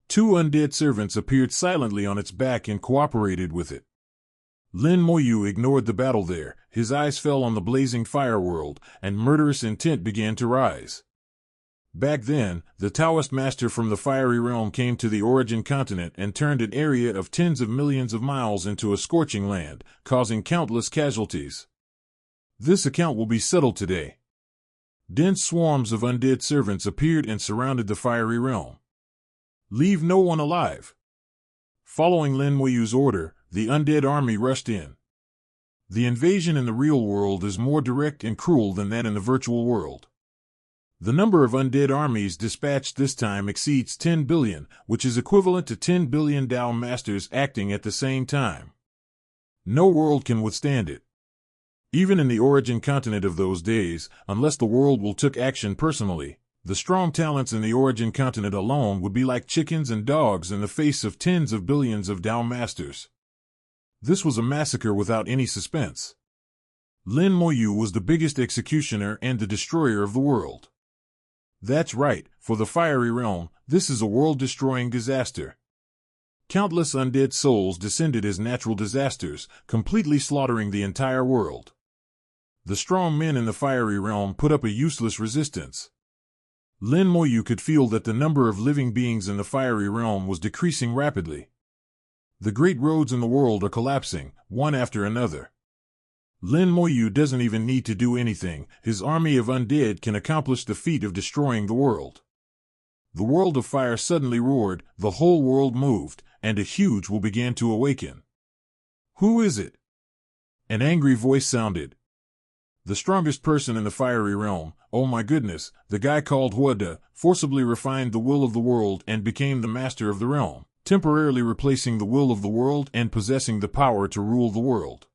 2 undead servants appeared silently on its back and cooperated with it. Lin Moyu ignored the battle there, his eyes fell on the blazing fire world, and murderous intent began to rise. Back then, the Taoist master from the fiery realm came to the origin continent and turned an area of tens of millions of miles into a scorching land, causing countless casualties. This account will be settled today. Dense swarms of undead servants appeared and surrounded the fiery realm. Leave no one alive. Following Lin Moyu's order, the undead army rushed in. The invasion in the real world is more direct and cruel than that in the virtual world. The number of undead armies dispatched this time exceeds 10 billion, which is equivalent to 10 billion Tao masters acting at the same time. No world can withstand it. Even in the origin continent of those days, unless the world will took action personally, the strong talents in the origin continent alone would be like chickens and dogs in the face of tens of billions of Tao masters. This was a massacre without any suspense. Lin Moyu was the biggest executioner and the destroyer of the world. That's right, for the fiery realm, this is a world-destroying disaster. Countless undead souls descended as natural disasters, completely slaughtering the entire world. The strong men in the fiery realm put up a useless resistance. Lin Moyu could feel that the number of living beings in the fiery realm was decreasing rapidly. The great roads in the world are collapsing, one after another. Lin Moyu doesn't even need to do anything, his army of undead can accomplish the feat of destroying the world. The world of fire suddenly roared, the whole world moved, and a huge will began to awaken. "Who is it?" An angry voice sounded. The strongest person in the fiery realm, oh my goodness, the guy called Huada, forcibly refined the will of the world and became the master of the realm, temporarily replacing the will of the world and possessing the power to rule the world.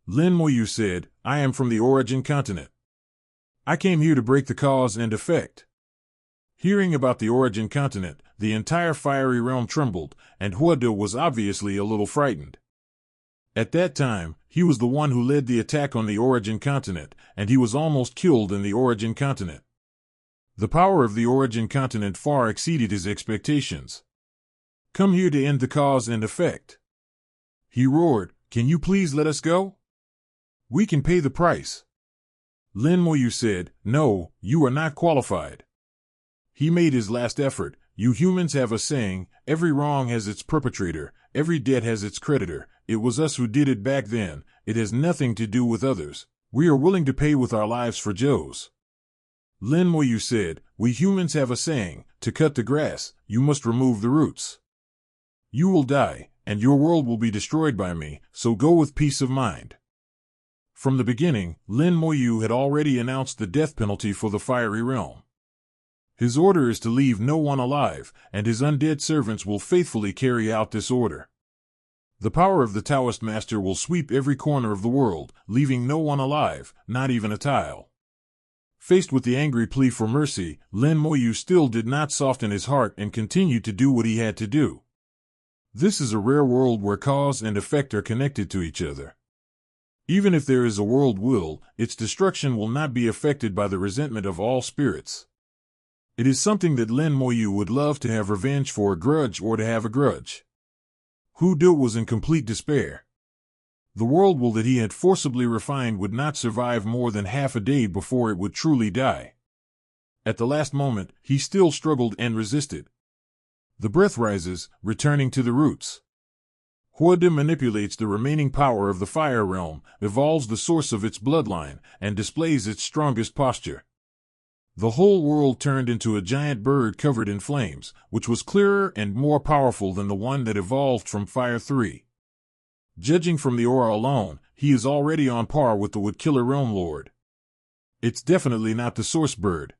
Lin Moyu said, "I am from the origin continent. I came here to break the cause and effect." Hearing about the origin continent, the entire fiery realm trembled, and Huada was obviously a little frightened. At that time, he was the one who led the attack on the origin continent, and he was almost killed in the origin continent. The power of the origin continent far exceeded his expectations. "Come here to end the cause and effect," he roared. "Can you please let us go? We can pay the price." Lin Moyu said, "No, you are not qualified." He made his last effort. "You humans have a saying, every wrong has its perpetrator, every debt has its creditor. It was us who did it back then, it has nothing to do with others. We are willing to pay with our lives for Joe's." Lin Moyu said, "We humans have a saying, to cut the grass, you must remove the roots. You will die, and your world will be destroyed by me, so go with peace of mind." From the beginning, Lin Moyu had already announced the death penalty for the fiery realm. His order is to leave no one alive, and his undead servants will faithfully carry out this order. The power of the Taoist master will sweep every corner of the world, leaving no one alive, not even a tile. Faced with the angry plea for mercy, Lin Moyu still did not soften his heart and continued to do what he had to do. This is a rare world where cause and effect are connected to each other. Even if there is a world will, its destruction will not be affected by the resentment of all spirits. It is something that Lin Moyu would love to have revenge for a grudge or to have a grudge. Hu Du was in complete despair. The world will that he had forcibly refined would not survive more than half a day before it would truly die. At the last moment, he still struggled and resisted. The breath rises, returning to the roots. Huada manipulates the remaining power of the fire realm, evolves the source of its bloodline, and displays its strongest posture. The whole world turned into a giant bird covered in flames, which was clearer and more powerful than the one that evolved from Fire 3. Judging from the aura alone, he is already on par with the Woodkiller Realm Lord. It's definitely not the source bird.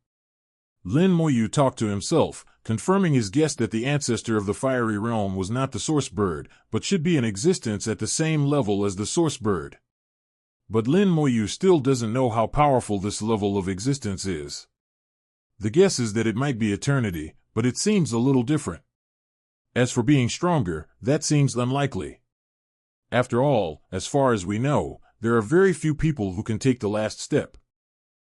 Lin Moyu talked to himself, confirming his guess that the ancestor of the fiery realm was not the source bird, but should be in existence at the same level as the source bird. But Lin Moyu still doesn't know how powerful this level of existence is. The guess is that it might be eternity, but it seems a little different. As for being stronger, that seems unlikely. After all, as far as we know, there are very few people who can take the last step.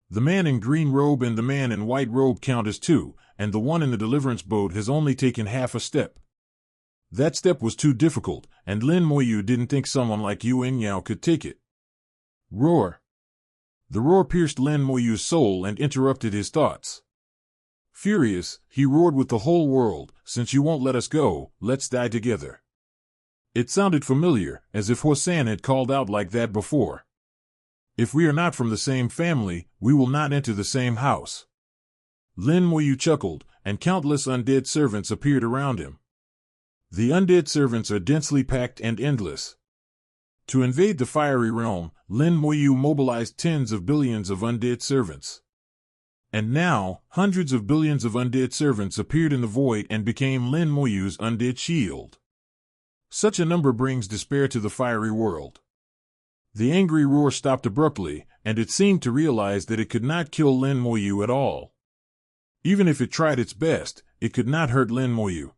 The man in green robe and the man in white robe count as two, and the one in the deliverance boat has only taken half a step. That step was too difficult, and Lin Moyu didn't think someone like Yuan Yao could take it. Roar! The roar pierced Lin Moyu's soul and interrupted his thoughts. Furious, he roared with the whole world, "Since you won't let us go, let's die together." It sounded familiar, as if Huasan had called out like that before. If we are not from the same family, we will not enter the same house. Lin Moyu chuckled, and countless undead servants appeared around him. The undead servants are densely packed and endless. To invade the fiery realm, Lin Moyu mobilized tens of billions of undead servants. And now, hundreds of billions of undead servants appeared in the void and became Lin Moyu's undead shield. Such a number brings despair to the fiery world. The angry roar stopped abruptly, and it seemed to realize that it could not kill Lin Moyu at all. Even if it tried its best, it could not hurt Lin Moyu.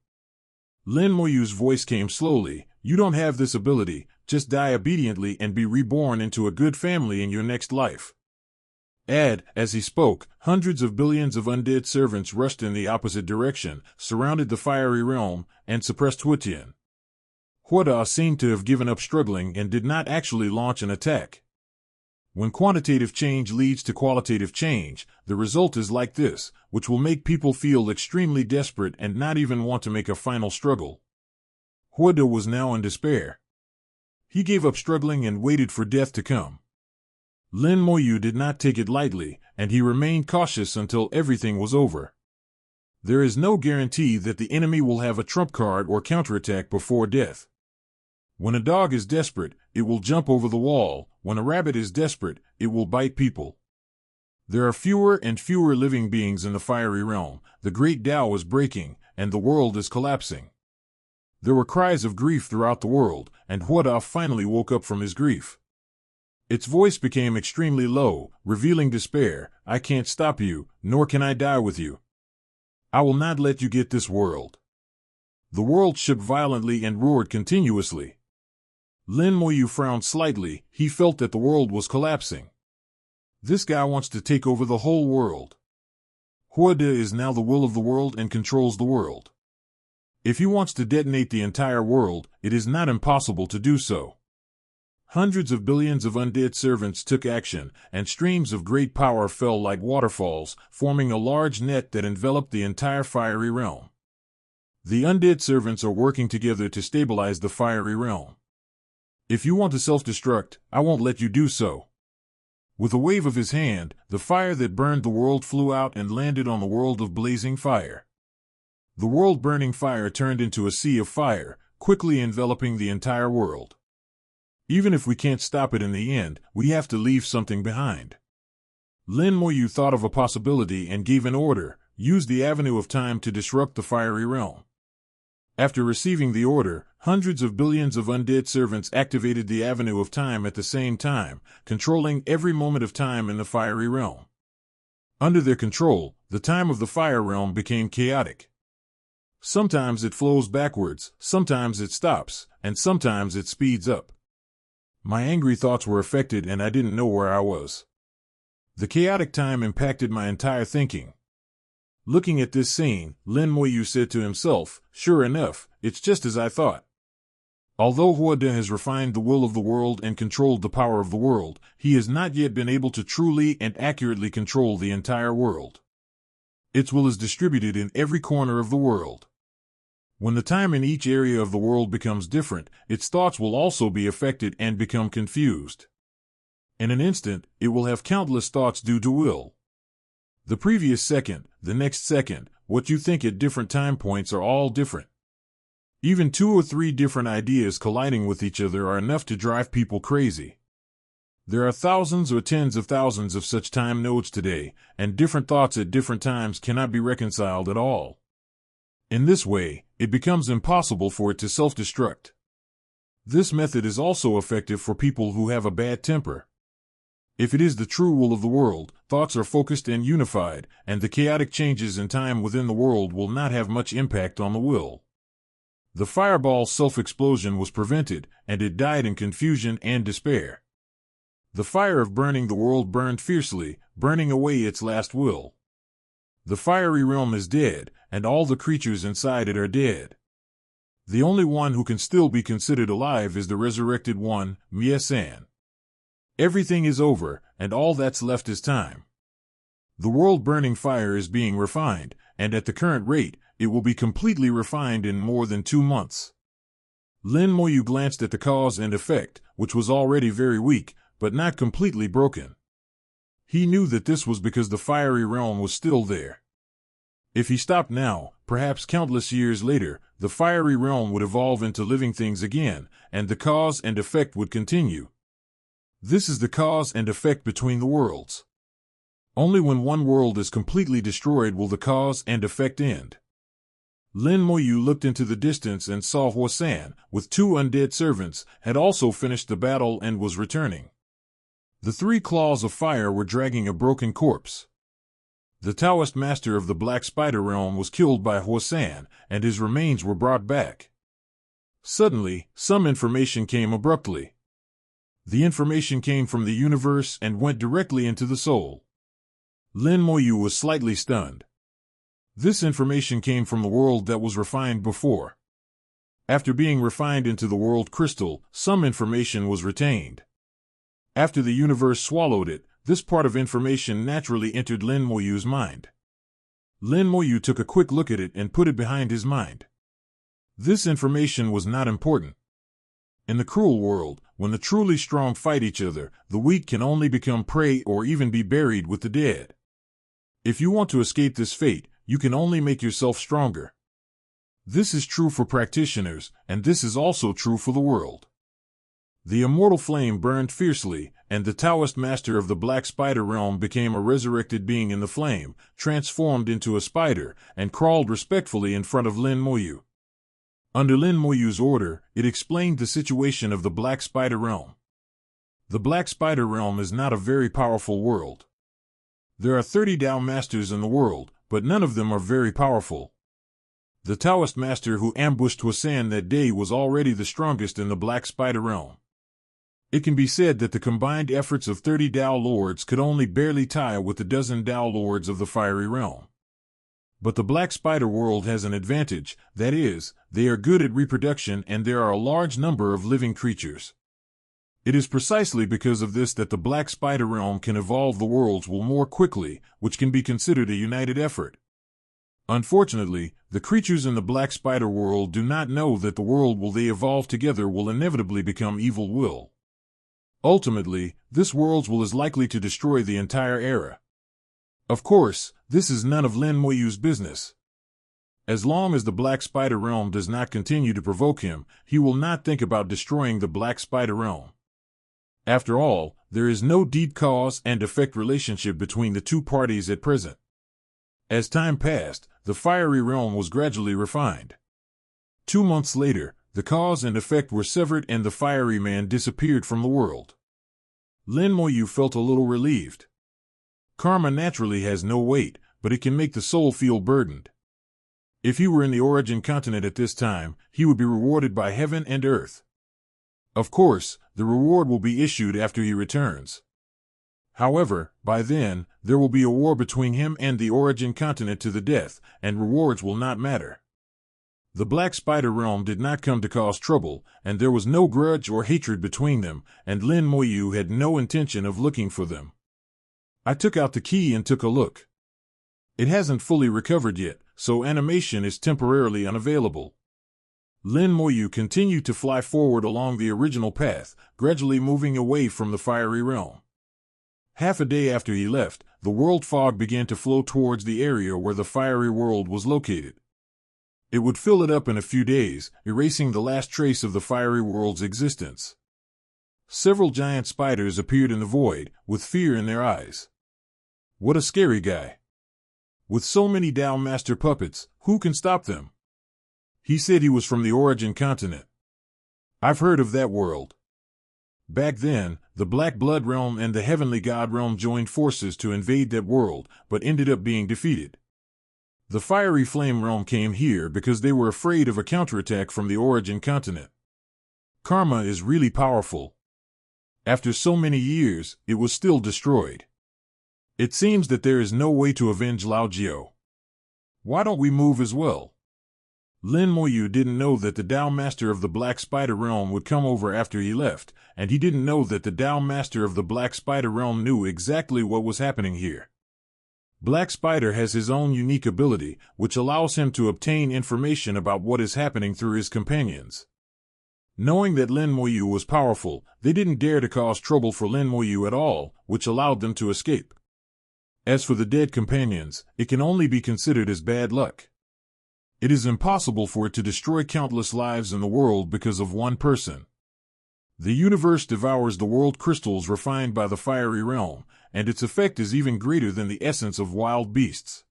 Lin Moyu's voice came slowly, "You don't have this ability, just die obediently and be reborn into a good family in your next life." As he spoke, hundreds of billions of undead servants rushed in the opposite direction, surrounded the fiery realm, and suppressed Huatian. Huada seemed to have given up struggling and did not actually launch an attack. When quantitative change leads to qualitative change, the result is like this, which will make people feel extremely desperate and not even want to make a final struggle. Huada was now in despair. He gave up struggling and waited for death to come. Lin Moyu did not take it lightly, and he remained cautious until everything was over. There is no guarantee that the enemy will have a trump card or counterattack before death. When a dog is desperate, it will jump over the wall. When a rabbit is desperate, it will bite people. There are fewer and fewer living beings in the fiery realm. The great Tao is breaking, and the world is collapsing. There were cries of grief throughout the world, and Huada finally woke up from his grief. Its voice became extremely low, revealing despair. "I can't stop you, nor can I die with you. I will not let you get this world." The world shook violently and roared continuously. Lin Moyu frowned slightly. He felt that the world was collapsing. This guy wants to take over the whole world. Huada is now the will of the world and controls the world. If he wants to detonate the entire world, it is not impossible to do so. Hundreds of billions of undead servants took action, and streams of great power fell like waterfalls, forming a large net that enveloped the entire fiery realm. The undead servants are working together to stabilize the fiery realm. If you want to self-destruct, I won't let you do so. With a wave of his hand, the fire that burned the world flew out and landed on the world of blazing fire. The world-burning fire turned into a sea of fire, quickly enveloping the entire world. Even if we can't stop it in the end, we have to leave something behind. Lin Moyu thought of a possibility and gave an order: use the avenue of time to disrupt the fiery realm. After receiving the order, hundreds of billions of undead servants activated the avenue of time at the same time, controlling every moment of time in the fiery realm. Under their control, the time of the fire realm became chaotic. Sometimes it flows backwards, sometimes it stops, and sometimes it speeds up. My angry thoughts were affected and I didn't know where I was. The chaotic time impacted my entire thinking. Looking at this scene, Lin Moyu said to himself, "Sure enough, it's just as I thought." Although Huada has refined the will of the world and controlled the power of the world, he has not yet been able to truly and accurately control the entire world. Its will is distributed in every corner of the world. When the time in each area of the world becomes different, its thoughts will also be affected and become confused. In an instant, it will have countless thoughts due to will. The previous second, the next second, what you think at different time points are all different. Even 2 or 3 different ideas colliding with each other are enough to drive people crazy. There are thousands or tens of thousands of such time nodes today, and different thoughts at different times cannot be reconciled at all. In this way, it becomes impossible for it to self-destruct. This method is also effective for people who have a bad temper. If it is the true will of the world, thoughts are focused and unified, and the chaotic changes in time within the world will not have much impact on the will. The fireball's self-explosion was prevented, and it died in confusion and despair. The fire of burning the world burned fiercely, burning away its last will. The fiery realm is dead, and all the creatures inside it are dead. The only one who can still be considered alive is the resurrected one, Mie-san. Everything is over, and all that's left is time. The world-burning fire is being refined, and at the current rate, it will be completely refined in more than 2 months. Lin Moyu glanced at the cause and effect, which was already very weak, but not completely broken. He knew that this was because the fiery realm was still there. If he stopped now, perhaps countless years later, the fiery realm would evolve into living things again, and the cause and effect would continue. This is the cause and effect between the worlds. Only when one world is completely destroyed will the cause and effect end. Lin Moyu looked into the distance and saw Huo-san, with 2 undead servants, had also finished the battle and was returning. The 3 claws of fire were dragging a broken corpse. The Taoist master of the Black Spider Realm was killed by Huo-san, and his remains were brought back. Suddenly, some information came abruptly. The information came from the universe and went directly into the soul. Lin Moyu was slightly stunned. This information came from the world that was refined before. After being refined into the world crystal, some information was retained. After the universe swallowed it, this part of information naturally entered Lin Moyu's mind. Lin Moyu took a quick look at it and put it behind his mind. This information was not important. In the cruel world, when the truly strong fight each other, the weak can only become prey or even be buried with the dead. If you want to escape this fate, you can only make yourself stronger. This is true for practitioners, and this is also true for the world. The immortal flame burned fiercely, and the Taoist master of the Black Spider Realm became a resurrected being in the flame, transformed into a spider, and crawled respectfully in front of Lin Moyu. Under Lin Moyu's order, it explained the situation of the Black Spider Realm. The Black Spider Realm is not a very powerful world. There are 30 Tao masters in the world, but none of them are very powerful. The Taoist master who ambushed Huo-san that day was already the strongest in the Black Spider Realm. It can be said that the combined efforts of 30 Tao lords could only barely tie with the dozen Tao lords of the fiery realm. But the Black Spider world has an advantage, that is, they are good at reproduction and there are a large number of living creatures. It is precisely because of this that the Black Spider Realm can evolve the worlds more quickly, which can be considered a united effort. Unfortunately, the creatures in the Black Spider world do not know that the world they evolve together will inevitably become evil will. Ultimately, this world is likely to destroy the entire era. Of course, this is none of Lin Moyu's business. As long as the Black Spider Realm does not continue to provoke him, he will not think about destroying the Black Spider Realm. After all, there is no deep cause and effect relationship between the two parties at present. As time passed, the fiery realm was gradually refined. 2 months later, the cause and effect were severed and the fiery man disappeared from the world. Lin Moyu felt a little relieved. Karma naturally has no weight, but it can make the soul feel burdened. If he were in the origin continent at this time, he would be rewarded by heaven and earth. Of course, the reward will be issued after he returns. However, by then, there will be a war between him and the origin continent to the death, and rewards will not matter. The Black Spider Realm did not come to cause trouble, and there was no grudge or hatred between them, and Lin Moyu had no intention of looking for them. I took out the key and took a look. It hasn't fully recovered yet, so animation is temporarily unavailable. Lin Moyu continued to fly forward along the original path, gradually moving away from the fiery realm. Half a day after he left, the world fog began to flow towards the area where the fiery world was located. It would fill it up in a few days, erasing the last trace of the fiery world's existence. Several giant spiders appeared in the void, with fear in their eyes. What a scary guy. With so many Tao Master puppets, who can stop them? He said he was from the Origin continent. I've heard of that world. Back then, the Black Blood Realm and the Heavenly God Realm joined forces to invade that world, but ended up being defeated. The Fiery Flame Realm came here because they were afraid of a counterattack from the Origin continent. Karma is really powerful. After so many years, it was still destroyed. It seems that there is no way to avenge Lao Jiao. Why don't we move as well? Lin Moyu didn't know that the Tao Master of the Black Spider Realm would come over after he left, and he didn't know that the Tao Master of the Black Spider Realm knew exactly what was happening here. Black Spider has his own unique ability, which allows him to obtain information about what is happening through his companions. Knowing that Lin Moyu was powerful, they didn't dare to cause trouble for Lin Moyu at all, which allowed them to escape. As for the dead companions, it can only be considered as bad luck. It is impossible for it to destroy countless lives in the world because of one person. The universe devours the world crystals refined by the fiery realm, and its effect is even greater than the essence of wild beasts.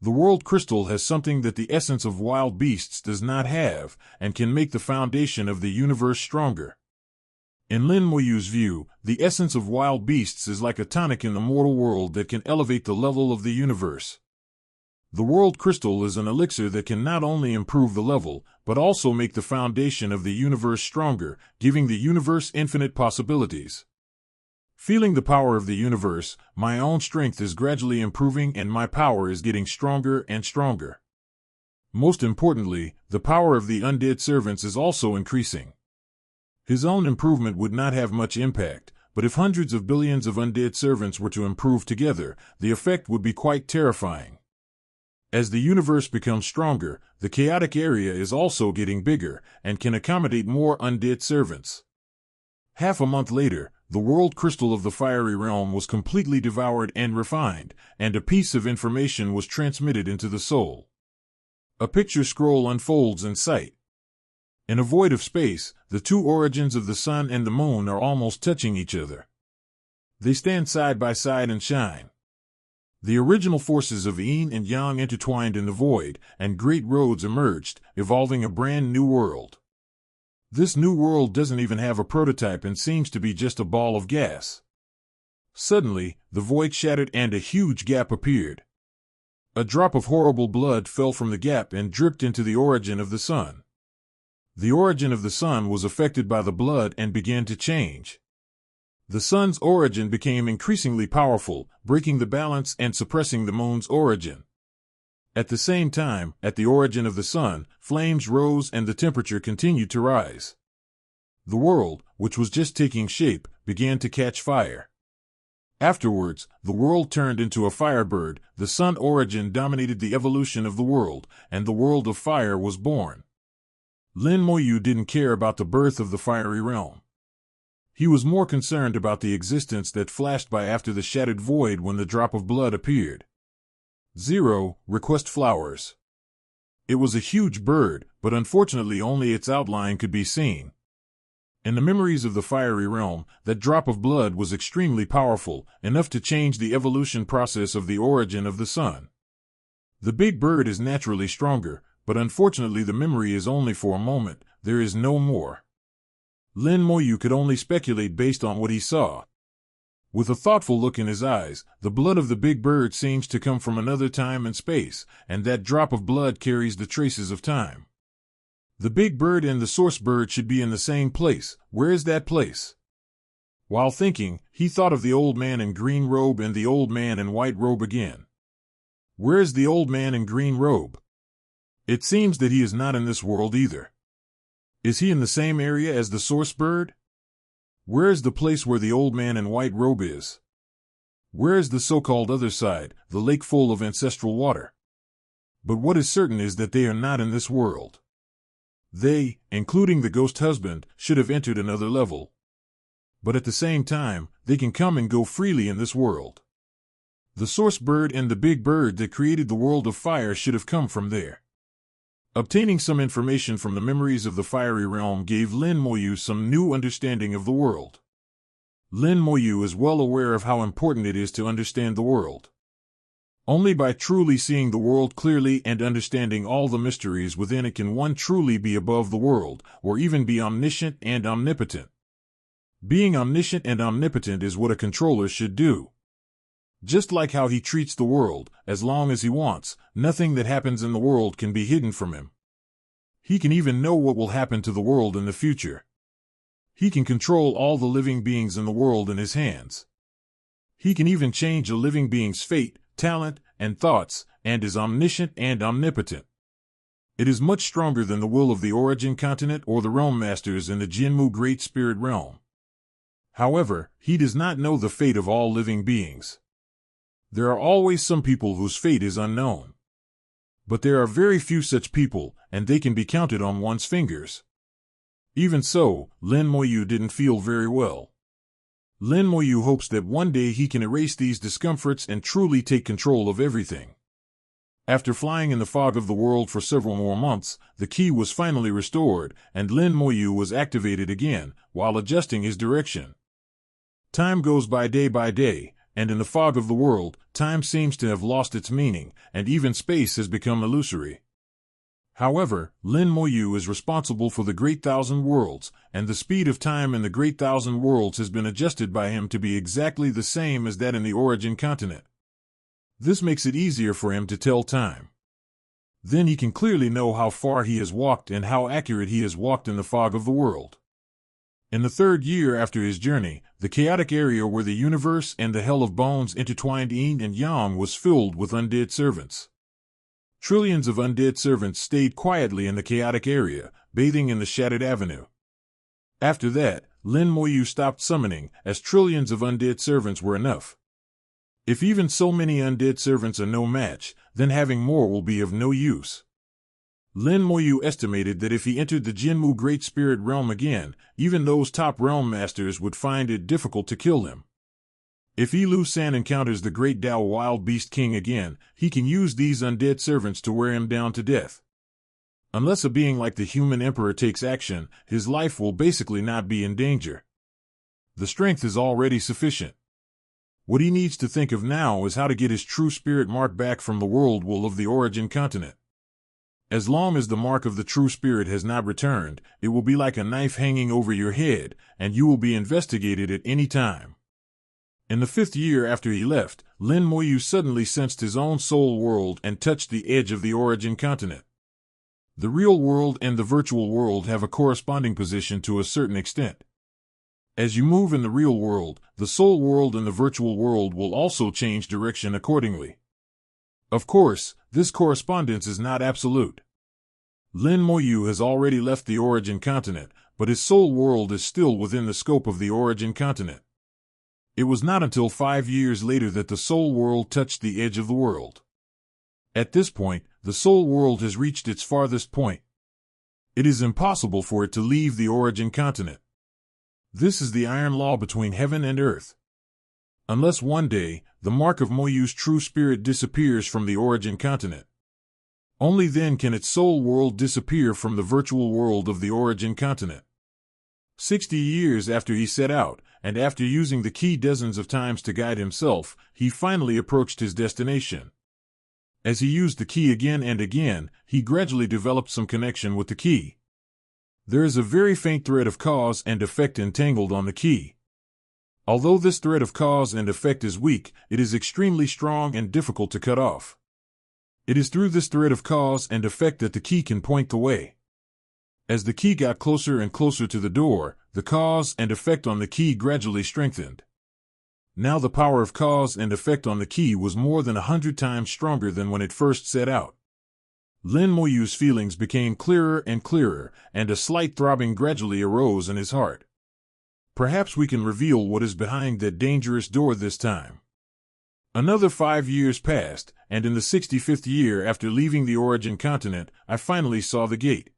The world crystal has something that the essence of wild beasts does not have, and can make the foundation of the universe stronger. In Lin Moyu's view, the essence of wild beasts is like a tonic in the mortal world that can elevate the level of the universe. The world crystal is an elixir that can not only improve the level, but also make the foundation of the universe stronger, giving the universe infinite possibilities. Feeling the power of the universe, my own strength is gradually improving and my power is getting stronger and stronger. Most importantly, the power of the undead servants is also increasing. His own improvement would not have much impact, but if hundreds of billions of undead servants were to improve together, the effect would be quite terrifying. As the universe becomes stronger, the chaotic area is also getting bigger and can accommodate more undead servants. Half a month later, the world crystal of the fiery realm was completely devoured and refined, and a piece of information was transmitted into the soul. A picture scroll unfolds in sight. In a void of space, the two origins of the sun and the moon are almost touching each other. They stand side by side and shine. The original forces of yin and yang intertwined in the void, and great roads emerged, evolving a brand new world. This new world doesn't even have a prototype and seems to be just a ball of gas. Suddenly, the void shattered and a huge gap appeared. A drop of horrible blood fell from the gap and dripped into the origin of the sun. The origin of the sun was affected by the blood and began to change. The sun's origin became increasingly powerful, breaking the balance and suppressing the moon's origin. At the same time, at the origin of the sun, flames rose and the temperature continued to rise. The world, which was just taking shape, began to catch fire. Afterwards, the world turned into a firebird, the sun origin dominated the evolution of the world, and the world of fire was born. Lin Moyu didn't care about the birth of the fiery realm. He was more concerned about the existence that flashed by after the shattered void when the drop of blood appeared. 0. Request flowers. It was a huge bird, but unfortunately only its outline could be seen. In the memories of the fiery realm, that drop of blood was extremely powerful, enough to change the evolution process of the origin of the sun. The big bird is naturally stronger, but unfortunately the memory is only for a moment, there is no more. Lin Moyu could only speculate based on what he saw. With a thoughtful look in his eyes, the blood of the big bird seems to come from another time and space, and that drop of blood carries the traces of time. The big bird and the source bird should be in the same place. Where is that place? While thinking, he thought of the old man in green robe and the old man in white robe again. Where is the old man in green robe? It seems that he is not in this world either. Is he in the same area as the source bird? Where is the place where the old man in white robe is? Where is the so-called other side, the lake full of ancestral water? But what is certain is that they are not in this world. They, including the ghost husband, should have entered another level. But at the same time, they can come and go freely in this world. The source bird and the big bird that created the world of fire should have come from there. Obtaining some information from the memories of the fiery realm gave Lin Moyu some new understanding of the world. Lin Moyu is well aware of how important it is to understand the world. Only by truly seeing the world clearly and understanding all the mysteries within it can one truly be above the world, or even be omniscient and omnipotent. Being omniscient and omnipotent is what a controller should do. Just like how he treats the world, as long as he wants, nothing that happens in the world can be hidden from him. He can even know what will happen to the world in the future. He can control all the living beings in the world in his hands. He can even change a living being's fate, talent, and thoughts, and is omniscient and omnipotent. It is much stronger than the will of the Origin Continent or the Realm Masters in the Jinmu Great Spirit Realm. However, he does not know the fate of all living beings. There are always some people whose fate is unknown. But there are very few such people, and they can be counted on one's fingers. Even so, Lin Moyu didn't feel very well. Lin Moyu hopes that one day he can erase these discomforts and truly take control of everything. After flying in the fog of the world for several more months, the key was finally restored, and Lin Moyu was activated again, while adjusting his direction. Time goes by day, and in the fog of the world, time seems to have lost its meaning, and even space has become illusory. However, Lin Moyu is responsible for the Great Thousand Worlds, and the speed of time in the Great Thousand Worlds has been adjusted by him to be exactly the same as that in the Origin Continent. This makes it easier for him to tell time. Then he can clearly know how far he has walked and how accurate he has walked in the fog of the world. In the third year after his journey, the chaotic area where the universe and the Hell of Bones intertwined yin and yang was filled with undead servants. Trillions of undead servants stayed quietly in the chaotic area, bathing in the shattered avenue. After that, Lin Moyu stopped summoning, as trillions of undead servants were enough. If even so many undead servants are no match, then having more will be of no use. Lin Moyu estimated that if he entered the Jinmu Great Spirit Realm again, even those top realm masters would find it difficult to kill him. If Lu San encounters the Great Dao Wild Beast King again, he can use these undead servants to wear him down to death. Unless a being like the human emperor takes action, his life will basically not be in danger. The strength is already sufficient. What he needs to think of now is how to get his true spirit mark back from the world wool of the Origin Continent. As long as the mark of the true spirit has not returned, it will be like a knife hanging over your head, and you will be investigated at any time. In the 5th year after he left, Lin Moyu suddenly sensed his own soul world and touched the edge of the Origin Continent. The real world and the virtual world have a corresponding position to a certain extent. As you move in the real world, the soul world and the virtual world will also change direction accordingly. Of course, this correspondence is not absolute. Lin Moyu has already left the Origin Continent, but his soul world is still within the scope of the Origin Continent. It was not until 5 years later that the soul world touched the edge of the world. At this point, the soul world has reached its farthest point. It is impossible for it to leave the Origin Continent. This is the iron law between heaven and earth. Unless one day, the mark of Moyu's true spirit disappears from the Origin Continent. Only then can its soul world disappear from the virtual world of the Origin Continent. 60 years after he set out, and after using the key dozens of times to guide himself, he finally approached his destination. As he used the key again and again, he gradually developed some connection with the key. There is a very faint thread of cause and effect entangled on the key. Although this thread of cause and effect is weak, it is extremely strong and difficult to cut off. It is through this thread of cause and effect that the key can point the way. As the key got closer and closer to the door, the cause and effect on the key gradually strengthened. Now the power of cause and effect on the key was more than 100 times stronger than when it first set out. Lin Moyu's feelings became clearer and clearer, and a slight throbbing gradually arose in his heart. Perhaps we can reveal what is behind that dangerous door this time. Another 5 years passed, and in the 65th year after leaving the origin continent, I finally saw the gate.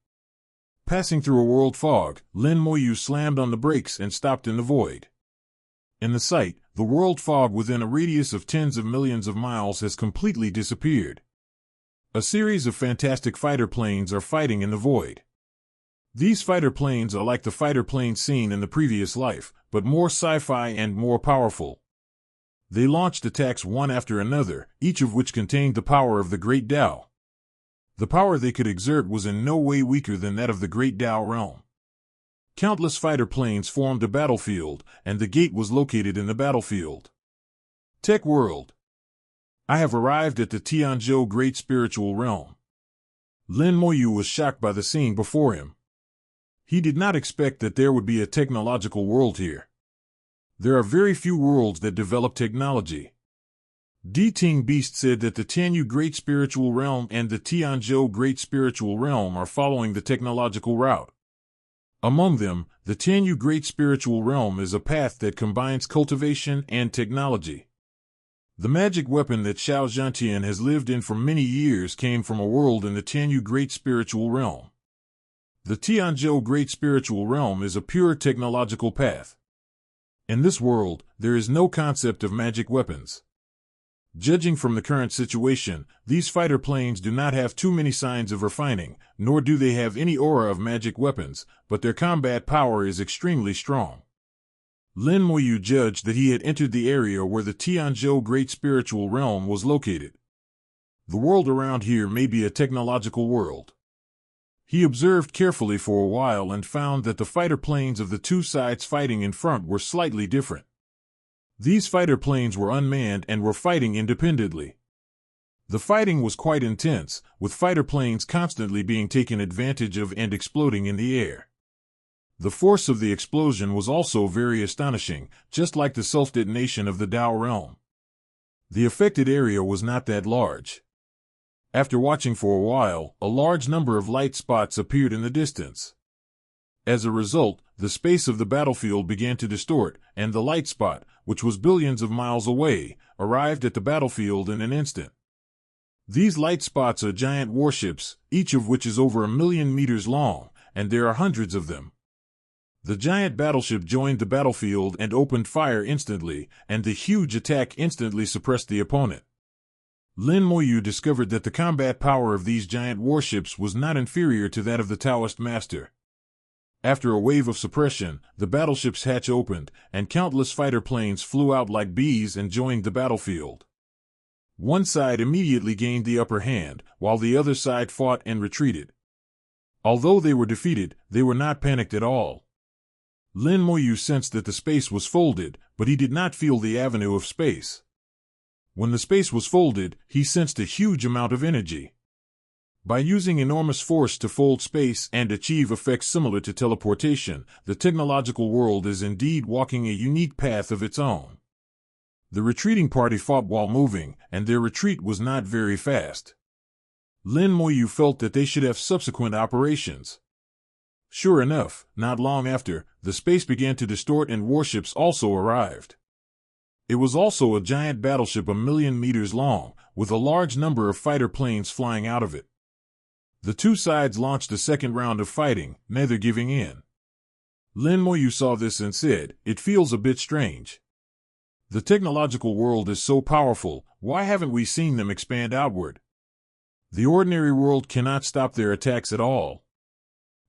Passing through a world fog, Lin Moyu slammed on the brakes and stopped in the void. In the sight, the world fog within a radius of tens of millions of miles has completely disappeared. A series of fantastic fighter planes are fighting in the void. These fighter planes are like the fighter planes seen in the previous life, but more sci-fi and more powerful. They launched attacks one after another, each of which contained the power of the Great Tao. The power they could exert was in no way weaker than that of the Great Tao realm. Countless fighter planes formed a battlefield, and the gate was located in the battlefield. Tech World. I have arrived at the Tianzhou Great Spiritual Realm. Lin Moyu was shocked by the scene before him. He did not expect that there would be a technological world here. There are very few worlds that develop technology. Di Ting Beast said that the Tianyu Great Spiritual Realm and the Tianzhou Great Spiritual Realm are following the technological route. Among them, the Tianyu Great Spiritual Realm is a path that combines cultivation and technology. The magic weapon that Xiao Zhantian has lived in for many years came from a world in the Tianyu Great Spiritual Realm. The Tianzhou Great Spiritual Realm is a pure technological path. In this world, there is no concept of magic weapons. Judging from the current situation, these fighter planes do not have too many signs of refining, nor do they have any aura of magic weapons, but their combat power is extremely strong. Lin Moyu judged that he had entered the area where the Tianzhou Great Spiritual Realm was located. The world around here may be a technological world. He observed carefully for a while and found that the fighter planes of the two sides fighting in front were slightly different. These fighter planes were unmanned and were fighting independently. The fighting was quite intense, with fighter planes constantly being taken advantage of and exploding in the air. The force of the explosion was also very astonishing, just like the self-detonation of the Tao realm. The affected area was not that large. After watching for a while, a large number of light spots appeared in the distance. As a result, the space of the battlefield began to distort, and the light spot, which was billions of miles away, arrived at the battlefield in an instant. These light spots are giant warships, each of which is over 1,000,000 meters long, and there are hundreds of them. The giant battleship joined the battlefield and opened fire instantly, and the huge attack instantly suppressed the opponent. Lin Moyu discovered that the combat power of these giant warships was not inferior to that of the Taoist master. After a wave of suppression, the battleship's hatch opened, and countless fighter planes flew out like bees and joined the battlefield. One side immediately gained the upper hand, while the other side fought and retreated. Although they were defeated, they were not panicked at all. Lin Moyu sensed that the space was folded, but he did not feel the avenue of space. When the space was folded, he sensed a huge amount of energy. By using enormous force to fold space and achieve effects similar to teleportation, the technological world is indeed walking a unique path of its own. The retreating party fought while moving, and their retreat was not very fast. Lin Moyu felt that they should have subsequent operations. Sure enough, not long after, the space began to distort and warships also arrived. It was also a giant battleship 1,000,000 meters long, with a large number of fighter planes flying out of it. The two sides launched a second round of fighting, neither giving in. Lin Moyu saw this and said, "It feels a bit strange. The technological world is so powerful, why haven't we seen them expand outward? The ordinary world cannot stop their attacks at all."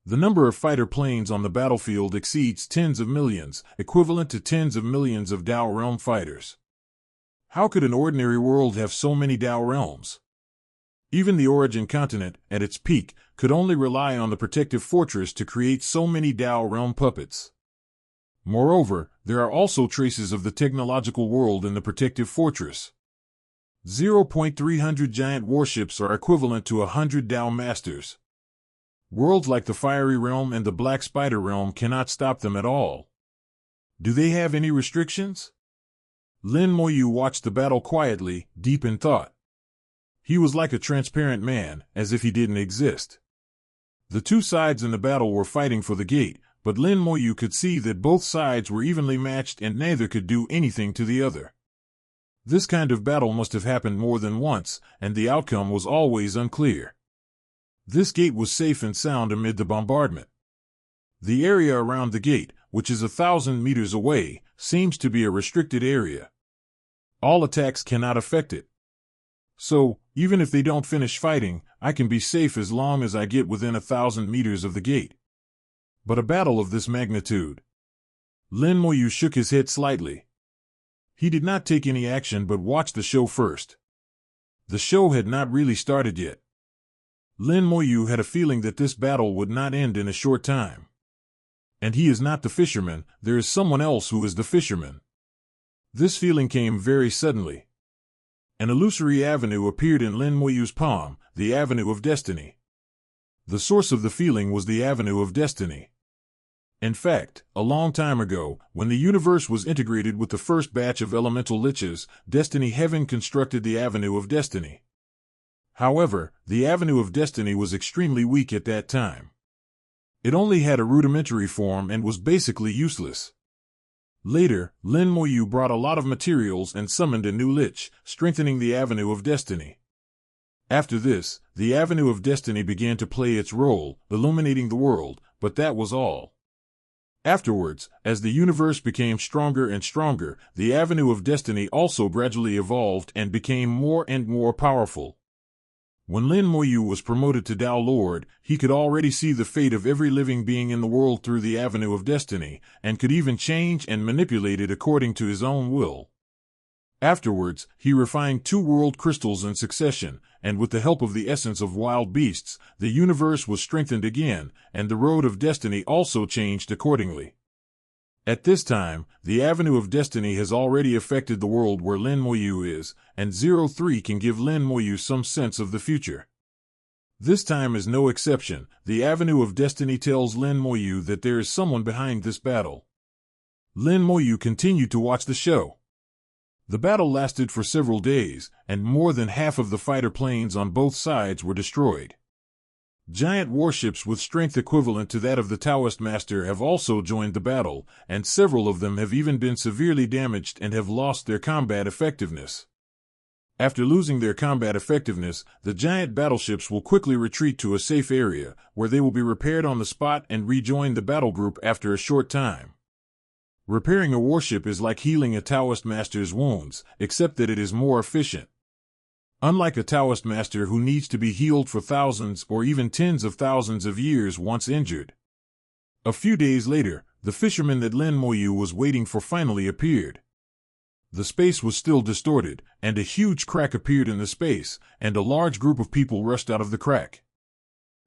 The number of fighter planes on the battlefield exceeds tens of millions, equivalent to tens of millions of Tao realm fighters. How could an ordinary world have so many Tao realms? Even the origin continent, at its peak, could only rely on the protective fortress to create so many Tao realm puppets. Moreover, there are also traces of the technological world in the protective fortress. 0.300 giant warships are equivalent to 100 Tao masters. Worlds like the Fiery Realm and the Black Spider Realm cannot stop them at all. Do they have any restrictions? Lin Moyu watched the battle quietly, deep in thought. He was like a transparent man, as if he didn't exist. The two sides in the battle were fighting for the gate, but Lin Moyu could see that both sides were evenly matched and neither could do anything to the other. This kind of battle must have happened more than once, and the outcome was always unclear. This gate was safe and sound amid the bombardment. The area around the gate, which is 1,000 meters away, seems to be a restricted area. All attacks cannot affect it. So, even if they don't finish fighting, I can be safe as long as I get within 1,000 meters of the gate. But a battle of this magnitude. Lin Moyu shook his head slightly. He did not take any action but watched the show first. The show had not really started yet. Lin Moyu had a feeling that this battle would not end in a short time. And he is not the fisherman, there is someone else who is the fisherman. This feeling came very suddenly. An illusory avenue appeared in Lin Moyu's palm, the Avenue of Destiny. The source of the feeling was the Avenue of Destiny. In fact, a long time ago, when the universe was integrated with the first batch of elemental liches, Destiny Heaven constructed the Avenue of Destiny. However, the Avenue of Destiny was extremely weak at that time. It only had a rudimentary form and was basically useless. Later, Lin Moyu brought a lot of materials and summoned a new lich, strengthening the Avenue of Destiny. After this, the Avenue of Destiny began to play its role, illuminating the world, but that was all. Afterwards, as the universe became stronger and stronger, the Avenue of Destiny also gradually evolved and became more and more powerful. When Lin Moyu was promoted to Tao Lord, he could already see the fate of every living being in the world through the Avenue of Destiny, and could even change and manipulate it according to his own will. Afterwards, he refined 2 world crystals in succession, and with the help of the essence of wild beasts, the universe was strengthened again, and the road of destiny also changed accordingly. At this time, the Avenue of Destiny has already affected the world where Lin Moyu is, and 03 can give Lin Moyu some sense of the future. This time is no exception. The Avenue of Destiny tells Lin Moyu that there is someone behind this battle. Lin Moyu continued to watch the show. The battle lasted for several days, and more than half of the fighter planes on both sides were destroyed. Giant warships with strength equivalent to that of the Taoist Master have also joined the battle, and several of them have even been severely damaged and have lost their combat effectiveness. After losing their combat effectiveness, the giant battleships will quickly retreat to a safe area, where they will be repaired on the spot and rejoin the battle group after a short time. Repairing a warship is like healing a Taoist Master's wounds, except that it is more efficient. Unlike a Taoist Master who needs to be healed for thousands or even tens of thousands of years once injured. A few days later, the fisherman that Lin Moyu was waiting for finally appeared. The space was still distorted, and a huge crack appeared in the space, and a large group of people rushed out of the crack.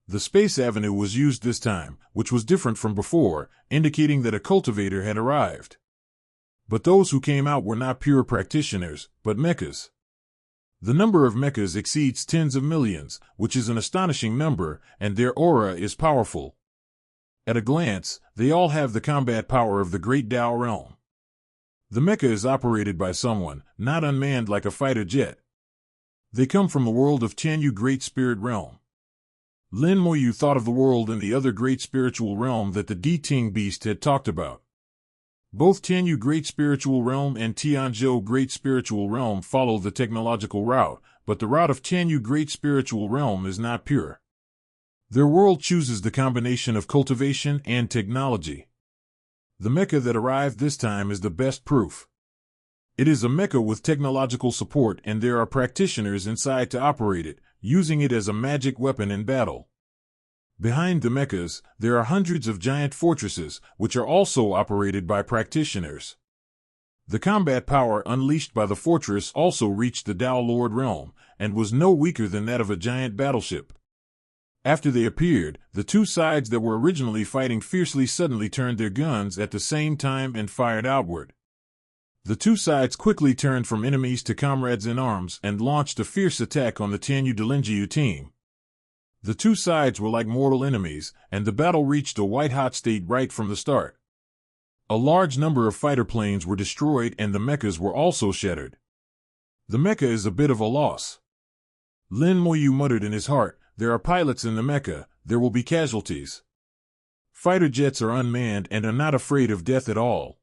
The Space Avenue was used this time, which was different from before, indicating that a cultivator had arrived. But those who came out were not pure practitioners, but mechas. The number of mechas exceeds tens of millions, which is an astonishing number, and their aura is powerful. At a glance, they all have the combat power of the Great Tao realm. The mecha is operated by someone, not unmanned like a fighter jet. They come from the world of Tianyu Great Spirit Realm. Lin Moyu thought of the world in the other great spiritual realm that the Di-Ting Beast had talked about. Both Tianyu Great Spiritual Realm and Tianzhou Great Spiritual Realm follow the technological route, but the route of Tianyu Great Spiritual Realm is not pure. Their world chooses the combination of cultivation and technology. The mecha that arrived this time is the best proof. It is a mecha with technological support, and there are practitioners inside to operate it, using it as a magic weapon in battle. Behind the mechas, there are hundreds of giant fortresses, which are also operated by practitioners. The combat power unleashed by the fortress also reached the Tao Lord realm, and was no weaker than that of a giant battleship. After they appeared, the 2 sides that were originally fighting fiercely suddenly turned their guns at the same time and fired outward. The 2 sides quickly turned from enemies to comrades in arms and launched a fierce attack on the Tianyu Delinjiu team. The 2 sides were like mortal enemies, and the battle reached a white-hot state right from the start. A large number of fighter planes were destroyed and the mechas were also shattered. The mecha is a bit of a loss. Lin Moyu muttered in his heart, there are pilots in the mecha, there will be casualties. Fighter jets are unmanned and are not afraid of death at all.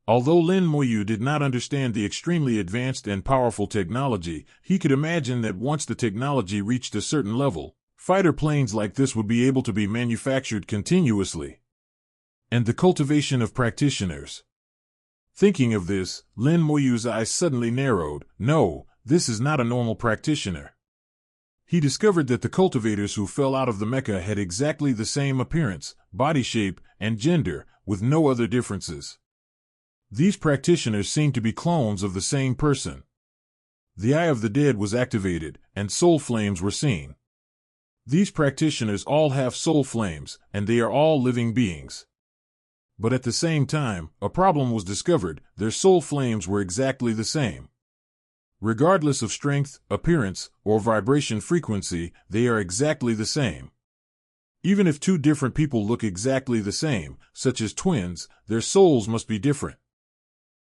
Although Lin Moyu did not understand the extremely advanced and powerful technology, he could imagine that once the technology reached a certain level, fighter planes like this would be able to be manufactured continuously. And the cultivation of practitioners. Thinking of this, Lin Moyu's eyes suddenly narrowed. No, this is not a normal practitioner. He discovered that the cultivators who fell out of the mecha had exactly the same appearance, body shape, and gender, with no other differences. These practitioners seemed to be clones of the same person. The Eye of the Dead was activated, and soul flames were seen. These practitioners all have soul flames, and they are all living beings. But at the same time, a problem was discovered. Their soul flames were exactly the same. Regardless of strength, appearance, or vibration frequency, they are exactly the same. Even if two different people look exactly the same, such as twins, their souls must be different.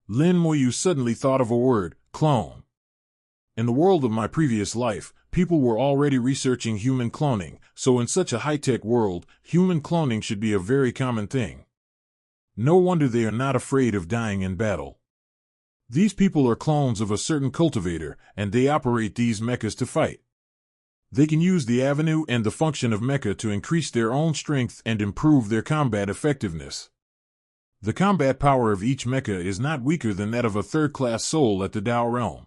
Lin Moyu suddenly thought of a word: clone. In the world of my previous life, people were already researching human cloning, so in such a high-tech world, human cloning should be a very common thing. No wonder they are not afraid of dying in battle. These people are clones of a certain cultivator, and they operate these mechas to fight. They can use the avenue and the function of mecha to increase their own strength and improve their combat effectiveness. The combat power of each mecha is not weaker than that of a third-class soul at the Tao realm.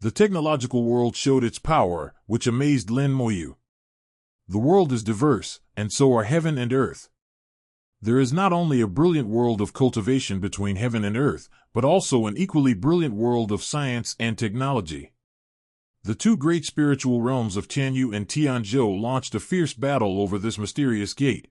The technological world showed its power, which amazed Lin Moyu. The world is diverse, and so are heaven and earth. There is not only a brilliant world of cultivation between heaven and earth, but also an equally brilliant world of science and technology. The two great spiritual realms of Tianyu and Tianzhou launched a fierce battle over this mysterious gate.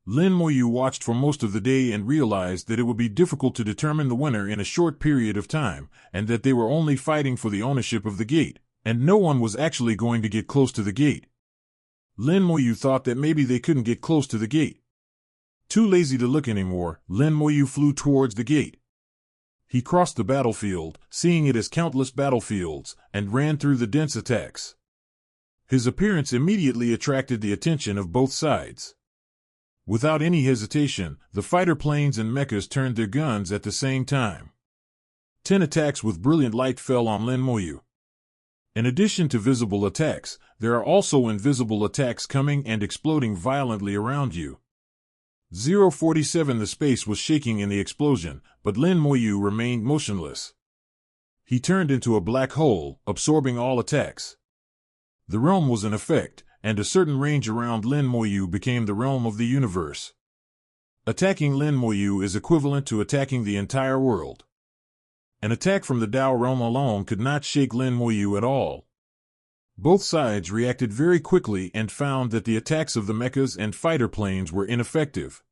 Lin Moyu watched for most of the day and realized that it would be difficult to determine the winner in a short period of time, and that they were only fighting for the ownership of the gate, and no one was actually going to get close to the gate. Lin Moyu thought that maybe they couldn't get close to the gate. Too lazy to look anymore, Lin Moyu flew towards the gate. He crossed the battlefield, seeing it as countless battlefields, and ran through the dense attacks. His appearance immediately attracted the attention of both sides. Without any hesitation, the fighter planes and mechas turned their guns at the same time. 10 attacks with brilliant light fell on Lin Moyu. In addition to visible attacks, there are also invisible attacks coming and exploding violently around you. 047 The space was shaking in the explosion, but Lin Moyu remained motionless. He turned into a black hole, absorbing all attacks. The realm was in effect, and a certain range around Lin Moyu became the realm of the universe. Attacking Lin Moyu is equivalent to attacking the entire world. An attack from the Tao realm alone could not shake Lin Moyu at all. Both sides reacted very quickly and found that the attacks of the mechas and fighter planes were ineffective.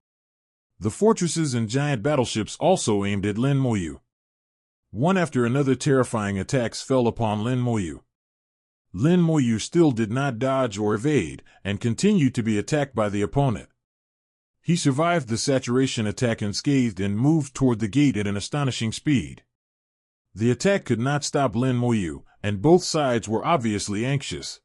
The fortresses and giant battleships also aimed at Lin Moyu. One after another terrifying attacks fell upon Lin Moyu. Lin Moyu still did not dodge or evade, and continued to be attacked by the opponent. He survived the saturation attack unscathed and moved toward the gate at an astonishing speed. The attack could not stop Lin Moyu, and both sides were obviously anxious.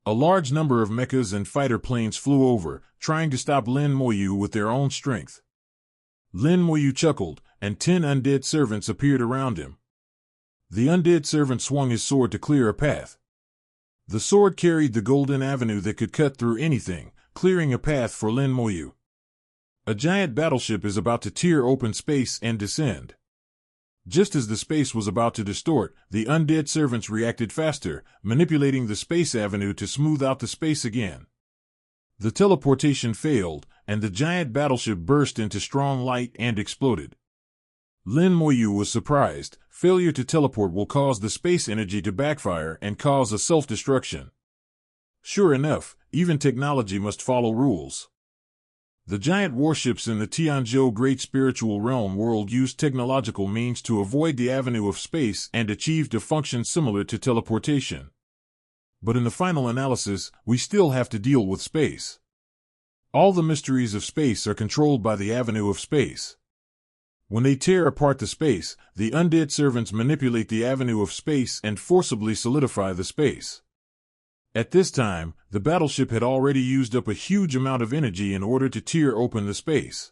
A large number of mechas and fighter planes flew over, trying to stop Lin Moyu with their own strength. Lin Moyu chuckled, and 10 undead servants appeared around him. The undead servant swung his sword to clear a path. The sword carried the golden avenue that could cut through anything, clearing a path for Lin Moyu. A giant battleship is about to tear open space and descend. Just as the space was about to distort, the undead servants reacted faster, manipulating the space avenue to smooth out the space again. The teleportation failed, and the giant battleship burst into strong light and exploded. Lin Moyu was surprised. Failure to teleport will cause the space energy to backfire and cause a self-destruction. Sure enough, even technology must follow rules. The giant warships in the Tianzhou Great Spiritual Realm world used technological means to avoid the avenue of space and achieved a function similar to teleportation. But in the final analysis, we still have to deal with space. All the mysteries of space are controlled by the avenue of space. When they tear apart the space, the undead servants manipulate the avenue of space and forcibly solidify the space. At this time, the battleship had already used up a huge amount of energy in order to tear open the space.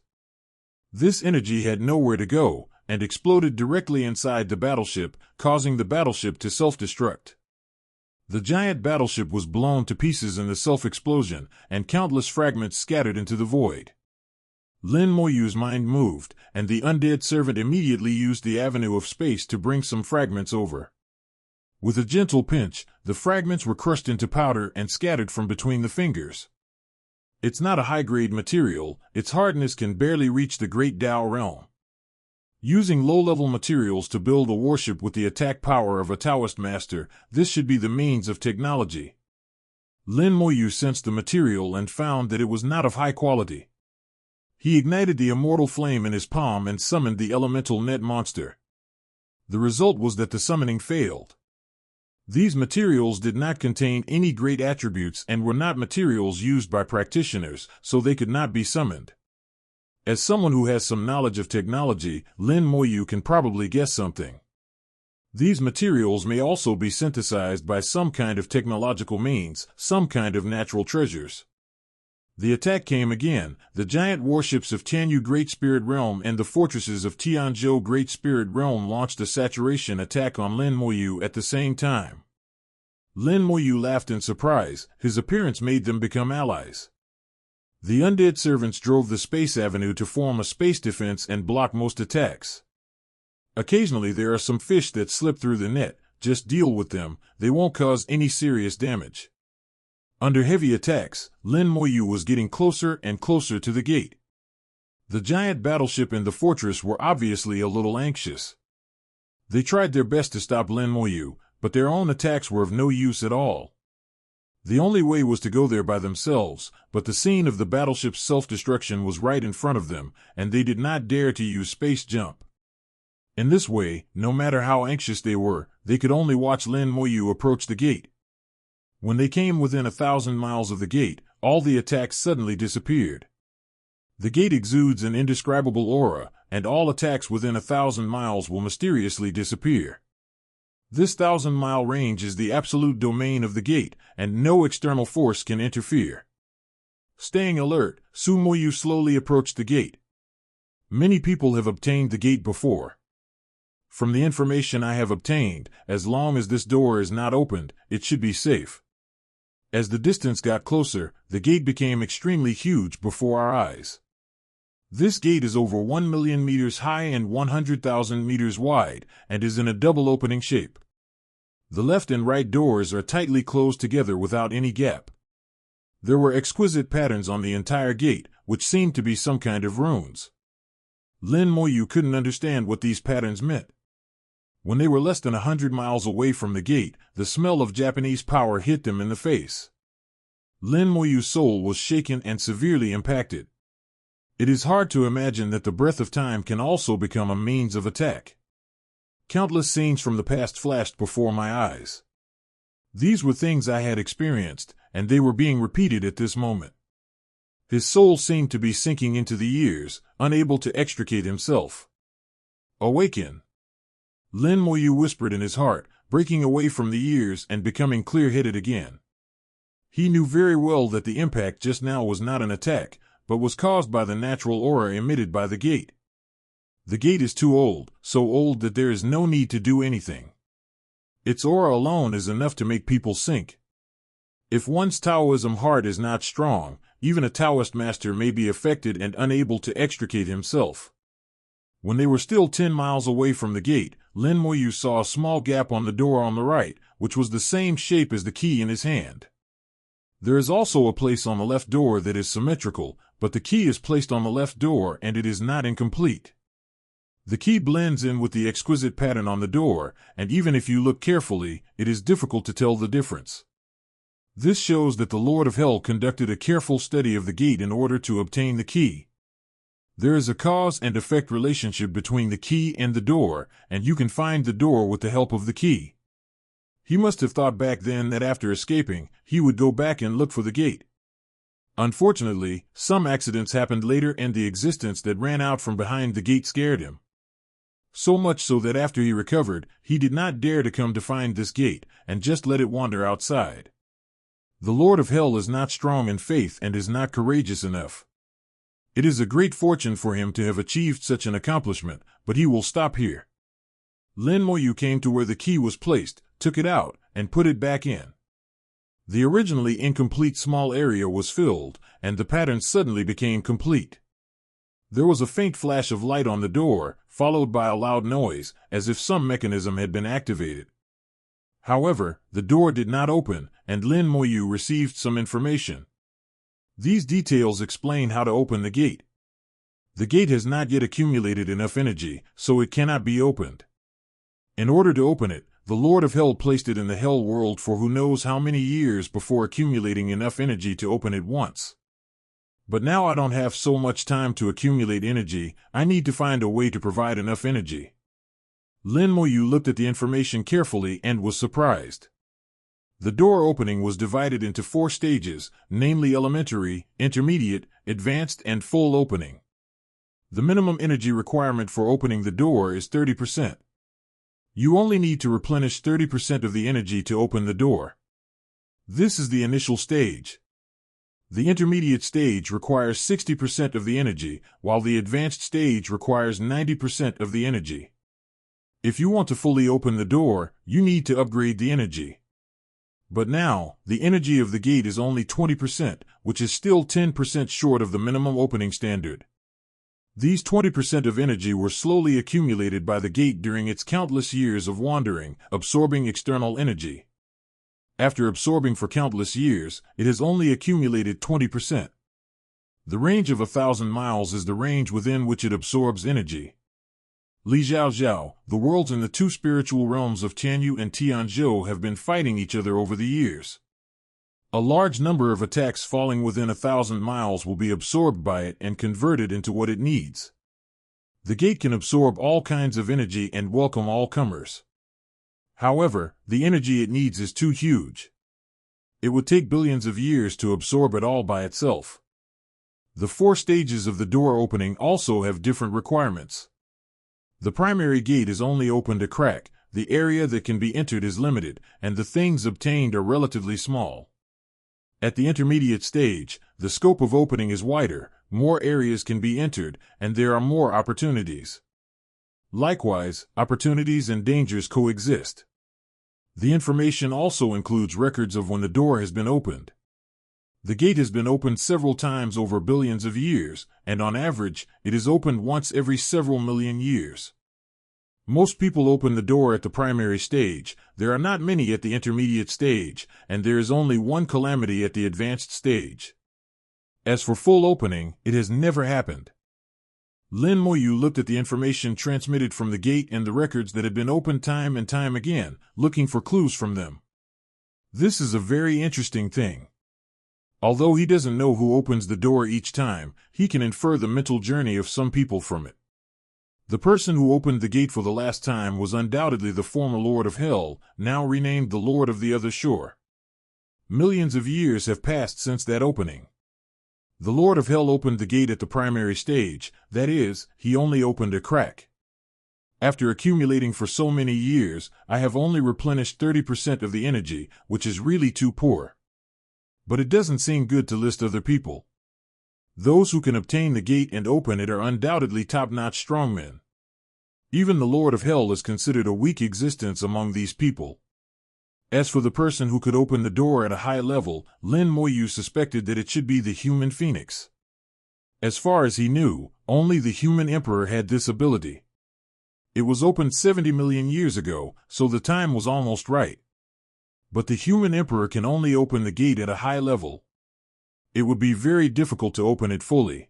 This energy had nowhere to go, and exploded directly inside the battleship, causing the battleship to self-destruct. The giant battleship was blown to pieces in the self-explosion, and countless fragments scattered into the void. Lin Moyu's mind moved, and the undead servant immediately used the avenue of space to bring some fragments over. With a gentle pinch, the fragments were crushed into powder and scattered from between the fingers. It's not a high-grade material, its hardness can barely reach the Great Tao realm. Using low-level materials to build a warship with the attack power of a Taoist master, this should be the means of technology. Lin Moyu sensed the material and found that it was not of high quality. He ignited the immortal flame in his palm and summoned the elemental net monster. The result was that the summoning failed. These materials did not contain any great attributes and were not materials used by practitioners, so they could not be summoned. As someone who has some knowledge of technology, Lin Moyu can probably guess something. These materials may also be synthesized by some kind of technological means, some kind of natural treasures. The attack came again. The giant warships of Tianyu Great Spirit Realm and the fortresses of Tianzhou Great Spirit Realm launched a saturation attack on Lin Moyu at the same time. Lin Moyu laughed in surprise. His appearance made them become allies. The undead servants drove the space avenue to form a space defense and block most attacks. Occasionally there are some fish that slip through the net. Just deal with them, they won't cause any serious damage. Under heavy attacks, Lin Moyu was getting closer and closer to the gate. The giant battleship and the fortress were obviously a little anxious. They tried their best to stop Lin Moyu, but their own attacks were of no use at all. The only way was to go there by themselves, but the scene of the battleship's self-destruction was right in front of them, and they did not dare to use space jump. In this way, no matter how anxious they were, they could only watch Lin Moyu approach the gate. When they came within 1,000 miles of the gate, all the attacks suddenly disappeared. The gate exudes an indescribable aura, and all attacks within 1,000 miles will mysteriously disappear. This 1,000-mile range is the absolute domain of the gate, and no external force can interfere. Staying alert, Su Moyu slowly approached the gate. Many people have obtained the gate before. From the information I have obtained, as long as this door is not opened, it should be safe. As the distance got closer, the gate became extremely huge before our eyes. This gate is over 1 million meters high and 100,000 meters wide, and is in a double opening shape. The left and right doors are tightly closed together without any gap. There were exquisite patterns on the entire gate, which seemed to be some kind of runes. Lin Moyu couldn't understand what these patterns meant. When they were less than 100 miles away from the gate, the smell of Japanese power hit them in the face. Lin Moyu's soul was shaken and severely impacted. It is hard to imagine that the breath of time can also become a means of attack. Countless scenes from the past flashed before my eyes. These were things I had experienced, and they were being repeated at this moment. His soul seemed to be sinking into the years, unable to extricate himself. Awaken! Lin Moyu whispered in his heart, breaking away from the years and becoming clear-headed again. He knew very well that the impact just now was not an attack, but was caused by the natural aura emitted by the gate. The gate is too old, so old that there is no need to do anything. Its aura alone is enough to make people sink. If one's Taoism heart is not strong, even a Taoist master may be affected and unable to extricate himself. When they were still 10 miles away from the gate, Lin Moyu saw a small gap on the door on the right, which was the same shape as the key in his hand. There is also a place on the left door that is symmetrical, but the key is placed on the left door and it is not incomplete. The key blends in with the exquisite pattern on the door, and even if you look carefully, it is difficult to tell the difference. This shows that the Lord of Hell conducted a careful study of the gate in order to obtain the key. There is a cause and effect relationship between the key and the door, and you can find the door with the help of the key. He must have thought back then that after escaping, he would go back and look for the gate. Unfortunately, some accidents happened later and the existence that ran out from behind the gate scared him. So much so that after he recovered, he did not dare to come to find this gate, and just let it wander outside. The Lord of Hell is not strong in faith and is not courageous enough. It is a great fortune for him to have achieved such an accomplishment, but he will stop here. Lin Moyu came to where the key was placed, took it out, and put it back in. The originally incomplete small area was filled, and the pattern suddenly became complete. There was a faint flash of light on the door, followed by a loud noise, as if some mechanism had been activated. However, the door did not open, and Lin Moyu received some information. These details explain how to open the gate. The gate has not yet accumulated enough energy, so it cannot be opened. In order to open it, the Lord of Hell placed it in the Hell world for who knows how many years before accumulating enough energy to open it once. But now I don't have so much time to accumulate energy, I need to find a way to provide enough energy. Lin Moyu looked at the information carefully and was surprised. The door opening was divided into 4 stages, namely elementary, intermediate, advanced, and full opening. The minimum energy requirement for opening the door is 30%. You only need to replenish 30% of the energy to open the door. This is the initial stage. The intermediate stage requires 60% of the energy, while the advanced stage requires 90% of the energy. If you want to fully open the door, you need to upgrade the energy. But now, the energy of the gate is only 20%, which is still 10% short of the minimum opening standard. These 20% of energy were slowly accumulated by the gate during its countless years of wandering, absorbing external energy. After absorbing for countless years, it has only accumulated 20%. The range of 1,000 miles is the range within which it absorbs energy. Li Zhaozhao, the worlds in the 2 spiritual realms of Tianyu and Tianzhou have been fighting each other over the years. A large number of attacks falling within 1,000 miles will be absorbed by it and converted into what it needs. The gate can absorb all kinds of energy and welcome all comers. However, the energy it needs is too huge. It would take billions of years to absorb it all by itself. The 4 stages of the door opening also have different requirements. The primary gate is only opened a crack, the area that can be entered is limited, and the things obtained are relatively small. At the intermediate stage, the scope of opening is wider, more areas can be entered, and there are more opportunities. Likewise, opportunities and dangers coexist. The information also includes records of when the door has been opened. The gate has been opened several times over billions of years, and on average, it is opened once every several million years. Most people open the door at the primary stage, there are not many at the intermediate stage, and there is only one calamity at the advanced stage. As for full opening, it has never happened. Lin Moyu looked at the information transmitted from the gate and the records that had been opened time and time again, looking for clues from them. This is a very interesting thing. Although he doesn't know who opens the door each time, he can infer the mental journey of some people from it. The person who opened the gate for the last time was undoubtedly the former Lord of Hell, now renamed the Lord of the Other Shore. Millions of years have passed since that opening. The Lord of Hell opened the gate at the primary stage, that is, he only opened a crack. After accumulating for so many years, I have only replenished 30% of the energy, which is really too poor. But it doesn't seem good to list other people. Those who can obtain the gate and open it are undoubtedly top-notch strongmen. Even the Lord of Hell is considered a weak existence among these people. As for the person who could open the door at a high level, Lin Moyu suspected that it should be the human phoenix. As far as he knew, only the human emperor had this ability. It was opened 70 million years ago, so the time was almost right. But the human emperor can only open the gate at a high level. It would be very difficult to open it fully.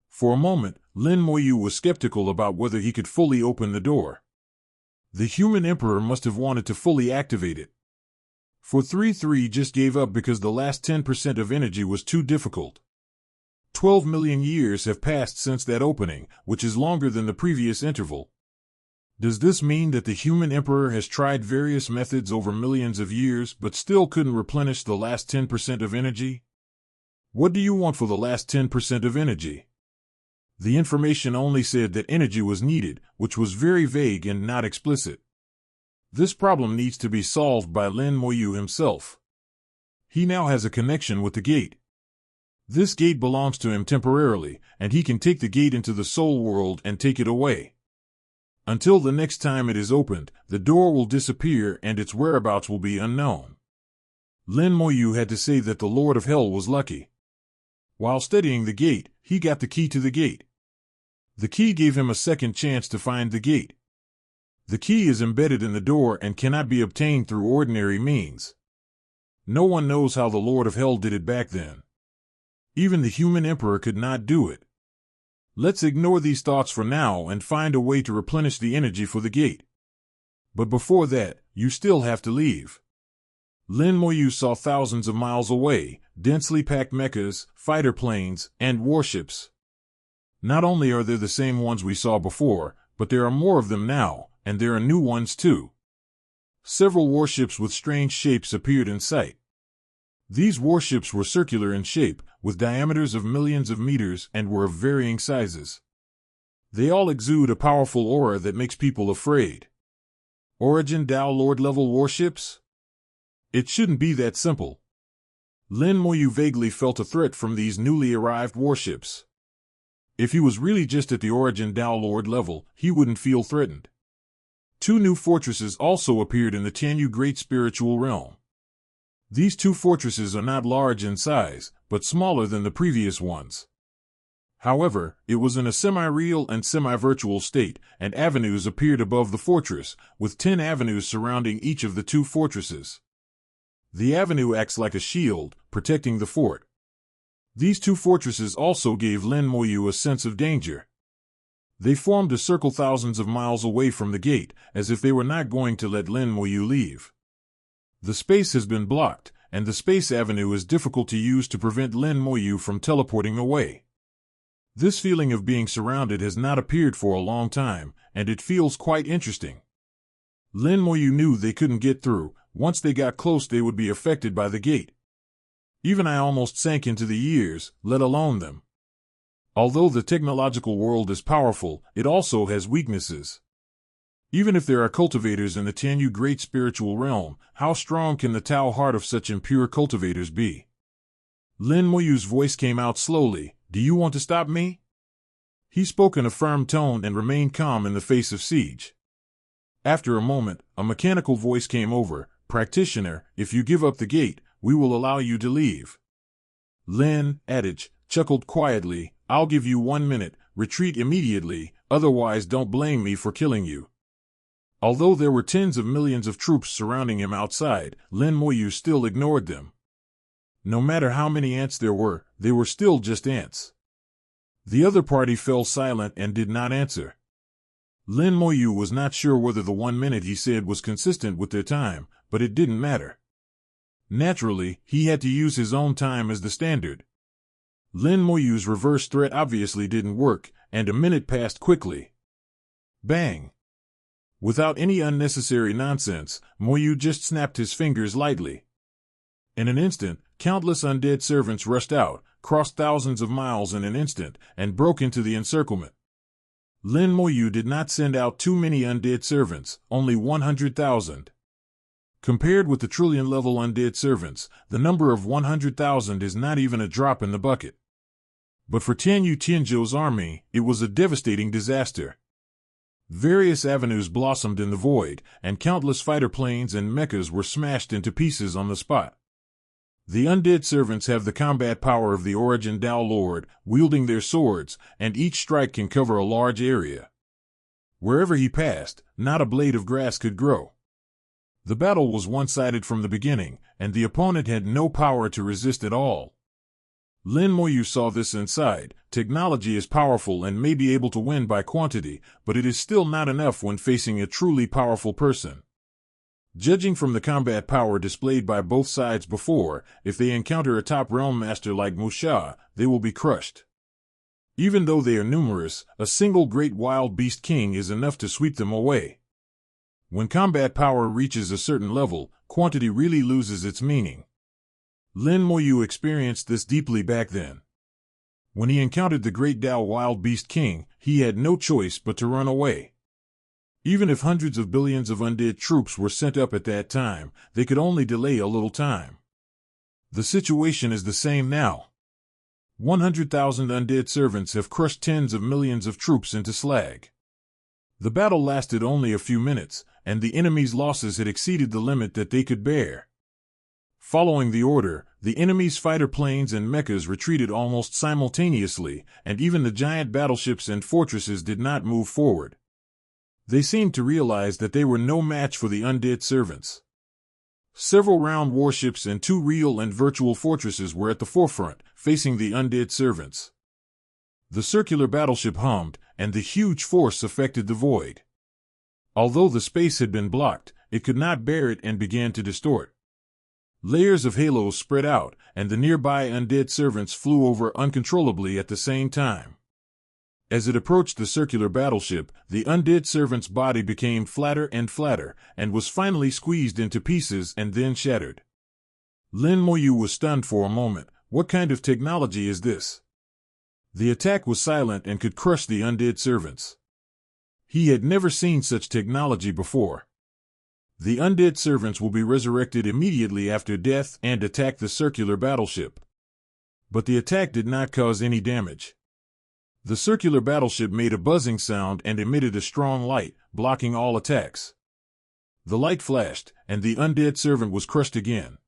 For a moment, Lin Moyu was skeptical about whether he could fully open the door. The human emperor must have wanted to fully activate it. For thru just gave up because the last 10% of energy was too difficult. 12 million years have passed since that opening, which is longer than the previous interval. Does this mean that the human emperor has tried various methods over millions of years but still couldn't replenish the last 10% of energy? What do you want for the last 10% of energy? The information only said that energy was needed, which was very vague and not explicit. This problem needs to be solved by Lin Moyu himself. He now has a connection with the gate. This gate belongs to him temporarily, and he can take the gate into the soul world and take it away. Until the next time it is opened, the door will disappear and its whereabouts will be unknown. Lin Moyu had to say that the Lord of Hell was lucky. While studying the gate, he got the key to the gate. The key gave him a second chance to find the gate. The key is embedded in the door and cannot be obtained through ordinary means. No one knows how the Lord of Hell did it back then. Even the human emperor could not do it. Let's ignore these thoughts for now and find a way to replenish the energy for the gate. But before that, you still have to leave. Lin Moyu saw thousands of miles away, densely packed mechas, fighter planes, and warships. Not only are there the same ones we saw before, but there are more of them now, and there are new ones too. Several warships with strange shapes appeared in sight. These warships were circular in shape, with diameters of millions of meters and were of varying sizes. They all exude a powerful aura that makes people afraid. Origin Dao Lord level warships? It shouldn't be that simple. Lin Moyu vaguely felt a threat from these newly arrived warships. If he was really just at the Origin Dao Lord level, he wouldn't feel threatened. Two new fortresses also appeared in the Tianyu Great Spiritual Realm. These two fortresses are not large in size, but smaller than the previous ones. However, it was in a semi-real and semi-virtual state, and avenues appeared above the fortress, with 10 avenues surrounding each of the two fortresses. The avenue acts like a shield, protecting the fort. These two fortresses also gave Lin Moyu a sense of danger. They formed a circle thousands of miles away from the gate, as if they were not going to let Lin Moyu leave. The space has been blocked, and the space avenue is difficult to use to prevent Lin Moyu from teleporting away. This feeling of being surrounded has not appeared for a long time, and it feels quite interesting. Lin Moyu knew they couldn't get through. Once they got close, they would be affected by the gate. Even I almost sank into the years, let alone them. Although the technological world is powerful, it also has weaknesses. Even if there are cultivators in the Tianyu Great Spiritual Realm, how strong can the Tao heart of such impure cultivators be? Lin Moyu's voice came out slowly. Do you want to stop me? He spoke in a firm tone and remained calm in the face of siege. After a moment, a mechanical voice came over. Practitioner, if you give up the gate, we will allow you to leave. Lin, Adage, chuckled quietly. I'll give you 1 minute, retreat immediately, otherwise don't blame me for killing you. Although there were tens of millions of troops surrounding him outside, Lin Moyu still ignored them. No matter how many ants there were, they were still just ants. The other party fell silent and did not answer. Lin Moyu was not sure whether the 1 minute he said was consistent with their time, but it didn't matter. Naturally, he had to use his own time as the standard. Lin Moyu's reverse threat obviously didn't work, and a minute passed quickly. Bang! Without any unnecessary nonsense, Moyu just snapped his fingers lightly. In an instant, countless undead servants rushed out, crossed thousands of miles in an instant, and broke into the encirclement. Lin Moyu did not send out too many undead servants, only 100,000. Compared with the trillion-level undead servants, the number of 100,000 is not even a drop in the bucket. But for Tianyu Tianzhou's army, it was a devastating disaster. Various avenues blossomed in the void, and countless fighter planes and mechas were smashed into pieces on the spot. The undead servants have the combat power of the Origin Dao Lord, wielding their swords, and each strike can cover a large area. Wherever he passed, not a blade of grass could grow. The battle was one-sided from the beginning, and the opponent had no power to resist at all. Lin Moyu saw this and sighed. Technology is powerful and may be able to win by quantity, but it is still not enough when facing a truly powerful person. Judging from the combat power displayed by both sides before, if they encounter a top realm master like Musha, they will be crushed. Even though they are numerous, a single great wild beast king is enough to sweep them away. When combat power reaches a certain level, quantity really loses its meaning. Lin Moyu experienced this deeply back then. When he encountered the great Dao Wild Beast King, he had no choice but to run away. Even if hundreds of billions of undead troops were sent up at that time, they could only delay a little time. The situation is the same now. 100,000 undead servants have crushed tens of millions of troops into slag. The battle lasted only a few minutes, and the enemy's losses had exceeded the limit that they could bear. Following the order, the enemy's fighter planes and mechas retreated almost simultaneously, and even the giant battleships and fortresses did not move forward. They seemed to realize that they were no match for the undead servants. Several round warships and 2 real and virtual fortresses were at the forefront, facing the undead servants. The circular battleship hummed, and the huge force affected the void. Although the space had been blocked, it could not bear it and began to distort. Layers of halos spread out, and the nearby undead servants flew over uncontrollably at the same time. As it approached the circular battleship, the undead servant's body became flatter and flatter, and was finally squeezed into pieces and then shattered. Lin Moyu was stunned for a moment. What kind of technology is this? The attack was silent and could crush the undead servants. He had never seen such technology before. The undead servants will be resurrected immediately after death and attack the circular battleship. But the attack did not cause any damage. The circular battleship made a buzzing sound and emitted a strong light, blocking all attacks. The light flashed, and the undead servant was crushed again.